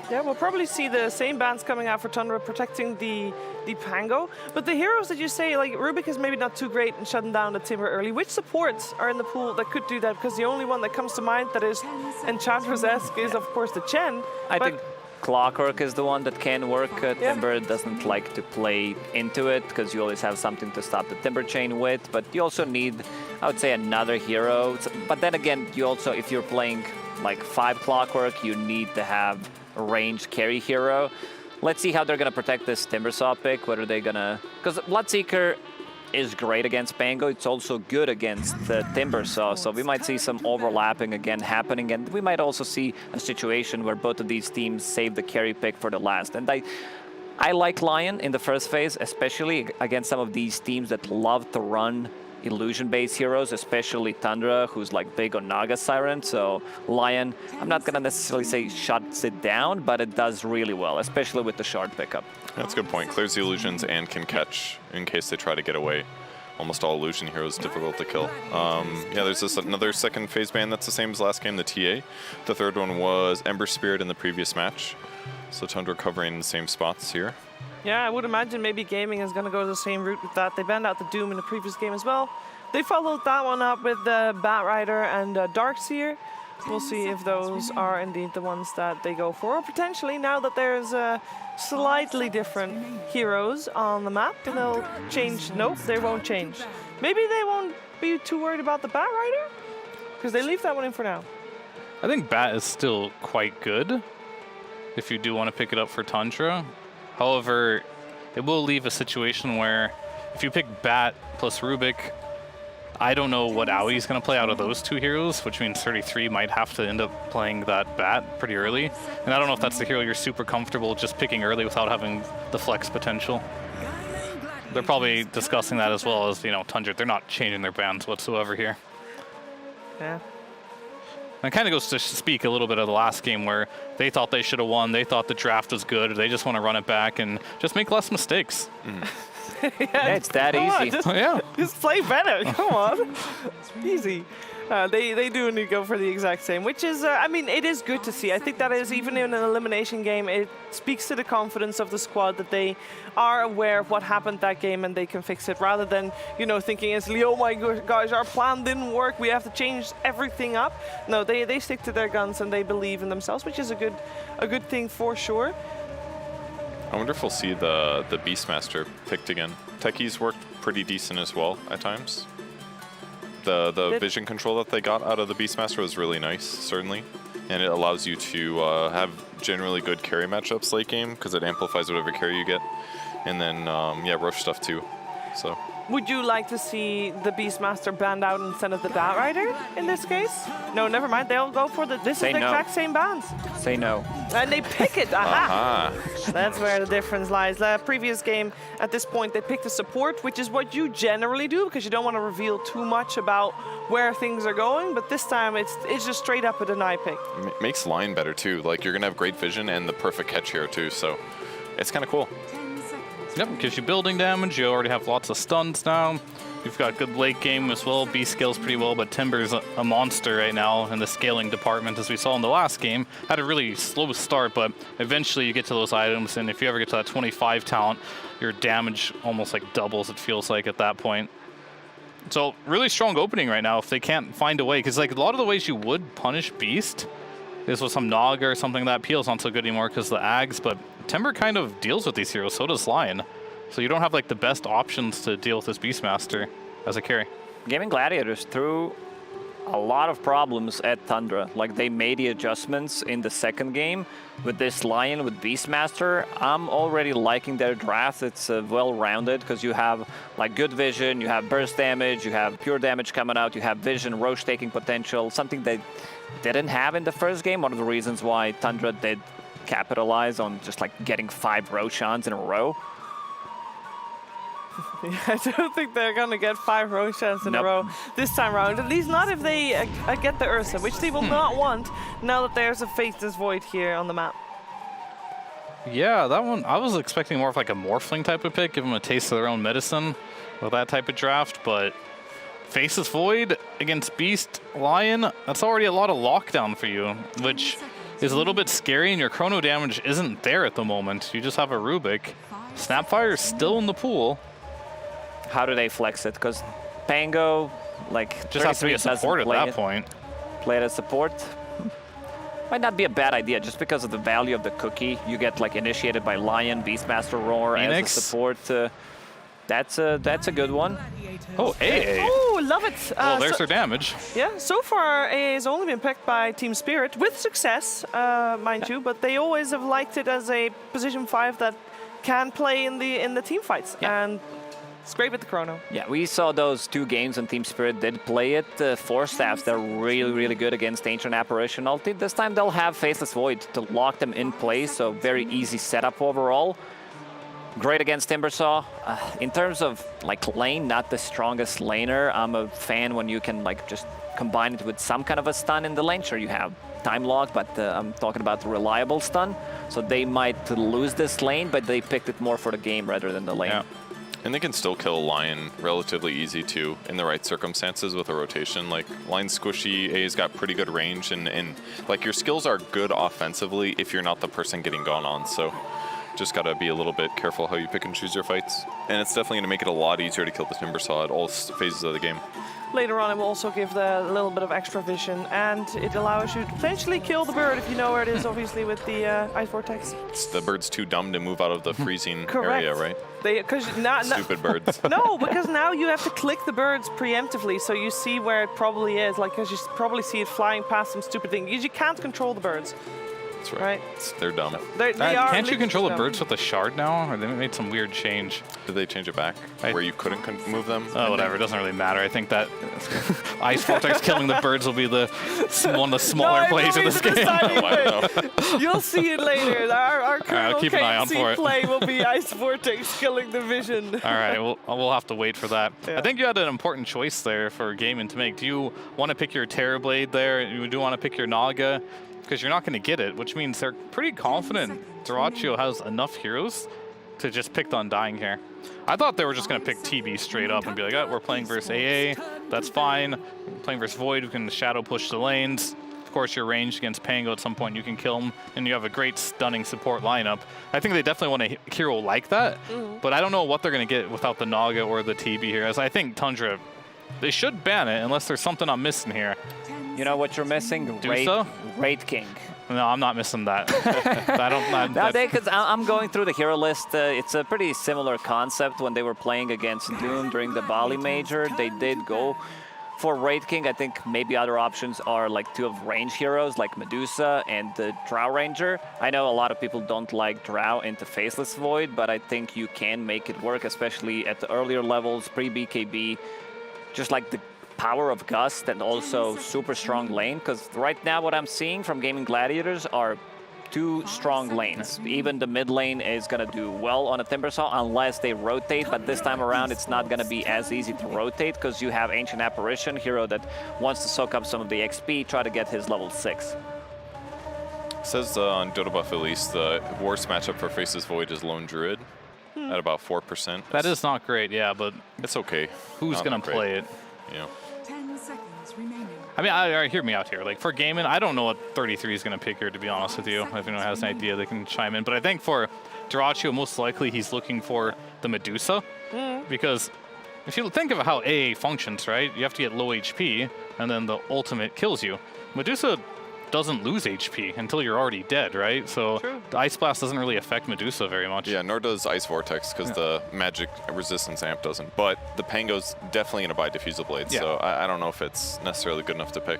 Yeah, we'll probably see the same bans coming out for Tundra protecting the Pango. But the heroes that you say, like Rubik is maybe not too great in shutting down the Timber early. Which supports are in the pool that could do that? Because the only one that comes to mind that is Enchantress-esque is, of course, the Chen. I think Clockwork is the one that can work. Timber doesn't like to play into it because you always have something to stop the Timber chain with. But you also need, I would say, another hero. But then again, you also, if you're playing like 5 Clockwork, you need to have ranged carry hero. Let's see how they're going to protect this Timbersaw pick, whether they're going to... Because Bloodseeker is great against Pango, it's also good against the Timbersaw, so we might see some overlapping again happening, and we might also see a situation where both of these teams save the carry pick for the last. And I like Lion in the first phase, especially against some of these teams that love to run illusion-based heroes, especially Tundra, who's like big on Naga Siren. So Lion, I'm not gonna necessarily say shuts it down, but it does really well, especially with the shard pickup. That's a good point. Clears the illusions and can catch in case they try to get away. Almost all illusion heroes difficult to kill. Yeah, there's another second phase ban that's the same as last game, the TA. The third one was Ember Spirit in the previous match. So Tundra covering the same spots here. Yeah, I would imagine maybe Gaming is going to go the same route with that. They banned out the Doom in the previous game as well. They followed that one up with the Batrider and Darkseer. We'll see if those are indeed the ones that they go for. Or potentially, now that there's slightly different heroes on the map, they'll change. Nope, they won't change. Maybe they won't be too worried about the Batrider, because they leave that one in for now. I think Bat is still quite good if you do want to pick it up for Tundra. However, it will leave a situation where if you pick Bat plus Rubik, I don't know what Aui's going to play out of those two heroes, which means 33 might have to end up playing that Bat pretty early. And I don't know if that's the hero you're super comfortable just picking early without having the flex potential. They're probably discussing that as well as, you know, Tundra. They're not changing their bans whatsoever here. Yeah. And it kind of goes to speak a little bit of the last game where they thought they should have won, they thought the draft was good, they just want to run it back and just make less mistakes. Yeah, it's that easy. Just play better. Come on. Easy. They do need to go for the exact same, which is, I mean, it is good to see. I think that is, even in an elimination game, it speaks to the confidence of the squad that they are aware of what happened that game and they can fix it, rather than, you know, thinking instantly, oh my gosh, our plan didn't work, we have to change everything up. No, they stick to their guns and they believe in themselves, which is a good thing for sure. I wonder if we'll see the Beastmaster picked again. Techies worked pretty decent as well at times. The vision control that they got out of the Beastmaster was really nice, certainly. And it allows you to have generally good carry matchups late game, because it amplifies whatever carry you get. And then, yeah, rush stuff too. So. Would you like to see the Beastmaster banned out instead of the Batrider in this case? No, never mind. They'll go for this is the exact same bans. Say no. And they pick it. Aha! That's where the difference lies. The previous game, at this point, they picked a support, which is what you generally do because you don't want to reveal too much about where things are going. But this time, it's just straight up a deny pick. Makes line better too. Like, you're gonna have great vision and the perfect catch here too. So it's kind of cool. Yep, gives you building damage. You already have lots of stuns now. You've got good late game as well. B scales pretty well, but Timber's a monster right now in the scaling department, as we saw in the last game. Had a really slow start, but eventually you get to those items, and if you ever get to that 25 talent, your damage almost like doubles, it feels like, at that point. So really strong opening right now if they can't find a way, because like a lot of the ways you would punish Beast is with some Naga or something. That Peel's not so good anymore because of the Ags, but Timber kind of deals with these heroes, so does Lion. So you don't have like the best options to deal with this Beastmaster as a carry. Gaimin Gladiators threw a lot of problems at Tundra. Like, they made the adjustments in the second game with this Lion with Beastmaster. I'm already liking their draft. It's well-rounded because you have like good vision, you have burst damage, you have pure damage coming out, you have vision, roche taking potential, something they didn't have in the first game. One of the reasons why Tundra did capitalize on just like getting 5 Roshans in a row. Yeah, I don't think they're going to get 5 Roshans in a row this time around. At least not if they get the Ursa, which they will not want now that there's a Faithless Void here on the map. Yeah, that one, I was expecting more of like a Morphling type of pick, give them a taste of their own medicine with that type of draft, but Faceless Void against Beast, Lion, that's already a lot of lockdown for you, which is a little bit scary, and your chrono damage isn't there at the moment. You just have a Rubik. Snapfire is still in the pool. How do they flex it? Because Pango, like, just has to be a support at that point. Play it as support. Might not be a bad idea, just because of the value of the cookie. You get like initiated by Lion, Beastmaster Roar as a support. That's a good one. Oh, AA. Oh, love it. Well, there's her damage. Yeah, so far AA has only been picked by Team Spirit, with success, mind you, but they always have liked it as a position 5 that can play in the team fights. And it's great with the chrono. Yeah, we saw those 2 games when Team Spirit did play it. 4 staffs, they're really, really good against Ancient Apparition ulti. This time they'll have Faceless Void to lock them in place, so very easy setup overall. Great against Timbersaw. In terms of like lane, not the strongest laner. I'm a fan when you can like just combine it with some kind of a stun in the lane. Sure, you have time lock, but I'm talking about the reliable stun. So they might lose this lane, but they picked it more for the game rather than the lane. Yeah. And they can still kill a Lion relatively easy too, in the right circumstances with a rotation. Like, Lion's squishy, A's got pretty good range, and like your skills are good offensively if you're not the person getting gone on. So just gotta be a little bit careful how you pick and choose your fights. And it's definitely gonna make it a lot easier to kill the Timbersaw at all phases of the game. Later on, it will also give a little bit of extra vision, and it allows you to potentially kill the bird if you know where it is, obviously, with the Ice Vortex. The bird's too dumb to move out of the freezing Correct. area, right? Stupid birds. No, because now you have to click the birds preemptively, so you see where it probably is, like, because you probably see it flying past some stupid thing. You can't control the birds. That's right. They're dumb. They are Can't you control the dumb. birds with a shard now? Or they made some weird change. Did they change it back? Where you couldn't move them? Oh, whatever. It doesn't really matter. I think that Ice Vortex killing the birds will be one of the smaller plays of this game. You'll see it later. Our I'll keep an eye out for it. play will be Ice Vortex killing the vision. All right, we'll have to wait for that. Yeah. I think you had an important choice there for Gaimin to make. Do you want to pick your Terrorblade there? You do want to pick your Naga? Because you're not going to get it, which means they're pretty confident Dyrachyo has enough heroes to just pick the Undying here. I thought they were just going to pick TB straight up and be like, oh, we're playing versus AA, that's fine. We're playing versus Void, we can shadow push the lanes. Of course, you're ranged against Pango at some point, you can kill him, and you have a great stunning support lineup. I think they definitely want a hero like that, but I don't know what they're going to get without the Naga or the TB here, as I think Tundra, they should ban it unless there's something I'm missing here. You know what you're missing? Raid King. No, I'm not missing that. I'm going through the hero list. It's a pretty similar concept when they were playing against Doom during the Bali Major. They did go for Raid King. I think maybe other options are like 2 of range heroes like Medusa and the Drow Ranger. I know a lot of people don't like Drow into Faceless Void, but I think you can make it work, especially at the earlier levels, pre-BKB. Just like the power of Gust and also super strong lane, because right now what I'm seeing from Gaming Gladiators are 2 strong lanes. Even the mid lane is going to do well on a Timbersaw unless they rotate, but this time around it's not going to be as easy to rotate because you have Ancient Apparition, hero that wants to soak up some of the XP, try to get his level 6. It says on Dota Buff at least, the worst matchup for Faceless Void is Lone Druid at about 4%. That is not great, yeah, but it's okay. Who's going to play it? Yeah. 10 seconds remaining. I mean, hear me out here. Like, for Gaimin, I don't know what 33 is going to pick here, to be honest with you. If anyone has an idea, they can chime in. But I think for Dyrachyo, most likely he's looking for the Medusa. Because if you think of how AA functions, right? You have to get low HP, and then the ultimate kills you. Medusa doesn't lose HP until you're already dead, right? So the Ice Blast doesn't really affect Medusa very much. Yeah, nor does Ice Vortex, because the magic resistance amp doesn't. But the Pango's definitely going to buy Diffusal Blade, so I don't know if it's necessarily good enough to pick.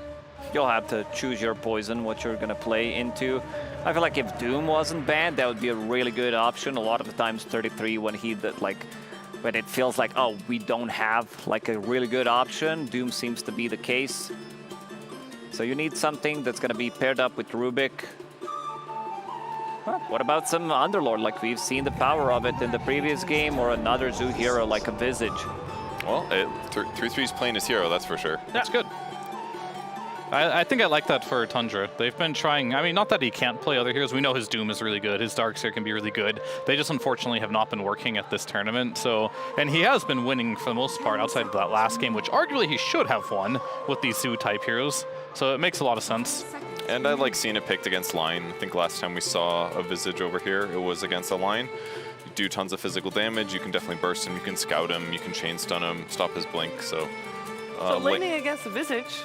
You'll have to choose your poison, what you're going to play into. I feel like if Doom wasn't banned, that would be a really good option. A lot of the times 33 when when it feels like, oh, we don't have like a really good option, Doom seems to be the case. So you need something that's going to be paired up with Rubik. What about some Underlord? Like, we've seen the power of it in the previous game, or another Zoo hero like a Visage. Well, 3-3's playing his hero, that's for sure. That's good. I think I like that for Tundra. They've been trying, I mean, not that he can't play other heroes. We know his Doom is really good. His Darkseer can be really good. They just unfortunately have not been working at this tournament. So, and he has been winning for the most part outside of that last game, which arguably he should have won with these Zoo-type heroes. So it makes a lot of sense. And I like seeing it picked against Line. I think last time we saw a Visage over here, it was against a Line. You do tons of physical damage. You can definitely burst him. You can scout him. You can chain stun him, stop his blink. So laning against the Visage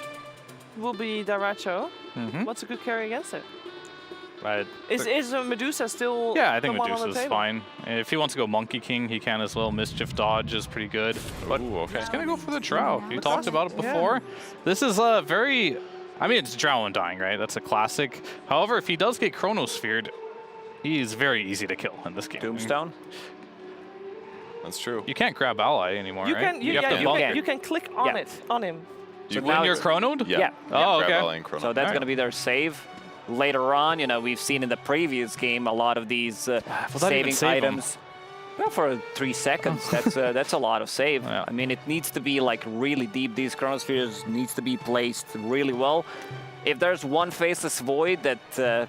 will be Dyrachyo. What's a good carry against it? Is Medusa still? Yeah, I think the one on the Medusa's table? fine. If he wants to go Monkey King, he can as well. Mischief Dodge is pretty good. But he's going to go for the Drow. You talked about it before. This is a very... I mean, it's Drow Undying, right? That's a classic. However, if he does get Chronosphered, he's very easy to kill in this game. Tombstone? That's true. You can't grab ally anymore, You right? can. You can click on it on him. So when you're chronoed? Yeah. Oh, okay. So that's going to be their save. Later on, you know, we've seen in the previous game a lot of these saving items. Well, for 3 seconds, that's a lot of save. I mean, it needs to be like really deep. These chronospheres needs to be placed really well. If there's one Faceless Void that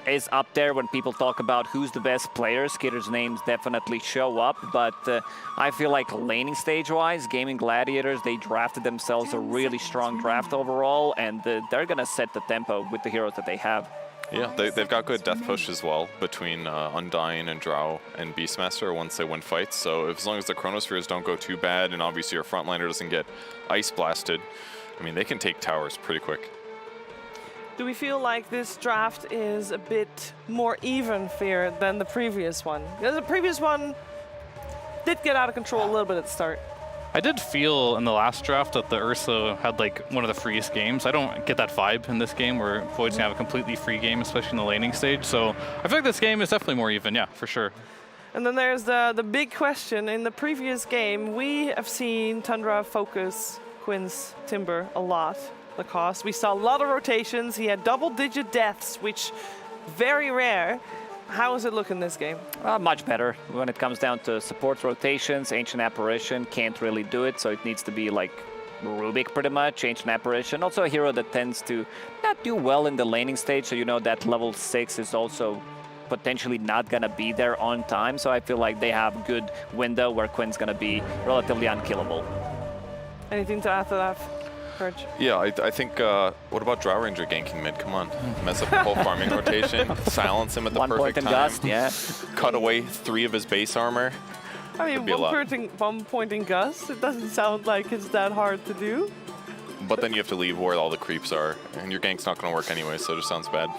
is up there when people talk about who's the best player, Skitter's names definitely show up. But I feel like laning stage-wise, Gaimin Gladiators, they drafted themselves a really strong draft overall, and they're going to set the tempo with the heroes that they have. Yeah, they've got good death push as well between Undying and Drow and Beastmaster once they win fights. So as long as the Chronospheres don't go too bad and obviously your frontliner doesn't get ice blasted, I mean, they can take towers pretty quick. Do we feel like this draft is a bit more even fair than the previous one? Because the previous one did get out of control a little bit at the start. I did feel in the last draft that the Ursa had like one of the freest games. I don't get that vibe in this game where Void's gonna have a completely free game, especially in the laning stage. So I feel like this game is definitely more even, yeah, for sure. And then there's the big question. In the previous game, we have seen Tundra focus Quinn's Timber a lot. The cost. We saw a lot of rotations. He had double-digit deaths, which very rare. How is it looking this game? Much better when it comes down to support rotations. Ancient Apparition can't really do it, so it needs to be like Rubik pretty much. Ancient Apparition, also a hero that tends to not do well in the laning stage, so you know that level 6 is also potentially not gonna be there on time. So I feel like they have good window where Quinn's gonna be relatively unkillable. Anything to add to that? Yeah, I think, what about Drow Ranger ganking mid? Come on. Mess up the whole farming rotation, silence him at the perfect time. Gust, yeah. Cut away 3 of his base armor. I mean, one point in Gust, it doesn't sound like it's that hard to do. But then you have to leave where all the creeps are, and your gank's not going to work anyway, so it just sounds bad.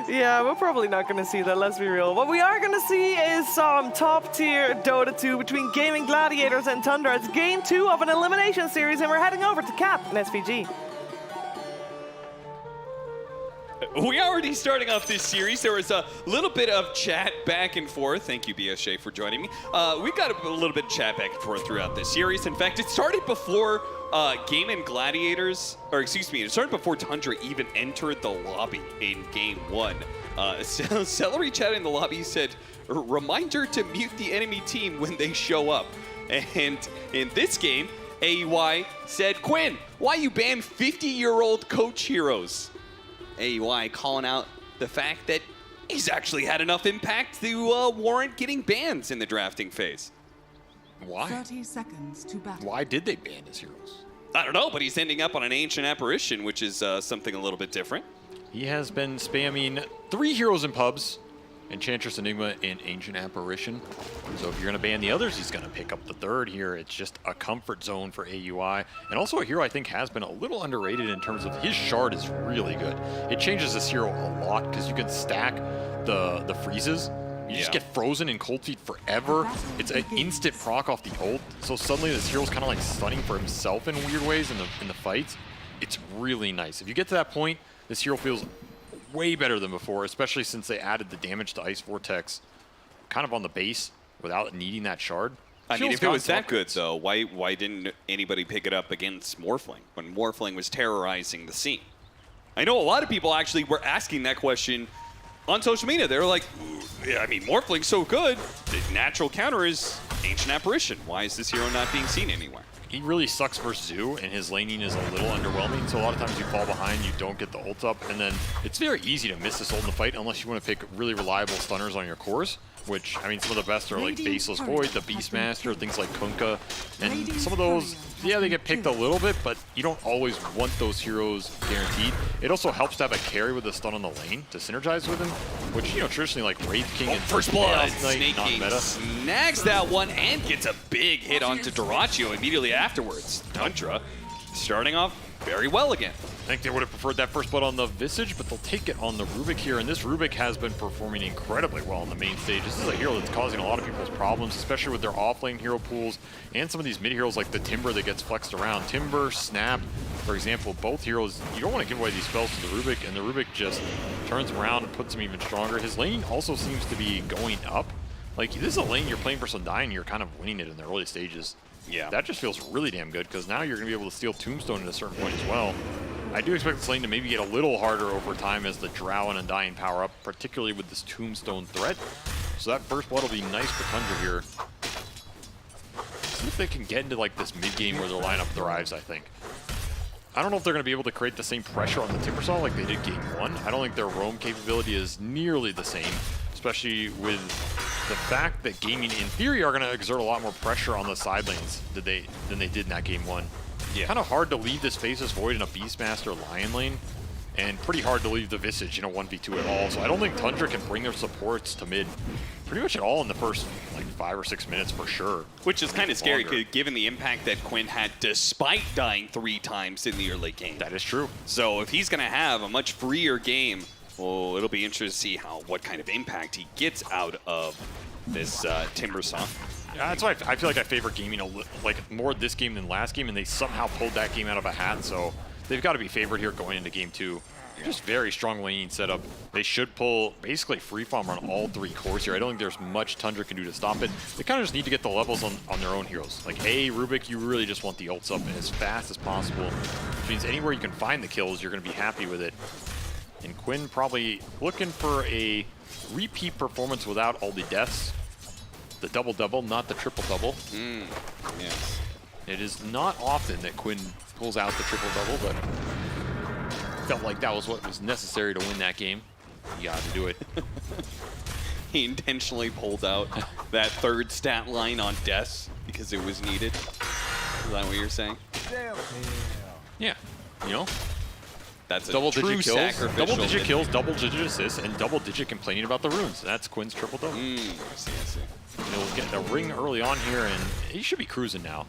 Yeah, we're probably not going to see that, let's be real. What we are going to see is some top-tier Dota 2 between Gaimin Gladiators and Tundra. It's game 2 of an elimination series, and we're heading over to Cap and SVG. We already starting off this series. There was a little bit of chat back and forth. Thank you, BSJ, for joining me. We've got a little bit of chat back and forth throughout this series. In fact, it started before Gaimin Gladiators, or excuse me, it started before Tundra even entered the lobby in game 1. Celery chat in the lobby said, reminder to mute the enemy team when they show up. And in this game, AEY said, Quinn, why you ban 50-year-old coach heroes? AEY calling out the fact that he's actually had enough impact to warrant getting bans in the drafting phase. Why? 30 seconds to battle. Why did they ban his heroes? I don't know, but he's ending up on an Ancient Apparition, which is something a little bit different. He has been spamming 3 heroes in pubs, Enchantress Enigma and Ancient Apparition. So if you're going to ban the others, he's going to pick up the 3rd here. It's just a comfort zone for AUI. And also a hero I think has been a little underrated in terms of his shard is really good. It changes this hero a lot because you can stack the freezes. You just get frozen in Cold Feet forever. It's an instant proc off the ult. So suddenly this hero's kind of like stunning for himself in weird ways in the fights. It's really nice. If you get to that point, this hero feels way better than before, especially since they added the damage to Ice Vortex kind of on the base without needing that shard. I mean, if it was that good, though, why didn't anybody pick it up against Morphling when Morphling was terrorizing the scene? I know a lot of people actually were asking that question on social media. They were like, yeah, I mean, Morphling's so good. The natural counter is Ancient Apparition. Why is this hero not being seen anywhere? He really sucks versus Zoo, and his laning is a little underwhelming, so a lot of times you fall behind, you don't get the ult up, and then it's very easy to miss this ult in the fight unless you want to pick really reliable stunners on your cores, which, I mean, some of the best are like Faceless Void, the Beastmaster, things like Kunkka, and some of those, yeah, they get picked a little bit, but you don't always want those heroes guaranteed. It also helps to have a carry with a stun on the lane to synergize with him, which, you know, traditionally like Wraith King and First Blood, Snake King non-meta. snags that one and gets a big hit onto Duraccio immediately afterwards. Tundra starting off very well again. I think they would have preferred that first blood on the Visage, but they'll take it on the Rubik here, and this Rubik has been performing incredibly well on the main stage. This is a hero that's causing a lot of people's problems, especially with their offlane hero pools, and some of these mid heroes like the Timber that gets flexed around. Timber, Snap, for example, both heroes, you don't want to give away these spells to the Rubik, and the Rubik just turns them around and puts him even stronger. His lane also seems to be going up. Like, this is a lane you're playing for some dying, you're kind of winning it in the early stages. Yeah. That just feels really damn good, because now you're going to be able to steal Tombstone at a certain point as well. I do expect this lane to maybe get a little harder over time as the Drow and Undying power up, particularly with this Tombstone threat. So that first blood will be nice for Tundra here. See if they can get into like this mid-game where their lineup thrives, I think. I don't know if they're going to be able to create the same pressure on the Timbersaw like they did game 1. I don't think their roam capability is nearly the same, especially with the fact that Gaimin, in theory, are going to exert a lot more pressure on the side lanes than they did in that game 1. Yeah. Kind of hard to leave this Faceless Void in a Beastmaster Lion lane, and pretty hard to leave the Visage in a 1v2 at all. So I don't think Tundra can bring their supports to mid pretty much at all in the first like 5 or 6 minutes for sure. Which is kind of scary given the impact that Quinn had despite dying 3 times in the early game. That is true. So if he's going to have a much freer game, well, it'll be interesting to see what kind of impact he gets out of this Timbersaw. Yeah, that's why I feel like I favor Gaimin like more this game than last game, and they somehow pulled that game out of a hat, so they've got to be favored here going into game 2. Just very strong laning setup. They should pull basically free farm on all 3 cores here. I don't think there's much Tundra can do to stop it. They kind of just need to get the levels on their own heroes. Like, Rubik, you really just want the ults up as fast as possible, which means anywhere you can find the kills, you're going to be happy with it. And Quinn probably looking for a repeat performance without all the deaths. The double-double, not the triple-double. Yes. It is not often that Quinn pulls out the triple-double, but felt like that was what was necessary to win that game. You got to do it. He intentionally pulled out that 3rd stat line on deaths because it was needed. Is that what you're saying? Yeah. You know? That's a double-digit kills, sacrificial. double-digit kills, double-digit assists, and double-digit complaining about the runes. That's Quinn's triple-double. I see. He'll get the ring early on here, and he should be cruising now.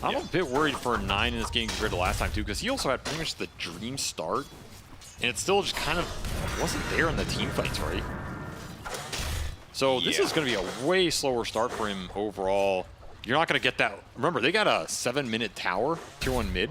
I'm a bit worried for 9 in this game compared to last time, too, because he also had pretty much the dream start, and it still just kind of wasn't there in the team fights, right? So this is going to be a way slower start for him overall. You're not going to get that. Remember, they got a 7-minute tower, tier 1 mid,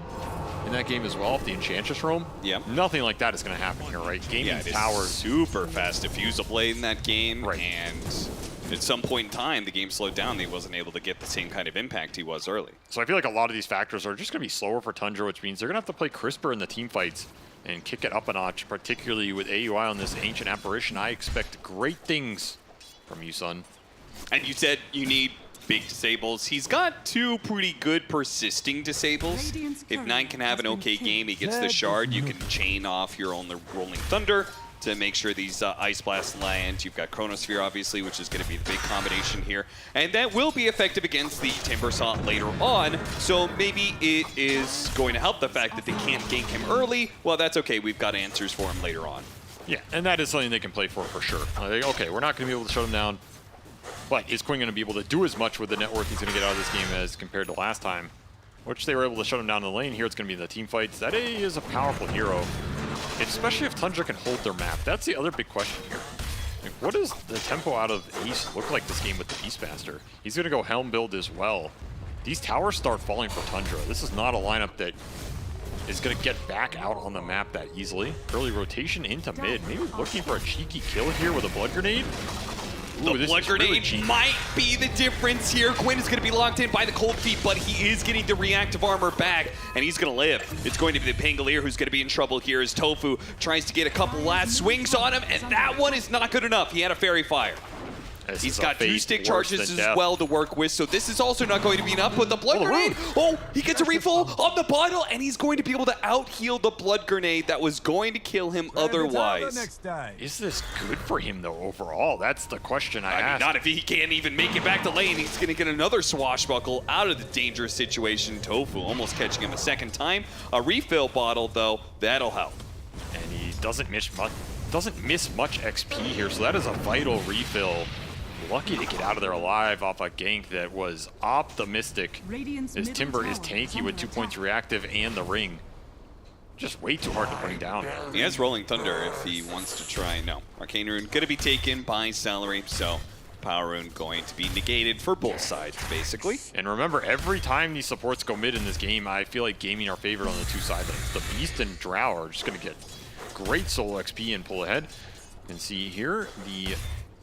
in that game as well, if the Enchantress roam. Yeah. Nothing like that is going to happen here, right? Gaimin's tower super fast diffusal blade in that game, and at some point in time, the game slowed down. He wasn't able to get the same kind of impact he was early. So I feel like a lot of these factors are just going to be slower for Tundra, which means they're going to have to play crisper in the team fights and kick it up a notch, particularly with AUI on this Ancient Apparition. I expect great things from you, son. And you said you need big disables. He's got 2 pretty good persisting disables. If 9 can have an okay game, he gets the shard. You can chain off your own Rolling Thunder to make sure these Ice Blast land. You've got Chronosphere, obviously, which is going to be the big combination here. And that will be effective against the Timbersaw later on. So maybe it is going to help the fact that they can't gank him early. Well, that's okay. We've got answers for him later on. Yeah, and that is something they can play for sure. Like, okay, we're not going to be able to shut him down, but is Quinn going to be able to do as much with the net worth he's going to get out of this game as compared to last time, which they were able to shut him down in the lane. Here it's going to be in the team fights. That is a powerful hero, especially if Tundra can hold their map. That's the other big question here. Like, what does the tempo out of East look like this game with the Beastmaster? He's going to go Helm build as well. These towers start falling for Tundra. This is not a lineup that is going to get back out on the map that easily. Early rotation into mid. Maybe looking for a cheeky kill here with a blood grenade. Ooh, the blood grenade might be the difference here. Quinn is going to be locked in by the cold feet, but he is getting the reactive armor back, and he's going to live. It's going to be the Pangolier who's going to be in trouble here as Tofu tries to get a couple last swings on him, and that one is not good enough. He had a Fairy Fire. He's got 2 stick charges as well to work with, so this is also not going to be enough. But the blood grenade, he gets a refill on the bottle, and he's going to be able to out-heal the blood grenade that was going to kill him otherwise. Is this good for him, though, overall? That's the question I ask. Not if he can't even make it back to lane. He's going to get another swashbuckle out of the dangerous situation. Tofu almost catching him a second time. A refill bottle, though, that'll help. And he doesn't miss much XP here, so that is a vital refill. Lucky to get out of there alive off a gank that was optimistic. As Timber is tanky with 2 points reactive and the ring. just way too hard to bring down. He has Rolling Thunder if he wants to try. No, Arcane Rune going to be taken by Salary, so Power Rune going to be negated for both sides, basically. And remember, every time these supports go mid in this game, I feel like Gaimin are favored on the two side lanes. The Beast and Drow are just going to get great solo XP and pull ahead. You can see here, the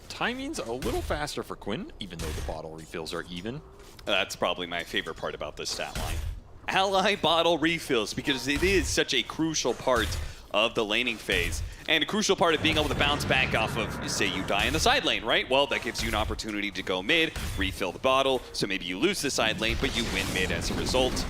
timing's a little faster for Quinn, even though the bottle refills are even. That's probably my favorite part about this stat line. Ally bottle refills, because it is such a crucial part of the laning phase. And a crucial part of being able to bounce back off of, say you die in the side lane, right? Well, that gives you an opportunity to go mid, refill the bottle, so maybe you lose the side lane, but you win mid as a result.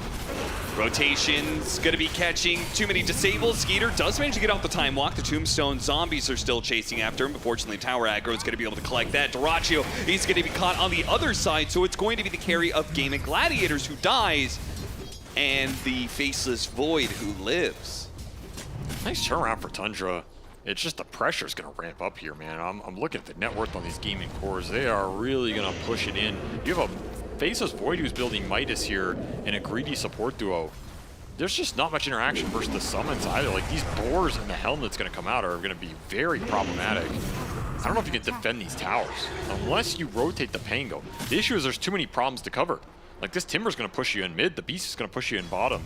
Rotation's gonna be catching too many disables. Skeeter does manage to get off the time walk. The Tombstone zombies are still chasing after him. Unfortunately, Tower Aggro is gonna be able to collect that. Duraccio, he's gonna be caught on the other side, so it's going to be the carry of Gaimin Gladiators who dies, and the Faceless Void who lives. Nice turnaround for Tundra. It's just the pressure's going to ramp up here, man. I'm looking at the net worth on these Gaimin cores. They are really going to push it in. You have a Faceless Void who's building Midas here and a greedy support duo. There's just not much interaction versus the summons either. Like, these boars and the helm that's going to come out are going to be very problematic. I don't know if you can defend these towers unless you rotate the Pango. The issue is there's too many problems to cover. Like, this Timber's going to push you in mid. The Beast is going to push you in bottom.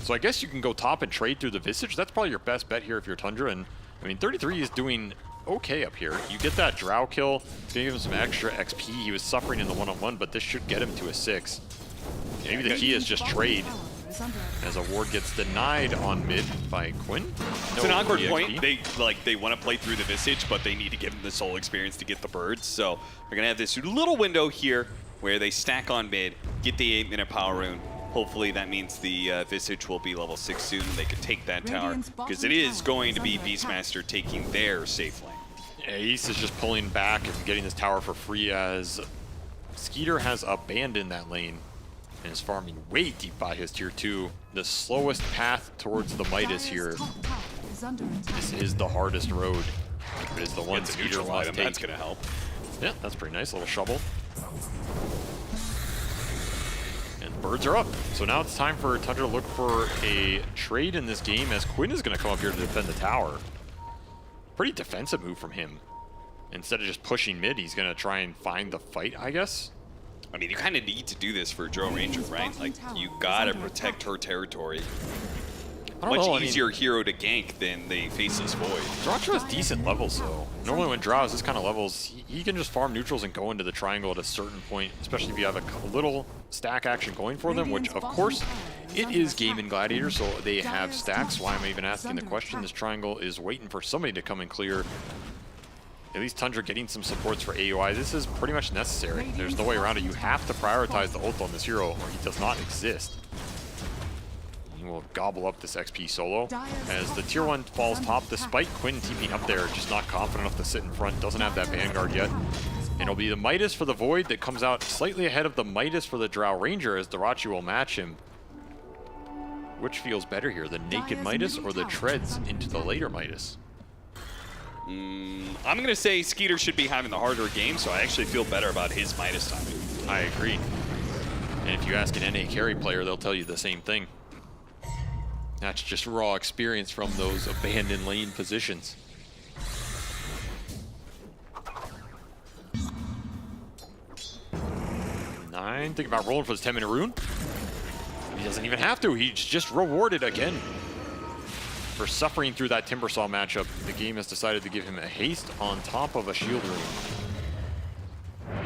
So I guess you can go top and trade through the Visage. That's probably your best bet here if you're Tundra. And I mean, 33 is doing okay up here. You get that Drow kill. It's going to give him some extra XP. He was suffering in the one-on-one, but this should get him to a 6. Maybe the key is just trade. As a ward gets denied on mid by Quinn. It's an awkward point. They want to play through the Visage, but they need to give him the soul experience to get the birds. So they're going to have this little window here where they stack on mid, get the 8-minute Power Rune. Hopefully that means the Visage will be level 6 soon and they can take that tower, because it is going to be Beastmaster taking their safe lane. Yeah, Ace is just pulling back and getting this tower for free as Skeeter has abandoned that lane and is farming way deep by his tier 2. The slowest path towards the Midas here. This is the hardest road. It is the one Skeeter must take. That's going to help. Yeah, that's pretty nice. A little shovel. And birds are up. So now it's time for Tundra to look for a trade in this game as Quinn is going to come up here to defend the tower. Pretty defensive move from him. Instead of just pushing mid, he's going to try and find the fight, I guess. I mean, you kind of need to do this for Drow Ranger, right? Like, you got to protect her territory. Much easier hero to gank than the Faceless Void. Duraccio has decent levels, though. Normally when Drow has this kind of levels, he can just farm neutrals and go into the triangle at a certain point, especially if you have a little stack action going for them, which, of course, it is Gaimin Gladiators, so they have stacks. Why am I even asking the question? This triangle is waiting for somebody to come and clear. At least Tundra getting some supports for AOI. This is pretty much necessary. There's no way around it. You have to prioritize the ult on this hero, or he does not exist. He will gobble up this XP solo as the tier 1 falls top despite Quinn TPing up there, just not confident enough to sit in front, doesn't have that Vanguard yet. And it'll be the Midas for the Void that comes out slightly ahead of the Midas for the Drow Ranger as Duraccio will match him. Which feels better here, the naked Midas or the treads into the later Midas? I'm going to say Skeeter should be having the harder game, so I actually feel better about his Midas timing. I agree. And if you ask an NA carry player, they'll tell you the same thing. That's just raw experience from those abandoned lane positions. Nine, think about rolling for this 10-minute rune. He doesn't even have to, he's just rewarded again. For suffering through that Timbersaw matchup, the game has decided to give him a haste on top of a shield rune.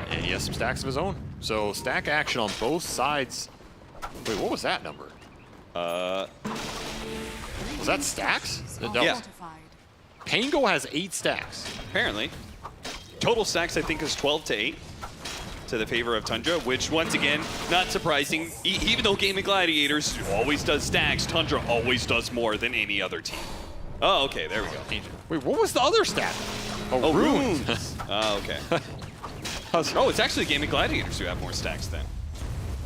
And he has some stacks of his own. So stack action on both sides. Wait, what was that number? Was that stacks? Yeah. Pango has 8 stacks. Apparently. Total stacks, I think, is 12 to 8 to the favor of Tundra, which, once again, not surprising. Even though Gaimin Gladiators always does stacks, Tundra always does more than any other team. Oh, okay, there we go. Wait, what was the other stat? Oh, runes. Oh, okay. Oh, it's actually Gaimin Gladiators who have more stacks then.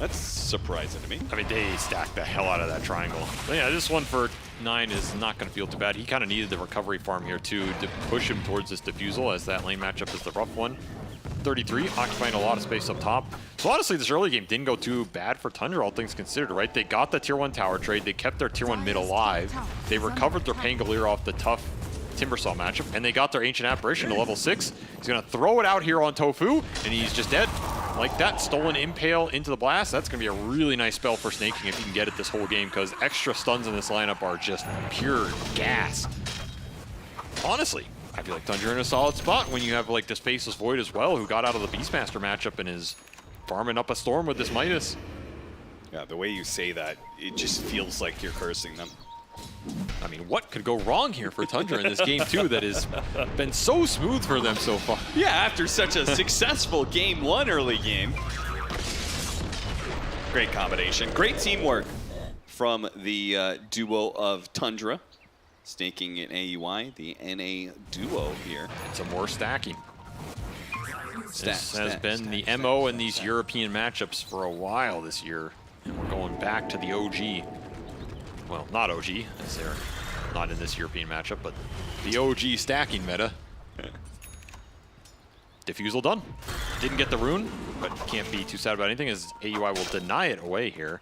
That's surprising to me. I mean, they stacked the hell out of that triangle. But yeah, this one for 9 is not going to feel too bad. He kind of needed the recovery farm here, too, to push him towards this defusal, as that lane matchup is the rough one. 33 occupying a lot of space up top. So honestly, this early game didn't go too bad for Tundra, all things considered, right? They got the tier 1 tower trade. They kept their tier 1 mid alive. They recovered their Pangolier off the tough Timbersaw matchup, and they got their Ancient Apparition to level 6. He's going to throw it out here on Tofu, and he's just dead. Like that, Stolen Impale into the blast. That's going to be a really nice spell for Snaking if he can get it this whole game, because extra stuns in this lineup are just pure gas. Honestly, I feel like Tundra in a solid spot when you have like this Faceless Void as well, who got out of the Beastmaster matchup and is farming up a storm with this Midas. Yeah, the way you say that, it just feels like you're cursing them. I mean, what could go wrong here for Tundra in this game too that has been so smooth for them so far? Yeah, after such a successful game 1 early game. Great combination. Great teamwork from the duo of Tundra. Snaking in AUI, the NA duo here. And some more stacking. This has been the MO in these European matchups for a while this year. And we're going back to the OG. Well, not OG, as they're not in this European matchup, but the OG stacking meta. Diffusal done. Didn't get the rune, but can't be too sad about anything as AUI will deny it away here.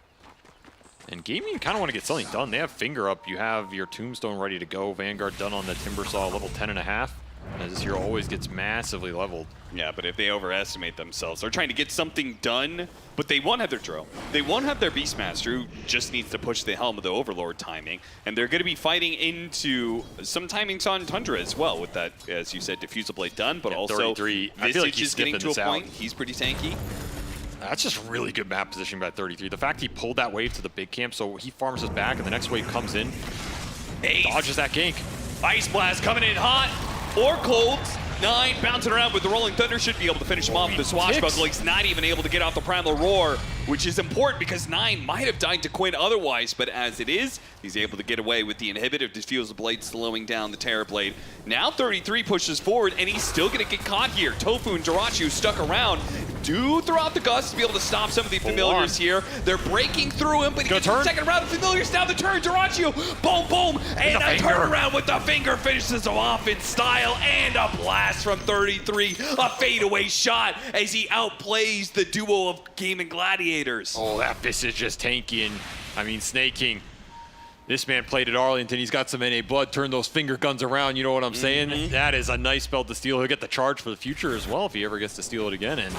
And Gaimin kind of want to get something done. They have Finger up. You have your Tombstone ready to go. Vanguard done on the Timbersaw, level 10.5. As this hero always gets massively leveled. Yeah, but if they overestimate themselves, they're trying to get something done, but they won't have their drill. They won't have their Beastmaster, who just needs to push the helm of the Overlord timing. And they're going to be fighting into some timings on Tundra as well, with that, as you said, Diffusal Blade done, but also 33. I feel like Visage is getting to a point. He's pretty tanky. That's just really good map positioning by 33. The fact he pulled that wave to the big camp, so he farms us back, and the next wave comes in, dodges that gank. Ice Blast coming in hot or cold. 9 bouncing around with the Rolling Thunder, should be able to finish him off with the Swashbuckle. He's not even able to get off the Primal Roar, which is important because 9 might have died to Quinn otherwise, but as it is, he's able to get away with the inhibit of Diffusal Blade slowing down the Terror Blade. Now 33 pushes forward, and he's still going to get caught here. Tofu and Jirachi stuck around. Do throw out the Gust to be able to stop some of the Familiars here. They're breaking through him, but he gets the second round. The Familiars down the turn. Jirachi, boom, boom, and a turnaround with the finger finishes him off in style, and a blast from 33. A fadeaway shot as he outplays the duo of Gaimin Gladiators. Oh, that Visage is tanky, and I mean, Snaking. This man played at Arlington. He's got some NA blood. Turn those finger guns around. You know what I'm saying? That is a nice spell to steal. He'll get the charge for the future as well if he ever gets to steal it again. And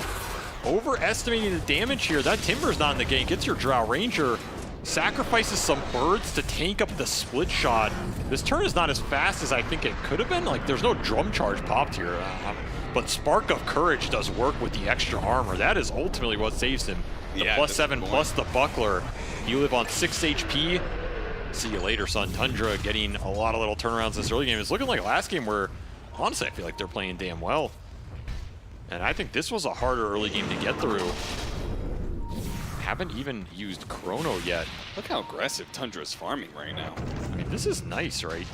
overestimating the damage here. That Timber's not in the gank. It's your Drow Ranger. Sacrifices some birds to tank up the split shot. This turn is not as fast as I think it could have been. Like, there's no drum charge popped here. But Spark of Courage does work with the extra armor. That is ultimately what saves him. The +7 plus the Buckler. You live on 6 HP. See you later, son. Tundra getting a lot of little turnarounds this early game. It's looking like last game where, honestly, I feel like they're playing damn well. And I think this was a harder early game to get through. Haven't even used Chrono yet. Look how aggressive Tundra's farming right now. I mean, this is nice, right?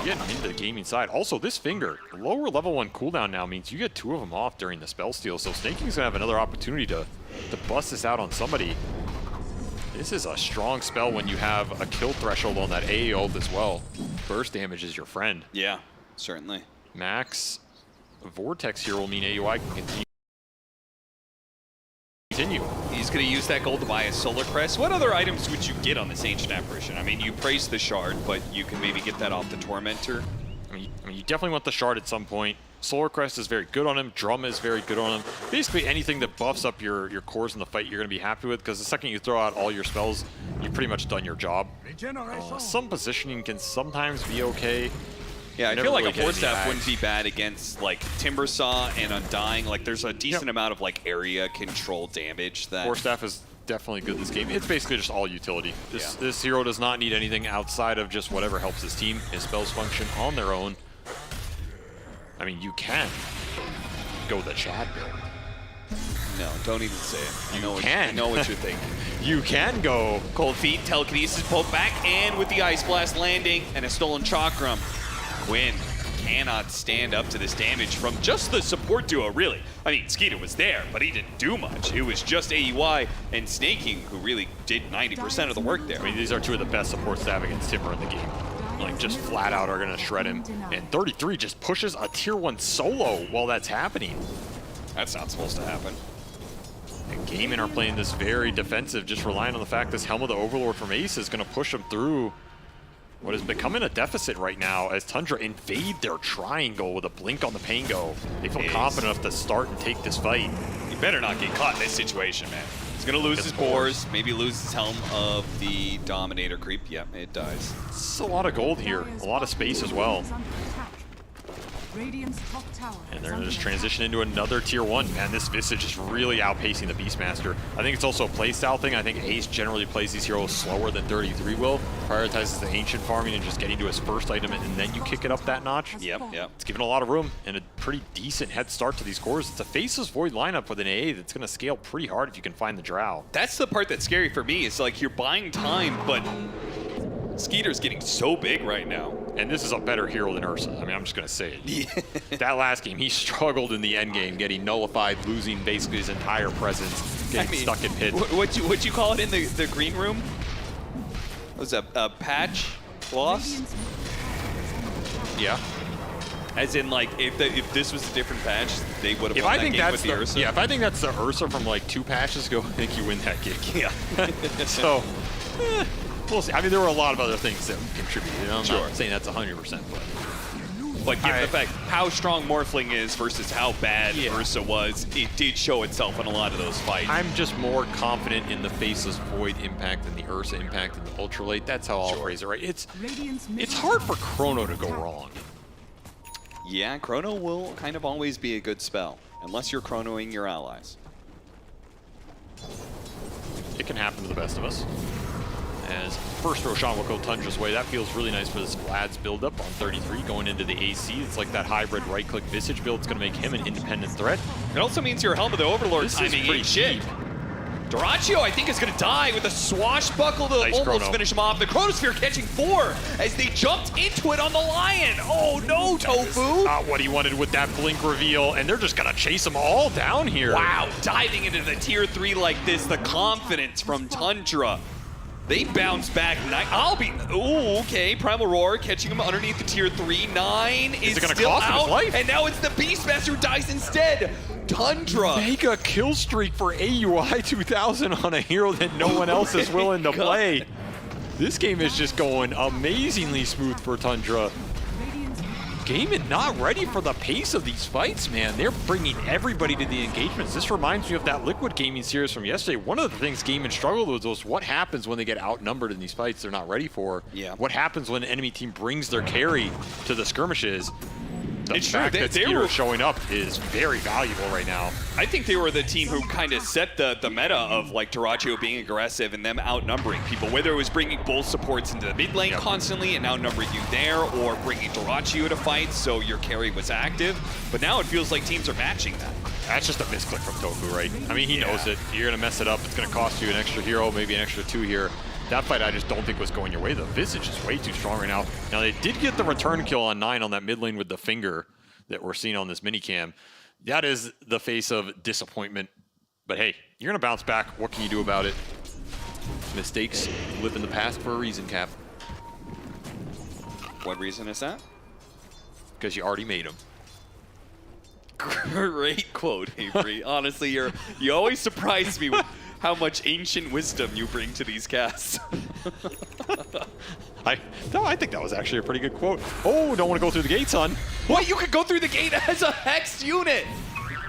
Getting into the gaming side. Also, this Finger, lower level 1 cooldown now means you get 2 of them off during the spell steal. So Snaking's gonna have another opportunity to bust this out on somebody. This is a strong spell when you have a kill threshold on that AA ult as well. Burst damage is your friend. Yeah, certainly. Max Vortex here will mean AUI can continue. He's going to use that gold to buy a Solar Crest. What other items would you get on this Ancient Apparition? I mean, you praise the Shard, but you can maybe get that off the Tormentor. I mean, you definitely want the Shard at some point. Solar Crest is very good on him. Drum is very good on him. Basically, anything that buffs up your cores in the fight, you're going to be happy with, because the second you throw out all your spells, you've pretty much done your job. Some positioning can sometimes be okay. Yeah, I feel like a Force Staff wouldn't be bad against like Timbersaw and Undying. Like, there's a decent amount of like area control damage that Force Staff is definitely good this game. It's basically just all utility. This hero does not need anything outside of just whatever helps his team. His spells function on their own. I mean, you can go the Chad build. No, don't even say it. I know what you're thinking. You can go Cold Feet, Telekinesis, poke back, and with the Ice Blast landing and a Stolen Chakram, Quinn cannot stand up to this damage from just the support duo, really. I mean, Skeeter was there, but he didn't do much. It was just AUI and Snaking who really did 90% of the work there. I mean, these are 2 of the best support staff against Timber in the game. Like, just flat out are going to shred him. And 33 just pushes a tier 1 solo while that's happening. That's not supposed to happen. And Gaimin are playing this very defensive, just relying on the fact this Helm of the Overlord from Ace is going to push them through what is becoming a deficit right now as Tundra invade their triangle with a blink on the Pango. They feel confident enough to start and take this fight. You better not get caught in this situation, man. He's going to lose his boars, maybe lose his Helm of the Dominator creep. Yep, it dies. It's a lot of gold here, a lot of space as well. Radiant's top tower. And they're going to just transition into another tier 1. Man, this Visage is really outpacing the Beastmaster. I think it's also a playstyle thing. I think Ace generally plays these heroes slower than 33 will. Prioritizes the ancient farming and just getting to his first item, and then you kick it up that notch. Yep. It's given a lot of room and a pretty decent head start to these cores. It's a Faceless Void lineup with an AA that's going to scale pretty hard if you can find the Drow. That's the part that's scary for me. It's like you're buying time, but Skeeter's getting so big right now. And this is a better hero than Ursa. I mean, I'm just going to say it. That last game, he struggled in the end game, getting nullified, losing basically his entire presence, getting stuck in pit. What'd you call it in the green room? Was a patch loss? Yeah. As in, like, if this was a different patch, they would have If won I that think game that's with the Ursa. if I think that's the Ursa from like 2 patches ago, I think you win that gig. Yeah. So, we'll see. I mean, there were a lot of other things that contributed. I'm Sure. not saying that's 100%, But given the fact how strong Morphling is versus how bad Ursa was, it did show itself in a lot of those fights. I'm just more confident in the Faceless Void impact than the Ursa impact and the Ultralight. That's how I'll phrase it, right? It's hard for Chrono to go wrong. Yeah, Chrono will kind of always be a good spell, unless you're Chronoing your allies. It can happen to the best of us. As first Roshan will go Tundra's way. That feels really nice for this Vlad's build-up on 33 going into the AC. It's like that hybrid right-click Visage build. It's going to make him an independent threat. It also means your Helm of the Overlord timing ain't shit. Doraccio, I think, is going to die with a swashbuckle to almost Chrono. finish him off. The Chronosphere catching 4 as they jumped into it on the Lion. Oh no, Tofu! Not what he wanted with that blink reveal, and they're just going to chase them all down here. Wow, diving into the tier 3 like this, the confidence from Tundra. They bounce back. Ooh, okay. Primal Roar catching him underneath the tier 3. 9 is it gonna still cost him his out, life? and now it's the Beastmaster who dies instead. Tundra. Mega kill streak for AUI 2000 on a hero that no one else is willing to play. This game is just going amazingly smooth for Tundra. Gaimin not ready for the pace of these fights, man. They're bringing everybody to the engagements. This reminds me of that Liquid Gaming series from yesterday. One of the things Gaimin struggled with was what happens when they get outnumbered in these fights they're not ready for. Yeah. What happens when an enemy team brings their carry to the skirmishes. The It's true. fact that They Skeeter were showing up is very valuable right now. I think they were the team who kind of set the meta of like Doraccio being aggressive and them outnumbering people, whether it was bringing both supports into the mid lane constantly and outnumbering you there, or bringing Doraccio to fight so your carry was active. But now it feels like teams are matching that. That's just a misclick from Tofu, right? I mean, he knows it. You're going to mess it up. It's going to cost you an extra hero, maybe an extra 2 here. That fight I just don't think was going your way. The Visage is way too strong right now. Now, they did get the return kill on 9 on that mid lane with the finger that we're seeing on this minicam. That is the face of disappointment. But hey, you're going to bounce back. What can you do about it? Mistakes live in the past for a reason, Cap. What reason is that? Because you already made them. Great quote, Avery. Honestly, you always surprise me with how much ancient wisdom you bring to these casts. I think that was actually a pretty good quote. Oh, don't want to go through the gate, son. What? You could go through the gate as a Hex unit.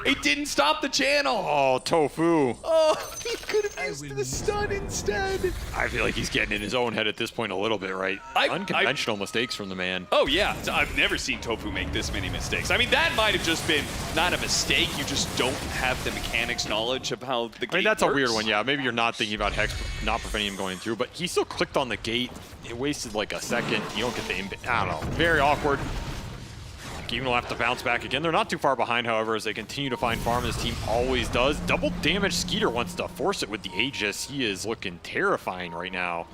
It didn't stop the channel. Oh, Tofu. Oh, he could have used the stun instead. I feel like he's getting in his own head at this point a little bit, right? Unconventional mistakes from the man. Oh, yeah. I've never seen Tofu make this many mistakes. I mean, that might have just been not a mistake. You just don't have the mechanics knowledge of how the gate I mean, that's works. a weird one, yeah. Maybe you're not thinking about Hex not preventing him going through, but he still clicked on the gate. It wasted like a second. You don't get the I don't know. Very awkward. Gaimin will have to bounce back again. They're not too far behind, however, as they continue to find farm. This team always does. Double damage. Skeeter wants to force it with the Aegis. He is looking terrifying right now.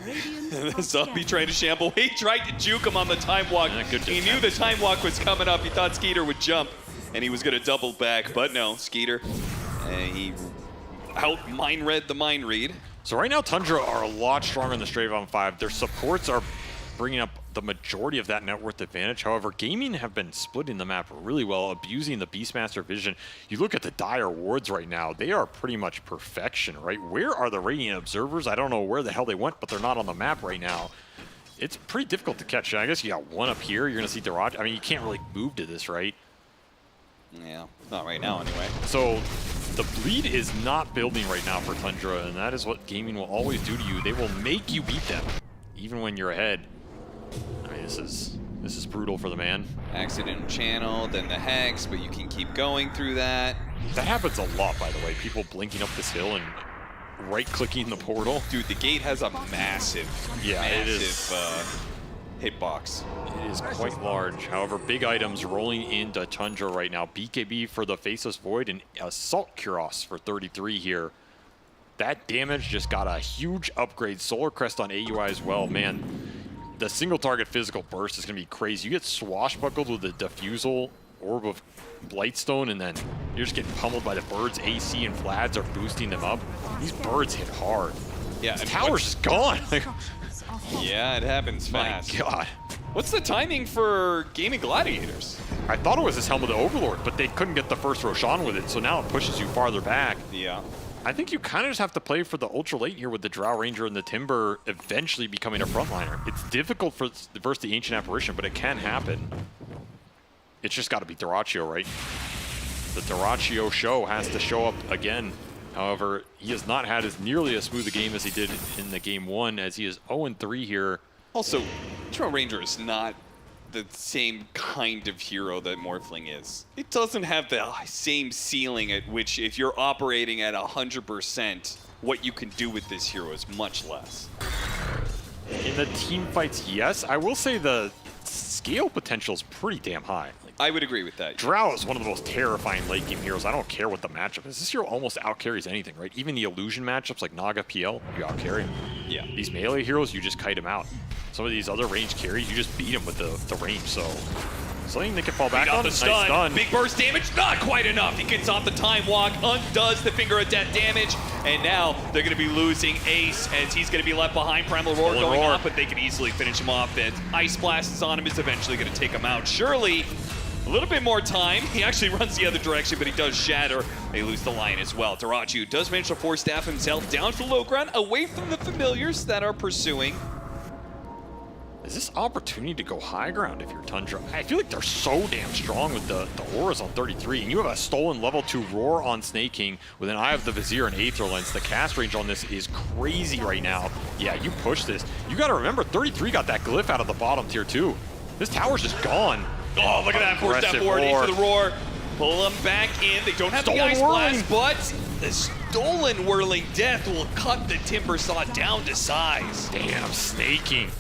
Zombie trying to shamble. He tried to juke him on the time walk. He knew the time walk was coming up. He thought Skeeter would jump, and he was going to double back. But no, Skeeter, he out mind read the mind read. So right now, Tundra are a lot stronger in the Straven 5. Their supports are bringing up the majority of that net worth advantage. However, Gaimin have been splitting the map really well, abusing the Beastmaster vision. You look at the dire wards right now, they are pretty much perfection, right? Where are the Radiant Observers? I don't know where the hell they went, but they're not on the map right now. It's pretty difficult to catch. I guess you got one up here. You're going to see Darachi. I mean, you can't really move to this, right? Yeah, not right now anyway. So the bleed is not building right now for Tundra, and that is what Gaimin will always do to you. They will make you beat them, even when you're ahead. I mean, this is brutal for the man. Accident channel, then the hex, but you can keep going through that. That happens a lot, by the way. People blinking up this hill and right-clicking the portal. Dude, the gate has a massive, hitbox. It is quite large. However, big items rolling into Tundra right now. BKB for the Faceless Void and Assault Kuros for 33 here. That damage just got a huge upgrade. Solar Crest on AUI as well. Man, the single target physical burst is going to be crazy. You get swashbuckled with the Diffusal Orb of Blightstone, and then you're just getting pummeled by the birds. AC and Vlads are boosting them up. These birds hit hard. Yeah, this tower's just gone. Yeah, it happens fast. My God. What's the timing for Gaimin Gladiators? I thought it was his Helm of the Overlord, but they couldn't get the first Roshan with it, so now it pushes you farther back. Yeah. I think you kind of just have to play for the ultra late here with the Drow Ranger and the Timber eventually becoming a frontliner. It's difficult versus the Ancient Apparition, but it can happen. It's just got to be Dyrachyo, right? The Dyrachyo show has to show up again. However, he has not had as nearly as smooth a game as he did in the game one, as he is 0-3 here. Also, Drow Ranger is not the same kind of hero that Morphling is. It doesn't have the same ceiling at which, if you're operating at 100%, what you can do with this hero is much less. In the team fights, yes. I will say the scale potential is pretty damn high. I would agree with that. Drow is one of the most terrifying late game heroes. I don't care what the matchup is. This hero almost outcarries anything, right? Even the illusion matchups like Naga PL, you outcarry. Yeah. These melee heroes, you just kite them out. Some of these other range carries, you just beat them with the range. So something they can fall back on. The Nice stun. stun. Big burst damage, not quite enough. He gets off the time walk, undoes the finger of death damage, and now they're going to be losing Ace as he's going to be left behind. Primal Roar going off, but they can easily finish him off. And Ice Blast on him is eventually going to take him out. Surely a little bit more time. He actually runs the other direction, but he does shatter. They lose the line as well. Dyrachyo does manage to force staff himself down to the low ground, away from the familiars that are pursuing. Is this opportunity to go high ground if you're Tundra? I feel like they're so damn strong with the auras on 33, and you have a stolen level 2 Roar on Snake King with an Eye of the Vizier and Aether Lens. The cast range on this is crazy right now. Yeah, you push this. You got to remember, 33 got that glyph out of the bottom tier too. This tower's just gone. Oh, look at that. Force step forward into the Roar. Pull them back in. They don't have the Ice Blast, but the stolen Whirling Death will cut the Timber Saw down to size. Damn, Snake King.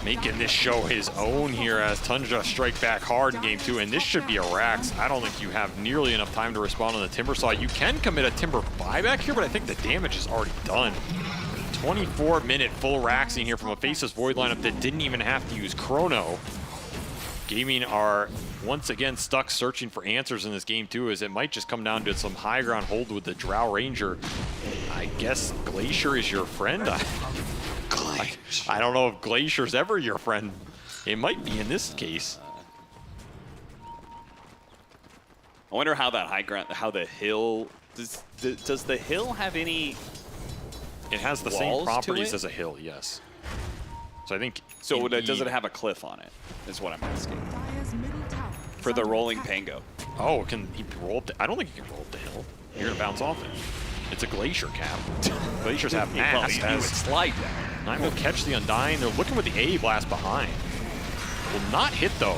Making this show his own here as Tundra strike back hard in game 2, and this should be a Rax. I don't think you have nearly enough time to respond on the Timber Saw. You can commit a Timber buyback here, but I think the damage is already done. 24-minute full Raxing here from a Faceless Void lineup that didn't even have to use Chrono. Gaimin are once again stuck searching for answers in this game too, as it might just come down to some high ground hold with the Drow Ranger. I guess Glacier is your friend. I don't know if Glacier's ever your friend. It might be in this case. I wonder how that high ground, how the hill, does the hill have any It has the same properties as a hill, yes. So I think... So does it have a cliff on it, is what I'm asking. For the rolling Pango. Oh, can he roll up I don't think he can roll up the hill. You're going to bounce off it. It's a Glacier cap. Glaciers have mass. He would slide down. Nine will catch the Undying. They're looking with the A blast behind. Will not hit though.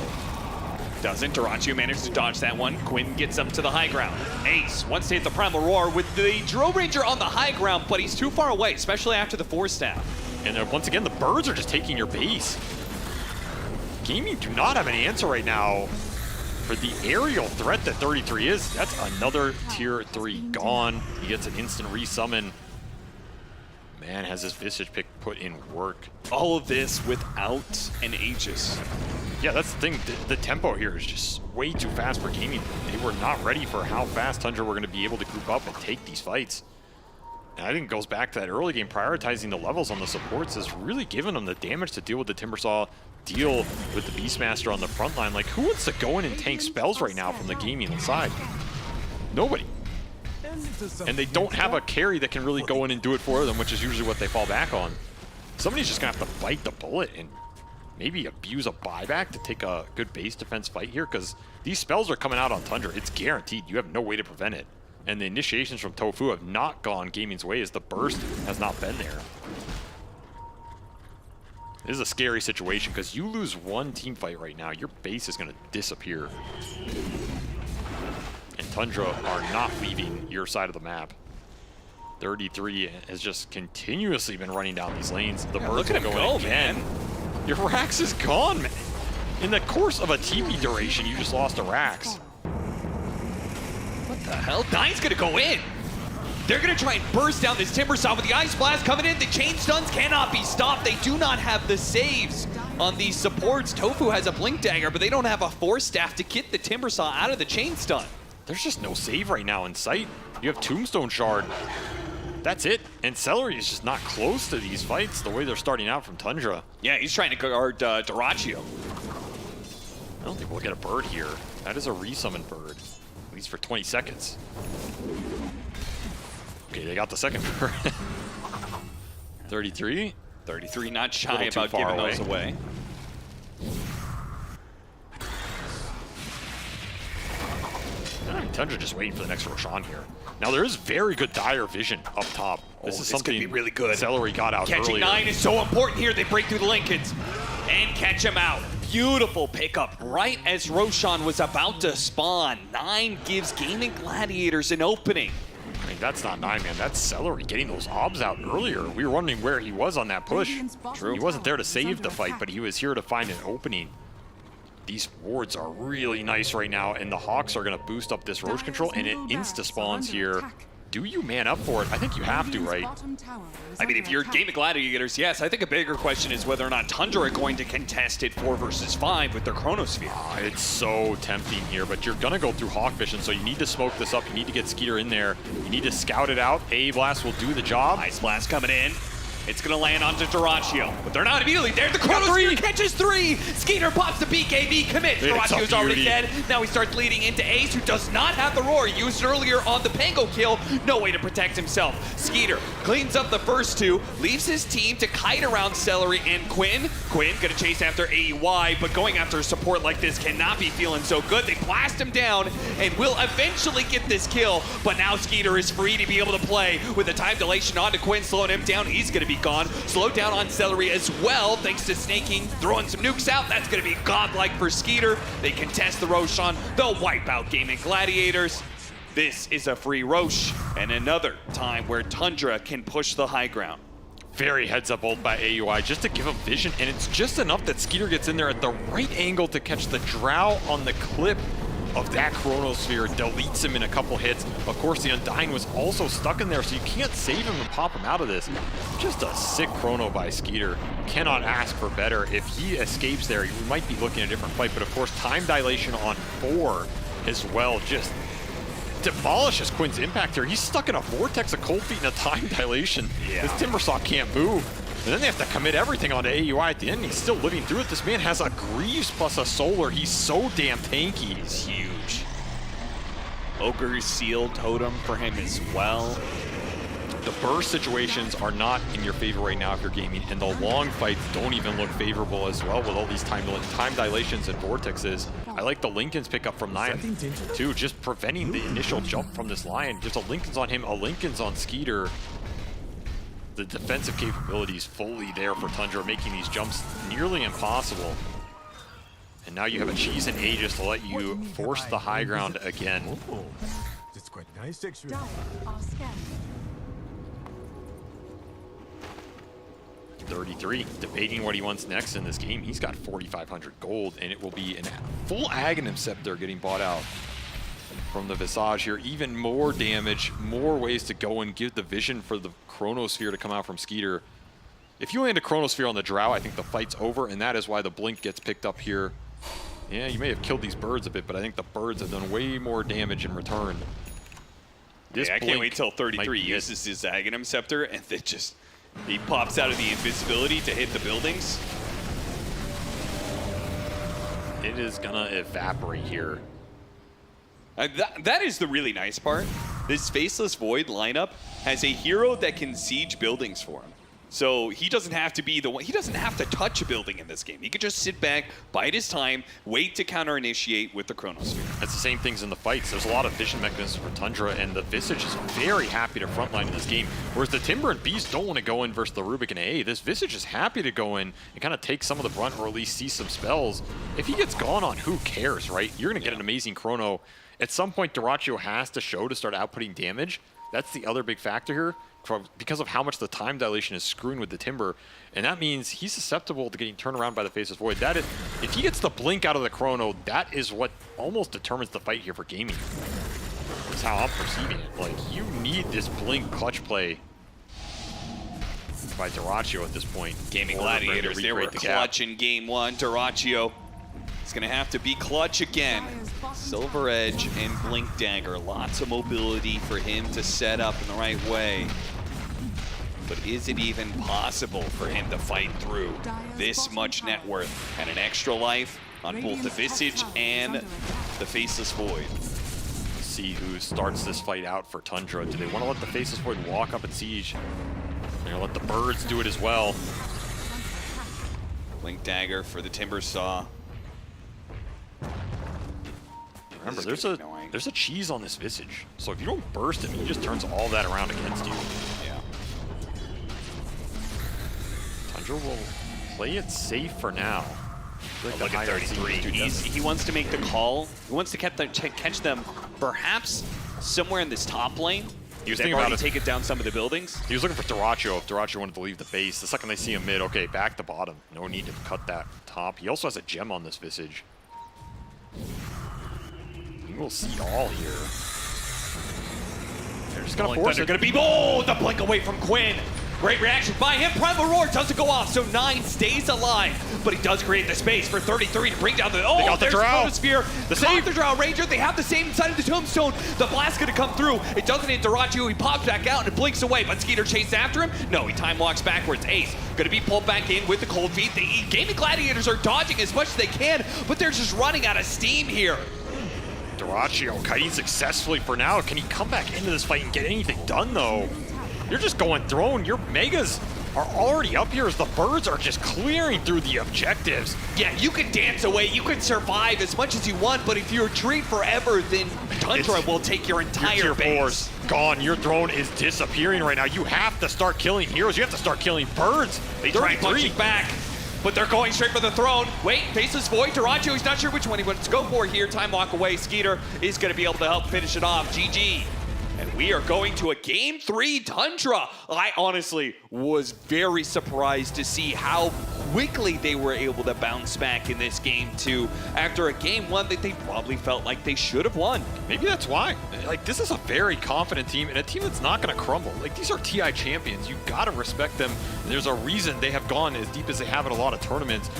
Doesn't. Dyrachyo managed to dodge that one. Quinn gets up to the high ground. Ace wants to hit the Primal Roar with the Drow Ranger on the high ground, but he's too far away, especially after the Force Staff. And once again, the birds are just taking your base. Gaimin do not have an answer right now for the aerial threat that 33 is. That's another tier 3 gone. He gets an instant resummon. Man, has his Visage pick put in work. All of this without an Aegis. Yeah, that's the thing. The tempo here is just way too fast for Gaimin. They were not ready for how fast Tundra were going to be able to group up and take these fights. And I think it goes back to that early game, prioritizing the levels on the supports has really given them the damage to deal with the Timbersaw, deal with the Beastmaster on the front line. Like, who wants to go in and tank spells right now from the Gaimin side? Nobody. And they don't have a carry that can really go in and do it for them, which is usually what they fall back on. Somebody's just gonna have to bite the bullet and maybe abuse a buyback to take a good base defense fight here, because these spells are coming out on Tundra. It's guaranteed. You have no way to prevent it. And the initiations from Tofu have not gone Gaimin's way, as the burst has not been there. This is a scary situation, because you lose one team fight right now, your base is going to disappear. And Tundra are not leaving your side of the map. 33 has just continuously been running down these lanes. The burst will go in again. Man. Your Rax is gone, man. In the course of a TP duration, you just lost a Rax. What the hell? Nine's gonna go in. They're gonna try and burst down this Timbersaw with the Ice Blast coming in. The chain stuns cannot be stopped. They do not have the saves on these supports. Tofu has a Blink Dagger, but they don't have a Force Staff to get the Timbersaw out of the chain stun. There's just no save right now in sight. You have Tombstone Shard. That's it. And Celery is just not close to these fights the way they're starting out from Tundra. Yeah, he's trying to guard Duraccio. I don't think we'll get a bird here. That is a resummoned bird, at least for 20 seconds. Okay, they got the second bird. 33. 33 not shy about giving those away. Tundra just waiting for the next Roshan here. Now there is very good dire vision up top. This is something gonna be really good. Celery got out Catching earlier. 9 is so important here. They break through the Lincolns and catch him out. Beautiful pickup right as Roshan was about to spawn. 9 gives Gaimin Gladiators an opening. I mean, that's not 9, man. That's Celery getting those obs out earlier. We were wondering where he was on that push. True. He wasn't there to save the fight, but he was here to find an opening. These wards are really nice right now, and the Hawks are going to boost up this Roche control, and it insta-spawns here. Do you man up for it? I think you have to, right? I mean, if you're Gaimin Gladiators, yes. I think a bigger question is whether or not Tundra are going to contest it 4 versus 5 with their Chronosphere. It's so tempting here, but you're going to go through Hawk Vision, so you need to smoke this up. You need to get Skeeter in there. You need to scout it out. A Blast will do the job. Ice Blast coming in. It's going to land onto Duraccio, but they're not immediately there. The Chronosphere catches 3. Skeeter pops the BKB, commits. Duraccio's already dead. Now he starts leading into Ace, who does not have the roar. He used it earlier on the Pango kill. No way to protect himself. Skeeter cleans up the first 2, leaves his team to kite around Celery and Quinn. Quinn going to chase after AEY, but going after a support like this cannot be feeling so good. They blast him down and will eventually get this kill, but now Skeeter is free to be able to play with the time dilation onto Quinn, slowing him down. He's going to be gone. Slow down on Celery as well, thanks to snaking, throwing some nukes out. That's going to be godlike for Skeeter. They contest the Roshan. They'll wipe out Gaimin Gladiators. This is a free Roche, and another time where Tundra can push the high ground. Very heads up ult by AUI just to give him vision, and it's just enough that Skeeter gets in there at the right angle to catch the Drow on the clip of that Chronosphere, deletes him in a couple hits. Of course, the Undying was also stuck in there, so you can't save him and pop him out of this. Just a sick chrono by Skeeter. Cannot ask for better. If he escapes there, we might be looking at a different fight, but of course, time dilation on 4 as well just demolishes Quinn's impact here. He's stuck in a vortex of cold feet and a time dilation. Yeah. His Timbersaw can't move. And then they have to commit everything onto AUI at the end. He's still living through it. This man has a Greaves plus a Solar. He's so damn tanky. He's huge. Ogre's Seal Totem for him as well. The burst situations are not in your favor right now if you're gaming, and the long fights don't even look favorable as well with all these time dilations and vortexes. I like the Lincoln's pickup from 9 too, just preventing the initial jump from this Lion. Just a Lincoln's on him, a Lincoln's on Skeeter. The defensive capabilities fully there for Tundra, making these jumps nearly impossible. And now you have a Cheese and Aegis to let you force the high ground again. It's quite nice, actually. 33, debating what he wants next in this game. He's got 4,500 gold, and it will be a full Aghanim Scepter getting bought out from the Visage here. Even more damage, more ways to go and give the vision for the Chronosphere to come out from Skeeter. If you land a Chronosphere on the Drow, I think the fight's over, and that is why the Blink gets picked up here. Yeah, you may have killed these birds a bit, but I think the birds have done way more damage in return. This I can't wait till 33 uses his Aghanim Scepter, and then just he pops out of the invisibility to hit the buildings. It is gonna evaporate here. That is the really nice part. This Faceless Void lineup has a hero that can siege buildings for him. So he doesn't have to be the one, he doesn't have to touch a building in this game. He could just sit back, bide his time, wait to counter-initiate with the Chronosphere. That's the same things in the fights. There's a lot of vision mechanisms for Tundra, and the Visage is very happy to frontline in this game. Whereas the Timber and Beast don't want to go in versus the Rubik and AA. This Visage is happy to go in and kind of take some of the brunt, or at least see some spells. If he gets gone on, who cares, right? You're going to get an amazing Chrono. At some point, Dyrachyo has to show to start outputting damage. That's the other big factor here, because of how much the time dilation is screwing with the Timber. And that means he's susceptible to getting turned around by the Faceless Void. That is, if he gets the blink out of the Chrono, that is what almost determines the fight here for Gaimin. That's how I'm perceiving it. Like, you need this blink clutch play by Dyrachyo at this point. Gaimin Gladiators, they were clutch in game one. Dyrachyo is going to have to be clutch again. Silver Edge and Blink Dagger. Lots of mobility for him to set up in the right way. But is it even possible for him to fight through this much net worth and an extra life on both the Visage and the Faceless Void? Let's see who starts this fight out for Tundra. Do they want to let the Faceless Void walk up and siege? They're going to let the birds do it as well. Blink Dagger for the Timber Saw. Remember, there's a cheese on this Visage. So if you don't burst him, he just turns all that around against you. Yeah. Tundra will play it safe for now. Like look at 33. He wants to make the call. He wants to catch them perhaps somewhere in this top lane. He was thinking about it. Take it down some of the buildings. He was looking for Dyrachyo. If Dyrachyo wanted to leave the base, the second they see him mid, okay, back to bottom. No need to cut that top. He also has a gem on this Visage. We'll see all here. They're just gonna force it. They're gonna be the blink away from Quinn. Great reaction by him. Primal Roar doesn't go off, so 9 stays alive, but he does create the space for 33 to bring down the. Oh, there's the Chronosphere. The Drow Ranger. They have the same side of the Tombstone. The blast gonna come through. It doesn't hit Dyrachyo. He pops back out and it blinks away. But Skeeter chases after him. No, he time walks backwards. Ace gonna be pulled back in with the cold feet. The Gaimin Gladiators are dodging as much as they can, but they're just running out of steam here. Dyrachyo kiting successfully for now. Can he come back into this fight and get anything done, though? You're just going throne. Your Megas are already up here as the birds are just clearing through the objectives. Yeah, you can dance away. You can survive as much as you want, but if you retreat forever, then Tundra will take your entire base. Gone. Your throne is disappearing right now. You have to start killing heroes. You have to start killing birds. They try punching back, but they're going straight for the throne. Wait, Faceless Void. Dyrachyo, he's not sure which one he wants to go for here. Time walk away. Skeeter is going to be able to help finish it off. GG. And we are going to a Game 3 Tundra. I honestly was very surprised to see how quickly they were able to bounce back in this Game 2 after a Game 1 that they probably felt like they should have won. Maybe that's why. Like, this is a very confident team and a team that's not going to crumble. Like, these are TI champions. You got to respect them. There's a reason they have gone as deep as they have in a lot of tournaments.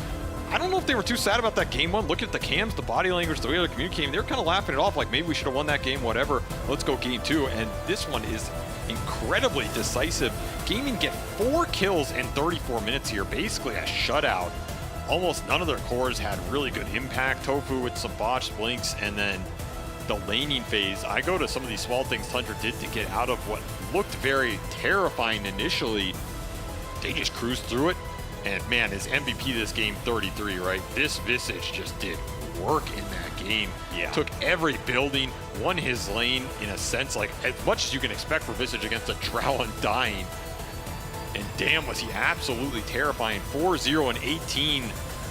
I don't know if they were too sad about that game one. Look at the cams, the body language, the way they're communicating. They're kind of laughing it off like maybe we should have won that game, whatever. Let's go game 2. And this one is incredibly decisive. Gaimin get 4 kills in 34 minutes here, basically a shutout. Almost none of their cores had really good impact. Tofu with some botched blinks, and then the laning phase. I go to some of these small things Tundra did to get out of what looked very terrifying initially. They just cruised through it. And man, his MVP this game, 33, right? This Visage just did work in that game. Yeah. Took every building, won his lane in a sense, like as much as you can expect for Visage against a Drow Undying. And damn, was he absolutely terrifying. 4-0 and 18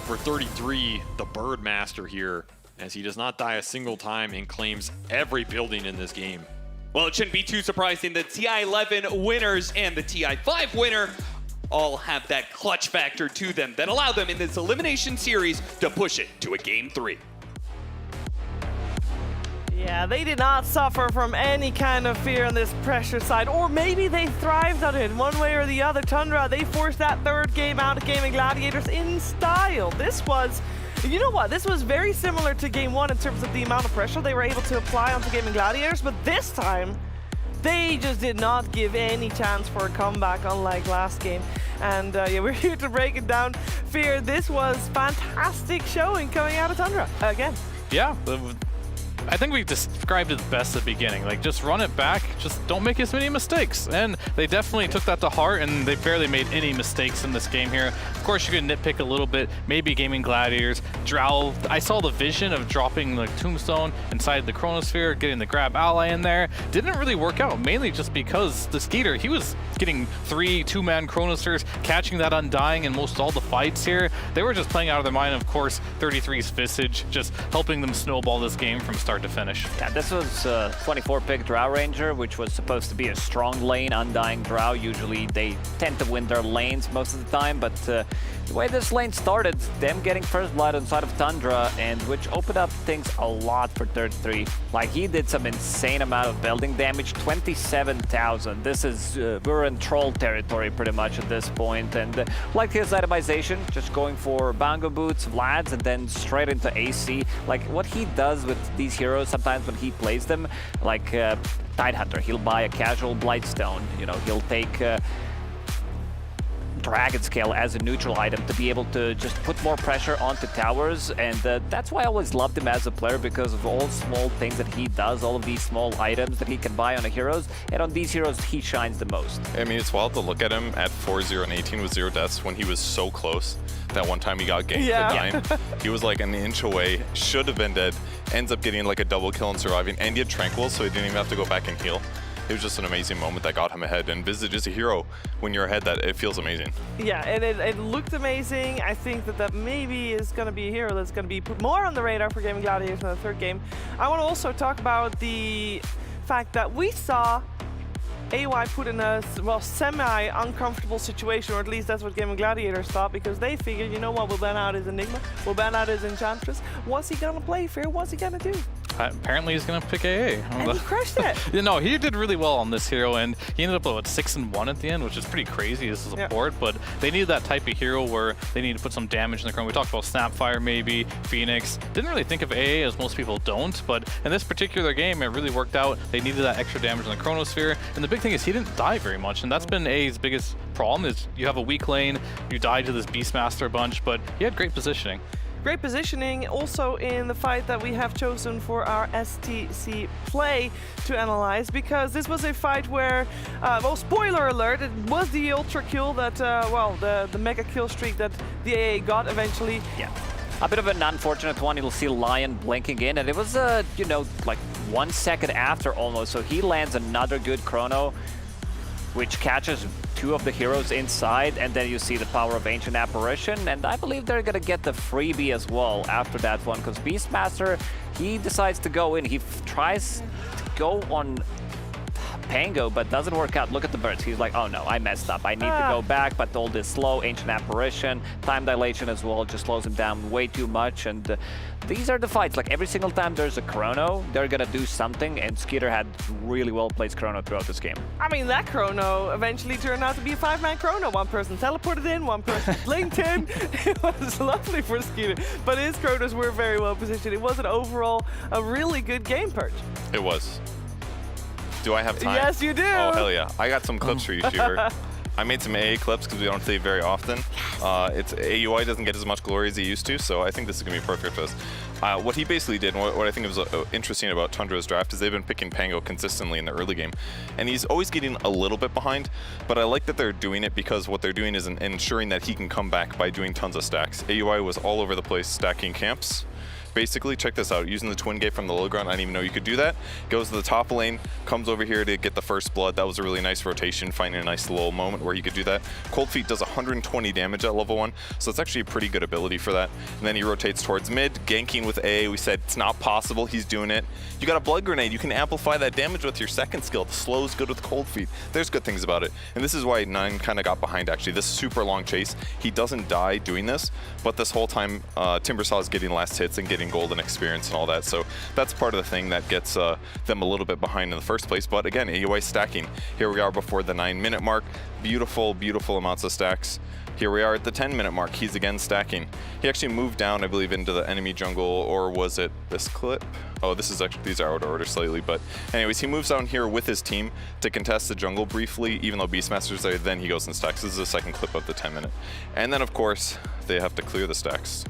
for 33, the Bird Master here, as he does not die a single time and claims every building in this game. Well, it shouldn't be too surprising. The TI-11 winners and the TI-5 winner all have that clutch factor to them that allow them in this elimination series to push it to a Game 3. Yeah, they did not suffer from any kind of fear on this pressure side, or maybe they thrived on it one way or the other. Tundra, they forced that 3rd game out of Gaimin Gladiators in style. This was, you know what, this was very similar to Game 1 in terms of the amount of pressure they were able to apply onto Gaimin Gladiators, but this time, they just did not give any chance for a comeback, unlike last game. And yeah, we're here to break it down. Fear, this was fantastic showing coming out of Tundra again. Yeah, I think we described it best at the beginning. Like, just run it back, just don't make as many mistakes. And they definitely took that to heart, and they barely made any mistakes in this game here. Of course, you could nitpick a little bit, maybe Gaming Gladiators. Drow, I saw the vision of dropping the Tombstone inside the Chronosphere, getting the grab ally in there. Didn't really work out, mainly just because the Skeeter, he was getting 3 two-man Chronospheres, catching that Undying in most all the fights here. They were just playing out of their mind. Of course, 33's Visage just helping them snowball this game from start to finish. Yeah, this was 24-pick Drow Ranger, which was supposed to be a strong lane, Undying Drow. Usually they tend to win their lanes most of the time, but the way this lane started, them getting first blood inside of Tundra, and which opened up things a lot for 33. Like, he did some insane amount of building damage, 27,000. This is, we're in troll territory pretty much at this point, and like his itemization, just going for Bango Boots, Vlads, and then straight into AC. Like, what he does with these heroes sometimes when he plays them, like Tidehunter, he'll buy a casual Blightstone, you know, he'll take Dragon Scale as a neutral item to be able to just put more pressure onto towers, and that's why I always loved him as a player, because of all small things that he does, all of these small items that he can buy on the heroes, and on these heroes he shines the most. I mean, it's wild to look at him at 4-0 and 18 with 0 deaths when he was so close. That one time he got ganked at 9. He was like an inch away, should have been dead, ends up getting like a double kill and surviving, and he had Tranquil, so he didn't even have to go back and heal. It was just an amazing moment that got him ahead, and Visage is a hero. When you're ahead, that it feels amazing. Yeah, and it looked amazing. I think that maybe is going to be a hero that's going to be put more on the radar for Gaming Gladiators in the third game. I want to also talk about the fact that we saw AY put in a, well, semi-uncomfortable situation, or at least that's what Gaming Gladiators thought, because they figured, you know what, we'll ban out his Enigma, we'll ban out his Enchantress. What's he gonna play, Fear? What's he gonna do? Apparently he's gonna pick AA. And he crushed it. You know, he did really well on this hero, and he ended up with, what, 6-1 at the end, which is pretty crazy as a support, but they needed that type of hero where they need to put some damage in the Chrono. We talked about Snapfire maybe, Phoenix. Didn't really think of AA, as most people don't, but in this particular game, it really worked out. They needed that extra damage in the Chronosphere, and the big thing is he didn't die very much, and that's been AA's biggest problem, is you have a weak lane, you die to this Beastmaster bunch, but he had great positioning. Great positioning also in the fight that we have chosen for our STC play to analyze, because this was a fight where, well, spoiler alert, it was the ultra kill that, well, the mega kill streak that the AA got eventually. Yeah. A bit of an unfortunate one. You'll see Lion blinking in, and it was, you know, like 1 second after almost, so he lands another good chrono, which catches 2 of the heroes inside, and then you see the power of Ancient Apparition, and I believe they're gonna get the freebie as well after that one, because Beastmaster, he decides to go in, he tries to go on Pango, but doesn't work out. Look at the birds. He's like, oh no, I messed up. I need to go back, but all this slow, Ancient Apparition, time dilation as well, just slows him down way too much, and these are the fights. Like, every single time there's a chrono, they're gonna do something, and Skeeter had really well-placed chrono throughout this game. I mean, that chrono eventually turned out to be a 5-man chrono. One person teleported in, one person blinked in. It was lovely for Skeeter, but his chronos were very well positioned. It was an overall a really good game, Perch. It was. Do I have time? Yes, you do. Oh, hell yeah. I got some clips for you, Shiver. I made some AA clips because we don't see it very often. It's AUI doesn't get as much glory as he used to, so I think this is going to be perfect for us. What he basically did, and what I think was interesting about Tundra's draft, is they've been picking Pango consistently in the early game. And he's always getting a little bit behind, but I like that they're doing it because what they're doing is ensuring that he can come back by doing tons of stacks. AUI was all over the place stacking camps. Basically, check this out, using the twin gate from the low ground, I didn't even know you could do that. Goes to the top lane, comes over here to get the first blood. That was a really nice rotation, finding a nice little moment where he could do that. Cold Feet does 120 damage at level 1, so it's actually a pretty good ability for that. And then he rotates towards mid, ganking with A. We said it's not possible, he's doing it. You got a Blood Grenade, you can amplify that damage with your second skill. The slow is good with Cold Feet. There's good things about it. And this is why 9 kind of got behind, actually. This super long chase, he doesn't die doing this, but this whole time, Timbersaw is getting last hits and getting getting gold and experience and all that. So that's part of the thing that gets them a little bit behind in the first place. But again, AUI stacking. Here we are before the 9-minute mark. Beautiful, beautiful amounts of stacks. Here we are at the 10-minute mark. He's again stacking. He actually moved down, I believe, into the enemy jungle, or was it this clip? Oh, this is actually, these are out of order slightly, but anyways, he moves down here with his team to contest the jungle briefly, even though Beastmaster's there, then he goes and stacks. This is the second clip of the 10-minute. And then, of course, they have to clear the stacks.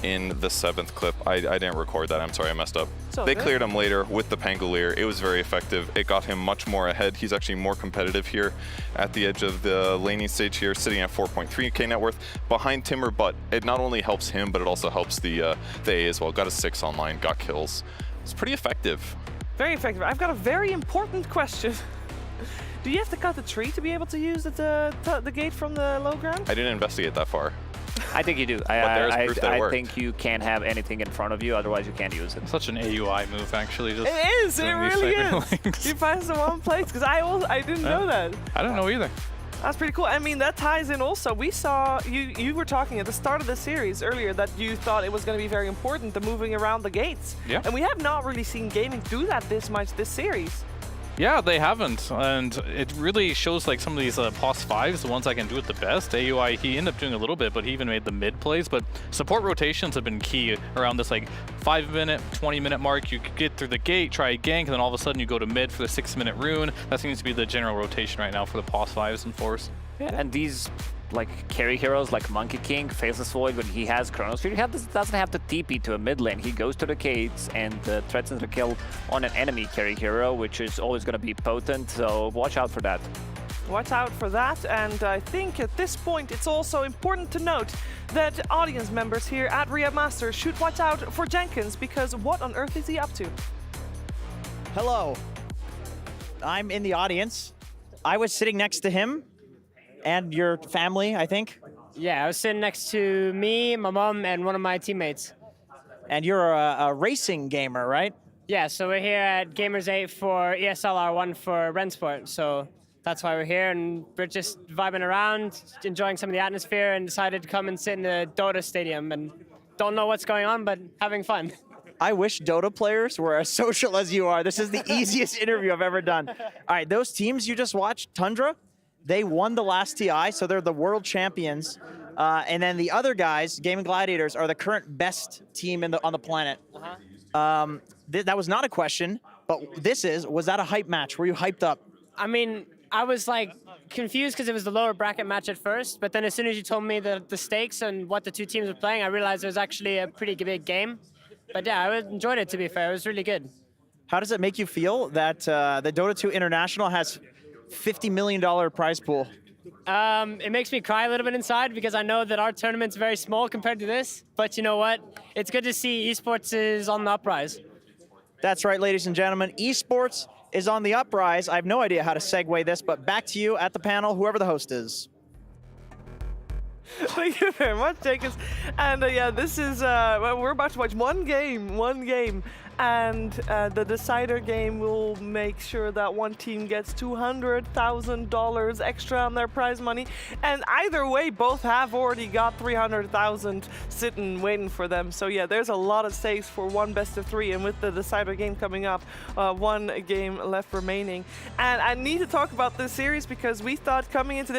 In the 7th clip, I didn't record that, I'm sorry, I messed up. They cleared him later with the Pangolier. It was very effective. It got him much more ahead. He's actually more competitive here at the edge of the laning stage here, sitting at 4.3k net worth behind Timber, but it not only helps him, but it also helps the A as well. Got a 6 online, got kills. It's pretty effective. Very effective. I've got a very important question. Do you have to cut the tree to be able to use the gate from the low ground? I didn't investigate that far. I think you do. I think you can't have anything in front of you, otherwise you can't use it. Such an AUI move, actually. Just it is. It really is. You find the one place, because I didn't know that. I don't know either. That's pretty cool. I mean, that ties in also. We saw, you were talking at the start of the series earlier that you thought it was going to be very important, the moving around the gates. Yeah. And we have not really seen Gaimin do that this much this series. Yeah, they haven't, and it really shows like some of these POS 5s, the ones that can do it the best. AUI, he ended up doing a little bit, but he even made the mid plays, but support rotations have been key around this like 5-minute, 20-minute mark. You get through the gate, try a gank, and then all of a sudden you go to mid for the 6-minute rune. That seems to be the general rotation right now for the POS 5s and 4s. Yeah, and these like carry heroes like Monkey King, Faceless Void, when he has Chronosphere, he doesn't have to TP to a mid lane. He goes to the gates and threatens the kill on an enemy carry hero, which is always going to be potent, so watch out for that. Watch out for that, and I think at this point it's also important to note that audience members here at Riyadh Masters should watch out for Jenkins, because what on earth is he up to? Hello. I'm in the audience. I was sitting next to him and your family, I think. Yeah, I was sitting next to me, my mom, and one of my teammates. And you're a racing gamer, right? Yeah, so we're here at Gamers 8 for ESL R1 for Rensport, so that's why we're here, and we're just vibing around, enjoying some of the atmosphere, and decided to come and sit in the Dota stadium, and don't know what's going on, but having fun. I wish Dota players were as social as you are. This is the easiest interview I've ever done. All right, those teams you just watched, Tundra, they won the last TI, so they're the world champions. And then the other guys, Gaimin Gladiators, are the current best team on the planet. That was not a question, but was that a hype match? Were you hyped up? I mean, I was like confused because it was the lower bracket match at first, but then as soon as you told me the stakes and what the two teams were playing, I realized it was actually a pretty big game. But yeah, I enjoyed it, to be fair. It was really good. How does it make you feel that the Dota 2 International has $50 million prize pool? It makes me cry a little bit inside because I know that our tournament's very small compared to this. But you know what? It's good to see esports is on the uprise. That's right, ladies and gentlemen. Esports is on the uprise. I have no idea how to segue this, but back to you at the panel, whoever the host is. Thank you very much, Jacobs. And yeah, this is, we're about to watch one game. And the decider game will make sure that one team gets $200,000 extra on their prize money. And either way, both have already got $300,000 sitting waiting for them. So yeah, there's a lot of stakes for one best of 3. And with the decider game coming up, one game left remaining. And I need to talk about this series because I thought coming into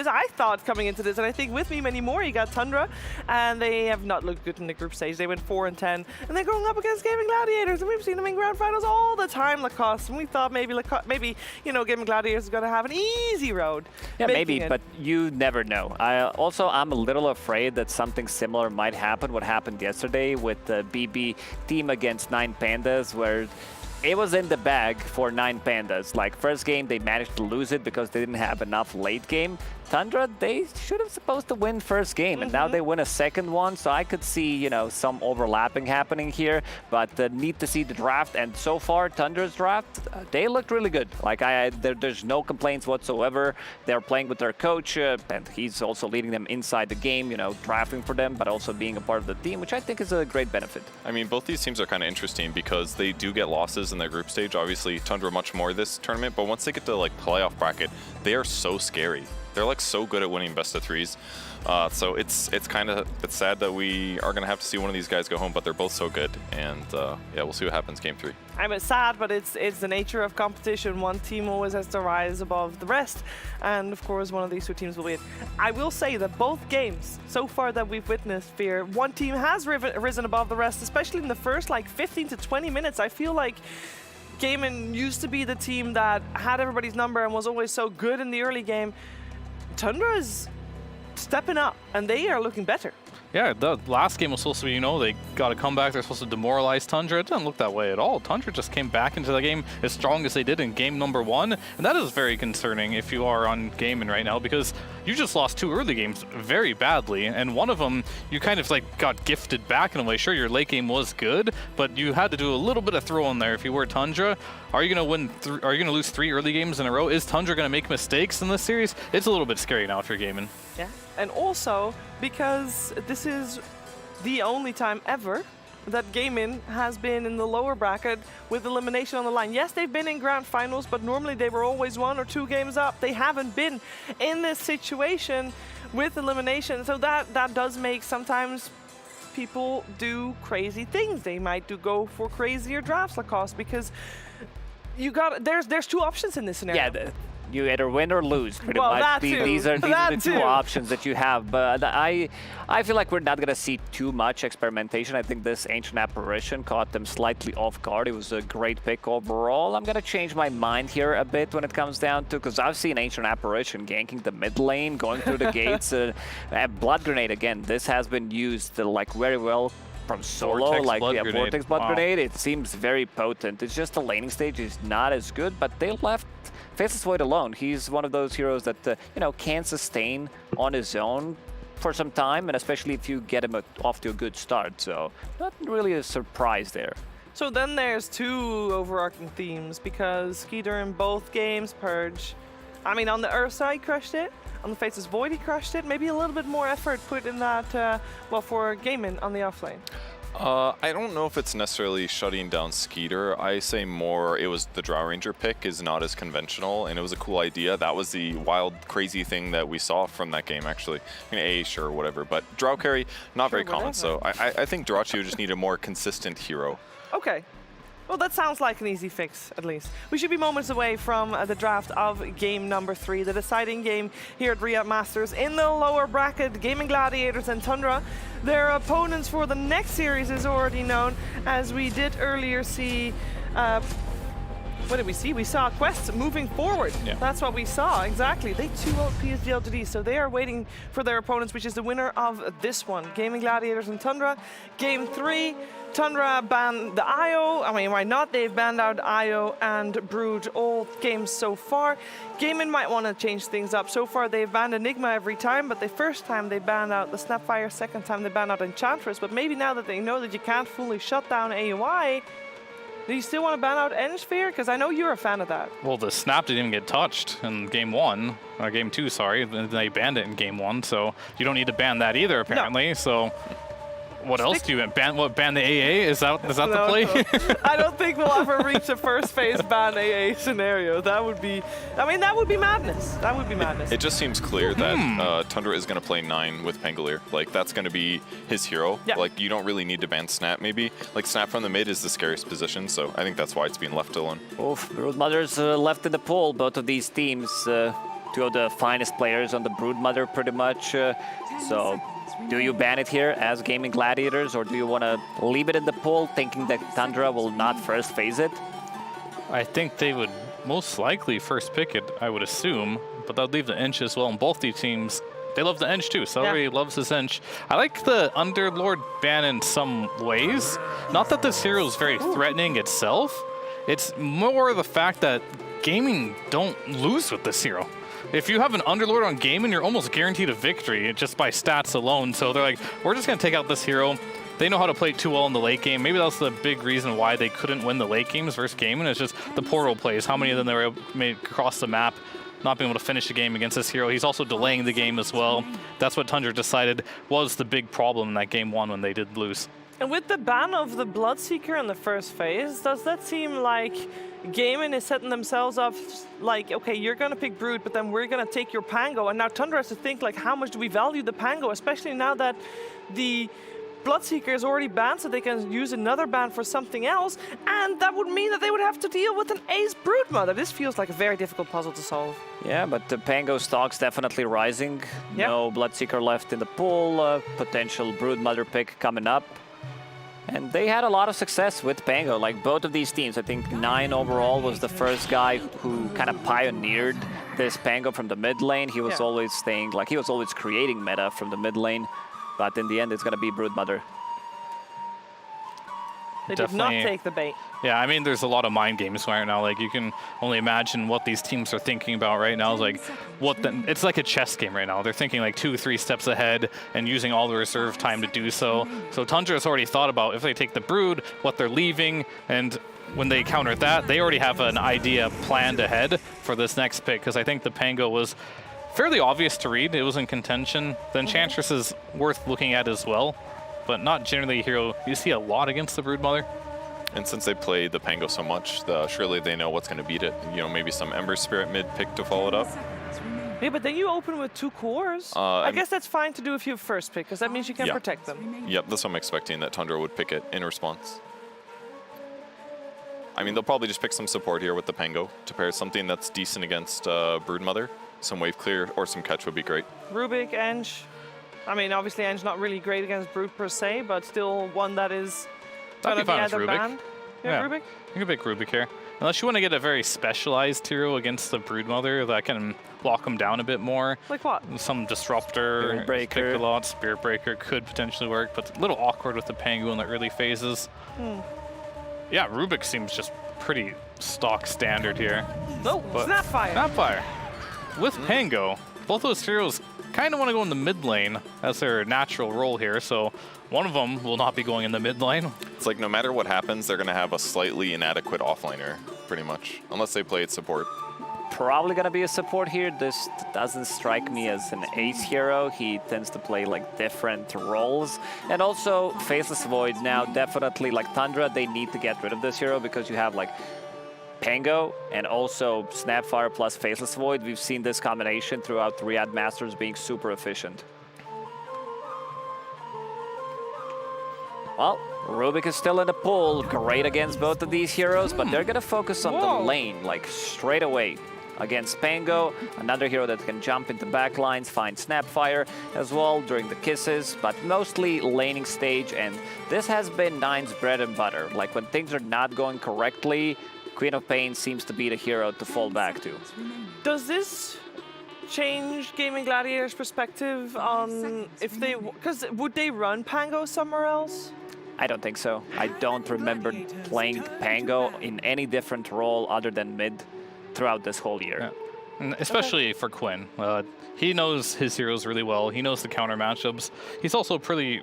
this, and I think with me many more, you got Tundra, and they have not looked good in the group stage. They went 4-10, and they're going up against Gaimin Gladiators, and we've seen them in grand finals all the time, Lacoste, and we thought maybe Gaimin Gladiators is going to have an easy road. Yeah, maybe, but you never know. I'm a little afraid that something similar might happen. What happened yesterday with the BB team against 9 Pandas, where it was in the bag for 9 Pandas. Like, first game, they managed to lose it because they didn't have enough late game. Tundra, they should have supposed to win first game, and now they win a second one, so I could see, some overlapping happening here, but need to see the draft, and so far, Tundra's draft, they looked really good. Like, there's no complaints whatsoever. They're playing with their coach, and he's also leading them inside the game, drafting for them, but also being a part of the team, which I think is a great benefit. I mean, both these teams are kind of interesting because they do get losses in their group stage. Obviously, Tundra much more this tournament, but once they get to, like, playoff bracket, they are so scary. They're like so good at winning best of threes. So it's sad that we are gonna have to see one of these guys go home, but they're both so good, and yeah, we'll see what happens game 3. I'm sad, but it's the nature of competition. One team always has to rise above the rest, and of course one of these two teams will win. I will say that both games so far that we've witnessed, Fear, one team has risen above the rest, especially in the first like 15 to 20 minutes. I feel like Gaimin used to be the team that had everybody's number and was always so good in the early game. Tundra is stepping up, and they are looking better. Yeah, the last game was supposed to be, you know, they got a comeback, they're supposed to demoralize Tundra. It didn't look that way at all. Tundra just came back into the game as strong as they did in game number 1, and that is very concerning if you are on Gaimin right now, because you just lost 2 early games very badly, and one of them you kind of like got gifted back in a way. Sure, your late game was good, but you had to do a little bit of throw in there if you were Tundra. Are you going to win? Are you going to lose 3 early games in a row? Is Tundra going to make mistakes in this series? It's a little bit scary now if you're Gaimin. Yeah, and also because this is the only time ever that Gaimin has been in the lower bracket with elimination on the line. Yes, they've been in grand finals, but normally they were always 1 or 2 games up. They haven't been in this situation with elimination, so that does make sometimes people do crazy things. They might go for crazier drafts, Lacoste, because there's 2 options in this scenario. Yeah. You either win or lose, pretty well, much. These are the 2 too. options that you have. But I feel like we're not going to see too much experimentation. I think this Ancient Apparition caught them slightly off guard. It was a great pick overall. I'm going to change my mind here a bit when it comes down to, because I've seen Ancient Apparition ganking the mid lane, going through the gates. Blood Grenade, again, this has been used like very well from solo, Vortex like Blood Grenade. Vortex Blood Wow. Grenade. It seems very potent. It's just the laning stage is not as good, but they left Faceless Void alone. He's one of those heroes that you know, can sustain on his own for some time, and especially if you get him off to a good start. So not really a surprise there. So then there's 2 overarching themes, because Skeeter in both games, Purge, I mean, on the Earth side crushed it. On the Faceless Void, he crushed it. Maybe a little bit more effort put in that, well, for Gaimin on the offlane. I don't know if it's necessarily shutting down Skeeter. I say more it was the Drow Ranger pick is not as conventional, and it was a cool idea. That was the wild, crazy thing that we saw from that game, actually. I mean, sure, whatever, but Drow carry, not very common, so I think Dyrachyo just need a more consistent hero. Okay. Well, that sounds like an easy fix, at least. We should be moments away from the draft of game number 3, the deciding game here at Riyadh Masters. In the lower bracket, Gaimin Gladiators and Tundra. Their opponents for the next series is already known, as we did earlier see... what did we see? We saw Quest moving forward. Yeah. That's what we saw, exactly. They 2-0 PSG.LGD, so they are waiting for their opponents, which is the winner of this one. Gaimin Gladiators and Tundra. Game 3, Tundra banned the IO. I mean, why not? They've banned out IO and Brood all games so far. Gaimin might want to change things up. So far, they've banned Enigma every time, but the first time they banned out the Snapfire, second time they banned out Enchantress. But maybe now that they know that you can't fully shut down AOI, do you still want to ban out Ensphere? Because I know you're a fan of that. Well, the Snap didn't even get touched in game 1, or game 2, sorry. They banned it in game 1, so you don't need to ban that either, apparently. No. So what else do you ban? What, ban the AA? Is that the play? No. I don't think we'll ever reach a first phase ban AA scenario. That would be, I mean, that would be madness. That would be madness. It just seems clear that Tundra is going to play 9 with Pangolier. Like, that's going to be his hero. Yeah. Like, you don't really need to ban Snap, maybe. Like, Snap from the mid is the scariest position, so I think that's why it's being left alone. Oof, Broodmother's left in the pool. Both of these teams, 2 of the finest players on the Broodmother, pretty much. So, do you ban it here as Gaimin Gladiators, or do you want to leave it in the pool, thinking that Tundra will not first phase it? I think they would most likely first pick it, I would assume, but they'll leave the inch as well. And both these teams, they love the inch too. Celery loves his inch. I like the Underlord ban in some ways. Not that this hero is very threatening itself. It's more the fact that Gaimin don't lose with this hero. If you have an Underlord on Gaimin, you're almost guaranteed a victory just by stats alone. So they're like, we're just going to take out this hero. They know how to play it too well in the late game. Maybe that's the big reason why they couldn't win the late games versus Gaimin. It's just the portal plays. How many of them they were able to make across the map, not being able to finish the game against this hero. He's also delaying the game as well. That's what Tundra decided was the big problem in that game 1 when they did lose. And with the ban of the Bloodseeker in the first phase, does that seem like Gaimin is setting themselves up like, okay, you're going to pick Brood, but then we're going to take your Pango. And now Tundra has to think, like, how much do we value the Pango, especially now that the Bloodseeker is already banned, so they can use another ban for something else. And that would mean that they would have to deal with an Ace Broodmother. This feels like a very difficult puzzle to solve. Yeah, but the Pango stock's definitely rising. Yep. No Bloodseeker left in the pool, potential Broodmother pick coming up. And they had a lot of success with Pango. Like both of these teams, I think 9 overall was the first guy who kind of pioneered this Pango from the mid lane. He was always staying, like he was always creating meta from the mid lane. But in the end, it's going to be Broodmother. They did not take the bait. Yeah, I mean, there's a lot of mind games right now. Like, you can only imagine what these teams are thinking about right now. It's like, it's like a chess game right now. They're thinking like 2-3 steps ahead and using all the reserve time to do so. So Tundra has already thought about if they take the Brood, what they're leaving, and when they counter that, they already have an idea planned ahead for this next pick. Because I think the Pango was fairly obvious to read. It was in contention. The Enchantress is worth looking at as well, but not generally a hero you see a lot against the Broodmother. And since they play the Pango so much, surely they know what's going to beat it. You know, maybe some Ember Spirit mid pick to follow it up. Yeah, but then you open with 2 cores. I guess that's fine to do if you have first pick, because that means you can protect them. Yep, that's what I'm expecting, that Tundra would pick it in response. I mean, they'll probably just pick some support here with the Pango to pair something that's decent against Broodmother. Some wave clear or some catch would be great. Rubik, Eng. I mean, obviously Eng's not really great against Brood per se, but still one that is going to be either banned. Yeah, Rubik? You can pick Rubik here. Unless you want to get a very specialized hero against the Broodmother that can lock him down a bit more. Like what? Some Disruptor, Spirit Breaker. A lot. Spirit Breaker could potentially work, but a little awkward with the Pango in the early phases. Yeah, Rubik seems just pretty stock standard here. No, Snapfire. Snapfire. With Pango, both those heroes kind of want to go in the mid lane as their natural role here, so one of them will not be going in the mid lane. It's like no matter what happens, they're going to have a slightly inadequate offlaner, pretty much, unless they play it support. Probably going to be a support here. This doesn't strike me as an ace hero. He tends to play like different roles. And also Faceless Void now definitely, like Tundra, they need to get rid of this hero because you have like Pango and also Snapfire plus Faceless Void. We've seen this combination throughout the Riyadh Masters being super efficient. Well, Rubik is still in the pool. Great against both of these heroes, but they're gonna focus on the lane, like straight away. Against Pango, another hero that can jump into backlines, find Snapfire as well during the kisses, but mostly laning stage, and this has been Nine's bread and butter. Like when things are not going correctly, Queen of Pain seems to be the hero to fall back to. Does this change Gaimin Gladiators' perspective on if they, because would they run Pango somewhere else? I don't think so. I don't remember playing Pango in any different role other than mid throughout this whole year. Yeah. And especially for Quinn. He knows his heroes really well. He knows the counter matchups. He's also pretty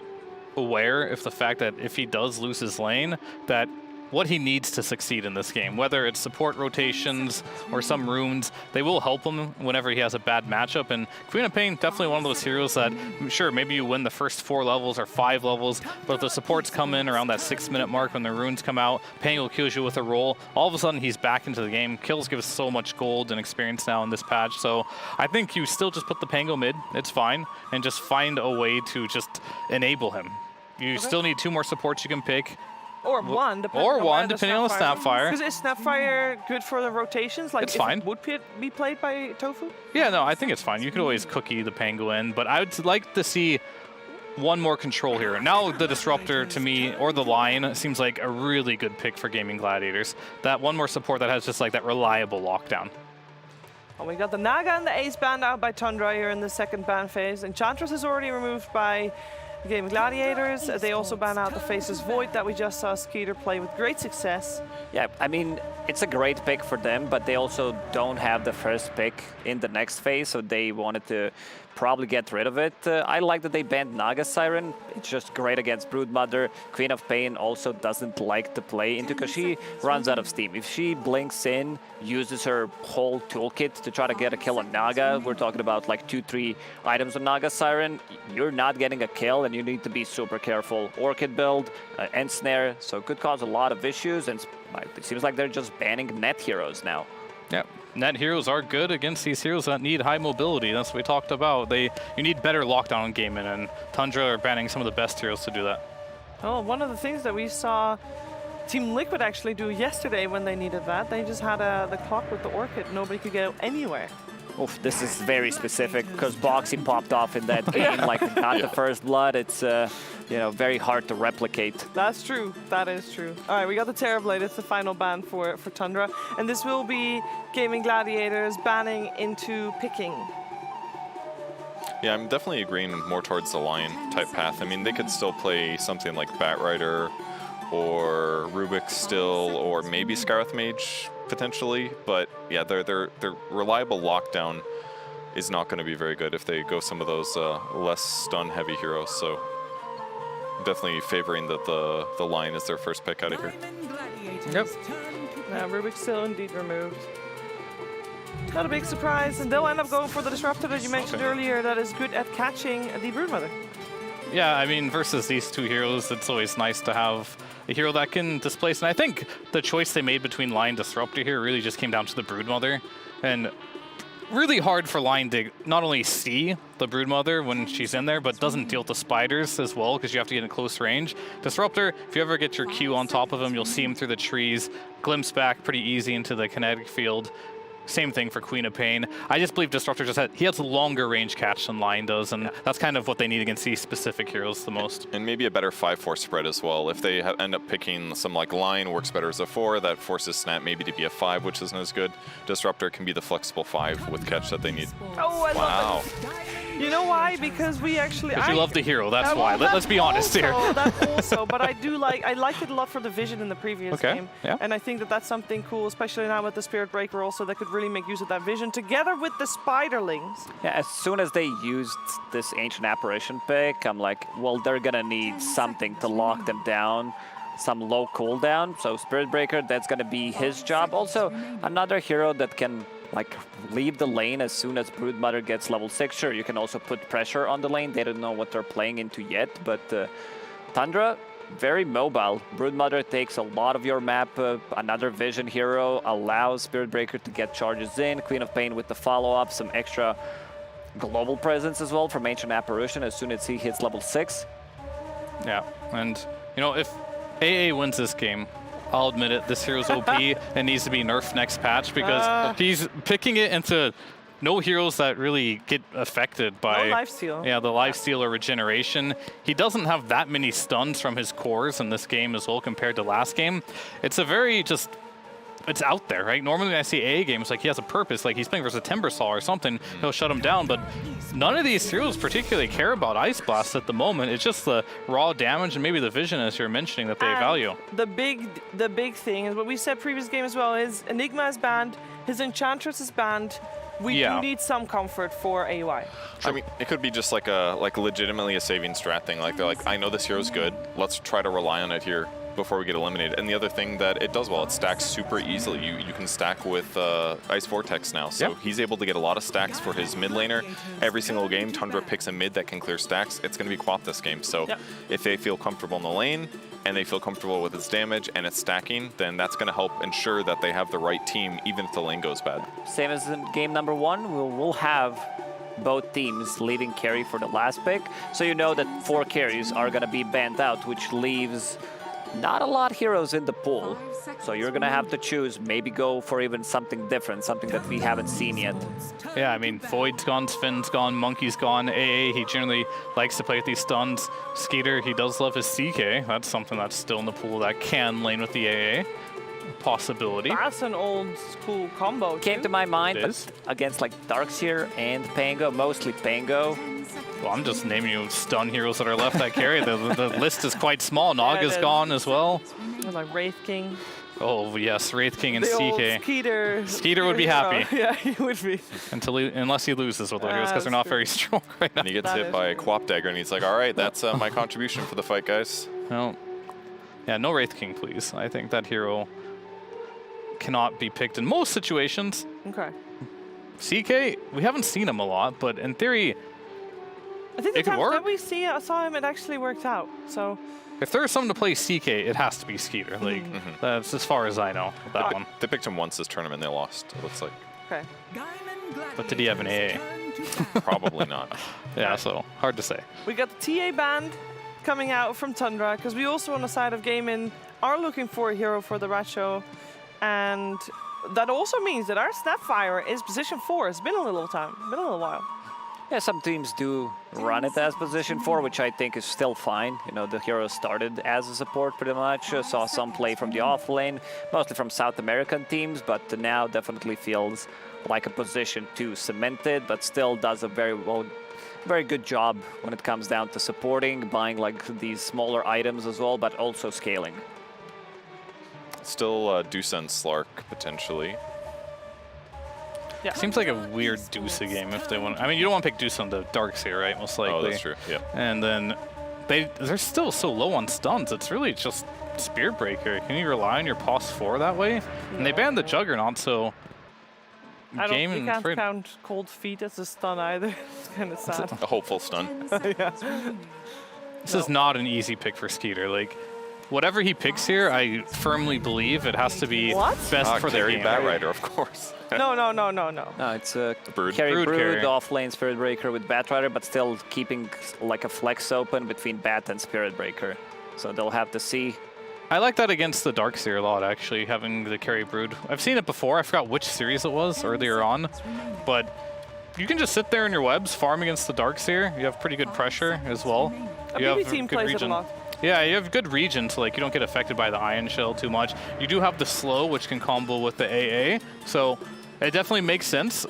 aware of the fact that if he does lose his lane, that what he needs to succeed in this game, whether it's support rotations or some runes, they will help him whenever he has a bad matchup. And Queen of Pain, definitely one of those heroes that, sure, maybe you win the first 4 levels or 5 levels, but if the supports come in around that 6-minute mark when the runes come out, Pango kills you with a roll, all of a sudden he's back into the game. Kills give us so much gold and experience now in this patch, so I think you still just put the Pango mid, it's fine, and just find a way to just enable him. You still need 2 more supports you can pick. Or one, depending on the Snapfire. Because is Snapfire good for the rotations? Like it's fine. Would be played by Tofu? Yeah, no, I think it's fine. You could always cookie the Pango in, but I would like to see one more control here. Now the Disruptor, to me, or the Lion, seems like a really good pick for Gaimin Gladiators. That one more support that has just like that reliable lockdown. Well, we got the Naga and the Ace banned out by Tundra here in the second ban phase. Enchantress is already removed by Gaimin Gladiators. They also ban out the Faceless Void that we just saw Skeeter play with great success. Yeah, I mean, it's a great pick for them, but they also don't have the first pick in the next phase, so they wanted to probably get rid of it. I like that they banned Naga Siren. It's just great against Broodmother. Queen of Pain also doesn't like to play into because she runs out of steam. If she blinks in, uses her whole toolkit to try to get a kill on Naga, we're talking about like 2-3 items on Naga Siren, you're not getting a kill and you need to be super careful. Orchid build, Ensnare, so it could cause a lot of issues, and it seems like they're just banning net heroes now. Yeah, net heroes are good against these heroes that need high mobility. That's what we talked about. You need better lockdown on Gaimin, and Tundra are banning some of the best heroes to do that. Oh, one of the things that we saw Team Liquid actually do yesterday when they needed that, they just had the clock with the Orchid. Nobody could go anywhere. Oof, this is very specific because Boxy popped off in that game, like got the first blood. It's very hard to replicate. That's true. That is true. All right, we got the Terrorblade. It's the final ban for Tundra, and this will be Gaming Gladiators banning into picking. Yeah, I'm definitely agreeing more towards the Lion type path. I mean, they could still play something like Batrider or Rubik still, or maybe Scarith Mage potentially, but yeah, their reliable lockdown is not going to be very good if they go some of those less stun heavy heroes. So definitely favoring that the Lion is their first pick out of here. Yep. Now Rubik's still indeed removed. Not a big surprise, and they'll end up going for the Disruptor that you mentioned earlier that is good at catching the Broodmother. Yeah, I mean, versus these two heroes, it's always nice to have a hero that can displace. And I think the choice they made between Lion and Disruptor here really just came down to the Broodmother. And really hard for Lion to not only see the Broodmother when she's in there, but doesn't deal with the spiders as well, because you have to get in close range. Disruptor, if you ever get your Q on top of him, you'll see him through the trees, glimpse back pretty easy into the kinetic field. Same thing for Queen of Pain. I just believe Disruptor he has a longer range catch than Lion does, and that's kind of what they need against these specific heroes the most. And maybe a better 5-4 spread as well. If they end up picking some like Lion, works better as a 4, that forces Snap maybe to be a 5, which isn't as good. Disruptor can be the flexible 5 with catch that they need. Oh, I love it. You know why? Because we actually... Because you love the hero, that's why. Let's be honest here. That also, but I liked it a lot for the vision in the previous game. Yeah. And I think that's something cool, especially now with the Spirit Breaker also, that could really make use of that vision together with the Spiderlings. Yeah, as soon as they used this Ancient Apparition pick, I'm like, well, they're gonna need something to lock them down, some low cooldown. So Spirit Breaker, that's gonna be his job. Also, another hero that can leave the lane as soon as Broodmother gets level 6. Sure, you can also put pressure on the lane. They don't know what they're playing into yet, but Tundra, very mobile. Broodmother takes a lot of your map. Another vision hero allows Spirit Breaker to get charges in. Queen of Pain with the follow-up, some extra global presence as well from Ancient Apparition as soon as he hits level 6. Yeah, and if AA wins this game, I'll admit it, this hero's OP and needs to be nerfed next patch because he's picking it into no heroes that really get affected by lifesteal. Yeah, the lifesteal or regeneration. He doesn't have that many stuns from his cores in this game as well compared to last game. It's a very it's out there, right? Normally when I see AA games, like he has a purpose, like he's playing versus a Timbersaw or something, he'll shut him down, but none of these heroes particularly care about Ice Blast at the moment. It's just the raw damage and maybe the vision, as you're mentioning, that they value. The big thing is what we said previous game as well is Enigma is banned, his Enchantress is banned. We do need some comfort for AY. I mean, it could be just like legitimately a saving strat thing. Like they're like, I know this hero's good. Let's try to rely on it here before we get eliminated. And the other thing that it does well, it stacks super easily. You can stack with Ice Vortex now. So he's able to get a lot of stacks for his mid laner. Every single game, Tundra picks a mid that can clear stacks. It's going to be Quap this game. So if they feel comfortable in the lane and they feel comfortable with its damage and its stacking, then that's going to help ensure that they have the right team even if the lane goes bad. Same as in game number 1, we'll have both teams leading carry for the last pick. So you know that 4 carries are going to be banned out, which leaves not a lot of heroes in the pool. So you're going to have to choose, maybe go for even something different, something that we haven't seen yet. Yeah, I mean, Void's gone, Sven's gone, Monkey's gone, AA, he generally likes to play with these stuns. Skeeter, he does love his CK. That's something that's still in the pool that can lane with the AA. Possibility. That's an old school combo. Came to my mind, but against like Darkseer and Pango, mostly Pango. Well, I'm just naming you stun heroes that are left that carry. The list is quite small. Naga's gone as well. Like Wraith King. Oh yes, Wraith King and The old CK. Skeeter. Skeeter would be happy. Yeah, he would be. Unless he loses with the heroes, because they're not very strong right now. And he gets hit by a Quap Dagger, and he's like, all right, that's my contribution for the fight, guys. No. Yeah, no Wraith King, please. I think that hero cannot be picked in most situations. Okay. CK, we haven't seen him a lot, but in theory, I think the it could times work. that we saw him, it actually worked out. So. If there's someone to play CK, it has to be Skeeter. Like, that's as far as I know with that one. They picked him once this tournament, they lost, it looks like. Okay. But did he have an AA? Probably not. Yeah, so hard to say. We got the TA band coming out from Tundra, because we also on the side of Gaimin are looking for a hero for the Rat Show. And that also means that our Snapfire is position 4. It's been a little time, been a little while. Yeah, some teams do run it as position 4, which I think is still fine. You know, the hero started as a support pretty much. Saw some play from the off lane, mostly from South American teams, but now definitely feels like a position 2 cemented, but still does a very good job when it comes down to supporting, buying like these smaller items as well, but also scaling. Still Deuce and Slark, potentially. Yeah. Seems like a weird Deuce game if they want. I mean, you don't want to pick Deuce on the Darkseer, right? Most likely. Oh, that's true. Yeah. And then they're still so low on stuns. It's really just Spirit Breaker. Can you rely on your pos 4 that way? And they banned the Juggernaut, so You can't count Cold Feet as a stun either. It's kind of sad. A hopeful stun. Yeah. This is not an easy pick for Skeeter. Like, whatever he picks here, I firmly believe it has to be best for the game. Batrider, of course. No. No, it's a Brood. carry Brood Brood, carry. off lane Spirit Breaker with Batrider, but still keeping like a flex open between Bat and Spirit Breaker. So they'll have to see. I like that against the Darkseer a lot, actually, having the carry Brood. I've seen it before. I forgot which series it was earlier on, but you can just sit there in your webs, farm against the Darkseer. You have pretty good pressure as well. A You BB have team good plays it a region. lot. Yeah, you have good region, so like you don't get affected by the Ion Shell too much. You do have the slow, which can combo with the AA, so it definitely makes sense.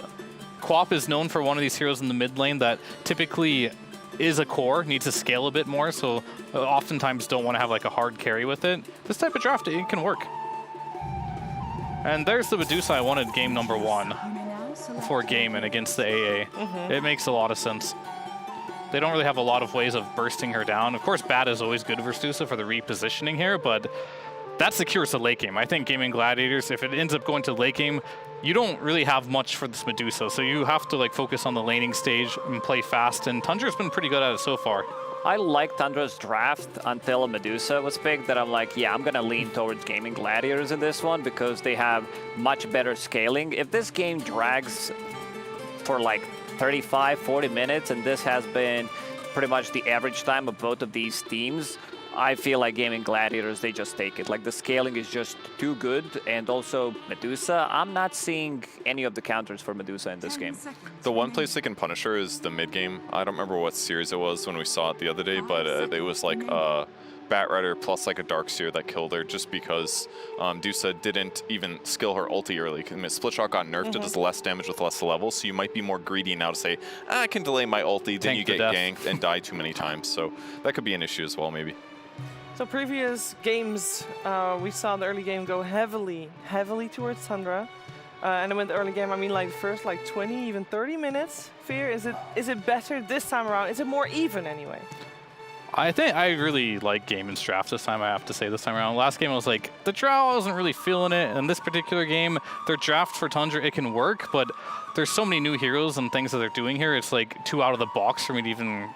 Quap is known for one of these heroes in the mid lane that typically is a core, needs to scale a bit more, so oftentimes don't want to have like a hard carry with it. This type of draft, it can work. And there's the Medusa I wanted game number 1 for Gaimin against the AA. It makes a lot of sense. They don't really have a lot of ways of bursting her down. Of course, Bat is always good versus Medusa for the repositioning here, but that secures the late game. I think Gaimin Gladiators, if it ends up going to late game, you don't really have much for this Medusa, so you have to like focus on the laning stage and play fast, and Tundra's been pretty good at it so far. I like Tundra's draft until Medusa was picked, that I'm like, yeah, I'm gonna lean towards Gaimin Gladiators in this one because they have much better scaling. If this game drags for like 35, 40 minutes, and this has been pretty much the average time of both of these teams, I feel like Gaimin Gladiators, they just take it. Like, the scaling is just too good, and also Medusa, I'm not seeing any of the counters for Medusa in this game. The one place they can punish her is the mid game. I don't remember what series it was when we saw it the other day, but it was like Batrider plus like a Darkseer that killed her just because Dusa didn't even skill her ulti early. I mean, Split Shot got nerfed, it does less damage with less levels, so you might be more greedy now to say, I can delay my ulti, then you get ganked and die too many times. So that could be an issue as well, maybe. So previous games, we saw the early game go heavily towards Tundra. And with the early game, I mean like first like 20, even 30 minutes. Fear, is it better this time around? Is it more even anyway? I think I really like Gaimin's draft this time, I have to say this time around. Last game I was like, the draw I wasn't really feeling it. And this particular game, their draft for Tundra, it can work, but there's so many new heroes and things that they're doing here. It's like too out of the box for me to even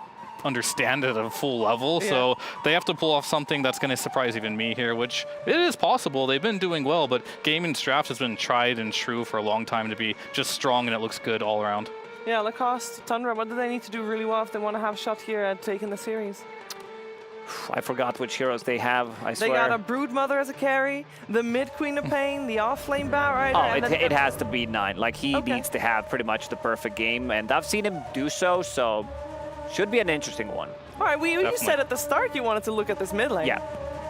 understand it at a full level. Yeah. So they have to pull off something that's going to surprise even me here, which it is possible. They've been doing well, but Gaimin's draft has been tried and true for a long time to be just strong, and it looks good all around. Yeah, Lacoste, Tundra, what do they need to do really well if they want to have a shot here at taking the series? I forgot which heroes they have, I swear. They got a Brood Mother as a carry, the mid Queen of Pain, the off-lane Batrider. Oh, it has to be 9. Like, he needs to have pretty much the perfect game, and I've seen him do so should be an interesting one. All right, you said at the start you wanted to look at this mid lane. Yeah.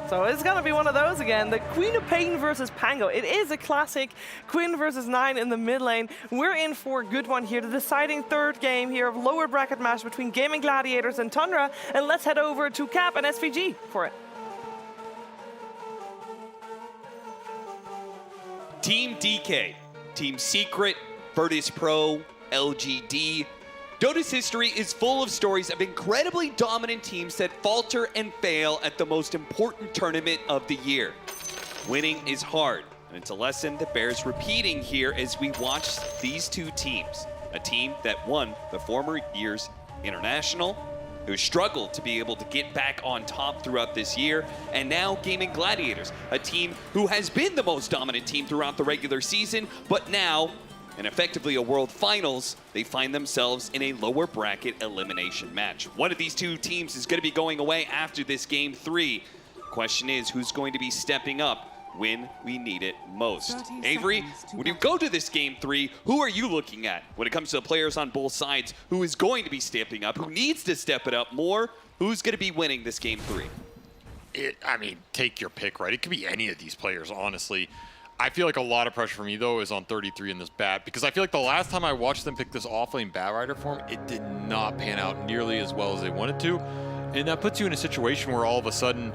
So it's going to be one of those again. The Queen of Pain versus Pango. It is a classic Queen versus 9 in the mid lane. We're in for a good one here. The deciding third game here of lower bracket match between Gaimin Gladiators and Tundra. And let's head over to Cap and SVG for it. Team DK, Team Secret, Virtus Pro, LGD. Dota's history is full of stories of incredibly dominant teams that falter and fail at the most important tournament of the year. Winning is hard, and it's a lesson that bears repeating here as we watch these two teams. A team that won the former year's international, who struggled to be able to get back on top throughout this year, and now Gaimin Gladiators, a team who has been the most dominant team throughout the regular season, but now, and effectively a World Finals, they find themselves in a lower bracket elimination match. One of these two teams is going to be going away after this Game 3. Question is, who's going to be stepping up when we need it most? Avery, when you go to this Game 3, who are you looking at when it comes to the players on both sides? Who is going to be stepping up? Who needs to step it up more? Who's going to be winning this Game 3? I mean, take your pick, right? It could be any of these players, honestly. I feel like a lot of pressure for me, though, is on 33 in this bat, because I feel like the last time I watched them pick this off-lane Bat Rider form, it did not pan out nearly as well as they wanted to. And that puts you in a situation where all of a sudden,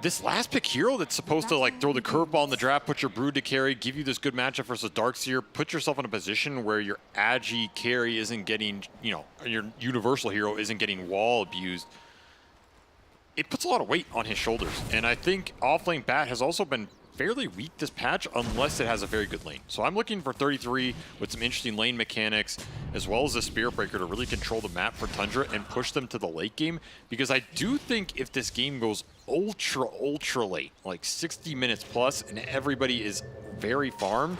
this last pick hero that's supposed to like throw the curveball in the draft, put your Brood to carry, give you this good matchup versus Darkseer, put yourself in a position where your Agi carry isn't getting, you know, your universal hero isn't getting wall abused. It puts a lot of weight on his shoulders. And I think off-lane Bat has also been fairly weak this patch unless it has a very good lane. So I'm looking for 33 with some interesting lane mechanics as well as a Spirit Breaker to really control the map for Tundra and push them to the late game, because I do think if this game goes ultra late, like 60 minutes plus, and everybody is very farmed,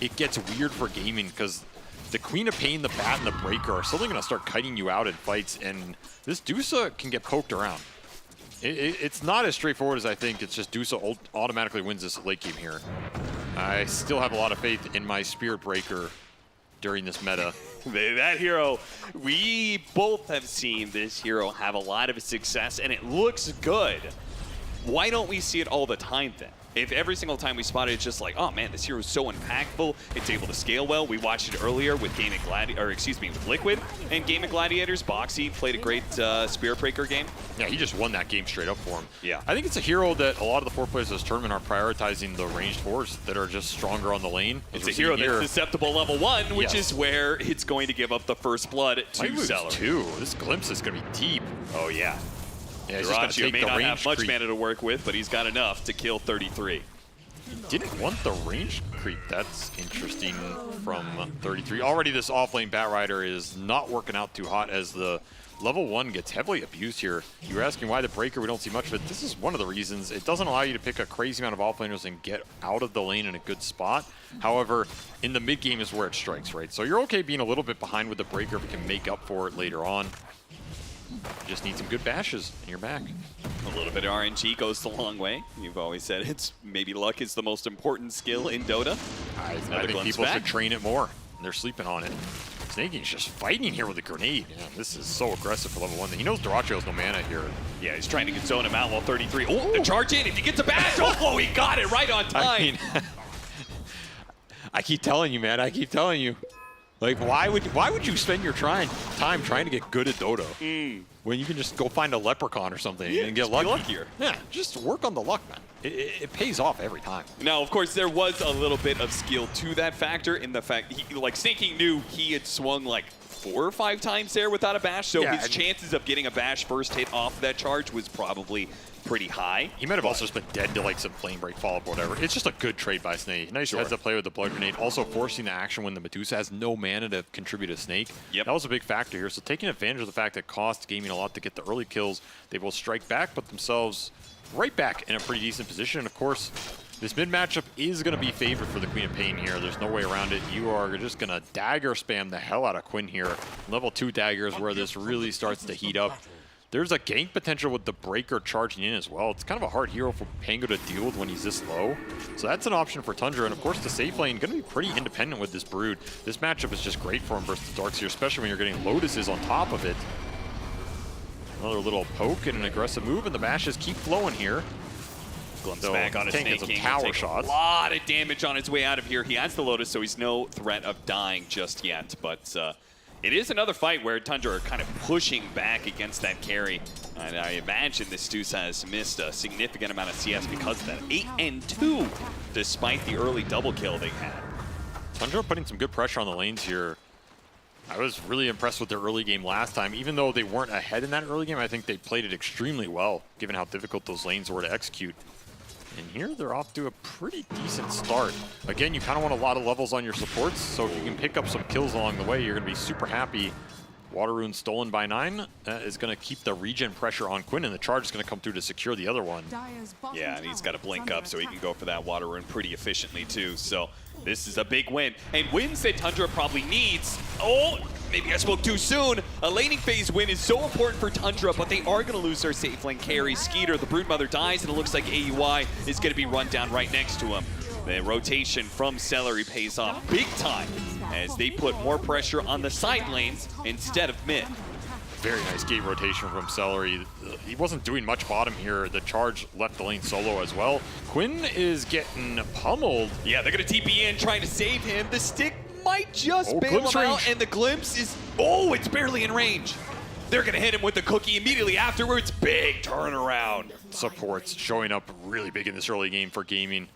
it gets weird for Gaimin, because the Queen of Pain, the Bat, and the Breaker are suddenly going to start kiting you out in fights, and this Dusa can get poked around. It's not as straightforward as I think. It's just Dusa automatically wins this late game here. I still have a lot of faith in my Spirit Breaker during this meta. That hero, we both have seen this hero have a lot of success, and it looks good. Why don't we see it all the time then? If every single time we spot it, it's just like, oh man, this hero is so impactful, it's able to scale well. We watched it earlier with with Liquid and Gaimin Gladiators. Boxy played a great Spirit Breaker game. Yeah, he just won that game straight up for him. Yeah. I think it's a hero that a lot of the 4 players of this tournament are prioritizing the ranged 4s that are just stronger on the lane. It's a hero that's susceptible level 1, which is where it's going to give up the first blood to Celery. 2. This glimpse is going to be deep. Oh yeah. Yeah, he's just Duracio may the not have range much creep. mana to work with, but he's got enough to kill 33. Didn't want the range creep. That's interesting from 33. Already this off-lane Bat Rider is not working out too hot as the level 1 gets heavily abused here. You were asking why the Breaker, we don't see much of it. This is one of the reasons. It doesn't allow you to pick a crazy amount of off-laners and get out of the lane in a good spot. However, in the mid-game is where it strikes, right? So you're okay being a little bit behind with the Breaker if you can make up for it later on. You just need some good bashes and you're back. A little bit of RNG goes a long way. You've always said it's maybe luck is the most important skill in Dota. I think people should train it more. They're sleeping on it. Snaking's just fighting here with a grenade. Yeah, this is so aggressive for level 1. He knows Duracio's no mana here. Yeah, he's trying to zone him out while 33. Oh, the charge in. If he gets a bash, oh, he got it right on time. I mean, I keep telling you, man. I keep telling you. Like, why would you spend your time trying to get good at Dota when you can just go find a leprechaun or something and get luckier? Yeah, just work on the luck, man. It pays off every time. Now, of course, there was a little bit of skill to that factor in the fact, Snaking knew he had swung like 4 or 5 times there without a bash, so his chances of getting a bash first hit off that charge was probably pretty high. He might have also just been dead to like some flame break follow-up or whatever. It's just a good trade by Snake. Nice heads up play with the blood grenade. Also forcing the action when the Medusa has no mana to contribute a Snake. Yep. That was a big factor here. So taking advantage of the fact that it cost Gaimin a lot to get the early kills, they will strike back, put themselves right back in a pretty decent position. And of course, this mid matchup is going to be favored for the Queen of Pain here. There's no way around it. You are just going to dagger spam the hell out of Quinn here. Level 2 daggers where this really starts to heat up. There's a gank potential with the Breaker charging in as well. It's kind of a hard hero for Pango to deal with when he's this low. So that's an option for Tundra. And of course, the safe lane going to be pretty independent with this Brood. This matchup is just great for him versus the Darkseer, especially when you're getting Lotuses on top of it. Another little poke and an aggressive move, and the bashes keep flowing here. Glimpse back on a Snake King. Tower shots. A lot of damage on his way out of here. He has the Lotus, so he's no threat of dying just yet. But it is another fight where Tundra are kind of pushing back against that carry. And I imagine this Deuce has missed a significant amount of CS because of that. 8 and 2, despite the early double kill they had. Tundra putting some good pressure on the lanes here. I was really impressed with their early game last time. Even though they weren't ahead in that early game, I think they played it extremely well, given how difficult those lanes were to execute. And here they're off to a pretty decent start. Again, you kind of want a lot of levels on your supports, so if you can pick up some kills along the way, you're going to be super happy. Water Rune stolen by 9 is going to keep the regen pressure on Quinn, and the charge is going to come through to secure the other one. Yeah, and he's got to blink up so he can go for that Water Rune pretty efficiently too. So this is a big win. And wins that Tundra probably needs. Oh, maybe I spoke too soon. A laning phase win is so important for Tundra, but they are going to lose their safe lane carry. Skeeter, the Broodmother dies, and it looks like AUI is going to be run down right next to him. The rotation from Celery pays off big time as they put more pressure on the side lanes instead of mid. Very nice gate rotation from Celery. He wasn't doing much bottom here. The charge left the lane solo as well. Quinn is getting pummeled. Yeah, they're going to TP in, trying to save him. The stick might just bail him out, and the glimpse is, oh, it's barely in range. They're going to hit him with the cookie immediately afterwards. Big turnaround. Supports showing up really big in this early game for Gaimin.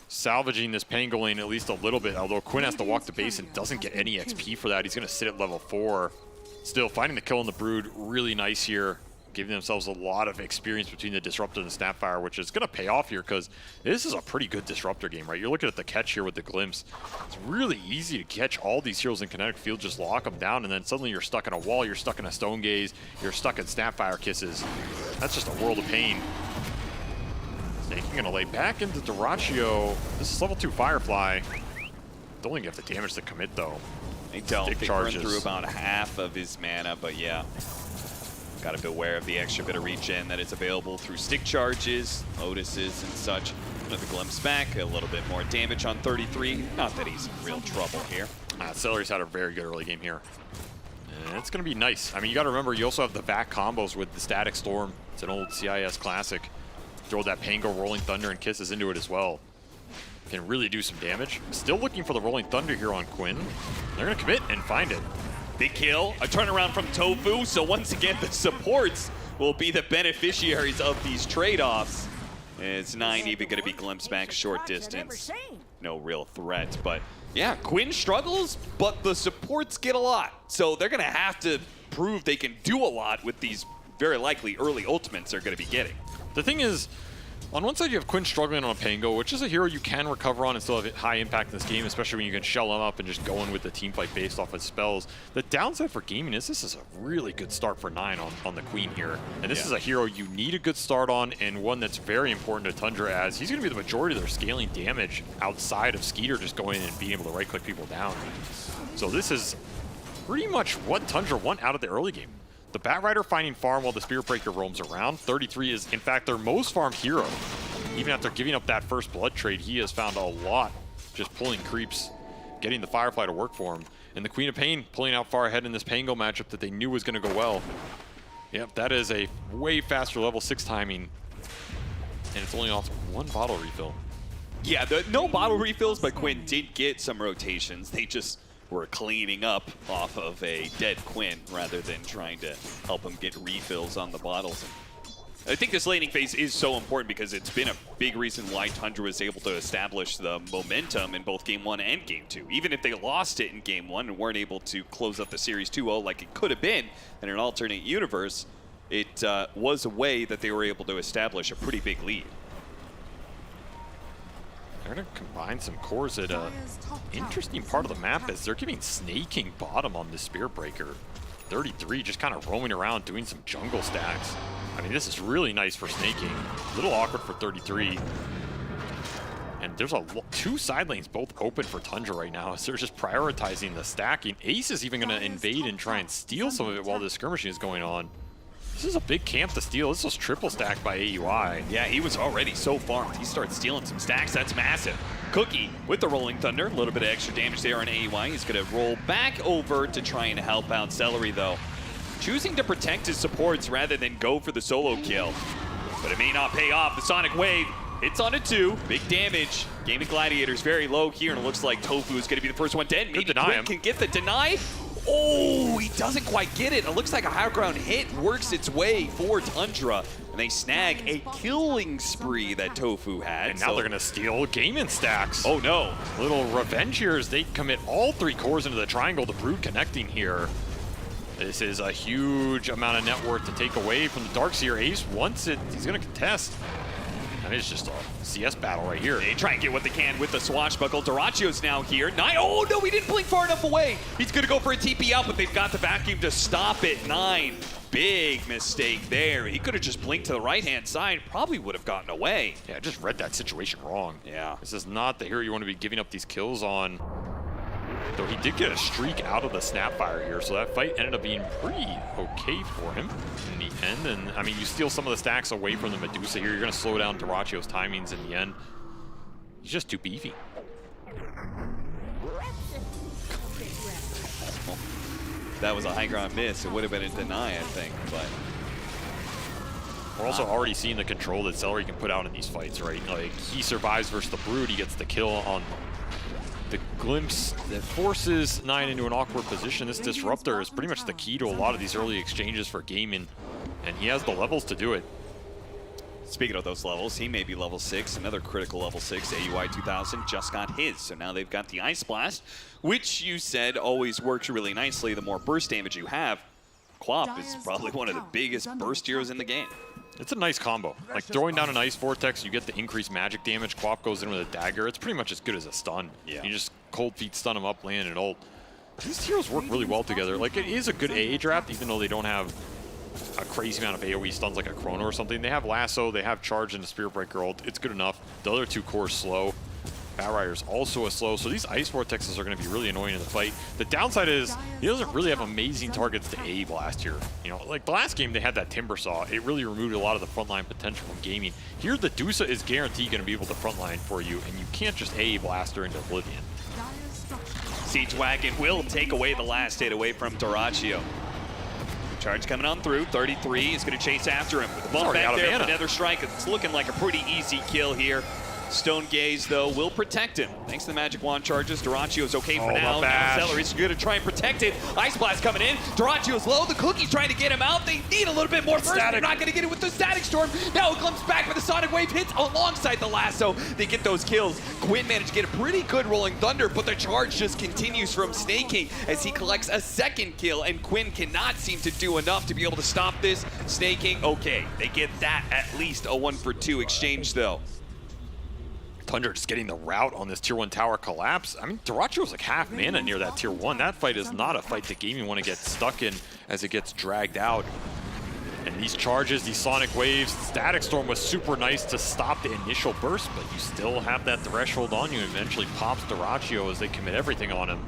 Salvaging this Pango lane at least a little bit, although Quinn has to walk the base and doesn't get any XP for that. He's going to sit at level 4. Still, finding the kill in the Brood, really nice here. Giving themselves a lot of experience between the Disruptor and the Snapfire, which is going to pay off here because this is a pretty good Disruptor game, right? You're looking at the catch here with the Glimpse. It's really easy to catch all these heroes in Kinetic Field, just lock them down, and then suddenly you're stuck in a wall, you're stuck in a Stone Gaze, you're stuck in Snapfire Kisses. That's just a world of pain. Snake going to lay back into Duraccio. This is level 2 Firefly. Don't think you have the damage to commit, though. They don't. They burn through about half of his mana, but yeah. Got to be aware of the extra bit of regen that is available through stick charges, Otises, and such. Another glimpse back, a little bit more damage on 33. Not that he's in real trouble here. Celery's had a very good early game here. And it's going to be nice. I mean, you got to remember, you also have the back combos with the Static Storm. It's an old CIS classic. Throw that Pango, Rolling Thunder, and Kisses into it as well. Can really do some damage. Still looking for the Rolling Thunder here on Quinn. They're going to commit and find it. Big kill, a turnaround from Tofu. So once again, the supports will be the beneficiaries of these trade-offs. It's 9 even going to be glimpsed back short distance. No real threat, but yeah, Quinn struggles, but the supports get a lot. So they're going to have to prove they can do a lot with these very likely early ultimates they're going to be getting. The thing is, on one side you have Quinn struggling on a Pango, which is a hero you can recover on and still have high impact in this game, especially when you can shell him up and just go in with the team fight based off of spells. The downside for Gaimin is this is a really good start for 9 on the Queen here. And this is a hero you need a good start on, and one that's very important to Tundra, as he's going to be the majority of their scaling damage outside of Skeeter just going in and being able to right-click people down. So this is pretty much what Tundra want out of the early game. The Batrider finding farm while the Spirit Breaker roams around. 33 is, in fact, their most farmed hero. Even after giving up that first blood trade, he has found a lot just pulling creeps, getting the Firefly to work for him. And the Queen of Pain pulling out far ahead in this Pango matchup that they knew was going to go well. Yep, that is a way faster level 6 timing. And it's only off 1 bottle refill. Yeah, no bottle refills, but Quinn did get some rotations. They just were cleaning up off of a dead Quinn rather than trying to help him get refills on the bottles. I think this laning phase is so important because it's been a big reason why Tundra was able to establish the momentum in both Game 1 and Game 2. Even if they lost it in Game 1 and weren't able to close up the series 2-0 like it could have been in an alternate universe, it was a way that they were able to establish a pretty big lead. They're going to combine some cores at an interesting part of the map as they're giving Snaking bottom on the Spirit Breaker. 33 just kind of roaming around doing some jungle stacks. I mean, this is really nice for Snaking. A little awkward for 33. And there's 2 side lanes both open for Tundra right now, so they're just prioritizing the stacking. Ace is even going to invade and try and steal some of it while this skirmishing is going on. This is a big camp to steal. This was triple stacked by AUI. Yeah, he was already so farmed. He starts stealing some stacks. That's massive. Cookie with the Rolling Thunder. A little bit of extra damage there on AUI. He's going to roll back over to try and help out Celery, though. Choosing to protect his supports rather than go for the solo kill. But it may not pay off. The Sonic Wave hits on a 2. Big damage. Gaimin Gladiators very low here, and it looks like Tofu is going to be the first one dead. Maybe Quinn can get the deny. Oh, he doesn't quite get it. It looks like a high ground hit works its way for Tundra, and they snag a killing spree that Tofu had. And now they're going to steal Gaimin stacks. Oh no. Little revenge here as they commit all 3 cores into the triangle. The Brood connecting here. This is a huge amount of net worth to take away from the Darkseer. Ace wants it. He's going to contest. I mean, it's just a CS battle right here. They try and get what they can with the swashbuckle. Duracio's now here. Oh no, he didn't blink far enough away. He's gonna go for a TP out, but they've got the vacuum to stop it. 9, big mistake there. He could have just blinked to the right-hand side, probably would have gotten away. Yeah, I just read that situation wrong. Yeah. This is not the hero you want to be giving up these kills on. Though he did get a streak out of the Snapfire here, so that fight ended up being pretty okay for him in the end. And I mean, you steal some of the stacks away from the Medusa here, you're going to slow down Duracio's timings in the end. He's just too beefy. That was a high ground miss. It would have been a deny, I think, but we're also already seeing the control that Celery can put out in these fights, right? Like, he survives versus the Brood, he gets the kill on the glimpse that forces 9 into an awkward position. This disruptor is pretty much the key to a lot of these early exchanges for Gaimin, and he has the levels to do it. Speaking of those levels, he may be level 6, another critical level 6. AUI 2000 just got his, so now they've got the Ice Blast, which you said always works really nicely the more burst damage you have. Quap is probably one of the biggest burst heroes in the game. It's a nice combo. Like, throwing down an Ice Vortex, you get the increased magic damage. Quap goes in with a dagger. It's pretty much as good as a stun. Yeah. You just cold feet stun him up, land an ult. These heroes work really well together. Like, it is a good AA draft, even though they don't have a crazy amount of AoE stuns like a Chrono or something. They have Lasso, they have Charge and a Spirit Breaker ult. It's good enough. The other 2 cores slow. Batrider's also a slow, so these Ice Vortexes are going to be really annoying in the fight. The downside is he doesn't really have amazing targets to A blast here. You know, like the last game they had that Timber Saw. It really removed a lot of the frontline potential from Gaimin. Here the Dusa is guaranteed going to be able to frontline for you, and you can't just A blaster into Oblivion. Siege Wagon will take away the last hit away from Duraccio. Charge coming on through. 33 is going to chase after him with a bump back there for another strike. It's looking like a pretty easy kill here. Stone Gaze, though, will protect him. Thanks to the Magic Wand charges, Duracio's okay for now. Now Celery's going to try and protect it. Ice Blast coming in. Duracio's low. The Cookie's trying to get him out. They need a little bit more burst. They're not going to get it with the Static Storm. Now it comes back with the Sonic Wave hits alongside the Lasso. They get those kills. Quinn managed to get a pretty good Rolling Thunder, but the charge just continues from Sneyking as he collects a second kill, and Quinn cannot seem to do enough to be able to stop this. Sneyking, okay. They get that at least a 1-for-2 exchange, though. Tundra just getting the route on this tier 1 tower collapse. I mean, Duracio's like half mana near that tier 1. That fight is not a fight that Gaimin want to get stuck in as it gets dragged out. And these charges, these Sonic Waves, Static Storm was super nice to stop the initial burst, but you still have that threshold on you. Eventually pops Duracio as they commit everything on him.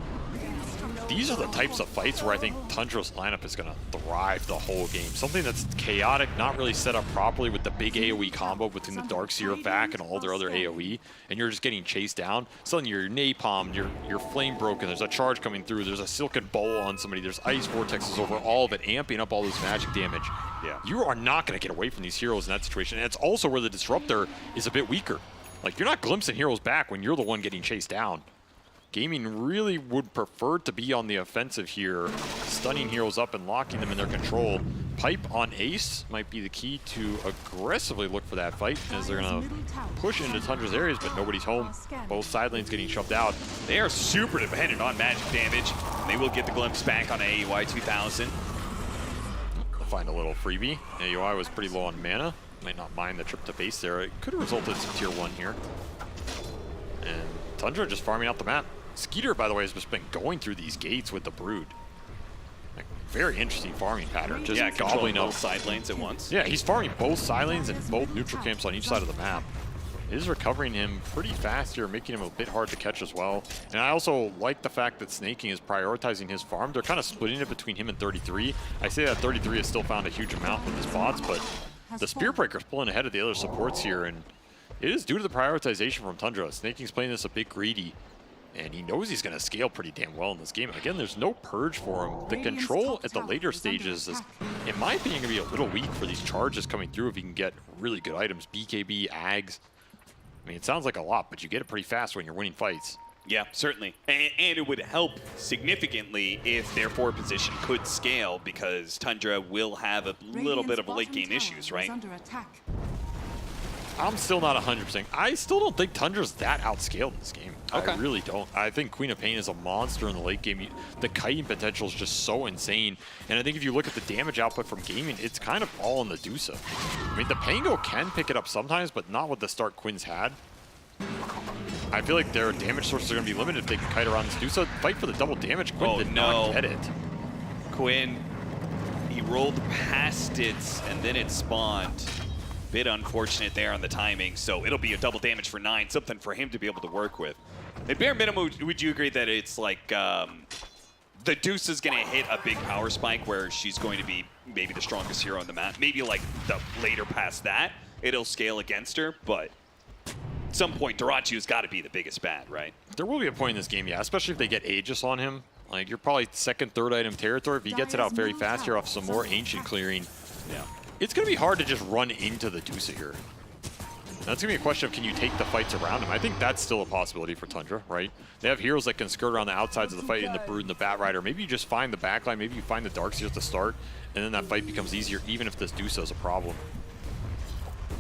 These are the types of fights where I think Tundra's lineup is going to thrive the whole game. Something that's chaotic, not really set up properly with the big AoE combo between the Darkseer back and all their other AoE, and you're just getting chased down. Suddenly you're napalmed, you're flame broken, there's a charge coming through, there's a Silken Bowl on somebody, there's Ice Vortexes over all of it, amping up all this magic damage. Yeah. You are not going to get away from these heroes in that situation, and it's also where the Disruptor is a bit weaker. Like, you're not glimpsing heroes back when you're the one getting chased down. Gaimin really would prefer to be on the offensive here, stunning heroes up and locking them in their control. Pipe on Ace might be the key to aggressively look for that fight, as they're going to push into Tundra's areas, but nobody's home. Both side lanes getting shoved out. They are super dependent on magic damage. They will get the glimpse back on AUI 2000. They'll find a little freebie. AUI was pretty low on mana. Might not mind the trip to base there. It could have resulted in some tier 1 here. And Tundra just farming out the map. Skeeter, by the way, has just been going through these gates with the Brood. Like, very interesting farming pattern. Just gobbling up both side lanes at once. Yeah, he's farming both side lanes and both neutral camps on each side of the map. It is recovering him pretty fast here, making him a bit hard to catch as well. And I also like the fact that Sneyking is prioritizing his farm. They're kind of splitting it between him and 33. I say that 33 has still found a huge amount with his bots, but the Spear Breaker's pulling ahead of the other supports here, and it is due to the prioritization from Tundra. Sneyking's playing this a bit greedy, and he knows he's going to scale pretty damn well in this game. Again, there's no purge for him. The control at the later stages is, in my opinion, going to be a little weak for these charges coming through if you can get really good items. BKB, Ags. I mean, it sounds like a lot, but you get it pretty fast when you're winning fights. Yeah, certainly. And it would help significantly if their forward position could scale, because Tundra will have a little bit of late game issues, right? Under attack. I'm still not 100%. I still don't think Tundra's that outscaled in this game. Okay. I really don't. I think Queen of Pain is a monster in the late game. The kiting potential is just so insane. And I think if you look at the damage output from Gaimin, it's kind of all in the Dusa. I mean, the Pango can pick it up sometimes, but not with the start Quinn's had. I feel like their damage sources are going to be limited if they can kite around this Dusa. Fight for the double damage. Quinn did not get it. Quinn, he rolled past it, and then it spawned. Bit unfortunate there on the timing, so it'll be a double damage for 9, something for him to be able to work with. At bare minimum, would you agree that it's like the Deuce is going to hit a big power spike where she's going to be maybe the strongest hero on the map? Maybe like the later past that, it'll scale against her, but at some point, Dorachio's got to be the biggest bad, right? There will be a point in this game, yeah, especially if they get Aegis on him. Like, you're probably second, third item territory. If he gets it out very fast here off some more Ancient clearing, yeah, it's going to be hard to just run into the Dusa here. That's going to be a question of, can you take the fights around him? I think that's still a possibility for Tundra, right? They have heroes that can skirt around the outsides of the fight in the Brood and the Bat Rider. Maybe you just find the backline, maybe you find the Darkseers to start, and then that fight becomes easier, even if this Dusa is a problem.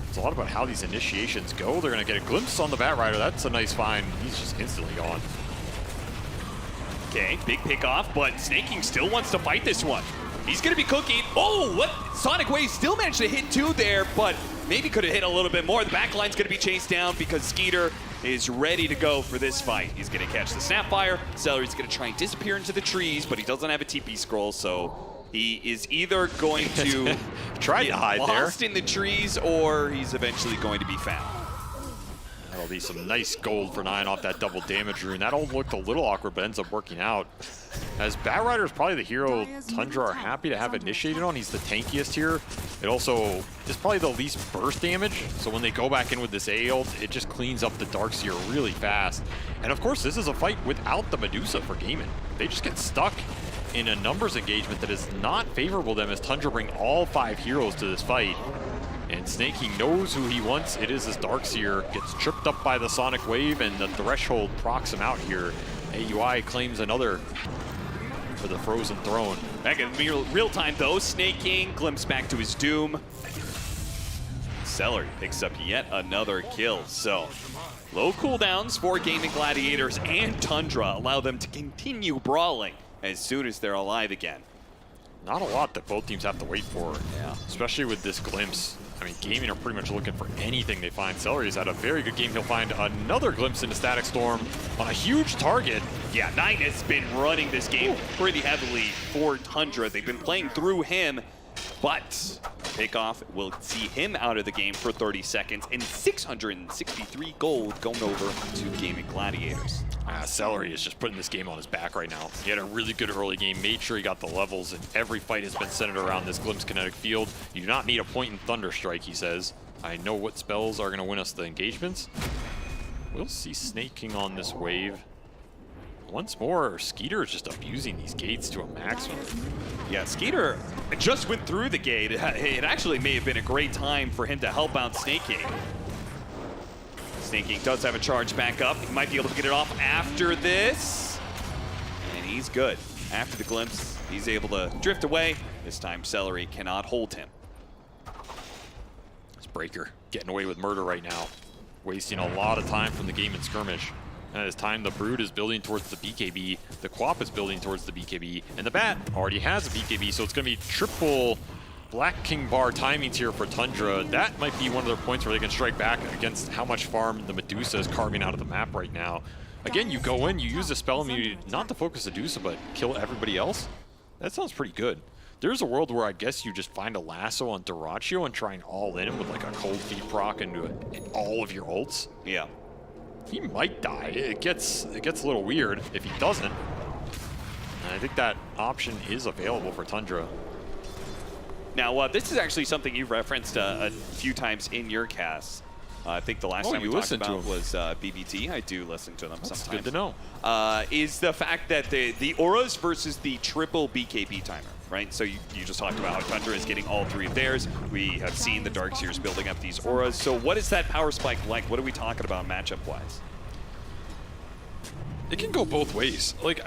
It's a lot about how these initiations go. They're going to get a glimpse on the Bat Rider. That's a nice find. He's just instantly gone. Okay, big pick off, but Snaking still wants to fight this one. He's going to be cooking. Oh, what? Sonic Wave still managed to hit 2 there, but maybe could have hit a little bit more. The backline's going to be chased down because Skeeter is ready to go for this fight. He's going to catch the Snapfire. Celery's going to try and disappear into the trees, but he doesn't have a TP scroll, so he is either going to try to hide there, lost in the trees, or he's eventually going to be found. That'll be some nice gold for 9 off that double damage rune. That all looked a little awkward, but ends up working out. As Bat Rider is probably the hero Tundra are happy to have initiated on. He's the tankiest here. It also is probably the least burst damage. So when they go back in with this A ult, it just cleans up the Darkseer really fast. And of course, this is a fight without the Medusa for Gaimin. They just get stuck in a numbers engagement that is not favorable to them as Tundra bring all 5 heroes to this fight. And Snaking knows who he wants. It is his Darkseer. Gets tripped up by the Sonic Wave, and the Threshold procs him out here. AUI claims another for the Frozen Throne. Back in real time, though, Snaking glimpse back to his doom. Celery picks up yet another kill. So, low cooldowns for Gaimin Gladiators and Tundra allow them to continue brawling as soon as they're alive again. Not a lot that both teams have to wait for, especially with this glimpse. I mean, Gaimin are pretty much looking for anything they find. Celery's had a very good game. He'll find another glimpse into Static Storm on a huge target. Yeah, Knight has been running this game pretty heavily for Tundra. They've been playing through him, but Pickoff will see him out of the game for 30 seconds and 663 gold going over to Gaimin Gladiators. Celery is just putting this game on his back right now. He had a really good early game, made sure he got the levels, and every fight has been centered around this Glimpse kinetic field. You do not need a point in Thunderstrike, he says. I know what spells are going to win us the engagements. We'll see Snaking on this wave. Once more, Skeeter is just abusing these gates to a maximum. Yeah, Skeeter just went through the gate. It actually may have been a great time for him to help out Snaking. Snaking does have a charge back up. He might be able to get it off after this. And he's good. After the glimpse, he's able to drift away. This time, Celery cannot hold him. This Breaker getting away with murder right now. Wasting a lot of time from the game in skirmish. And at this time, the Brood is building towards the BKB. The Quap is building towards the BKB. And the Bat already has a BKB, so it's going to be triple Black King Bar timings here for Tundra. That might be one of their points where they can strike back against how much farm the Medusa is carving out of the map right now. Again, you go in, you use the spell immunity not to focus Medusa, but kill everybody else. That sounds pretty good. There's a world where I guess you just find a lasso on Dorachio and try and all in him with like a cold feet proc into all of your ults. Yeah. He might die. It gets a little weird if he doesn't. And I think that option is available for Tundra. Now, this is actually something you've referenced a few times in your cast. I think the last time we talked about was BBT. I do listen to them sometimes. Good to know. Is the fact that the auras versus the triple BKB timer, right? So you just talked about how Tundra is getting all 3 of theirs. We have seen the Darkseers building up these auras. So what is that power spike like? What are we talking about matchup-wise? it can go both ways. Like,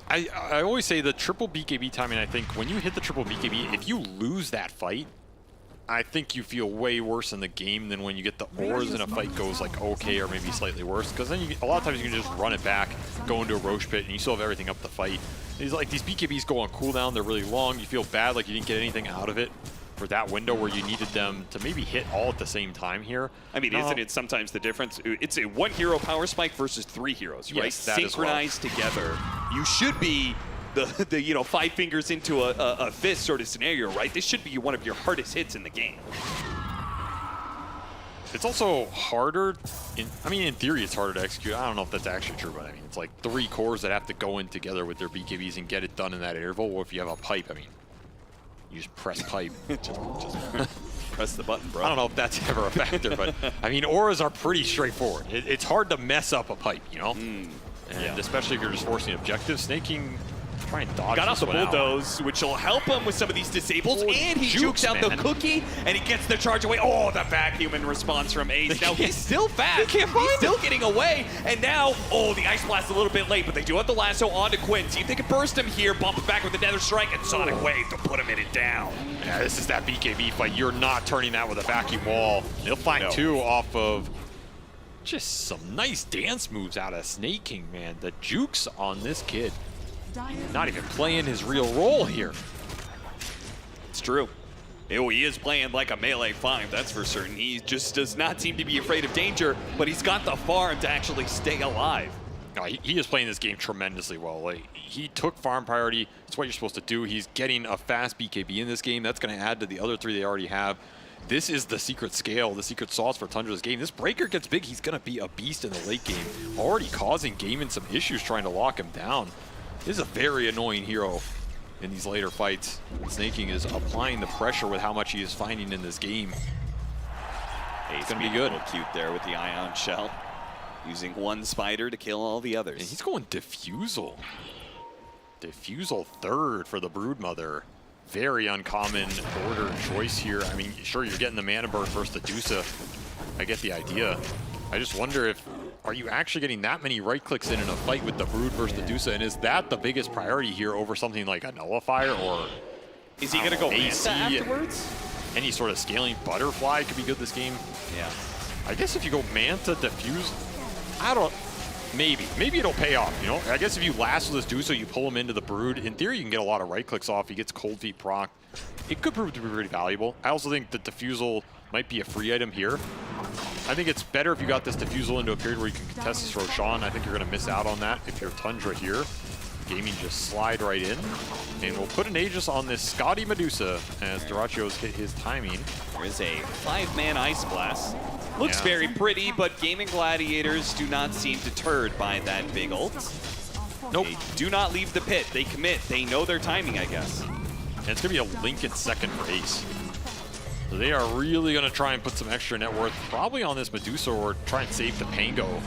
I always say the triple BKB timing, I think when you hit the triple BKB, if you lose that fight, I think you feel way worse in the game than when you get the ores and a fight goes like okay or maybe slightly worse. Because then a lot of times you can just run it back, go into a Roche pit, and you still have everything up the fight. These BKBs go on cooldown, they're really long, you feel bad like you didn't get anything out of it for that window where you needed them to maybe hit all at the same time here. I mean, isn't it sometimes the difference? It's a 1 hero power spike versus 3 heroes, right? Yes, that synchronized together. You should be the you know, 5 fingers into a fist sort of scenario, right? This should be one of your hardest hits in the game. It's also harder, in theory it's harder to execute. I don't know if that's actually true, but I mean, it's like 3 cores that have to go in together with their BKBs and get it done in that interval. Or if you have a pipe, I mean, you just press pipe. just press the button, bro. I don't know if that's ever a factor, but I mean, auras are pretty straightforward. It's hard to mess up a pipe, you know? And especially if you're just forcing objectives. Snaking, try and dodge Got out the this one bulldoze, which will help him with some of these disables, Oh, and he jukes out the cookie, and he gets the charge away. Oh, the vacuum in response from Ace. Now he's still fast. He's still getting away, and now, oh, the Ice Blast a little bit late, but they do have the lasso onto Quinn. See if they can burst him here, bump it back with the Nether Strike, and Sonic Wave to put him in it down. Yeah, this is that BKB fight. You're not turning that with a vacuum wall. They'll find 2 off of just some nice dance moves out of Snake King, man. The jukes on this kid. Not even playing his real role here. It's true. Oh, he is playing like a melee 5, that's for certain. He just does not seem to be afraid of danger, but he's got the farm to actually stay alive. No, he is playing this game tremendously well. Like, he took farm priority. It's what you're supposed to do. He's getting a fast BKB in this game. That's going to add to the other 3 they already have. This is the secret scale, the secret sauce for Tundra's game. This breaker gets big, he's going to be a beast in the late game. Already causing Gaimin some issues trying to lock him down. This is a very annoying hero in these later fights. Snake King is applying the pressure with how much he is finding in this game. It's going to be good. A little cute there with the ion shell. Using 1 spider to kill all the others. And he's going Diffusal. Diffusal 3rd for the Broodmother. Very uncommon order choice here. I mean, sure, you're getting the mana burn versus the Dusa. I get the idea. I just wonder if, are you actually getting that many right clicks in a fight with the Brood versus the Dusa? And is that the biggest priority here over something like a Nullifier or is he going to go AC Manta afterwards? Any sort of scaling Butterfly could be good this game. Yeah. I guess if you go Manta, Diffuse, I don't, maybe it'll pay off, you know? I guess if you last with this Dusa, you pull him into the Brood, in theory you can get a lot of right clicks off. He gets Cold Feet proc. It could prove to be pretty valuable. I also think that Diffusal might be a free item here. I think it's better if you got this Diffusal into a period where you can contest this Roshan. I think you're going to miss out on that if you're Tundra here. Gaimin just slide right in. And we'll put an Aegis on this Scotty Medusa as Duracio's hit his timing. There is a 5-man Ice Blast. Looks very pretty, but Gaimin Gladiators do not seem deterred by that big ult. Nope. They do not leave the pit. They commit. They know their timing, I guess. And it's going to be a Lincoln 2nd for Ace. So they are really going to try and put some extra net worth probably on this Medusa or try and save the Pango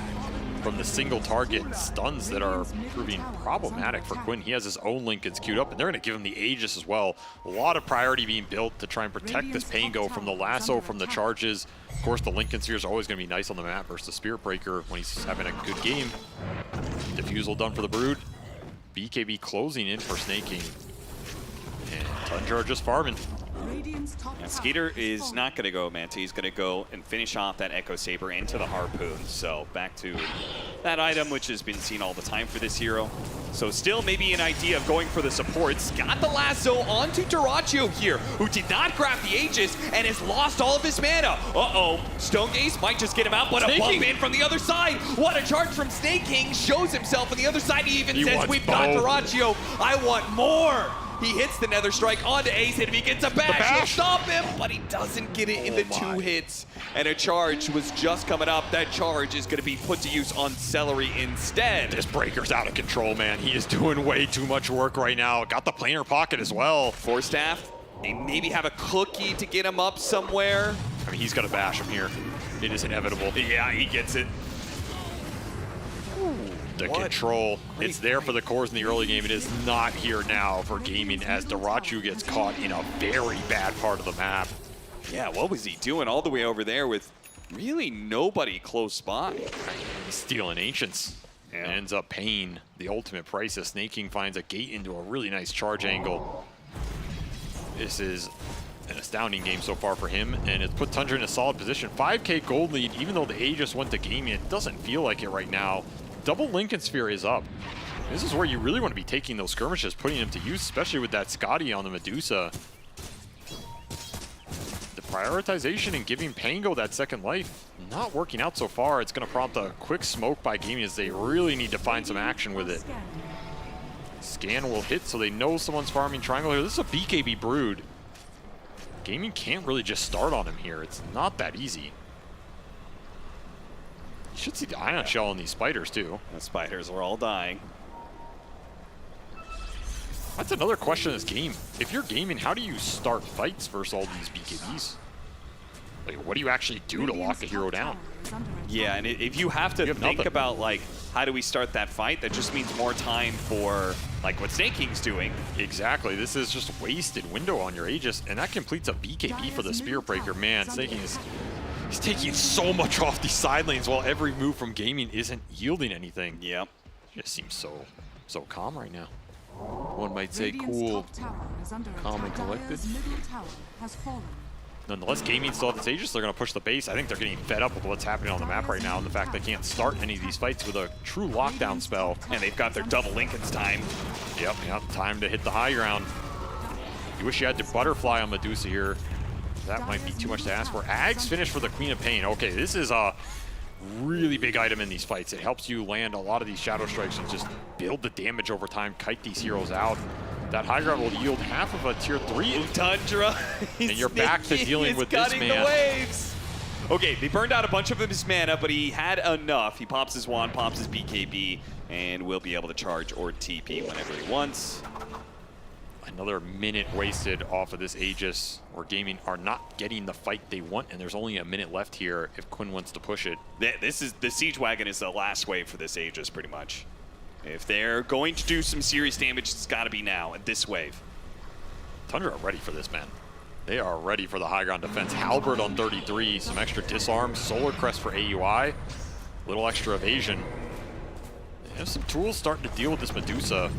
from the single target stuns that are proving problematic for Quinn. He has his own Lincolns queued up, and they're going to give him the Aegis as well. A lot of priority being built to try and protect this Pango from the lasso, from the charges. Of course, the Lincoln Sphere is always going to be nice on the map versus the Spirit Breaker when he's having a good game. Diffusal done for the Brood. BKB closing in for Snake King. And Tundra just farming. And Skeeter is not going to go Manta. He's going to go and finish off that Echo Saber into the Harpoon. So back to that item, which has been seen all the time for this hero. So still maybe an idea of going for the supports. Got the lasso onto Duraccio here, who did not grab the Aegis and has lost all of his mana. Uh-oh, Stone Gaze might just get him out, but a bump in from the other side. What a charge from Snake King. Shows himself on the other side. He even says, we've got Duraccio. I want more. He hits the Nether Strike onto Ace, and if he gets a bash, he'll stop him, but he doesn't get it in the 2 hits. And a charge was just coming up. That charge is going to be put to use on Celery instead. This Breaker's out of control, man. He is doing way too much work right now. Got the planar pocket as well. Force Staff, they maybe have a cookie to get him up somewhere. I mean, he's going to bash him here. It is inevitable. Yeah, he gets it. The control, it's there for the cores in the early game. It is not here now for Gaimin as Duraccio gets caught in a very bad part of the map. Yeah, what was he doing all the way over there with really nobody close by? He's stealing Ancients. and ends up paying the ultimate price as Snaking finds a gate into a really nice charge angle. This is an astounding game so far for him, and it's put Tundra in a solid position. 5K gold lead, even though the A just went to Gaimin, it doesn't feel like it right now. Double Lincoln Sphere is up. This is where you really want to be taking those skirmishes, putting them to use, especially with that Scotty on the Medusa. The prioritization and giving Pango that second life not working out so far. It's going to prompt a quick smoke by Gaimin as they really need to find some action with it. Scan will hit, so they know someone's farming triangle here. This is a BKB Brood. Gaimin can't really just start on him here. It's not that easy. You should see the Ion Shell on these spiders, too. The spiders are all dying. That's another question in this game. If you're Gaimin, how do you start fights versus all these BKBs? Like, what do you actually do to lock a hero down? Yeah, and if you have to think about, like, how do we start that fight, that just means more time for, like, what Snake King's doing. Exactly. This is just wasted window on your Aegis, and that completes a BKB for the Spear Breaker. Man, Snake King is he's taking so much off these side lanes while every move from Gaimin isn't yielding anything. Yep. Just seems so calm right now. One might say cool, calm and collected. Nonetheless, Gaimin still have this Aegis. They're going to push the base. I think they're getting fed up with what's happening on the map right now and the fact they can't start any of these fights with a true lockdown spell. And they've got their double Lincoln's time. Yep, time to hit the high ground. You wish you had the butterfly on Medusa here. That might be too much to ask for. Ags finished for the Queen of Pain. Okay, this is a really big item in these fights. It helps you land a lot of these Shadow Strikes and just build the damage over time, kite these heroes out. That high ground will yield half of a tier 3. Tundra. And you're back to dealing with this man. The waves. Okay, they burned out a bunch of his mana, but he had enough. He pops his wand, pops his BKB, and will be able to charge or TP whenever he wants. Another minute wasted off of this Aegis, where Gaimin are not getting the fight they want, and there's only a minute left here if Quinn wants to push it. This is the Siege Wagon is the last wave for this Aegis, pretty much. If they're going to do some serious damage, it's got to be now, at this wave. Tundra are ready for this, man. They are ready for the high ground defense. Halberd on 33, some extra disarm, Solar Crest for AUI, little extra evasion. They have some tools starting to deal with this Medusa.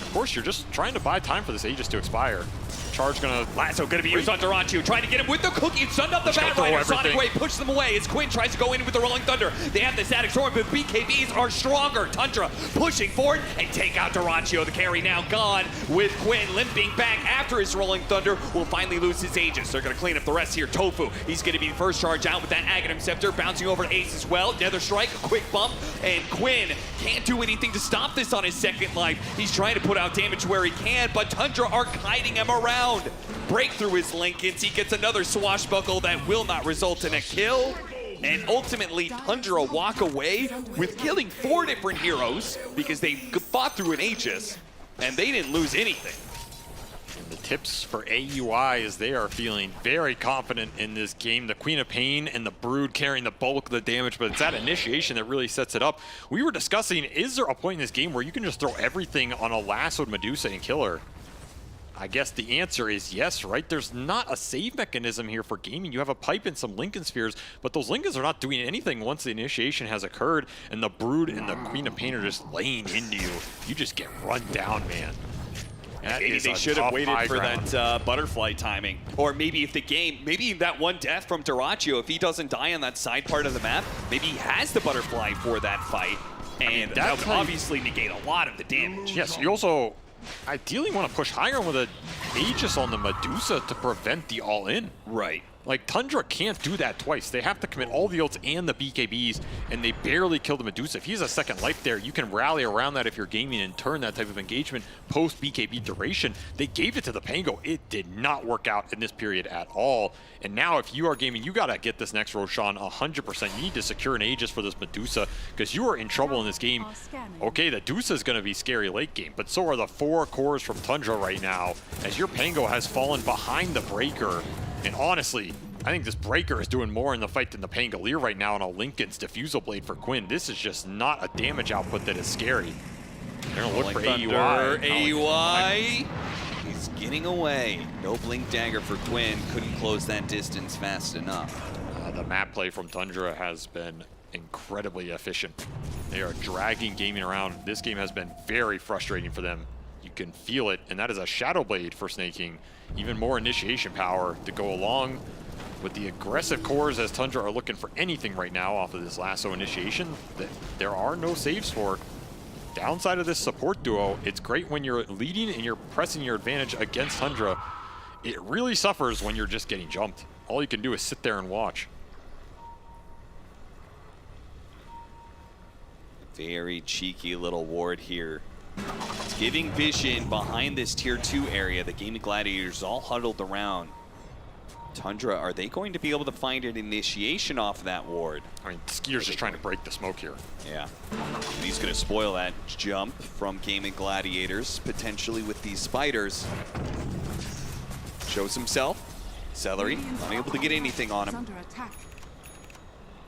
Of course, you're just trying to buy time for this Aegis to expire. Charge gonna... Lasso gonna be used on Durantio, trying to get him with the cookie. Sunned up the Batrider. Sonic Wave pushes them away as Quinn tries to go in with the Rolling Thunder. They have the Static Storm, but BKBs are stronger. Tundra pushing forward and take out Durantio. The carry now gone with Quinn limping back after his Rolling Thunder. Will finally lose his Aegis. They're gonna clean up the rest here. Tofu, he's gonna be the first charge out with that Aghanim Scepter, bouncing over to Ace as well. Nether Strike, a quick bump, and Quinn can't do anything to stop this on his second life. He's trying to put out damage where he can, but Tundra are kiting him around. Break through his Lincolns. He gets another swashbuckle that will not result in a kill. And ultimately, Tundra walk away with killing 4 different heroes because they fought through an Aegis, and they didn't lose anything. And the tips for AUI is they are feeling very confident in this game. The Queen of Pain and the Brood carrying the bulk of the damage, but it's that initiation that really sets it up. We were discussing, is there a point in this game where you can just throw everything on a lassoed Medusa and kill her? I guess the answer is yes, right? There's not a save mechanism here for Gaimin. You have a pipe and some Lincoln Spheres, but those Lincolns are not doing anything once the initiation has occurred, and the Brood and the Queen of Pain are just laying into you. You just get run down, man. Maybe they should have waited for that butterfly timing. Or maybe if the game, maybe that one death from Durantio, if he doesn't die on that side part of the map, maybe he has the butterfly for that fight. And that would obviously negate a lot of the damage. Yes, you also ideally want to push higher with an Aegis on the Medusa to prevent the all-in. Right. Like, Tundra can't do that twice. They have to commit all the ults and the BKBs, and they barely kill the Medusa. If he has a second life there, you can rally around that if you're Gaimin and turn that type of engagement post-BKB duration. They gave it to the Pango. It did not work out in this period at all. And now if you are Gaimin, you got to get this next Roshan 100%. You need to secure an Aegis for this Medusa because you are in trouble in this game. Okay, the Medusa is going to be scary late game, but so are the 4 cores from Tundra right now as your Pango has fallen behind the Breaker. And honestly, I think this Breaker is doing more in the fight than the Pangolier right now on a Lincoln's Diffusal Blade for Quinn. This is just not a damage output that is scary. They're going to look for AUI. AUI, he's getting away. No Blink Dagger for Quinn. Couldn't close that distance fast enough. The map play from Tundra has been incredibly efficient. They are dragging Gaimin around. This game has been very frustrating for them. You can feel it, and that is a Shadow Blade for snaking. Even more initiation power to go along with the aggressive cores, as Tundra are looking for anything right now off of this lasso initiation that there are no saves for. Downside of this support duo, it's great when you're leading and you're pressing your advantage against Tundra. It really suffers when you're just getting jumped. All you can do is sit there and watch. Very cheeky little ward here. It's giving vision behind this tier 2 area. The Gaimin Gladiators all huddled around. Tundra, are they going to be able to find an initiation off that ward? I mean, Skeeter's just trying to break the smoke here. Yeah. And he's going to spoil that jump from Gaimin Gladiators, potentially with these spiders. Shows himself. Celery, unable to get anything on him.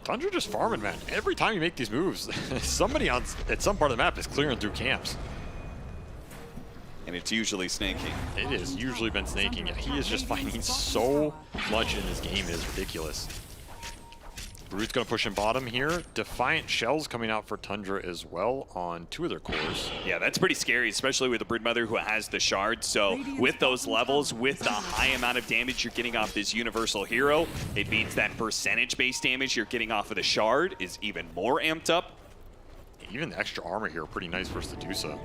Tundra just farming, man. Every time you make these moves, somebody at some part of the map is clearing through camps. And it's usually snaking. It has usually been snaking. He is just finding so much in this game. It is ridiculous. Brood's going to push in bottom here. Defiant Shells coming out for Tundra as well on 2 of their cores. Yeah, that's pretty scary, especially with the Broodmother who has the shards. So with those levels, with the high amount of damage you're getting off this universal hero, it means that percentage-based damage you're getting off of the shard is even more amped up. Even the extra armor here, pretty nice for Sedusa.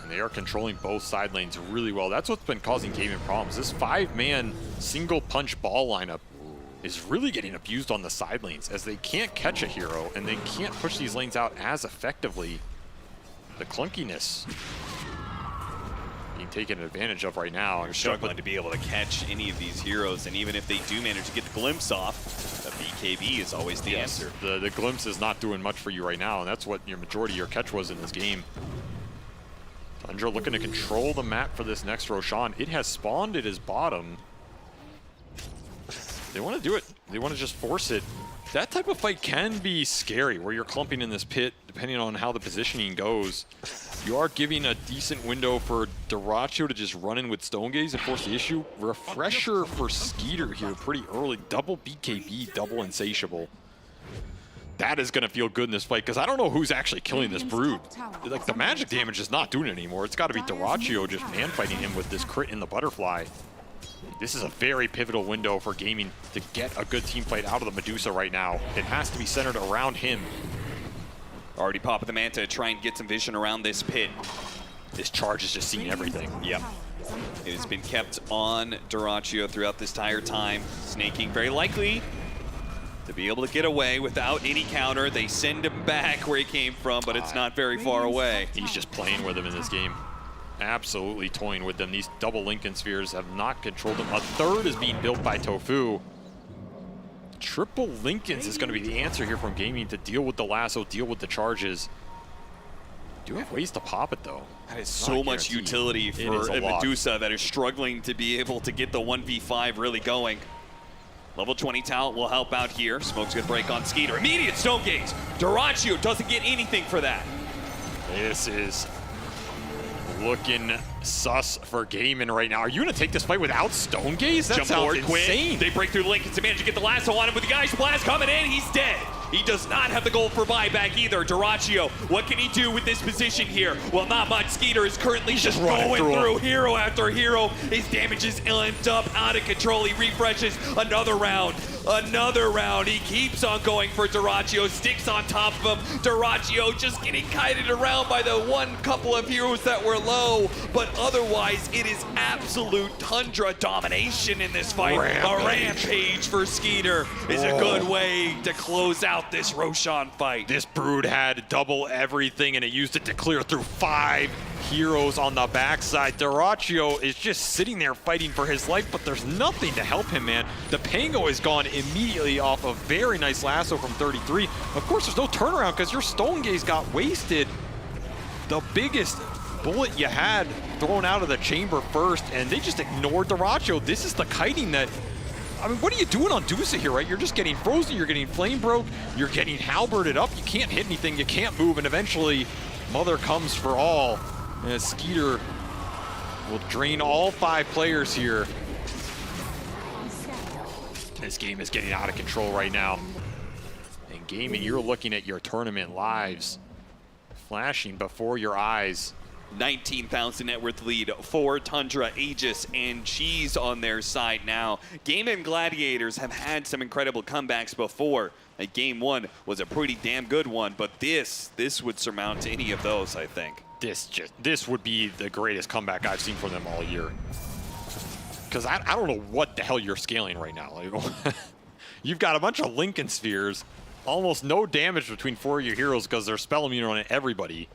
And they are controlling both side lanes really well. That's what's been causing Gaimin problems. This 5-man single punch ball lineup is really getting abused on the side lanes as they can't catch a hero and they can't push these lanes out as effectively. The clunkiness being taken advantage of right now. They're struggling to be able to catch any of these heroes, and even if they do manage to get the glimpse off, the BKB is always the answer. The glimpse is not doing much for you right now, and that's what your majority of your catch was in this game. Tundra looking to control the map for this next Roshan. It has spawned at his bottom. They want to do it. They want to just force it. That type of fight can be scary, where you're clumping in this pit, depending on how the positioning goes. You are giving a decent window for Dyrachyo to just run in with Stone Gaze and force the issue. Refresher for Skeeter here pretty early. Double BKB, double Insatiable. That is going to feel good in this fight, because I don't know who's actually killing this Brood. Like, the magic damage is not doing it anymore. It's got to be Dyrachyo just man-fighting him with this crit in the butterfly. This is a very pivotal window for Gaimin to get a good team fight out of the Medusa right now. It has to be centered around him. Already popping the Manta to try and get some vision around this pit. This charge is just seeing everything. Yep. It has been kept on Dyrachyo throughout this entire time. Snaking very likely to be able to get away without any counter. They send him back where he came from, but it's not very far away. He's just playing with him in this game. Absolutely toying with them. These double Lincoln Spheres have not controlled them. A third is being built by Tofu. Triple Lincolns is going to be the answer here from Gaimin to deal with the lasso, deal with the charges. Do have ways to pop it, though. That is so much utility for a Medusa that is struggling to be able to get the 1v5 really going. Level 20 talent will help out here. Smoke's going to break on Skeeter. Immediate Stone Gaze. Dyrachyo doesn't get anything for that. This is looking sus for Gaimin right now. Are you going to take this fight without Stone Gaze? That sounds insane. They break through Lincoln to manage to get the lasso on him with the Guy's Blast coming in. He's dead. He does not have the gold for buyback either. Dyrachyo, what can he do with this position here? Well, not much. Skeeter is currently just going through hero after hero. His damage is amped up, out of control. He refreshes another round. Another round. He keeps on going for Dyrachyo, sticks on top of him. Dyrachyo just getting kited around by the couple of heroes that were low, but otherwise it is absolute Tundra domination in this fight. A rampage for Skeeter is a good way to close out this Roshan fight. This Brood had double everything, and it used it to clear through 5 heroes on the backside. Dyrachyo is just sitting there fighting for his life, but there's nothing to help him, man. The Pango is gone immediately off a very nice lasso from 33. Of course, there's no turnaround because your Stone Gaze got wasted. The biggest bullet you had thrown out of the chamber first, and they just ignored Dyrachyo. This is the kiting that, I mean, what are you doing on Dusa here, right? You're just getting frozen, you're getting flame broke, you're getting halberded up, you can't hit anything, you can't move, and eventually Mother comes for all. And Skeeter will drain all 5 players here. This game is getting out of control right now. Gaimin, you're looking at your tournament lives flashing before your eyes. 19,000 net worth lead for Tundra, Aegis, and Cheese on their side now. Gaimin Gladiators have had some incredible comebacks before. Game 1 was a pretty damn good one, but this would surmount any of those, I think. This would be the greatest comeback I've seen from them all year. Because I don't know what the hell you're scaling right now. Like, you've got a bunch of Lincoln Spheres, almost no damage between 4 of your heroes because they're spell immune on everybody.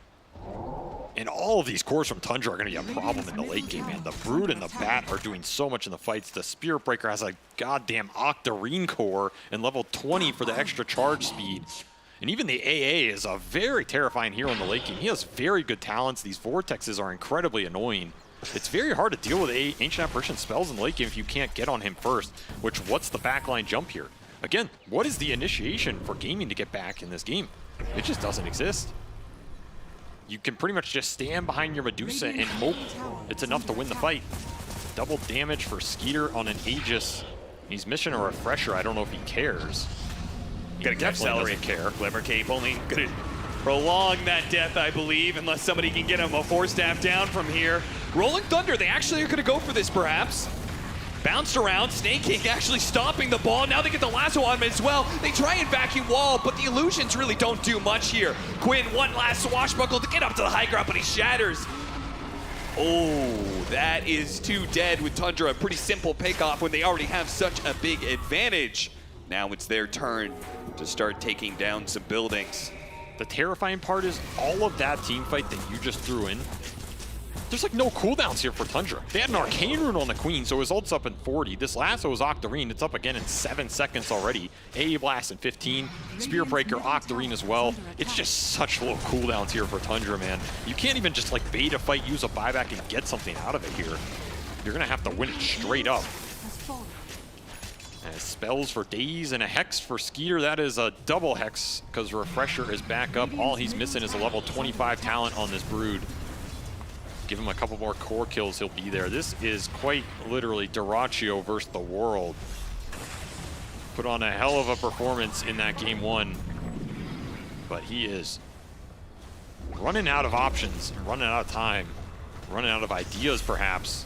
And all of these cores from Tundra are going to be a problem in the late game, man. The Brood and the Bat are doing so much in the fights. The Spirit Breaker has a goddamn Octarine core and level 20 for the extra charge speed. And even the AA is a very terrifying hero in the late game. He has very good talents. These Vortexes are incredibly annoying. It's very hard to deal with Ancient Apparition spells in the late game if you can't get on him first, which what's the backline jump here? Again, what is the initiation for Gaimin to get back in this game? It just doesn't exist. You can pretty much just stand behind your Medusa and hope it's enough to win the fight. Double damage for Skeeter on an Aegis. He's missing a refresher. I don't know if he cares. Gotta accelerate. Care. Glimmer Cape only gonna prolong that death, I believe, unless somebody can get him a 4-staff down from here. Rolling Thunder, they actually are gonna go for this, perhaps. Bounced around, Snake King actually stopping the ball. Now they get the lasso on him as well. They try and vacuum wall, but the illusions really don't do much here. Quinn, one last swashbuckle to get up to the high ground, but he shatters. Oh, that is too dead with Tundra. A pretty simple pick-off when they already have such a big advantage. Now it's their turn to start taking down some buildings. The terrifying part is all of that team fight that you just threw in, there's like no cooldowns here for Tundra. They had an Arcane Rune on the Queen, so his ult's up in 40. This lasso is Octarine. It's up again in 7 seconds already. AA Blast in 15. Spear Breaker, Octarine as well. It's just such low cooldowns here for Tundra, man. You can't even just like bait a fight, use a buyback, and get something out of it here. You're gonna have to win it straight up. And spells for Daze and a Hex for Skeeter. That is a double Hex because Refresher is back up. All he's missing is a level 25 talent on this Brood. Give him a couple more core kills, he'll be there. This is quite literally Dyrachyo versus the world. Put on a hell of a performance in that game 1. But he is running out of options, running out of time, running out of ideas perhaps.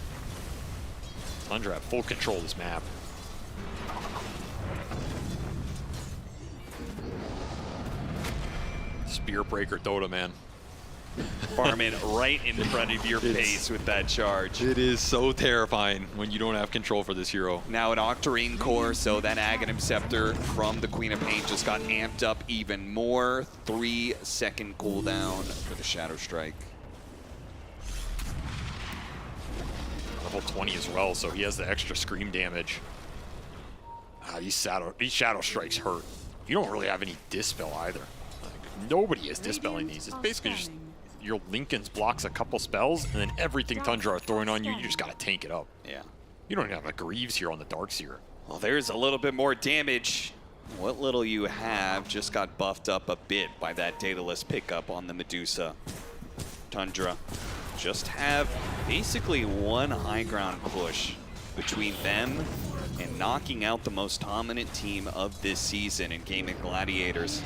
Tundra have full control of this map. Spear Breaker Dota, man. Farming right in front of your face with that charge. It is so terrifying when you don't have control for this hero. Now an Octarine core, so that Aghanim Scepter from the Queen of Pain just got amped up even more. 3-second cooldown for the Shadow Strike. Level 20 as well, so he has the extra scream damage. These Shadow Strikes hurt. You don't really have any Dispel either. Like, nobody is dispelling these. It's basically just your Lincoln's blocks a couple spells, and then everything Tundra are throwing on you, you just gotta tank it up. Yeah. You don't even have a Greaves here on the Darkseer. Well, there's a little bit more damage. What little you have just got buffed up a bit by that Daedalus pickup on the Medusa. Tundra just have basically one high ground push between them and knocking out the most dominant team of this season in Gaimin Gladiators.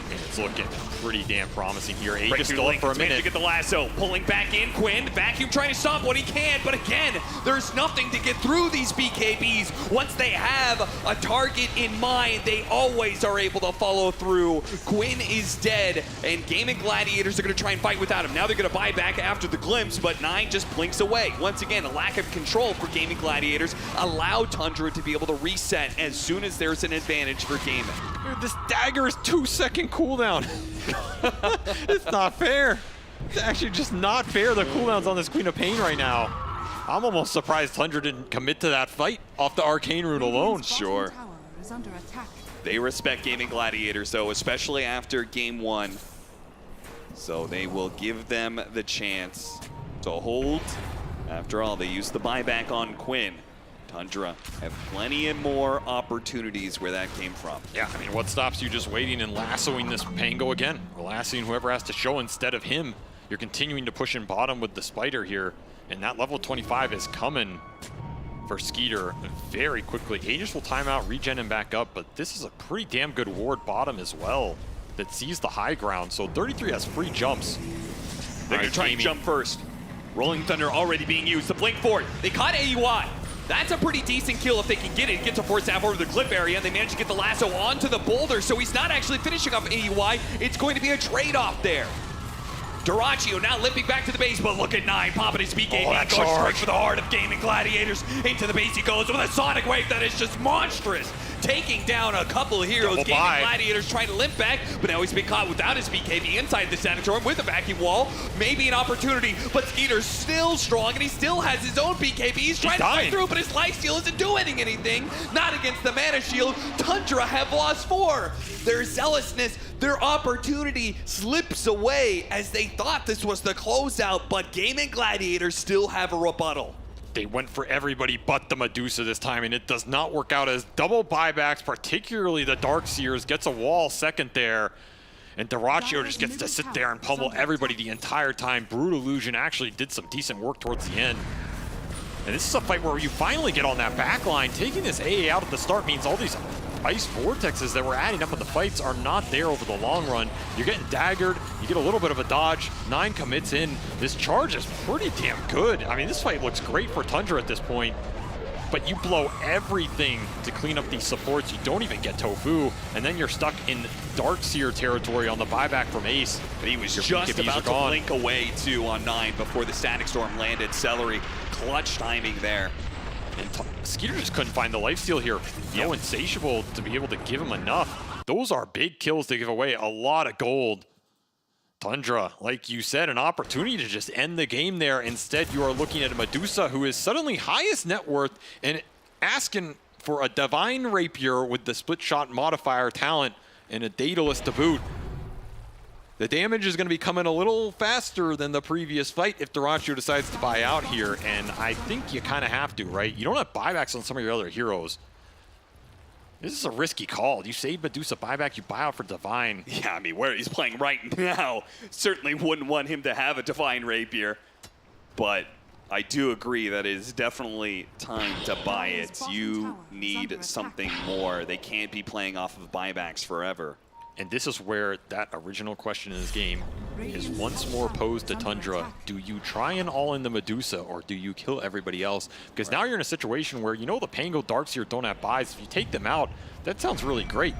And it's looking pretty damn promising here. Right Aegis still up for a minute. To get the lasso, pulling back in. Quinn, Vacuum trying to stop what he can, but again, there's nothing to get through these BKBs. Once they have a target in mind, they always are able to follow through. Quinn is dead, and Gaimin Gladiators are going to try and fight without him. Now they're going to buy back after the glimpse, but 9 just blinks away. Once again, a lack of control for Gaimin Gladiators allow Tundra to be able to reset as soon as there's an advantage for Gaimin. Dude, this dagger is 2-second cooldown. It's not fair. It's actually just not fair, the cooldowns on this Queen of Pain right now. I'm almost surprised Tundra didn't commit to that fight off the Arcane Rune alone. Sure. They respect Gaimin Gladiators, though, especially after game 1. So they will give them the chance to hold. After all, they used the buyback on Quinn. Tundra have plenty and more opportunities where that came from. Yeah, I mean, what stops you just waiting and lassoing this Pango again? Or lassoing whoever has to show instead of him. You're continuing to push in bottom with the Spider here, and that level 25 is coming. for Skeeter very quickly. Aegis will time out, regen him back up, but this is a pretty damn good ward bottom as well that sees the high ground. So 33 has free jumps. They're going to try and jump first. Rolling Thunder already being used. The blink forward. They caught AUI. That's a pretty decent kill if they can get it. Get to force half over the cliff area, and they manage to get the lasso onto the boulder, so he's not actually finishing off AUI. It's going to be a trade-off there. Duraccio now limping back to the base, but look at 9 popping his BKB, going straight for the heart of Gaimin Gladiators. Into the base he goes with a Sonic Wave that is just monstrous, taking down a couple of heroes. Gaimin Gladiators trying to limp back, but now he's been caught without his BKB inside the Sanatorium with a vacuum wall. Maybe an opportunity, but Skeeter's still strong, and he still has his own BKB. He's trying to fight through, but his lifesteal isn't doing anything. Not against the Mana Shield. Tundra have lost 4. Their zealousness, their opportunity slips away as they thought this was the closeout, but Gaimin Gladiators still have a rebuttal. They went for everybody but the Medusa this time, and it does not work out as double buybacks, particularly the Darkseers, gets a wall second there. And Duraccio just gets to sit there and pummel everybody the entire time. Brood Illusion actually did some decent work towards the end. And this is a fight where you finally get on that back line. Taking this AA out at the start means all these ice vortexes that were adding up in the fights are not there over the long run. You're getting daggered, you get a little bit of a dodge, 9 commits in. This charge is pretty damn good. I mean, this fight looks great for Tundra at this point, but you blow everything to clean up these supports. You don't even get Tofu, and then you're stuck in Darkseer territory on the buyback from Ace. But he was just about to blink away too on 9 before the Static Storm landed. Celery, clutch timing there. And Skeeter just couldn't find the lifesteal here. No Insatiable to be able to give him enough. Those are big kills to give away a lot of gold. Tundra, like you said, an opportunity to just end the game there. Instead, you are looking at a Medusa who is suddenly highest net worth and asking for a Divine Rapier with the split shot modifier talent and a Daedalus to boot. The damage is going to be coming a little faster than the previous fight if Duraccio decides to buy out here, and I think you kind of have to, right? You don't have buybacks on some of your other heroes. This is a risky call. You save Medusa buyback, you buy out for Divine. Yeah, I mean, where he's playing right now, certainly wouldn't want him to have a Divine Rapier, but I do agree that it is definitely time to buy it. You need something more. They can't be playing off of buybacks forever. And this is where that original question in this game is once more posed to Tundra. Do you try and all in the Medusa, or do you kill everybody else? Because now you're in a situation where, you know, the Pango Darkseer don't have buys. If you take them out, that sounds really great.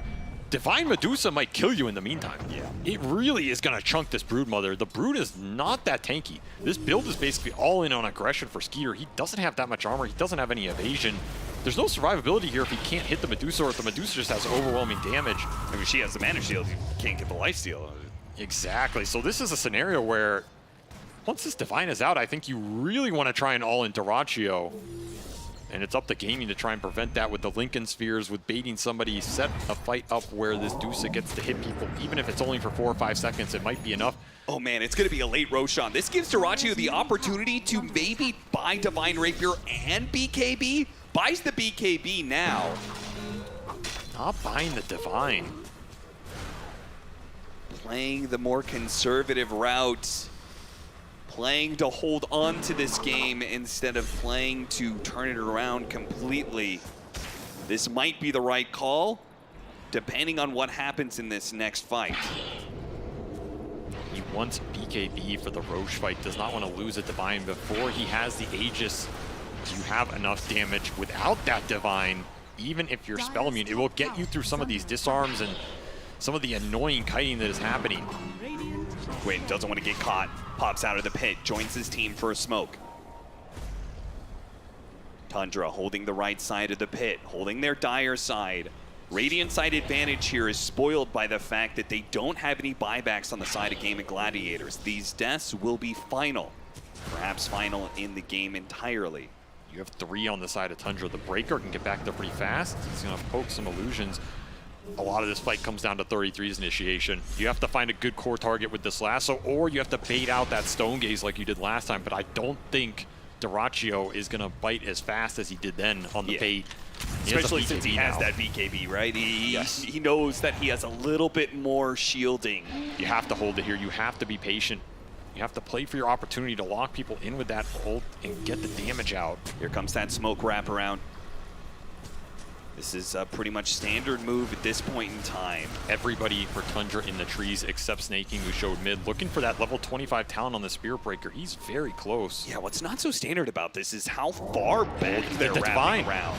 Divine Medusa might kill you in the meantime. Yeah. It really is going to chunk this Broodmother. The Brood is not that tanky. This build is basically all in on aggression for Skeeter. He doesn't have that much armor. He doesn't have any evasion. There's no survivability here if he can't hit the Medusa, or if the Medusa just has overwhelming damage. I mean, she has the Mana Shield. You can't get the lifesteal. Exactly. So this is a scenario where once this Divine is out, I think you really want to try and all in Duraccio. And it's up to Gaimin to try and prevent that with the Lincoln Spheres, with baiting somebody, set a fight up where this Dusa gets to hit people. Even if it's only for 4 or 5 seconds, it might be enough. Oh man, it's going to be a late Roshan. This gives Duraccio the opportunity to maybe buy Divine Rapier and BKB. Buys the BKB now. Not buying the Divine. Playing the more conservative route. Playing to hold on to this game instead of playing to turn it around completely. This might be the right call, depending on what happens in this next fight. He wants BKB for the Roche fight, does not want to lose a Divine before he has the Aegis. You have enough damage without that Divine. Even if you're spell immune, it will get you through some of these disarms and some of the annoying kiting that is happening. Quinn doesn't want to get caught, pops out of the pit, joins his team for a smoke. Tundra holding the right side of the pit, holding their dire side. Radiant side advantage here is spoiled by the fact that they don't have any buybacks on the side of Gaimin Gladiators. These deaths will be final, perhaps final in the game entirely. You have 3 on the side of Tundra. The Breaker can get back there pretty fast. He's going to poke some illusions. A lot of this fight comes down to 33's initiation. You have to find a good core target with this lasso, or you have to bait out that Stone Gaze like you did last time, but I don't think Duraccio is going to bite as fast as he did then on the bait. Especially since he has that BKB, right? He knows that he has a little bit more shielding. You have to hold it here. You have to be patient. You have to play for your opportunity to lock people in with that ult and get the damage out. Here comes that smoke wraparound. This is a pretty much standard move at this point in time. Everybody for Tundra in the trees except Snaking, who showed mid, looking for that level 25 talent on the Spear Breaker. He's very close. Yeah, what's not so standard about this is how far back they're wrapping around.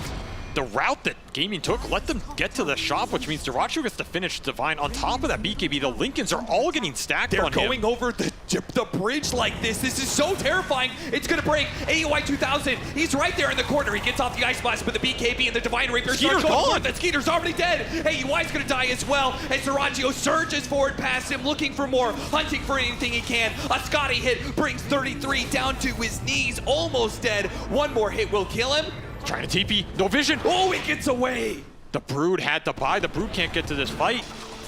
The route that Gaimin took let them get to the shop, which means Dyrachyo gets to finish Divine. On top of that, BKB, the Lincolns are all getting stacked on him. They're going over the bridge like this. This is so terrifying. It's going to break. AUI 2000, he's right there in the corner. He gets off the Ice Blast, but the BKB and the Divine Rapier Skeeter's gone. The Skeeter's already dead. AUI's going to die as well as Dyrachyo surges forward past him, looking for more, hunting for anything he can. A Scotty hit brings 33 down to his knees, almost dead. One more hit will kill him. Trying to TP, no vision. Oh, he gets away. The Brood had to buy. The Brood can't get to this fight.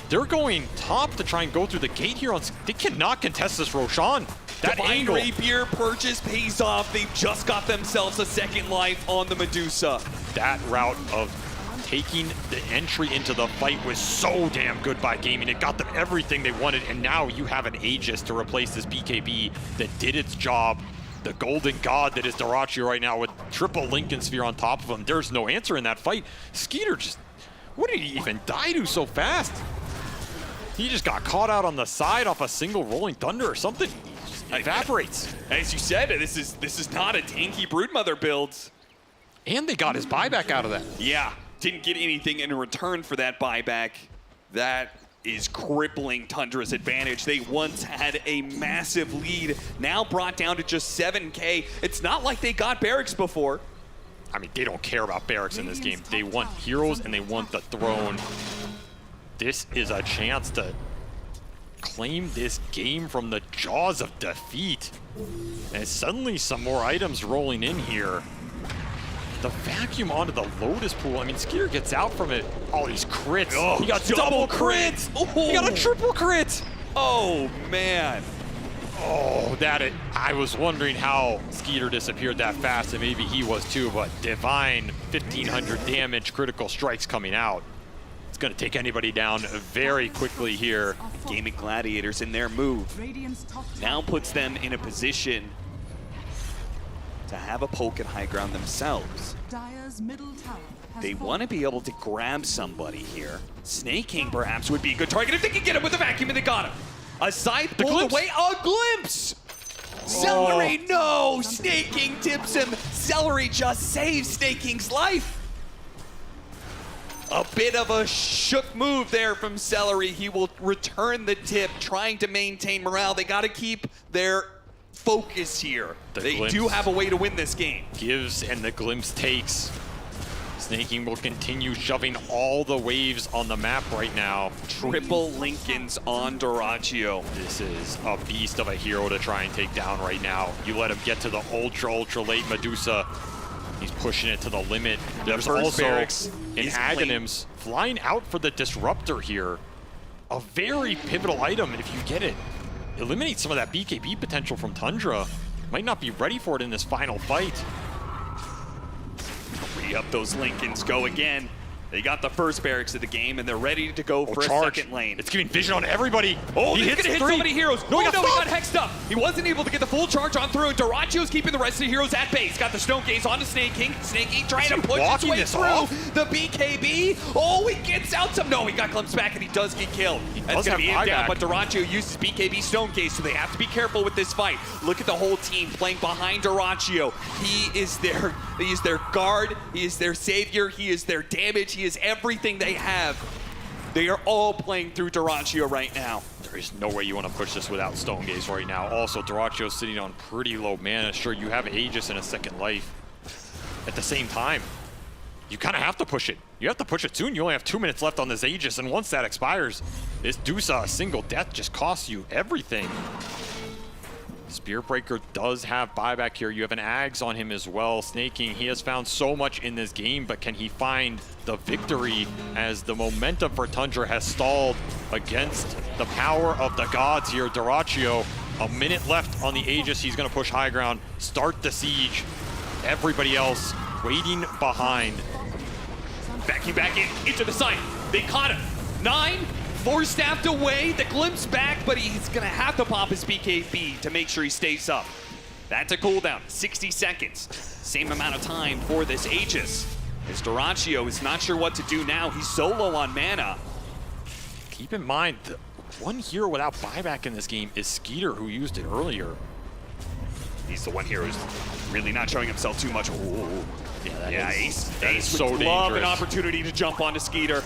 They're going top to try and go through the gate here. They cannot contest this Roshan. That Divine angle. Rapier purchase pays off. They've just got themselves a second life on the Medusa. That route of taking the entry into the fight was so damn good by Gaimin. It got them everything they wanted, and now you have an Aegis to replace this BKB that did its job. The golden god that is Dyrachyo right now with triple Lincoln Sphere on top of him. There's no answer in that fight. Skeeter just, what did he even die to so fast? He just got caught out on the side off a single Rolling Thunder or something. He just evaporates. As you said, this is not a tanky Broodmother build. And they got his buyback out of that. Yeah, didn't get anything in return for that buyback. That is crippling Tundra's advantage. They once had a massive lead, now brought down to just 7K. It's not like they got barracks before. I mean, they don't care about barracks in this game. They want heroes and they want the throne. This is a chance to claim this game from the jaws of defeat. And suddenly some more items rolling in here. The vacuum onto the Lotus Pool. I mean, Skeeter gets out from it. All these crits. Oh, he got double crits. Oh. He got a triple crit. Oh, man. Oh, I was wondering how Skeeter disappeared that fast, and maybe he was too, but Divine 1500 damage, critical strikes coming out. It's going to take anybody down very quickly here. Gaimin Gladiators in their move now puts them in a position to have a poke at high ground themselves. Dire's middle tower has They fallen. want to be able to grab somebody here. Snake King perhaps would be a good target if they can get him with a vacuum, and they got him. A scythe pulled away, a glimpse! Celery, no! Snake King tips him. Celery just saves Snake King's life. A bit of a shook move there from Celery. He will return the tip, trying to maintain morale. They got to keep their focus here. They do have a way to win this game. Gives and the glimpse takes. Snaking will continue shoving all the waves on the map right now. Triple Lincolns on Dyrachyo. This is a beast of a hero to try and take down right now. You let him get to the ultra late Medusa. He's pushing it to the limit. There's also barracks an Aghanims flying out for the Disruptor here. A very pivotal item if you get it. Eliminate some of that BKB potential from Tundra. Might not be ready for it in this final fight. Re-up those Lincolns, go again. They got the first barracks of the game, and they're ready to go for charge. a second lane. It's giving vision on everybody. Oh, he he's hits gonna hit three. so many heroes. No, Oh, no, he got fuck. hexed up. He wasn't able to get the full charge on through. Dyrachyo's keeping the rest of the heroes at base. Got the Stone Gaze on the Snake King. Snake King trying to push his blocking way this through off? the BKB. Oh, he gets out some. No, he got glimpsed back, and he does get killed. That's does gonna be him have down, buyback. but Dyrachyo uses BKB Stone Gaze, so they have to be careful with this fight. Look at the whole team playing behind Dyrachyo. He is their guard. He is their savior. He is their damage. He is everything they have. They are all playing through Dyrachyo right now. There is no way you want to push this without Stone Gaze right now. Also, Dyrachyo's sitting on pretty low mana. Sure, you have Aegis and a second life. At the same time, you kind of have to push it. You have to push it soon. You only have 2 minutes left on this Aegis, and once that expires, this Dusa, a single death just costs you everything. Spearbreaker does have buyback here. You have an Ags on him as well. Snaking, he has found so much in this game, but can he find the victory as the momentum for Tundra has stalled against the power of the gods here? Dyrachyo, a minute left on the Aegis. He's gonna push high ground, start the siege. Everybody else waiting behind. Backing back into the site. They caught him. 9, Four-staffed away, the glimpse back, but he's gonna have to pop his BKB to make sure he stays up. That's a cooldown, 60 seconds. Same amount of time for this Aegis. As Dyrachyo is not sure what to do now. He's so low on mana. Keep in mind, the one hero without buyback in this game is Skeeter, who used it earlier. He's the one hero who's really not showing himself too much. Ooh. Yeah, Ace is so would love an dangerous. opportunity to jump onto Skeeter.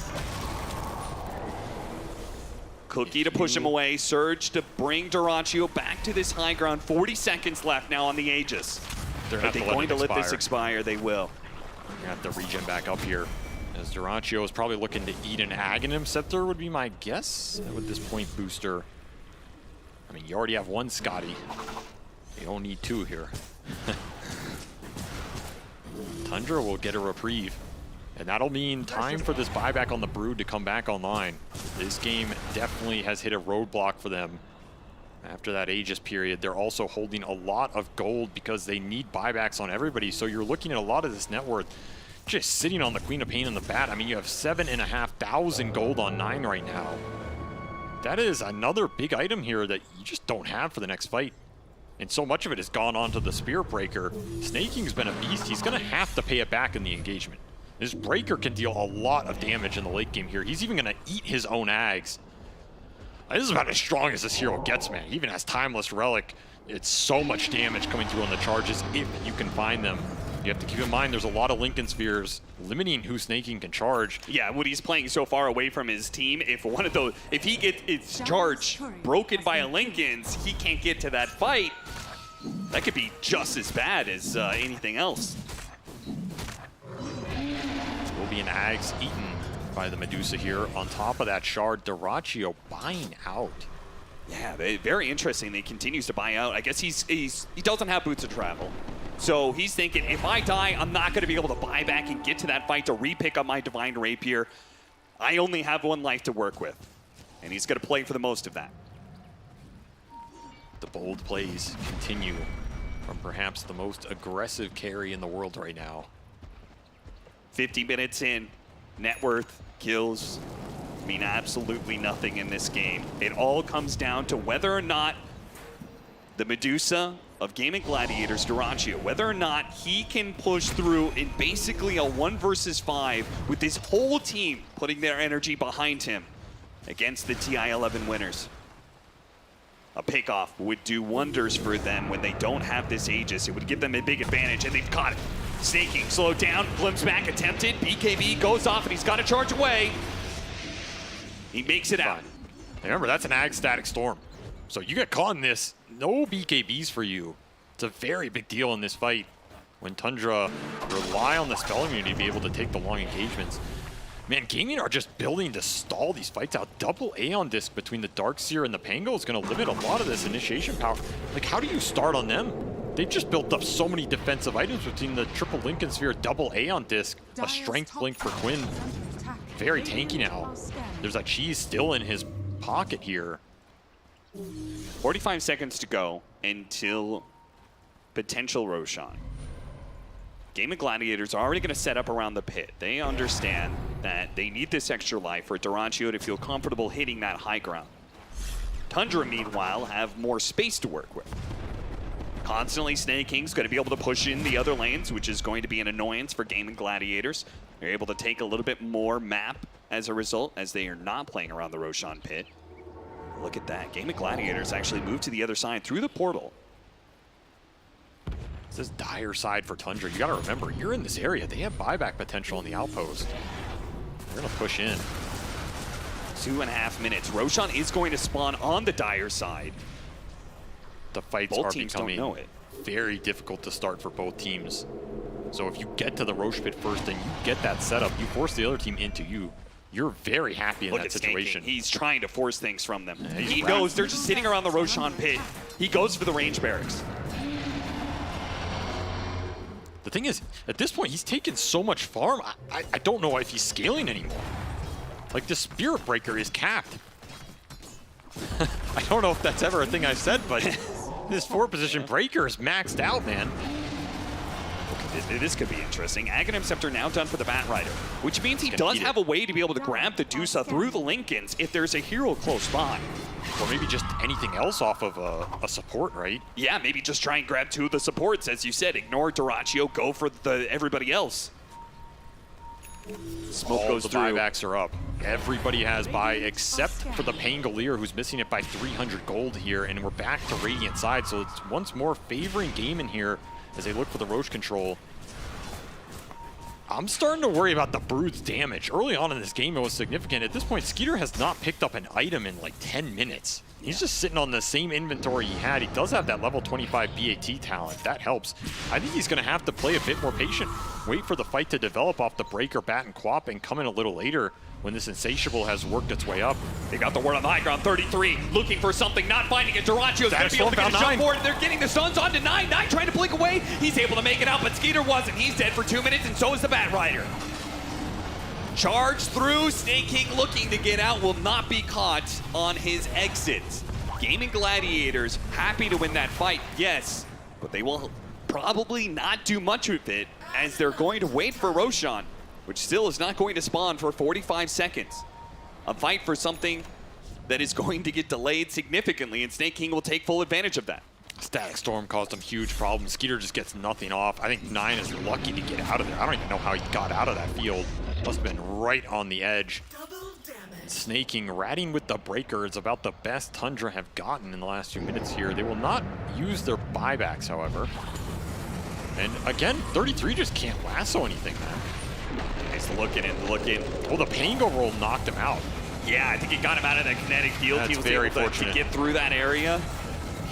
Cookie to push him away. Surge to bring Dyrachyo back to this high ground. 40 seconds left now on the Aegis. They're going to let this expire. They will. You're gonna have to regen back up here. As Dyrachyo is probably looking to eat an Aghanim Scepter would be my guess with this point booster. I mean, you already have one Scotty. You don't need two here. Tundra will get a reprieve. And that'll mean time for this buyback on the Brood to come back online. This game definitely has hit a roadblock for them. After that Aegis period, they're also holding a lot of gold because they need buybacks on everybody. So you're looking at a lot of this net worth just sitting on the Queen of Pain and the Bat. I mean, you have 7,500 gold on 9 right now. That is another big item here that you just don't have for the next fight. And so much of it has gone on to the Spirit Breaker. Snaking's been a beast. He's going to have to pay it back in the engagement. This Breaker can deal a lot of damage in the late game here. He's even going to eat his own Ags. This is about as strong as this hero gets, man. He even has Timeless Relic. It's so much damage coming through on the charges if you can find them. You have to keep in mind there's a lot of Lincoln Spheres limiting who Snaking can charge. Yeah, when he's playing so far away from his team, if one of those, if he gets its charge broken by a Lincoln's, he can't get to that fight. That could be just as bad as anything else. Will be an Ags eaten by the Medusa here. On top of that shard, Dyrachyo buying out. Yeah, very interesting. He continues to buy out. I guess he doesn't have boots of travel. So he's thinking, if I die, I'm not going to be able to buy back and get to that fight to re-pick up my Divine Rapier. I only have one life to work with. And he's going to play for the most of that. The bold plays continue from perhaps the most aggressive carry in the world right now. 50 minutes in, net worth, kills, mean absolutely nothing in this game. It all comes down to whether or not the Medusa of Gaimin Gladiators, Dyrachyo, whether or not he can push through in basically a 1 versus 5 with this whole team putting their energy behind him against the TI-11 winners. A pickoff would do wonders for them when they don't have this Aegis. It would give them a big advantage, and they've got it. Snaking, slowed down, glimpse back, attempted. BKB goes off, and he's got to charge away. He makes it out. Remember, that's an Ag Static Storm. So you get caught in this, no BKBs for you. It's a very big deal in this fight when Tundra rely on the spell immunity to be able to take the long engagements. Man, Gaimin are just building to stall these fights out. Double Aeon Disc between the Darkseer and the Pango is going to limit a lot of this initiation power. Like, how do you start on them? They've just built up so many defensive items between the triple Lincoln Sphere, double Aeon Disc, a Strength Blink for Quinn. Very tanky now. There's a cheese still in his pocket here. 45 seconds to go until potential Roshan. Gaimin Gladiators are already going to set up around the pit. They understand that they need this extra life for Dyrachyo to feel comfortable hitting that high ground. Tundra, meanwhile, have more space to work with. Constantly Snaking's going to be able to push in the other lanes, which is going to be an annoyance for Gaimin Gladiators. They're able to take a little bit more map as a result, as they are not playing around the Roshan pit. Look at that. Gaimin Gladiators actually moved to the other side through the portal. This is dire side for Tundra. You got to remember, you're in this area. They have buyback potential on the outpost. They're going to push in. 2.5 minutes. Roshan is going to spawn on the dire side. The fights Both are teams becoming don't know it. very difficult to start for both teams. So if you get to the Roche pit first and you get that setup, you force the other team into you. You're very happy in Look that at situation. Snaking. He's trying to force things from them. Yeah, He knows they're just sitting around the Roshan pit. He goes for the range barracks. The thing is, at this point, he's taken so much farm, I don't know if he's scaling anymore. Like, the Spirit Breaker is capped. I don't know if that's ever a thing I've said, but this 4-position Breaker is maxed out, man. This could be interesting. Aghanim Scepter now done for the Bat Rider, which means he does have a way to be able to grab the Dusa through the Lincolns if there's a hero close by. Or maybe just anything else off of a support, right? Yeah, maybe just try and grab 2 of the supports, as you said. Ignore Duraccio, go for everybody else. Smoke goes through. The buybacks are up. Everybody has buy except for the Pangolier, who's missing it by 300 gold here, and we're back to Radiant side, so it's once more favoring Gaimin here as they look for the Roche control. I'm starting to worry about the Brood's damage. Early on in this game, it was significant. At this point, Skeeter has not picked up an item in like 10 minutes. He's just sitting on the same inventory he had. He does have that level 25 BAT talent. That helps. I think he's going to have to play a bit more patient. Wait for the fight to develop off the Breaker, Bat, and Quap, and come in a little later when this Insatiable has worked its way up. They got the word on the high ground. 33, looking for something, not finding it. Duracio's going to be able to get a jump forward. They're getting the stuns onto 9. 9 trying to blink away. He's able to make it out, but Skeeter wasn't. He's dead for 2 minutes, and so is the Bat Rider. Charge through. Snake King looking to get out, will not be caught on his exit. Gaimin Gladiators happy to win that fight, yes, but they will probably not do much with it as they're going to wait for Roshan, which still is not going to spawn for 45 seconds. A fight for something that is going to get delayed significantly, and Snake King will take full advantage of that. Static Storm caused him huge problems. Skeeter just gets nothing off. I think 9 is lucky to get out of there. I don't even know how he got out of that field. Must have been right on the edge. Snaking, ratting with the Breaker is about the best Tundra have gotten in the last few minutes here. They will not use their buybacks, however. And again, 33 just can't lasso anything, man. He's looking and looking. Oh, the Pango roll knocked him out. Yeah, I think it got him out of that kinetic field. That's he was very able fortunate to get through that area.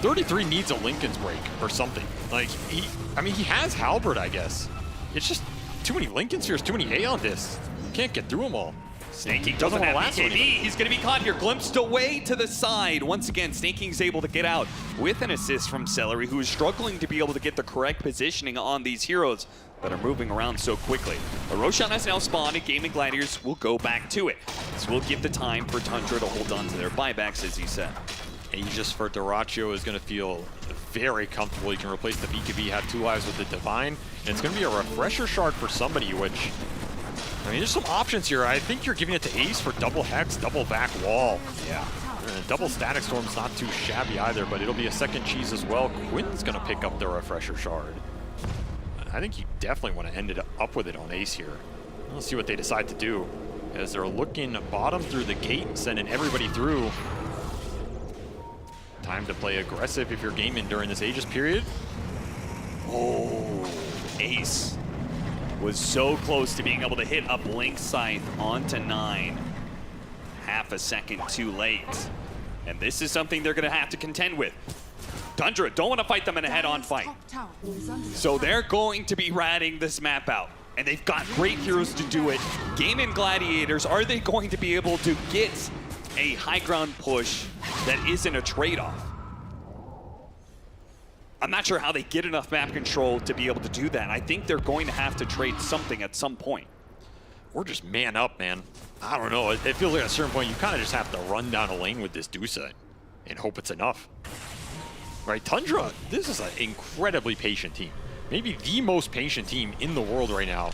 33 needs a Lincoln's break or something. Like, he has Halberd, I guess. It's just too many Lincoln Spheres, too many Aeon Discs. You can't get through them all. Snake King doesn't have BKB. He's going to be caught here. Glimpsed away to the side. Once again, Snake King's able to get out with an assist from Celery, who is struggling to be able to get the correct positioning on these heroes that are moving around so quickly. But Roshan has now spawned, and Gaimin Gladiators will go back to it. This will give the time for Tundra to hold on to their buybacks, as he said. Aegis for Duraccio is going to feel very comfortable. He can replace the BKB, have 2 lives with the Divine, and it's going to be a Refresher Shard for somebody, which... I mean, there's some options here. I think you're giving it to Ace for double Hex, double back wall. Yeah. Double Static Storm's not too shabby either, but it'll be a second cheese as well. Quinn's going to pick up the Refresher Shard. I think you definitely want to end it up with it on Ace here. Let's see what they decide to do, as they're looking bottom through the gate and sending everybody through. Time to play aggressive if you're gaming during this Aegis period. Oh, Ace was so close to being able to hit a Blink Scythe onto 9. Half a second too late. And this is something they're going to have to contend with. Tundra don't want to fight them in a head-on fight. So they're going to be ratting this map out. And they've got great heroes to do it. Gaimin Gladiators, are they going to be able to get a high ground push that isn't a trade-off? I'm not sure how they get enough map control to be able to do that. I think they're going to have to trade something at some point. Or just man up, man. I don't know. It feels like at a certain point you kind of just have to run down a lane with this Dusa and hope it's enough. Right, Tundra, this is an incredibly patient team. Maybe the most patient team in the world right now.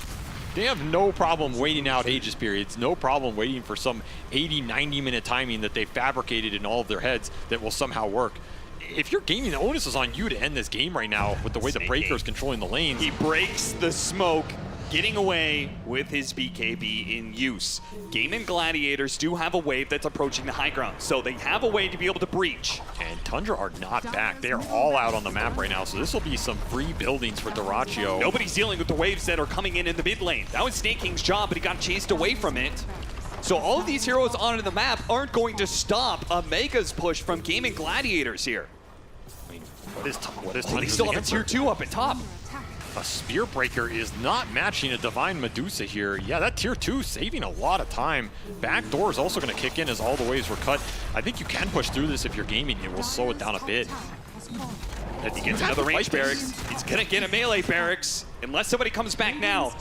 They have no problem waiting out Aegis periods, no problem waiting for some 80, 90-minute timing that they fabricated in all of their heads that will somehow work. If you're gaming, the onus is on you to end this game right now with the way the Breaker is controlling the lanes. He breaks the smoke, getting away with his BKB in use. Gaimin Gladiators do have a wave that's approaching the high ground, so they have a way to be able to breach. And Tundra are not back. They are all out on the map right now, so this will be some free buildings for Duraccio. Nobody's dealing with the waves that are coming in the mid lane. That was Snake King's job, but he got chased away from it. So all of these heroes onto the map aren't going to stop a Mega's push from Gaimin Gladiators here. I mean, what is They Tundra's still have a answer? tier 2 up at top. A Spear Breaker is not matching a Divine Medusa here. Yeah, that tier 2 saving a lot of time. Back door is also going to kick in as all the waves were cut. I think you can push through this if you're gaming. It will slow it down a bit. As he gets another range barracks, he's going to get a melee barracks, unless somebody comes back now.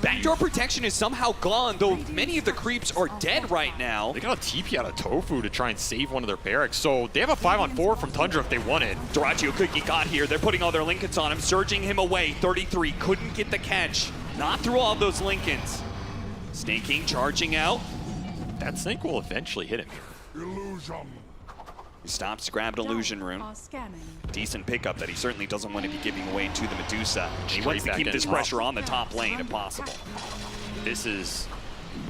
Backdoor protection is somehow gone, though many of the creeps are dead right now. They got a TP out of Tofu to try and save one of their barracks, so they have a 5-on-4 from Tundra if they want it. Doraccio could get got here. They're putting all their Lincolns on him, surging him away. 33, couldn't get the catch. Not through all those Lincolns. Snake King charging out. That Snake will eventually hit him. He stops, grabbed Illusion Rune. Decent pickup that he certainly doesn't want to be giving away to the Medusa. He wants to keep this pressure on the top lane if possible. This is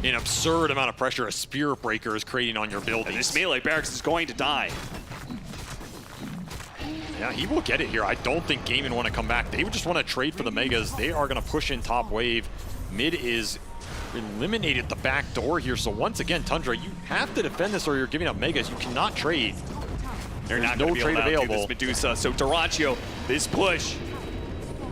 an absurd amount of pressure a Spirit Breaker is creating on your buildings. And this melee barracks is going to die. Yeah, he will get it here. I don't think Gaimin want to come back. They would just want to trade for the Megas. They are going to push in top wave. Mid is eliminated the back door here. So once again, Tundra, you have to defend this or you're giving up Megas. You cannot trade. They're not going to be allowed to do this Medusa. So Doraccio, this push.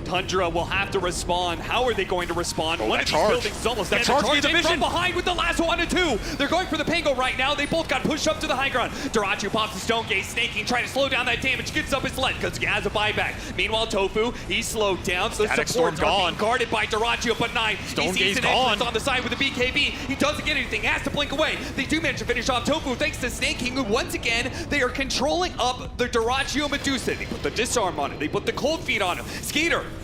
Tundra will have to respond. How are they going to respond? One of these buildings is almost dead. They're charging in from behind with the last one and two. They're going for the Pango right now. They both got pushed up to the high ground. Doraccio pops the Stone Gate. Snake King trying to slow down that damage. Gets up his lead because he has a buyback. Meanwhile, Tofu, he's slowed down. So the supports are being guarded by Doraccio, but Nine. Stone Gate's gone. On the side with the BKB. He doesn't get anything. Has to blink away. They do manage to finish off Tofu thanks to Snake King, who once again, they are controlling up the Doraccio Medusa. They put the disarm on it. They put the cold feet on him.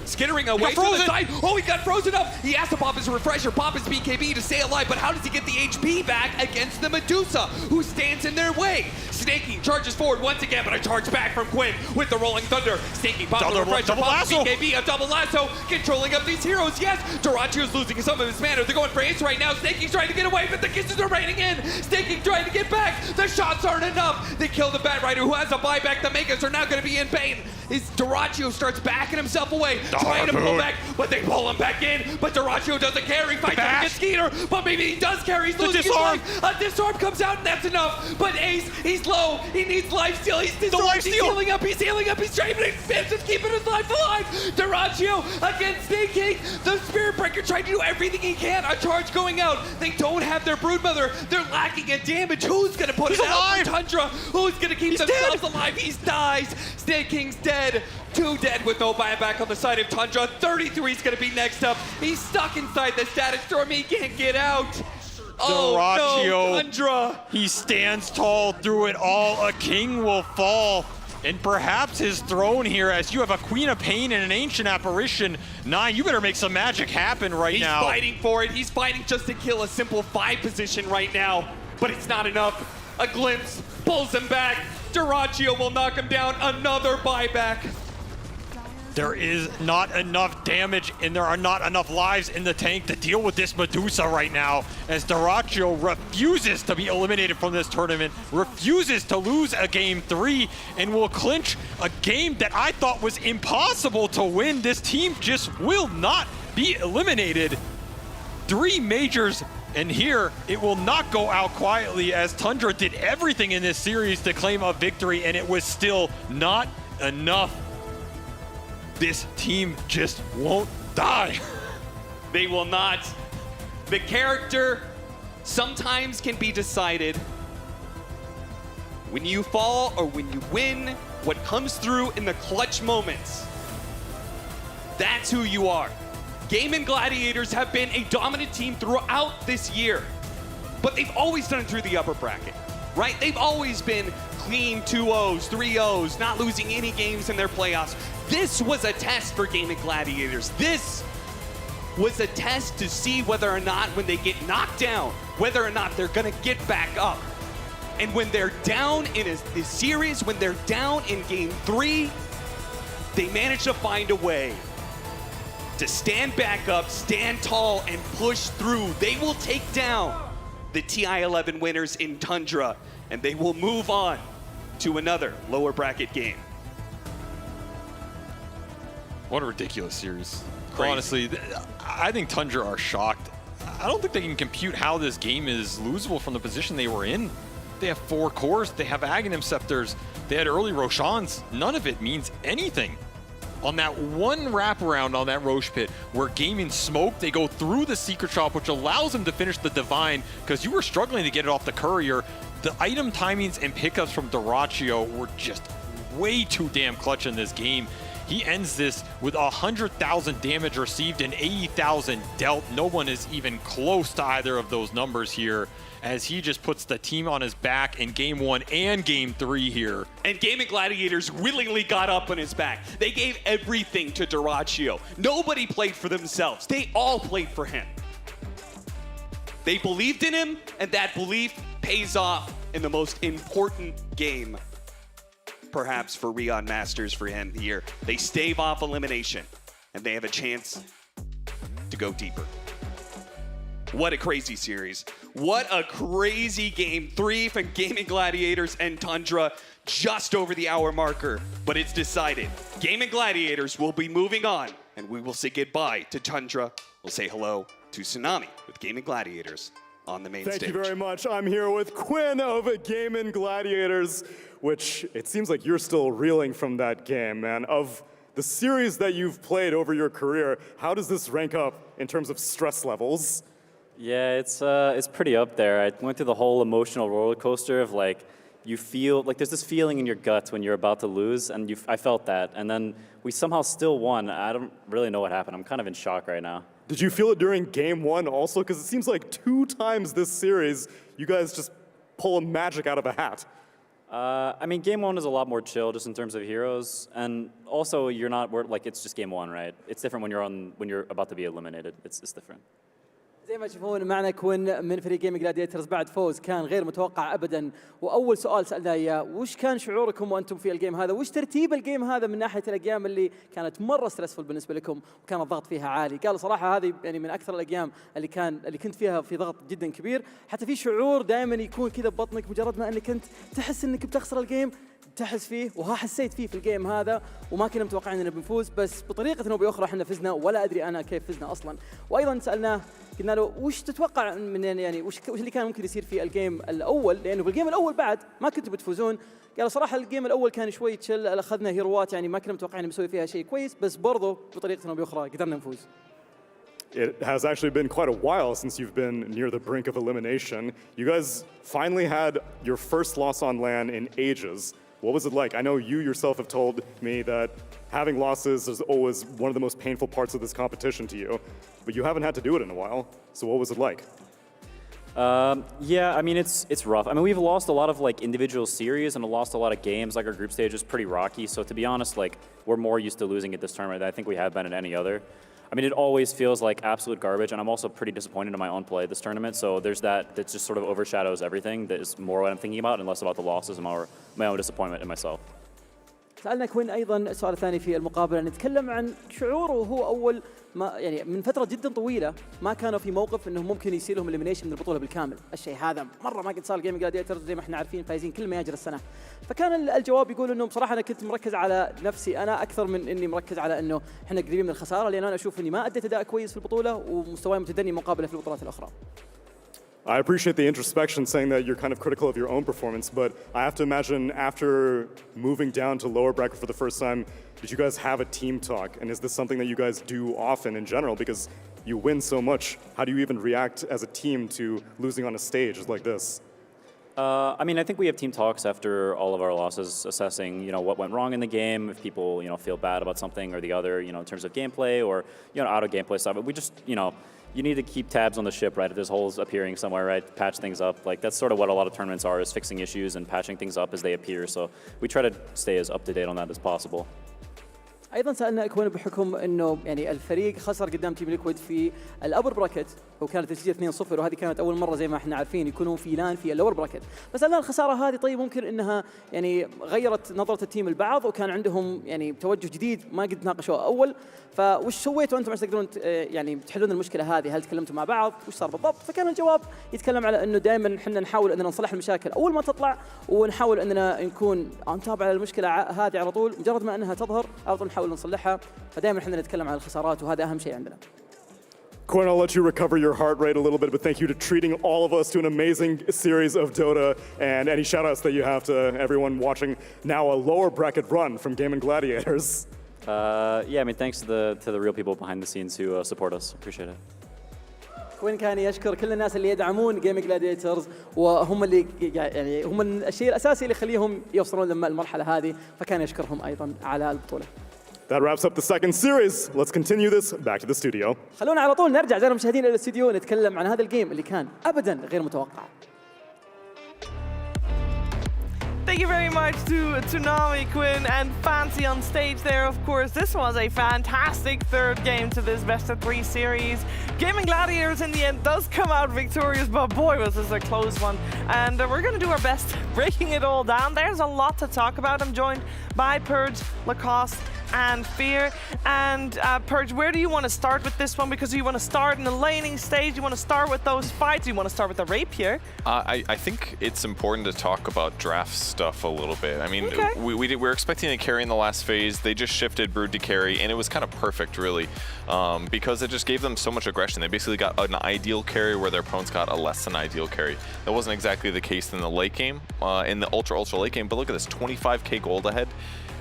Skittering away to the side. Oh, he got frozen up. He has to pop his refresher, pop his BKB to stay alive, but how does he get the HP back against the Medusa, who stands in their way? Snake King charges forward once again, but a charge back from Quinn with the Rolling Thunder. Snake King pops the refresher, pops the BKB, a double lasso, controlling up these heroes. Yes, Doraccio's losing some of his mana. They're going for Ace right now. Snake King's trying to get away, but the kisses are raining in. Snake King trying to get back. The shots aren't enough. They kill the Bat Rider, who has a buyback. The Megas are now going to be in pain. Doraccio starts backing himself away, trying to pull back, but they pull him back in. But Doraccio doesn't care. He fights against Skeeter, but maybe he does care. He's losing his life. A disarm comes out, and that's enough. But Ace, he's low. He needs life steal. He's disarmed. He's healing up. He's healing up. He's trying to just keeping his life alive. Doraccio against Snake King. The Spirit Breaker trying to do everything he can. A charge going out. They don't have their Broodmother. They're lacking in damage. Who's going to put it out for Tundra? Who's going to keep themselves alive? He dies. Snake King's dead. 2 dead with no buyback on the side of Tundra. 33 is going to be next up. He's stuck inside the status storm. He can't get out. Doraccio, no, Tundra. He stands tall through it all. A king will fall. And perhaps his throne here, as you have a Queen of Pain and an Ancient Apparition. Nine, you better make some magic happen right now. He's fighting for it. He's fighting just to kill a simple 5 position right now. But it's not enough. A glimpse pulls him back. Doraccio will knock him down. Another buyback. There is not enough damage and there are not enough lives in the tank to deal with this Medusa right now, as Doraccio refuses to be eliminated from this tournament, refuses to lose a game 3, and will clinch a game that I thought was impossible to win. This team just will not be eliminated. 3 majors, and here it will not go out quietly, as Tundra did everything in this series to claim a victory, and it was still not enough. This team just won't die. They will not. The character sometimes can be decided when you fall or when you win. What comes through in the clutch moments, that's who you are. Gaimin Gladiators have been a dominant team throughout this year, but they've always done it through the upper bracket, right? They've always been clean 2-0s, 3-0s, not losing any games in their playoffs. This was a test for Gaimin Gladiators. This was a test to see whether or not, when they get knocked down, whether or not they're gonna get back up. And when they're down in a series, when they're down in game 3, they manage to find a way to stand back up, stand tall, and push through. They will take down the TI-11 winners in Tundra, and they will move on to another lower bracket game. What a ridiculous series. Crazy. Honestly, I think Tundra are shocked. I don't think they can compute how this game is losable from the position they were in. They have 4 cores, they have Aghanim Scepters, they had early Roshans. None of it means anything. On that one wraparound on that Roche pit where Gaimin smoked, they go through the Secret Shop, which allows them to finish the Divine, because you were struggling to get it off the Courier. The item timings and pickups from Doraccio were just way too damn clutch in this game. He ends this with 100,000 damage received and 80,000 dealt. No one is even close to either of those numbers here, as he just puts the team on his back in Game 1 and Game 3 here. And Gaimin Gladiators willingly got up on his back. They gave everything to Duraccio. Nobody played for themselves. They all played for him. They believed in him, and that belief pays off in the most important game, perhaps for Riyadh Masters for him here. They stave off elimination, and they have a chance to go deeper. What a crazy series. What a crazy Game 3 from Gaimin Gladiators and Tundra, just over the hour marker. But it's decided. Gaimin Gladiators will be moving on, and we will say goodbye to Tundra. We'll say hello to Tsunami with Gaimin Gladiators on the main stage. Thank you very much. I'm here with Quinn of Gaimin Gladiators, which it seems like you're still reeling from that game, man. Of the series that you've played over your career, how does this rank up in terms of stress levels? Yeah, it's pretty up there. I went through the whole emotional roller coaster of like, you feel like there's this feeling in your gut when you're about to lose, and I felt that. And then we somehow still won. I don't really know what happened. I'm kind of in shock right now. Did you feel it during Game 1 also? Because it seems like 2 times this series, you guys just pull a magic out of a hat. I mean, Game 1 is a lot more chill just in terms of heroes, and also you're not like it's just Game 1, right? It's different when you're about to be eliminated. It's different. زي ما تشوفون معنا كون من فريق جيمنج جلاديترز بعد فوز كان غير متوقع ابدا. واول سؤال سالناه اياه وش كان شعوركم وانتم في الجيم هذا؟ وش ترتيب الجيم هذا من ناحيه الايام اللي كانت مره ستريسفول بالنسبه لكم وكان الضغط فيها عالي؟ قال صراحه هذه يعني من اكثر الايام اللي كنت فيها في ضغط جدا كبير، حتى في شعور دائما يكون كذا ببطنك مجرد ما انك انت تحس انك بتخسر الجيم تحس فيه، وها حسيت فيه في الجيم هذا، وما كنا متوقعين اننا بنفوز، بس بطريقه او باخرى احنا فزنا ولا ادري انا كيف فزنا اصلا. وايضا سالناه قلنا له وش تتوقع من يعني وش اللي كان ممكن يصير في الجيم الاول، لانه بالجيم الاول بعد ما كنتوا بتفوزون. قال صراحه الجيم الاول كان شوي تشل، اخذنا هيروات يعني ما كنا متوقعين نسوي فيها شيء كويس، بس برضه بطريقه او باخرى قدرنا نفوز. It has actually been quite a while since you've been near the brink of elimination. You guys finally had your first loss on LAN in ages. What was it like? I know you yourself have told me that having losses is always one of the most painful parts of this competition to you, but you haven't had to do it in a while. So what was it like? Yeah, I mean, it's rough. I mean, we've lost a lot of like individual series and lost a lot of games. Like our group stage is pretty rocky. So to be honest, like we're more used to losing at this tournament than I think we have been in any other. I mean, it always feels like absolute garbage, and I'm also pretty disappointed in my own play this tournament. So there's that just sort of overshadows everything. That is more what I'm thinking about and less about the losses and my own disappointment in myself. سألنا كوين أيضا السؤال الثاني في المقابلة، نتكلم عن شعوره وهو أول ما يعني من فترة جدا طويلة ما كانوا في موقف إنه ممكن يصير لهم إليمينيشن من البطولة بالكامل. الشيء هذا مرة ما قد صار جيمنج جلاديترز زي ما احنا عارفين فايزين كل مياجر السنة. فكان الجواب يقول إنه بصراحة أنا كنت مركز على نفسي أنا أكثر من إني مركز على إنه احنا قريبين من الخسارة، لأن أنا أشوف إني ما أديت أداء كويس في البطولة ومستواي متدني مقابلة في البطولات الأخرى. I appreciate the introspection, saying that you're kind of critical of your own performance, but I have to imagine after moving down to lower bracket for the first time, did you guys have a team talk? And is this something that you guys do often in general? Because you win so much, how do you even react as a team to losing on a stage like this? I mean, I think we have team talks after all of our losses, assessing, you know, what went wrong in the game, if people, you know, feel bad about something or the other, you know, in terms of gameplay or, you know, out of gameplay stuff. But we just, you know, you need to keep tabs on the ship, right? If there's holes appearing somewhere, right? Patch things up. Like, that's sort of what a lot of tournaments are, is fixing issues and patching things up as they appear. So we try to stay as up to date on that as possible. ايضا سالنا اكوين بحكم انه يعني الفريق خسر قدام تيم ليكويد في الابر براكت وكانت النتيجه 2-0 وهذه كانت اول مره زي ما احنا عارفين يكونون في لان في اللور براكت، فسالنا الخساره هذه طيب ممكن انها يعني غيرت نظره التيم البعض وكان عندهم يعني توجه جديد ما قد ناقشوه اول، فوش سويتوا انتم عشان تقدرون يعني تحلون المشكله هذه؟ هل تكلمتوا مع بعض؟ وش صار بالضبط؟ فكان الجواب يتكلم على انه دائما احنا نحاول اننا نصلح المشاكل اول ما تطلع، ونحاول اننا نكون نتابع المشكله هذه على طول، مجرد ما انها تظهر على طول نحاول نصلحها، فدائما احنا نتكلم عن الخسارات وهذا اهم شيء عندنا. Quinn, I'll let you recover your heart rate a little bit, but thank you to treating all of us to an amazing series of Dota, and any shout-outs that you have to everyone watching now a lower bracket run from Gaimin Gladiators. Yeah, I mean, thanks to the real people behind the scenes who support us. Appreciate it. كوين كان يشكر كل الناس اللي يدعمون جيمنج جلاديترز وهم اللي يعني هم الشيء الأساسي اللي يخليهم يوصلون للمرحلة هذه، فكان يشكرهم أيضا على البطولة. That wraps up the second series. Let's continue this back to the studio. خلونا على طول نرجع زي المشاهدين إلى الاستديو نتكلم عن هذا الجيم اللي كان أبداً غير متوقع. Thank you very much to Toonami, Quinn, and Fancy on stage there, of course. This was a fantastic third game to this best-of-3 series. Gaimin Gladiators, in the end, does come out victorious, but boy, was this a close one. And we're going to do our best breaking it all down. There's a lot to talk about. I'm joined by Purge, Lacoste, and Fear. And Purge, where do you want to start with this one? Because you want to start in the laning stage, you want to start with those fights, you want to start with the rapier. I think it's important to talk about draft stuff a little bit. I mean, we were expecting a carry in the last phase. They just shifted Brood to carry, and it was kind of perfect, really, because it just gave them so much aggression. They basically got an ideal carry where their opponents got a less than ideal carry. That wasn't exactly the case in the late game, in the ultra late game, but look at this, 25k gold ahead.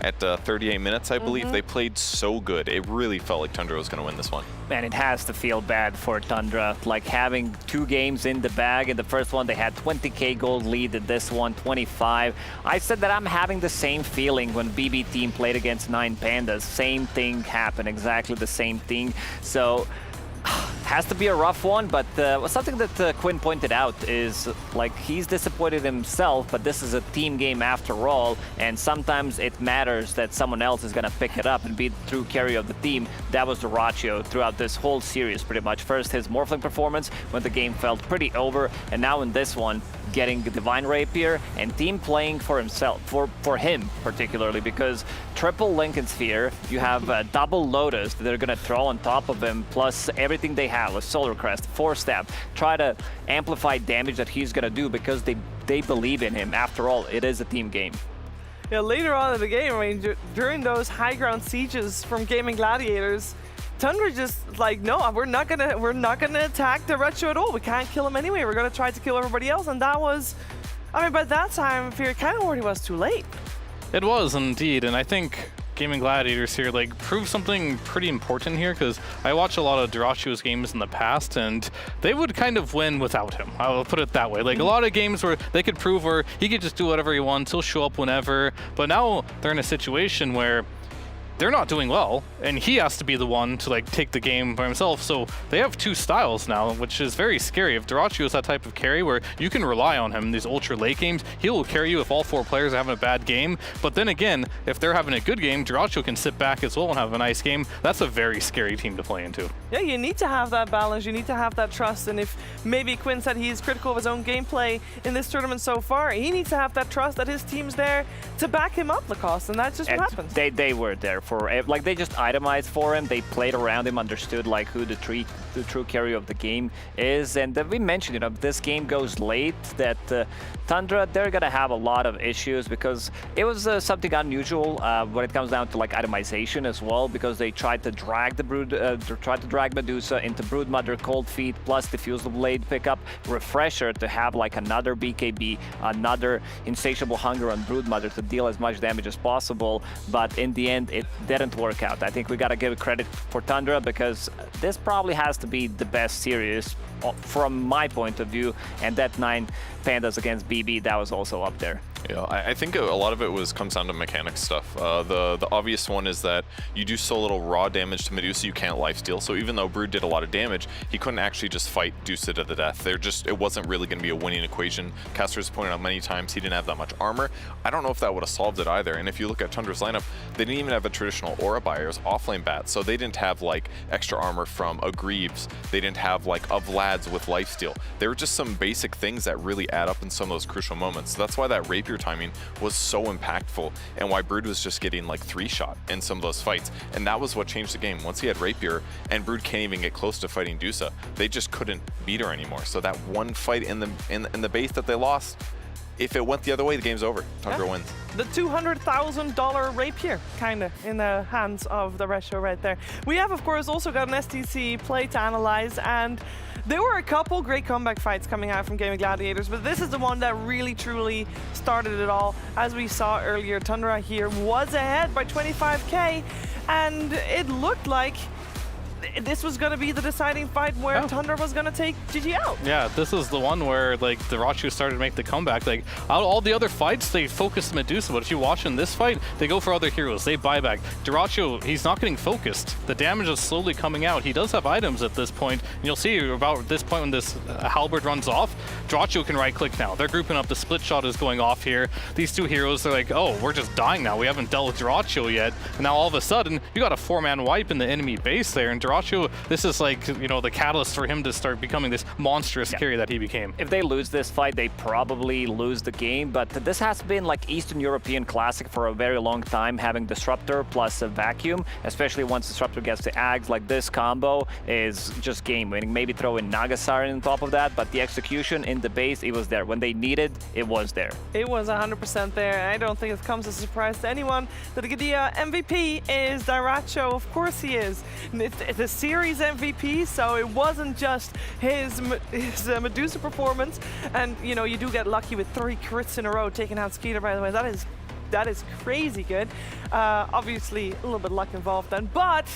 At 38 minutes, I believe. They played so good. It really felt like Tundra was going to win this one. Man, it has to feel bad for Tundra. Like having 2 games in the bag. In the first one, they had 20k gold lead. In this one, 25. I said that I'm having the same feeling when BB team played against 9 Pandas. Same thing happened, exactly the same thing. So, has to be a rough one, but something that Quinn pointed out is like he's disappointed himself, but this is a team game after all, and sometimes it matters that someone else is going to pick it up and be the true carry of the team. That was Dyrachyo throughout this whole series pretty much. First his Morphling performance when the game felt pretty over, and now in this one getting Divine Rapier and team playing for himself, for him particularly, because triple Lincoln Sphere, you have double Lotus that they're going to throw on top of him, plus everything they have with Solar Crest, Force Stab, try to amplify damage that he's going to do because they believe in him. After all, it is a team game. Yeah, later on in the game, I mean, during those high ground sieges from Gaimin Gladiators, Tundra just like, no, we're not gonna attack the Retro at all. We can't kill him anyway. We're gonna try to kill everybody else, and that was, I mean, by that time, Fear kind of already was too late. It was indeed, and I think Gaimin Gladiators here like proved something pretty important here, because I watched a lot of Dyrachyo's games in the past, and they would kind of win without him. I will put it that way. Like a lot of games where they could prove where he could just do whatever he wants, he'll show up whenever, but now they're in a situation where they're not doing well, and he has to be the one to like take the game by himself. So they have 2 styles now, which is very scary. If Dyrachyo is that type of carry where you can rely on him in these ultra late games, he will carry you if all 4 players are having a bad game. But then again, if they're having a good game, Dyrachyo can sit back as well and have a nice game. That's a very scary team to play into. Yeah, you need to have that balance, you need to have that trust, and if maybe Quinn said he's critical of his own gameplay in this tournament so far, he needs to have that trust that his team's there to back him up, Lacoste, and that's just what happens. They were there for, like they just itemized for him, they played around him, understood like who the true carry of the game is, and we mentioned, you know, if this game goes late, that Tundra, they're gonna have a lot of issues because it was something unusual when it comes down to like itemization as well, because they tried to drag the drag Medusa into Broodmother, Cold Feet, plus Diffusal Blade pickup, Refresher to have like another BKB, another Insatiable Hunger on Broodmother to deal as much damage as possible, but in the end it didn't work out. I think we gotta give credit for Tundra because this probably has to be the best series from my point of view, and that 9 Pandas against BB, that was also up there. Yeah, I think a lot of it comes down to mechanics stuff. The obvious one is that you do so little raw damage to Medusa, you can't lifesteal. So even though Brood did a lot of damage, he couldn't actually just fight Dusa to the death. It wasn't really going to be a winning equation. Caster's pointed out many times he didn't have that much armor. I don't know if that would have solved it either. And if you look at Tundra's lineup, they didn't even have a traditional Aura Buyer. It was offlane bat, so they didn't have like extra armor from a Greaves. They didn't have like a Vlad's with lifesteal. There were just some basic things that really add up in some of those crucial moments. So that's why that Rapier timing was so impactful, and why Brood was just getting like 3-shot in some of those fights. And that was what changed the game. Once he had Rapier, and Brood can't even get close to fighting Dusa, they just couldn't beat her anymore. So that one fight in the base that they lost, if it went the other way, the game's over. Tundra wins. The $200,000 rapier, kind of, in the hands of the Retro right there. We have, of course, also got an STC play to analyze, and there were a couple great comeback fights coming out from Gaimin Gladiators, but this is the one that really, truly started it all. As we saw earlier, Tundra here was ahead by 25k, and it looked like this was going to be the deciding fight where Tundra was going to take GG out. Yeah, this is the one where like Dyrachyo started to make the comeback. Like all the other fights, they focused Medusa, but if you watch in this fight, they go for other heroes. They buy back. Dyrachyo, he's not getting focused. The damage is slowly coming out. He does have items at this point, and you'll see about this point when this halberd runs off, Dyrachyo can right-click now. They're grouping up. The split shot is going off here. These two heroes, they're like, oh, we're just dying now. We haven't dealt with Dyrachyo yet. And now all of a sudden, you got a 4-man wipe in the enemy base there, and Dyrachyo, this is like, you know, the catalyst for him to start becoming this monstrous carry that he became. If they lose this fight, they probably lose the game, but this has been like Eastern European classic for a very long time, having Disruptor plus a Vacuum, especially once Disruptor gets the Ags. Like this combo is just game winning. Maybe throw in Nagasari on top of that, but the execution in the base, it was there. When they needed, it was there. It was 100% there. I don't think it comes as a surprise to anyone that the Gadia MVP is Dyrachyo. Of course he is. It's a series MVP, so it wasn't just his Medusa performance. And you know, you do get lucky with 3 crits in a row taking out Skeeter, by the way. That is crazy good. Obviously a little bit luck involved then, but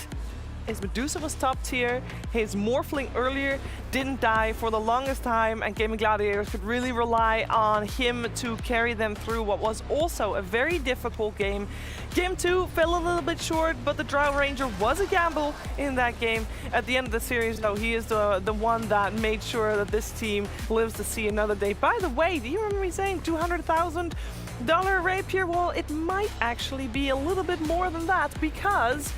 his Medusa was top tier, his Morphling earlier didn't die for the longest time, and Gaimin Gladiators could really rely on him to carry them through what was also a very difficult game. Game 2 fell a little bit short, but the Drow Ranger was a gamble in that game. At the end of the series, though, he is the one that made sure that this team lives to see another day. By the way, do you remember me saying $200,000 rapier? Well, it might actually be a little bit more than that, because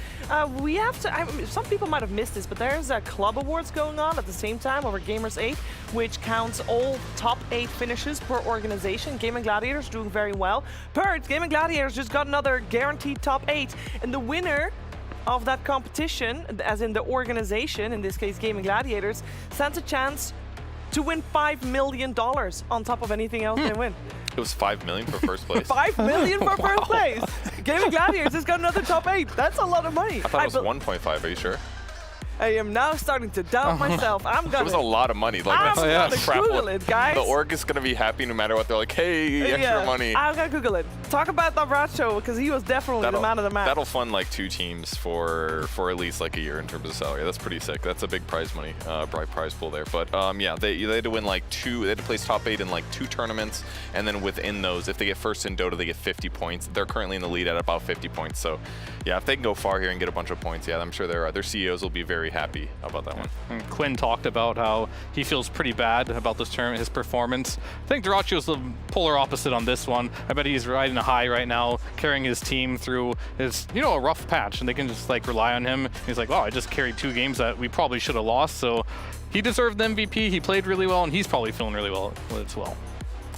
we have to, some people might have missed this, but there's a club awards going on at the same time over Gamers 8, which counts all top 8 finishes per organization. Gaimin Gladiators doing very well. Gaimin Gladiators just got another guaranteed top 8, and the winner of that competition, as in the organization, in this case Gaimin Gladiators, stands a chance to win $5 million on top of anything else they win. It was $5 million for first place. $5 million for first place. Gaimin Gladiators has got another top 8. That's a lot of money. I thought it was 1.5. Are you sure? I am now starting to doubt myself. It was a lot of money. Like, I'm gonna Google it, guys. The org is gonna be happy no matter what. They're like, hey, extra money. I'm gonna Google it. Talk about Dyrachyo, because he was definitely the man of the match. That'll fund like 2 teams for at least like a year in terms of salary. That's pretty sick. That's a big prize money, prize pool there. But yeah, they had to win like 2. They had to place top 8 in like 2 tournaments, and then within those, if they get first in Dota, they get 50 points. They're currently in the lead at about 50 points. So yeah, if they can go far here and get a bunch of points, yeah, I'm sure their CEOs will be very happy about that one. And Quinn talked about how he feels pretty bad about this tournament, his performance. I think Dyrachyo's the polar opposite on this one. I bet he's riding a high right now, carrying his team through his, you know, a rough patch, and they can just like rely on him. He's like, wow, I just carried 2 games that we probably should have lost. So he deserved the MVP. He played really well, and he's probably feeling really well as well.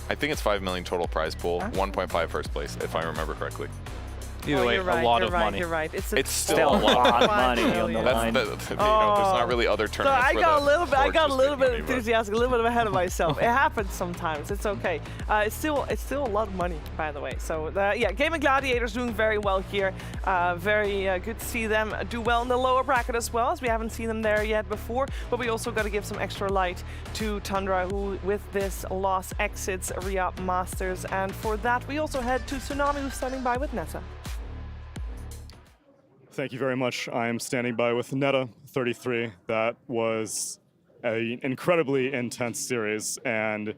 I think it's $5 million total prize pool, 1.5 first place, if I remember correctly. Either way, a lot of money. You're right. It's still a lot of money. On the line. There's not really other tournaments. So I got a little bit enthusiastic, a little bit ahead of myself. It happens sometimes. It's okay. It's still a lot of money, by the way. So yeah, Gaimin Gladiators doing very well here. Very good to see them do well in the lower bracket as well, as we haven't seen them there yet before. But we also got to give some extra light to Tundra, who with this loss exits Riyadh Masters. And for that, we also head to Tsunami, who's standing by with Netta. Thank you very much. I am standing by with Netta, 33. That was an incredibly intense series and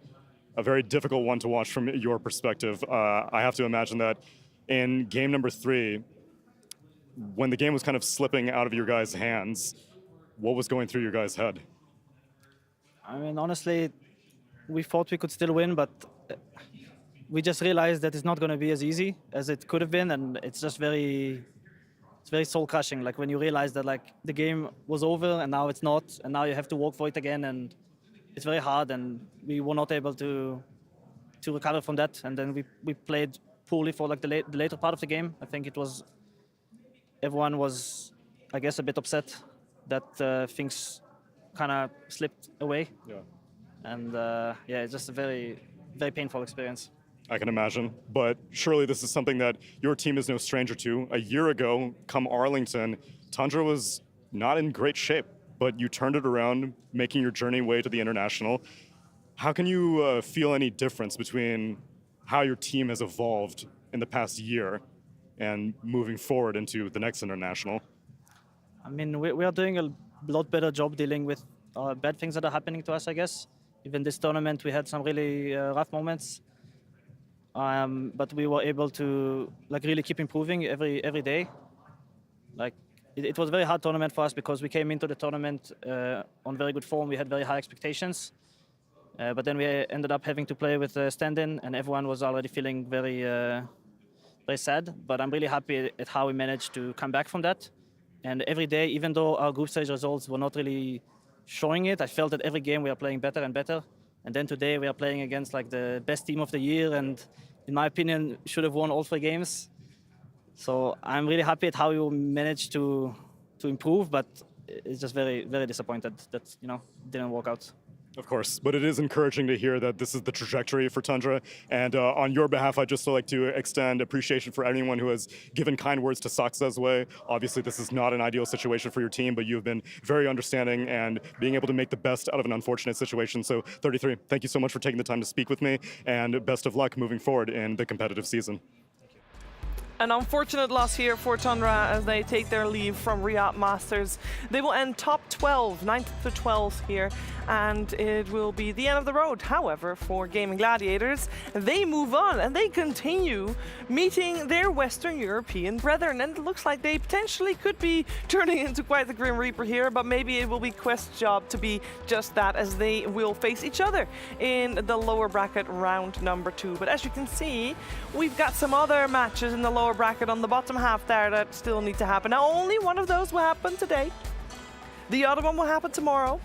a very difficult one to watch from your perspective. I have to imagine that in game number 3, when the game was kind of slipping out of your guys' hands, what was going through your guys' head? I mean, honestly, we thought we could still win, but we just realized that it's not going to be as easy as it could have been, and it's just very soul-crushing. Like when you realize that like the game was over and now it's not, and now you have to work for it again, and it's very hard, and we were not able to recover from that. And then we played poorly for like the later part of the game. I think everyone was, I guess, a bit upset that things kind of slipped away. Yeah. And yeah, it's just a very, very painful experience. I can imagine, but surely this is something that your team is no stranger to. A year ago, come Arlington, Tundra was not in great shape, but you turned it around, making your journey way to the international. How can you feel any difference between how your team has evolved in the past year and moving forward into the next international? I mean, we are doing lot better job dealing with bad things that are happening to us, I guess. Even this tournament, we had some really rough moments. But we were able to like really keep improving every day. Like it was a very hard tournament for us because we came into the tournament on very good form. We had very high expectations, but then we ended up having to play with stand-in, and everyone was already feeling very sad. But I'm really happy at how we managed to come back from that. And every day, even though our group stage results were not really showing it, I felt that every game we are playing better and better. And then today we are playing against like the best team of the year, and in my opinion, should have won all 3 games. So I'm really happy at how we managed to improve, but it's just very, very disappointed that didn't work out. Of course, but it is encouraging to hear that this is the trajectory for Tundra. And on your behalf, I'd just like to extend appreciation for anyone who has given kind words to Saksazwe. Obviously, this is not an ideal situation for your team, but you have been very understanding and being able to make the best out of an unfortunate situation. So 33, thank you so much for taking the time to speak with me, and best of luck moving forward in the competitive season. An unfortunate loss here for Tundra as they take their leave from Riyadh Masters. They will end top 12, 9th to 12th here, and it will be the end of the road. However, for Gaimin Gladiators, they move on and they continue meeting their Western European brethren, and it looks like they potentially could be turning into quite the Grim Reaper here, but maybe it will be Quest's job to be just that, as they will face each other in the lower bracket round number 2. But as you can see, we've got some other matches in the lower bracket on the bottom half there that still need to happen. Now, only one of those will happen today. The other one will happen tomorrow.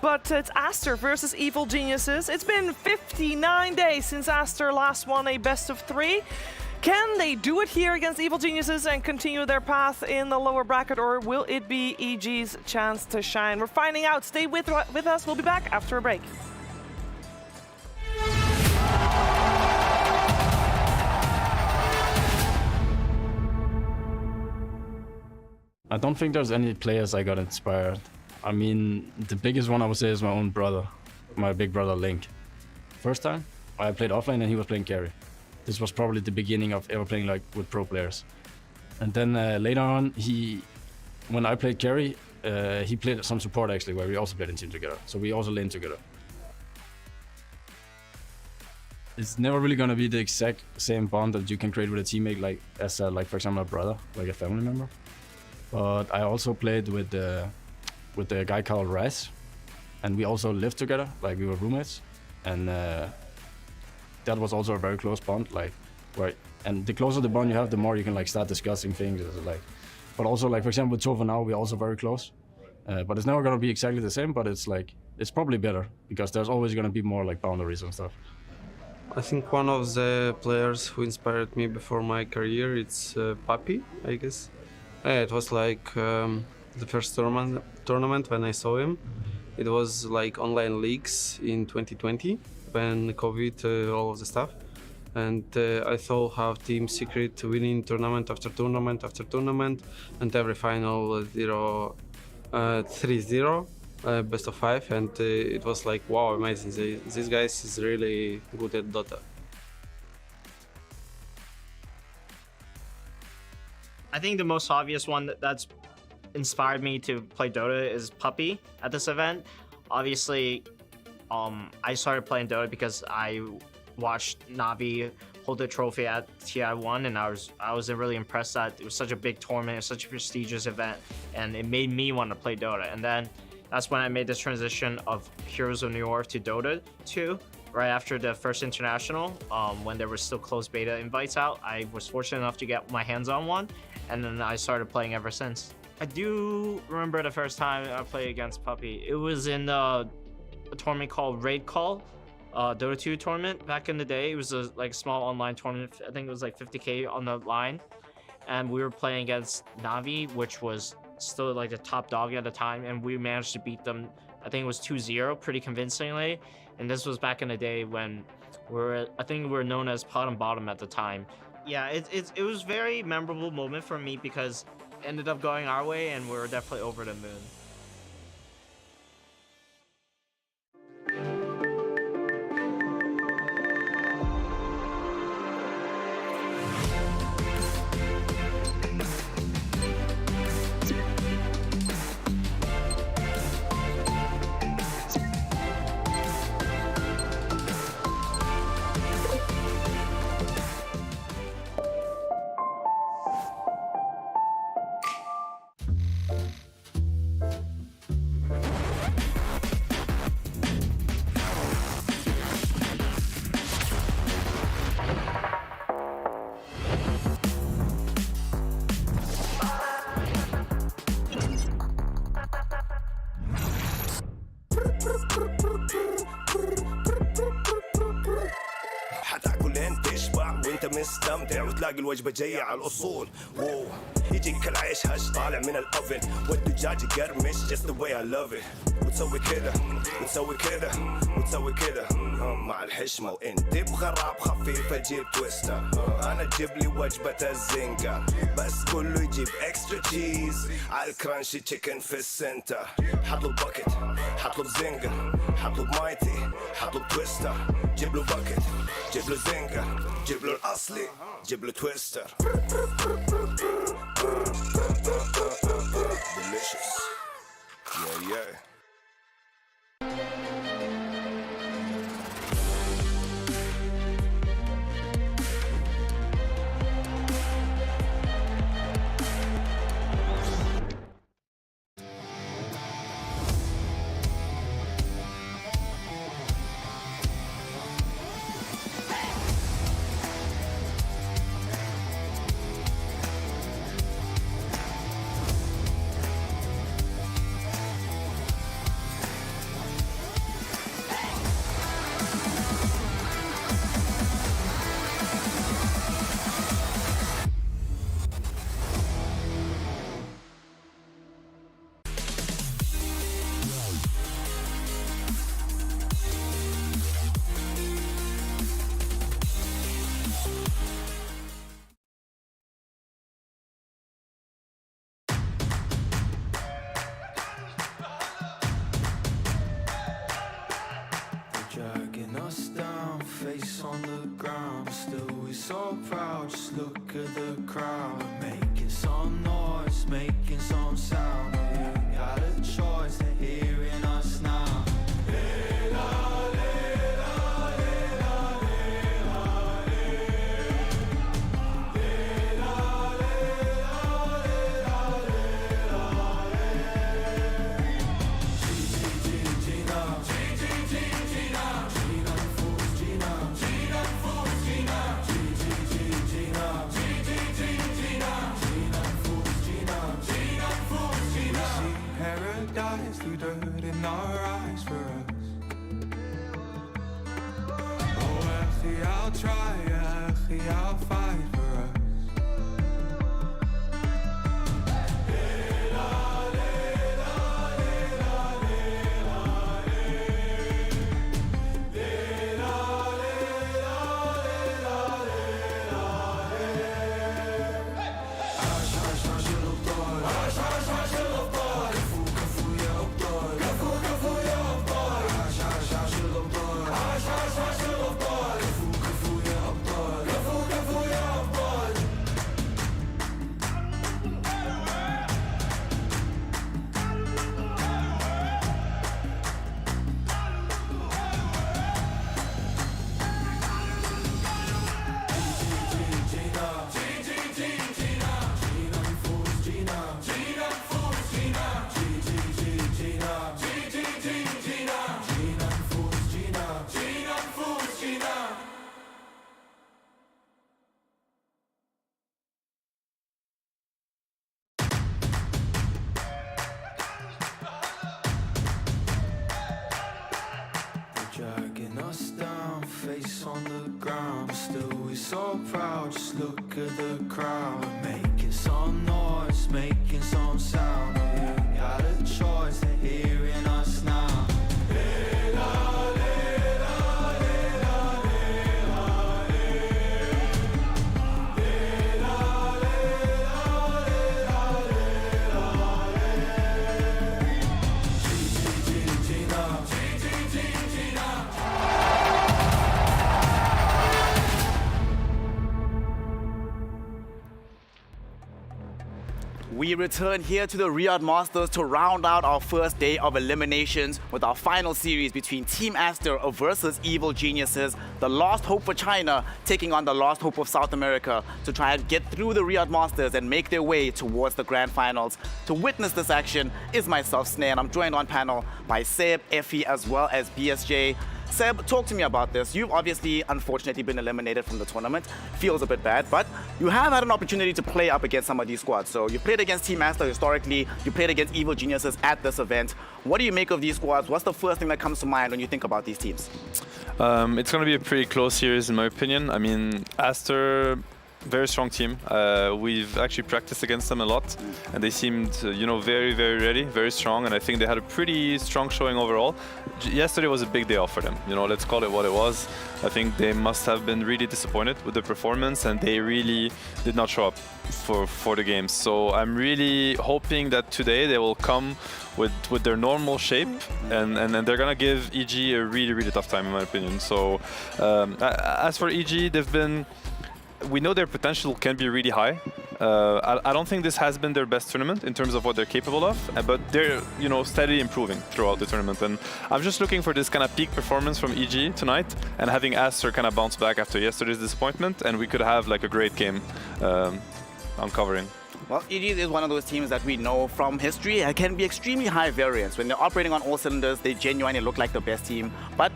But it's Aster versus Evil Geniuses. It's been 59 days since Aster last won a best of 3. Can they do it here against Evil Geniuses and continue their path in the lower bracket, or will it be EG's chance to shine? We're finding out. Stay with us. We'll be back after a break. I don't think there's any players I got inspired. I mean, the biggest one I would say is my own brother, my big brother Link. First time I played offlane and he was playing carry. This was probably the beginning of ever playing like with pro players. And then later on, when I played carry, he played some support actually, where we also played in team together. So we also laned together. It's never really gonna be the exact same bond that you can create with a teammate, like as like for example a brother, like a family member. But I also played with the guy called Rice, and we also lived together, like we were roommates, and that was also a very close bond. Like, and the closer the bond you have, the more you can like start discussing things. Like, but also like for example with Tova now, we're also very close. But it's never gonna be exactly the same. But it's probably better because there's always gonna be more like boundaries and stuff. I think one of the players who inspired me before my career, it's Papi, I guess. It was like the first tournament when I saw him. It was like online leagues in 2020 when COVID, all of the stuff. And I saw how Team Secret winning tournament after tournament after tournament, and every final 3-0, best of 5, and it was like, wow, amazing. These guys is really good at Dota. I think the most obvious one that's inspired me to play Dota is Puppy at this event. Obviously, I started playing Dota because I watched Navi hold the trophy at TI1, and I was really impressed that it was such a big tournament, such a prestigious event, and it made me want to play Dota. And then that's when I made this transition of Heroes of New York to Dota 2. Right after the first international, when there were still closed beta invites out, I was fortunate enough to get my hands on one, and then I started playing ever since. I do remember the first time I played against Puppy. It was in a tournament called Raid Call, Dota 2 tournament back in the day. It was a small online tournament. I think it was like 50K on the line, and we were playing against Navi, which was still like the top dog at the time, and we managed to beat them. I think it was 2-0 pretty convincingly. And this was back in the day when I think we were known as pot and bottom at the time. Yeah, it was a very memorable moment for me because it ended up going our way, and we were definitely over the moon. لين تشبع وانت مستمتع وتلاقي الوجبة جاية على الأصول. واو يجيك العيش هش طالع من الأوفن والدجاج يقرمش just the way I love it. وتسوي كده وتسوي كده وتسوي كده مع الحشمة وانت تبغى راب خفيف اجيب تويستر. انا اجيب لي وجبة الزنجر بس كله يجيب اكسترا تشيز على الكرانشي تشيكن في السنتر. حطلب باكيت حطلب زنجر حطلب مايتي حطلب تويستر. جيب له باكيت جيب له زنجر جيب له الاصلي جيب له تويستر. Delicious. Yeah, yeah. Dragging us down, face on the ground. Still we so proud, just look at the crowd. Making some noise, making some sound. You got a choice, they're hearing us now. Through dirt in our eyes for us. Oh, actually, I'll try, actually, I'll fight for us. Dragging us down, face on the ground. Still we so proud, just look at the crowd. Making some noise, making some sound. You got a choice, they're hearing us now. We return here to the Riyadh Masters to round out our first day of eliminations with our final series between Team Aster versus Evil Geniuses, the lost hope for China taking on the lost hope of South America to try and get through the Riyadh Masters and make their way towards the grand finals. To witness this action is myself, Snare, and I'm joined on panel by Seb, Effie, as well as BSJ. Seb, talk to me about this. You've obviously, unfortunately, been eliminated from the tournament. Feels a bit bad, but you have had an opportunity to play up against some of these squads. So you played against Team Aster historically. You played against Evil Geniuses at this event. What do you make of these squads? What's the first thing that comes to mind when you think about these teams? It's going to be a pretty close series, in my opinion. I mean, Aster, very strong team. We've actually practiced against them a lot, and they seemed, very, very ready, very strong, and I think they had a pretty strong showing overall. Yesterday was a big day off for them. Let's call it what it was. I think they must have been really disappointed with the performance, and they really did not show up for the games. So I'm really hoping that today they will come with their normal shape, and then they're gonna give EG a really, really tough time, in my opinion. So as for EG, we know their potential can be really high. I don't think this has been their best tournament in terms of what they're capable of, but they're steadily improving throughout the tournament. And I'm just looking for this kind of peak performance from EG tonight, and having Aster kind of bounce back after yesterday's disappointment, and we could have like a great game uncovering. Well, EG is one of those teams that we know from history. It can be extremely high variance. When they're operating on all cylinders, they genuinely look like the best team. But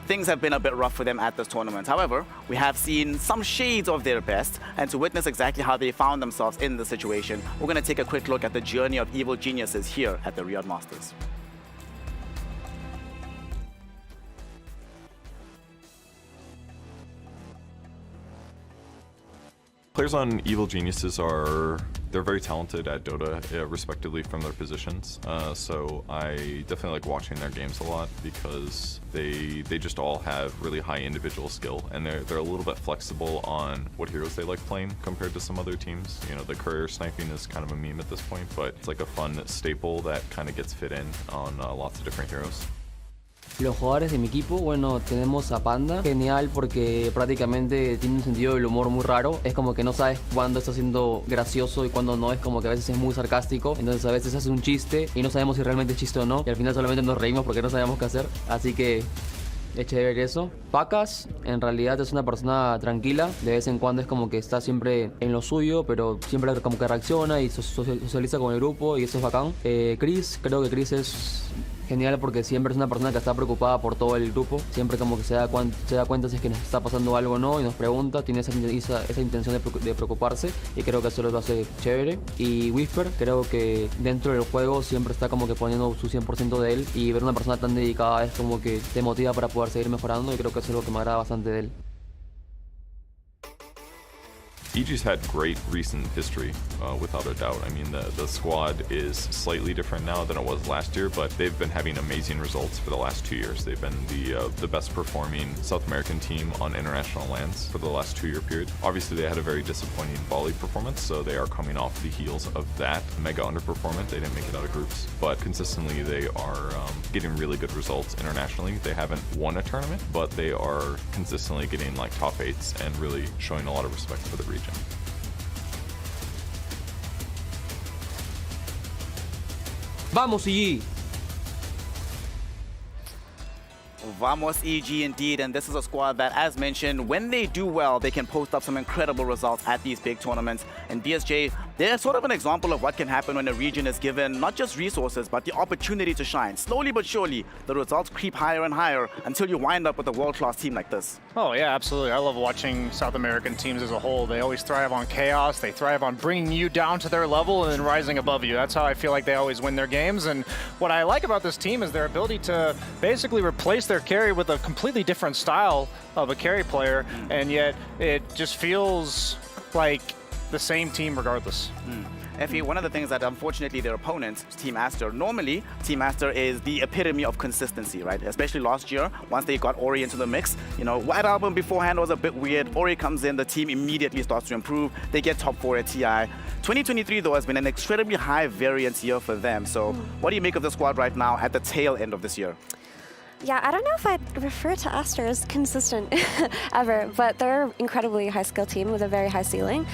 things have been a bit rough for them at this tournament. However, we have seen some shades of their best, and to witness exactly how they found themselves in the situation, we're going to take a quick look at the journey of Evil Geniuses here at the Riyadh Masters. Players on Evil Geniuses they're very talented at Dota, respectively from their positions. So I definitely like watching their games a lot because they just all have really high individual skill, and they're a little bit flexible on what heroes they like playing compared to some other teams. The courier sniping is kind of a meme at this point, but it's like a fun staple that kind of gets fit in on lots of different heroes. Los jugadores de mi equipo, bueno, tenemos a Panda, genial porque prácticamente tiene un sentido del humor muy raro, es como que no sabes cuándo está siendo gracioso y cuándo no, es como que a veces es muy sarcástico, entonces a veces hace un chiste y no sabemos si realmente es chiste o no, y al final solamente nos reímos porque no sabemos qué hacer, así que es chévere eso. Pacas, en realidad es una persona tranquila, de vez en cuando es como que está siempre en lo suyo, pero siempre como que reacciona y socializa con el grupo y eso es bacán. Chris, creo que Chris es genial porque siempre es una persona que está preocupada por todo el grupo, siempre como que se da cuenta si es que nos está pasando algo o no y nos pregunta, tiene esa intención de preocuparse y creo que eso lo hace chévere. Y Whisper, creo que dentro del juego siempre está como que poniendo su 100% de él, y ver una persona tan dedicada es como que te motiva para poder seguir mejorando, y creo que eso es lo que me agrada bastante de él. EG's had great recent history, without a doubt. I mean, the squad is slightly different now than it was last year, but they've been having amazing results for the last 2 years. They've been the best performing South American team on international lands for the last 2-year period. Obviously, they had a very disappointing Bali performance, so they are coming off the heels of that mega underperformance. They didn't make it out of groups, but consistently they are getting really good results internationally. They haven't won a tournament, but they are consistently getting like top 8s and really showing a lot of respect for the region. Vamos, EG! Vamos EG indeed, and this is a squad that, as mentioned, when they do well, they can post up some incredible results at these big tournaments. And BSJ, they're sort of an example of what can happen when a region is given not just resources, but the opportunity to shine. Slowly but surely, the results creep higher and higher until you wind up with a world-class team like this. Oh yeah, absolutely. I love watching South American teams as a whole. They always thrive on chaos. They thrive on bringing you down to their level and then rising above you. That's how I feel like they always win their games. And what I like about this team is their ability to basically replace their carry with a completely different style of a carry player, and yet it just feels like the same team regardless. Effie, one of the things that unfortunately their opponents, Team Aster, normally Team Aster is the epitome of consistency, right? Especially last year, once they got Ori into the mix. White Album beforehand was a bit weird. Ori comes in, the team immediately starts to improve. They get top 4 at TI. 2023, though, has been an incredibly high variance year for them. So what do you make of the squad right now at the tail end of this year? Yeah, I don't know if I'd refer to Aster as consistent ever, but they're an incredibly high-skill team with a very high ceiling.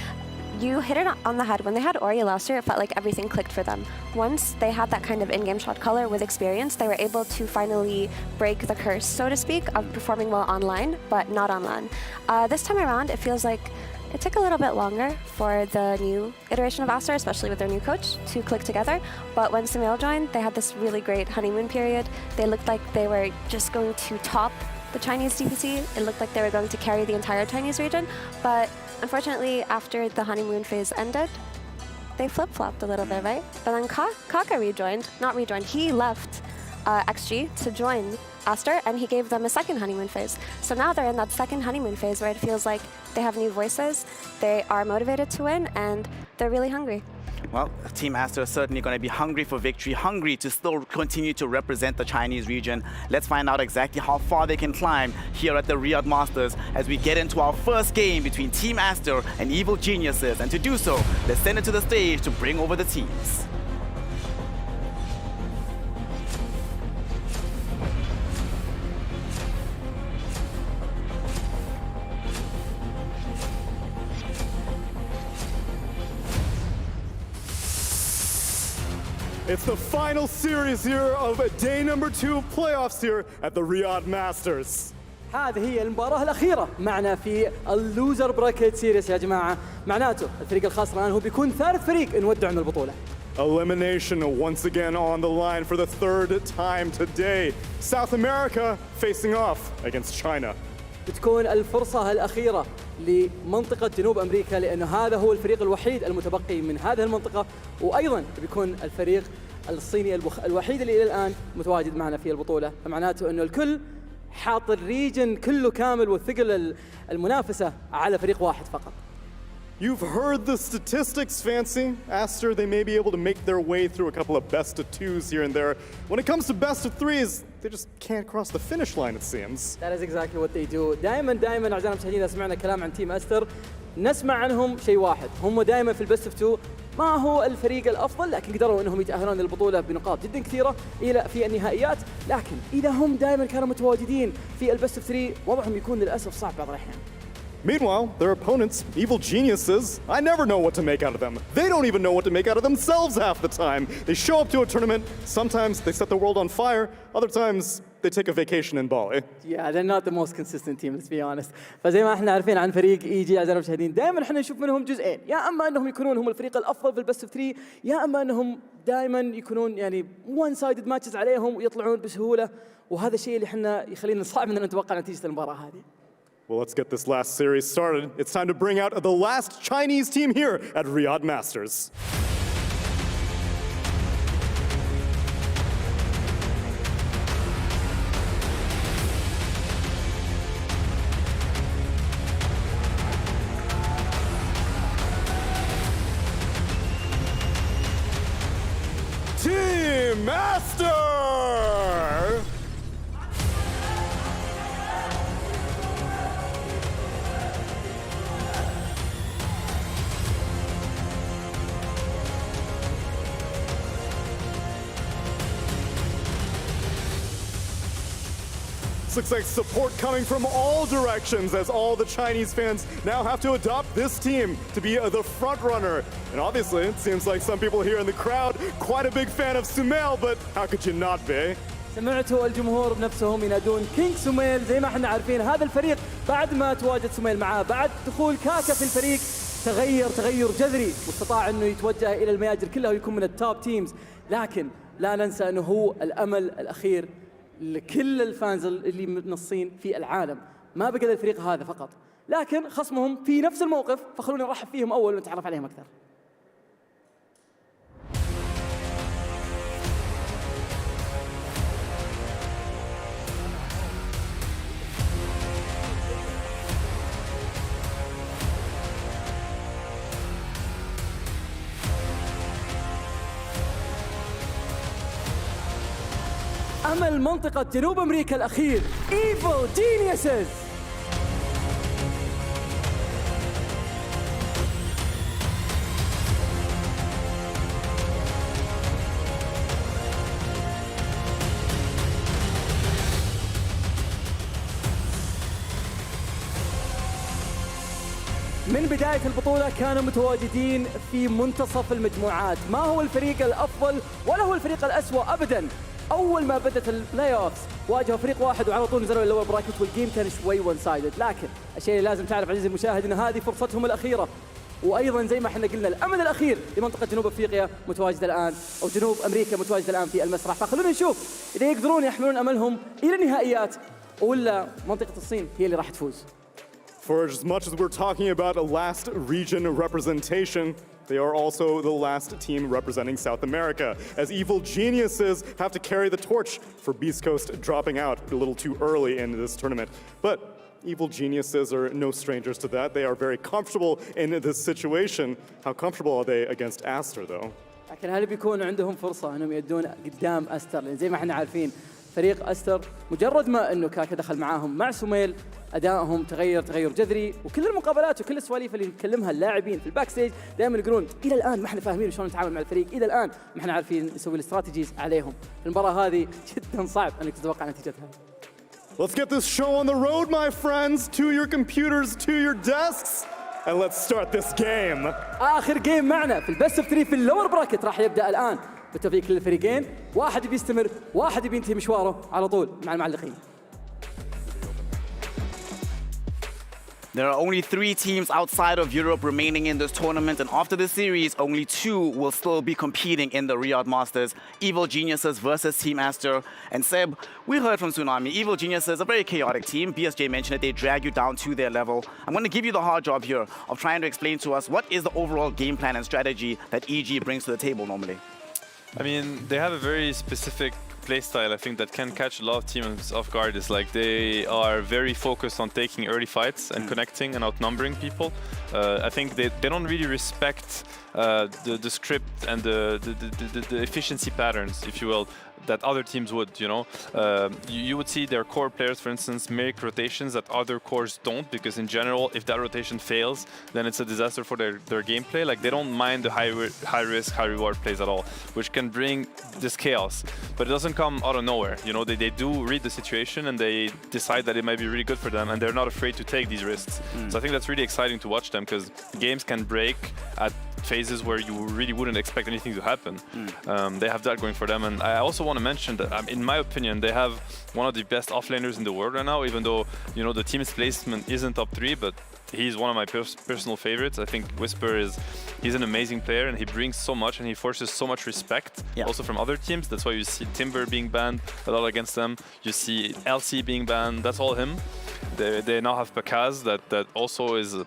You hit it on the head. When they had Ori last year, it felt like everything clicked for them. Once they had that kind of in-game shot color with experience, they were able to finally break the curse, so to speak, of performing well online, but not on LAN. This time around, it feels like it took a little bit longer for the new iteration of Aster, especially with their new coach, to click together. But when Samuel joined, they had this really great honeymoon period. They looked like they were just going to top the Chinese DPC. It looked like they were going to carry the entire Chinese region, but unfortunately, after the honeymoon phase ended, they flip-flopped a little bit, right? But then Kaka he left XG to join Aster, and he gave them a second honeymoon phase. So now they're in that second honeymoon phase where it feels like they have new voices, they are motivated to win, and they're really hungry. Well, Team Aster is certainly going to be hungry for victory, hungry to still continue to represent the Chinese region. Let's find out exactly how far they can climb here at the Riyadh Masters as we get into our first game between Team Aster and Evil Geniuses. And to do so, let's send it to the stage to bring over the teams. It's the final series here of day number 2 of playoffs here at the Riyadh Masters. هذه هي المباراة الأخيرة معنا في اللوزر براكيت سيريس يا جماعة. معناته الفريق الخسران هو بيكون ثالث فريق نودع من البطولة. Elimination once again on the line for the third time today. South America facing off against China. بتكون الفرصة الأخيرة لمنطقة جنوب أمريكا لأنه هذا هو الفريق الوحيد المتبقي من هذه المنطقة، وأيضاً بيكون الفريق الصيني الوحيد اللي إلى الآن متواجد معنا في البطولة، فمعناته أنه الكل حاط الريجن كله كامل والثقل المنافسة على فريق واحد فقط. You've heard the statistics, Fancy. Aster, they may be able to make their way through a couple of best of 2s here and there. When it comes to best of 3s, they just can't cross the finish line, it seems. That is exactly what they do. دائما أعزائنا المشاهدين إذا سمعنا كلام عن تيم أستر نسمع عنهم شيء واحد، هم دائما في البست اوف 2 ما هو الفريق الأفضل، لكن قدروا أنهم يتأهلون للبطولة بنقاط جدا كثيرة في النهائيات، لكن إذا هم دائما كانوا متواجدين في البست اوف 3 وضعهم يكون للأسف صعب بعض الأحيان. Meanwhile, their opponents, Evil Geniuses, I never know what to make out of them. They don't even know what to make out of themselves half the time. They show up to a tournament, sometimes they set the world on fire, other times they take a vacation in Bali. Yeah, they're not the most consistent team, let's be honest. فزي ما احنا عارفين عن فريق EG أعزائنا المشاهدين، دائما احنا نشوف منهم جزئين، يا اما انهم يكونون هم الفريق الافضل في البست اوف 3، يا اما انهم دائما يكونون يعني one sided matches عليهم ويطلعون بسهولة، وهذا الشيء اللي احنا يخلينا صعب اننا نتوقع نتيجة المباراة هذه. Well, let's get this last series started. It's time to bring out the last Chinese team here at Riyadh Masters. Team Aster! Looks like support coming from all directions as all the Chinese fans now have to adopt this team to be the front runner. And obviously, it seems like some people here in the crowd quite a big fan of Sumail, but how could you not be? سمعتوا الجمهور بنفسهم ينادون كينج سوميل. زي ما احنا عارفين هذا الفريق بعد ما تواجد سوميل معاه، بعد دخول كاكا في الفريق تغير جذري واستطاع انه يتوجه الى المياجر كلها ويكون من التوب تيمز، لكن لا ننسى انه هو الامل الاخير لكل الفانز اللي من الصين في العالم. ما بقى الفريق هذا فقط، لكن خصمهم في نفس الموقف، فخلونا نرحب فيهم اول ونتعرف عليهم اكثر. أمل منطقة جنوب أمريكا الأخير Evil Geniuses. من بداية البطولة كانوا متواجدين في منتصف المجموعات، ما هو الفريق الأفضل ولا هو الفريق الأسوأ أبداً. أول ما بدت البلاي أوفس واجهوا فريق واحد وعلى طول نزلوا اللور براكت والجيم كان شوي ون سايدد، لكن الشيء اللي لازم تعرف عزيزي المشاهد إن هذه فرصتهم الأخيرة، وأيضاً زي ما احنا قلنا الأمل الأخير لمنطقة جنوب أفريقيا متواجدة الآن، أو جنوب أمريكا متواجدة الآن في المسرح، فخلونا نشوف إذا يقدرون يحملون أملهم إلى النهائيات ولا منطقة الصين هي اللي راح تفوز؟ For as much as we're talking about a last region representation, they are also the last team representing South America, as Evil Geniuses have to carry the torch for Beast Coast dropping out a little too early in this tournament. But Evil Geniuses are no strangers to that. They are very comfortable in this situation. How comfortable are they against Aster, though? لكن هل بيكون عندهم فرصة انهم يدون قدام أستر؟ لأن زي ما احنا عارفين فريق أستر مجرد ما انه كاكا دخل معاهم مع سميل ادائهم تغير جذري، وكل المقابلات وكل السواليف اللي نتكلمها اللاعبين في الباك ستيج دائما يقولون الى الان ما احنا فاهمين شلون نتعامل مع الفريق، الى الان ما احنا عارفين نسوي الاستراتيجيز عليهم. في المباراة هذه جدا صعب انك تتوقع نتيجتها. Let's get this show on the road, my friends, to your computers, to your desks, and let's start this game. آخر جيم معنا في البست اوف 3 في اللور براكت راح يبدأ الآن. بالتوفيق للفريقين، واحد بيستمر، واحد بينتهي مشواره على طول مع المعلقين. There are only 3 teams outside of Europe remaining in this tournament, and after the series, only 2 will still be competing in the Riyadh Masters. Evil Geniuses versus Team Aster. And Seb, we heard from Tsunami, Evil Geniuses, a very chaotic team. BSJ mentioned it, they drag you down to their level. I'm going to give you the hard job here of trying to explain to us what is the overall game plan and strategy that EG brings to the table normally. I mean, they have a very specific playstyle, I think, that can catch a lot of teams off guard. Is like they are very focused on taking early fights and connecting and outnumbering people. I think they don't really respect the script and the efficiency patterns, if you will, that other teams would, you know. You would see their core players, for instance, make rotations that other cores don't, because in general, if that rotation fails, then it's a disaster for their gameplay. Like, they don't mind the high risk, high reward plays at all, which can bring this chaos. But it doesn't come out of nowhere. You know, they do read the situation and they decide that it might be really good for them, and they're not afraid to take these risks. So I think that's really exciting to watch them, because games can break at phases where you really wouldn't expect anything to happen. They have that going for them, and I also want to mention that, in my opinion, they have one of the best offlaners in the world right now, even though, you know, the team's placement isn't top 3, but he's one of my personal favorites. I think Whisper he's an amazing player, and he brings so much, and he forces so much respect also from other teams. That's why you see Timber being banned a lot against them. You see LC being banned. That's all him. They now have Pakaz that also is a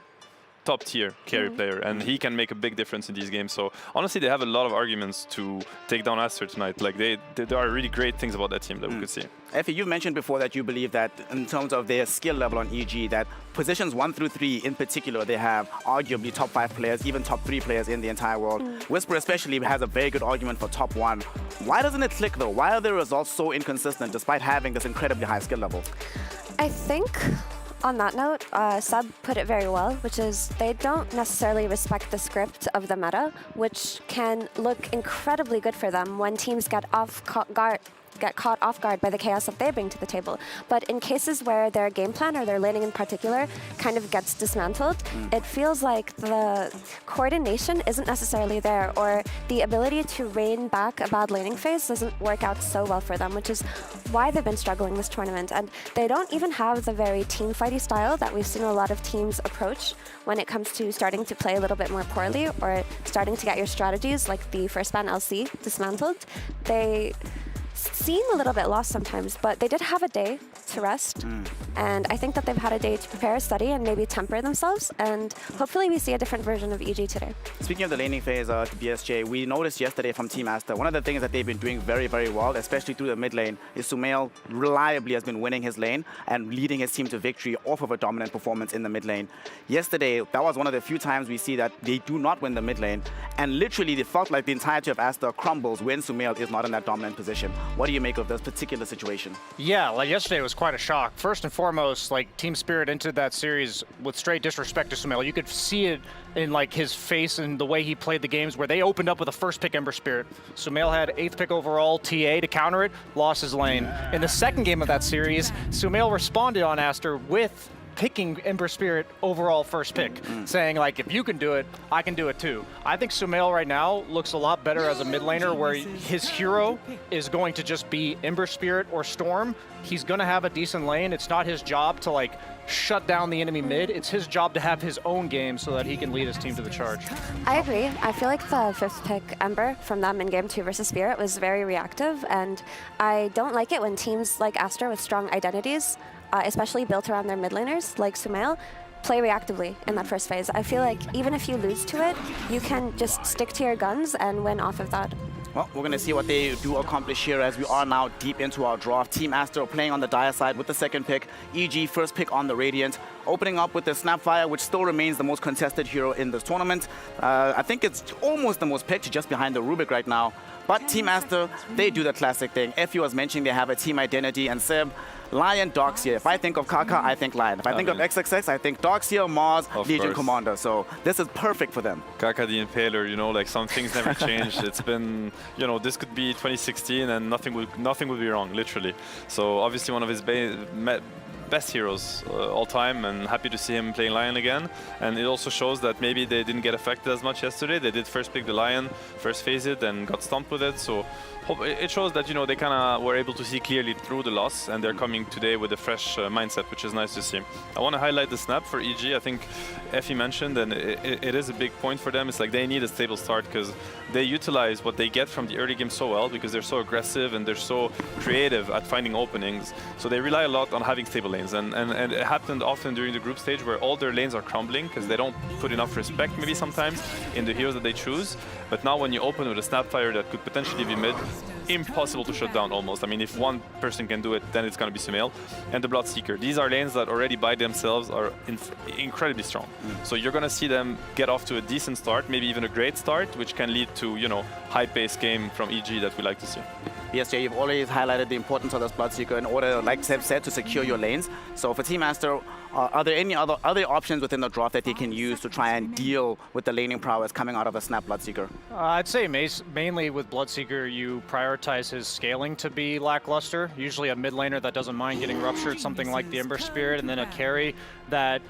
top tier carry player, and he can make a big difference in these games. So honestly, they have a lot of arguments to take down Aster tonight. Like there are really great things about that team that we could see. Effie, you've mentioned before that you believe that in terms of their skill level on EG, that positions 1 through 3 in particular, they have arguably top 5 players, even top 3 players in the entire world. Whisper especially has a very good argument for top 1. Why doesn't it click though? Why are their results so inconsistent despite having this incredibly high skill level? I think on that note, Sub put it very well, which is they don't necessarily respect the script of the meta, which can look incredibly good for them when teams get caught off guard by the chaos that they bring to the table. But in cases where their game plan or their laning in particular kind of gets dismantled, it feels like the coordination isn't necessarily there, or the ability to rein back a bad laning phase doesn't work out so well for them, which is why they've been struggling this tournament. And they don't even have the very team fighty style that we've seen a lot of teams approach when it comes to starting to play a little bit more poorly or starting to get your strategies, like the first ban LC, dismantled. They seem a little bit lost sometimes, but they did have a day to rest, and I think that they've had a day to prepare, study, and maybe temper themselves, and hopefully we see a different version of EG today. Speaking of the laning phase, BSJ, we noticed yesterday from Team Aster, one of the things that they've been doing very, very well, especially through the mid lane, is Sumail reliably has been winning his lane and leading his team to victory off of a dominant performance in the mid lane. Yesterday, that was one of the few times we see that they do not win the mid lane, and literally they felt like the entirety of Aster crumbles when Sumail is not in that dominant position. What do you make of this particular situation? Yeah, like yesterday was quite a shock. First and foremost, like Team Spirit entered that series with straight disrespect to Sumail. You could see it in like his face and the way he played the games, where they opened up with a first pick Ember Spirit. Sumail had 8th pick overall TA to counter it, lost his lane. In the second game of that series, Sumail responded on Aster with picking Ember Spirit overall first pick, saying like, if you can do it, I can do it too. I think Sumail right now looks a lot better as a mid laner, where his hero is going to just be Ember Spirit or Storm. He's gonna have a decent lane. It's not his job to like shut down the enemy mid. It's his job to have his own game so that he can lead his team to the charge. I agree. I feel like the 5th pick Ember from them in game 2 versus Spirit was very reactive, and I don't like it when teams like Aster with strong identities especially built around their mid laners like Sumail, play reactively in that first phase. I feel like even if you lose to it, you can just stick to your guns and win off of that. Well, we're going to see what they do accomplish here as we are now deep into our draft. Team Aster playing on the Dire side with the second pick. EG first pick on the Radiant. Opening up with the Snapfire, which still remains the most contested hero in this tournament. I think it's almost the most picked, just behind the Rubik right now. But Team Aster, they do the classic thing. Effie was mentioning they have a team identity, and Seb, Lion, Doxia. If I think of Kaka, I think Lion. If I think of XXX, I think Doxia, Mars, Legion Commander. So this is perfect for them. Kaka the Impaler, you know, like some things never change. It's been, you know, this could be 2016 and nothing would be wrong, literally. So obviously one of his best heroes all time, and happy to see him playing Lion again. And it also shows that maybe they didn't get affected as much yesterday. They did first pick the Lion, first phase it, and got stumped with it. So it shows that, you know, they kind of were able to see clearly through the loss, and they're coming today with a fresh mindset, which is nice to see. I want to highlight the snap for EG. I think Effie mentioned, and it is a big point for them. It's like they need a stable start because they utilize what they get from the early game so well because they're so aggressive and they're so creative at finding openings. So they rely a lot on having stable lanes, and it happened often during the group stage where all their lanes are crumbling because they don't put enough respect maybe sometimes in the heroes that they choose. But now when you open with a Snapfire that could potentially be mid, impossible to shut down almost. I mean, if one person can do it, then it's going to be Sumail. And the Bloodseeker. These are lanes that already by themselves are incredibly strong. So you're going to see them get off to a decent start, maybe even a great start, which can lead to, you know, high-paced game from EG that we like to see. Yes, Jay, you've always highlighted the importance of this Bloodseeker in order, like Seb said, to secure your lanes. So for Team Aster, are there any other options within the draft that they can use to try and deal with the laning prowess coming out of a Snap Bloodseeker? I'd say mainly with Bloodseeker, you prioritize his scaling to be lackluster. Usually a mid laner that doesn't mind getting ruptured, something like the Ember Spirit, and then a carry that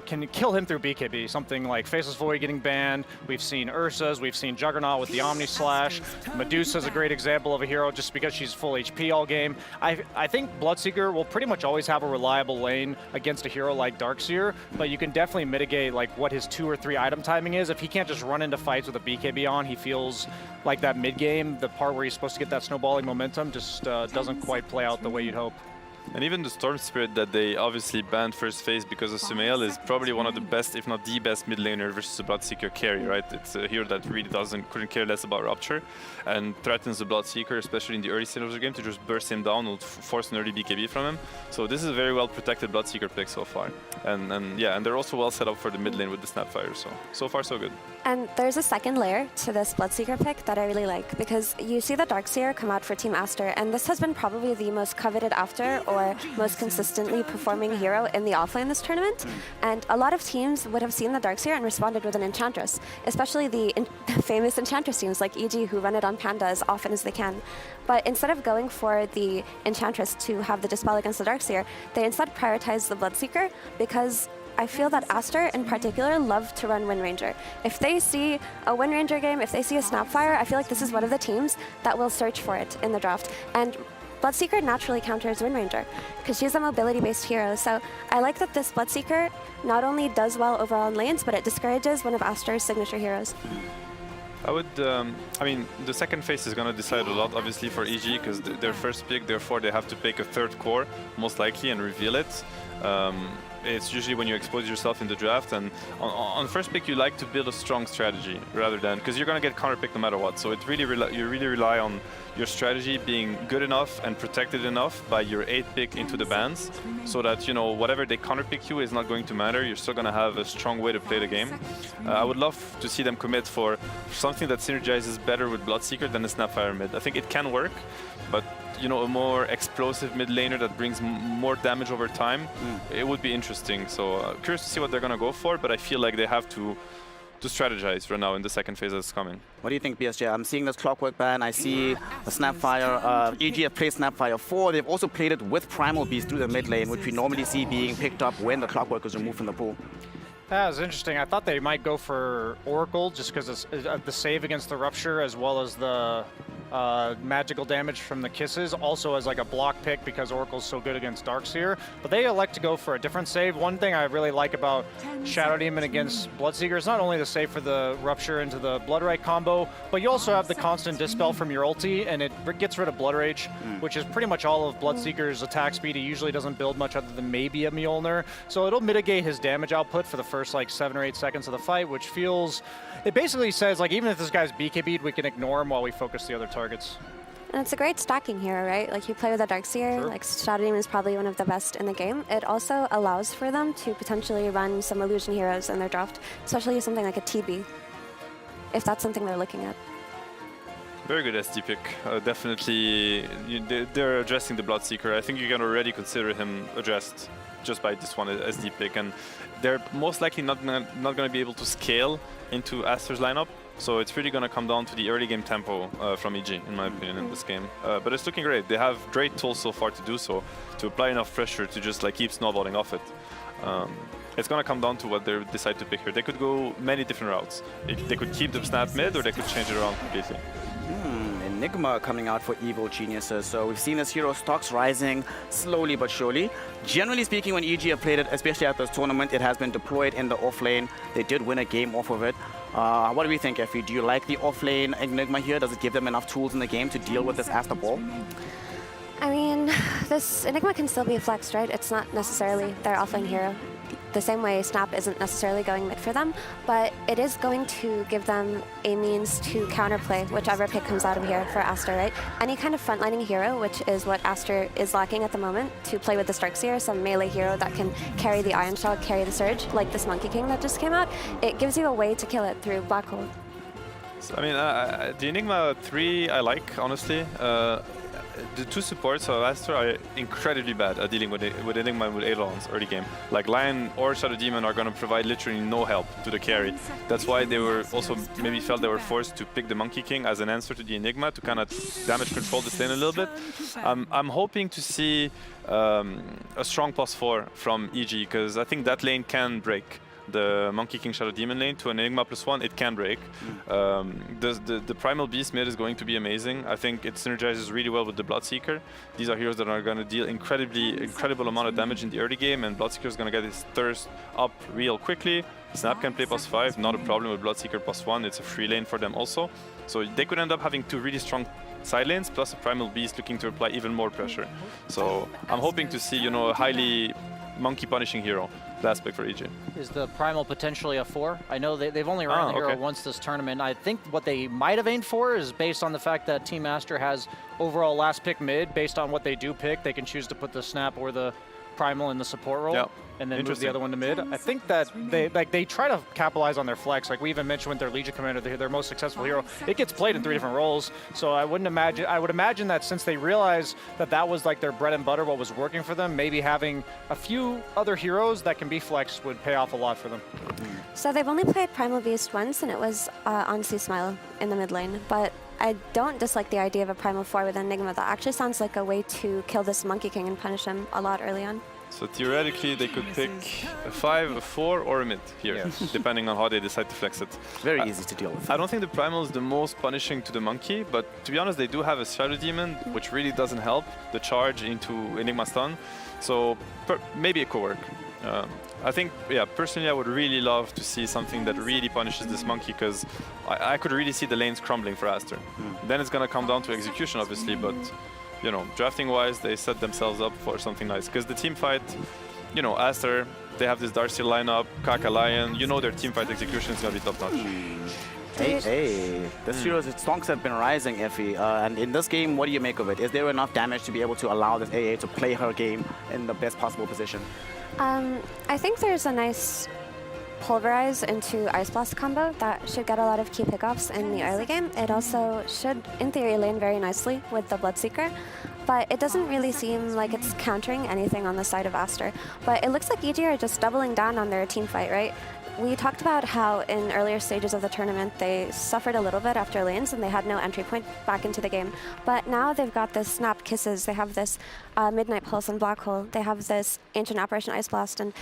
can kill him through BKB, something like Faceless Void getting banned. We've seen Ursa's, we've seen Juggernaut with the Omni Slash. Medusa's a great example of a hero just because she's full HP all game. I think Bloodseeker will pretty much always have a reliable lane against a hero like Darkseer, but you can definitely mitigate like what his 2 or 3 item timing is. If he can't just run into fights with a BKB on, he feels like that mid game, the part where he's supposed to get that snowballing momentum, just doesn't quite play out the way you'd hope. And even the Storm Spirit that they obviously banned first phase because of Sumail is probably one of the best, if not the best, mid laner versus the Bloodseeker carry, right? It's a hero that really couldn't care less about Rupture and threatens the Bloodseeker, especially in the early stage of the game, to just burst him down and force an early BKB from him. So this is a very well protected Bloodseeker pick so far. And yeah, and they're also well set up for the mid lane with the Snapfire, so far so good. And there's a second layer to this Bloodseeker pick that I really like, because you see the Darkseer come out for Team Aster, and this has been probably the most coveted after or most consistently performing hero in the offlane this tournament. And a lot of teams would have seen the Darkseer and responded with an Enchantress, especially the famous Enchantress teams like EG who run it on Panda as often as they can. But instead of going for the Enchantress to have the Dispel against the Darkseer, they instead prioritize the Bloodseeker because I feel that Aster in particular love to run Wind Ranger. If they see a Wind Ranger game, if they see a Snapfire, I feel like this is one of the teams that will search for it in the draft. And Bloodseeker naturally counters Wind Ranger because she's a mobility-based hero. So I like that this Bloodseeker not only does well overall in lanes, but it discourages one of Aster's signature heroes. I would, I mean, the second phase is going to decide a lot, obviously, for EG, because their first pick, therefore they have to pick a third core, most likely, and reveal it. It's usually when you expose yourself in the draft, and on first pick you like to build a strong strategy rather than, because you're going to get counter picked no matter what. So it you really rely on your strategy being good enough and protected enough by your 8th pick into the bans, so that, you know, whatever they counter pick you is not going to matter. You're still going to have a strong way to play the game. I would love to see them commit for something that synergizes better with Bloodseeker than a Snapfire mid. I think it can work, but you know, a more explosive mid laner that brings more damage over time, it would be interesting. So curious to see what they're going to go for, but I feel like they have to strategize right now in the second phase that's coming. What do you think, BSJ? I'm seeing this Clockwork ban. I see a Snapfire. EG have played Snapfire 4. They've also played it with Primal Beast through the mid lane, which we normally see being picked up when the Clockwork is removed from the pool. That was interesting. I thought they might go for Oracle just because of the save against the Rupture as well as the magical damage from the kisses, also as like a block pick because Oracle's so good against Darkseer. But they elect to go for a different save. One thing I really like about Shadow Demon against Bloodseeker is not only the save for the Rupture into the Bloodright combo, but you also have the constant Dispel from your ulti, and it gets rid of Blood Rage, which is pretty much all of Bloodseeker's attack speed. He usually doesn't build much other than maybe a Mjolnir. So it'll mitigate his damage output for the first like 7 or 8 seconds of the fight, which feels, it basically says like even if this guy's BKB'd, we can ignore him while we focus the other targets. And it's a great stacking hero, right? Like you play with a Darkseer, like Shadow Demon is probably one of the best in the game. It also allows for them to potentially run some illusion heroes in their draft, especially something like a TB, if that's something they're looking at. Very good SD pick. Definitely, they're addressing the Bloodseeker. I think you can already consider him addressed just by this one SD pick, and they're most likely not going to be able to scale into Aster's lineup. So it's really going to come down to the early game tempo from EG, in my opinion, in this game. But it's looking great. They have great tools so far to do so, to apply enough pressure to just like keep snowballing off it. It's going to come down to what they decide to pick here. They could go many different routes. They could keep the snap mid, or they could change it around completely. Enigma coming out for Evil Geniuses. So we've seen this hero stocks rising slowly but surely. Generally speaking, when EG have played it, especially at this tournament, it has been deployed in the off lane. They did win a game off of it. What do we think, Effie? Do you like the off lane Enigma here? Does it give them enough tools in the game to deal with this Aster ball? I mean, this Enigma can still be flexed, right? It's not necessarily their offlane hero. The same way Snap isn't necessarily going mid for them, but it is going to give them a means to counterplay whichever pick comes out of here for Aster, right? Any kind of frontlining hero, which is what Aster is lacking at the moment, to play with the Darkseer, some melee hero that can carry the Iron Shell, carry the Surge, like this Monkey King that just came out, it gives you a way to kill it through Black Hole. So, I mean, the Enigma 3 I like, honestly. The two supports of Aster are incredibly bad at dealing with Enigma and with Ailerons early game. Like Lion or Shadow Demon are going to provide literally no help to the carry. That's why they were also maybe felt they were forced to pick the Monkey King as an answer to the Enigma to kind of damage control this lane a little bit. I'm hoping to see a strong +4 from EG, because I think that lane can break. The Monkey King Shadow Demon lane to an Enigma +1, it can break. The Primal Beast mid is going to be amazing. I think it synergizes really well with the Bloodseeker. These are heroes that are going to deal incredible amount of damage in the early game, and Bloodseeker is going to get his thirst up real quickly. Snap can play +5, not a problem with Bloodseeker +1. It's a free lane for them also. So they could end up having two really strong side lanes plus a Primal Beast looking to apply even more pressure. So I'm hoping to see, you know, a highly monkey punishing hero. Last pick for EG. Is the Primal potentially a 4? I know they've only run the hero once this tournament. I think what they might have aimed for is based on the fact that Team Aster has overall last pick mid. Based on what they do pick, they can choose to put the Snap or the Primal in the support role. And then move the other one to mid. I think that they try to capitalize on their flex. Like we even mentioned with their Legion Commander, their most successful hero, it gets played in 3 different roles. So I would imagine that since they realized that was like their bread and butter, what was working for them, maybe having a few other heroes that can be flexed would pay off a lot for them. So they've only played Primal Beast once, and it was on C-Smile in the mid lane. But I don't dislike the idea of a Primal 4 with Enigma. That actually sounds like a way to kill this Monkey King and punish him a lot early on. So theoretically, they could pick a 5, a 4, or a mid here, depending on how they decide to flex it. Very easy to deal with. I don't think the Primal is the most punishing to the Monkey, but to be honest, they do have a Shadow Demon, which really doesn't help the charge into Enigma stun. So maybe it could work. I think, personally, I would really love to see something that really punishes this Monkey, because I could really see the lanes crumbling for Aster. Then it's going to come down to execution, obviously, but you know, drafting-wise, they set themselves up for something nice. Because the team fight, you know, Aster, they have this Darkseer lineup, Kaka Lion, you know their team fight execution is going to be top-notch. Hey, this hero's stonks have been rising, Effie. And in this game, what do you make of it? Is there enough damage to be able to allow this AA to play her game in the best possible position? I think there's a nice Pulverize into Ice Blast combo that should get a lot of key pickoffs in the early game. It also should, in theory, lane very nicely with the Bloodseeker, but it doesn't really seem like it's countering anything on the side of Aster. But it looks like EG are just doubling down on their team fight, right? We talked about how in earlier stages of the tournament they suffered a little bit after lanes and they had no entry point back into the game. But now they've got this Snap Kisses, they have this Midnight Pulse and Black Hole, they have this Ancient Apparition Ice Blast, and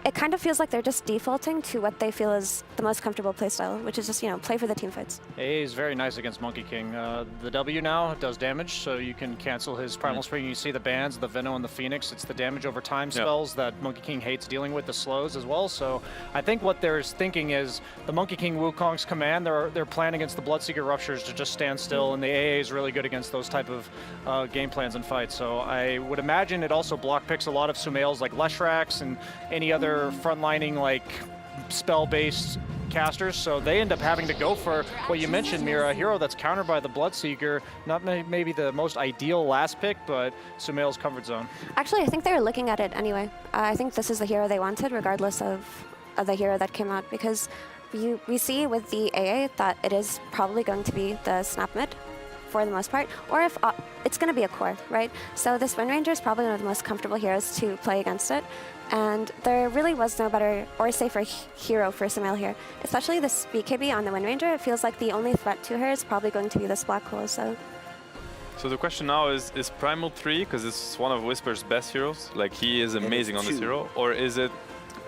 it kind of feels like they're just defaulting to what they feel is the most comfortable playstyle, which is just, play for the team fights. AA is very nice against Monkey King. The W now does damage, so you can cancel his Primal Spring. You see the bans, the Veno and the Phoenix. It's the damage over time spells that Monkey King hates dealing with, the slows as well. So I think what they're thinking is the Monkey King Wukong's command, they're planning against the Bloodseeker Ruptures to just stand still, and the AA is really good against those type of game plans and fights. So I would imagine it also block picks a lot of Sumails like Leshrax and any other frontlining like spell-based casters, so they end up having to go for what you mentioned, Mira, a hero that's countered by the Bloodseeker. Not maybe the most ideal last pick, but Sumail's comfort zone. Actually, I think they were looking at it anyway. I think this is the hero they wanted, regardless of the hero that came out, because we see with the AA that it is probably going to be the snap mid for the most part, or if it's going to be a core, right? So this Wind Ranger is probably one of the most comfortable heroes to play against it. And there really was no better or safer hero for Sumail here. Especially this BKB on the Wind Ranger, it feels like the only threat to her is probably going to be this Black Hole, so the question now is Primal 3, because it's one of Whisper's best heroes, like he is amazing on this hero, or is it,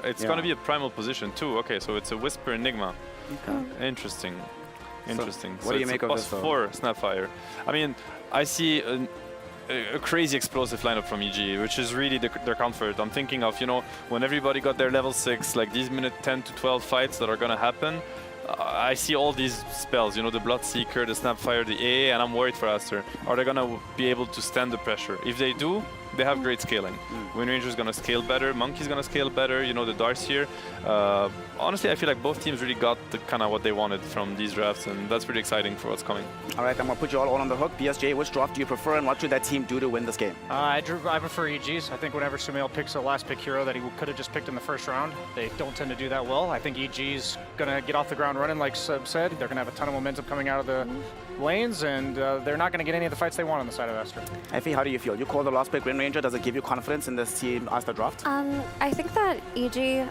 it's going to be a Primal position too, okay, so it's a Whisper Enigma. Okay. Interesting. Interesting. So what do you make of this? +4 Snapfire. I mean, I see a crazy explosive lineup from EG, which is really their comfort. I'm thinking of, when everybody got their level 6, like these minute 10 to 12 fights that are going to happen, I see all these spells, the Bloodseeker, the Snapfire, the AA, and I'm worried for Aster. Are they going to be able to stand the pressure? If they do, they have great scaling. Wind Ranger's going to scale better, Monkey's going to scale better, the Darkseer. Honestly, I feel like both teams really got the kind of what they wanted from these drafts, and that's pretty exciting for what's coming. All right, I'm going to put you all on the hook. PSG, which draft do you prefer, and what should that team do to win this game? I prefer EG's. I think whenever Sumail picks a last pick hero that he could have just picked in the first round, they don't tend to do that well. I think EG's going to get off the ground running, like Seb said. They're going to have a ton of momentum coming out of the lanes, and they're not going to get any of the fights they want on the side of Aster. Effie, how do you feel? You call the last pick Wind Ranger. Does it give you confidence in this team Aster draft? I think that EG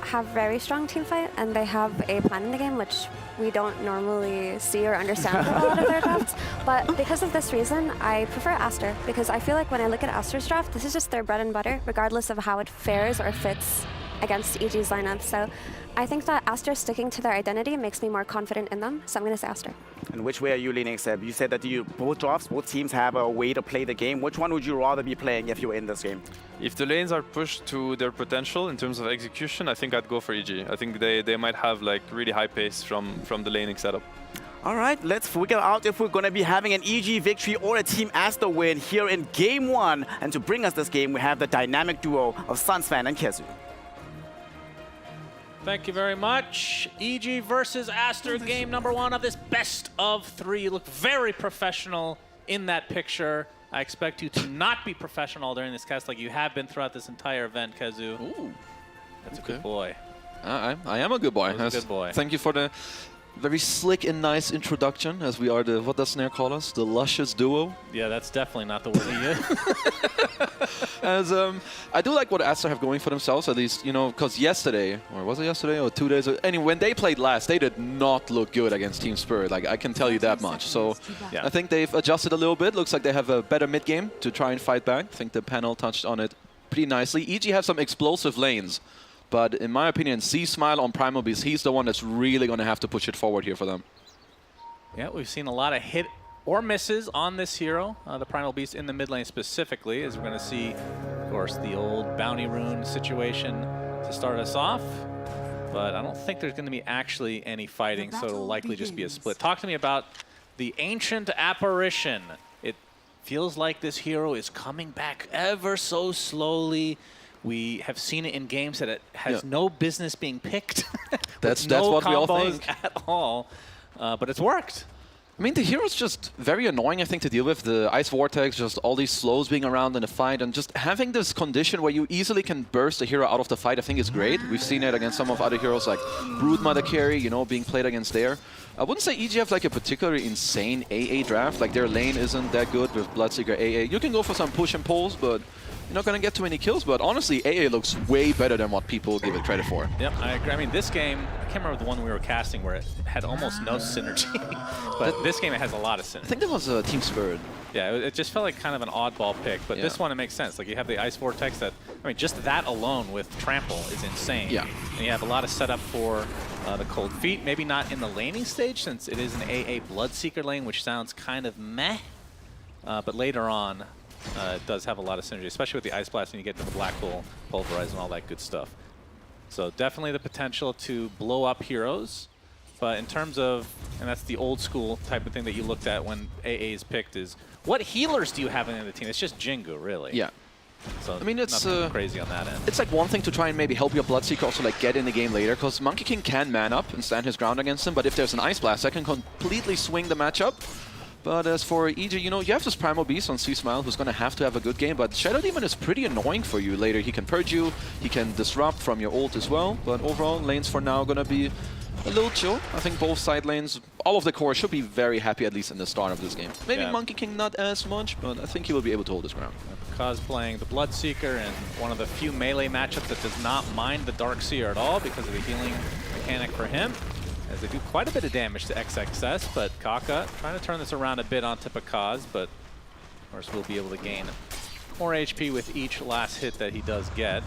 have very strong team fight, and they have a plan in the game, which we don't normally see or understand for a lot of their drafts. But because of this reason, I prefer Aster, because I feel like when I look at Aster's draft, this is just their bread and butter, regardless of how it fares or fits against EG's lineup. So I think that Aster sticking to their identity makes me more confident in them, so I'm going to say Aster. And which way are you leaning, Seb? You said that both teams have a way to play the game. Which one would you rather be playing if you were in this game? If the lanes are pushed to their potential in terms of execution, I think I'd go for EG. I think they might have like really high pace from the laning setup. All right, let's figure out if we're going to be having an EG victory or a Team Aster win here in Game 1. And to bring us this game, we have the dynamic duo of Sunsfan and Kezu. Thank you very much. EG versus Aster, game number 1 of this best of 3. You look very professional in that picture. I expect you to not be professional during this cast like you have been throughout this entire event, Kezu. Ooh. That's a good boy. I am a good boy. That's a good boy. Thank you for the very slick and nice introduction, as we are the, what does Snare call us? The luscious duo. Yeah, that's definitely not the word he used. As I do like what Aster have going for themselves, at least, because yesterday, or was it yesterday, or 2 days ago, anyway, when they played last, they did not look good against Team Spirit. Like, I can tell you that much. So yeah. I think they've adjusted a little bit. Looks like they have a better mid game to try and fight back. I think the panel touched on it pretty nicely. EG have some explosive lanes. But in my opinion, C-Smile on Primal Beast, he's the one that's really going to have to push it forward here for them. Yeah, we've seen a lot of hit or misses on this hero, the Primal Beast in the mid lane specifically, as we're going to see, of course, the old Bounty Rune situation to start us off. But I don't think there's going to be actually any fighting, so it'll likely just be a split. Talk to me about the Ancient Apparition. It feels like this hero is coming back ever so slowly. We have seen it in games that it has no business being picked. That's no what we all combos think. At all, but it's worked. I mean, the hero's just very annoying, I think, to deal with. The Ice Vortex, just all these slows being around in the fight, and just having this condition where you easily can burst a hero out of the fight, I think is great. We've seen it against some of other heroes like Broodmother Carry, being played against there. I wouldn't say EG have like a particularly insane AA draft. Like, their lane isn't that good with Bloodseeker AA. You can go for some push and pulls, but you're not going to get too many kills. But honestly, AA looks way better than what people give it credit for. Yep, I agree. I mean, this game, I can't remember the one we were casting where it had almost no synergy. But this game, it has a lot of synergy. I think that was Team Spirit. Yeah, it just felt like kind of an oddball pick, but this one, it makes sense. Like, you have the Ice Vortex that, I mean, just that alone with Trample is insane. Yeah. And you have a lot of setup for the Cold Feet. Maybe not in the laning stage, since it is an AA Bloodseeker lane, which sounds kind of meh. But later on, it does have a lot of synergy, especially with the Ice Blast, and you get to the Black Hole, Pulverize, and all that good stuff. So definitely the potential to blow up heroes. But in terms of, and that's the old school type of thing that you looked at when AA is picked, is what healers do you have in the team? It's just Jingu, really. Yeah. So I mean, it's nothing crazy on that end. It's like one thing to try and maybe help your Bloodseeker also like get in the game later, because Monkey King can man up and stand his ground against him, but if there's an Ice Blast, that can completely swing the matchup. But as for EG, you know, you have this Primal Beast on C-Smile who's going to have a good game, but Shadow Demon is pretty annoying for you later. He can purge you, he can disrupt from your ult as well, but overall, lanes for now going to be a little chill. I think both side lanes, all of the core should be very happy, at least in the start of this game. Maybe Monkey King not as much, but I think he will be able to hold his ground. Because playing the Bloodseeker and one of the few melee matchups that does not mind the Darkseer at all because of the healing mechanic for him, as they do quite a bit of damage to XXS, but Kaka trying to turn this around a bit onto Pakaz, but of course we'll be able to gain more HP with each last hit that he does get.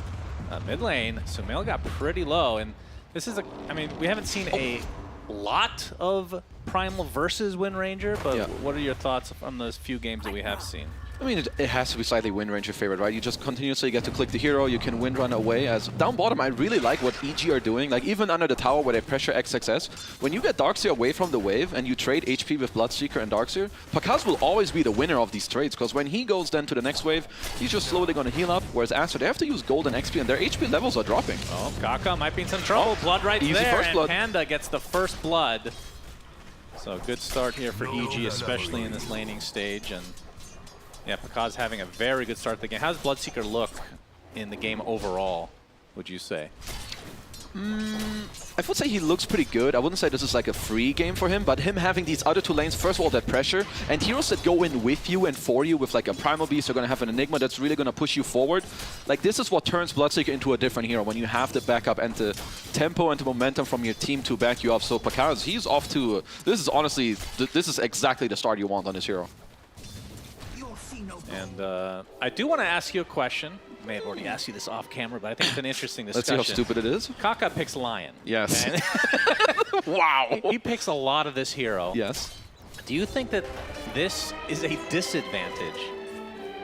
Mid lane, Sumail got pretty low, and this is I mean, we haven't seen a lot of Primal versus Wind Ranger, but what are your thoughts on those few games that we have seen? I mean, it has to be slightly Wind Ranger favorite, right? You just continuously get to click the hero, you can Wind Run away. As down bottom, I really like what EG are doing. Like, even under the tower where they pressure XXS, when you get Darkseer away from the wave and you trade HP with Bloodseeker and Darkseer, Pakaz will always be the winner of these trades, because when he goes then to the next wave, he's just slowly going to heal up, whereas Aster, they have to use gold and XP, and their HP levels are dropping. Oh, Kaka might be in some trouble. Blood right easy there, first blood. and Panda gets the first blood. So good start here for EG, especially in this laning stage. And yeah, Pakaz having a very good start to the game. How does Bloodseeker look in the game overall, would you say? I would say he looks pretty good. I wouldn't say this is like a free game for him, but him having these other two lanes, first of all, that pressure, and heroes that go in with you and for you with like a Primal Beast are going to have an Enigma that's really going to push you forward. Like, this is what turns Bloodseeker into a different hero, when you have the backup and the tempo and the momentum from your team to back you up. So Pakaz, he's off to... this is honestly, this is exactly the start you want on this hero. And I do want to ask you a question. I may have already asked you this off camera, but I think it's an interesting discussion. Let's see how stupid it is. Kaka picks Lion. Yes. Wow. He picks a lot of this hero. Yes. Do you think that this is a disadvantage?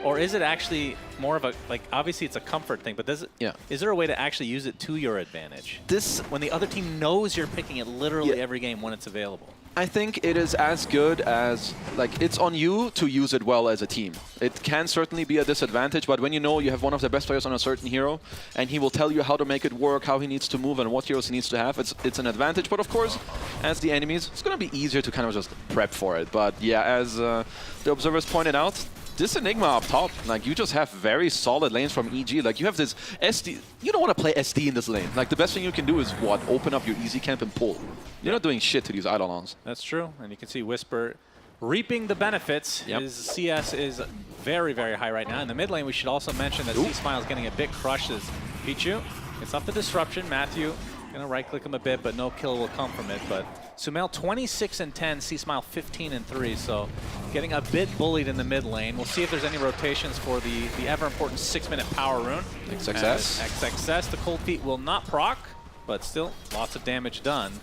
Or is it actually more of a, like, obviously it's a comfort thing, but is there a way to actually use it to your advantage? When the other team knows you're picking it literally every game when it's available. I think it is as good as, like, it's on you to use it well as a team. It can certainly be a disadvantage, but when you know you have one of the best players on a certain hero, and he will tell you how to make it work, how he needs to move, and what heroes he needs to have, it's an advantage. But of course, as the enemies, it's going to be easier to kind of just prep for it. But yeah, as the observers pointed out, this Enigma up top, like, you just have very solid lanes from EG. Like, you have this SD. You don't want to play SD in this lane. Like, the best thing you can do is, what? Open up your easy camp and pull. You're not doing shit to these Eidolons. That's true. And you can see Whisper reaping the benefits. His CS is very, very high right now. In the mid lane, we should also mention that C-Smile is getting a bit crushed as Pichu gets off the disruption. Matthew going to right-click him a bit, but no kill will come from it. But Sumail 26-10, C-Smile 15-3, so getting a bit bullied in the mid lane. We'll see if there's any rotations for the ever-important 6-minute power rune. XXS. XXS, the Cold Feet will not proc, but still lots of damage done.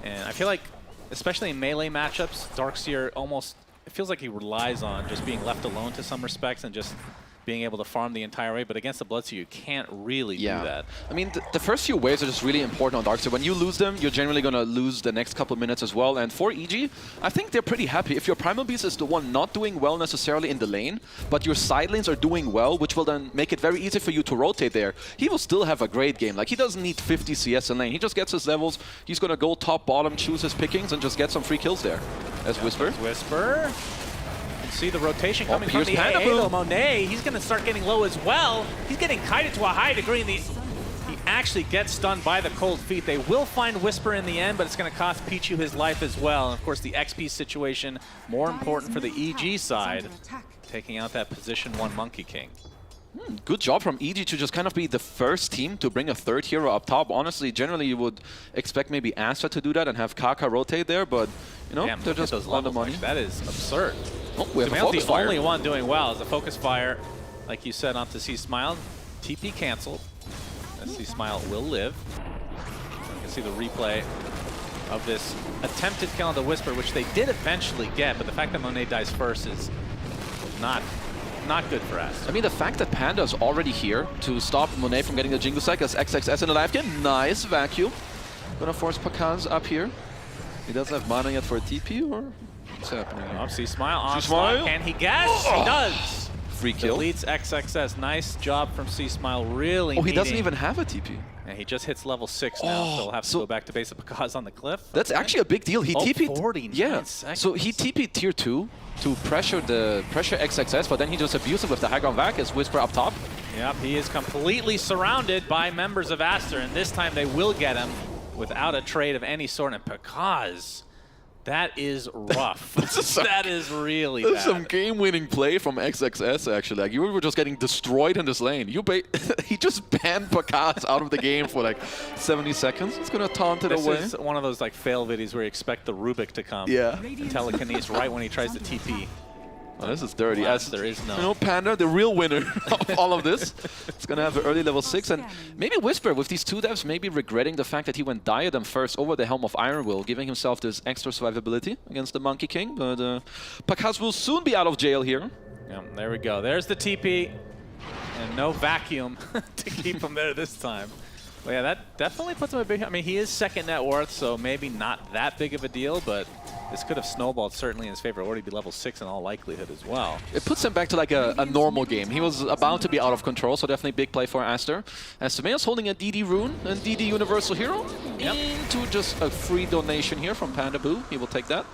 And I feel like, especially in melee matchups, Darkseer almost, it feels like he relies on just being left alone to some respects and just being able to farm the entire way, but against the Bloodseeker, you can't really do that. I mean, the first few waves are just really important on Darkseer. When you lose them, you're generally going to lose the next couple of minutes as well. And for EG, I think they're pretty happy. If your Primal Beast is the one not doing well necessarily in the lane, but your side lanes are doing well, which will then make it very easy for you to rotate there, he will still have a great game. Like, he doesn't need 50 CS in lane. He just gets his levels. He's going to go top, bottom, choose his pickings, and just get some free kills there. As Whisper. Whisper. See the rotation coming from the AA, though. Monet, he's going to start getting low as well. He's getting kited to a high degree. And he actually gets stunned by the Cold Feet. They will find Whisper in the end, but it's going to cost Pichu his life as well. And of course, the XP situation, more important for the EG side, taking out that position 1 Monkey King. Good job from EG to just kind of be the first team to bring a third hero up top. Honestly, generally you would expect maybe Aster to do that and have Kaka rotate there, but, you know, they're just on the money. That is absurd. Oh, we have a Sumail's focus the fire. only one doing well. As a focus fire, like you said, onto C-Smile. TP canceled. C-Smile will live. You can see the replay of this attempted kill on the Whisper, which they did eventually get, but the fact that Monet dies first is not good for us. I mean, the fact that Panda is already here to stop Monet from getting the Jingle Sack as XXS in the live game. Nice vacuum. Gonna force Pakaz up here. He doesn't have mana yet for a TP, or what's happening? Oh, C-Smile on C-Smile. slot. Can he guess? He does. Free kill. Deletes XXS. Nice job from C-Smile. Really. Oh, he doesn't needing- even have a TP. And he just hits level 6 now, so he'll have to go back to base of Pakaz on the cliff. That's actually a big deal. He TP'd. 49 Yeah. seconds. So he TP'd tier 2 to pressure XXS, but then he just abused him with the high ground vac as Whisper up top. Yep, he is completely surrounded by members of Aster, and this time they will get him without a trade of any sort. And Pakaz, that is rough. That is really That's bad. some game-winning play from XXS, actually. Like, you were just getting destroyed in this lane. He just banned Pakaz out of the game for like 70 seconds. It's going to taunt it away. This is one of those like fail videos where you expect the Rubik to come. Yeah. Telekinesis right when he tries to TP. Oh, this is dirty. Alas, there is no. You know, Panda, the real winner of all of this. It's going to have an early level 6. And maybe Whisper, with these 2 devs, maybe regretting the fact that he went Diadem first over the Helm of Iron Will, giving himself this extra survivability against the Monkey King. But Pakaz will soon be out of jail here. Yeah, there we go. There's the TP. And no vacuum to keep him there this time. But yeah, that definitely puts him a big... I mean, he is second net worth, so maybe not that big of a deal, but this could have snowballed certainly in his favor. Already be level 6 in all likelihood as well. It puts him back to like a normal game. He was about to be out of control, so definitely big play for Aster. As Sumail's holding a DD rune and DD Universal Hero into just a free donation here from Panda Boo. He will take that.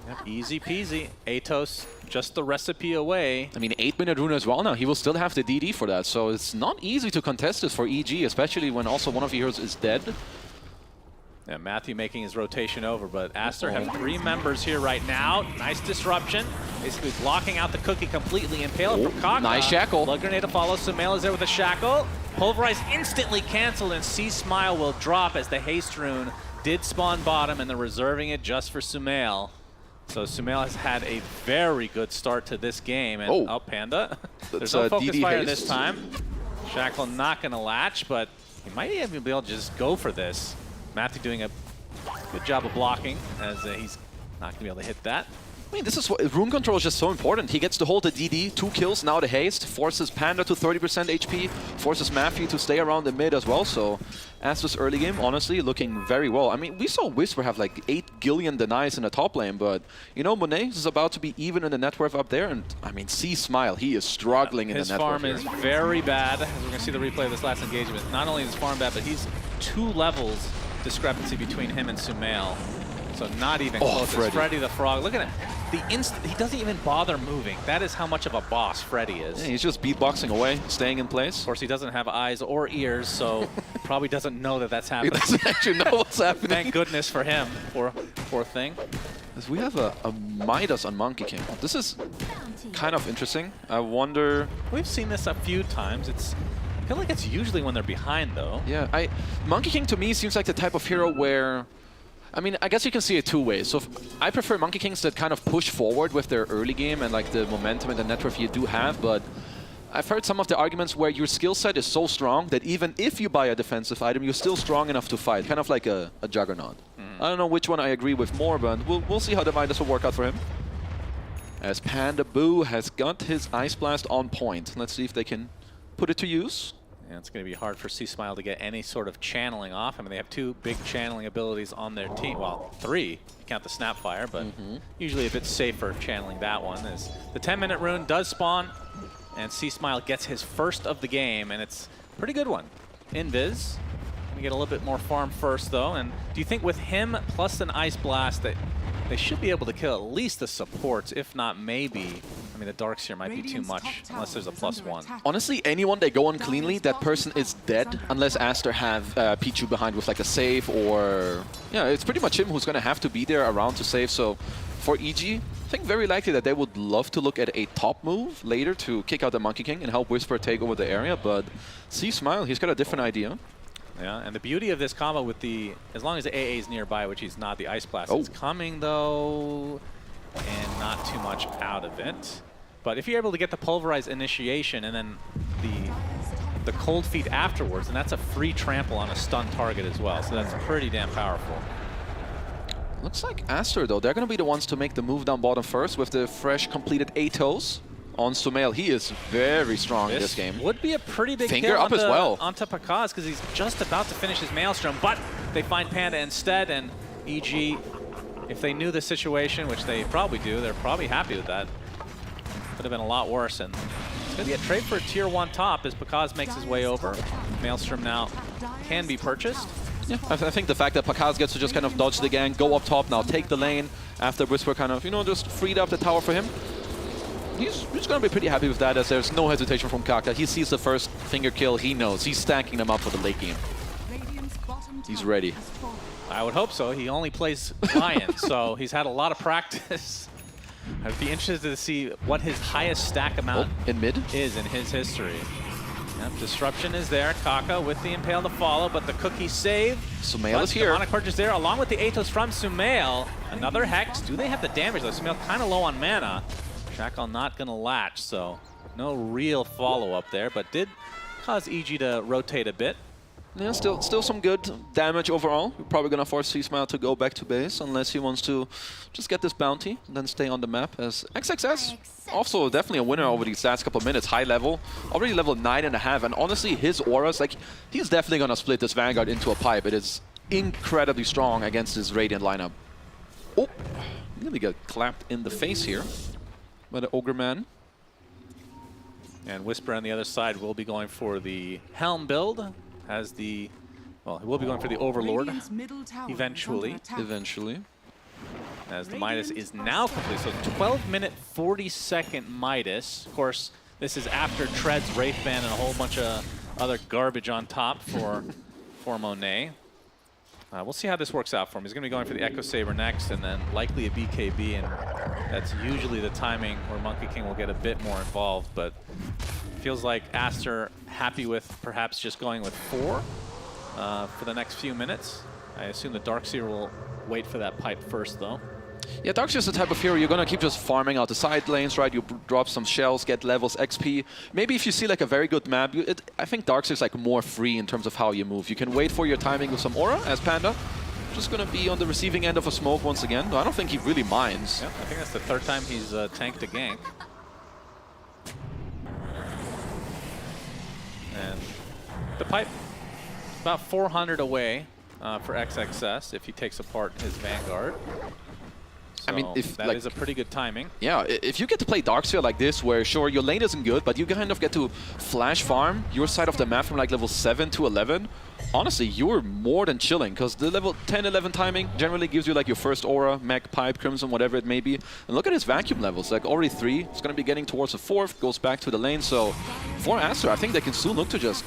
Yep, easy peasy. Atos, just the recipe away. I mean, 8-minute rune as well now. He will still have the DD for that, so it's not easy to contest this for EG, especially when also one of your heroes is dead. Yeah, Matthew making his rotation over, but Aster have 3 members here right now. Nice disruption. Basically blocking out the cookie completely. Impale from Kaka. Nice shackle. Blood grenade to follow. Sumail is there with a shackle. Pulverize instantly canceled, and C-Smile will drop as the haste rune did spawn bottom, and they're reserving it just for Sumail. So Sumail has had a very good start to this game. And Panda. There's no focus DD fire haste. this time. Shackle not going to latch, but he might even be able to just go for this. Matthew doing a good job of blocking, as he's not going to be able to hit that. I mean, this is what rune control is just so important. He gets to hold the DD, 2 kills, now the haste, forces Panda to 30% HP, forces Matthew to stay around the mid as well. So Aster's early game, honestly, looking very well. I mean, we saw Whisper have like 8 Gillian denies in the top lane, but you know, Monet is about to be even in the net worth up there. And I mean, C-Smile, he is struggling in the net worth. His farm is very bad. As we're going to see the replay of this last engagement. Not only is his farm bad, but he's 2 levels discrepancy between him and Sumail. So not even close. It's Freddy the Frog. Look at it. He doesn't even bother moving. That is how much of a boss Freddy is. Yeah, he's just beatboxing away, staying in place. Of course, he doesn't have eyes or ears, so probably doesn't know that that's happening. He doesn't actually know what's happening. Thank goodness for him, poor thing. We have a Midas on Monkey King. This is kind of interesting. I wonder... We've seen this a few times. I feel like it's usually when they're behind, though. Yeah, Monkey King to me seems like the type of hero where... I mean, I guess you can see it 2 ways. So I prefer Monkey Kings that kind of push forward with their early game and like the momentum and the net worth you do have, but I've heard some of the arguments where your skill set is so strong that even if you buy a defensive item, you're still strong enough to fight, kind of like a Juggernaut. I don't know which one I agree with more, but we'll see how the Midas will work out for him. As Panda Boo has got his Ice Blast on point. Let's see if they can put it to use. Yeah, it's going to be hard for C-Smile to get any sort of channeling off. I mean, they have 2 big channeling abilities on their team. Well, 3, if you count the Snapfire, but usually a bit safer channeling that one. As the 10-minute rune does spawn, and C-Smile gets his first of the game, and it's a pretty good one. Invis. We get a little bit more farm first, though. And do you think with him plus an Ice Blast that they should be able to kill at least the supports, if not maybe... I mean, the Darks here might be too much, unless there's a +1. Honestly, anyone they go on cleanly, that person is dead, unless Aster have Pichu behind with like a save or... Yeah, it's pretty much him who's going to have to be there around to save. So for EG, I think very likely that they would love to look at a top move later to kick out the Monkey King and help Whisper take over the area, but C-Smile, he's got a different idea. Yeah, and the beauty of this combo with the... As long as the AA is nearby, which he's not, the Ice Blast is coming, though... and not too much out of it. But if you're able to get the pulverized initiation and then the cold feet afterwards, and that's a free trample on a stun target as well. So that's pretty damn powerful. Looks like Aster, though, they're going to be the ones to make the move down bottom first with the fresh completed Atos on Sumail. He is very strong in this game. Would be a pretty big finger kill up as well onto Pakaz, because he's just about to finish his Maelstrom, but they find Panda instead, and EG, if they knew the situation, which they probably do, they're probably happy with that. Could have been a lot worse, and it's going to be a trade for a tier 1 top as Pakaz makes his way over. Maelstrom now can be purchased. Yeah, I think the fact that Pakaz gets to just kind of dodge the gang, go up top now, take the lane after Whisper kind of, you know, just freed up the tower for him. He's going to be pretty happy with that, as there's no hesitation from Kaka. He sees the first finger kill, he knows. He's stacking them up for the late game. He's ready. I would hope so. He only plays Lion, so he's had a lot of practice. I'd be interested to see what his highest stack amount in mid is in his history. Yep, disruption is there. Kaka with the Impale to follow, but the cookie save. Sumail is here. Demonic Purge is there, along with the Atos from Sumail. Another Hex. Do they have the damage, though? Sumail kind of low on mana. Shackle not going to latch, so no real follow-up there, but did cause EG to rotate a bit. Yeah, still some good damage overall. We're probably going to force C-Smile to go back to base unless he wants to just get this bounty and then stay on the map. As XXS, also definitely a winner over these last couple of minutes. High level, already level 9.5. And honestly, his auras, like, he's definitely going to split this Vanguard into a pipe. It is incredibly strong against his Radiant lineup. Oh, nearly got clapped in the face here by the Ogre Man. And Whisper on the other side will be going for the Helm build. Has the, well, he will be going for the Overlord eventually. As the Midas is now complete. So 12-minute, 40-second Midas. Of course, this is after Tread's Wraith Band and a whole bunch of other garbage on top for Monet. We'll see how this works out for him. He's going to be going for the Echo Saber next, and then likely a BKB, and that's usually the timing where Monkey King will get a bit more involved, but feels like Aster happy with perhaps just going with 4 for the next few minutes. I assume the Darkseer will wait for that pipe first, though. Yeah, Darkseer's the type of hero you're going to keep just farming out the side lanes, right? You drop some shells, get levels, XP. Maybe if you see like a very good map, I think Darkseer's like more free in terms of how you move. You can wait for your timing with some aura as Panda. Just going to be on the receiving end of a smoke once again. I don't think he really minds. Yep, I think that's the 3rd time he's tanked a gank. And the pipe, about 400 away for XXS if he takes apart his Vanguard. So I mean, if that is a pretty good timing. Yeah, if you get to play Darkseer like this, where sure, your lane isn't good, but you kind of get to flash farm your side of the map from like level 7 to 11, honestly, you're more than chilling, because the level 10, 11 timing generally gives you like your first aura, mech, pipe, crimson, whatever it may be. And look at his vacuum levels, like already 3. It's going to be getting towards the 4th, goes back to the lane. So for Aster, I think they can soon look to just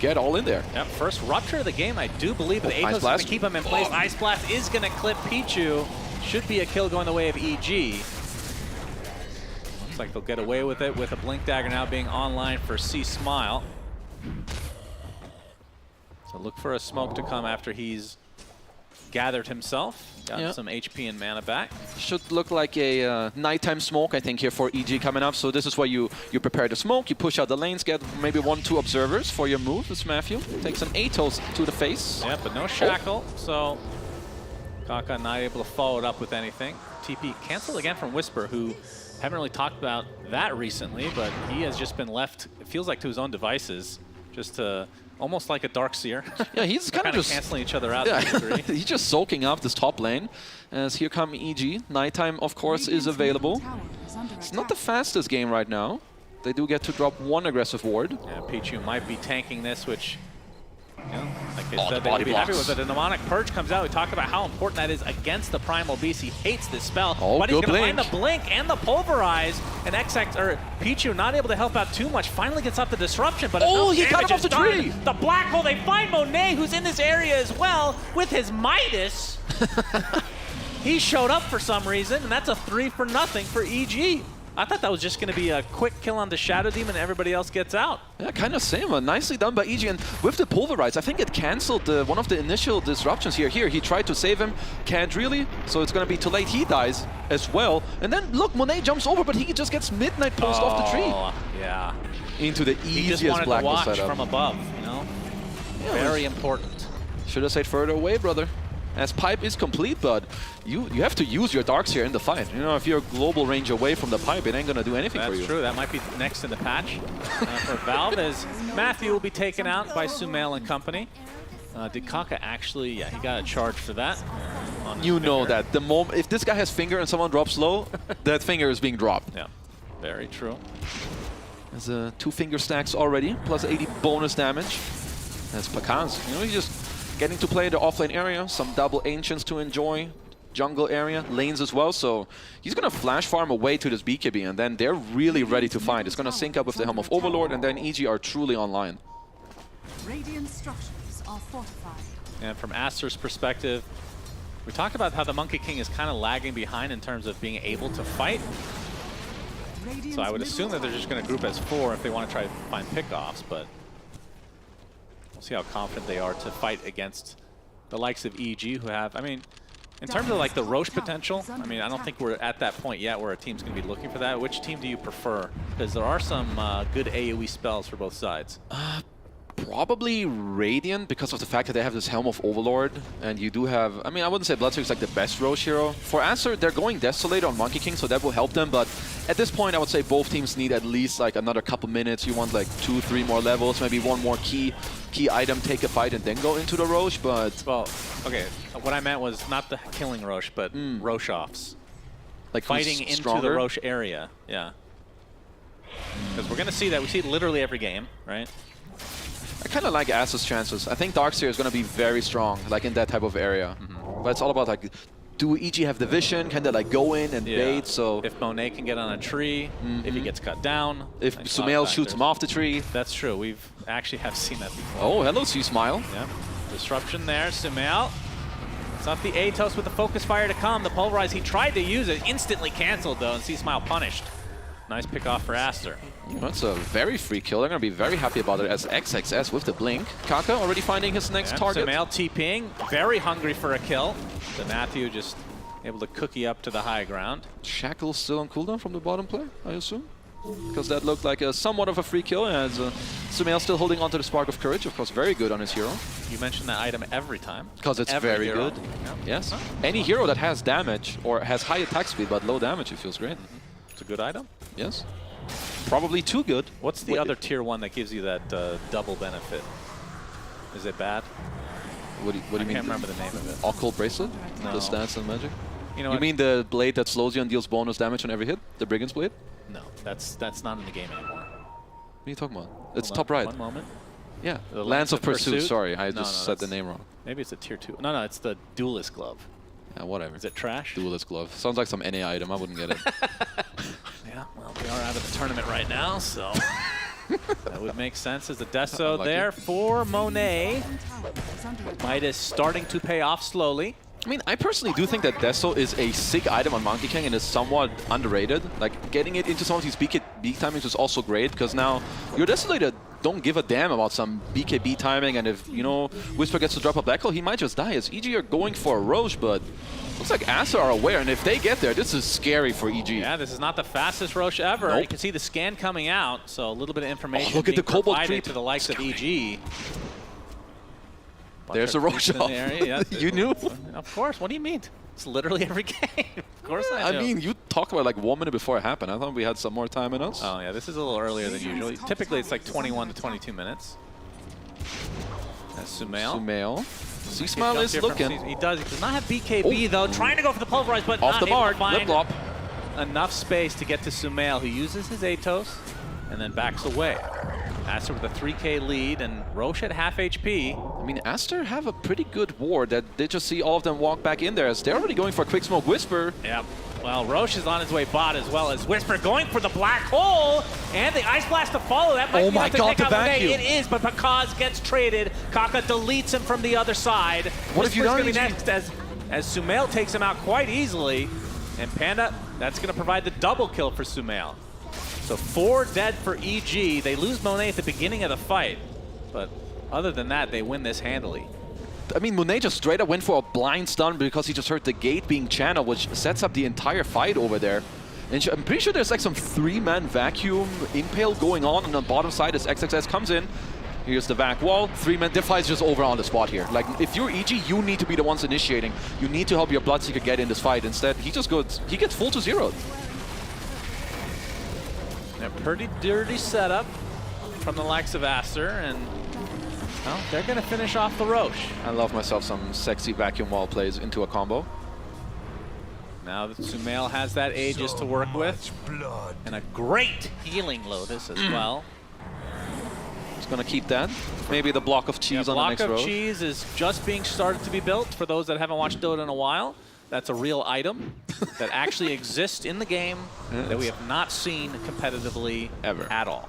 get all in there. Yep, first rupture of the game, I do believe. The Atos is going to keep him in place. Ice Blast is going to clip Pichu. Should be a kill going the way of EG. Looks like they'll get away with it with a Blink Dagger now being online for C-Smile. So look for a smoke to come after he's gathered himself. Got some HP and mana back. Should look like a nighttime smoke, I think, here for EG coming up. So this is where you prepare the smoke, you push out the lanes, get maybe 1-2 observers for your move. This Matthew takes an Atos to the face. Yeah, but no shackle, so Kaka not able to follow it up with anything. TP canceled again from Whisper, who haven't really talked about that recently, but he has just been left, it feels like, to his own devices, just to almost like a Darkseer. Yeah, he's kind of just canceling each other out to a degree. He's just soaking up this top lane. As here come EG. Nighttime, of course, is available. It's not the fastest game right now. They do get to drop 1 aggressive ward. Yeah, Pichu might be tanking this, which, you know, like the they body would be happy blocks. with it. The Demonic Purge comes out. We talked about how important that is against the Primal Beast. He hates this spell, but he's going to find the Blink and the Pulverize. And Pichu not able to help out too much. Finally gets up the Disruption, but he got him off the tree. The Black Hole. They find Monet, who's in this area as well, with his Midas. He showed up for some reason, and that's a 3 for nothing for EG. I thought that was just going to be a quick kill on the Shadow Demon and everybody else gets out. Yeah, kind of same. Nicely done by EG. And with the Pulverize, I think it cancelled one of the initial disruptions here. He tried to save him, can't really, so it's going to be too late. He dies as well. And then, look, Monet jumps over, but he just gets Midnight Post off the tree. Yeah. Into the easiest he just wanted black to watch setup. from above, you know? Yeah, very important. Should have stayed further away, brother. As pipe is complete, but you have to use your darks here in the fight. You know, if you're a global range away from the pipe, it ain't gonna do anything for you. That's true. That might be next in the patch for Valve, as Matthew will be taken out by Sumail and company. Did Kaka actually? Yeah, he got a charge for that. You know that the moment if this guy has finger and someone drops low, that finger is being dropped. Yeah, very true. There's 2 finger stacks already, plus 80 bonus damage. That's Pakaz. You know, he's just getting to play the offlane area, some double Ancients to enjoy, jungle area, lanes as well, so he's going to flash farm away to this BKB, and then they're really ready to fight. It's going to sync up with the Helm of Overlord, and then EG are truly online. Radiant structures are fortified. And from Aster's perspective, we talked about how the Monkey King is kind of lagging behind in terms of being able to fight. So I would assume that they're just going to group as 4 if they want to try to find pickoffs, but we'll see how confident they are to fight against the likes of EG, who have, I mean, in terms of like the Roche potential, I mean, I don't think we're at that point yet where a team's going to be looking for that. Which team do you prefer? Because there are some good AoE spells for both sides. Probably Radiant, because of the fact that they have this Helm of Overlord, and you do have, I mean, I wouldn't say Bloodstreak is like the best Roche hero. For Aster, they're going Desolator on Monkey King, so that will help them, but at this point, I would say both teams need at least like another couple minutes. You want like 2-3 more levels, maybe one more key item, take a fight, and then go into the Roche, but... Well, okay, what I meant was not the killing Roche, but Roche-offs. Like fighting into stronger? the Roche area, yeah. Because we're going to see that, we see it literally every game, right? I kind of like Aster's chances. I think Darkseer is going to be very strong, like in that type of area. But it's all about like, do EG have the vision? Can they like go in and bait? So if Monet can get on a tree, if he gets cut down, if Sumail shoots him off the tree, that's true. We've actually have seen that before. Oh, hello, C-Smile. Yeah, disruption there, Sumail. It's not the Atos with the focus fire to come. The Pulverize, he tried to use it, instantly canceled though, and C-Smile punished. Nice pick off for Aster. That's a very free kill. They're going to be very happy about it as XXS with the blink. Kaka already finding his next target. Sumail TPing, very hungry for a kill. So Matthew just able to cookie up to the high ground. Shackle still on cooldown from the bottom play, I assume? Because that looked like a somewhat of a free kill, as Sumail still holding onto the Spark of Courage. Of course, very good on his hero. You mention that item every time. Because it's very good. Yeah. Yes. Any hero that has damage or has high attack speed but low damage, it feels great. It's a good item. Yes. Probably too good. What's the other tier 1 that gives you that double benefit? Is it bad? What do you mean? I can't remember the name of it. Occult Bracelet? No. The stats and magic? You mean the blade that slows you and deals bonus damage on every hit? The Brigand's Blade? No, that's not in the game anymore. What are you talking about? It's Hold top on, right. One moment. Yeah, The Lance of Pursuit. Sorry, I No, just said the name wrong. Maybe it's a tier 2. No, it's the Duelist Glove. Yeah, whatever. Is it trash? Duelist Glove. Sounds like some NA item. I wouldn't get it. Yeah, well, we are out of the tournament right now, so that would make sense as a Deso Unlucky. there for Monet. Midas starting to pay off slowly. I mean, I personally do think that Deso is a sick item on Monkey King and is somewhat underrated. Like, getting it into some of these beak timings is also great, because now your Desolator don't give a damn about some BKB timing, and if, you know, Whisper gets to drop a Black Hole, he might just die. As EG are going for a Roche, but looks like Aster are aware, and if they get there, this is scary for EG. Yeah, this is not the fastest Roche ever. Nope. You can see the scan coming out, so a little bit of information look at the being Cobalt provided creep. to the likes of EG. There's a Roche off. You knew? Of course. What do you mean? It's literally every game. Of course I knew. I mean, you talked about like 1 minute before it happened. I thought we had some more time in us. Oh, yeah. This is a little earlier than usual. Typically, it's like 21 to 22 minutes. That's Sumail. C-Smile is looking. He does not have BKB, though. Trying to go for the Pulverize, but off not the able mark. to find Lip-lop. enough space to get to Sumail, who uses his Atos and then backs away. Aster with a 3K lead, and Roche at half HP. I mean, Aster have a pretty good ward that they just see all of them walk back in there, as they're already going for a quick smoke Whisper. Yep. Well, Roche is on his way bot, as well as Whisper going for the Black Hole, and the Ice Blast to follow. That might Oh be my enough to God, take the out Monet. vacuum. It is, but Pakaz gets traded. Kaka deletes him from the other side. What have you done, Whisper's gonna be EG? next as Sumail takes him out quite easily, and Panda That's going to provide the double kill for Sumail. So 4 dead for EG. They lose Monet at the beginning of the fight, but other than that, they win this handily. I mean, Monet just straight up went for a blind stun because he just heard the gate being channeled, which sets up the entire fight over there. And I'm pretty sure there's like some 3-man vacuum impale going on the bottom side as XXS comes in. Here's the vac wall. 3-man Defi's just over on the spot here. Like, if you're EG, you need to be the ones initiating. You need to help your Bloodseeker get in this fight. Instead, he just goes, he gets full to 0. A pretty dirty setup from the likes of Aster, and well, they're going to finish off the Roche. I love myself some sexy vacuum wall plays into a combo. Now that Sumail has that Aegis to work with, and a great healing Lotus as well. He's going to keep that. Maybe the block of cheese on the next row. Block of cheese is just being started to be built. For those that haven't watched Dota in a while, that's a real item that actually exists in the game that we have not seen competitively ever at all.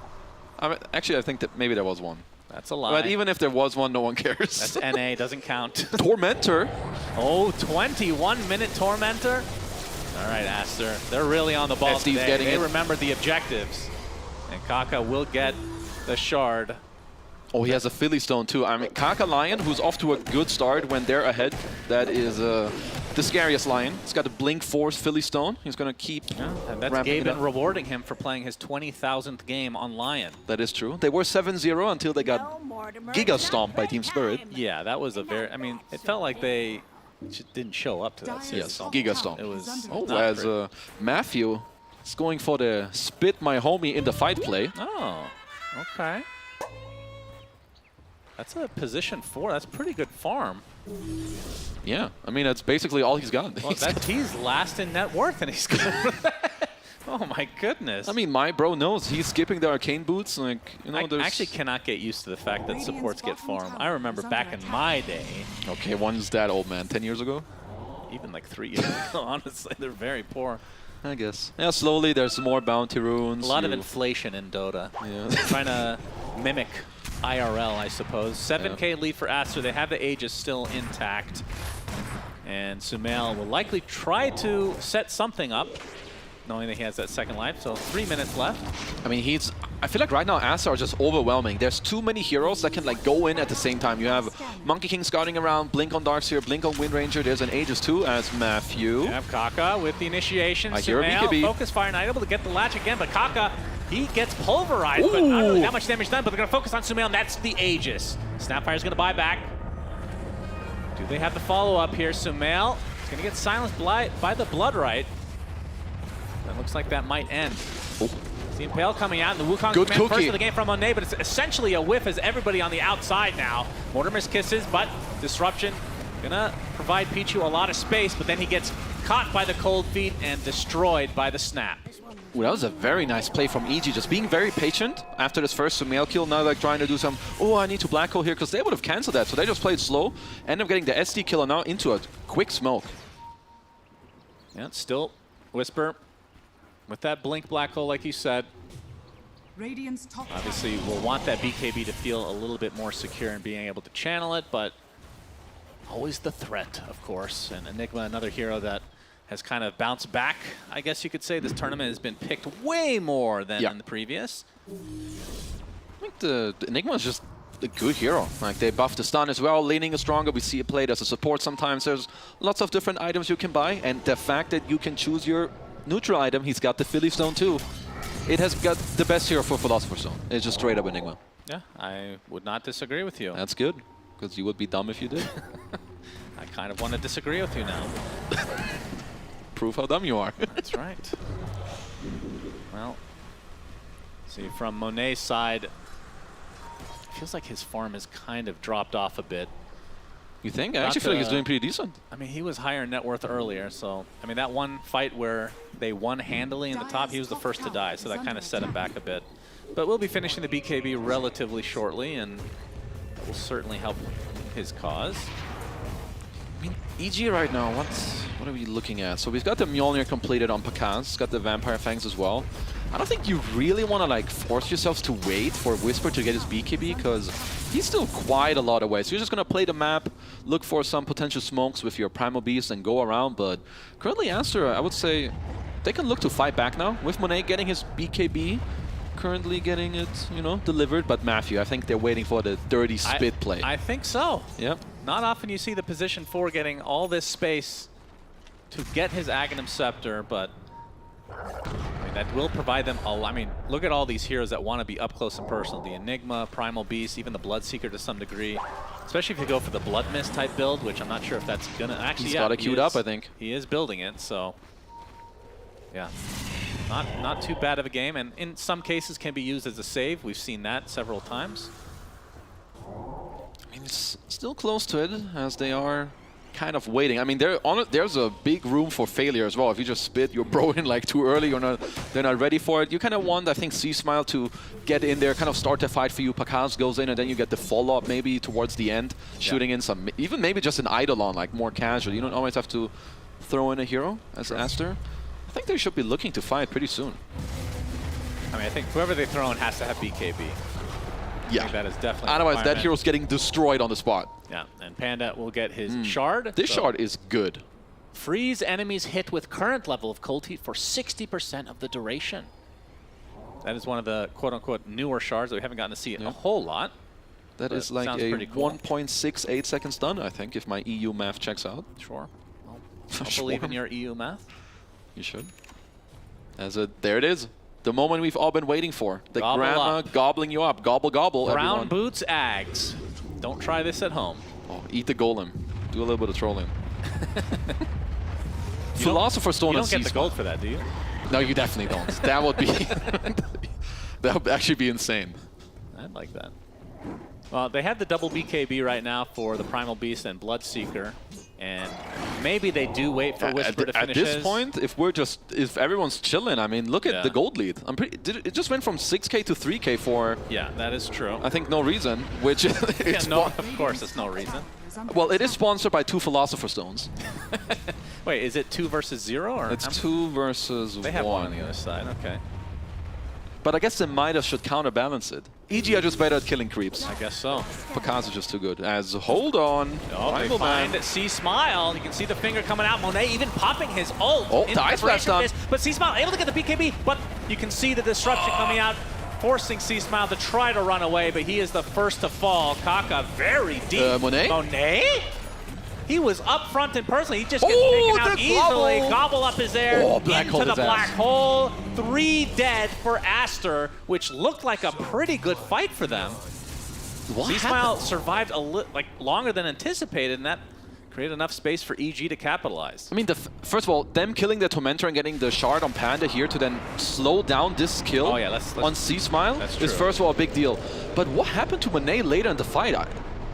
Actually, I think that maybe there was one. That's a lie. But even if there was one, no one cares. That's NA, doesn't count. Tormentor. Oh, 21-minute Tormentor. All right, Aster. They're really on the ball today. They remember the objectives. And Kaka will get the shard. Oh, he has a Philly Stone too. I mean, Kaka Lion, who's off to a good start when they're ahead. That is the scariest Lion. He's got a Blink Force Philly Stone. He's going to keep and that's Gaimin rewarding him for playing his 20,000th game on Lion. That is true. They were 7-0 until they got Giga Stomped by Team Spirit. Yeah, that was a very... I mean, it felt like they didn't show up to that. Yes, Giga Stomp. It was as Matthew is going for the spit my homie in the fight play. Oh, okay. That's a position 4. That's pretty good farm. Yeah, I mean, that's basically all he's got. Well, he's last in net worth, and he's going. Oh my goodness. I mean, my bro knows he's skipping the arcane boots. Like, you know, I actually cannot get used to the fact that supports get farm. I remember back in my day. Okay, one's that old, man. 10 years ago? Even like 3 years ago, honestly. They're very poor. I guess. Yeah, slowly there's more bounty runes. A lot of inflation in Dota. Yeah. Trying to mimic IRL, I suppose. 7K lead for Aster. They have the Aegis still intact. And Sumail will likely try to set something up, knowing that he has that second life. So 3 minutes left. I mean, I feel like right now Aster are just overwhelming. There's too many heroes that can like go in at the same time. You have Monkey King scouting around, Blink on Darkseer, Blink on Wind Ranger. There's an Aegis too as Matthew. You have Kaka with the initiation. I hear a Sumail, BKB. Focus Fire, not able to get the latch again, but Kaka, he gets pulverized, but not really that much damage done, but they're going to focus on Sumail, and that's the Aegis. Snapfire's going to buy back. Do they have the follow-up here? Sumail is going to get silenced by the Blood Right. That looks like that might end. The Impale coming out, and the Wukong command first of the game from Monet, but it's essentially a whiff as everybody on the outside now. Mortimer's kisses, but Disruption gonna provide Pichu a lot of space, but then he gets caught by the cold feet and destroyed by the snap. Ooh, that was a very nice play from EG, just being very patient after this first Sumail kill, now like trying to do some, oh, I need to black hole here, because they would have cancelled that, so they just played slow, end up getting the SD killer now into a quick smoke. Yeah, still Whisper with that blink black hole, like you said. Obviously, we'll want that BKB to feel a little bit more secure in being able to channel it, but always the threat, of course. And Enigma, another hero that has kind of bounced back, I guess you could say. This tournament has been picked way more than in the previous. I think the Enigma is just a good hero. Like, they buffed the stun as well, leaning is stronger. We see it played as a support sometimes. There's lots of different items you can buy, and the fact that you can choose your neutral item, he's got the Philly Stone too. It has got the best hero for Philosopher's Stone. It's just straight up Enigma. Yeah, I would not disagree with you. That's good, because you would be dumb if you did. I kind of want to disagree with you now. Prove how dumb you are. That's right. Well, see, from Monet's side, it feels like his farm has kind of dropped off a bit. You think? I actually feel like he's doing pretty decent. I mean, he was higher net worth earlier, so... I mean, that one fight where they won handily in the top, he was the first to die, so that kind of set him back a bit. But we'll be finishing the BKB relatively shortly, and that will certainly help his cause. I mean, EG right now, what are we looking at? So we've got the Mjolnir completed on Pakaz, got the Vampire Fangs as well. I don't think you really want to like force yourselves to wait for Whisper to get his BKB, because he's still quite a lot away. So you're just going to play the map, look for some potential smokes with your Primal Beast and go around. But currently Aster, I would say, they can look to fight back now with Monet getting his BKB, currently getting it, you know, delivered. But Matthew, I think they're waiting for the dirty spit play. I think so. Yep. Not often you see the position 4 getting all this space to get his Aghanim Scepter, but I mean, that will provide them a lot. I mean, look at all these heroes that want to be up close and personal. The Enigma, Primal Beast, even the Bloodseeker to some degree. Especially if you go for the Blood Mist type build, which I'm not sure if that's gonna actually. He's got it queued up, I think. He is building it, so yeah, not too bad of a game, and in some cases can be used as a save. We've seen that several times. I mean, it's still close to it as they are kind of waiting. I mean, there's a big room for failure as well. If you just spit your bro in like too early, they're not ready for it. You kind of want, I think, C-Smile to get in there, kind of start the fight for you. Pakaz goes in, and then you get the follow-up maybe towards the end, shooting in some, even maybe just an Eidolon, like more casual. You don't always have to throw in a hero as Aster. I think they should be looking to fight pretty soon. I mean, I think whoever they throw in has to have BKB. Yeah, that is definitely. Otherwise, that hero's getting destroyed on the spot. Yeah, and Panda will get his shard. This shard is good. Freeze enemies hit with current level of cold heat for 60% of the duration. That is one of the quote-unquote newer shards that we haven't gotten to see a whole lot. That is like a cool. 1.68 seconds stun, I think, if my EU math checks out. Sure. I'll believe in your EU math. You should. There it is. The moment we've all been waiting for. The Gobble grandma up. gobbling you up. Gobble, gobble, Brown everyone. boots, Ags. Don't try this at home. Oh, eat the golem. Do a little bit of trolling. Philosopher's Stone. You don't get the gold for that, do you? No, you definitely don't. That would be... that would actually be insane. I'd like that. Well, they have the double BKB right now for the Primal Beast and Bloodseeker. And maybe they do wait for Whisper to finish At this point, if everyone's chilling, I mean, look at the gold lead. It just went from 6K to 3K for... Yeah, that is true. I think no reason, which of course, it's no reason. Well, it is sponsored by 2 Philosopher's Stones. Wait, is it 2 versus 0? Or it's 2 versus 1. They have one on the other side, okay. But I guess the Midas should counterbalance it. EG are just better at killing creeps. I guess so. Pakaz is just too good. Hold on. Oh, they find C-Smile. You can see the finger coming out. Monet even popping his ult. Oh, the Ice Blast done. But C-Smile able to get the BKB, but you can see the disruption coming out, forcing C-Smile to try to run away, but he is the first to fall. Kaka very deep. Monet? Monet? He was up front and personally. He just gets taken out easily. Gobble up is there into the black hole. 3 dead for Aster, which looked like a pretty good fight for them. C-Smile survived longer than anticipated, and that created enough space for EG to capitalize. I mean, first of all, them killing the Tormentor and getting the shard on Panda here to then slow down this kill on C-Smile is first of all a big deal. But what happened to Monet later in the fight?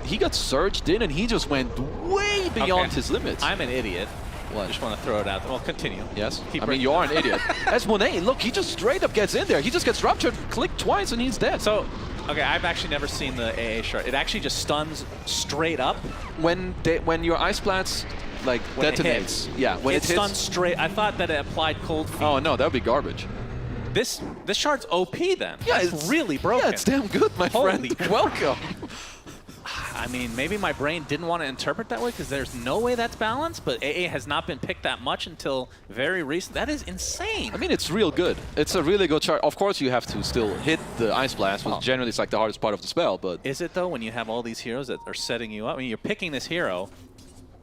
He got surged in and he just went way beyond his limits. I'm an idiot. I just want to throw it out there. Well, continue. Yes. I mean, you are an idiot. As Monet, look, he just straight up gets in there. He just gets ruptured, clicked twice, and he's dead. So, okay, I've actually never seen the AA shard. It actually just stuns straight up? When your Ice Blast detonates. Yeah, when it hits. Stuns straight. I thought that it applied cold feet. Oh, no, that would be garbage. This shard's OP then. Yeah, it's really broken. Yeah, it's damn good, my friend. Welcome. I mean, maybe my brain didn't want to interpret that way because there's no way that's balanced, but AA has not been picked that much until very recent. That is insane. I mean, it's real good. It's a really good chart. Of course, you have to still hit the Ice Blast, which generally is like the hardest part of the spell, but... Is it, though, when you have all these heroes that are setting you up? I mean, you're picking this hero.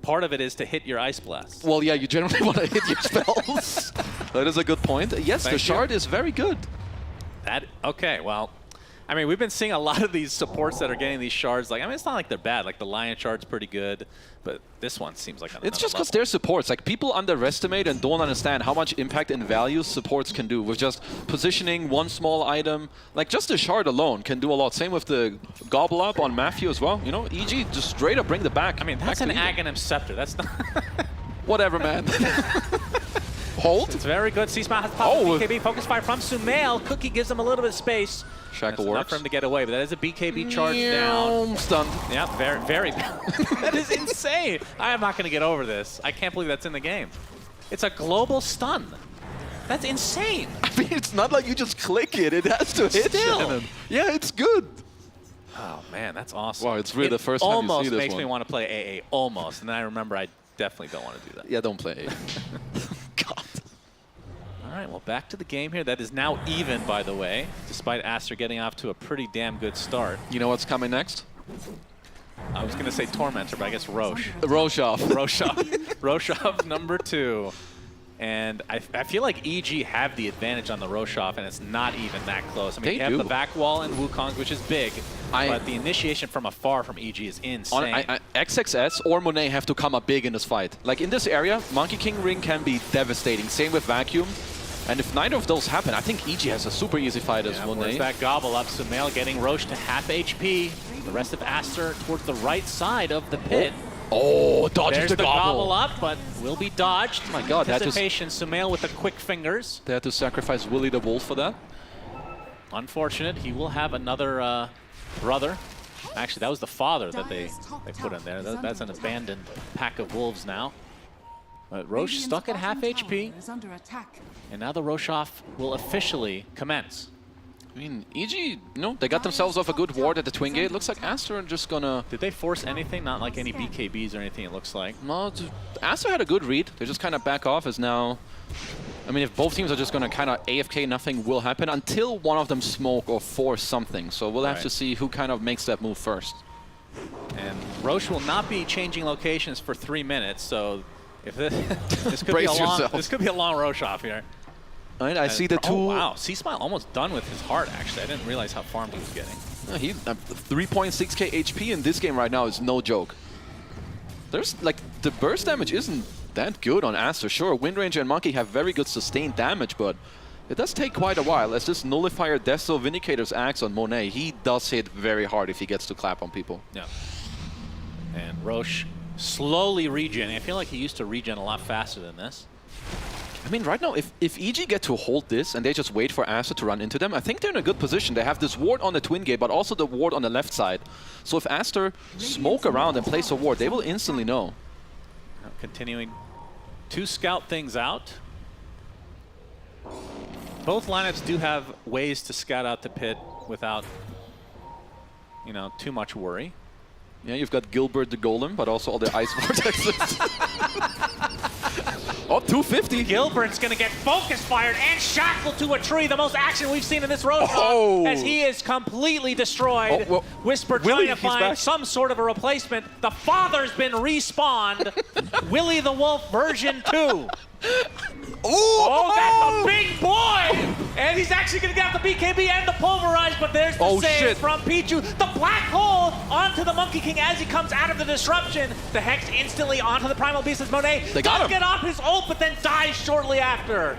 Part of it is to hit your Ice Blast. Well, yeah, you generally want to hit your spells. That is a good point. Yes, the shard is very good. Okay, well... I mean, we've been seeing a lot of these supports that are getting these shards. Like, I mean, it's not like they're bad. Like, the Lion shard's pretty good, but this one seems like it's just because they're supports. Like, people underestimate and don't understand how much impact and value supports can do with just positioning one small item. Like, just the shard alone can do a lot. Same with the Gobble Up on Matthew as well. You know, EG just straight up bring the back. I mean, that's an Aghanim Scepter. That's not... Whatever, man. Hold. It's very good. C-Smile has popped BKB. Focus fire from Sumail. Cookie gives him a little bit of space. Shackle works. Enough for him to get away, but that is a BKB charge down. Stunned. Yeah, very that is insane. I am not going to get over this. I can't believe that's in the game. It's a global stun. That's insane. I mean, it's not like you just click it. It has to hit. Still. Yeah, it's good. Oh, man, that's awesome. Wow, it's really the first time you see this one. Almost makes me want to play AA. Almost. And then I remember I definitely don't want to do that. Yeah, don't play AA. God. right, well, back to the game here. That is now even, by the way, despite Aster getting off to a pretty damn good start. You know what's coming next? I was going to say Tormentor, but I guess Roche. Roshov. Roshov number 2. And I feel like EG have the advantage on the Roshov, and it's not even that close. I mean, you have the back wall and Wukong, which is big, but the initiation from afar from EG is insane. XXS or Monet have to come up big in this fight. Like in this area, Monkey King Ring can be devastating. Same with Vacuum. And if neither of those happen, I think EG has a super easy fight as Monet. Where's that gobble up? Sumail getting Roche to half HP. The rest of Aster towards the right side of the pit. Oh, dodges There's the gobble up, but will be dodged. Oh my God, Anticipation, Sumail with the quick fingers. They had to sacrifice Willy the Wolf for that. Unfortunate. He will have another brother. Actually, that was the father that they put in there. That's an abandoned pack of wolves now. But Roche stuck at half HP. And now the Roshov will officially commence. I mean, EG, they got themselves off a good ward at the Twin Gate. Looks like Aster are just gonna... Did they force anything? Not like any BKBs or anything, it looks like. No, Aster had a good read. They just kind of back off as now... I mean, if both teams are just gonna kind of AFK, nothing will happen until one of them smoke or force something. So we'll have to see who kind of makes that move first. And Roche will not be changing locations for 3 minutes, so if this could be a long Roshov here. All right, I see the two... Oh, wow. C-Smile almost done with his heart, actually. I didn't realize how farmed he was getting. He 3.6k HP in this game right now is no joke. There's, like, the burst damage isn't that good on Aster. Sure, Wind Ranger and Monkey have very good sustained damage, but it does take quite a while. As this Nullifier Deso Vindicator's axe on Monet, he does hit very hard if he gets to clap on people. Yeah. And Roche slowly regenning. I feel like he used to regen a lot faster than this. I mean, right now, if EG get to hold this and they just wait for Aster to run into them, I think they're in a good position. They have this ward on the Twin Gate, but also the ward on the left side. So if Aster smoke around and place a ward, they will instantly know. Continuing to scout things out. Both lineups do have ways to scout out the pit without, too much worry. Yeah, you've got Gilbert the Golem, but also all the ice vortexes. Oh, 250. Gilbert's going to get focus fired and shackled to a tree. The most action we've seen in this Roshov as he is completely destroyed. Whisper trying to find some sort of a replacement. The father's been respawned. Willy the Wolf version 2. That's a big boy! And he's actually going to get out the BKB and the Pulverize, but there's the save from Pichu. The Black Hole onto the Monkey King as he comes out of the disruption. The Hex instantly onto the Primal Beast as Monet does get off his ult, but then dies shortly after.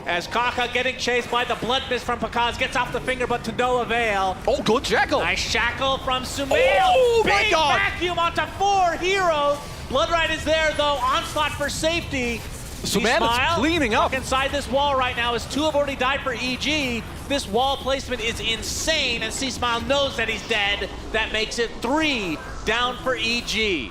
As Kaka getting chased by the Blood Mist from Pakaz gets off the finger, but to no avail. Oh, good shackle. Nice shackle from Sumail. Oh, big my God. Vacuum onto 4 heroes. Bloodride is there, though. Onslaught for safety. Sumail is cleaning up. Inside this wall right now as 2 have already died for EG. This wall placement is insane, and C-Smile knows that he's dead. That makes it 3 down for EG.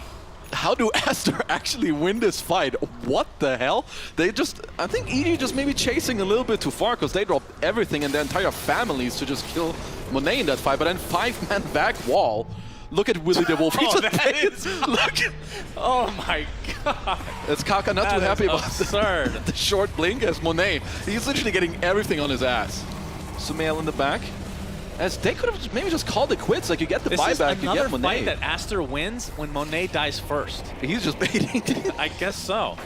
How do Aster actually win this fight? What the hell? I think EG just maybe chasing a little bit too far because they dropped everything and their entire families to just kill Monet in that fight, but then 5-man back wall. Look at Willy the Wolf. Oh my God. It's Kaka not too happy about the short blink as Monet. He's literally getting everything on his ass. Sumail in the back. As they could have maybe just called it quits. Like, you get the buyback, you get Monet. This is another fight that Aster wins when Monet dies first. He's just baiting. I guess so.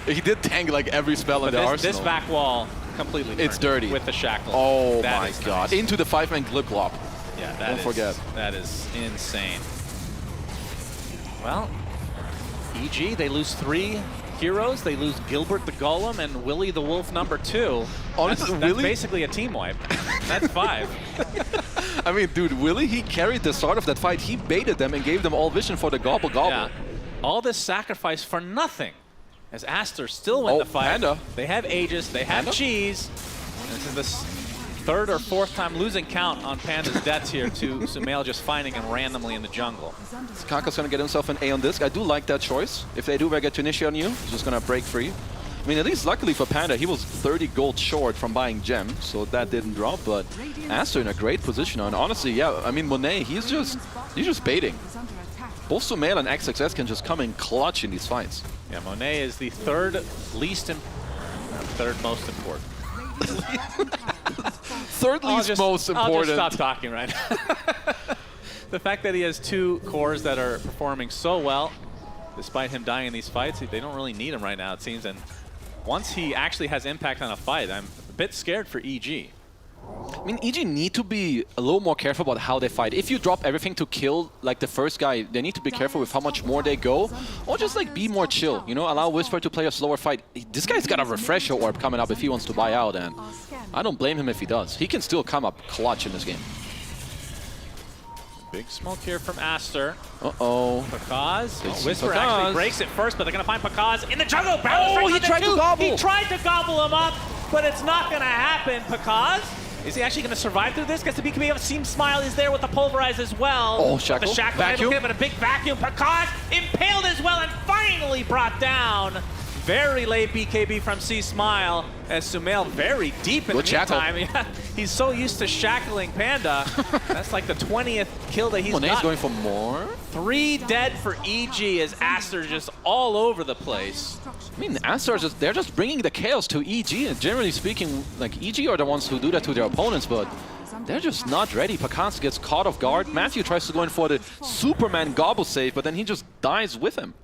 He did tank like every spell in the arsenal. This back wall completely It's dirty. with the shackle. Oh my God. Nice. Into the 5-man Glip Glop. Yeah, Don't forget. That is insane. Well, EG, they lose 3 heroes. They lose Gilbert the Golem and Willy the Wolf number 2. Honestly, that's basically a team wipe. That's 5. I mean, dude, Willy, he carried the start of that fight. He baited them and gave them all vision for the Gobble Gobble. Yeah. All this sacrifice for nothing. As Aster still win the fight. Panda. They have Aegis, they have Cheese. This is the 3rd or 4th time losing count on Panda's deaths here to Sumail just finding him randomly in the jungle. Kaka's going to get himself an A on this. I do like that choice. If they do get to initiate on you, he's just going to break free. I mean, at least luckily for Panda, he was 30 gold short from buying Gem, so that didn't drop, but Aster in a great position. And honestly, yeah, I mean, Monet, he's just baiting. Both Sumail and XXS can just come in clutch in these fights. Yeah, Monet is the third most important. Third least most important. I'll just stop talking right now. The fact that he has 2 cores that are performing so well, despite him dying in these fights, they don't really need him right now, it seems. And once he actually has impact on a fight, I'm a bit scared for EG. I mean, EG need to be a little more careful about how they fight. If you drop everything to kill, like the first guy, they need to be careful with how much more they go, or just like be more chill, you know, allow Whisper to play a slower fight. This guy's got a refresher orb coming up if he wants to buy out, and I don't blame him if he does. He can still come up clutch in this game. Big smoke here from Aster. Uh-oh. Pakaz. Whisper actually breaks it first, but they're going to find Pakaz in the jungle. Oh, he tried to gobble. He tried to gobble him up, but it's not going to happen. Pakaz, is he actually going to survive through this? Gets the BKB of Seam Smile is there with the Pulverize as well. Oh, Shackle. The Shackle Vacuum. but a big vacuum. Pakaz impaled as well and finally brought down. Very late BKB from C Smile as Sumail very deep in the meantime. Yeah, he's so used to shackling Panda. That's like the 20th kill that he's got. Going for more. 3 dead for EG as Aster just all over the place. I mean, Aster they're just bringing the chaos to EG, and generally speaking, like EG are the ones who do that to their opponents, but they're just not ready. Pakaz gets caught off guard. Matthew tries to go in for the Superman gobble save, but then he just dies with him.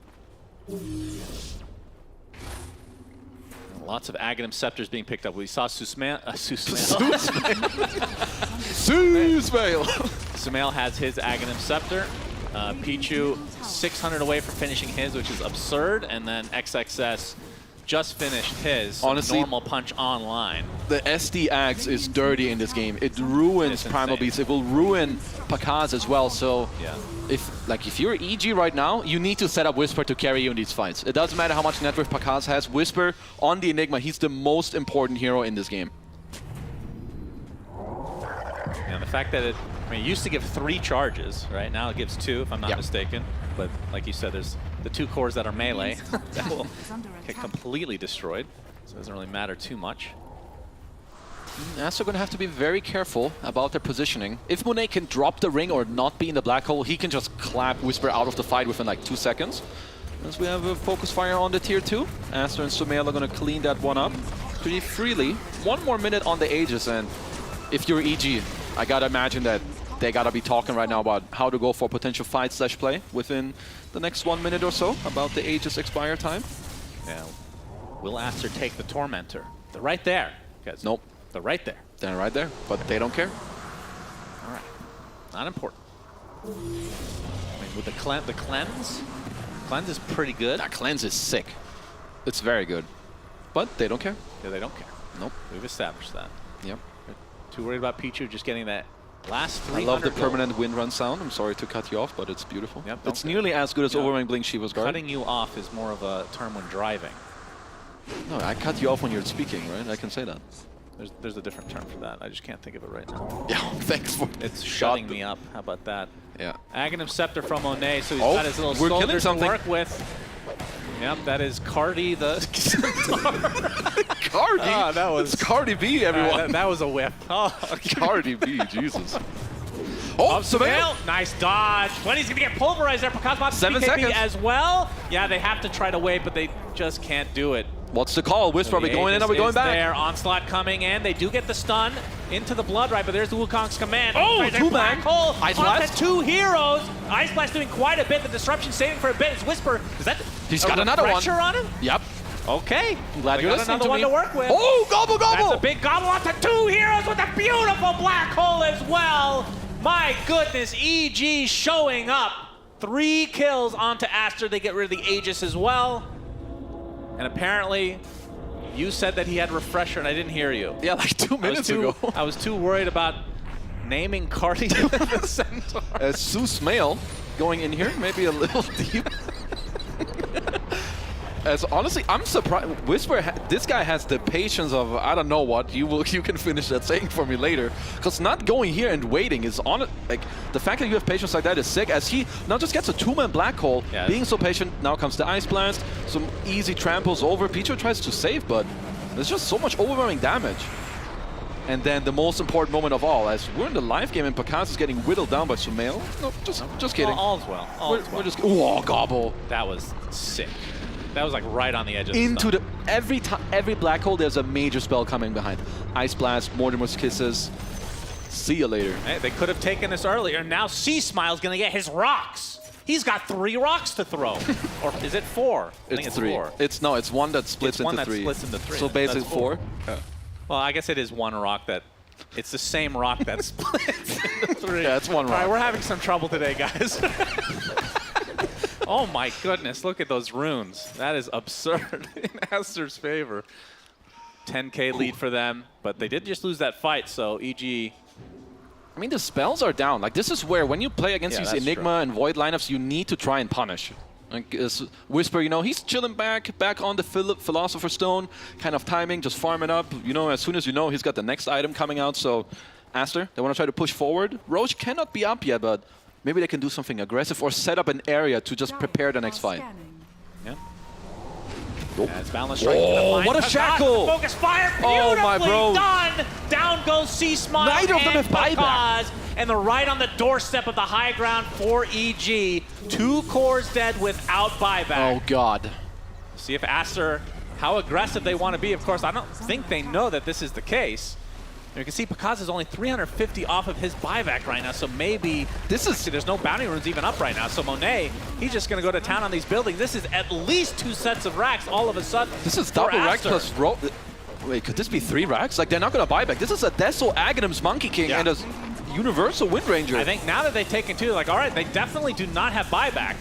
Lots of Aghanim Scepters being picked up. We saw Sumail. Sumail has his Aghanim Scepter. Pichu 600 away from finishing his, which is absurd. And then XXS just finished his. Honestly, normal punch online. The SD Axe is dirty in this game. It ruins Primal Beast. It will ruin Pakaz as well. So yeah. If you're EG right now, you need to set up Whisper to carry you in these fights. It doesn't matter how much net worth Pakaz has. Whisper on the Enigma, he's the most important hero in this game. Yeah, the fact that it used to give 3 charges, right? Now it gives 2, if I'm not mistaken. But like you said, there's the 2 cores that are melee that will get completely destroyed. So it doesn't really matter too much. Aster going to have to be very careful about their positioning. If Monet can drop the ring or not be in the black hole, he can just clap Whisper out of the fight within like 2 seconds. As we have a focus fire on the tier 2, Aster and Sumail are going to clean that one up pretty freely. 1 more minute on the Aegis, and if you're EG, I gotta imagine that they gotta be talking right now about how to go for potential fight/play within the next 1 minute or so about the Aegis expire time. Yeah. Will Aster take the Tormentor? They're right there. Nope. They're right there. They're right there, but they don't care. All right. Not important. I mean, with the cleanse? Cleanse is pretty good. That cleanse is sick. It's very good. But they don't care. Yeah, they don't care. Nope. We've established that. Yep. They're too worried about Pichu just getting that last 300 I love the gold. permanent wind run sound. I'm sorry to cut you off, but it's beautiful. Yep, it's nearly as good as Overwhelming Blink Shiva's Guard. Cutting you off is more of a term when driving. No, I cut you off when you're speaking, right? I can say that. There's a different term for that. I just can't think of it right now. Yeah, thanks for It's shutting me up. How about that? Yeah. Aghanim Scepter from Monet, so he's got his little soldiers to work with. Yep, that is Cardi the Cardi? Oh, that was it's Cardi B, everyone. That was a whip. Oh, Cardi B, Jesus. Oh, Sumail! Nice dodge. When he's gonna get pulverized there, Pakaz 7 BKB seconds as well. Yeah, they have to try to wait, but they just can't do it. What's the call? Whisper, are we going in? Are we going back? There, Onslaught coming in. They do get the stun into the Blood Right, but there's the Wukong's command. Oh, Black hole. Ice onto Blast. 2 heroes. Ice Blast doing quite a bit. The disruption saving for a bit. Is Whisper. Is that He's got another one. Pressure on him? Yep. Okay. Glad you're listening another to one me. to work with. Oh, gobble, gobble! That's a big gobble onto 2 heroes with a beautiful black hole as well. My goodness, EG showing up. 3 kills onto Aster. They get rid of the Aegis as well. And apparently, you said that he had Refresher, and I didn't hear you. Yeah, like 2 minutes ago. I was too worried about naming Cardi the Centaur. Sumail going in here, maybe a little deep. As honestly, I'm surprised. Whisper, this guy has the patience of I don't know what. You can finish that saying for me later. Because not going here and waiting is on it. Like the fact that you have patience like that is sick. As he now just gets a 2-man black hole, being so patient. Now comes the Ice Blast, some easy tramples over. Pichu tries to save, but there's just so much overwhelming damage. And then the most important moment of all, as we're in the live game and Pakaz is getting whittled down by Sumail. No, just kidding. All's well. We're just. Oh, gobble. That was sick. That was like right on the edge of the Into stump. the every black hole, there's a major spell coming behind. Ice Blast, Mortimer's Kisses. See you later. Hey, they could have taken this earlier. Now C-Smile's going to get his rocks. He's got 3 rocks to throw. Or is it 4? I think it's 3. 4. It's one that splits It's one into that 3. splits into 3. So basically That's 4. Well, I guess it is one rock that... It's the same rock that splits into 3. Yeah, it's one rock. All right, we're having some trouble today, guys. Oh my goodness, look at those runes. That is absurd in Aster's favor. 10K lead for them, but they did just lose that fight, so EG... I mean, the spells are down. Like, this is where, when you play against these Enigma and Void lineups, you need to try and punish. Like, Whisper, you know, he's chilling back on the Philosopher's Stone, kind of timing, just farming up. You know, as soon as you know, he's got the next item coming out. So, Aster, they want to try to push forward. Roche cannot be up yet, but maybe they can do something aggressive or set up an area to just prepare the next fight. Yeah. Nope. That's balance strike. Oh, what a shackle! Focus fire, Oh, my beautifully bro. done! Down goes C-Smile Neither of them and have buyback. Pekaz, and they're right on the doorstep of the high ground for EG. 2 cores dead without buyback. Oh, God. See if Aster, how aggressive they want to be. Of course, I don't think they know that this is the case. You can see Pekaz is only 350 off of his buyback right now, so maybe there's no bounty runes even up right now. So Monet, he's just going to go to town on these buildings. This is at least 2 sets of racks all of a sudden. This is double rack Aster. plus Wait, could this be 3 racks? Like, they're not going to buy back. This is a Deso Aghanim's Monkey King and a Universal Wind Ranger. I think now that they've taken 2, like, all right, they definitely do not have buyback.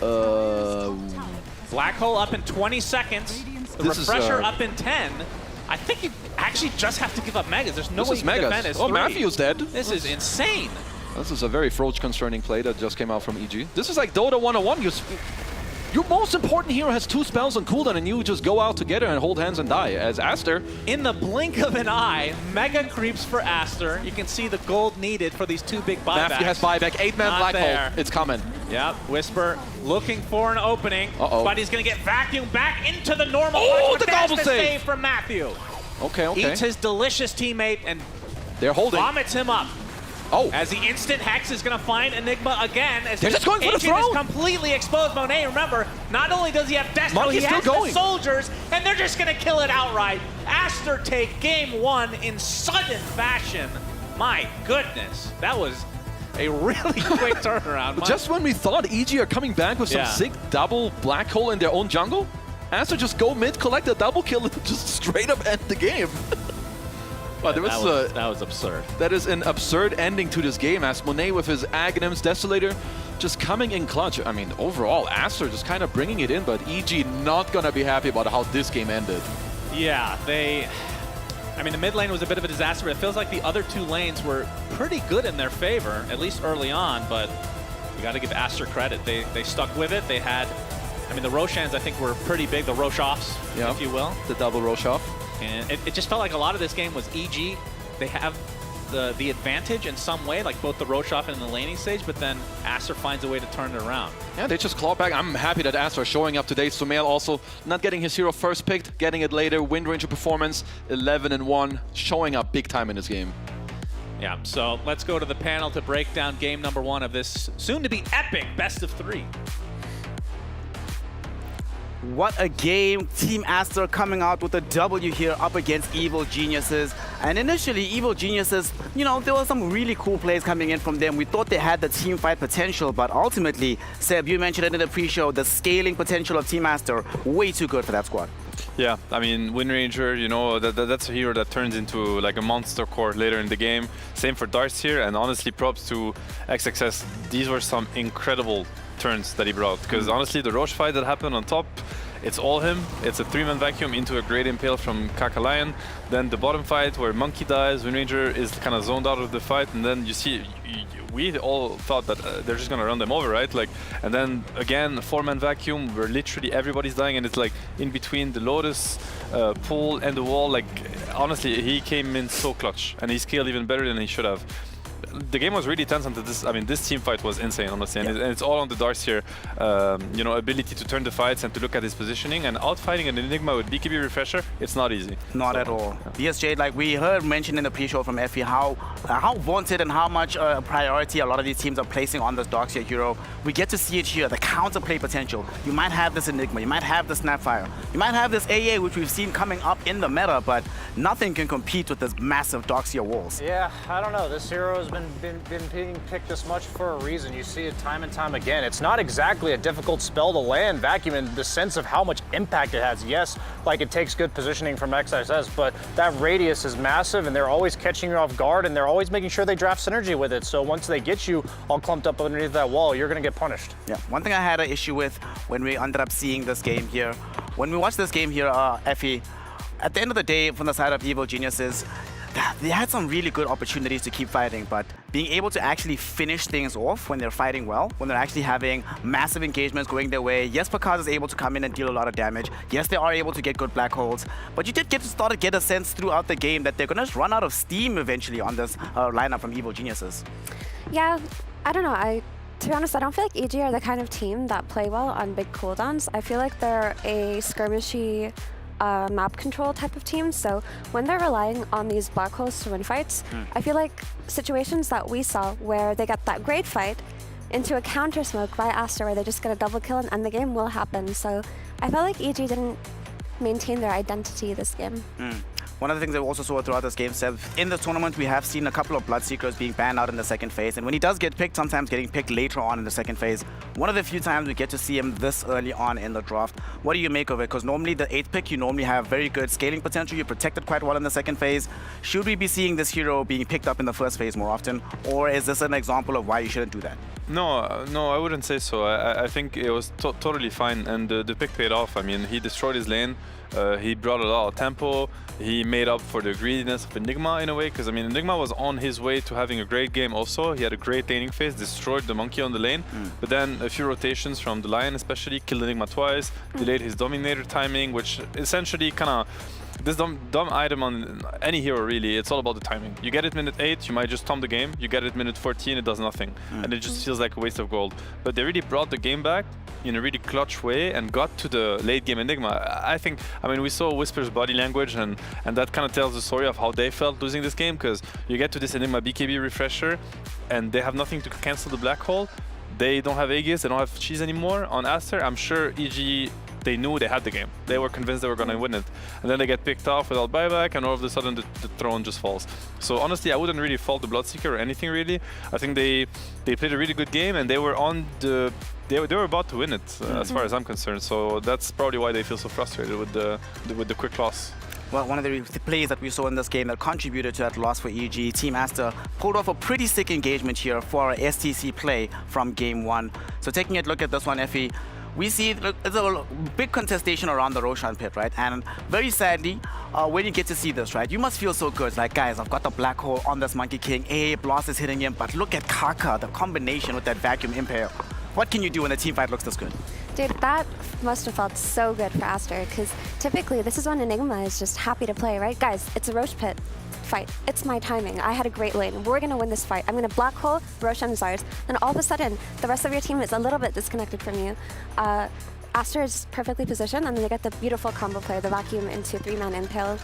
Black Hole up in 20 seconds. The Refresher up in 10. I think you actually just have to give up Megas. There's no way you can defend his 3. Matthew's dead. This is insane. This is a very Froach concerning play that just came out from EG. This is like Dota 101. Your most important hero has 2 spells on cooldown, and you just go out together and hold hands and die. As Aster, in the blink of an eye, Mega creeps for Aster. You can see the gold needed for these 2 big buybacks. Matthew has buyback. 8-man Black Hole. It's coming. Yep. Whisper looking for an opening, but he's going to get vacuumed back into the normal. Oh, the That's gobble the save from Matthew. Okay. Eats his delicious teammate and they're holding. Vomits him up. Oh. As the instant Hex is going to find Enigma again. As they're just going for the Agent throne. is completely exposed. Monet, remember, not only does he have Destro, Monkey's he has still going. the soldiers, and they're just going to kill it outright. Aster take game 1 in sudden fashion. My goodness, that was a really quick turnaround. Just when we thought EG are coming back with some sick double Black Hole in their own jungle, Aster just go mid, collect a double kill, and just straight up end the game. Wow, that was absurd. That is an absurd ending to this game, as Monet with his Aghanim's Desolator just coming in clutch. I mean, overall, Aster just kind of bringing it in, but EG not going to be happy about how this game ended. Yeah, I mean, the mid lane was a bit of a disaster, but it feels like the other 2 lanes were pretty good in their favor, at least early on, but you got to give Aster credit. They stuck with it. They had, I mean, the Roshans, I think, were pretty big, the Rosh-offs, if you will. The double Rosh-off. And it just felt like a lot of this game was EG. They have the advantage in some way, like both the Rosh-off and the laning stage, but then Aster finds a way to turn it around. Yeah, they just claw back. I'm happy that Aster is showing up today. Sumail also not getting his hero first picked, getting it later. Wind Ranger performance, 11-1, showing up big time in this game. Yeah, so let's go to the panel to break down game number 1 of this soon-to-be epic best of 3. What a game. Team Aster coming out with a W here up against Evil Geniuses. And initially, Evil Geniuses, you know, there were some really cool plays coming in from them. We thought they had the team fight potential, but ultimately, Seb, you mentioned it in the pre-show, the scaling potential of Team Aster, way too good for that squad. Yeah, I mean, Wind Ranger, you know, that's a hero that turns into like a monster core later in the game. Same for Darts here, and honestly, props to XXS. These were some incredible turns that he brought, because honestly, the Roche fight that happened on top, it's all him. It's a 3-man vacuum into a great impale from Kakalion. Then the bottom fight where Monkey dies, Wind Ranger is kind of zoned out of the fight, and then you see, we all thought that they're just gonna run them over, right? Like, and then again, 4-man vacuum where literally everybody's dying, and it's like in between the Lotus pool and the wall. Like, honestly, he came in so clutch, and he scaled even better than he should have. the game was really tense until this. I mean, this team fight was insane, honestly, and it's all on the Darkseer, you know, ability to turn the fights and to look at his positioning. And outfighting an Enigma with BKB refresher, it's not easy. Not at all. BSJ, like we heard mentioned in the pre-show from Effie, how vaunted and how much priority a lot of these teams are placing on this Darkseer hero. We get to see it here, the counterplay potential. You might have this Enigma, you might have the Snapfire, you might have this AA, which we've seen coming up in the meta, but nothing can compete with this massive Darkseer walls. Yeah, I don't know. This hero has been being picked this much for a reason. You see it time and time again. It's not exactly a difficult spell to land, Vacuum, in the sense of how much impact it has. Yes, like it takes good positioning from XSS, but that radius is massive, and they're always catching you off guard, and they're always making sure they draft synergy with it. So once they get you all clumped up underneath that wall, you're going to get punished. Yeah, one thing I had an issue with when we ended up seeing this game here, when we watched this game here, Effie, at the end of the day, from the side of Evil Geniuses, they had some really good opportunities to keep fighting, but being able to actually finish things off when they're fighting well, when they're actually having massive engagements going their way. Yes, Pakaz is able to come in and deal a lot of damage. Yes, they are able to get good black holes, but you did start to get a sense throughout the game that they're going to run out of steam eventually on this lineup from Evil Geniuses. Yeah, I don't know. To be honest, I don't feel like EG are the kind of team that play well on big cooldowns. I feel like they're a skirmishy map control type of team, so when they're relying on these black holes to win fights, I feel like situations that we saw where they got that great fight into a counter smoke by Aster where they just get a double kill and end the game will happen. So I felt like EG didn't maintain their identity this game. One of the things that we also saw throughout this game, Seb, in the tournament we have seen a couple of Bloodseekers being banned out in the second phase, and when he does get picked, sometimes getting picked later on in the second phase. One of the few times we get to see him this early on in the draft. What do you make of it? Because normally the 8th pick, you normally have very good scaling potential, you're protected quite well in the second phase. Should we be seeing this hero being picked up in the first phase more often, or is this an example of why you shouldn't do that? No, I wouldn't say so. I think it was totally fine, and the pick paid off. I mean, he destroyed his lane. He brought a lot of tempo. He made up for the greediness of Enigma in a way, because I mean, Enigma was on his way to having a great game also. He had a great laning phase, destroyed the monkey on the lane, but then a few rotations from the Lion especially, killed Enigma twice, delayed his Dominator timing, which essentially kind of, this dumb item on any hero really, it's all about the timing. You get it minute 8, you might just thumb the game. You get it minute 14, it does nothing. And it just feels like a waste of gold. But they really brought the game back in a really clutch way and got to the late game Enigma. I think, I mean, we saw Whisper's body language and that kind of tells the story of how they felt losing this game, because you get to this Enigma BKB refresher and they have nothing to cancel the black hole. They don't have Aegis, they don't have Cheese anymore. On Aster, I'm sure EG, they knew they had the game. They were convinced they were going to win it. And then they get picked off without buyback, and all of a sudden the throne just falls. So honestly, I wouldn't really fault the Bloodseeker or anything really. I think they played a really good game, and they were on the... They were about to win it, as far as I'm concerned. So that's probably why they feel so frustrated with the quick loss. Well, one of the plays that we saw in this game that contributed to that loss for EG, Team Aster pulled off a pretty sick engagement here for our STC play from Game 1. So taking a look at this one, Effie, we see there's a big contestation around the Roshan pit, right? And very sadly, when you get to see this, right, you must feel so good. It's like, guys, I've got the black hole on this Monkey King. Blast is hitting him, but look at Kaka, the combination with that Vacuum Impale. What can you do when the team fight looks this good? Dude, that must have felt so good for Aster, because typically this is when Enigma is just happy to play, right? Guys, it's a Roche pit fight. It's my timing. I had a great lane. We're going to win this fight. I'm going to black hole, Roshan is ours. And all of a sudden, the rest of your team is a little bit disconnected from you. Aster is perfectly positioned, and then they get the beautiful combo play, the Vacuum into 3-man Impale.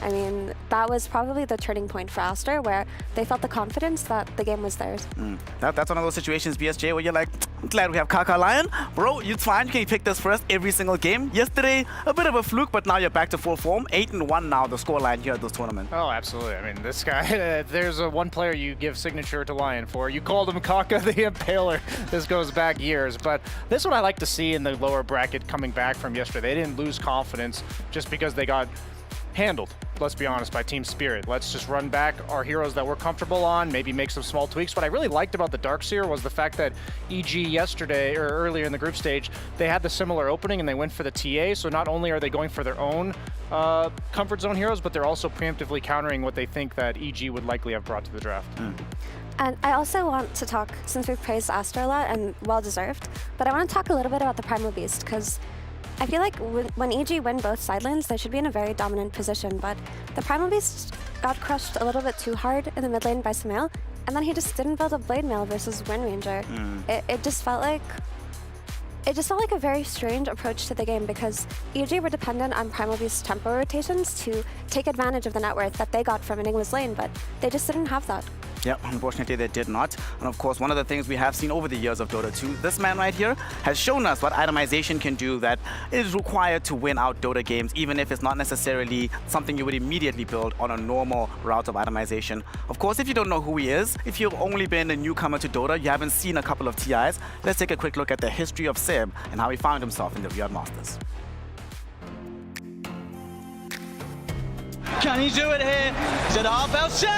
I mean, that was probably the turning point for Aster, where they felt the confidence that the game was theirs. That's one of those situations, BSJ, where you're like, I'm glad we have Kaka Lion. Bro, it's fine. You can pick this first every single game. Yesterday, a bit of a fluke, but now you're back to full form. 8-1 now, the scoreline here at this tournament. Oh, absolutely. I mean, this guy, if there's one player you give signature to Lion for, you called him Kaka the Impaler. This goes back years. But this one I like to see in the lower bracket coming back from yesterday. They didn't lose confidence just because they got handled, let's be honest, by Team Spirit. Let's just run back our heroes that we're comfortable on, maybe make some small tweaks. What I really liked about the Darkseer was the fact that EG yesterday, or earlier in the group stage, they had the similar opening and they went for the TA, so not only are they going for their own comfort zone heroes, but they're also preemptively countering what they think that EG would likely have brought to the draft. And I also want to talk, since we've praised Aster a lot, and well-deserved, but I want to talk a little bit about the Primal Beast, because I feel like when EG win both side lanes, they should be in a very dominant position, but the Primal Beast got crushed a little bit too hard in the mid lane by Samael, and then he just didn't build a Blade Mail versus Wind Ranger. It just felt like a very strange approach to the game because EG were dependent on Primal Beast's tempo rotations to take advantage of the net worth that they got from Enigma's lane, but they just didn't have that. Yep, unfortunately they did not. And of course, one of the things we have seen over the years of Dota 2, this man right here has shown us what itemization can do that is required to win out Dota games, even if it's not necessarily something you would immediately build on a normal route of itemization. Of course, if you don't know who he is, if you've only been a newcomer to Dota, you haven't seen a couple of TIs, let's take a quick look at the history of Seb and how he found himself in the Riyadh Masters. Can he do it here? Is it half Seb?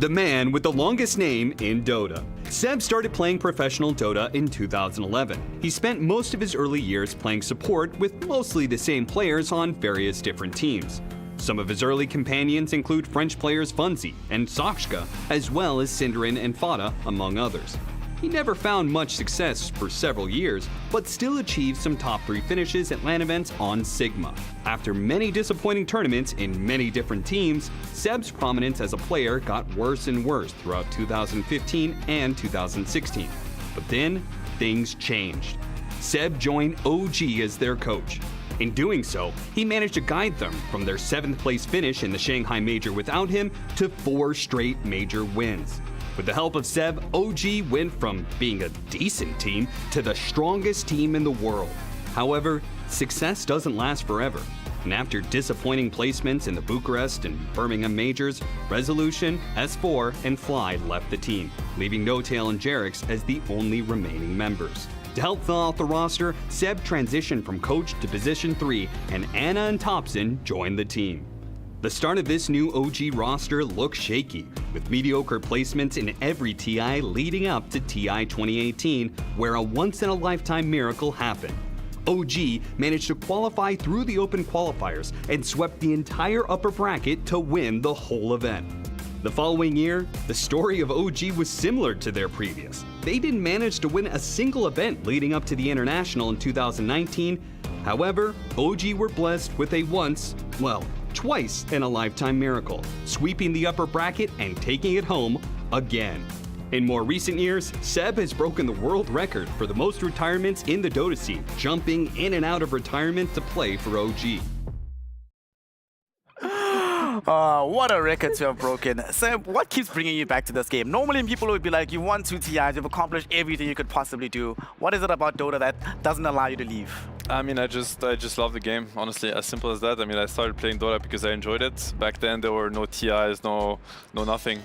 The man with the longest name in Dota. Seb started playing professional Dota in 2011. He spent most of his early years playing support with mostly the same players on various different teams. Some of his early companions include French players Funzi and Sakshka, as well as Sindarin and Fada, among others. He never found much success for several years, but still achieved some top 3 finishes at LAN events on Sigma. After many disappointing tournaments in many different teams, Seb's prominence as a player got worse and worse throughout 2015 and 2016. But then, things changed. Seb joined OG as their coach. In doing so, he managed to guide them from their 7th place finish in the Shanghai Major without him to 4 straight major wins. With the help of Seb, OG went from being a decent team to the strongest team in the world. However, success doesn't last forever. And after disappointing placements in the Bucharest and Birmingham majors, Resolution, S4, and Fly left the team, leaving No-Tail and Jerix as the only remaining members. To help fill out the roster, Seb transitioned from coach to position 3, and Anna and Thompson joined the team. The start of this new OG roster looks shaky, with mediocre placements in every TI leading up to TI 2018, where a once-in-a-lifetime miracle happened. OG managed to qualify through the open qualifiers and swept the entire upper bracket to win the whole event. The following year, the story of OG was similar to their previous. They didn't manage to win a single event leading up to the International in 2019. However, OG were blessed with a twice in a lifetime miracle, sweeping the upper bracket and taking it home again. In more recent years, Seb has broken the world record for the most retirements in the Dota scene, jumping in and out of retirement to play for OG. What a record to have broken. Seb, what keeps bringing you back to this game? Normally people would be like, you won 2 TIs, you've accomplished everything you could possibly do. What is it about Dota that doesn't allow you to leave? I mean, I just love the game, honestly, as simple as that. I mean, I started playing Dota because I enjoyed it. Back then there were no TIs, no nothing,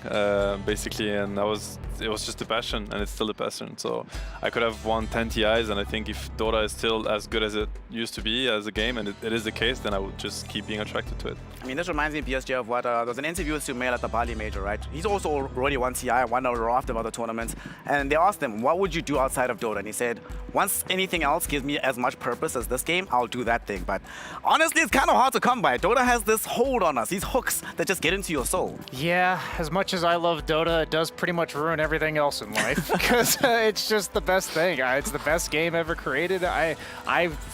basically, and it was just a passion, and it's still a passion. So I could have won 10 TIs, and I think if Dota is still as good as it used to be as a game, and it is the case, then I would just keep being attracted to it. I mean, this reminds me, PSG, of what, there was an interview with Sumail at the Bali Major, right? He's also already won TI, won a raft of other tournaments, and they asked him, what would you do outside of Dota? And he said, once anything else gives me as much purpose as this game, I'll do that thing. But honestly, it's kind of hard to come by. Dota has this hold on us, these hooks that just get into your soul. Yeah, as much as I love Dota, it does pretty much ruin everything else in life because it's just the best thing. It's the best game ever created. I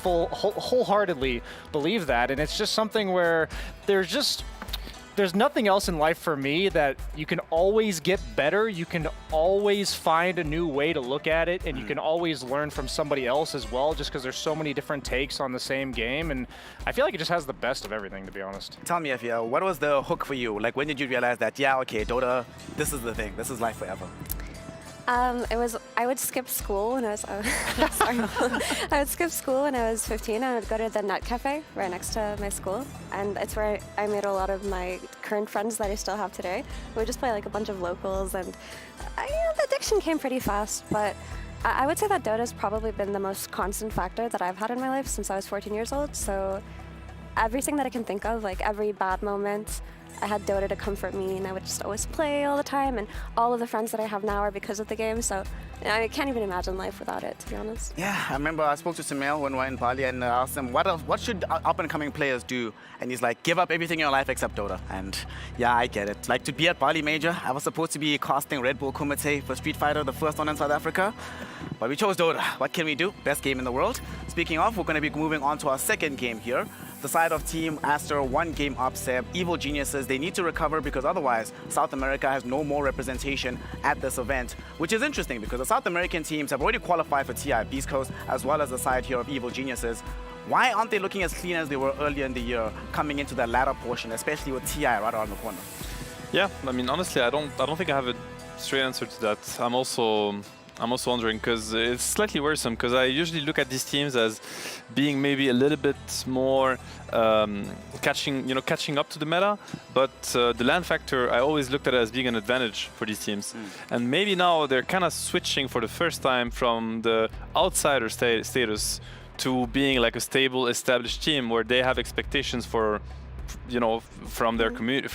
wholeheartedly believe that, and it's just something where there's nothing else in life for me that you can always get better. You can always find a new way to look at it, and you can always learn from somebody else as well, just because there's so many different takes on the same game. And I feel like it just has the best of everything, to be honest. Tell me, Afia, what was the hook for you? Like, when did you realize that, yeah, okay, Dota, this is the thing. This is life forever? I would skip school when I was, sorry. I would skip school when I was 15 and I would go to the Net Cafe right next to my school. And it's where I made a lot of my current friends that I still have today. We would just play like a bunch of locals, and the addiction came pretty fast, but I would say that Dota's probably been the most constant factor that I've had in my life since I was 14 years old. So everything that I can think of, like every bad moment, I had Dota to comfort me, and I would just always play all the time, and all of the friends that I have now are because of the game, so I can't even imagine life without it, to be honest. Yeah, I remember I spoke to Sumail when we were in Bali and asked him, what should up-and-coming players do? And he's like, give up everything in your life except Dota. And yeah, I get it. Like, to be at Bali Major, I was supposed to be casting Red Bull Kumite for Street Fighter, the first one in South Africa, but we chose Dota. What can we do? Best game in the world. Speaking of, we're going to be moving on to our second game here. the side of Team Aster, 1 game up, Seb. Evil Geniuses, they need to recover because otherwise South America has no more representation at this event, which is interesting because the South American teams have already qualified for TI Beast Coast as well as the side here of Evil Geniuses. Why aren't they looking as clean as they were earlier in the year coming into the latter portion, especially with TI right around the corner? Yeah, I mean, honestly, I don't think I have a straight answer to that. I'm also wondering because it's slightly worrisome because I usually look at these teams as being maybe a little bit more catching up to the meta, but the land factor I always looked at it as being an advantage for these teams. And maybe now they're kind of switching for the first time from the outsider status to being like a stable, established team where they have expectations for, from their community,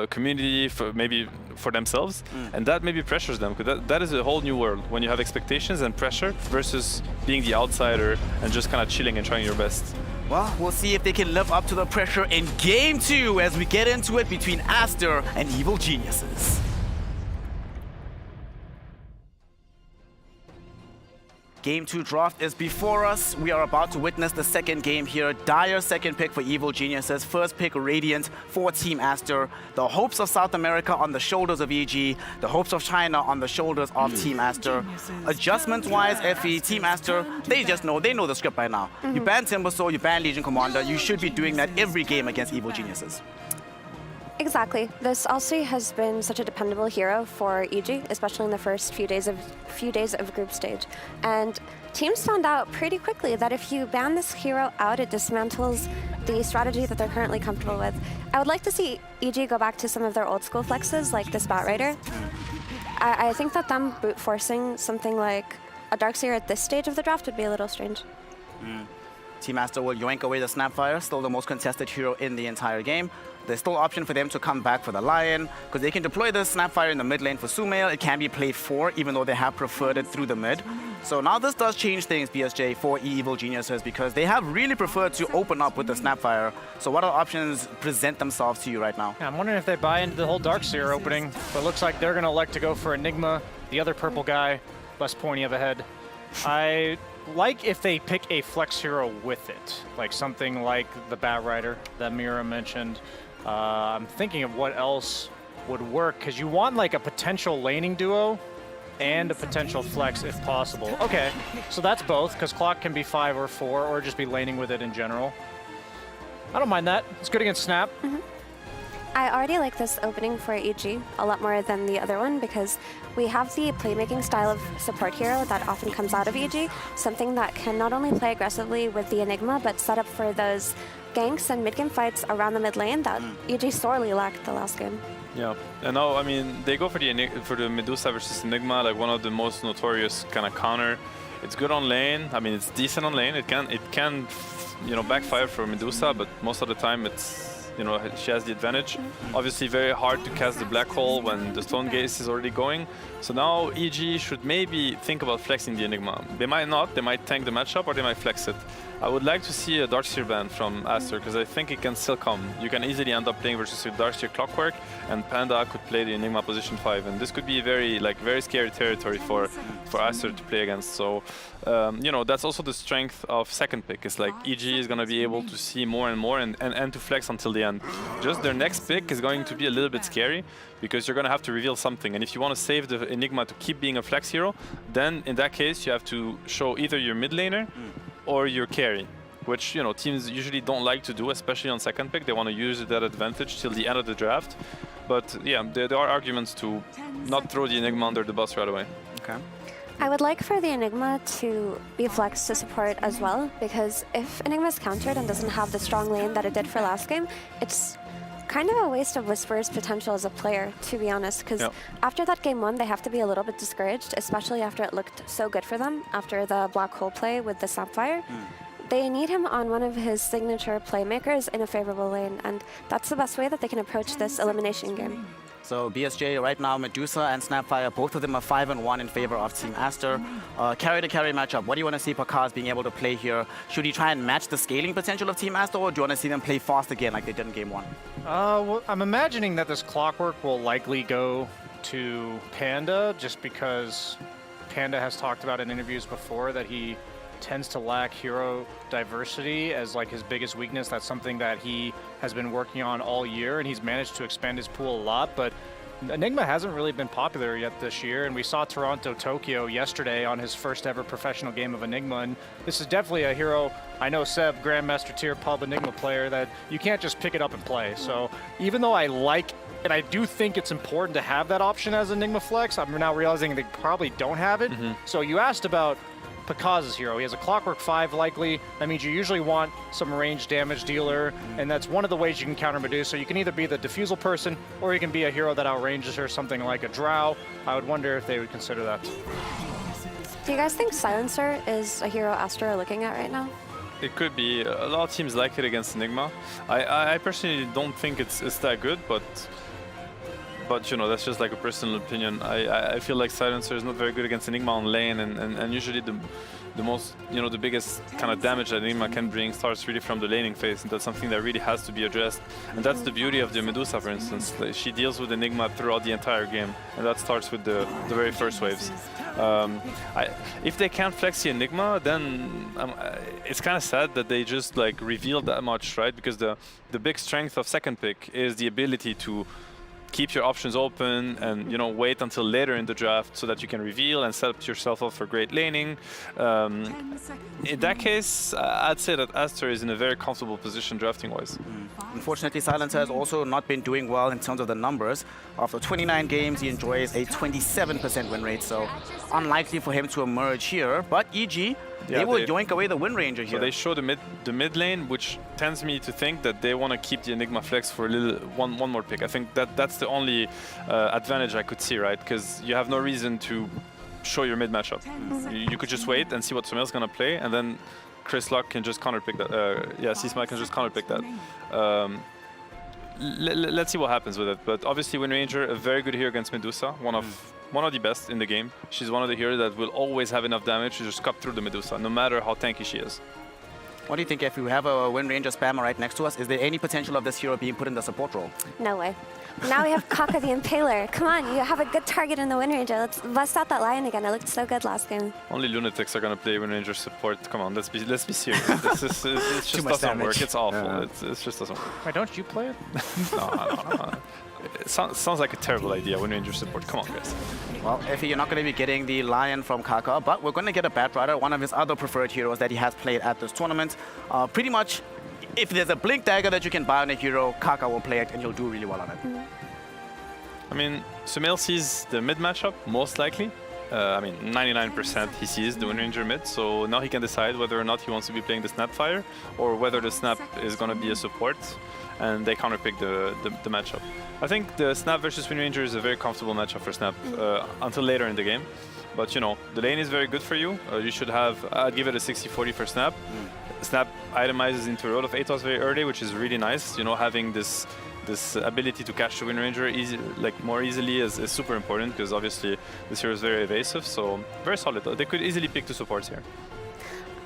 community, maybe for themselves, and that maybe pressures them because that is a whole new world when you have expectations and pressure versus being the outsider and just kind of chilling and trying your best. Well, we'll see if they can live up to the pressure in Game 2 as we get into it between Aster and Evil Geniuses. Game 2 draft is before us. We are about to witness the second game here. Dire second pick for Evil Geniuses. First pick Radiant for Team Aster. The hopes of South America on the shoulders of EG. The hopes of China on the shoulders of Team Aster. Adjustment-wise, FE, Team Aster, they know the script by now. You ban Timbersaw, you ban Legion Commander. You should be doing that every game against Evil Geniuses. Exactly. This also has been such a dependable hero for EG, especially in the first few days of group stage. And teams found out pretty quickly that if you ban this hero out, it dismantles the strategy that they're currently comfortable with. I would like to see EG go back to some of their old school flexes, like this Bat Rider. I think that them brute forcing something like a Darkseer at this stage of the draft would be a little strange. Team Aster will yoink away the Snapfire, still the most contested hero in the entire game. There's still option for them to come back for the Lion, because they can deploy the Snapfire in the mid lane for Sumail. It can be played 4, even though they have preferred it through the mid. So now this does change things, BSJ, for Evil Geniuses, because they have really preferred to open up with the Snapfire. So what other options present themselves to you right now? Yeah, I'm wondering if they buy into the whole Darkseer opening, but it looks like they're going to elect to go for Enigma, the other purple guy, less pointy of a head. I like if they pick a flex hero with it, like something like the Bat Rider that Mira mentioned. I'm thinking of what else would work, because you want like a potential laning duo and a potential flex if possible. Okay, so that's both, because Clock can be 5 or 4, or just be laning with it in general. I don't mind that. It's good against Snap. I already like this opening for EG a lot more than the other one because we have the playmaking style of support hero that often comes out of EG, something that can not only play aggressively with the Enigma, but set up for those ganks and mid-game fights around the mid lane that EG sorely lacked the last game. Yeah, and now, I mean, they go for the Medusa versus Enigma, like one of the most notorious kind of counter. It's good on lane. I mean, it's decent on lane. It can backfire for Medusa, but most of the time it's, she has the advantage. Obviously very hard to cast the Black Hole when the Stone Gaze is already going. So now EG should maybe think about flexing the Enigma. They might not, they might tank the matchup or they might flex it. I would like to see a Darkseer ban from Aster because I think it can still come. You can easily end up playing versus a Darkseer Clockwork and Panda could play the Enigma position 5, and this could be very scary territory for Aster to play against. So that's also the strength of second pick. It's like EG is going to be able to see more and more and to flex until the end. Just their next pick is going to be a little bit scary because you're going to have to reveal something, and if you want to save the Enigma to keep being a flex hero, then in that case you have to show either your mid laner or your carry, which teams usually don't like to do, especially on second pick. They want to use that advantage till the end of the draft. But yeah, there are arguments to not throw the Enigma under the bus right away. Okay. I would like for the Enigma to be flexed to support as well, because if Enigma is countered and doesn't have the strong lane that it did for last game, it's kind of a waste of Whisper's potential as a player, to be honest, because after that game 1, they have to be a little bit discouraged, especially after it looked so good for them after the Black Hole play with the Snapfire. They need him on one of his signature playmakers in a favorable lane, and that's the best way that they can approach this elimination game. So BSJ right now, Medusa and Snapfire, both of them are 5-1 in favor of Team Aster. Carry-to-carry matchup, what do you want to see Pakaz being able to play here? Should he try and match the scaling potential of Team Aster, or do you want to see them play fast again like they did in game 1? Well, I'm imagining that this Clockwork will likely go to Panda, just because Panda has talked about in interviews before that he tends to lack hero diversity as like his biggest weakness. That's something that he has been working on all year, and he's managed to expand his pool a lot, but Enigma hasn't really been popular yet this year, and we saw Toronto Tokyo yesterday on his first ever professional game of Enigma, and this is definitely a hero. I know Seb, Grandmaster tier pub Enigma player, that you can't just pick it up and play. So even though I like, and I do think it's important to have that option as Enigma Flex, I'm now realizing they probably don't have it. So you asked about Pakaz's hero. He has a Clockwork 5 likely. That means you usually want some range damage dealer, and that's one of the ways you can counter Medusa. You can either be the defusal person, or you can be a hero that outranges her, something like a Drow. I would wonder if they would consider that. Do you guys think Silencer is a hero Aster are looking at right now? It could be. A lot of teams like it against Enigma. I personally don't think it's that good, but you know, that's just like a personal opinion. I feel like Silencer is not very good against Enigma on lane, and usually the most, you know, the biggest kind of damage that Enigma can bring starts really from the laning phase, and that's something that really has to be addressed. And that's the beauty of the Medusa, for instance. Like, she deals with Enigma throughout the entire game, and that starts with the very first waves. If they can't flex the Enigma, then it's kind of sad that they just like revealed that much, right? Because the big strength of second pick is the ability to keep your options open and, you know, wait until later in the draft so that you can reveal and set yourself up for great laning. In that case, I'd say that Aster is in a very comfortable position drafting-wise. Unfortunately, Silencer has also not been doing well in terms of the numbers. After 29 games, he enjoys a 27% win rate, so unlikely for him to emerge here. But EG, they will yoink away the Wind Ranger here. So they show the mid lane, which tends me to think that they want to keep the Enigma Flex for a little one more pick. I think that's the only advantage I could see, right? Because you have no reason to show your mid matchup. You could just wait and see what Sumail's gonna play, and then Chris Luck can just counterpick that. Yeah, C-Smile can just counterpick that. Let's see what happens with it. But obviously, Wind Ranger, a very good hero against Medusa, one of the best in the game. She's one of the heroes that will always have enough damage to just cut through the Medusa, no matter how tanky she is. What do you think, if we have a Wind Ranger spammer right next to us? Is there any potential of this hero being put in the support role? No way. Now we have Kaka the Impaler. Come on, you have a good target in the Wind Ranger. Let's bust out that Lion again. It looked so good last game. Only lunatics are gonna play Wind Ranger support. Come on, let's be serious. It just doesn't work. It's awful. Yeah. It just doesn't work. Why don't you play it? No. It sounds like a terrible idea, Wind Ranger support. Come on, guys. Well, Effie, you're not going to be getting the Lion from Kaka, but we're going to get a Batrider, one of his other preferred heroes that he has played at this tournament. Pretty much, if there's a Blink Dagger that you can buy on a hero, Kaka will play it and he'll do really well on it. I mean, Sumail sees the mid matchup, most likely. I mean, 99% he sees the Wind Ranger mid, so now he can decide whether or not he wants to be playing the Snapfire or whether the Snap is going to be a support, and they counterpick the matchup. I think the Snap versus Wind Ranger is a very comfortable matchup for Snap until later in the game. But, you know, the lane is very good for you. You should have, I'd give it a 60-40 for Snap. Snap itemizes into a lot of ATOS very early, which is really nice. You know, having this ability to catch the Wind Ranger more easily is super important, because obviously this hero is very evasive, so very solid. They could easily pick two supports here.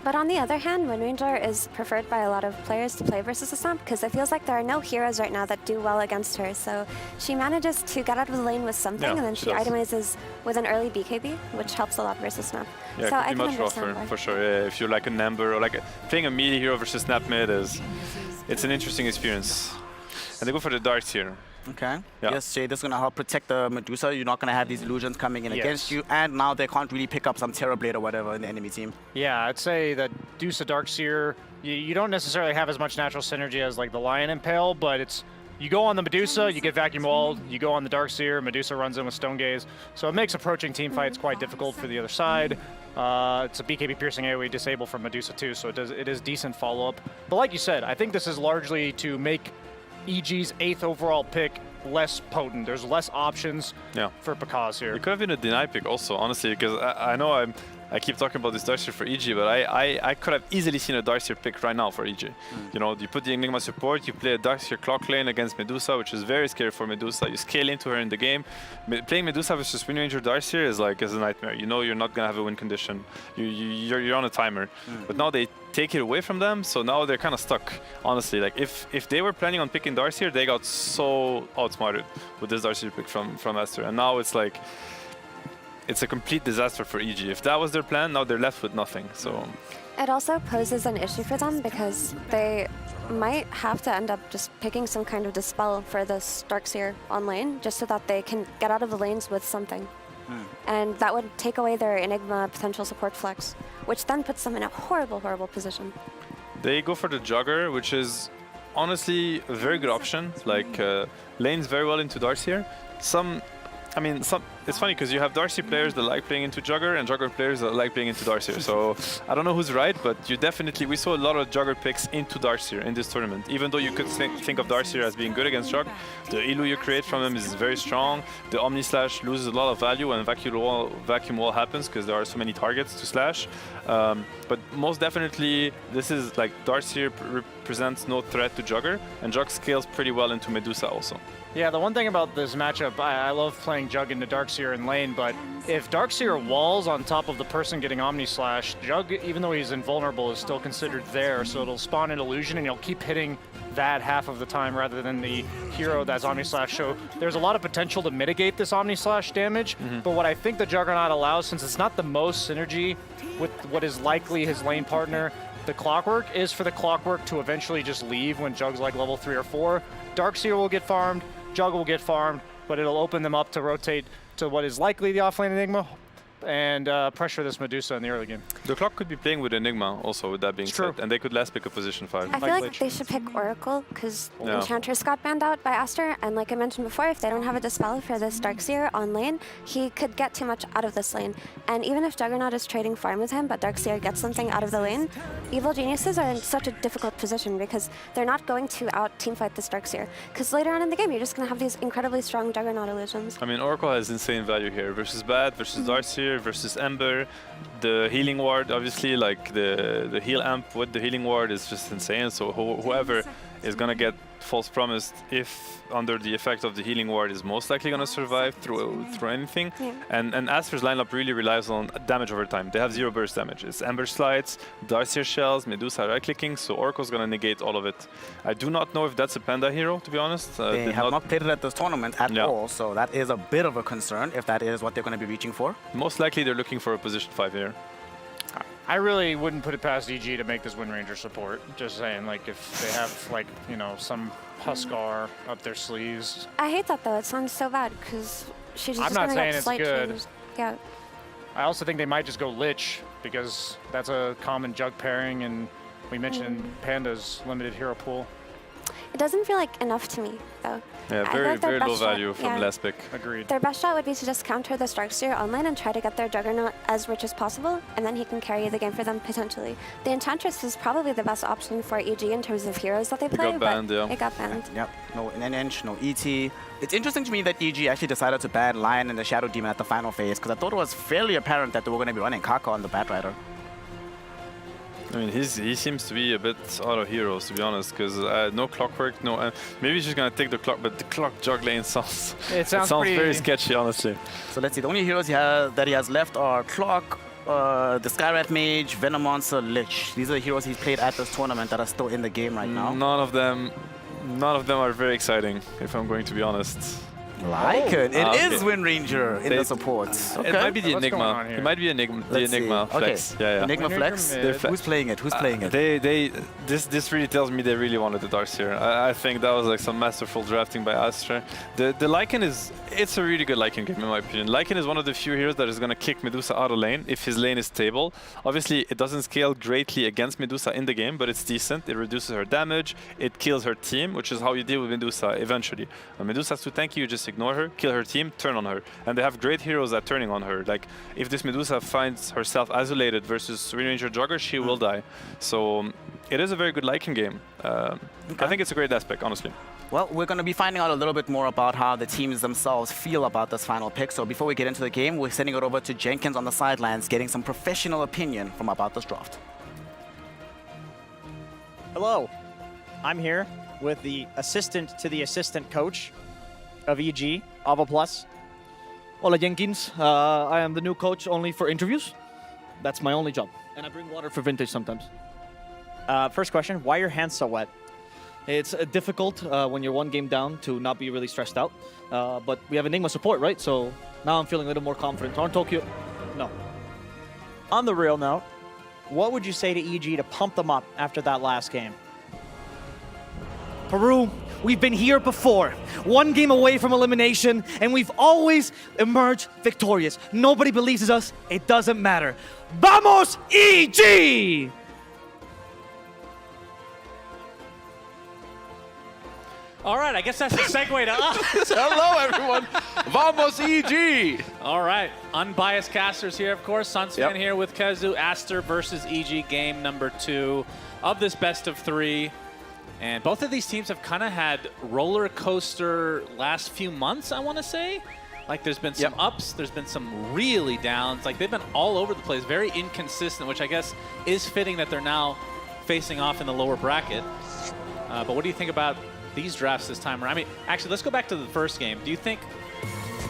But on the other hand, Wind Ranger is preferred by a lot of players to play versus the Snap, because it feels like there are no heroes right now that do well against her. So she manages to get out of the lane with something, and then she itemizes with an early BKB, which helps a lot versus Snap. Yeah, so it could be much rougher, for sure. Yeah, if you're like an Ember, or like playing a melee hero versus Snap mid it's an interesting experience. And they go for the darts here. Okay. Yeah. Yes, Jay, this is going to help protect the Medusa. You're not going to have these illusions coming in against you. And now they can't really pick up some Terrorblade or whatever in the enemy team. Yeah, I'd say that Medusa Darkseer, you don't necessarily have as much natural synergy as like the Lion Impale, but it's, you go on the Medusa, you get vacuum walled. You go on the Darkseer, Medusa runs in with Stone Gaze. So it makes approaching team fights quite difficult for the other side. It's a BKB piercing AoE disable from Medusa too, so it is decent follow-up. But like you said, I think this is largely to make EG's 8th overall pick less potent. There's less options for Pakaz here. It could have been a deny pick also, honestly, because I know I keep talking about this Darkseer for EG, but I could have easily seen a Darkseer pick right now for EG. You know, you put the Enigma support, you play a Darkseer clock lane against Medusa, which is very scary for Medusa. You scale into her in the game. Playing Medusa versus Wind Ranger Darkseer is a nightmare. You know you're not going to have a win condition. You're on a timer. But now they take it away from them, so now they're kind of stuck, honestly. Like, if they were planning on picking Darkseer, they got so outsmarted with this Darkseer pick from Aster. And now it's like, it's a complete disaster for EG. If that was their plan, now they're left with nothing. So It also poses an issue for them because they might have to end up just picking some kind of dispel for this Darkseer on lane, just so that they can get out of the lanes with something. And that would take away their Enigma potential support flex, which then puts them in a horrible, horrible position. they go for the Jugger, which is honestly a very good option. Like lanes very well into Darkseer. It's funny because you have Darcy players that like playing into Jugger and Jugger players that like playing into Darkseer. So I don't know who's right, but we saw a lot of Jugger picks into Darkseer in this tournament. Even though you could think of Darkseer as being good against Jug, the Elu you create from him is very strong. The Omni Slash loses a lot of value when vacuum wall happens because there are so many targets to slash. But most definitely, this is like Darkseer represents no threat to Jugger, and Jug scales pretty well into Medusa also. Yeah, the one thing about this matchup, I love playing Jug into Darkseer in lane, but if Darkseer walls on top of the person getting Omni Slash, Jug, even though he's invulnerable, is still considered there, so it'll spawn an illusion and you'll keep hitting that half of the time rather than the hero that's Omni Slash. So there's a lot of potential to mitigate this Omni Slash damage, but what I think the Juggernaut allows, since it's not the most synergy with what is likely his lane partner, the Clockwork is for the Clockwork to eventually just leave when Jug's like level 3 or 4. Darkseer will get farmed, Jug will get farmed, but it'll open them up to rotate to what is likely the offlane Enigma and pressure this Medusa in the early game. The Clock could be playing with Enigma also, with that being said, and they could last pick a position 5. I feel like they should pick Oracle because Enchantress got banned out by Aster, and like I mentioned before, if they don't have a Dispel for this Darkseer on lane, he could get too much out of this lane. And even if Juggernaut is trading farm with him, but Darkseer gets something out of the lane, Evil Geniuses are in such a difficult position because they're not going to out teamfight this Darkseer. Because later on in the game, you're just going to have these incredibly strong Juggernaut illusions. I mean, Oracle has insane value here versus Bad, versus Darkseer, versus Ember. The healing ward, obviously, like the heal amp with the healing ward is just insane. So whoever is gonna get false promised if under the effect of the healing ward is most likely gonna survive through anything. And Aster's lineup really relies on damage over time. They have 0 burst damage. It's Ember Slides, Darkseer Shells, Medusa right clicking, so Oracle's gonna negate all of it. I do not know if that's a Panda hero, to be honest. They have not played it at this tournament at all, so that is a bit of a concern if that is what they're going to be reaching for. Most likely they're looking for a position 5 here. I really wouldn't put it past EG to make this Wind Ranger support. Just saying, like, if they have, like, you know, some Huskar up their sleeves. I hate that though. It sounds so bad because she's just I'm not gonna saying get it's slight good. changes. Yeah. I also think they might just go Lich because that's a common Jug pairing, and we mentioned Panda's limited hero pool. It doesn't feel like enough to me though. Yeah, very low value from last pick. Agreed. Their best shot would be to just counter the Darkseer online and try to get their Juggernaut as rich as possible, and then he can carry the game for them potentially. The Enchantress is probably the best option for EG in terms of heroes that they play, got banned, but yeah. it got banned. Yep, no NNH, no ET. It's interesting to me that EG actually decided to ban Lion and the Shadow Demon at the final phase, because I thought it was fairly apparent that they were going to be running Kaka on the Batrider. I mean, he seems to be a bit out of heroes, to be honest, because no Clockwork, no. Maybe he's just gonna take the Clock, but the Clock Jug lane sounds very sketchy, honestly. So let's see. The only heroes that he has left are Clock, the Skyrat Mage, Venom Monster, Lich. These are the heroes he's played at this tournament that are still in the game right now. None of them are very exciting, if I'm going to be Lycan. It is Wind Ranger in the supports. Okay. It might be the Enigma. It might be the Enigma Flex. Okay. Yeah. Enigma Flex? Who's playing it? Who's playing it? This really tells me they really wanted the Darkseer. I think that was like some masterful drafting by Aster. The Lycan it's a really good Lycan game in my opinion. Lycan is one of the few heroes that is going to kick Medusa out of lane if his lane is stable. Obviously, it doesn't scale greatly against Medusa in the game, but it's decent. It reduces her damage. It kills her team, which is how you deal with Medusa eventually. When Medusa's too tanky, you just ignore her, kill her team, turn on her. And they have great heroes at turning on her. Like, if this Medusa finds herself isolated versus Wind Ranger Jugger, she will die. So, it is a very good Lycan game. I think it's a great aspect, honestly. Well, we're going to be finding out a little bit more about how the teams themselves feel about this final pick. So before we get into the game, we're sending it over to Jenkins on the sidelines, getting some professional opinion from about this draft. Hello. I'm here with the assistant to the assistant coach of EG, Ava Plus. Hola, Jenkins. I am the new coach only for interviews. That's my only job. And I bring water for vintage sometimes. First question, why are your hands so wet? It's difficult when you're one game down to not be really stressed out. But we have Enigma support, right? So now I'm feeling a little more confident. On Tokyo, no. On the real note, what would you say to EG to pump them up after that last game? Peru, we've been here before. One game away from elimination, and we've always emerged victorious. Nobody believes in us. It doesn't matter. Vamos, EG! All right, I guess that's the segue to us. Hello, everyone. Vamos, EG! All right, unbiased casters here, of course. Sunsfan here with Kezu. Aster versus EG, game number 2 of this best of 3. And both of these teams have kind of had roller coaster last few months, I want to say. Like, there's been some ups, there's been some really downs. Like, they've been all over the place, very inconsistent, which I guess is fitting that they're now facing off in the lower bracket. But what do you think about these drafts this time around? I mean, actually, let's go back to the first game. Do you think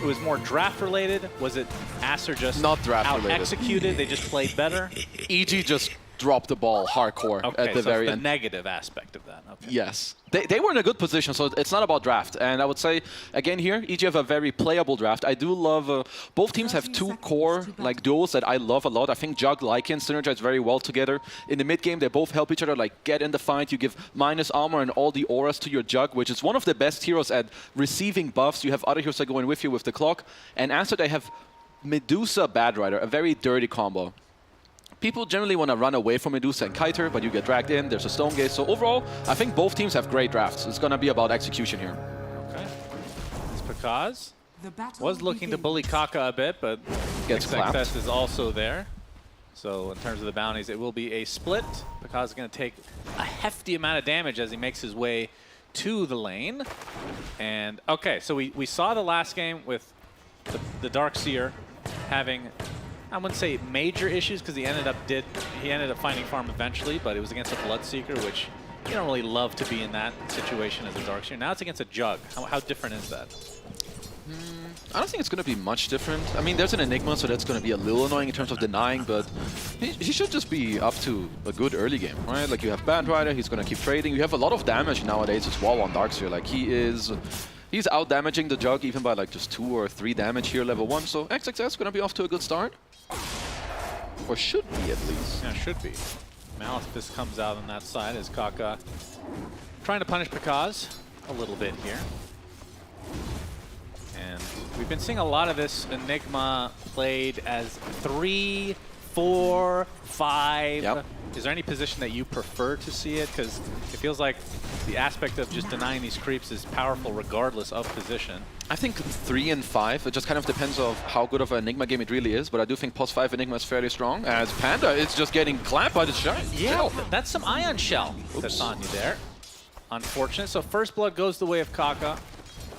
it was more draft related? Was it Aster just not draft related? Executed? They just played better? EG just dropped the ball hardcore at the very the end. Negative aspect of that. Okay. Yes. They were in a good position, so it's not about draft. And I would say, again here, EG have a very playable draft. I do love, both teams have 2 core like duos that I love a lot. I think Jug, Lycan synergize very well together. In the mid game, they both help each other, like get in the fight. You give minus armor and all the auras to your Jug, which is one of the best heroes at receiving buffs. You have other heroes that go in with you with the clock. And after they have Medusa Bad Rider, a very dirty combo. People generally want to run away from Medusa and Kiter, but you get dragged in. There's a Stone Gate. So overall, I think both teams have great drafts. It's going to be about execution here. Okay. It's Pakaz. Was looking to bully Kaka a bit, but gets clapped. XXS is also there. So in terms of the bounties, it will be a split. Pakaz is going to take a hefty amount of damage as he makes his way to the lane. And okay, so we saw the last game with the Darkseer having, I wouldn't say major issues, because he ended up finding farm eventually, but it was against a Bloodseeker, which you don't really love to be in that situation as a Darkseer. Now it's against a Jug. How different is that? I don't think it's going to be much different. I mean, there's an Enigma, so that's going to be a little annoying in terms of denying, but he should just be up to a good early game, right? Like, you have Bad Rider, he's going to keep trading. You have a lot of damage nowadays as well on Darkseer. Like, he's out-damaging the Jug even by like just 2 or 3 damage here, level 1. So XXS is going to be off to a good start. Or should be, at least. Yeah, should be. Malice Fist comes out on that side as Kaka trying to punish Pakaz a little bit here. And we've been seeing a lot of this Enigma played as 3, 4, 5. Yep. Is there any position that you prefer to see it? Because it feels like the aspect of just denying these creeps is powerful regardless of position. I think 3 and 5, it just kind of depends on how good of an Enigma game it really is, but I do think pos 5 Enigma is fairly strong, as Panda is just getting clapped by the shell. Yeah, that's some Ion Shell that's on you there. Unfortunate. So first blood goes the way of Kaka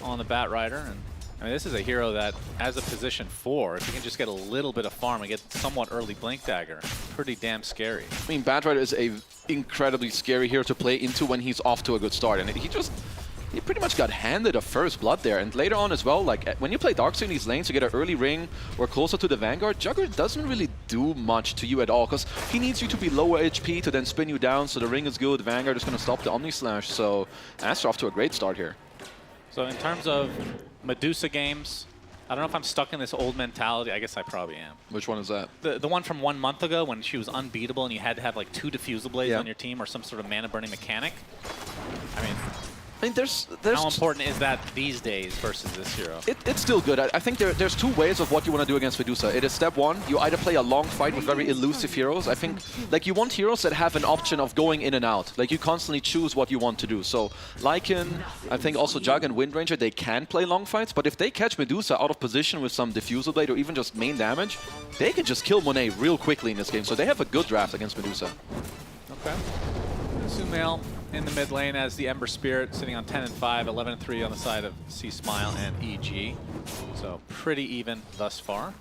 on the Bat Rider, and I mean, this is a hero that, as a position 4, if you can just get a little bit of farm and get somewhat early Blink Dagger, pretty damn scary. I mean, Bat Rider is a incredibly scary hero to play into when he's off to a good start, and he pretty much got handed a first blood there. And later on as well, like when you play Darkseer in these lanes, you get an early ring or closer to the Vanguard, Jugger doesn't really do much to you at all, because he needs you to be lower HP to then spin you down, so the ring is good, Vanguard is going to stop the Omni Slash, so Aster off to a great start here. So in terms of Medusa games, I don't know if I'm stuck in this old mentality. I guess I probably am. Which one is that? The one from 1 month ago when she was unbeatable and you had to have like 2 Diffusal Blades on your team or some sort of mana burning mechanic. I mean, there's how important is that these days versus this hero? It's still good. I think there's 2 ways of what you want to do against Medusa. It is step 1, you either play a long fight with very elusive heroes. I think like you want heroes that have an option of going in and out. Like you constantly choose what you want to do. So Lycan, I think also Jug and Wind Ranger, they can play long fights, but if they catch Medusa out of position with some Diffusal Blade or even just main damage, they can just kill Monet real quickly in this game. So they have a good draft against Medusa. Okay. Sumail in the mid lane as the Ember Spirit sitting on 10 and 5, 11 and 3 on the side of C Smile and EG. So pretty even thus far.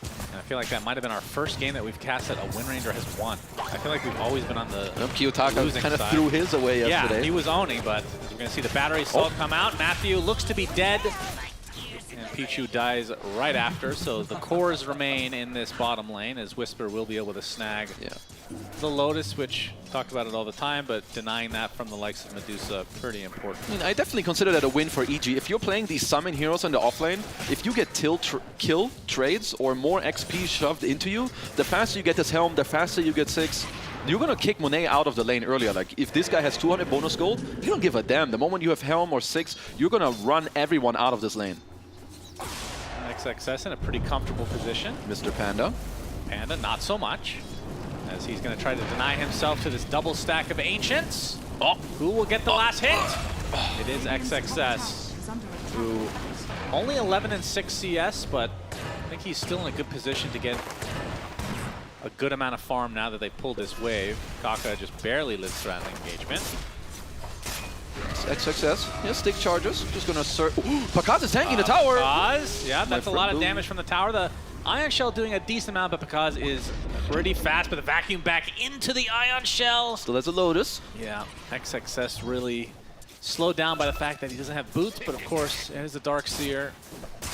And I feel like that might have been our first game that we've cast that a Wind Ranger has won. I feel like we've always been on the Kiyotaka kind of threw his away yesterday. Yeah, he was owning, but we're going to see the battery assault come out. Matthew looks to be dead. And Pichu dies right after, so the cores remain in this bottom lane as Whisper will be able to snag the Lotus, which talked about it all the time, but denying that from the likes of Medusa, pretty important. I mean, I definitely consider that a win for EG. If you're playing these summon heroes in the offlane, if you get kill trades or more XP shoved into you, the faster you get this helm, the faster you get 6. You're gonna kick Monet out of the lane earlier. Like, if this guy has 200 bonus gold, you don't give a damn. The moment you have helm or 6, you're gonna run everyone out of this lane. XXS in a pretty comfortable position. Mr. Panda. Panda, not so much, as he's going to try to deny himself to this double stack of Ancients. Oh, who will get the last hit? It is XXS, who only 11 and 6 CS, but I think he's still in a good position to get a good amount of farm now that they pulled this wave. Kaka just barely lives throughout the engagement. XXS, yeah, stick charges. Just gonna assert. Pakaz is tanking the tower. Pakaz, yeah, that's a lot of damage from the tower. The Ion Shell doing a decent amount, but Pakaz is pretty fast, but the vacuum back into the Ion Shell. Still has a Lotus. Yeah, XXS really slowed down by the fact that he doesn't have boots, but of course, it is a Dark Seer.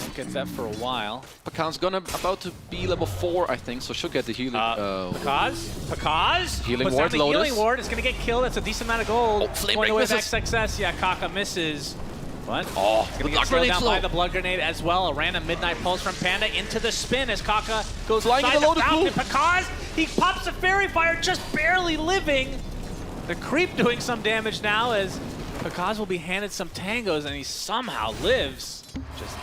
Won't get that for a while. Pakaz's about to be level 4, I think, so she'll get the healing. Pakaz? Healing puts ward, down the Lotus. healing ward. It's going to get killed. That's a decent amount of gold. Oh, flame going break with misses. XXS. Yeah, Kaka misses. What? Oh, going to get slowed down by the Blood Grenade as well. A random Midnight Pulse from Panda into the spin as Kaka goes flying inside into the Lotus fountain. pool. Pakaz, he pops a Fairy Fire, just barely living. The creep doing some damage now as Pakaz will be handed some tangos and he somehow lives. Just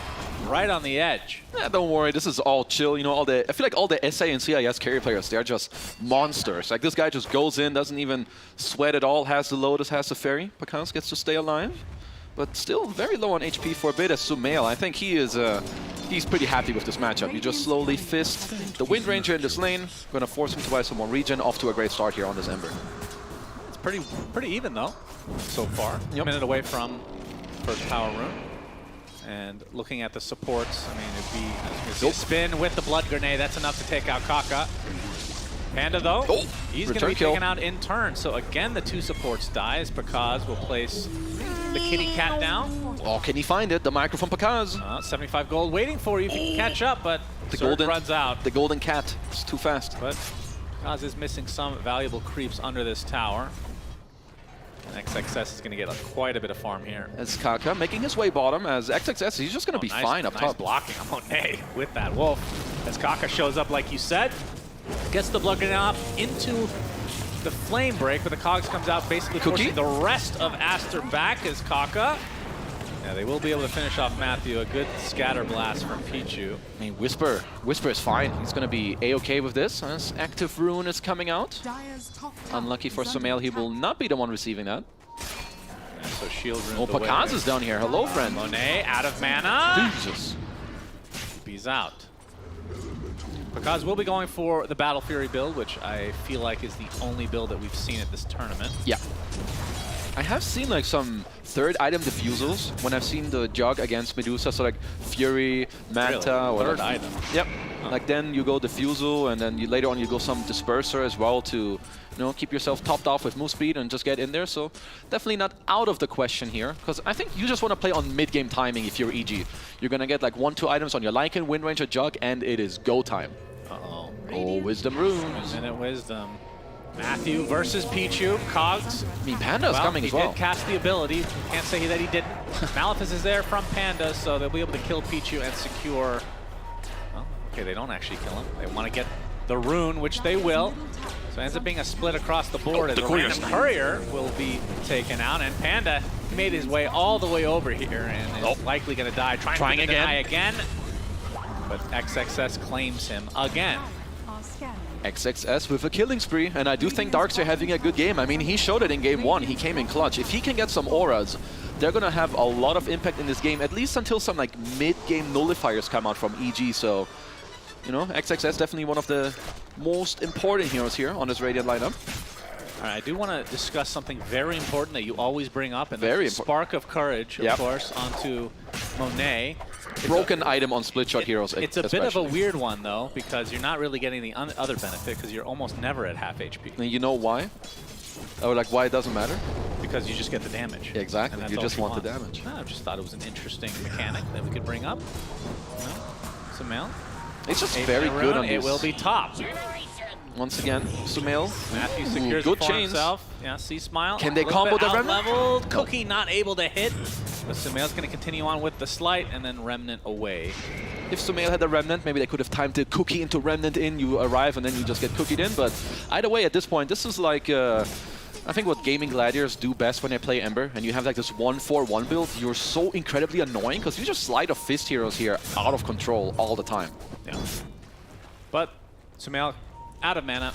right on the edge. Yeah, don't worry, this is all chill. You know, I feel like all the SA and CIS carry players, they're just monsters. Like, this guy just goes in, doesn't even sweat at all, has the Lotus, has the Fairy. Pakaz gets to stay alive, but still very low on HP for a bit as Sumail. I think he is, he's pretty happy with this matchup. You just slowly fist the Wind Ranger in this lane, gonna force him to buy some more regen, off to a great start here on this Ember. It's pretty even though, so far. A minute away from first power rune. And looking at the supports, I mean, it'd be a spin with the Blood Grenade. That's enough to take out Kaka. Panda, though, he's going to be taken out in turn. So again, the 2 supports die as Pakaz will place the kitty cat down. Oh, can he find it? The micro from Pakaz. 75 gold waiting for you if you can catch up, but the golden runs out. The golden cat is too fast. But Pakaz is missing some valuable creeps under this tower. And XXS is going to get quite a bit of farm here. As Kaka making his way bottom, as XXS, he's just going to be fine up top. Blocking on Monet with that Wolf. As Kaka shows up, like you said, gets the Blood Grenade off into the Flame Break, but the Cogs comes out basically forcing the rest of Aster back as Kaka. Yeah, they will be able to finish off Matthew. A good scatter blast from Pichu. I mean, Whisper is fine. He's going to be A-okay with this as Active Rune is coming out. Unlucky for Sumail, he will not be the one receiving that. Yeah, so shield rune. Oh, Pakaz is down here. Hello, friend. Monet out of mana. Jesus. He's out. Pakaz will be going for the Battle Fury build, which I feel like is the only build that we've seen at this tournament. Yeah. I have seen like some third item diffusals when I've seen the jug against Medusa, so like Fury, Manta, really? or Third item. Yep. Like then you go diffusal, and then later on you go some disperser as well to, keep yourself topped off with move speed and just get in there. So definitely not out of the question here, because I think you just want to play on mid-game timing if you're EG. You're gonna get like 1-2 items on your Lycan, Wind Ranger, jug, and it is go time. Uh-oh. Oh, Wisdom Runes. Minute Wisdom. Matthew versus Pichu. Cogs. I mean, Panda's coming as well. He did cast the ability. Can't say that he didn't. Malefice is there from Panda, so they'll be able to kill Pichu and secure... Well, okay, they don't actually kill him. They want to get the rune, which they will. So it ends up being a split across the board as a random courier will be taken out. And Panda made his way all the way over here and is likely going to die. Trying to deny again. But XXS claims him again. XXS with a killing spree, and I do think Darkseer having a good game. I mean, he showed it in game 1. He came in clutch. If he can get some auras, they're going to have a lot of impact in this game, at least until some like mid-game nullifiers come out from EG. So, XXS definitely one of the most important heroes here on this Radiant lineup. All right, I do want to discuss something very important that you always bring up, and that's the Spark of Courage, of course, onto Monet. Broken item on split shot heroes. It's a bit of a weird one, though, because you're not really getting the other benefit, because you're almost never at half HP. And you know why? Or like why it doesn't matter? Because you just get the damage. Yeah, exactly. You just want the damage. No, I just thought it was an interesting mechanic that we could bring up. Sumail. It's just very good on It this. will be top. Once again, Sumail. Matthew secures good it for chains. himself. Yeah, C-Smile. Can they combo the Remnant? Leveled. Cookie not able to hit. But Sumail's going to continue on with the Slight and then Remnant away. If Sumail had a Remnant, maybe they could have timed the Cookie into Remnant in. You arrive and then you just get cookied in. But either way, at this point, this is like... I think what gaming gladiators do best when they play Ember, and you have like this 1-4-1 build, you're so incredibly annoying because you just slide a Fist heroes here out of control all the time. Yeah. But Sumail out of mana,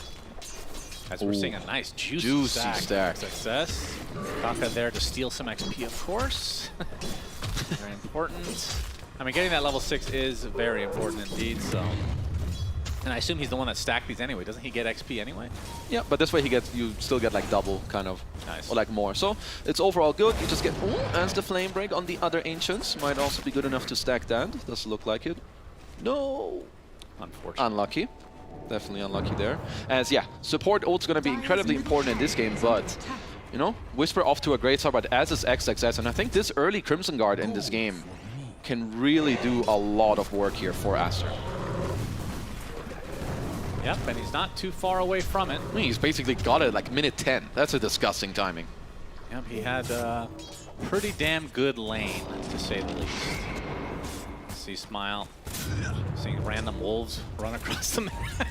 as we're seeing a nice juicy stack. Success. Kaka there to steal some XP, of course. Very important. I mean, getting that level 6 is very important indeed, so... And I assume he's the one that stacked these anyway. Doesn't he get XP anyway? Yeah, but this way you still get like double, kind of, or like more. So it's overall good. You just get as the Flame Break on the other Ancients. Might also be good enough to stack that. Does look like it. No. Unfortunate. Unlucky. Definitely unlucky there. As, yeah, support ult's going to be incredibly important in this game, but, you know, Whisper off to a great start, but as is XXS, and I think this early Crimson Guard in this game can really do a lot of work here for Aster. Yep, and he's not too far away from it. I mean, he's basically got it like minute 10. That's a disgusting timing. Yep, he had a pretty damn good lane, to say the least. See Smile, seeing random wolves run across the map.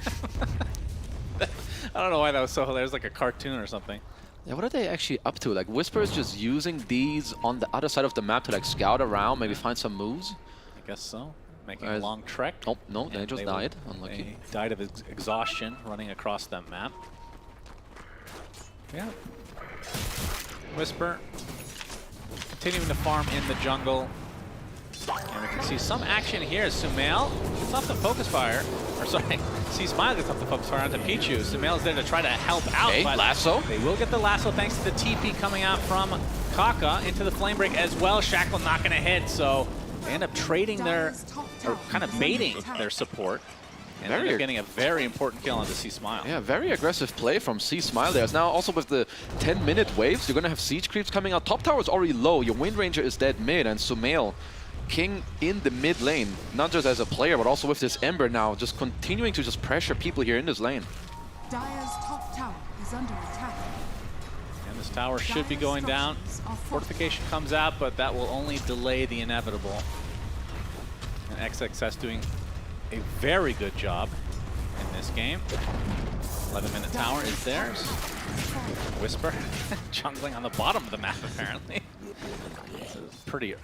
I don't know why that was so hilarious, like a cartoon or something. Yeah, what are they actually up to? Like, Whisper is just using these on the other side of the map to like scout around, maybe find some moves? I guess so. Making a long trek. Oh, no, they just died. Unlucky. They died of exhaustion running across that map. Yeah. Whisper continuing to farm in the jungle. And we can see some action here as Sumail gets off the focus fire. Or sorry, C-Smile gets off the focus fire onto Pichu. Sumail's there to try to help out. Okay, but lasso. They will get the lasso thanks to the TP coming out from Kaka into the Flame Break as well. Shackle not going to hit, so they end up trading their, or kind of baiting their support. And they're getting a very important kill onto C-Smile. Yeah, very aggressive play from C-Smile there. Now also with the 10-minute waves, you're going to have siege creeps coming out. Top tower is already low. Your Wind Ranger is dead mid, and Sumail, king in the mid lane. Not just as a player, but also with this Ember now, just continuing to just pressure people here in this lane. Dire's top tower is under attack. And this tower should be going down. Fortification comes out, but that will only delay the inevitable. And XXS doing a very good job in this game. 11-minute tower is theirs. Whisper jungling on the bottom of the map, apparently. Pretty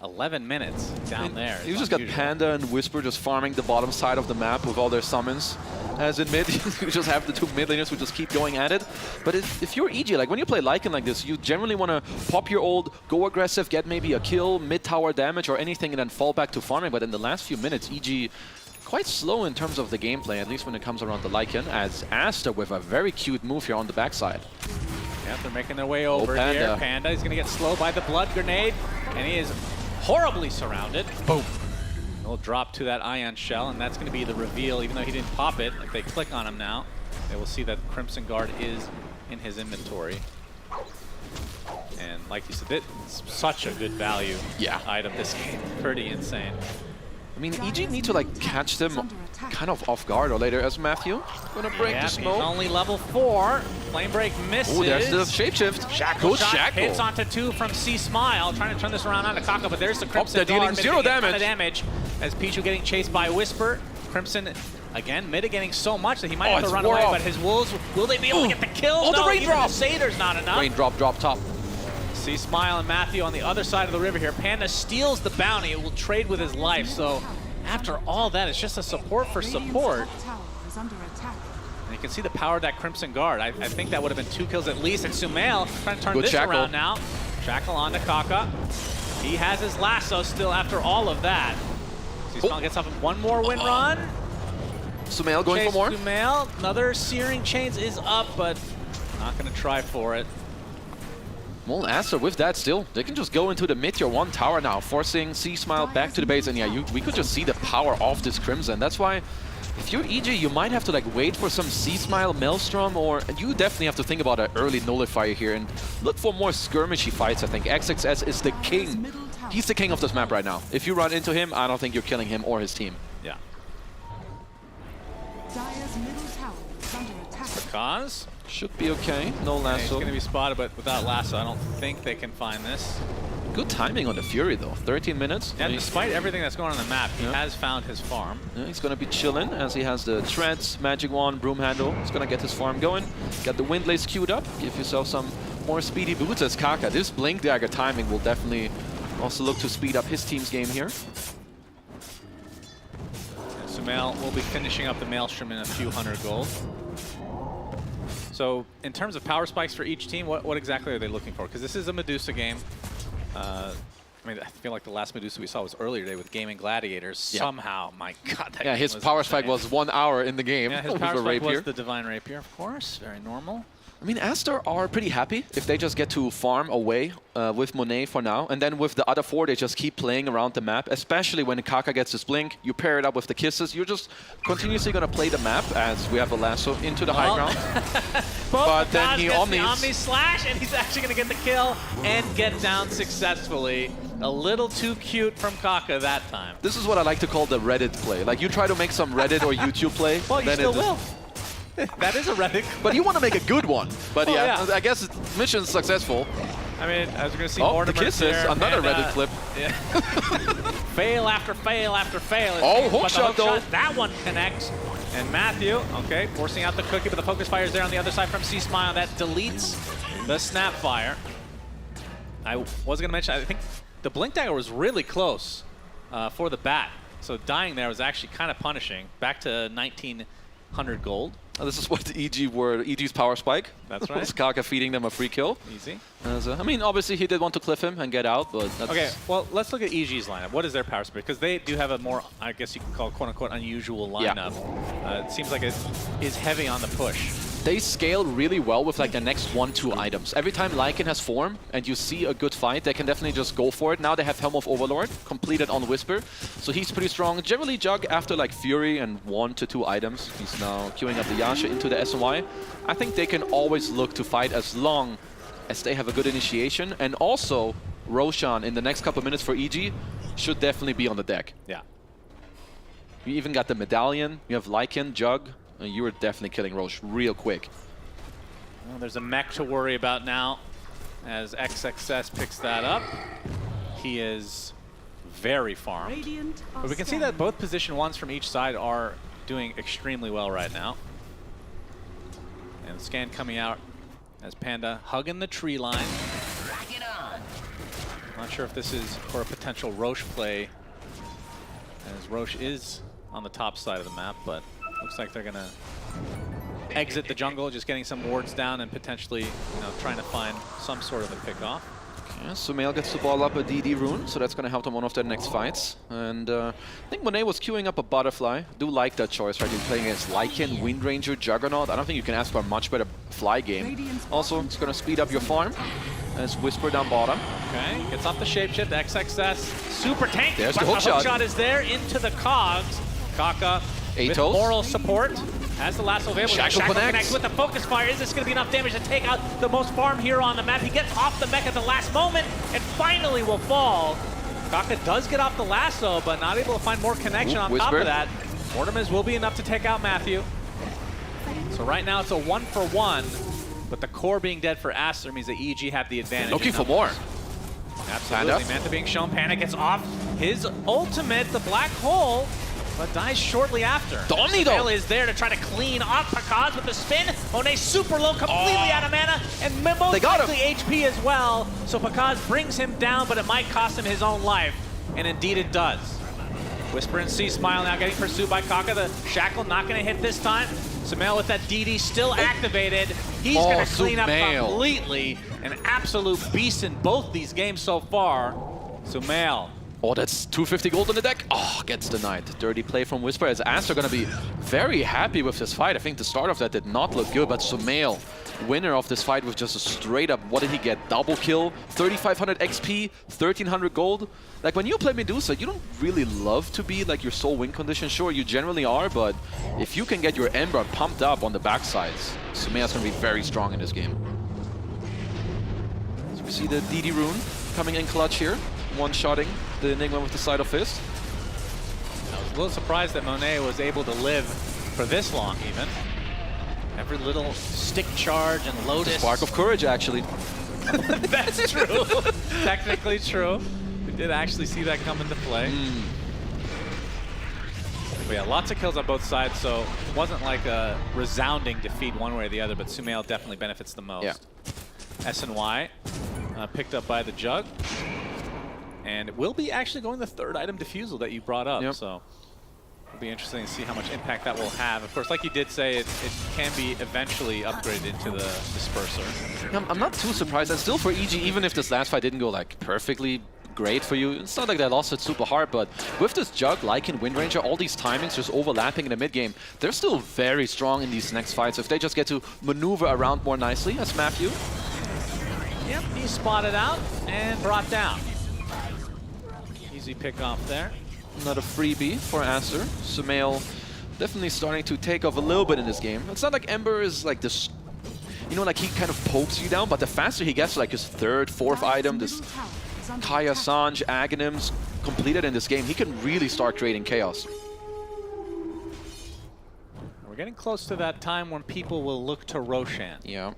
11 minutes down there. You just got Panda and Whisper just farming the bottom side of the map with all their summons. As in mid, you just have the two mid laners who just keep going at it. But if you're EG, like when you play Lycan like this, you generally want to pop your ult, go aggressive, get maybe a kill, mid-tower damage or anything, and then fall back to farming. But in the last few minutes, EG quite slow in terms of the gameplay, at least when it comes around the Lycan, as Aster with a very cute move here on the backside. Yeah, they're making their way over here. Panda is going to get slowed by the blood grenade, and he is horribly surrounded. Boom. We'll drop to that ion shell, and that's going to be the reveal, even though he didn't pop it. If they click on him now, they will see that Crimson Guard is in his inventory. And like you said, it's such a good value item this game. Pretty insane. I mean, EG need to like catch them kind of off guard or later as Matthew gonna break the smoke. He's only level 4. Flame Break misses. Oh, there's the shapeshift. Shackle shot Shackle. hits onto 2 from C-Smile, trying to turn this around onto Kaka, but there's the Crimson they're dealing Guard, 0 damage. damage. As Pichu getting chased by Whisper. Crimson, again, mitigating so much that he might have to run away, but his wolves, will they be able to get the kill? Oh, no, the raindrop! The Satyr's not enough. Raindrop, drop top. C-Smile and Matthew on the other side of the river here. Panda steals the bounty. It will trade with his life, so after all that, it's just a support for support. And you can see the power of that Crimson Guard. I think that would have been 2 kills at least. And Sumail trying to turn this around now. Shackle onto Kaka. He has his lasso still after all of that. C-Smile gets off one more win run. Sumail going for more. Sumail, another Searing Chains is up, but not going to try for it. Well, Aster with that still, they can just go into the Meteor 1 tower now, forcing C-Smile back to the base. And yeah, we could just see the power of this Crimson. That's why, if you're EG, you might have to like wait for some C-Smile Maelstrom, and you definitely have to think about an early Nullifier here and look for more skirmishy fights, I think. XXS is the king. He's the king of this map right now. If you run into him, I don't think you're killing him or his team. Yeah. Dire's middle tower is under Pakaz. Should be okay. No lasso. He's going to be spotted, but without lasso, I don't think they can find this. Good timing on the Fury, though. 13 minutes. And despite everything that's going on the map, he has found his farm. Yeah, he's going to be chilling as he has the treads, magic wand, broom handle. He's going to get his farm going. Get the wind lace queued up. Give yourself some more speedy boots as Kaka. This blink dagger timing will definitely also look to speed up his team's game here. And Sumail will be finishing up the Maelstrom in a few hundred gold. So in terms of power spikes for each team, what exactly are they looking for? Because this is a Medusa game. I mean, I feel like the last Medusa we saw was earlier today with Gaimin Gladiators. Yeah. Somehow, my God, that game his was power insane. Spike was 1 hour in the game. Yeah, his power spike was the Divine Rapier, of course. Very normal. I mean, Aster are pretty happy if they just get to farm away with Monet for now. And then with the other 4, they just keep playing around the map, especially when Kaka gets his blink. You pair it up with the kisses. You're just continuously going to play the map as we have a lasso into the high ground. But then he Omni slash, and he's actually going to get the kill and get down successfully. A little too cute from Kaka that time. This is what I like to call the Reddit play. Like, you try to make some Reddit or YouTube play. Well, you still will. That is a Reddit. But you want to make a good one. But yeah, I guess mission successful. I mean, as we're going to see, the kisses, another Reddit clip. Yeah. Fail after fail after fail. Oh, hook shot though. That one connects. And Matthew, okay, forcing out the cookie, but the focus fire is there on the other side from C-Smile. That deletes the snap fire. I was going to mention, I think the Blink Dagger was really close for the bat. So dying there was actually kind of punishing. Back to 1900 gold. Oh, this is what the EG were, EG's power spike. That's right. Was Kaka feeding them a free kill. Easy. I mean, obviously he did want to cliff him and get out, but that's... Okay, well, let's look at EG's lineup. What is their power spike? Because they do have a more, I guess you could call quote-unquote unusual lineup. Yeah. It seems like it is heavy on the push. They scale really well with like the next 1-2 items. Every time Lycan has form and you see a good fight, they can definitely just go for it. Now they have Helm of Overlord completed on Whisper, so he's pretty strong. Generally Jug after like Fury and 1 to 2 items. He's now queuing up the Yasha into the SNY. I think they can always look to fight as long as they have a good initiation. And also Roshan in the next couple minutes for EG should definitely be on the deck. Yeah. You even got the Medallion, you have Lycan, Jug. You were definitely killing Roche real quick. Well, there's a mech to worry about now as XXS picks that up. He is very farmed. But we can see that both position 1s from each side are doing extremely well right now. And the scan coming out as Panda hugging the tree line. Not sure if this is for a potential Roche play, as Roche is on the top side of the map, but looks like they're going to exit the jungle, just getting some wards down and potentially, trying to find some sort of a pickoff. Yeah, Sumail gets to ball up a DD rune, so that's going to help them one of their next fights. And I think Monet was queuing up a Butterfly. Do like that choice, right? You're playing against Lycan, Wind Ranger, Juggernaut. I don't think you can ask for a much better fly game. Also, it's going to speed up your farm. As Whisper down bottom. Okay, gets off the shapeshift, XXS, super tank. There's but the hook shot. Hook shot is there into the cogs. Kaka with moral support. Has the lasso available. Shackle connects with the focus fire. Is this going to be enough damage to take out the most farm hero on the map? He gets off the mech at the last moment and finally will fall. Kaka does get off the lasso, but not able to find more connection on top of that. Mortimer's will be enough to take out Matthew. So right now it's a 1-for-1, but the core being dead for Aster means that EG have the advantage. Looking for more. Absolutely. Manta being shown. Panda gets off his ultimate, the black hole, but dies shortly after. Donido is there to try to clean off Pakaz with the spin. Monet super low, completely out of mana, and most likely HP as well. So Pakaz brings him down, but it might cost him his own life. And indeed it does. Whisper and C-Smile now getting pursued by Kaka. The shackle not going to hit this time. Sumail with that DD still activated. He's going to clean up completely. An absolute beast in both these games so far. Sumail. Oh, that's 250 gold on the deck. Oh, gets denied. Dirty play from Whisper as Aster going to be very happy with this fight. I think the start of that did not look good, but Sumail, winner of this fight with just a straight up, what did he get? Double kill, 3,500 XP, 1,300 gold. Like when you play Medusa, you don't really love to be like your sole win condition. Sure, you generally are, but if you can get your Ember pumped up on the backsides, Sumail's going to be very strong in this game. So we see the DD rune coming in clutch here. One-shotting the Enigma with the side of fist. I was a little surprised that Monet was able to live for this long even. Every little stick charge and lotus. Spark of courage, actually. That's true. Technically true. We did actually see that come into play. But yeah, lots of kills on both sides, so it wasn't like a resounding defeat one way or the other, but Sumail definitely benefits the most. Yeah. S&Y picked up by the Jug. And it will be actually going the third item defusal that you brought up, so it'll be interesting to see how much impact that will have. Of course, like you did say, it can be eventually upgraded into the disperser. I'm not too surprised, and still for EG, even if this last fight didn't go like perfectly great for you, it's not like they lost it super hard, but with this Jug, like in Wind Ranger, all these timings just overlapping in the mid game, they're still very strong in these next fights if they just get to maneuver around more nicely, as Matthew. Yep, he's spotted out and brought down. Easy pick off there. Another freebie for Aster. Sumail definitely starting to take off a little bit in this game. It's not like Ember is like this, you know, like he kind of pokes you down, but the faster he gets to like his third, fourth item, this Kaya Sanj, Aghanims completed in this game, he can really start creating chaos. We're getting close to that time when people will look to Roshan. Yeah.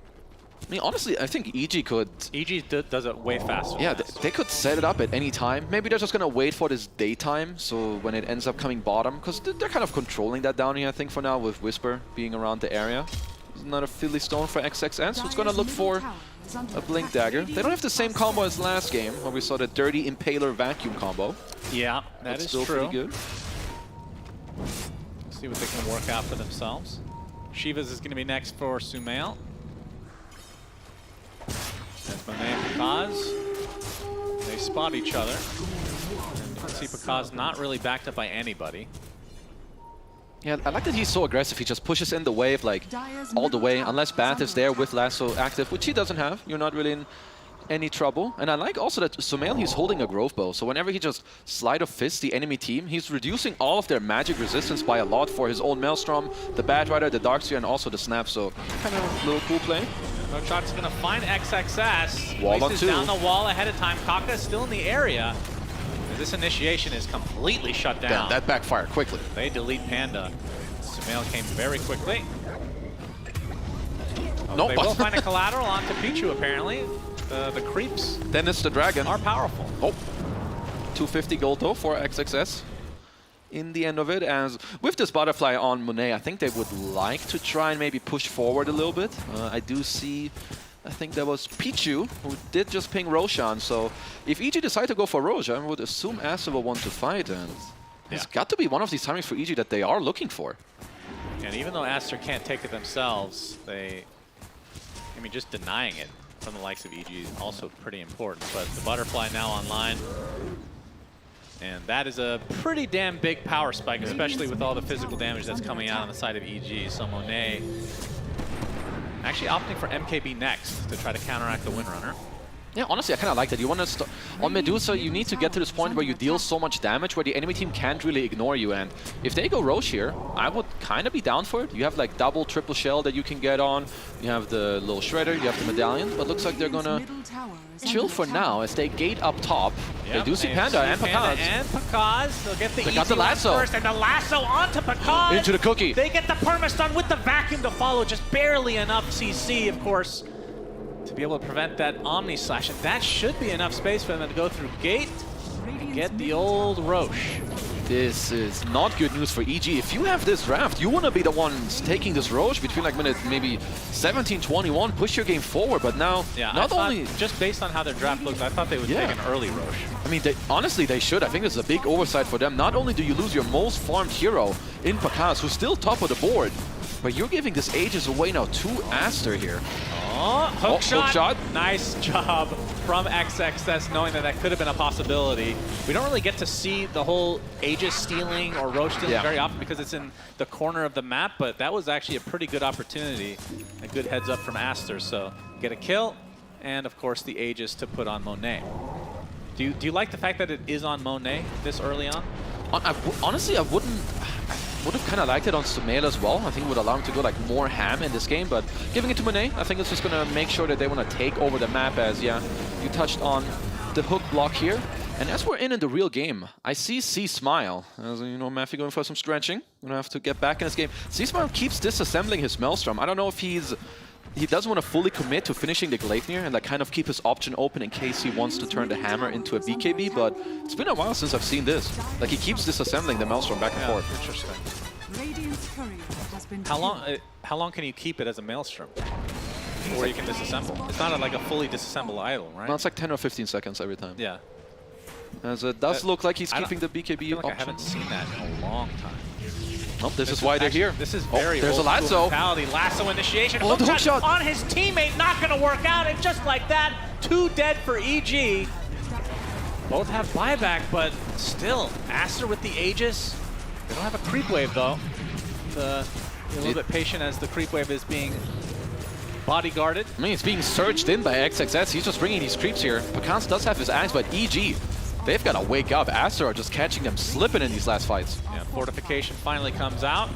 I mean, honestly, I think EG could... EG does it way faster. Yeah, they could set it up at any time. Maybe they're just going to wait for this daytime, so when it ends up coming bottom, because they're kind of controlling that down here, I think, for now, with Whisper being around the area. There's another Philly Stone for XXS, who's going to look for a Blink Dagger. They don't have the same combo as last game, where we saw the Dirty Impaler Vacuum combo. Yeah, that's still true. Pretty good. Let's see what they can work out for themselves. Shivas is going to be next for Sumail. That's Monet and Pakaz. They spot each other. And you can see Pakaz not really backed up by anybody. Yeah, I like that he's so aggressive. He just pushes in the wave, like, all the way. Unless Bath is there with Lasso active, which he doesn't have. You're not really in any trouble. And I like also that Sumail, he's holding a growth bow. So whenever he just Sleight of Fist the enemy team, he's reducing all of their magic resistance by a lot for his own Maelstrom, the Bad Rider, the Darkseer, and also the Snap. So kind of a little cool play. No Shot's going to find XXS. Wall on Places two. down the wall ahead of time. Kaka is still in the area. This initiation is completely shut down. Damn, that backfired quickly. They delete Panda. Sumail came very quickly. Oh, nope. They will find a collateral onto Pichu, apparently. The creeps. Dennis the Dragon are powerful. Oh. 250 gold though for XXS. In the end of it, as with this butterfly on Monet, I think they would like to try and maybe push forward a little bit. I do see, I think that was Pichu who did just ping Roshan. So if EG decide to go for Roshan, I would assume Aster will want to fight, and it's got to be one of these timings for EG that they are looking for. And even though Aster can't take it themselves, I mean, just denying it from the likes of EG is also pretty important. But the butterfly now online. And that is a pretty damn big power spike, especially with all the physical damage that's coming out on the side of EG. So Monet actually opting for MKB next to try to counteract the Windrunner. Yeah, honestly, I kind of like that. You want to start on Medusa. You need to get to this point where you deal so much damage where the enemy team can't really ignore you. And if they go Roche here, I would kind of be down for it. You have like double, triple shell that you can get on. You have the little shredder. You have the medallion. But looks like they're gonna chill for now as they gate up top. They do see Panda and Pakaz. And Pakaz. They'll get the They got the lasso first, and the lasso onto Pakaz. Into the cookie. They get the permastun with the vacuum to follow. Just barely enough CC, of course, to be able to prevent that Omni Slash. And that should be enough space for them to go through gate and get the old Roche. This is not good news for EG. If you have this draft, you want to be the ones taking this Roche between like minute maybe 17, 21, push your game forward. But now, not only... Just based on how their draft looked, I thought they would take an early Roche. I mean, honestly, they should. I think this is a big oversight for them. Not only do you lose your most farmed hero in Pakaz, who's still top of the board, but you're giving this Aegis away now to Aster here. Oh, hook shot. Hook shot. Nice job from XXS, knowing that that could have been a possibility. We don't really get to see the whole Aegis stealing or Roche stealing very often because it's in the corner of the map, but that was actually a pretty good opportunity. A good heads up from Aster. So get a kill, and of course the Aegis to put on Monet. Do you like the fact that it is on Monet this early on? Honestly, I would have kind of liked it on Sumail as well. I think it would allow him to go like more ham in this game, but giving it to Monet, I think it's just going to make sure that they want to take over the map as, you touched on the hook block here. And as we're in the real game, I see C-Smile. As you know, Matthew going for some stretching. Gonna have to get back in this game. C-Smile keeps disassembling his Maelstrom. I don't know if he doesn't want to fully commit to finishing the Gleipnir and like kind of keep his option open in case he wants to turn the hammer into a BKB, but it's been a while since I've seen this. Like he keeps disassembling the Maelstrom back and forth. Interesting. How long can you keep it as a Maelstrom before you can disassemble? It's not like a fully disassembled idol, right? No, it's like 10 or 15 seconds every time. Yeah. As it does look like he's keeping the BKB I feel like option. I haven't seen that in a long time. Oh, this is why they're here. This is very there's old a lasso. mentality. Lasso initiation. Oh, the hook shot on his teammate, not going to work out. And just like that, 2 dead for EG. Both have buyback, but still, Aster with the Aegis. They don't have a creep wave though. Be a little bit patient as the creep wave is being bodyguarded. I mean, it's being surged in by XXS. He's just bringing these creeps here. Pakans does have his axe, but EG, they've got to wake up. Aster are just catching them slipping in these last fights. Yeah, fortification finally comes out.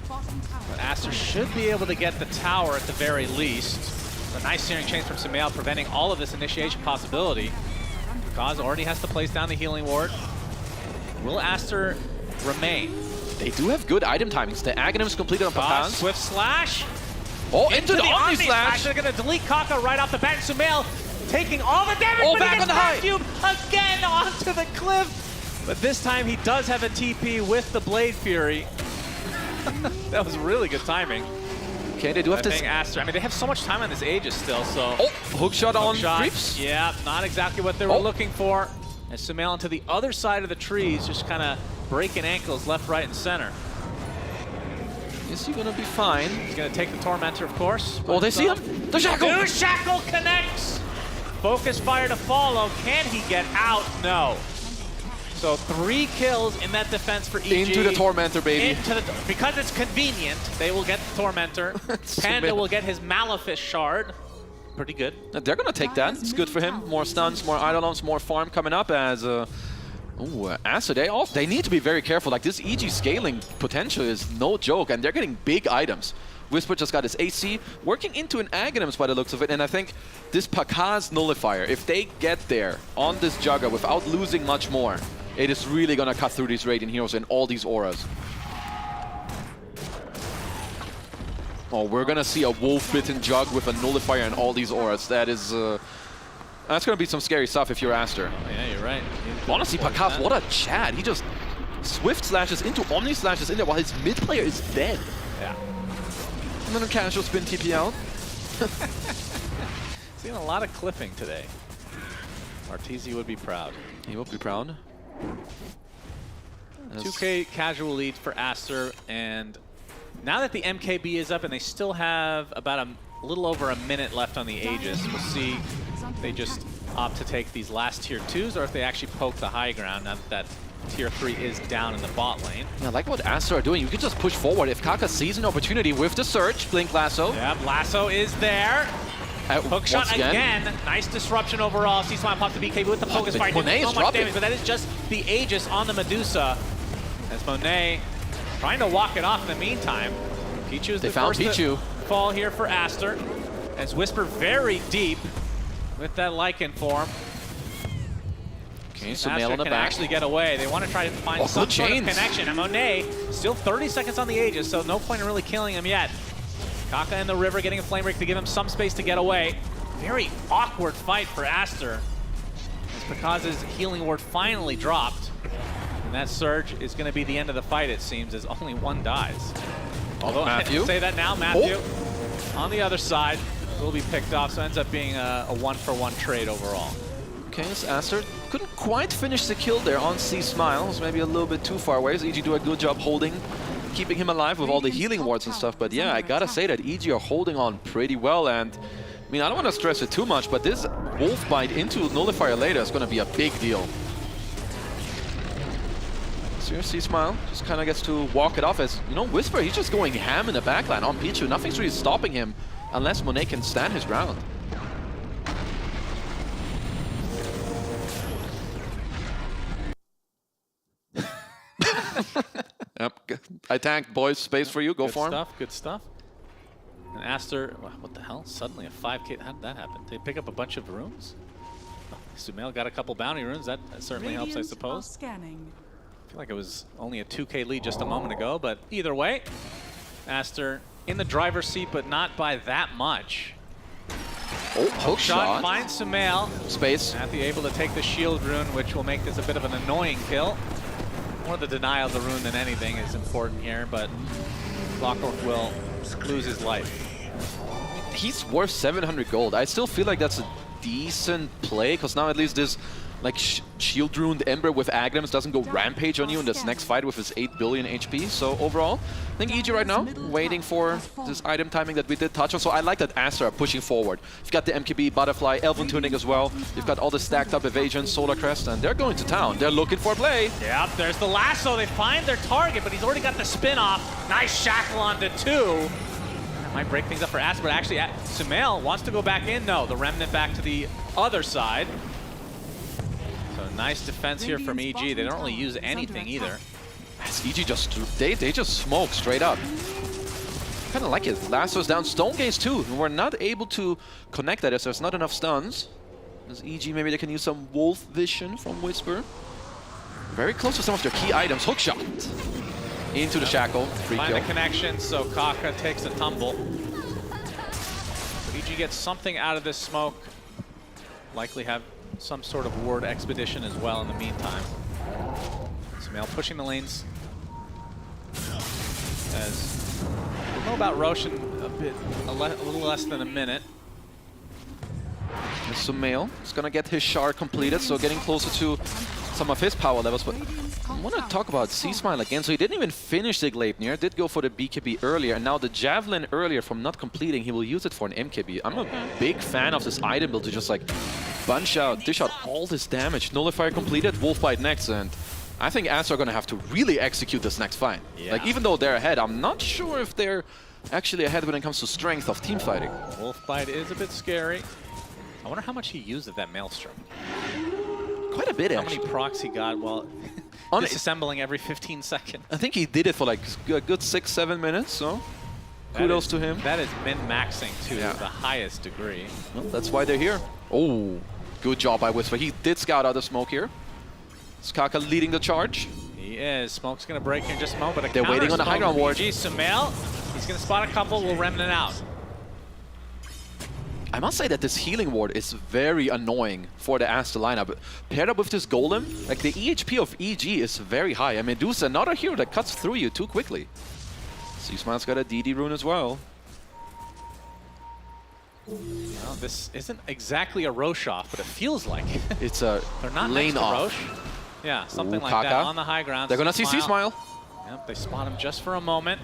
But Aster should be able to get the tower at the very least. A nice searing change from Sumail preventing all of this initiation possibility. Kaz already has to place down the healing ward. Will Aster remain? They do have good item timings. The Aghanim's completed on Pakans. Swift slash. Oh, into the Omni slash. They're going to delete Kaka right off the bat. Sumail taking all the damage, but back he on gets the high. vacuumed again onto the cliff. But this time he does have a TP with the Blade Fury. That was really good timing. Okay, they do have to. Aster. I mean, they have so much time on this Aegis still, so. Oh, hook shot on creeps. Yeah, not exactly what they were looking for. And Sumail onto the other side of the trees, just kind of breaking ankles left, right, and center. Is he going to be fine? He's going to take the Tormentor, of course. Oh, they see him. The Shackle. The Shackle connects. Focus fire to follow. Can he get out? No. So 3 kills in that defense for EG. Into the Tormentor, baby. Because it's convenient, they will get the Tormentor. Panda will get his Malefice shard. Pretty good. They're going to take that. It's good for him. More stuns, more Eidolons, more farm coming up as... Aster, they need to be very careful. Like, this EG scaling potential is no joke, and they're getting big items. Whisper just got his AC, working into an Aghanims by the looks of it, and I think this Pakaz Nullifier, if they get there on this Jugger without losing much more, it is really going to cut through these Radiant Heroes and all these auras. Oh, we're going to see a Wolf-bitten Jug with a Nullifier and all these auras. That is... that's going to be some scary stuff if you're Aster. Oh, yeah, you're right. Honestly, Pakaz, what a Chad. He just Swift slashes into Omni slashes in there while his mid player is dead. Yeah. And then a casual spin TP out. Seeing a lot of clipping today. Arteezy would be proud. He will be proud. 2K casual lead for Aster, and now that the MKB is up and they still have about a little over a minute left on the Aegis, we'll see if they just opt to take these last tier 2s or if they actually poke the high ground now that tier 3 is down in the bot lane. Yeah, like what Aster are doing, you can just push forward. If Kaka sees an opportunity with the Surge, Blink Lasso. Yeah, Lasso is there. Hook shot again. Nice disruption overall. C-Smile pops the BKB with the focus fire. Didn't do so much damage, but that is just the Aegis on the Medusa. As Monet trying to walk it off in the meantime. Pichu is the first to fall here for Aster. As Whisper very deep with that Lycan form. Okay, so Aster on the can back. actually get away. They want to try to find some sort of connection. And Monet still 30 seconds on the Aegis, so no point in really killing him yet. Kaka in the river getting a flame break to give him some space to get away. Very awkward fight for Aster. As Pakaz's healing ward finally dropped. And that Surge is going to be the end of the fight, it seems, as only one dies. Although Matthew. I say that now, Matthew on the other side will be picked off, so it ends up being a 1-for-1 trade overall. Okay, so Aster couldn't quite finish the kill there on C-Smile. Was maybe a little bit too far away. So EG do a good job holding, keeping him alive with all the healing wards and stuff. But yeah, I gotta say that EG are holding on pretty well. And I mean, I don't want to stress it too much, but this Wolf Bite into Nullifier later is going to be a big deal. So C-Smile just kind of gets to walk it off as, you know, Whisper, he's just going ham in the backline on Pichu. Nothing's really stopping him unless Monet can stand his ground. Yep. I tanked, boys. Space for you. Go for him. Good stuff. Good stuff. And Aster, what the hell? Suddenly a 5K. How did that happen? Did they pick up a bunch of runes? Sumail got a couple bounty runes. That certainly helps, I suppose. Scanning. I feel like it was only a 2K lead just a moment ago, but either way, Aster in the driver's seat, but not by that much. Oh, hook shot. Finds Sumail. Space. Matthew able to take the shield rune, which will make this a bit of an annoying kill. More the denial of the rune than anything is important here, but Clockwork will lose his life. He's worth 700 gold. I still feel like that's a decent play, because now at least this like shield runed Ember with Agnes doesn't go rampage on you in this next fight with his 8 billion HP. So overall, I think EG right now waiting for this item timing that we did touch on. So I like that Aster are pushing forward. You've got the MKB, Butterfly, Elven Tunic as well. You've got all the stacked up evasion, Solar Crest, and they're going to town. They're looking for a play. Yep, there's the lasso. They find their target, but he's already got the spin off. Nice shackle onto 2. That might break things up for Aster, but actually Sumail wants to go back in. No, the Remnant back to the other side. So nice defense here from EG. They don't really use anything either. As EG they just smoke straight up. Kind of like it. Lasso's down, Stone Gaze too. We're not able to connect that as there's not enough stuns. As EG, maybe they can use some Wolf Vision from Whisper. Very close to some of their key items. Hookshot into the shackle. Free Find kill. the connection, so Kaka takes a tumble. So EG gets something out of this smoke. Likely have some sort of ward expedition as well in the meantime. Sumail pushing the lanes. As we'll know about Roshan a little less than a minute. Sumail is gonna get his shard completed, so getting closer to some of his power levels. But I want to talk about C-Smile again. So he didn't even finish the Gleipnir, did go for the BKB earlier, and now the Javelin earlier from not completing, he will use it for an MKB. I'm a big fan of this item build to just like bunch out, dish out all this damage. Nullifier completed, Wolf Bite next, and I think Aster are gonna have to really execute this next fight. Yeah. Like even though they're ahead, I'm not sure if they're actually ahead when it comes to strength of team fighting. Wolf Bite is a bit scary. I wonder how much he used of that Maelstrom. Quite a bit, how actually. How many procs he got while disassembling every 15 seconds. I think he did it for like a good 6-7 minutes, so kudos to him. That is min-maxing to the highest degree. Well, that's why they're here. Oh, good job by Whisper. He did scout out the smoke here. Skaka leading the charge. He is. Smoke's going to break here in just a moment. But they're waiting on the high ground ward. Sumail, he's going to spot a couple, will Remnant out. I must say that this healing ward is very annoying for the Aster lineup. Paired up with this Golem, like the EHP of EG is very high. I mean, Medusa, another hero that cuts through you too quickly. C-Smile's got a DD rune as well. Well, this isn't exactly a Roche off, but it feels like it. It's a They're not lane next to off. Roche. Yeah, something like Kaka. that on the high ground. They're gonna see C-Smile. Yep, they spot him just for a moment.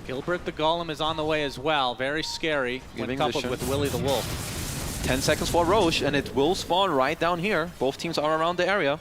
Gilbert the Golem is on the way as well. Very scary when coupled with Willy the Wolf. 10 seconds for Roche, and it will spawn right down here. Both teams are around the area.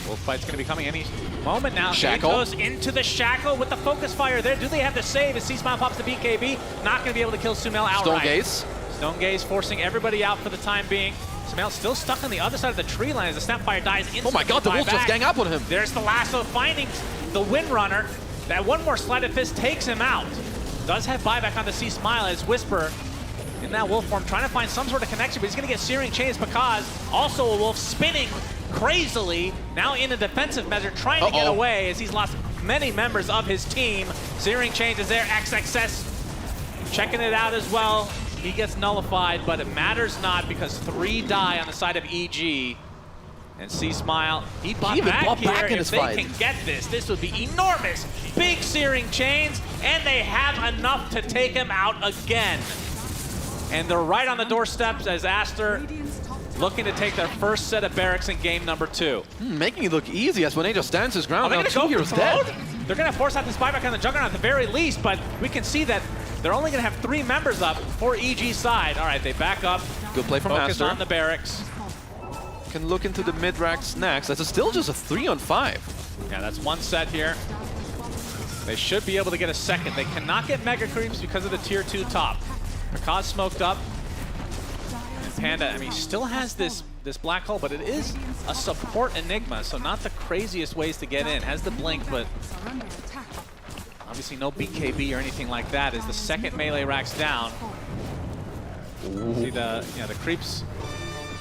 Wolf Fight's going to be coming any moment now. Shackle. He goes into the shackle with the focus fire there. Do they have the save as C-Smile pops the BKB? Not going to be able to kill Sumail outright. Stone Gaze. Stone Gaze forcing everybody out for the time being. Sumail still stuck on the other side of the tree line as the Snapfire dies instantly. Oh my god, the Wolf just gang up on him. There's the lasso finding the Windrunner. That one more Sleight of Fist takes him out. Does have buyback on the C-Smile as Whisper in that wolf form trying to find some sort of connection, but he's going to get Searing Chains because also a wolf spinning crazily, now in a defensive measure, trying to get away as he's lost many members of his team. Searing Chains is there, XXS checking it out as well. He gets nullified, but it matters not because 3 die on the side of EG. And C-Smile, he bought back here. If they can get this, this would be enormous. Big Searing Chains, and they have enough to take him out again. And they're right on the doorsteps as Aster looking to take their first set of barracks in game number 2. Making it look easy as Juanito stands his ground. Are they Now going to go heroes for dead. Throne? They're going to force out this buyback on the Juggernaut at the very least, but we can see that they're only going to have 3 members up for EG's side. All right, they back up. Good play from Focus Aster. on the barracks. Can look into the mid-racks next. That's still just a 3-on-5. Yeah, that's one set here. They should be able to get a second. They cannot get Mega Creeps because of the tier 2 top. Rakaz smoked up. And Panda, I mean, still has this black hole, but it is a support Enigma, so not the craziest ways to get in. Has the blink, but obviously no BKB or anything like that as the second melee rack's down. See the creeps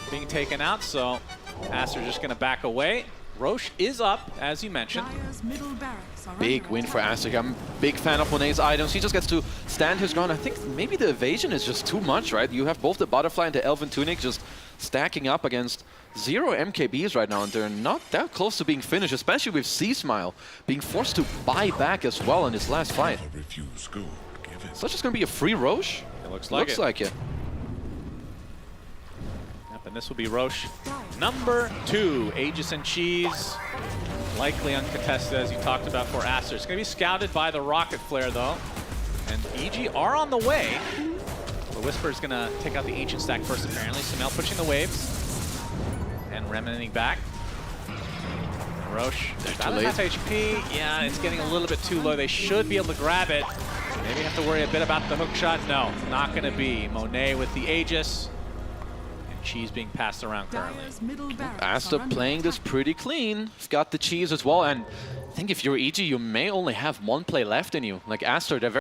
being taken out, so Aster just going to back away. Roche is up, as you mentioned. Big win for Aster. I'm a big fan of Monet's items. He just gets to stand his ground. I think maybe the evasion is just too much, right? You have both the Butterfly and the Elven Tunic just stacking up against 0 MKBs right now, and they're not that close to being finished, especially with C-Smile being forced to buy back as well in his last fight. So it's just going to be a free Roche? It looks like it. And this will be Roche number 2. Aegis and Cheese, likely uncontested as you talked about for Aster. It's going to be scouted by the Rocket Flare though. And EG are on the way. The Whisper's going to take out the Ancient stack first apparently. Sumail pushing the waves. And Remening back. And Roche, that is half HP. Yeah, it's getting a little bit too low. They should be able to grab it. Maybe have to worry a bit about the hook shot. No, not going to be. Monet with the Aegis. Cheese being passed around currently. Aster playing this pretty clean. Got the cheese as well, and I think if you're EG, you may only have one play left in you. Like Aster, they're very